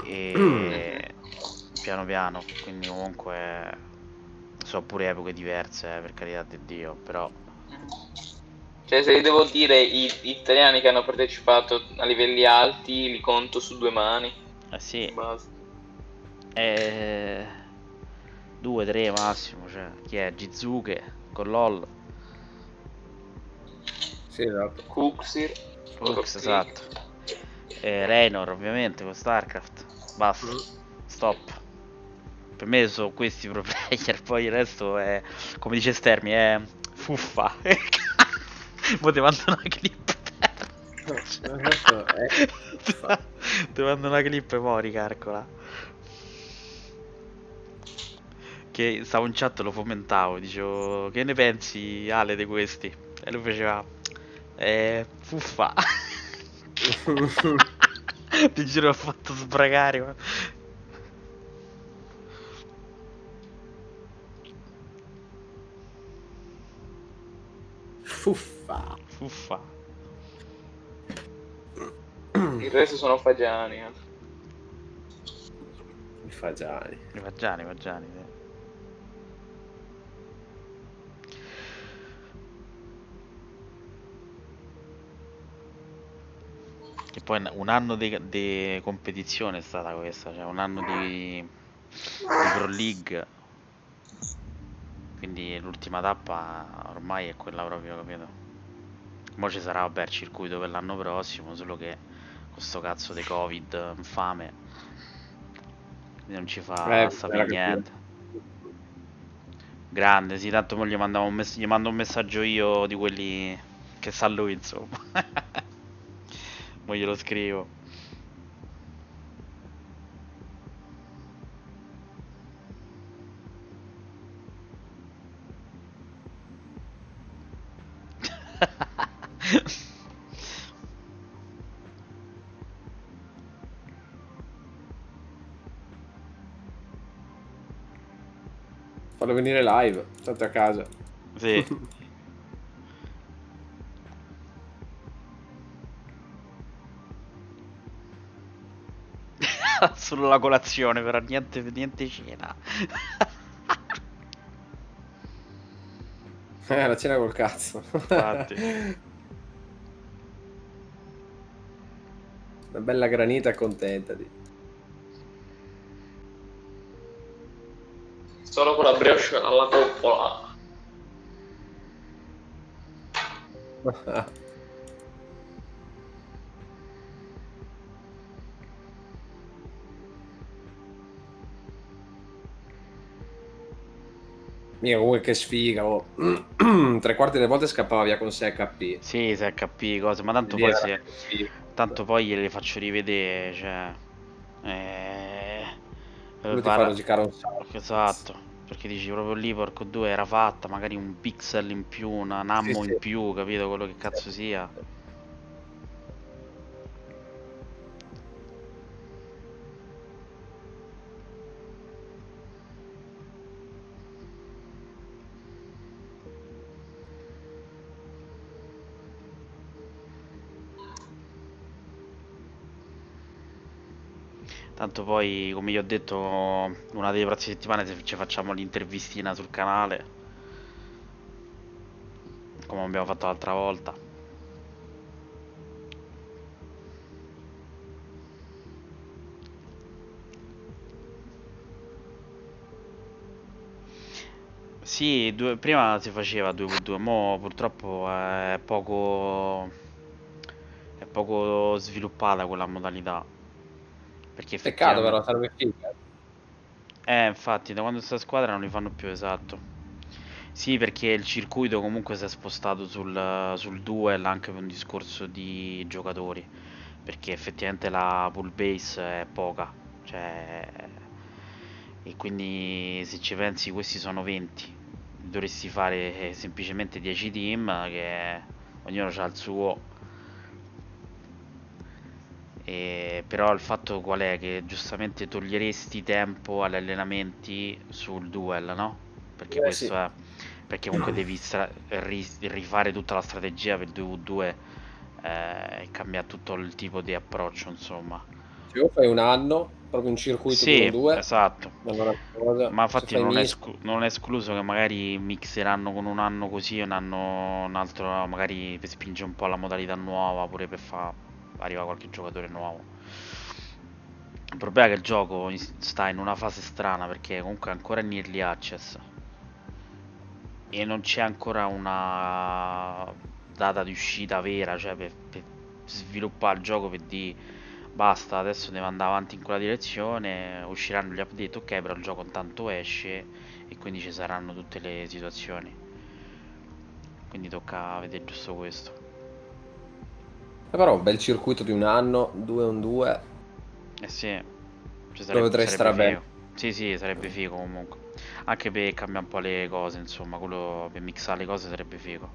E piano piano, quindi comunque so pure epoche diverse, per carità di Dio, però Cioè, se devo dire gli italiani che hanno partecipato a livelli alti li conto su due mani. sì. Basta. 2, 3 massimo, cioè chi è? Jizuke con LOL. Sì, esatto. Cooksir. Esatto. Raynor ovviamente con StarCraft. Basta. Stop. Per me sono questi i pro player, poi il resto è, come dice Stermi, è fuffa. Mo te mando una clip. Te mando una clip e mo ricalcola. Che stavo in chat, lo fomentavo, dicevo che ne pensi Ale di questi? E lui faceva fuffa. Ti giuro, ho fatto sbragare, ma... Fuffa. Il resto sono fagiani. I fagiani. Sì. E poi un anno di competizione è stata questa, cioè un anno di Pro League. Quindi l'ultima tappa ormai è quella proprio, capito? Mo' ci sarà, vabbè, il circuito per l'anno prossimo, solo che con sto cazzo di Covid infame non ci fa Bisognerà sapere capire. niente. Grande, sì, tanto mo gli mando un messaggio io di quelli che sa lui, insomma. Mo glielo scrivo. Fallo venire live, tanto a casa. Sì. Solo la colazione, però niente cena. La cena col cazzo. Infatti. Una bella granita, accontentati. Solo con la brioche alla coppola. Mica comunque che sfiga, oh. 3/4 delle volte scappava via con 6 HP. Sì, 6 HP, cose, ma tanto Lì poi era se... veramente sfiga. Tanto poi gliele faccio rivedere, cioè... Quello ti fa rosicare un sacco. Esatto, perché dici proprio lì, porco 2, era fatta, magari un pixel in più, un ammo in più, capito? Quello che cazzo sia. Tanto poi, come gli ho detto, una delle prossime settimane ci facciamo l'intervistina sul canale, come abbiamo fatto l'altra volta. Sì, prima si faceva 2v2, mo purtroppo è poco sviluppata quella modalità. Perché Peccato però, effettivamente... sarebbe figa. Infatti, da quando sta squadra non li fanno più, esatto. Sì, perché il circuito comunque si è spostato sul duel anche per un discorso di giocatori. Perché effettivamente la pool base è poca. Cioè... E quindi se ci pensi questi sono 20. Dovresti fare semplicemente 10 team che ognuno ha il suo. Però il fatto qual è? Che giustamente toglieresti tempo agli allenamenti sul duel, no? Perché questo Sì. è. Perché comunque devi rifare tutta la strategia per il 2v2 e cambia tutto il tipo di approccio, insomma. Se o fai un anno, proprio un circuito Sì, 2-on-2, esatto. allora cosa, Ma se infatti fai misto. non è escluso che magari mixeranno con un anno così e un altro magari per spingere un po' la modalità nuova, pure per arriva qualche giocatore nuovo. Il problema è che il gioco sta in una fase strana perché comunque è ancora in early access e non c'è ancora una data di uscita vera, cioè per sviluppare il gioco, per dire basta, adesso deve andare avanti in quella direzione, usciranno gli update, ok, però il gioco intanto esce e quindi ci saranno tutte le situazioni. Quindi tocca vedere giusto questo. Però un bel circuito di un anno, 2-on-2. Eh sì, Lo vedrei sarebbe stare bene. figo. Sì, sì, sarebbe figo comunque. Anche per cambiare un po' le cose, insomma, quello per mixare le cose sarebbe figo.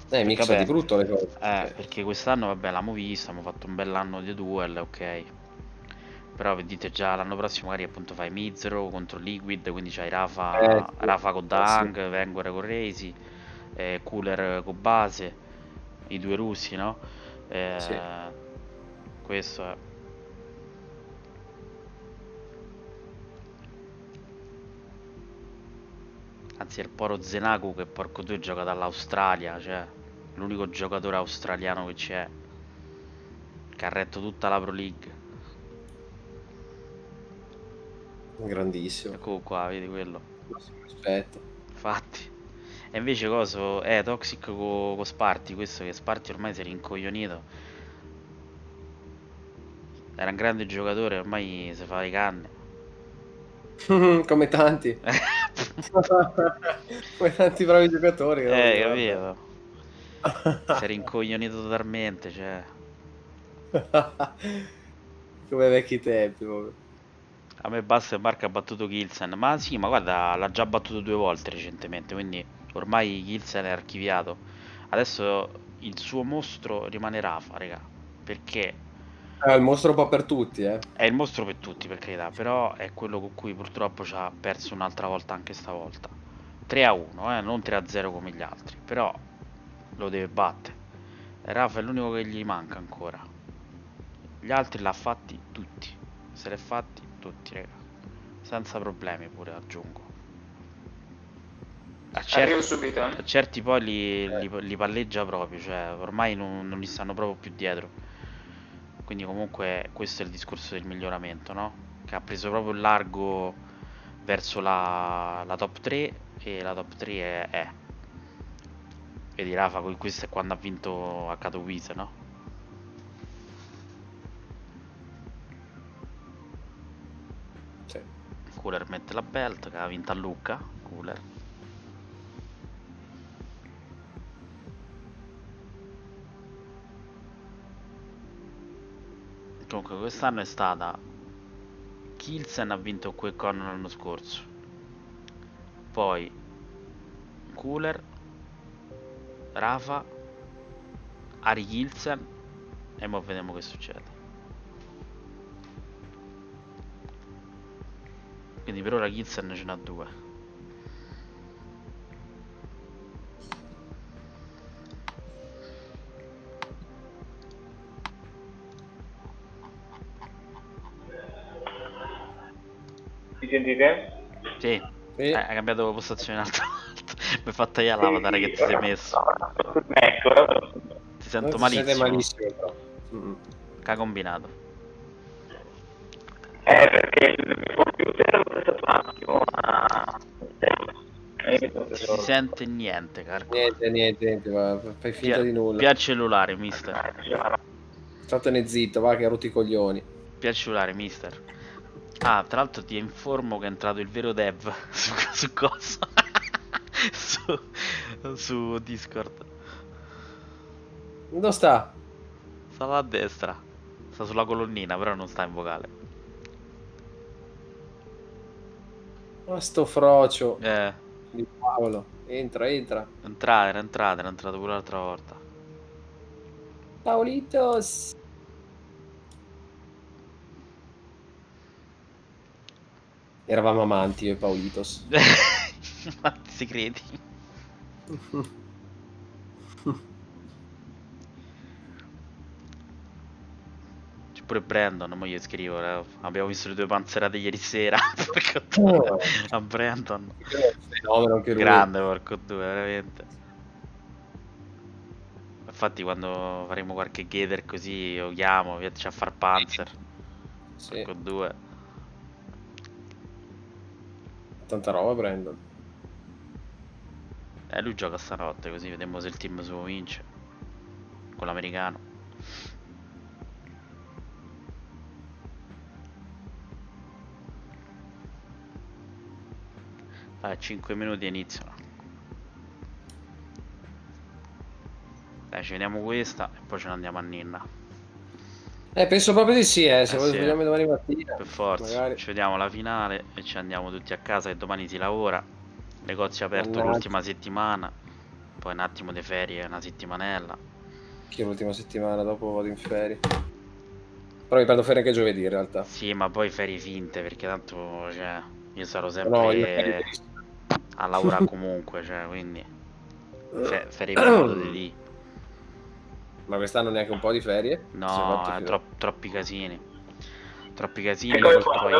Perché Mixa di vabbè, brutto le cose. perché quest'anno vabbè l'abbiamo vista, abbiamo fatto un bell'anno di duel, ok. Però vedete già l'anno prossimo magari appunto fai Mizero contro Liquid, quindi c'hai Rafa con Sì. Dang, Venguer con Razy, Cooler con Base, i due russi, no? Sì. Questo è. Anzi, è il Poro Zenaku che porco 2 gioca dall'Australia, cioè l'unico giocatore australiano che c'è. che ha retto tutta la Pro League. Grandissimo. Ecco qua, vedi quello. Aspetta. Infatti. E invece coso, Toxic con Sparty, questo che Sparty ormai si è rincoglionito. Era un grande giocatore, ormai si fa le canne. Come tanti. Come tanti bravi giocatori. Capito? Si è rincoglionito totalmente, cioè. Come vecchi tempi, proprio. A me basta che Mark ha battuto Kilsen. Ma sì, ma guarda, l'ha già battuto 2 volte recentemente, quindi ormai Kilsen è archiviato. Adesso il suo mostro rimane Rafa, raga. Perché È il mostro un po' per tutti, è il mostro per tutti, per carità, però è quello con cui purtroppo ci ha perso un'altra volta anche stavolta. 3-1, non 3-0 come gli altri, però lo deve battere. Rafa è l'unico che gli manca ancora. Gli altri l'ha fatti tutti. Se l'è fatti tutti, raga. Senza problemi pure, aggiungo. Arrivo subito. A certi poi li palleggia proprio, cioè ormai non gli stanno proprio più dietro. Quindi comunque questo è il discorso del miglioramento, no? Che ha preso proprio il largo verso la top 3 e la top 3 è. Vedi Rafa, questo è quando ha vinto a Katowice, no? Sì. Cooler mette la belt che ha vinto a Lucca. Cooler. Comunque quest'anno è stata Kilsen ha vinto QuakeCon l'anno scorso, poi Cooler, Rafa, Ari Kilsen e mo vediamo che succede. Quindi per ora Kilsen ce n'ha 2. Mi sentite? Sì, hai cambiato postazione un'altra volta. Mi hai fatto tagliare l'avatar che ti sei messo. Ti sento malissimo. Però. Che ha combinato? Perché il computer è stato un attimo Si sente niente, Carco. Niente, va, fai finta di nulla. Via il cellulare, mister. Statene zitto, va che ha rotto i coglioni. Via il cellulare, mister. Ah, tra l'altro ti informo che è entrato il vero dev su cosa? su Discord. Dove sta? Sta là a destra. Sta sulla colonnina, però non sta in vocale. Ma sto frocio. Eh. Di Paolo. Entra. Era entrato pure l'altra volta. Paolitos. Eravamo amanti io e Paolitos. Amanti segreti. C'è pure Brandon, mo gli scrivo. Abbiamo visto le 2 panzerate ieri sera. A Brandon. Fenomeno anche lui. Grande, porco due, veramente. Infatti quando faremo qualche gather così lo chiamo, viaggio a far Panzer. Sì. Con 2. Tanta roba, Brandon. Lui gioca stanotte, così vediamo se il team suo vince. Con l'americano. Dai, 5 minuti e iniziano. Dai, ci vediamo questa e poi ce ne andiamo a Ninna. Penso proprio di sì, se vogliamo domani mattina. Per forza, magari. ci vediamo la finale e ci andiamo tutti a casa che domani si lavora. Negozio aperto Mannaggia. l'ultima settimana. Poi un attimo di ferie, una settimanella. Che l'ultima settimana, dopo vado in ferie. Però mi prendo ferie anche giovedì in realtà. Sì, ma poi ferie finte, perché tanto, cioè, io sarò sempre a lavorare comunque, cioè, quindi ferie per modo di dire. Ma quest'anno neanche un po' di ferie? No, troppi casini. Troppi casini. Poi Poi...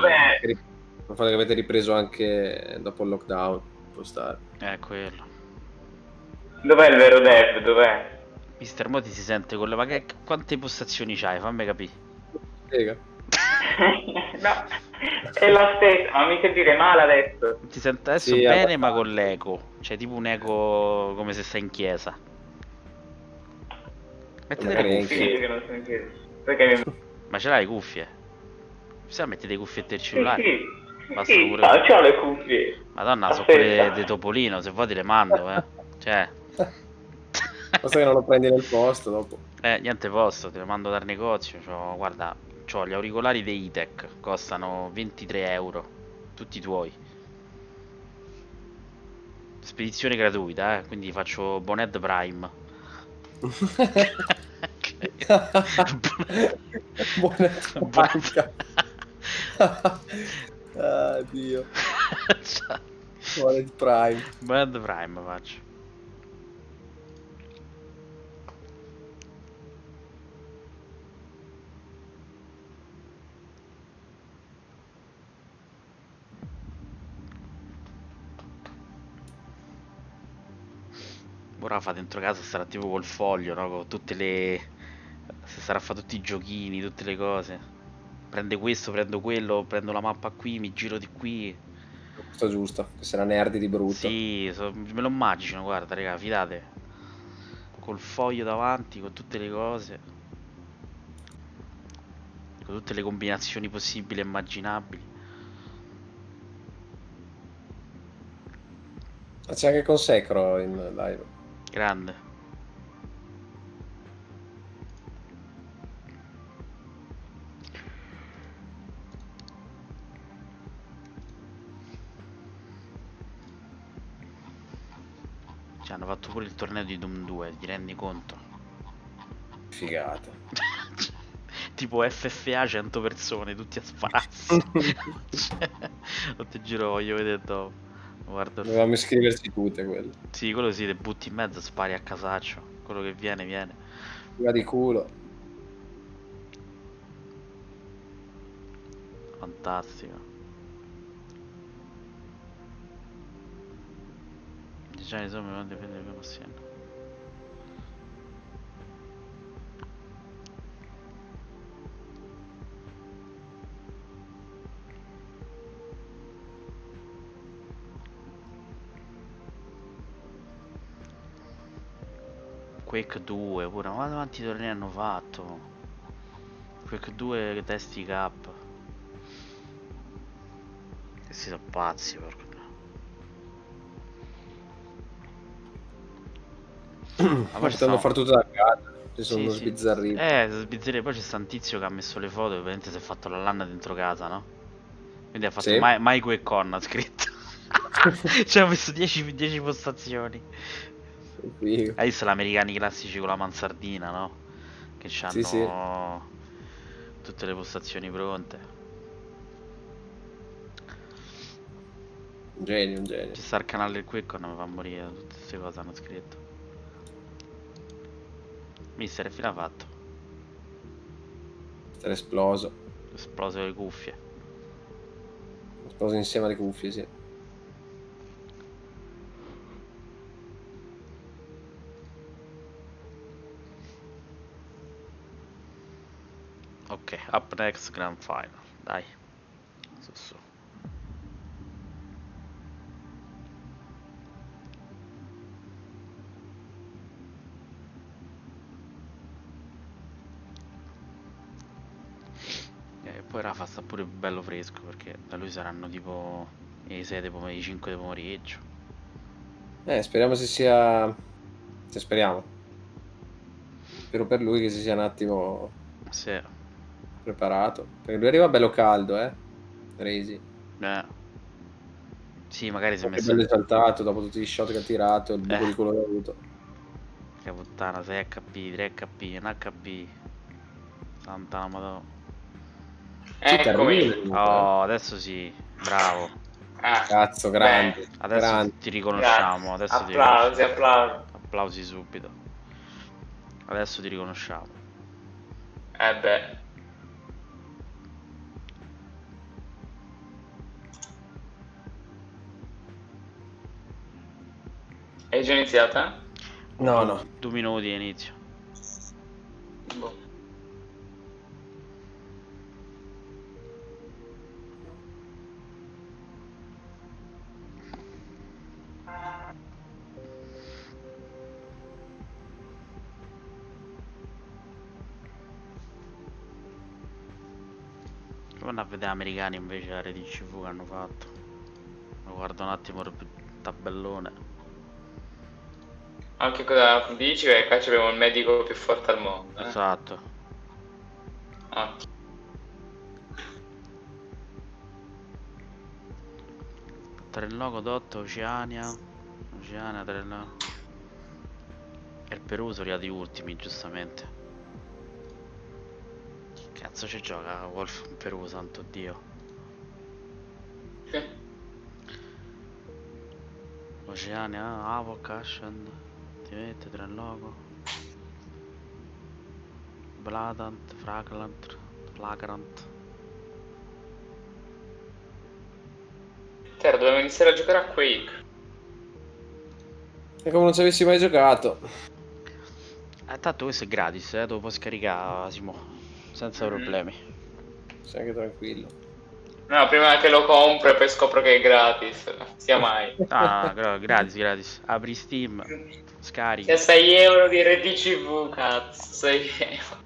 Il fatto che avete ripreso anche dopo il lockdown, può stare. Quello. Dov'è il vero dev? Dov'è? Mister Moti si sente con le... Ma quante postazioni c'hai? Fammi capire. Spiega. No, è la stessa, ma mi sentite male adesso? Ti sento adesso Sì, bene, ma abbastanza. con l'eco. Cioè, tipo un eco come se stai in chiesa. Mettete le Magari cuffie. anche- Che non sono chiuso. Perché Ma ce l'hai le cuffie? Se metti le cuffiette del sì, cellulare. sì, Bastano sì, pure... c'ho le cuffie. Madonna, sono Aspetta. quelle di Topolino, se vuoi te le mando, Cioè... Basta che non lo prendi nel posto dopo. Niente posto, te le mando dal negozio. Guarda, c'ho gli auricolari dei E-Tech, costano 23 euro. Tutti tuoi. Spedizione gratuita, quindi faccio Boned Prime. Buona banca. Ah, Dio. Buona Prime. Boned Prime faccio. Ora fa dentro casa, sarà tipo col foglio, no? Con tutte le... Se sarà fa tutti i giochini, tutte le cose. Prende questo, prendo quello, prendo la mappa qui, mi giro di qui. Giusto, giusto. Che sarà nerdi di brutto. Sì, me lo immagino, guarda, raga, fidate. Col foglio davanti, con tutte le cose. Con tutte le combinazioni possibili e immaginabili. C'è anche Consecro in live. Grande. Cioè, hanno fatto pure il torneo di Doom 2, ti rendi conto? Figata. Tipo FFA 100 persone, tutti a spararsi. Non ti giro, voglio vedere dopo. Guarda. Dovevamo iscriverci tutte quelle. Sì, quello sì, te butti in mezzo, spari a casaccio. Quello che viene, viene. Va di culo. Fantastico. Diciamo insomma non dipende da come siano. Quake 2 pure, ma quanti tornei hanno fatto? Quake 2 testi cap. Questi sono pazzi, porco. Stanno a fare tutto da casa. Ci sono Sì, sì. sbizzarriti. Sbizzarriti. Poi c'è sta un tizio che ha messo le foto e ovviamente si è fatto la LAN dentro casa, no? Quindi ha fatto Sì. mai QuakeCon, ha scritto. Cioè ha messo 10 postazioni. Figo. Hai visto gli americani classici con la mansardina, no? Che c'hanno Sì, sì. tutte le postazioni pronte. Un genio, un genio. Ci sta il canale del QuakeCon, mi fa morire, tutte queste cose hanno scritto. Mister, che fine ha fatto? Era esploso. Esploso le cuffie. Esploso insieme alle cuffie, sì. Ok, up next grand final, dai. Su. E poi Rafa sta pure bello fresco perché da lui saranno tipo i 6 i 5 di pomeriggio. Speriamo si sia... Cioè, speriamo. Spero per lui che si sia un attimo... Sì. Preparato. Perché lui arriva bello caldo, Crazy. Sì, magari si è messo... bello esaltato dopo tutti gli shot che ha tirato, il buco di culo che ha avuto. Che puttana, 6 HP, 3 HP, 1 HP. Santa madonna. Eccomi. Oh, adesso sì, bravo. Cazzo, grande. Adesso grande. ti riconosciamo. Grazie. Adesso ti Applausi, riconosciamo. applausi. Applausi subito. Adesso ti riconosciamo. Beh. È già iniziata? No. 2 minuti e inizio. Boh. Vanno a vedere americani invece la rete TV che hanno fatto. Lo guardo un attimo il tabellone. Anche cosa dici? Che qua abbiamo il medico più forte al mondo. Esatto. Ottimo. Trelloco, Dotto, Oceania, Trelloco. E il Perù sono arrivati ultimi, giustamente. Che cazzo ci gioca Wolf in Perù, santo Dio. Oceania, Avoc, Ascend, ti mette Trelloco. Bladant, Flagrant. Terra, dobbiamo iniziare a giocare a Quake. È come non ci avessi mai giocato. Tanto questo è gratis, te lo puoi scaricare, Simo, senza problemi. Sei anche tranquillo. No, prima che lo compro e poi scopro che è gratis. Sia mai. Ah, gratis. Apri Steam, scarichi. C'è 6 euro di RTCV, cazzo. 6 euro.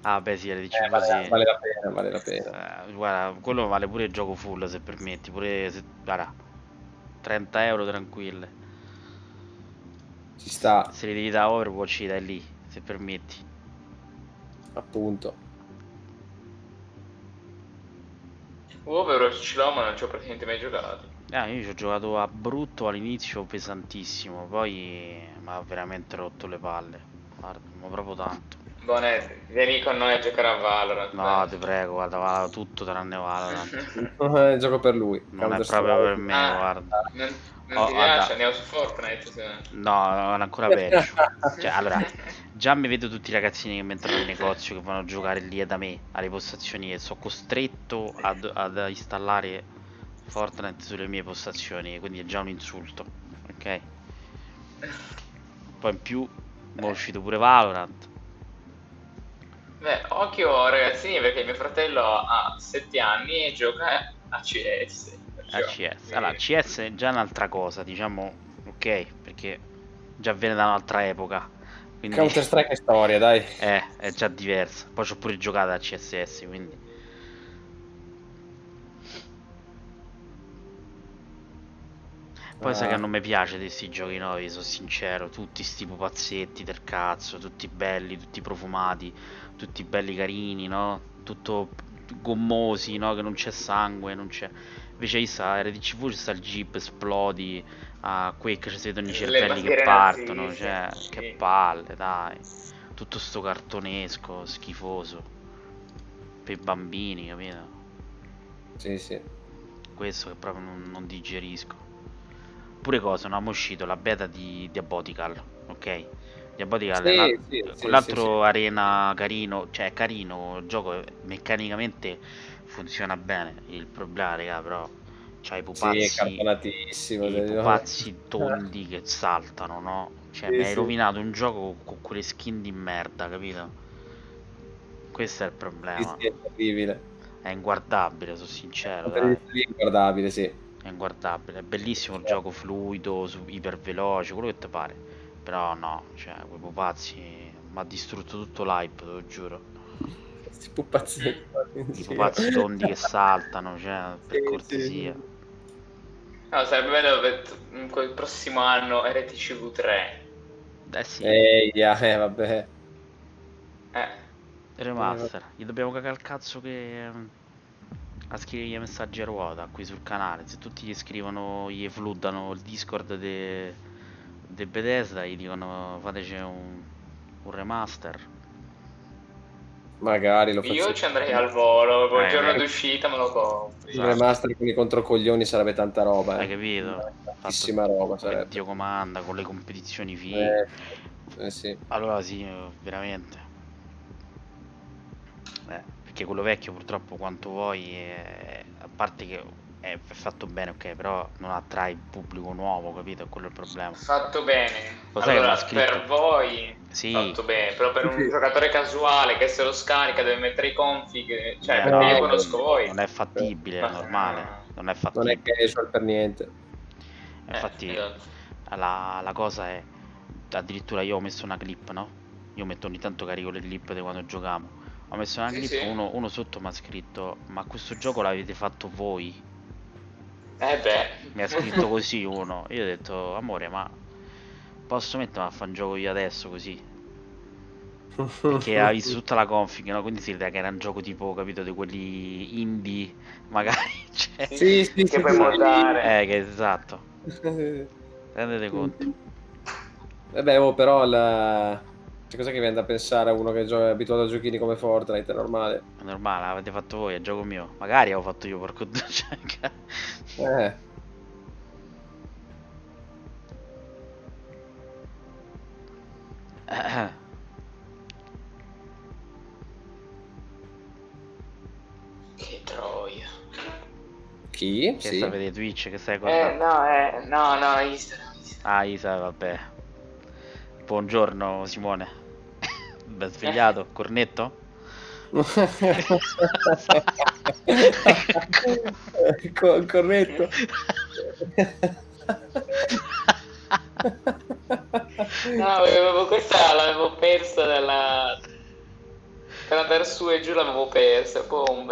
Ah, beh, sì, le dicevo sì. Vale la pena, vale la pena. Guarda, quello vale pure il gioco full, se permetti. Pure se, guarda, 30 euro tranquille. Ci sta. Se li devi da Overwatch, dai lì, se permetti. Appunto. Overwatch ce l'ho, ma non ci ho praticamente mai giocato. Io ci ho giocato a brutto all'inizio, pesantissimo. Poi mi ha veramente rotto le palle. Guarda, ma proprio tanto. Bonet, vieni con noi a giocare a Valorant. No, ti prego, guarda, va tutto tranne Valorant. Gioco per lui. Non è proprio per me, guarda. Non ti piace? Andiamo su Fortnite. No, è ancora peggio. Cioè, allora, già mi vedo tutti i ragazzini che mi entrano nel negozio che vanno a giocare lì da me, alle postazioni, e sono costretto ad installare Fortnite sulle mie postazioni, quindi è già un insulto, ok? Poi in più, è uscito pure Valorant. Beh, occhio ragazzini, perché mio fratello ha 7 anni e gioca a CS. CS. Allora, CS è già un'altra cosa, diciamo, ok, perché già viene da un'altra epoca. Quindi... Counter Strike è storia, dai. È già diversa. Poi ci ho pure giocato a CSS, quindi... Poi sai che non mi piace di questi giochi nuovi, sono sincero. Tutti sti pupazzetti del cazzo, tutti belli, tutti profumati, tutti belli carini, no? Tutto gommosi, no? Che non c'è sangue, non c'è... Invece lì sta RDCV, c'è sta il jeep, esplodi, a Quake ci si vedono i cervelli che partono, cioè, che palle, dai. Tutto sto cartonesco, schifoso. Per i bambini, capito? Sì, sì. Questo che proprio non digerisco. Pure cosa, non abbiamo uscito la beta di Diabotical, ok? Diabotical è quell'altro arena carino, cioè è carino, il gioco meccanicamente funziona bene. Il problema, raga, però c'ha i pupazzi tondi che saltano, no? Cioè mi hai rovinato un gioco con quelle skin di merda, capito? Questo è il problema. Sì, è terribile. È inguardabile, sono sincero, È dai. inguardabile, sì. È inguardabile, è bellissimo il gioco fluido, iper veloce, quello che ti pare. Però no, cioè, quei pupazzi mi ha distrutto tutto l'hype, te lo giuro. Questi pupazzi. I pupazzi tondi che saltano, cioè, per cortesia. No, sarebbe bello quel prossimo anno RTCV 3. Sì. Vabbè. Remaster, gli dobbiamo cagare il cazzo che... a scrivere messaggi a ruota qui sul canale. Se tutti gli scrivono, gli floodano il Discord de Bethesda, gli dicono fateci un remaster. Magari lo faccio. Io ci andrei al volo, il giorno d'uscita me lo compro. Il remaster con i controcoglioni sarebbe tanta roba. Hai capito? Tantissima roba sarebbe. Dio comanda, con le competizioni fighe. Sì. Allora sì, veramente. Perché quello vecchio purtroppo quanto vuoi, a parte che è fatto bene, ok, però non attrae il pubblico nuovo, capito? Quello è il problema. Fatto bene. Lo sai allora, che mi ha scritto, per voi... fatto bene, però per un giocatore casuale che se lo scarica deve mettere i config, cioè perché no, io conosco voi. non è fattibile, è normale, non è Non è fattibile. casual per niente. Infatti esatto. la cosa è, addirittura io ho messo una clip, no? Io metto ogni tanto carico le clip di quando giochiamo. Ho messo una Sì, clip, sì. uno sotto mi ha scritto: ma questo gioco l'avete fatto voi? Beh. Mi ha scritto così uno. Io ho detto: amore, ma posso mettermi a fare un gioco io adesso così? Perché ha visto tutta la config, no? Quindi si vede che era un gioco tipo, capito, di quelli indie, magari. Cioè, Sì, sì, che sì, puoi sì. moddare. che esatto. Rendete conto. Vabbè, però c'è cosa che viene da pensare a uno che è abituato a giochini come Fortnite, è normale. È normale, l'avete fatto voi, è gioco mio. Magari avevo fatto io, porco due, cioè, Eh. Che troia. Chi? Che Sì. sta a vedere Twitch, che stai guardando? No, Instagram. Ah, Isa, vabbè. Buongiorno Simone. Ben svegliato, cornetto? Corretto. No, questa l'avevo persa per andare su e giù l'avevo persa, poi un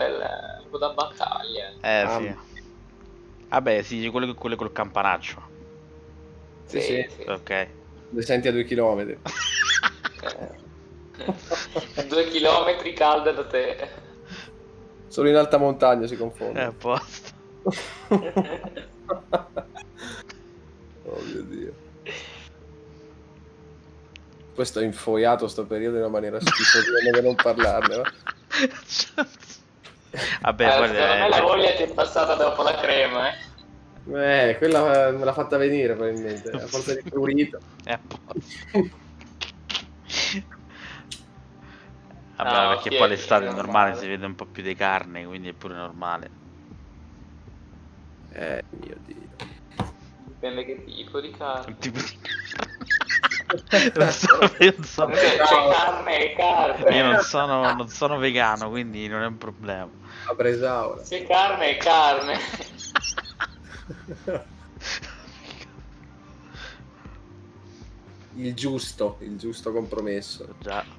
po' da battaglia. Sì. Vabbè, sì, quelle col campanaccio. Sì. Ok. Le senti a 2 chilometri. 2 chilometri calda da te. Solo in alta montagna si confonde. A posto. Oh mio Dio. Questo è infoiato sto periodo in una maniera schifosa, meglio non parlarne, va? Vabbè, poi secondo me la voglia ti è passata dopo la crema, Quella me l'ha fatta venire probabilmente, a forza di prurito. È a posto. Vabbè, No, perché chi poi è l'estate è normale, normale? si vede un po' più di carne, quindi è pure normale. Mio Dio. Dipende che tipo di carne. Tipo di non so. C'è carne e carne. Io non sono vegano, quindi non è un problema. A Bresaola. C'è carne e carne. Il giusto compromesso. Già.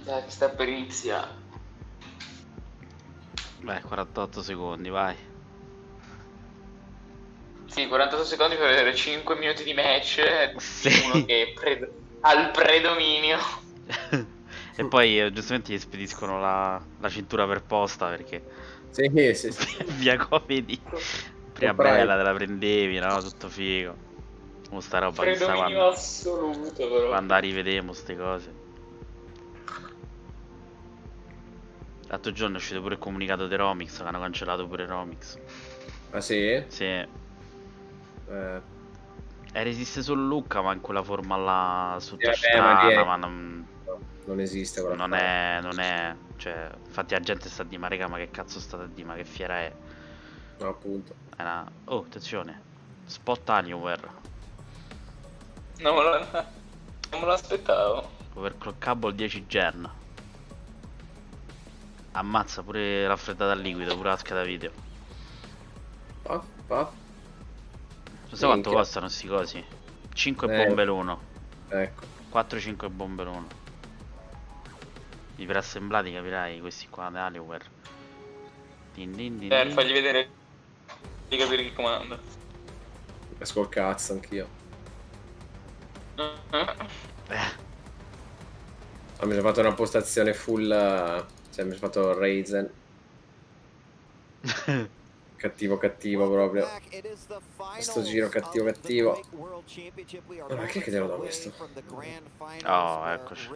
Dai, che sta per iniziare. Beh, 48 secondi, vai. Sì, 48 secondi per vedere 5 minuti di match Sì. di uno che ha il predominio. E poi giustamente gli spediscono la cintura per posta perché Sì. via comedy. Prima bella te la prendevi, no? Tutto figo. Mo sta roba chissà Predominio assoluto, però. quando la rivedemo ste cose. L'altro giorno è uscito pure il comunicato di Romix, che hanno cancellato pure Romix. Ah sì? Sì. Esiste solo Lucca, ma in quella forma là super strana, ma non esiste quella non è, cioè, infatti la gente sta a dire, ma raga, ma che cazzo state a dire, ma che fiera è? No, appunto. Oh, attenzione, spot Alienware. Non me lo aspettavo. Overclockable 10 gen. Ammazza pure raffreddata al liquido, pure la scheda video. Puff. Non so quanto costano sti cosi. 5 bombe l'uno. Ecco. 4-5 bombe l'uno. I preassemblati capirai, questi qua di Alienware. Fagli vedere di capire chi comanda. Esco il cazzo anch'io. Mi sono fatto una postazione full, cioè mi sono fatto Raizen. cattivo proprio. Questo giro cattivo. Ma che te lo do questo? Oh, eccoci.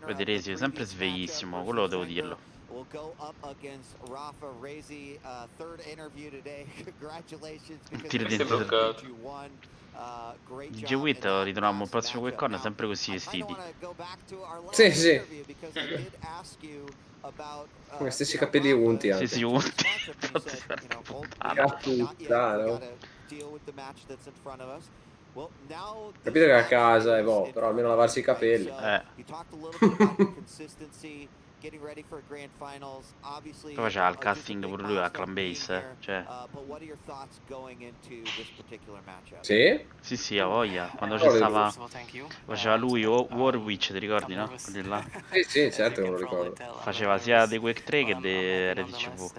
Vedi Resi è sempre sveglissimo, quello devo dirlo. will go up against Rafa Rezi. Third interview today. Congratulations because you won. Great job. G-Wit lo ritroviamo al prossimo QuakeCon sempre così vestiti. Sì, sì. Con gli stessi capelli unti anche. Sì, unti. Puttana. Capite che a casa è boh, però almeno lavarsi i capelli. Poi c'ha il casting pure lui a Clan Base, cioè. Sì? Sì, sì, ha voglia. Quando c'è stava, faceva lui o Warwitch, ti ricordi, no? Quelli là. Sì, sì, certo che me lo ricordo. Faceva sia dei Quake 3 che dei RTCV.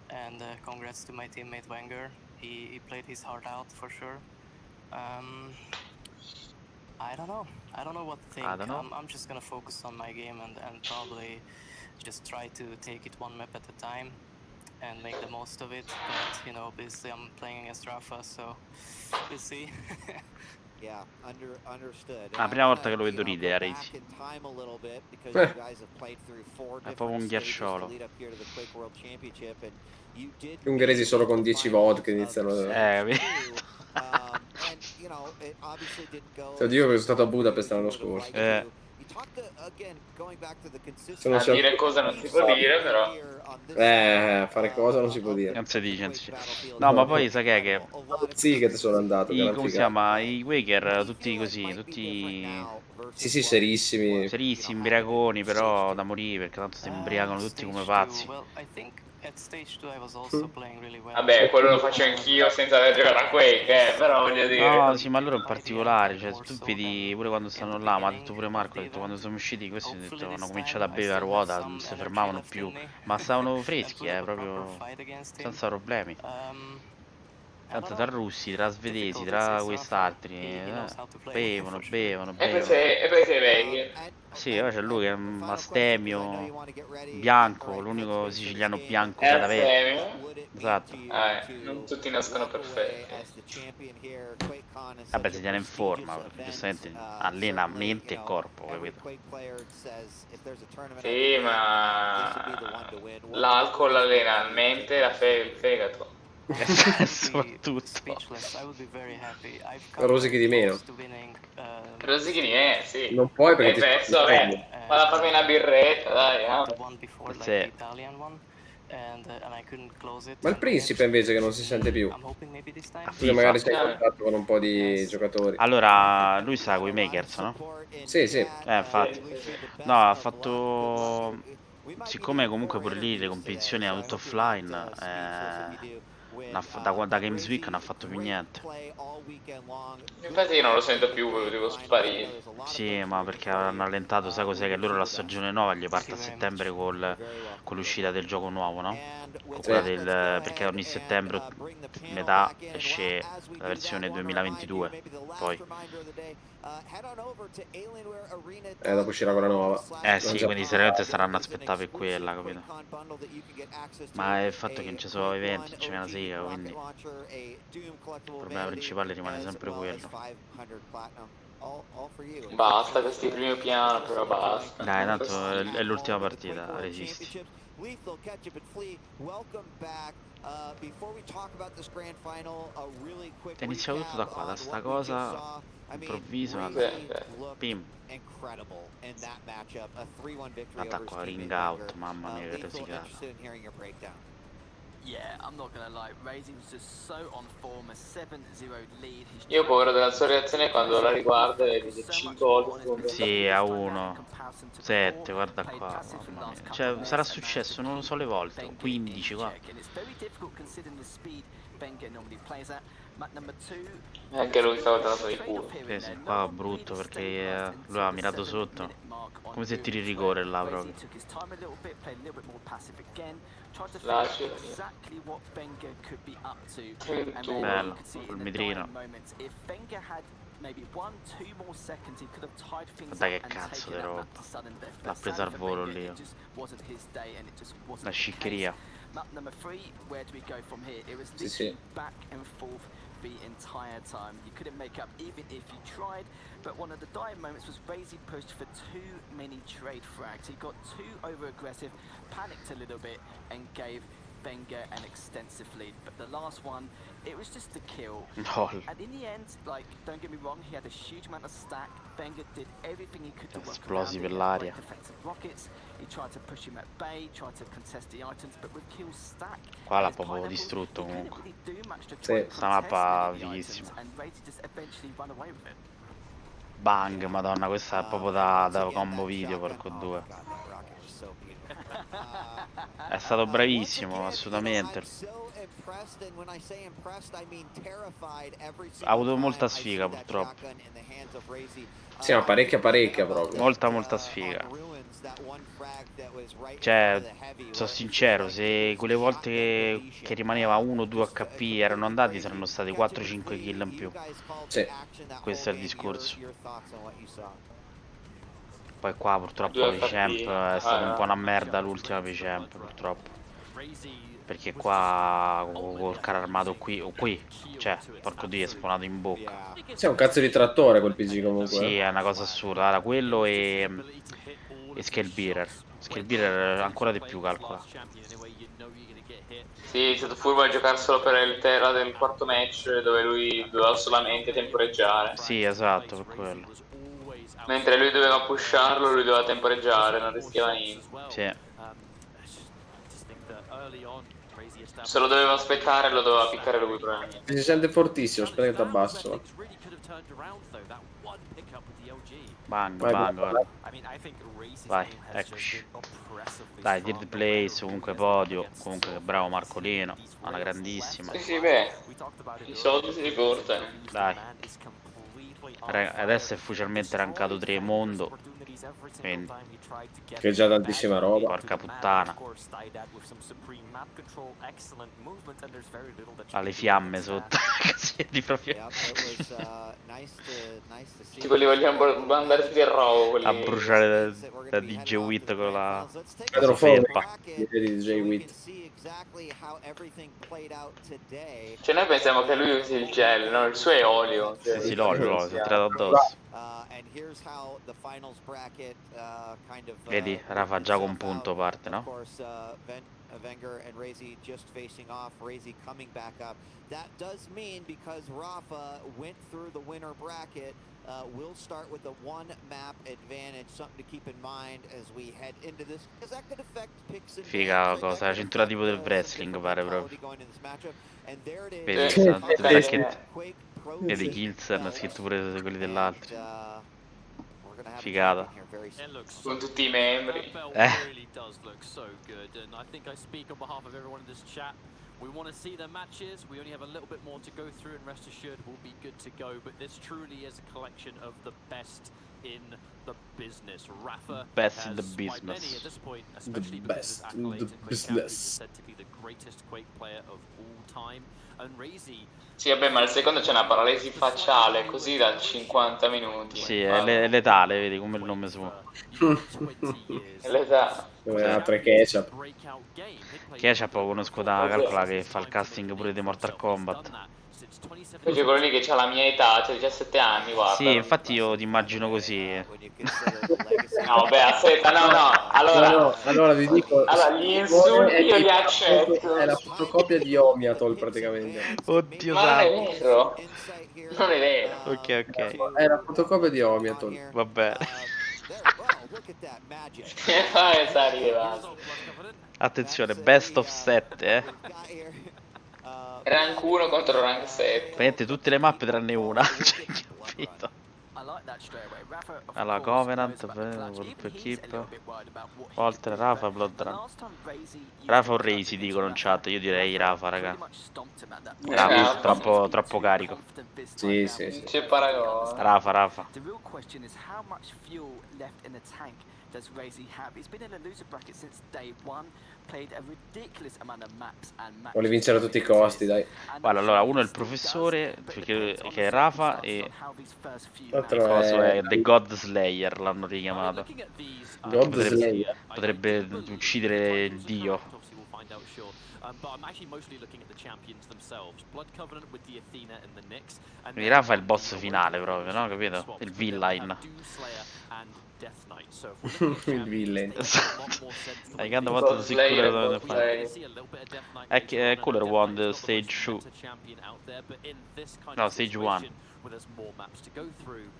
And congrats to my teammate Wenger. He played his heart out for sure. I don't know what to think. I'm just gonna focus on my game and probably just try to take it one map at a time and make the most of it. But you know, obviously I'm playing against Rafa, so we'll see. Yeah, understood. La prima volta che lo vedo ridere a Rezi. È proprio un ghiacciolo. Gli ungheresi solo con 10 vodka iniziano. Oddio, che sono stato a Budapest l'anno scorso. A dire cosa non si può dire, però. Fare cosa non si può dire. Non si dice. No, ma poi sai che sì, che te sono andato. Come si chiama? I Quaker, tutti così, tutti. Sì, serissimi. Serissimi, imbriaconi, però da morire, perché tanto si imbriacano tutti come pazzi. Vabbè, quello lo faccio anch'io senza aver giocato a Quake, però voglio dire. No, sì, ma loro in particolare, cioè tu vedi pure quando stanno là, ma ha detto pure Marco, ha detto quando sono usciti questi hanno detto hanno cominciato a bere a ruota, non si fermavano più, ma stavano freschi, proprio senza problemi. Tanto tra russi, tra svedesi, tra quest'altri, bevono. E poi sei vecchio. Sì, poi c'è lui che è un astemio bianco, l'unico siciliano bianco cadavere. Esatto. Non tutti nascono perfetti. Vabbè, si tiene in forma, perché giustamente allena mente e corpo, capito? Sì, ma l'alcol allena la mente e il fegato. Soprattutto. Rosichi di meno. Rosichi di meno, sì. Non puoi perché penso, vado a farmi una birretta, dai. Sì. Ma il principe invece che non si sente più. Magari sei in contatto con un po' di giocatori. Allora, lui sta con i makers, no? Sì, sì. Infatti. No, ha fatto. Siccome comunque pure lì le competizioni erano tutto offline, da Games Week non ha fatto più niente. Infatti io non lo sento più, devo sparire. Sì, ma perché hanno allentato, sai cos'è? Che loro la stagione nuova gli parte a settembre con l'uscita del gioco nuovo, no? Con quella perché ogni settembre, metà, esce la versione 2022. Poi. Dopo uscirà quella nuova. Sì, quindi seriamente staranno a aspettare per quella, capito? Ma è il fatto che non ci sono eventi, c'è una sega, quindi il problema principale rimane sempre quello. Basta questi primi piano, però basta. Dai, tanto è l'ultima partita, resisti. È iniziato tutto da qua, da sta cosa improvvisa, pim. Attacco a ring out, mamma mia che rosicata. Io ho paura della sua reazione quando la riguarda e dice 5 volte. Sì, a 1, 7, guarda qua, mamma mia. Cioè, sarà successo, non lo so le volte, 15 qua. Anche lui stava dando di culo. Sì, qua è brutto perché lui ha mirato sotto. Come se tiri il rigore là proprio. Bello, col mitrino. Guarda che cazzo di roba. L'ha presa al volo lì. La sciccheria. Sì, sì. the entire time. You couldn't make up even if you tried, but one of the dying moments was Razy pushed for too many trade frags. He got too over-aggressive, panicked a little bit, and gave Wenger an extensive lead. But the last one, it was just a kill. And in the end, like, don't get me wrong, he had a huge amount of stack. Wenger did everything he could to work around it. He had great defensive rockets. He tried to push him at bay, tried to contest the items, but with kills stack. Qua l'ha proprio distrutto comunque. Sì. Sta mappa fighissima. Bang, madonna, questa è proprio da combo video, porco due. È stato bravissimo, assolutamente. Ha avuto molta sfiga purtroppo. Sì, ma parecchia proprio. Molta sfiga. Cioè, sono sincero, se quelle volte che rimaneva 1-2 HP erano andati, saranno stati 4-5 kill in più. Sì. Questo è il discorso. Poi qua purtroppo Vichamp è stata un po' una merda l'ultima Vichamp, purtroppo. Perché qua col carro armato qui, cioè, porco Dio, è spawnato in bocca. Sì, è un cazzo di trattore quel PG comunque. Sì, è una cosa assurda. Era quello e Scalebearer. Scalebearer ancora di più, calcola. Sì, è stato furbo a giocarselo per il terra del quarto match dove lui doveva solamente temporeggiare. Sì, esatto, per quello. Mentre lui doveva pusharlo, lui doveva temporeggiare, non rischiava niente. Sì. Se lo doveva aspettare, lo doveva piccare lui probabilmente. Si sente fortissimo, aspetta che ti abbasso. Bang, bang, guarda. Vai, eccoci. Dai, third place, comunque podio. Comunque che bravo Marcolino, una grandissima. Sì, beh, i soldi si riportano. Dai. Adesso è ufficialmente rankato 3 mondo. Quindi, che è già tantissima roba. Porca puttana. Ha le fiamme sotto. Così di proprio. Tipo li vogliamo mandare tutti a rovo. A bruciare da DJ Wit con la felpa. DJ Wit. Cioè noi pensiamo che lui usi il gel, no? Il suo è olio. Cioè, sì, l'olio, si è tirato addosso. Vedi, Rafa già con punto parte, no? Wenger and Razy just facing off, Razy coming back up. That does mean, because Rafa went through the winner bracket, we'll start with a 1 map advantage, something to keep in mind as we head into this, because that could affect picks and figa cosa, la cintura tipo del wrestling pare proprio. Vedi, vedi Kilsen, ha scritto pure quelli dell'altro. Figata. Con tutti i membri. We want to see the matches. We only have a little bit more to go through, and rest assured we'll be good to go. But this truly is a collection of the best in the business. Rafa best in the has, business. by many at this point, especially The because best of his accolades in the in QuakeCon, business. is said to be the greatest Quake player of all time. And Razy. Sì, vabbè, ma il secondo c'è una paralisi facciale, così da 50 minuti. Sì, è letale, vedi come il nome suo. È letale. Altre ketchup. Ketchup lo conosco da calcola che fa il casting pure di Mortal Kombat. Poi c'è quello lì che ha la mia età, cioè 17 anni, guarda. Sì, infatti io ti immagino così. No, beh, aspetta, no. Allora vi dico. Allora, gli insulti io li accetto. È la fotocopia di Omiatol praticamente. Oddio, ma non è vero. Non è vero. Ok. È la fotocopia di Omiatol. Va bene. Attenzione, best of 7, Rank 1 contro rank 7. Praticamente tutte le mappe tranne una. Cioè, capito? Allora, Covenant, World Keep, Walter, Rafa, Bloodrun. Rafa o Razy dicono in chat, io direi Rafa, raga. Rafa, troppo carico. Sì. C'è paragone. Rafa. Does Razy have? He's been in a loser bracket since day one, played a ridiculous amount of maps and matches. Vuole vincere a tutti i costi, dai. Guarda, allora uno è il professore, che è Rafa, e l'altro è The God Slayer, l'hanno richiamato. God Slayer. Potrebbe uccidere il dio. But I'm actually mostly looking at the champions themselves. Blood Covenant with the Athena and the Nyx. Quindi Rafa è il boss finale proprio, no? Capito? Il villain. Il villain. I can't want to see Cooler on the fight. Cooler won the stage 2. No, stage 1. Where there's more maps to go through,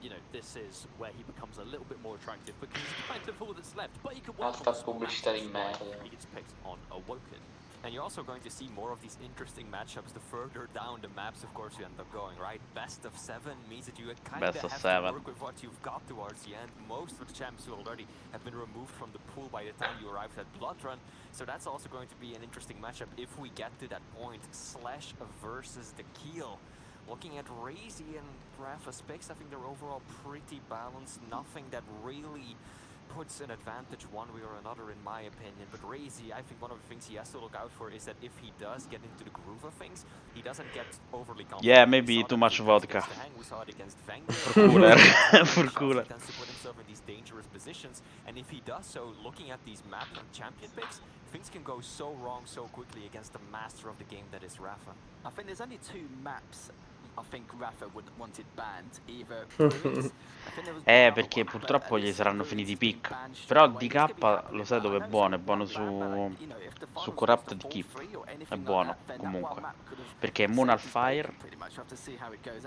you know, this is where he becomes a little bit more attractive because he's kind of all that's left. But he could work on pubblicità di merda. He gets picked on Awoken. And you're also going to see more of these interesting matchups the further down the maps, of course, you end up going, right? Best of 7 means that you kind of have to work with what you've got towards the end. Most of the champs who already have been removed from the pool by the time you arrived at Blood Run. So that's also going to be an interesting matchup if we get to that point. Slash versus the Keel. Looking at Razy and Rafa's picks, I think they're overall pretty balanced. Nothing that really puts an advantage one way or another, in my opinion. But Razy, I think one of the things he has to look out for is that if he does get into the groove of things, he doesn't get overly confident. Yeah, maybe too much vodka. For Cooler. For Cooler. He tends to put himself in these dangerous positions, and if he does so, looking at these map and champion picks, things can go so wrong so quickly against the master of the game that is Rafa. I think there's only 2 maps I think Rafa would want it banned. Either perché purtroppo gli saranno finiti i pick. Però DK lo sai dove è buono su Corrupted Keep. È buono comunque. Perché è immune al fire,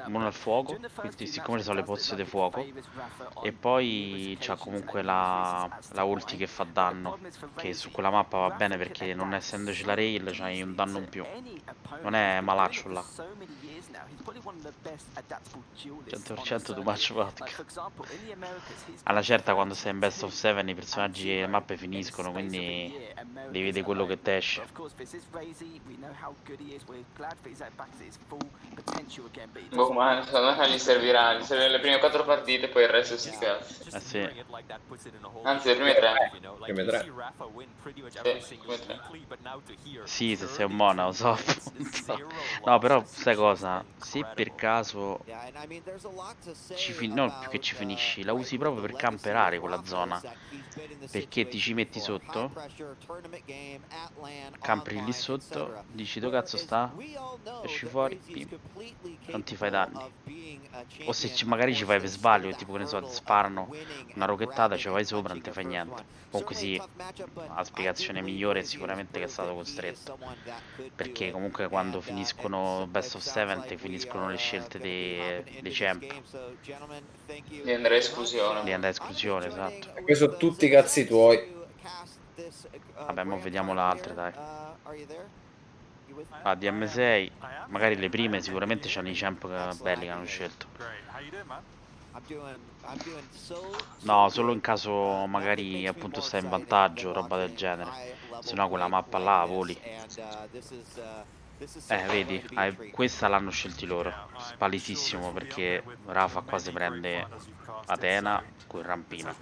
immune al fuoco, quindi siccome ci sono le pozze di fuoco, e poi c'ha comunque la ulti che fa danno, che su quella mappa va bene perché non essendoci la rail c'hai un danno in più. Non è malaccio là. 100% too much vodka. Alla certa quando sei in best of 7 i personaggi e le mappe finiscono, quindi devi vedere quello che te esce. Boh, ma secondo me gli servirà le prime 4 partite, poi il resto si cazzi. Sì. Anzi, le prime 3. Prime 3. Sì, se sei un mono, lo so. No, però sai cosa? Se per caso no, più che ci finisci, la usi proprio per camperare quella zona, perché ti ci metti sotto, camperi lì sotto, dici dove cazzo sta, esci fuori, pim, non ti fai danni. O se magari ci vai per sbaglio, tipo che ne so, ti sparano una rocchettata, ci vai sopra, non ti fai niente. Comunque sì, la spiegazione migliore è sicuramente che è stato costretto, perché comunque quando finiscono best of 7 finiscono le scelte dei champ. Di andare a esclusione. Di andare a esclusione, esatto. Questi sono tutti i cazzi tuoi. Vabbè, mo vediamo le altre, dai. DM6, magari le prime sicuramente c'hanno i champ belli che hanno scelto. No, solo in caso magari appunto stai in vantaggio, roba del genere. Se no quella mappa là voli. Vedi, questa l'hanno scelti loro. Palisissimo, perché Rafa qua si prende Athena con il rampino.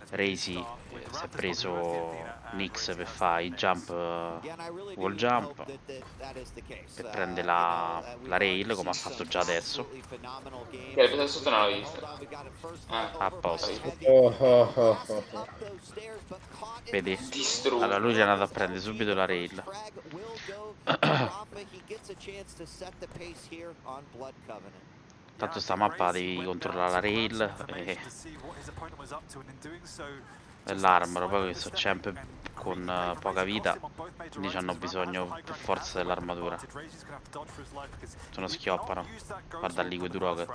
Razy si è preso Nyx per fare i jump, wall jump, per prendere la rail come ha fatto già adesso. Sotto non l'ho vista. A posto. Oh. Vedi? Allora lui gli è andato a prendere subito la rail. Tanto sta mappa devi controllare la rail e l'armor, poi questo champ con poca vita, quindi hanno bisogno per forza dell'armatura. Se no schioppano. Guarda lì quei rocket.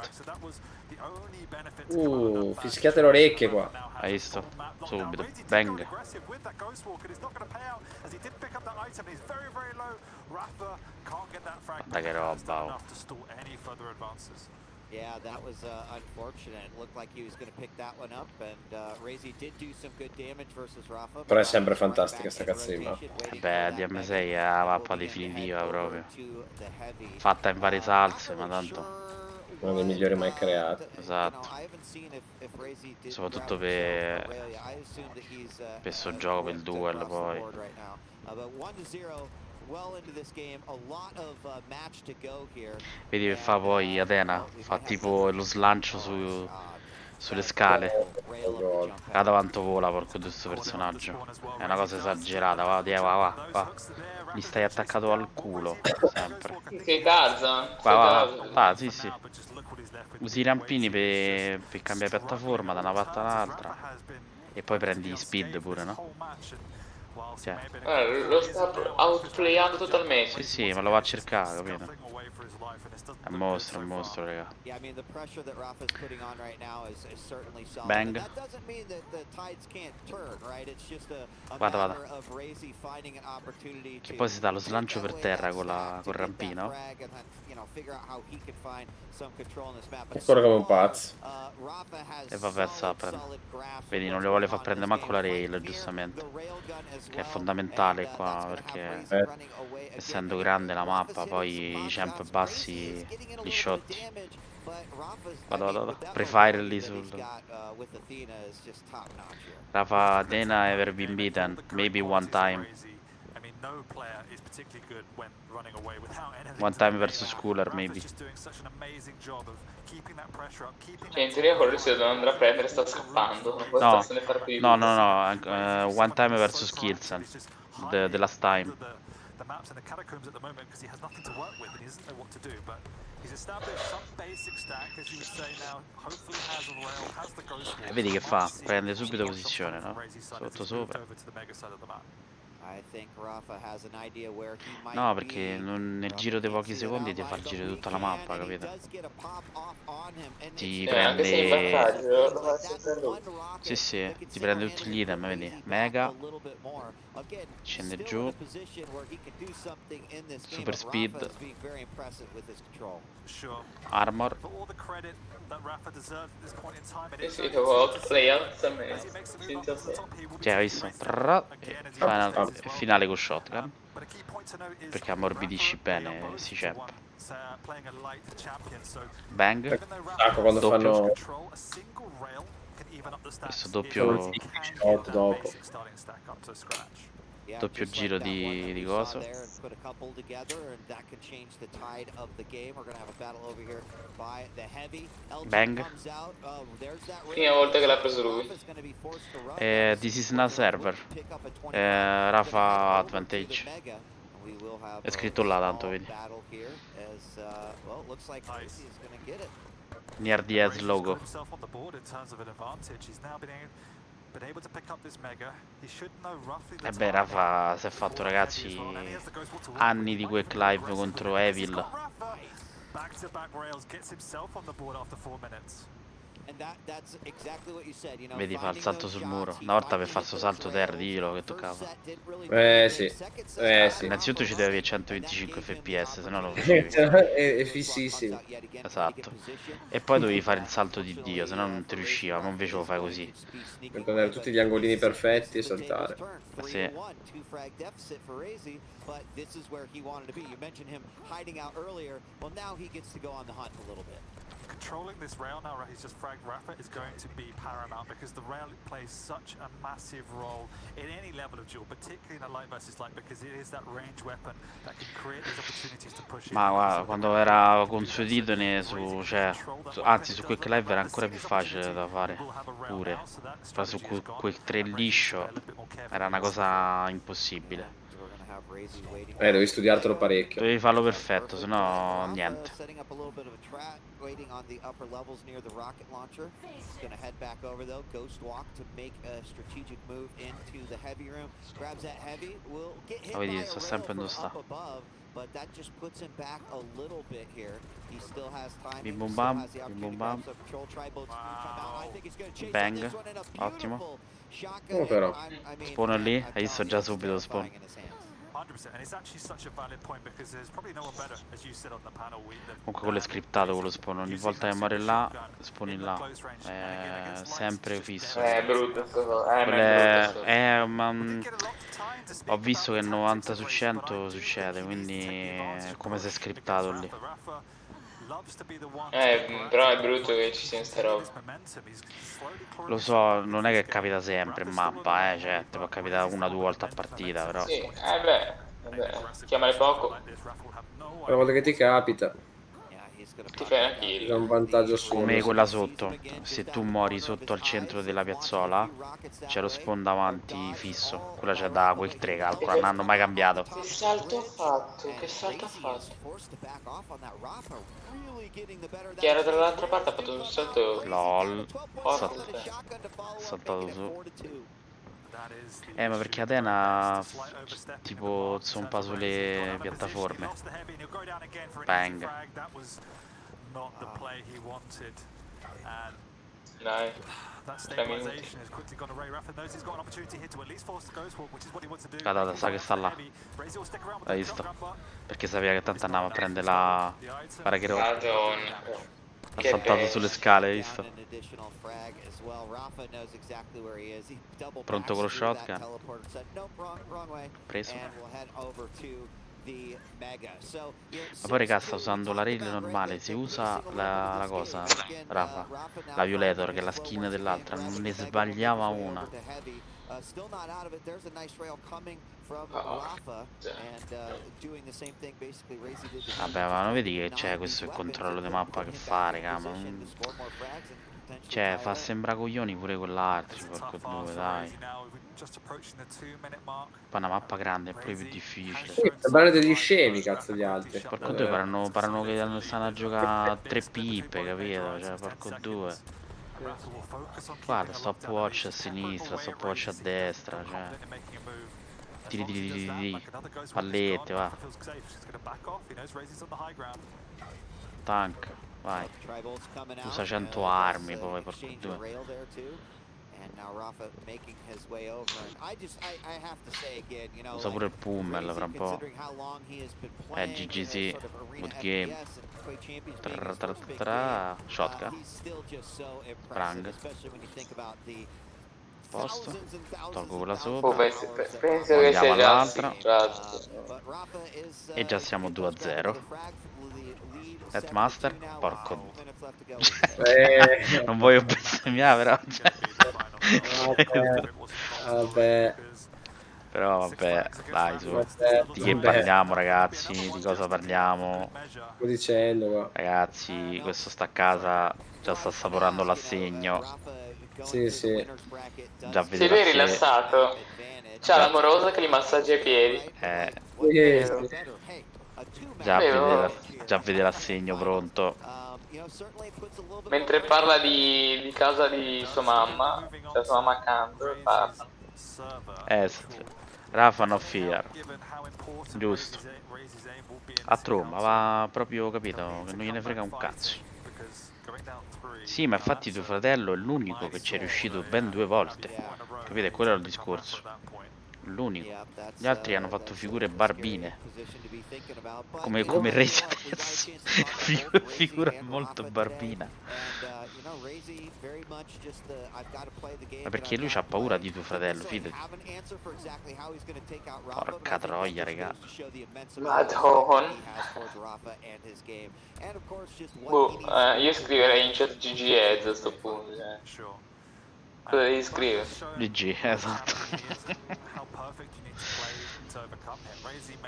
Fischiate le orecchie qua. Hai visto? Subito. Bang. Guarda che roba, oh. Yeah, that was unfortunate. It looked like he was going to pick that one up, and Razy did do some good damage versus Rafa. Però è sempre fantastica sta cazzo di mappa. Beh, DM6 è la mappa definitiva proprio. Fatta in varie salse, ma tanto una delle migliori mai create. Esatto. Soprattutto per sto gioco, per il duel poi. Vedi che fa poi Athena, fa tipo lo slancio sulle scale. Là davanti vola, porco di sto personaggio. È una cosa esagerata, va, va. Gli stai attaccato al culo, sempre. Sei Tarzan? Va, sì. Usi i rampini per cambiare piattaforma da una parte all'altra. E poi prendi speed pure, no? Cioè. Lo sta outplayando totalmente. Sì, ma lo va a cercare, capito? È un mostro, raga. Bang. Vada. Che poi si dà lo slancio per terra con col rampino. Ancora come un pazzo. E va verso a prendere. Vedi, non le vuole far prendere manco la rail, giustamente. Che è fondamentale qua, perché essendo grande la mappa, poi i champ bassi li shotti. Vado. Prefire lì sul... Rafa Athena ever been beaten, maybe one time. One time versus Cooler, maybe. Cioè, in teoria quello se lo andrà a prendere sta scappando. No, one time versus Kilson. The last time. Vedi che fa? Prende subito posizione, no? Sopra. No, perché nel giro di pochi secondi ti fa il giro di tutta la mappa, capito? Ti prende... Sì, ti prende tutti gli item, vedi? Mega. Scende giù. Super speed. Armor. Sì, devo outplayare. Cioè, hai visto? Finale con shotgun. Perché ammorbidisci bene si champ. Bang. Quando fanno... Questo doppio... dopo. Doppio giro di coso. Bang. Prima volta che l'ha preso lui. This is not server. Rafa advantage. È scritto là tanto, vedi. Near the edge logo. E beh, Rafa si è fatto, ragazzi, anni di QuakeCon live contro Evil. Vedi, fa il salto sul muro. Una volta per fare sto salto terra, diglielo che toccava. Sì. Innanzitutto ci deve avere 125 fps, se no lo facevi. È fississimo. Esatto. E poi dovevi fare il salto di Dio, se no non ti riusciva, ma invece lo fai così. Per prendere tutti gli angolini perfetti e saltare. Sì. Controlling this rail now, he's just fragged Rafa, is going to be paramount because the rail plays such a massive role in any level of duel, particularly in a light versus light, because it is that range weapon that can create these opportunities to push. Ma guarda, quando era consuetudine anzi su Quake Live era ancora più facile da fare pure. Però su Quake 3 liscio era una cosa impossibile. Devi studiartelo parecchio. Devi farlo perfetto, se no niente. Waiting on the upper levels near the rocket launcher. He's going to head back over though, ghost walk to make a strategic move into the heavy room. Grabs that heavy, will get hit by a rail from up above, but that just puts him back a little bit here. He still has time. Bim bum bam, bim bum bam. Bang, ottimo. Però. Spawn lì, hai visto già subito lo spawn. 100%, and it's actually such a valid point because there's probably no one better, as you said on the panel. Comunque quello è scriptato, quello spawn. Ogni volta che muore là, spawni là. È sempre fisso. È brutto, ma ho visto che 90 su 100 succede, quindi è come se è scriptato lì. Però è brutto che ci sia sta roba. Lo so, non è che capita sempre in mappa, cioè, ti può capitare una o due volte a partita, però. Sì, beh, chiamale poco. Una volta che ti capita. Ti fai una kill. È un vantaggio solo. Come quella sotto, se tu muori sotto al centro della piazzola c'è lo spawn davanti fisso. Quella c'è da Quake 3, calcola, non hanno mai cambiato. Che salto ha fatto? Che salto ha fatto? Chi era dall'altra parte ha fatto un salto. LOL. Porco. Saltato su. Ma perché Atena tipo zompa sulle piattaforme. Bang. Dai. 3 minuti. Guarda, sa che sta là. Hai visto? Perché sapeva che tanto andava a prendere la... Guarda che roba. Madonna. Ha saltato sulle scale, hai visto? Pronto con lo shotgun. Preso. Ma poi raga, sta usando la rail normale. Se usa la cosa, Rafa, la Violator, che è la skin dell'altra, non ne sbagliava una. Vabbè, ma non vedi che c'è questo il controllo di mappa che fa, raga, ma non... Cioè, fa sembrare coglioni pure quell'altro, porco due, dai. Poi una mappa grande è pure più difficile. Sembrano degli scemi, cazzo, gli altri. Porco due, parlano che stanno a giocare 3 pippe, capito? Cioè, porco due. Guarda, stopwatch a sinistra, stopwatch a destra, cioè. Tiri, pallette, va. Tank, vai. Usa 100 armi, poi, porco due. Usa pure il pummel fra un po'. GGC, good game. Shotgun. Prang. Posto. Tolgo quella sopra. Penso che sia Andiamo già all'altra. sì, E già siamo 2-0. Headmaster, porco. Non voglio bestemmiare, però. Vabbè. Però vabbè, dai, su. Di che parliamo, ragazzi? Di cosa parliamo? Sto dicendo qua. Ragazzi, questo sta a casa, già sta assaporando l'assegno. Sì, sì. Già sì, vede lui è rilassato. C'ha l'amorosa che gli massaggia i piedi. Già vede l'assegno pronto. Mentre parla di casa di sua mamma, cioè sua mamma accanto, parla. Rafa no fear. Giusto. A tromba, va proprio, capito, che non gliene frega un cazzo. Sì, ma infatti tuo fratello è l'unico che ci è riuscito ben 2 volte. Capite? Quello è il discorso. L'unico. Gli altri hanno fatto figure barbine. Come Razy adesso. Figura molto barbina. Ma perché lui c'ha paura di tuo fratello, fidati. Porca troia, raga. Madonna. Io scriverei in chat GG Heads a sto punto. Cosa devi scrivere? GG, esatto.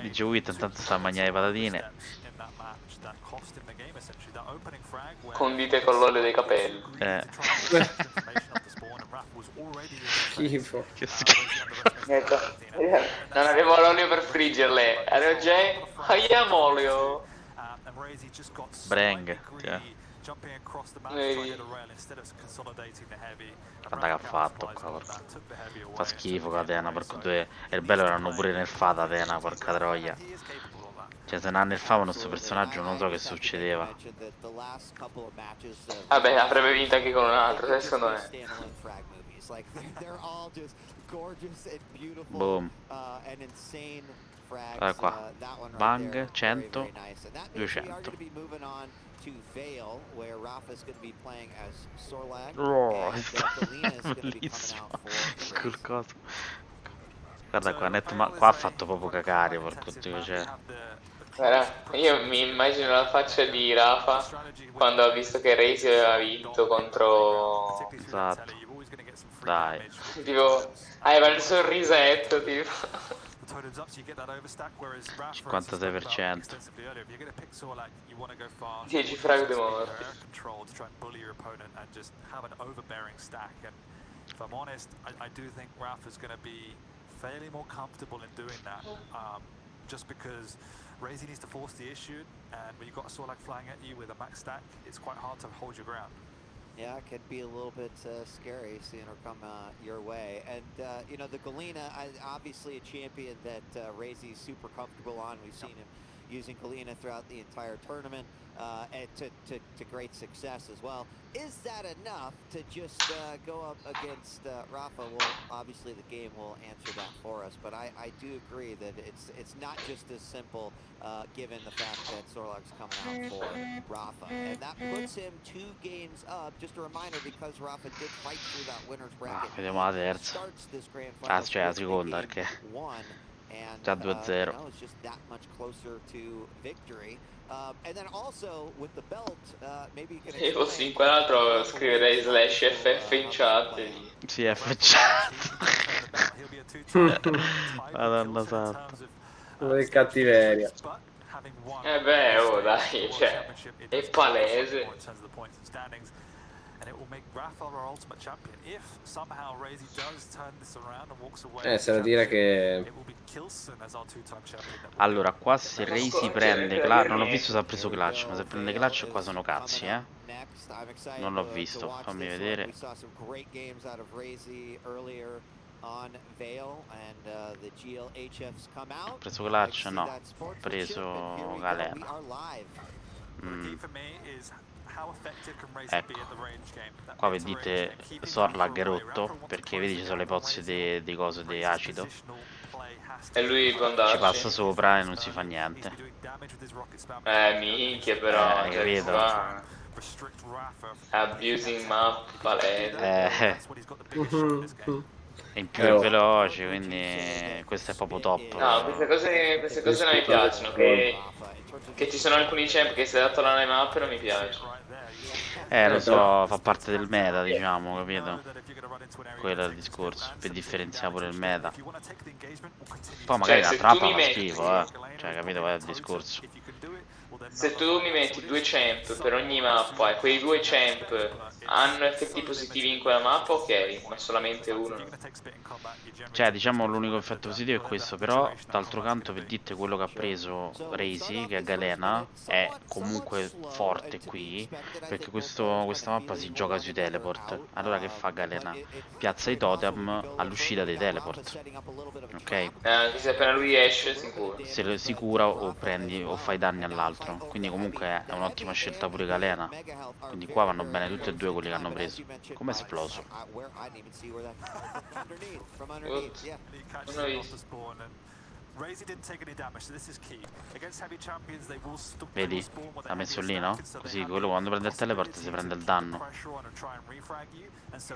GG Wit intanto sta a mangiare le patatine. Condite con l'olio dei capelli. Schifo. Che schifo. Ecco. Non avevo l'olio per friggerle. Avevo già... Abbiamo olio. Brang. Guarda che ha fatto qua, porca. Fa schifo Catena, porco due. E il bello erano pure nerfata Atena, porca troia. Cioè se non nerfavano questo personaggio non so che succedeva. Vabbè, avrebbe vinto anche con un altro, secondo me. Boom. Guarda qua. Bang, 100, 200. Oh, bellissimo. Quel coso. Guarda qua, qua ha fatto proprio cacare, porco dio, cioè. Io mi immagino la faccia di Rafa quando ha visto che Razy aveva vinto contro... Esatto. Dai. Tipo, aveva il sorrisetto, tipo... totems up, so you get that overstack, whereas Rafa, 56%. extensively earlier, if you're going to pick Sorlak, you want to go fast. 10 frag di morte. Control to try and bully your opponent and just have an overbearing stack. And if I'm honest, I do think Rafa's going to be fairly more comfortable in doing that, just because Razy needs to force the issue, and when you've got a Sorlak flying at you with a max stack, it's quite hard to hold your ground. Yeah, it could be a little bit scary seeing her come your way. And, you know, the Galena, obviously a champion that Razy's super comfortable on. We've seen him using Galena throughout the entire tournament, and to great success as well. Is that enough to just go up against Rafa? Well, obviously the game will answer that for us, but I do agree that it's not just as simple given the fact that Sorlak's coming out for Rafa. And that puts him 2 games up. Just a reminder, because Rafa did fight through that winner's bracket. Vediamo la terza. Starts this grand final Cioè la seconda, perché and già 2-0. it's just that much closer to victory. And then also with the belt, maybe you can. Se fossi in quell'altro scriverei /FF in chat. Sì, è facciato. Madonna santa. Che cattiveria. Beh, oh dai, cioè, è palese. And it will make Rafa our ultimate champion. If somehow Razy does turn this around and walks away, c'è da dire che it will be Kilson as our two-time champion. Allora, qua se Razy prende Clutch, non ho visto se ha preso Clutch, ma se prende Clutch qua sono cazzi, eh. Non l'ho visto, fammi vedere. On Vale and the GLHFs come out. Ha preso Clutch? No, ha preso Galena. Ecco, qua vedete Sorlag è rotto perché vedi ci sono le pozze di cose di acido. E lui può andarci. Ci passa sopra e non si fa niente. Minchia però, capito? Abusing map palese. E in più è veloce, quindi questo è proprio top. No, queste cose non mi piacciono, che ci sono alcuni champ che si adattano alle mappe non mi piace. Lo so, fa parte del meta, diciamo, capito? Quello è il discorso, per differenziare pure il meta. Poi magari la trappa fa schifo, cioè, capito qual è il discorso? Se tu mi metti 2 champ per ogni mappa e quei 2 champ hanno effetti positivi in quella mappa, ok, ma solamente uno. Cioè, diciamo, l'unico effetto positivo è questo, però d'altro canto per dite quello che ha preso Razy, che è Galena, è comunque forte qui, perché questa mappa si gioca sui teleport. Allora che fa Galena? Piazza i totem all'uscita dei teleport, ok? Se appena lui esce sicuro. Se si cura o prendi o fai danni all'altro, quindi comunque è un'ottima scelta pure Galena. Quindi qua vanno bene tutti e due quelli che hanno preso. Come è esploso? Vedi? L'ha messo lì, no? Così quello quando prende il teleport si prende il danno.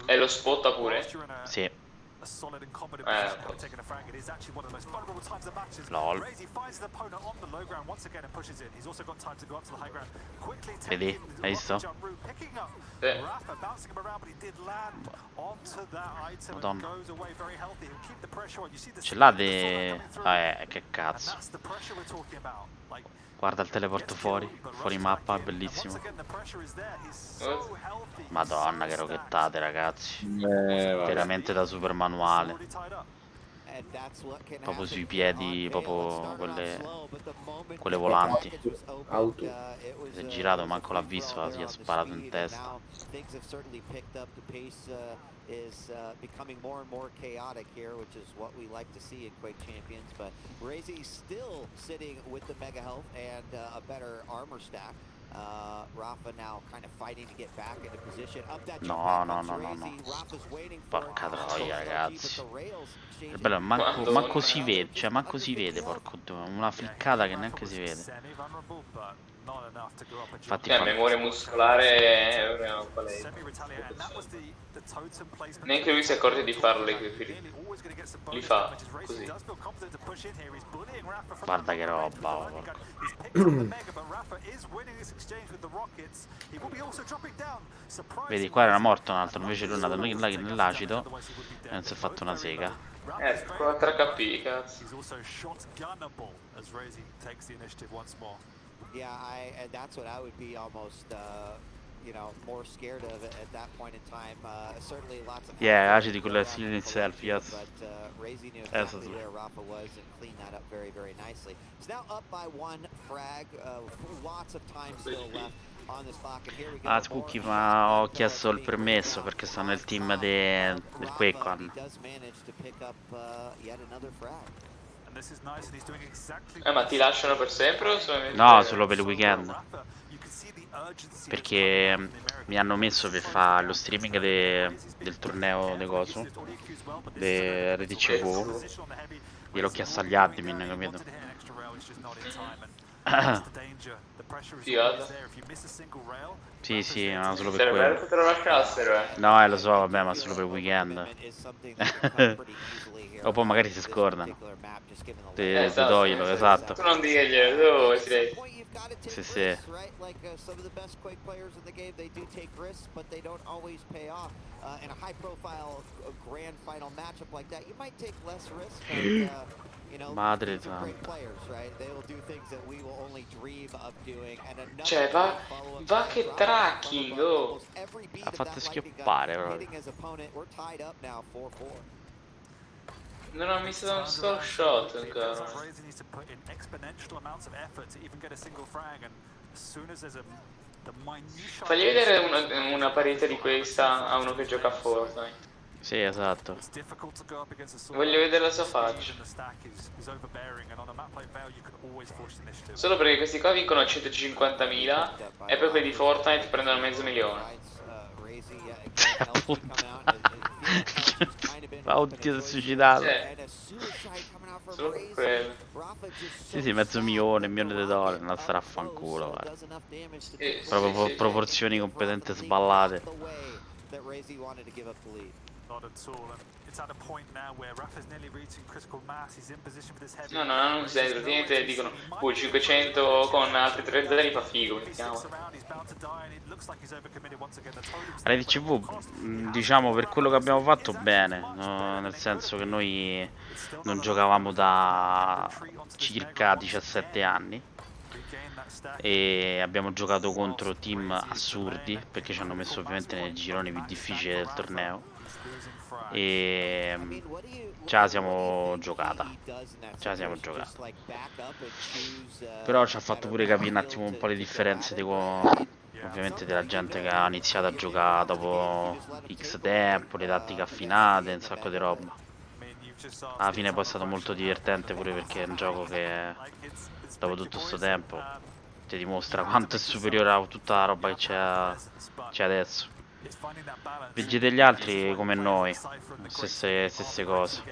E lo spotta pure? Sì. LOL. Vedi? Hai visto? Madonna. Ce l'ha di... che cazzo. Guarda il teleporto fuori mappa, bellissimo. Madonna che rochettate ragazzi. Veramente da super manuale. Proprio sui piedi, proprio quelle volanti. Si è girato, manco l'ha visto, gli ha sparato in testa. Is becoming more and more chaotic here, which is what we like to see in Quake Champions. But Razy still sitting with the mega health and a better armor stack. Rafa now kind of fighting to get back into position. Up that no. Porca troia ragazzi. Il bello è manco si vede, cioè manco si vede, porco Dio, una fliccata che neanche si vede. Infatti memoria muscolare è palese. Neanche lui si accorge di farle li fa così. Guarda che roba. Vedi, qua era morto un altro, invece lui è andato nell'acido e non si è fatto una sega. 4 HP, cazzo. He's also shotgunnable as Rosie takes the initiative once more. Yeah, and that's what I would be almost, you know, more scared of at that point in time. Certainly lots of. Yeah, actually collecting itself, yes. But Razy knew exactly where Rafa was and cleaned that up very, very nicely. It's now up by 1 frag. Lots of time still left on this clock. And here we go. Ah, Cookie, ma ho chiesto il permesso perché sto nel team del QuakeCon. Ma ti lasciano per sempre o solamente? No, solo per il weekend. Perché mi hanno messo per fare lo streaming del torneo di coso del RDCV. Gliel'ho chiesto agli admin, capito? Figata. Sì, sì, no, solo per Sarebbe quello. bello che te lo lasciassero, No, lo so, vabbè, ma solo per il weekend. O poi magari si scordano. Te toglilo, esatto. Tu non diglielo, tu sei. Sì, sì. Some of the best Quake players in the game, they do take risks, but they don't always pay off. In a high-profile grand final matchup like that, you might take less risk, but you know, Madre these are great players, right? They will do things that we will only dream of doing. And Cioè, va che tracking, oh! Ha fatto schioppare proprio. hitting his opponent. We're tied up now, 4-4. Non ho messo un solo shot ancora. Fagli vedere una partita di questa a uno che gioca a Fortnite. Sì, esatto. Voglio vedere la sua faccia. Solo perché questi qua vincono 150.000 e poi quelli di Fortnite prendono $500.000. Ma oddio, si è suicidato. Solo per quello. Sì, sì, $500.000 di dollari, non starà a fanculo, guarda. Proprio proporzioni competenti sballate. No, non sei, praticamente dicono 500 con altri 30 li fa figo, mettiamo. RDCV, diciamo, per quello che abbiamo fatto bene, no? Nel senso che noi non giocavamo da circa 17 anni e abbiamo giocato contro team assurdi perché ci hanno messo ovviamente nei gironi più difficili del torneo e ce la siamo giocata, però ci ha fatto pure capire un attimo un po' le differenze ovviamente della gente che ha iniziato a giocare dopo X tempo, le tattiche affinate, un sacco di roba. Alla fine poi è stato molto divertente pure perché è un gioco che dopo tutto questo tempo ti dimostra quanto è superiore a tutta la roba che c'è adesso. Veggete gli altri come noi, stesse cose.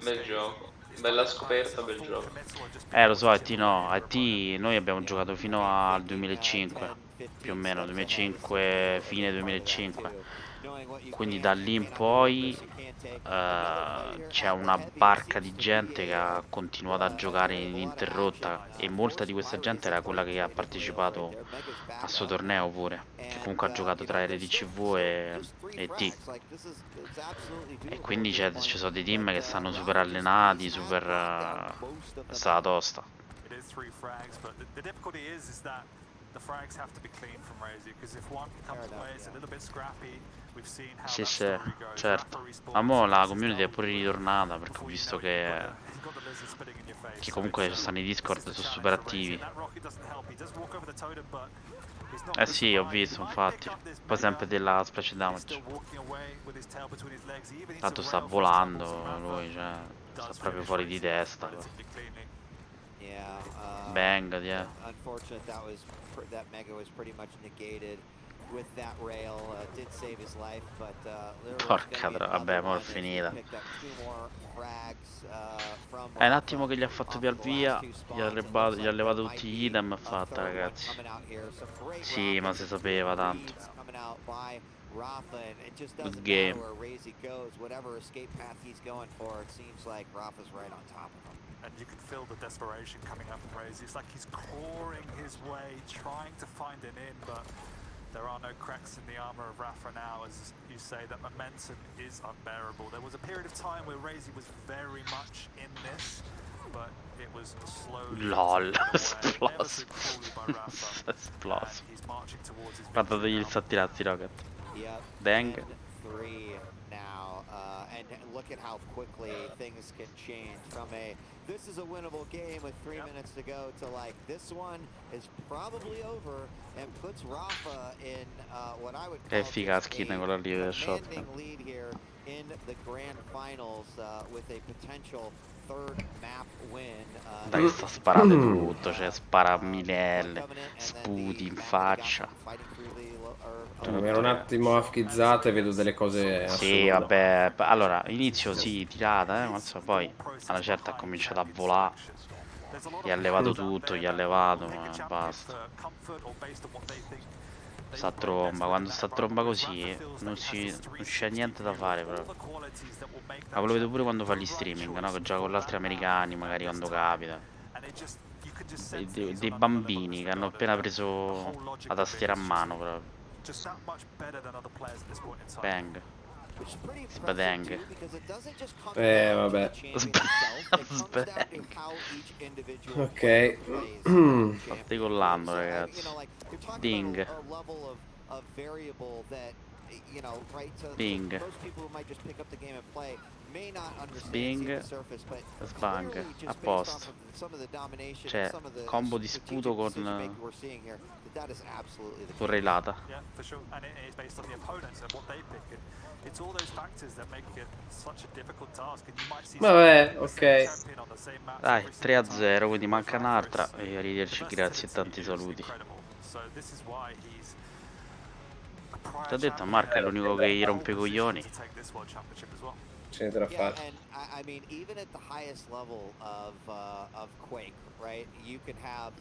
Bel gioco, bella scoperta, bel gioco. Lo so, IT no, IT noi abbiamo giocato fino al 2005, più o meno, 2005, fine 2005. Quindi da lì in poi c'è una barca di gente che ha continuato a giocare ininterrotta e molta di questa gente era quella che ha partecipato a sto torneo pure, che comunque ha giocato tra RDCV e T. E quindi ci sono dei team che stanno super allenati, super... è stata tosta. Sì, sì, certo. Ma mo la community è pure ritornata perché ho visto che comunque ci stanno i Discord, sono super attivi. Eh sì, ho visto infatti. Poi sempre della splash damage. Tanto sta volando lui, cioè sta proprio fuori di testa. Bang, yeah. Porca troia, vabbè, mo' è finita. È un attimo che gli ha fatto via, gli ha levato tutti gli item e fatta, ragazzi. Sì, ma si sapeva tanto. Good game. And you can feel the desperation coming up from Razy. It's like he's clawing his way, trying to find an in, but There are no cracks in the armor of Rafa now, as you say, that momentum is unbearable. There was a period of time where Razy was very much in this, but it was slowly LOL, esploso. Esploso. Guardategli il sattirazzi Rocket. Yep. Dang. 3 now, and look at how quickly things can change from a this is a winnable game with 3 minutes to go to like this one is probably over and puts Rafa in what I would call Figa skin quella lì del shotgun. lead here in the grand finals with a potential third map win. Dai, sta sparando tutto, cioè spara a minelle, sputi in faccia. Mi ero un attimo afchizzato e vedo delle cose assurde. Sì, vabbè, allora, inizio sì, tirata, ma poi alla certa ha cominciato a volare, gli ha levato tutto, gli ha levato, basta. Sta tromba, quando sta tromba così non c'è niente da fare proprio. Ma ve lo vedo pure quando fa gli streaming, no? Che gioca con gli altri americani, magari quando capita. Dei bambini che hanno appena preso la tastiera a mano proprio. Bang. Sbadang. Vabbè. Sbadang. Ok. Sto decollando, ragazzi. Ding. Bing. Bing. Sbang. A posto. Cioè, combo di sputo con correlata. Vabbè, ok. Dai, 3-0, quindi manca un'altra e arrivederci, grazie e tanti saluti. Ti ho detto, Marco è l'unico che gli rompe i coglioni. Ce ne tra fare. I mean, even at the highest level of Quake, right? You can have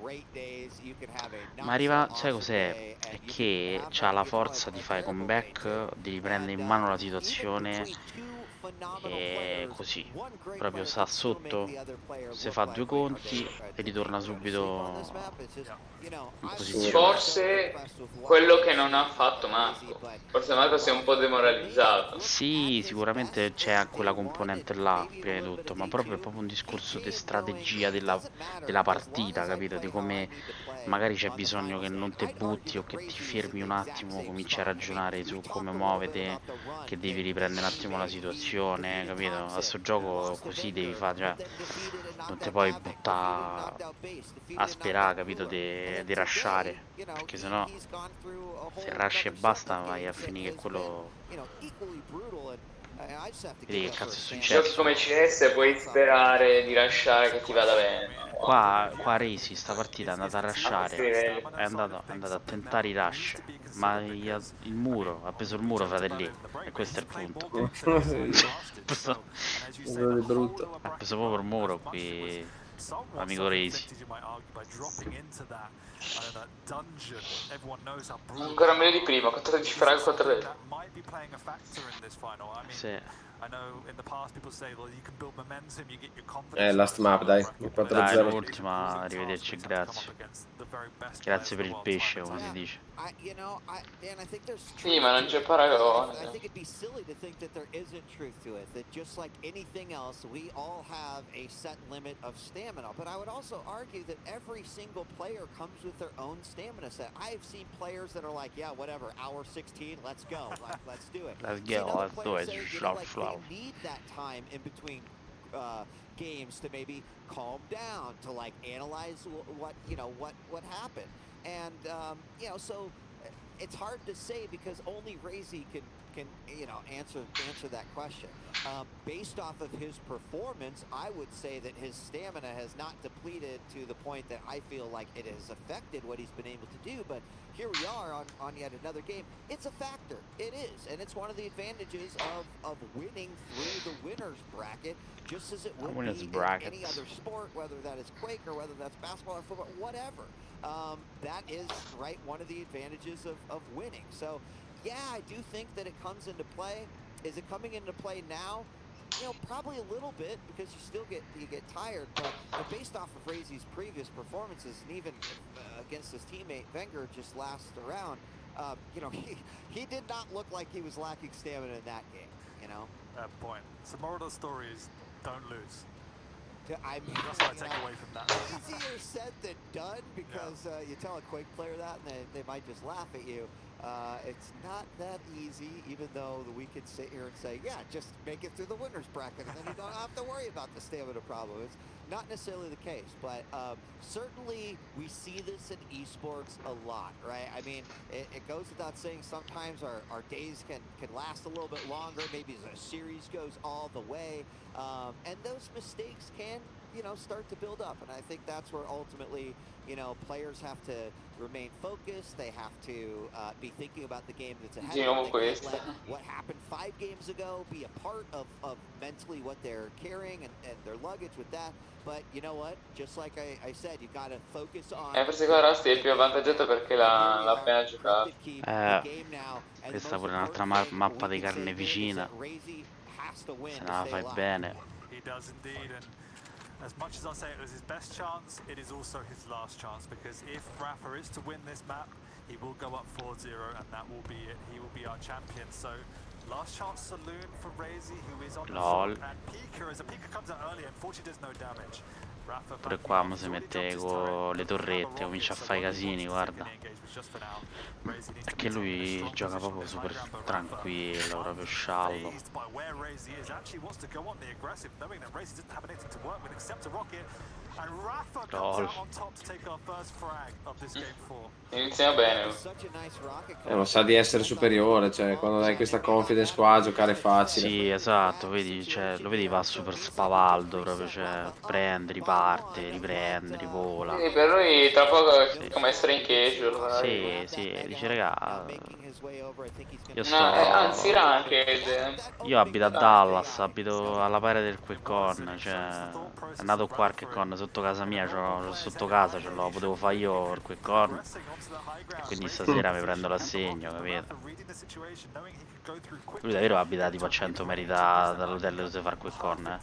great days, you can have a Ma arriva, sai cos'è? È che c'ha la forza di fare comeback, di riprendere in mano la situazione e così. Proprio sta sotto, se fa due conti e ritorna subito in posizione. Forse quello che non ha fatto Marco. Forse Marco si è un po' demoralizzato. Sì, sicuramente c'è quella componente là, prima di tutto, ma proprio è proprio un discorso di strategia della partita, capito? Di come magari c'è bisogno che non te butti o che ti fermi un attimo, cominci a ragionare su come muovete, che devi riprendere un attimo la situazione, capito? A sto gioco così devi fare, cioè non ti puoi buttare a sperare, capito, di rushare, perché sennò se rush e basta vai a finire che quello. Vedi che cazzo è successo? Giochi come cinese puoi sperare di lasciare che ti vada bene. Qua Razy sta partita è andata a rushare, è andato a tentare i rush, ma il muro, ha preso il muro, fratelli, e questo è il punto. Brutto. Ha preso proprio il muro qui, amico Razy. Ancora meglio di prima, 14 frag, 4 Sì. Last map, dai. Il 4-0. Dai, l'ultima, arrivederci, grazie. Grazie per il pesce, come si dice. Sì, ma non c'è paragone. I think it'd be silly to think that there isn't truth to it, that just like anything else, we all have a set limit of stamina. But I would also argue that every single player comes with their own stamina set. I've seen players that are like, yeah, whatever, hour 16, let's go, let's do it. Let's go, let's do it, They need that time in between games to maybe calm down, to like analyze what happened. And so it's hard to say because only Razy can answer that question. Based off of his performance, I would say that his stamina has not depleted to the point that I feel like it has affected what he's been able to do. But here we are on yet another game. It's a factor. It is. And it's one of the advantages of winning through the winner's bracket, just as it would be in any other sport, whether that is Quake or whether that's basketball or football, whatever. That is, right, one of the advantages of winning. So, yeah, I do think that it comes into play. Is it coming into play now? You know, probably a little bit because you get tired, but based off of Razy's previous performances and even against his teammate Wenger just last round, you know, he did not look like he was lacking stamina in that game. You know. Point. So moral of the story is don't lose. I mean, that's what I take away from that. Easier said than done because you tell a Quake player that and they might just laugh at you. It's not that easy, even though we could sit here and say, yeah, just make it through the winner's bracket and then you don't have to worry about the stamina problem. It's not necessarily the case, but certainly we see this in esports a lot, right? I mean, it goes without saying sometimes our days can last a little bit longer. Maybe the series goes all the way. And those mistakes can, you know, start to build up. And I think that's where ultimately, you know, players have to remain focused. They have to be thinking about the game that's ahead of them. They can't let what happened 5 games ago be a part of mentally what they're carrying and their luggage with that. But you know what? Just like I said, you've got to focus on... forse qua Rusty è più avvantaggiato perché l'ha appena giocato. Questa è pure un'altra mappa di carneficina. Se non la fai bene. As much as I say it was his best chance, it is also his last chance, because if Rafa is to win this map, he will go up 4-0 and that will be it. He will be our champion. So last chance saloon for Razy, who is on the front, and Pika, as a Pika comes out early, unfortunately does no damage. Pure qua mi si mette con le torrette, comincia a fare i casini, guarda. Perché lui gioca proprio super tranquillo, proprio sciallo. Lol. Inizia bene. Non sa di essere superiore, cioè quando hai questa confidence qua a giocare facile. Sì, esatto, vedi, cioè, lo vedi va super spavaldo proprio, cioè prende, riparte, riprende, rivola. Sì, per lui tra poco è come essere in casual. Sì, dice raga, io sto... anzi ranked. Io abito a Dallas, abito alla pari del QuakeCon, cioè è andato qua al QuakeCon sotto casa mia, sotto casa ce l'ho, potevo fare io il QuakeCon e quindi stasera mi prendo l'assegno, capito? Lui davvero abita tipo a 100 metri dall'hotel dove fare il QuakeCon,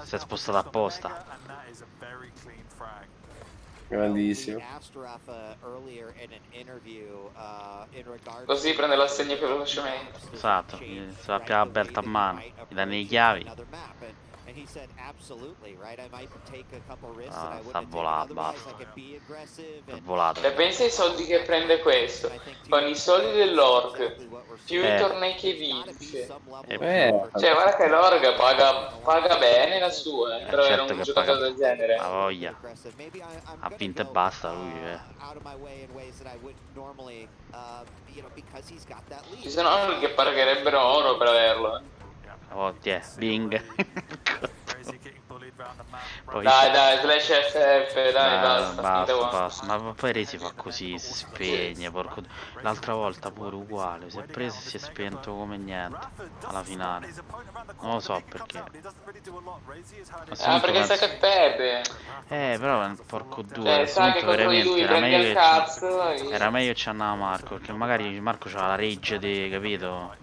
si è spostato apposta. Grandissimo. Così prende l'assegno più velocemente. Esatto, si va più la belt a mano, gli danno le chiavi. Sta volato, basta. È volato. E pensa ai soldi che prende questo. Con i soldi dell'org, più i tornei che vince. Cioè guarda che l'org paga bene la sua, però era un giocatore del genere. Ha voglia. Ha vinto e basta lui, Ci sono altri che pagherebbero oro per averlo. Oh, tiè, Bing. Poi dai, slash FF, dai, basta. Ma poi Razy fa così, si spegne, porco. L'altra volta pure uguale, si è preso e si è spento come niente alla finale. Non lo so perché. Perché sa che perde. Però porco due, sa che contro di lui prende il cazzo. Era meglio che ci andava Marco, perché magari Marco c'ha la rage di, capito?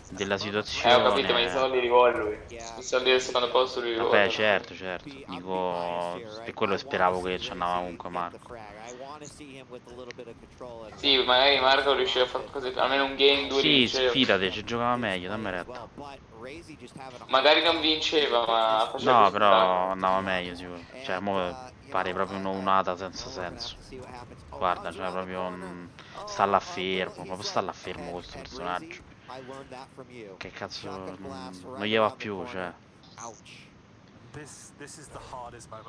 Della situazione. Ho capito, ma i soldi li vuole lui. I soldi del secondo posto lui li vuole. Vabbè, certo. Dico, per quello speravo che ci andava comunque Marco. Sì, magari Marco riusciva a fare così, almeno un game 2 sì, fidate, ci giocava meglio, dammi retta. Magari non vinceva, ma faceva no, però andava meglio sicuro. Cioè, mo pare proprio un'unata senza senso. Guarda, cioè proprio sta là fermo, proprio sta là fermo questo personaggio. Che cazzo, non gli va più, cioè.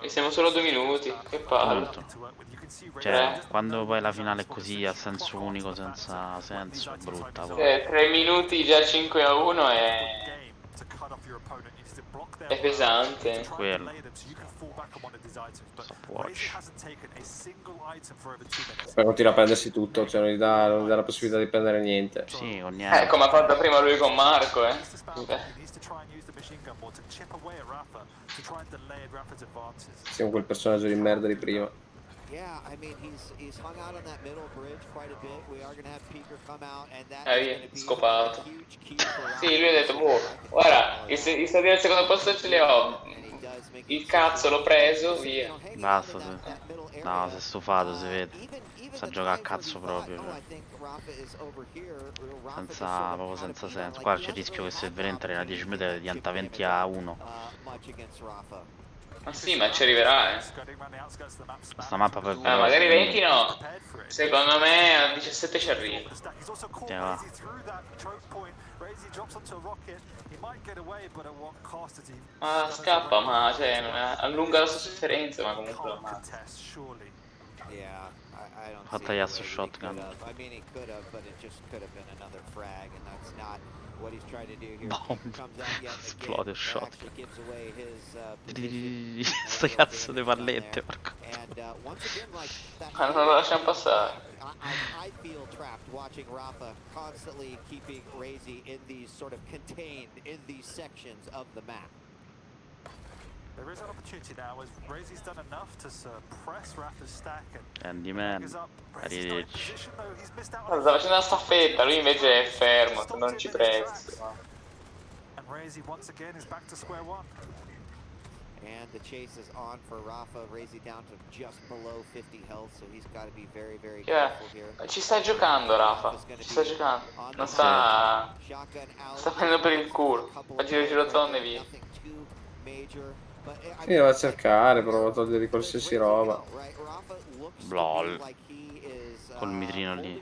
E siamo solo 2 minuti, che palle. Cioè, quando poi la finale è così a senso unico, senza senso, è brutta. 3 minuti già 5-1 è pesante. Quello. Poi continua a prendersi tutto, cioè non gli dà la possibilità di prendere niente. Sì, con niente. Come ha fatto prima lui con Marco, Siamo quel personaggio di merda di prima. Yeah, I mean, he's hung out on that middle bridge quite a bit. We are going to have Peeker come out, and that is going to be scopato. a huge key for Sì, lui ha detto, boh, guarda, i stati al secondo posto ce li ho. Il cazzo l'ho preso, via. Basta, no, si è stufato, si vede. Sa giocare a cazzo proprio, cioè. Proprio senza senso. Qua c'è il rischio che se veramente era 10 metri diventa 20-1. Ma sì, ma ci arriverà, Questa mappa poi è veloce. magari 20 no. Secondo me a 17 ci arriva. Va. Ma scappa, ma cioè, allunga la sua sofferenza, ma comunque lo ammazza. Yeah, I don't Fa tagliare su shotgun. I mean, he could have, but it just could have been another frag, and that's not what he's trying to do here. Comes out yet Esplode il shotgun. gives away his Sta cazzo di pallette, porco. and once again, like that. Ma non lo lasciamo passare. I feel trapped watching Rafa constantly keeping Razy in these sort of contained in these sections of the map. There is an opportunity now as Razy's done enough to suppress Rafa's stack and Handyman, arrivederci. Sta facendo una staffetta, lui invece è fermo, non ci presta. And Razy once again is back to square one. And the chase is on for Rafa. Razy down to just below 50 health, so he's got to be very, very careful here. Ci sta giocando Rafa, ci sta giocando. Non sta prendendo per il culo. Facci le girotonne via. Sì, lo va a cercare, provo a togliere qualsiasi roba. Lol. Col mitrino lì.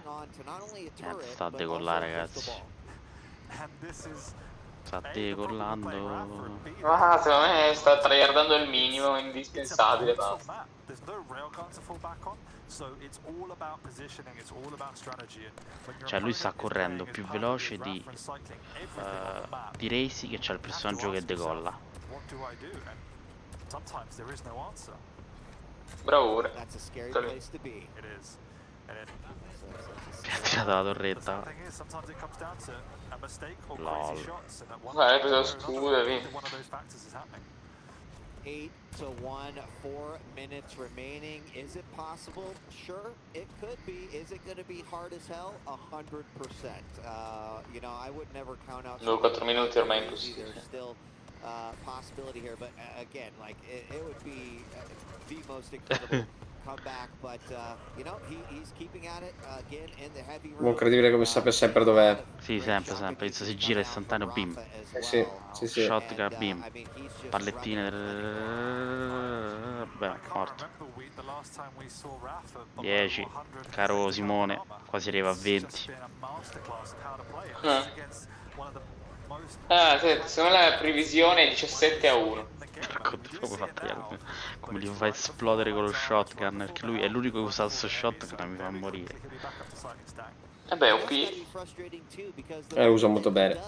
Sta a decollare, ragazzi. Sta decollando. Ma secondo me sta tryhardando il minimo indispensabile. Basta. Cioè lui sta correndo più veloce di Razy, che c'ha il personaggio che decolla. Bravura. Ha tirato la torretta. Lol. Hai preso lo scudo e via. 8-1, 4 minutes remaining. Is it possible? Sure, it could be. Is it going to be hard as hell? 100%. You know, I would never count out. 4 minuti ormai è impossibile. There's still possibility here, but again, like it would be the most incredible comeback. But you know, he's keeping at it again in the heavy. Incredibile come sappia sempre dov'è. Sì, sempre. Inizia, si gira istantaneo, bim. Sì. Shotgun, bim. Pallettine. Beh, morto. 10. Caro Simone, quasi arriva a 20. Secondo me la previsione è 17-1. Come li fa esplodere con lo shotgun, perché lui è l'unico che usa il suo shotgun, mi fa morire. Vabbè, OP. Lo usa molto bene.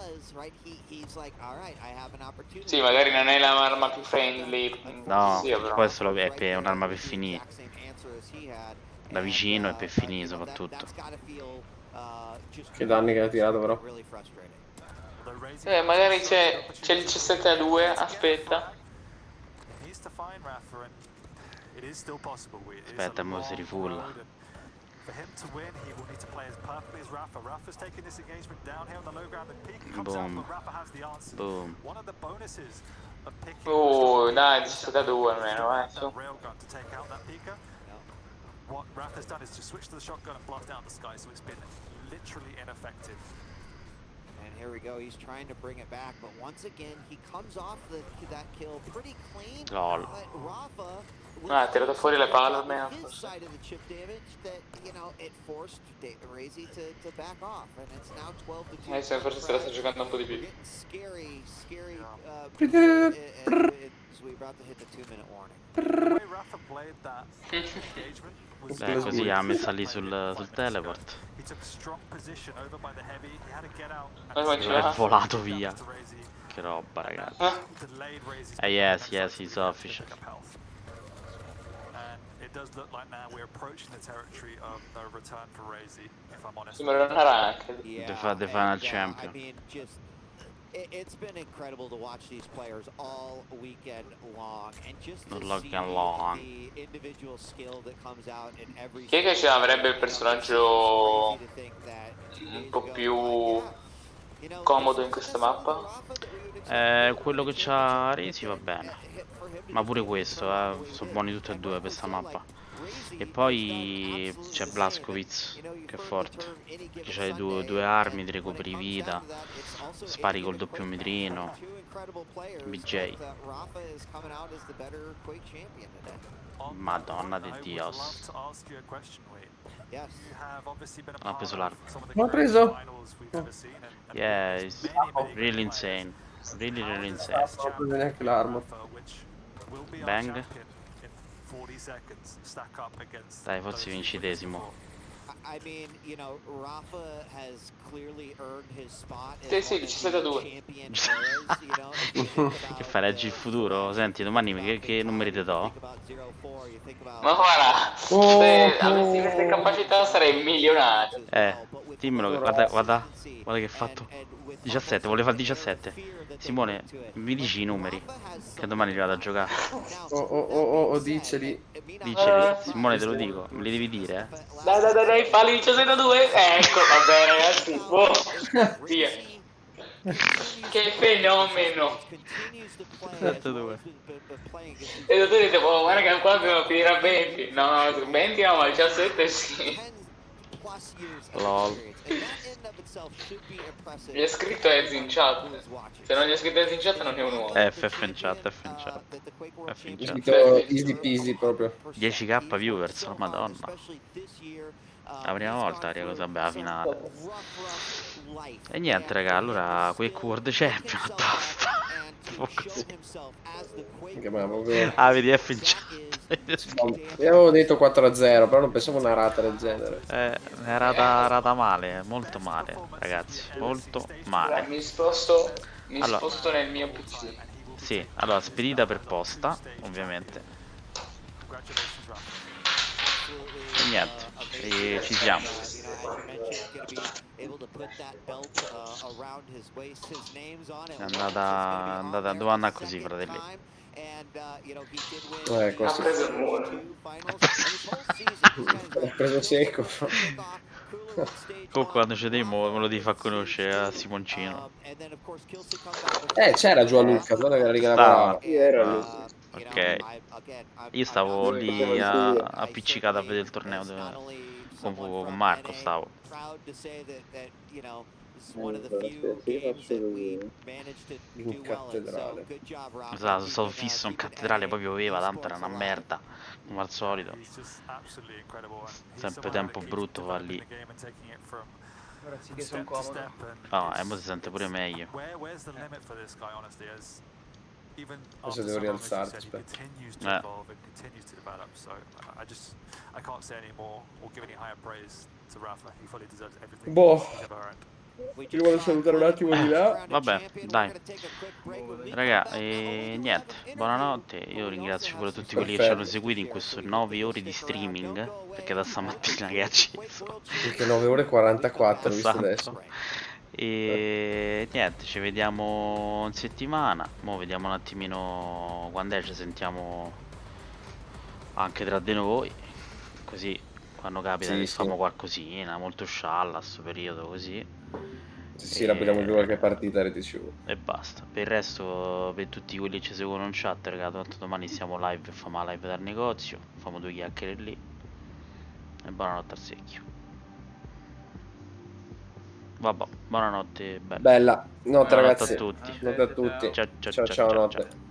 Sì, magari non è l'arma più friendly. No, sì, però. questo è un'arma per finire. Da vicino e per finire soprattutto. Che danni che ha tirato però. Magari c'è il 17-2, aspetta. Aspetta, mo si rifulla. Boom. Boom. Dai, 17-2 almeno, su. What Rafa's done is to switch to the shotgun and blast down the sky, so it's been literally ineffective. And here we go, he's trying to bring it back, but once again, he comes off that kill pretty clean. Lol. But Rafa Ha tirato fuori le palle almeno. his side of the chip damage that, you know, it forced Razy to back off, and it's now 12-2. Forse se la sta giocando un po' di più. Scary, as we're about to hit the 2-minute warning. Così ha messa lì sul teleport. È volato via. Che roba, ragazzi. Yes, he's official. Sembra una rank. The Final Champion. It's been incredible to watch these players all weekend long and just to All see weekend long. the individual skill that comes out in every Chi è che ci avrebbe il personaggio crazy to think that 2 un days po' ago, più comodo in questa mappa? Quello che c'ha Resi va bene. Ma pure questo, sono buoni tutti e due per sta mappa. E poi c'è Blaskovic, che è forte. Che c'ha due armi, ti recuperi vita, spari col doppio mitrino. BJ. Madonna di Dios. Non ha preso l'arco. Non ha preso? Yeah, it's really insane. Really insane. Non ha preso neanche l'arma. Bang. Dai, forse vincitesimo. I mean, you know, Rafa has clearly earned his spot. Sì, 17-2. Che fai, leggi il futuro? Senti, domani che numeri ti do? Ma guarda, se avessi queste capacità sarei milionario. Dimmelo, guarda che ha fatto 17, vuole fare 17. Simone, mi dici i numeri? Che domani li vado a giocare. Diceli. Diceli, Simone te lo dico, me li devi dire, Dai, falli 17-2. Ecco, va bene ragazzi. Via. Che fenomeno. 7-2. E tu dite, guarda che qua dobbiamo finire a 20. No, 20 no, ma 17 sì. Lol. Gli è scritto Eds in chat. Se non gli è scritto Eds in chat non è un uomo. FF in chat. Easy peasy proprio. 10k viewers, oh, madonna. La prima volta che cosa bella finale. E niente raga, allora QuakeCon World Champion, basta. Vedi F in chat. Io avevo detto 4-0, però non pensavo una rata del genere. È rata male, molto male, ragazzi, molto male. Mi sposto nel mio PC. Sì, allora spedita per posta, ovviamente. E niente, ci siamo. È andata dove andare così, fratelli. Questo. Ha preso il muro. Ha preso secco. Comunque quando ci demo me lo devi far conoscere a Simoncino. C'era giù a Luca, guarda che era lì che lavorava. Ok. Io stavo lì appiccicato a vedere il torneo con Marco stavo. In cattedrale. Sono stato fisso in cattedrale, poi pioveva, tanto era una merda, come al solito. Sempre tempo brutto va lì. Ora sì che sono comodo. E mo si sente pure meglio. Adesso devo rialzarti, aspetta. Boh. Ti voglio salutare un attimo di là. Vabbè, dai. Raga, niente, buonanotte. Io ringrazio pure tutti quelli che ci hanno seguito in queste 9 ore di streaming, perché da stamattina che è acceso. Perché 9 ore e 44, ho visto adesso. E niente, ci vediamo in settimana. Mo' vediamo un attimino quando è, ci sentiamo anche tra di noi. Così quando capita che facciamo qualcosina, molto scialla a sto periodo così. Sì, la vogliamo giù qualche partita RTC. E basta. Per il resto, per tutti quelli che ci seguono in chat, ragazzi, tanto domani siamo live e facciamo la live dal negozio. Facciamo 2 chiacchiere lì. E buonanotte al secchio. Vabbè, buonanotte, bella. Notte buonanotte ragazzi. a tutti. Notte a tutti. Ciao. Notte.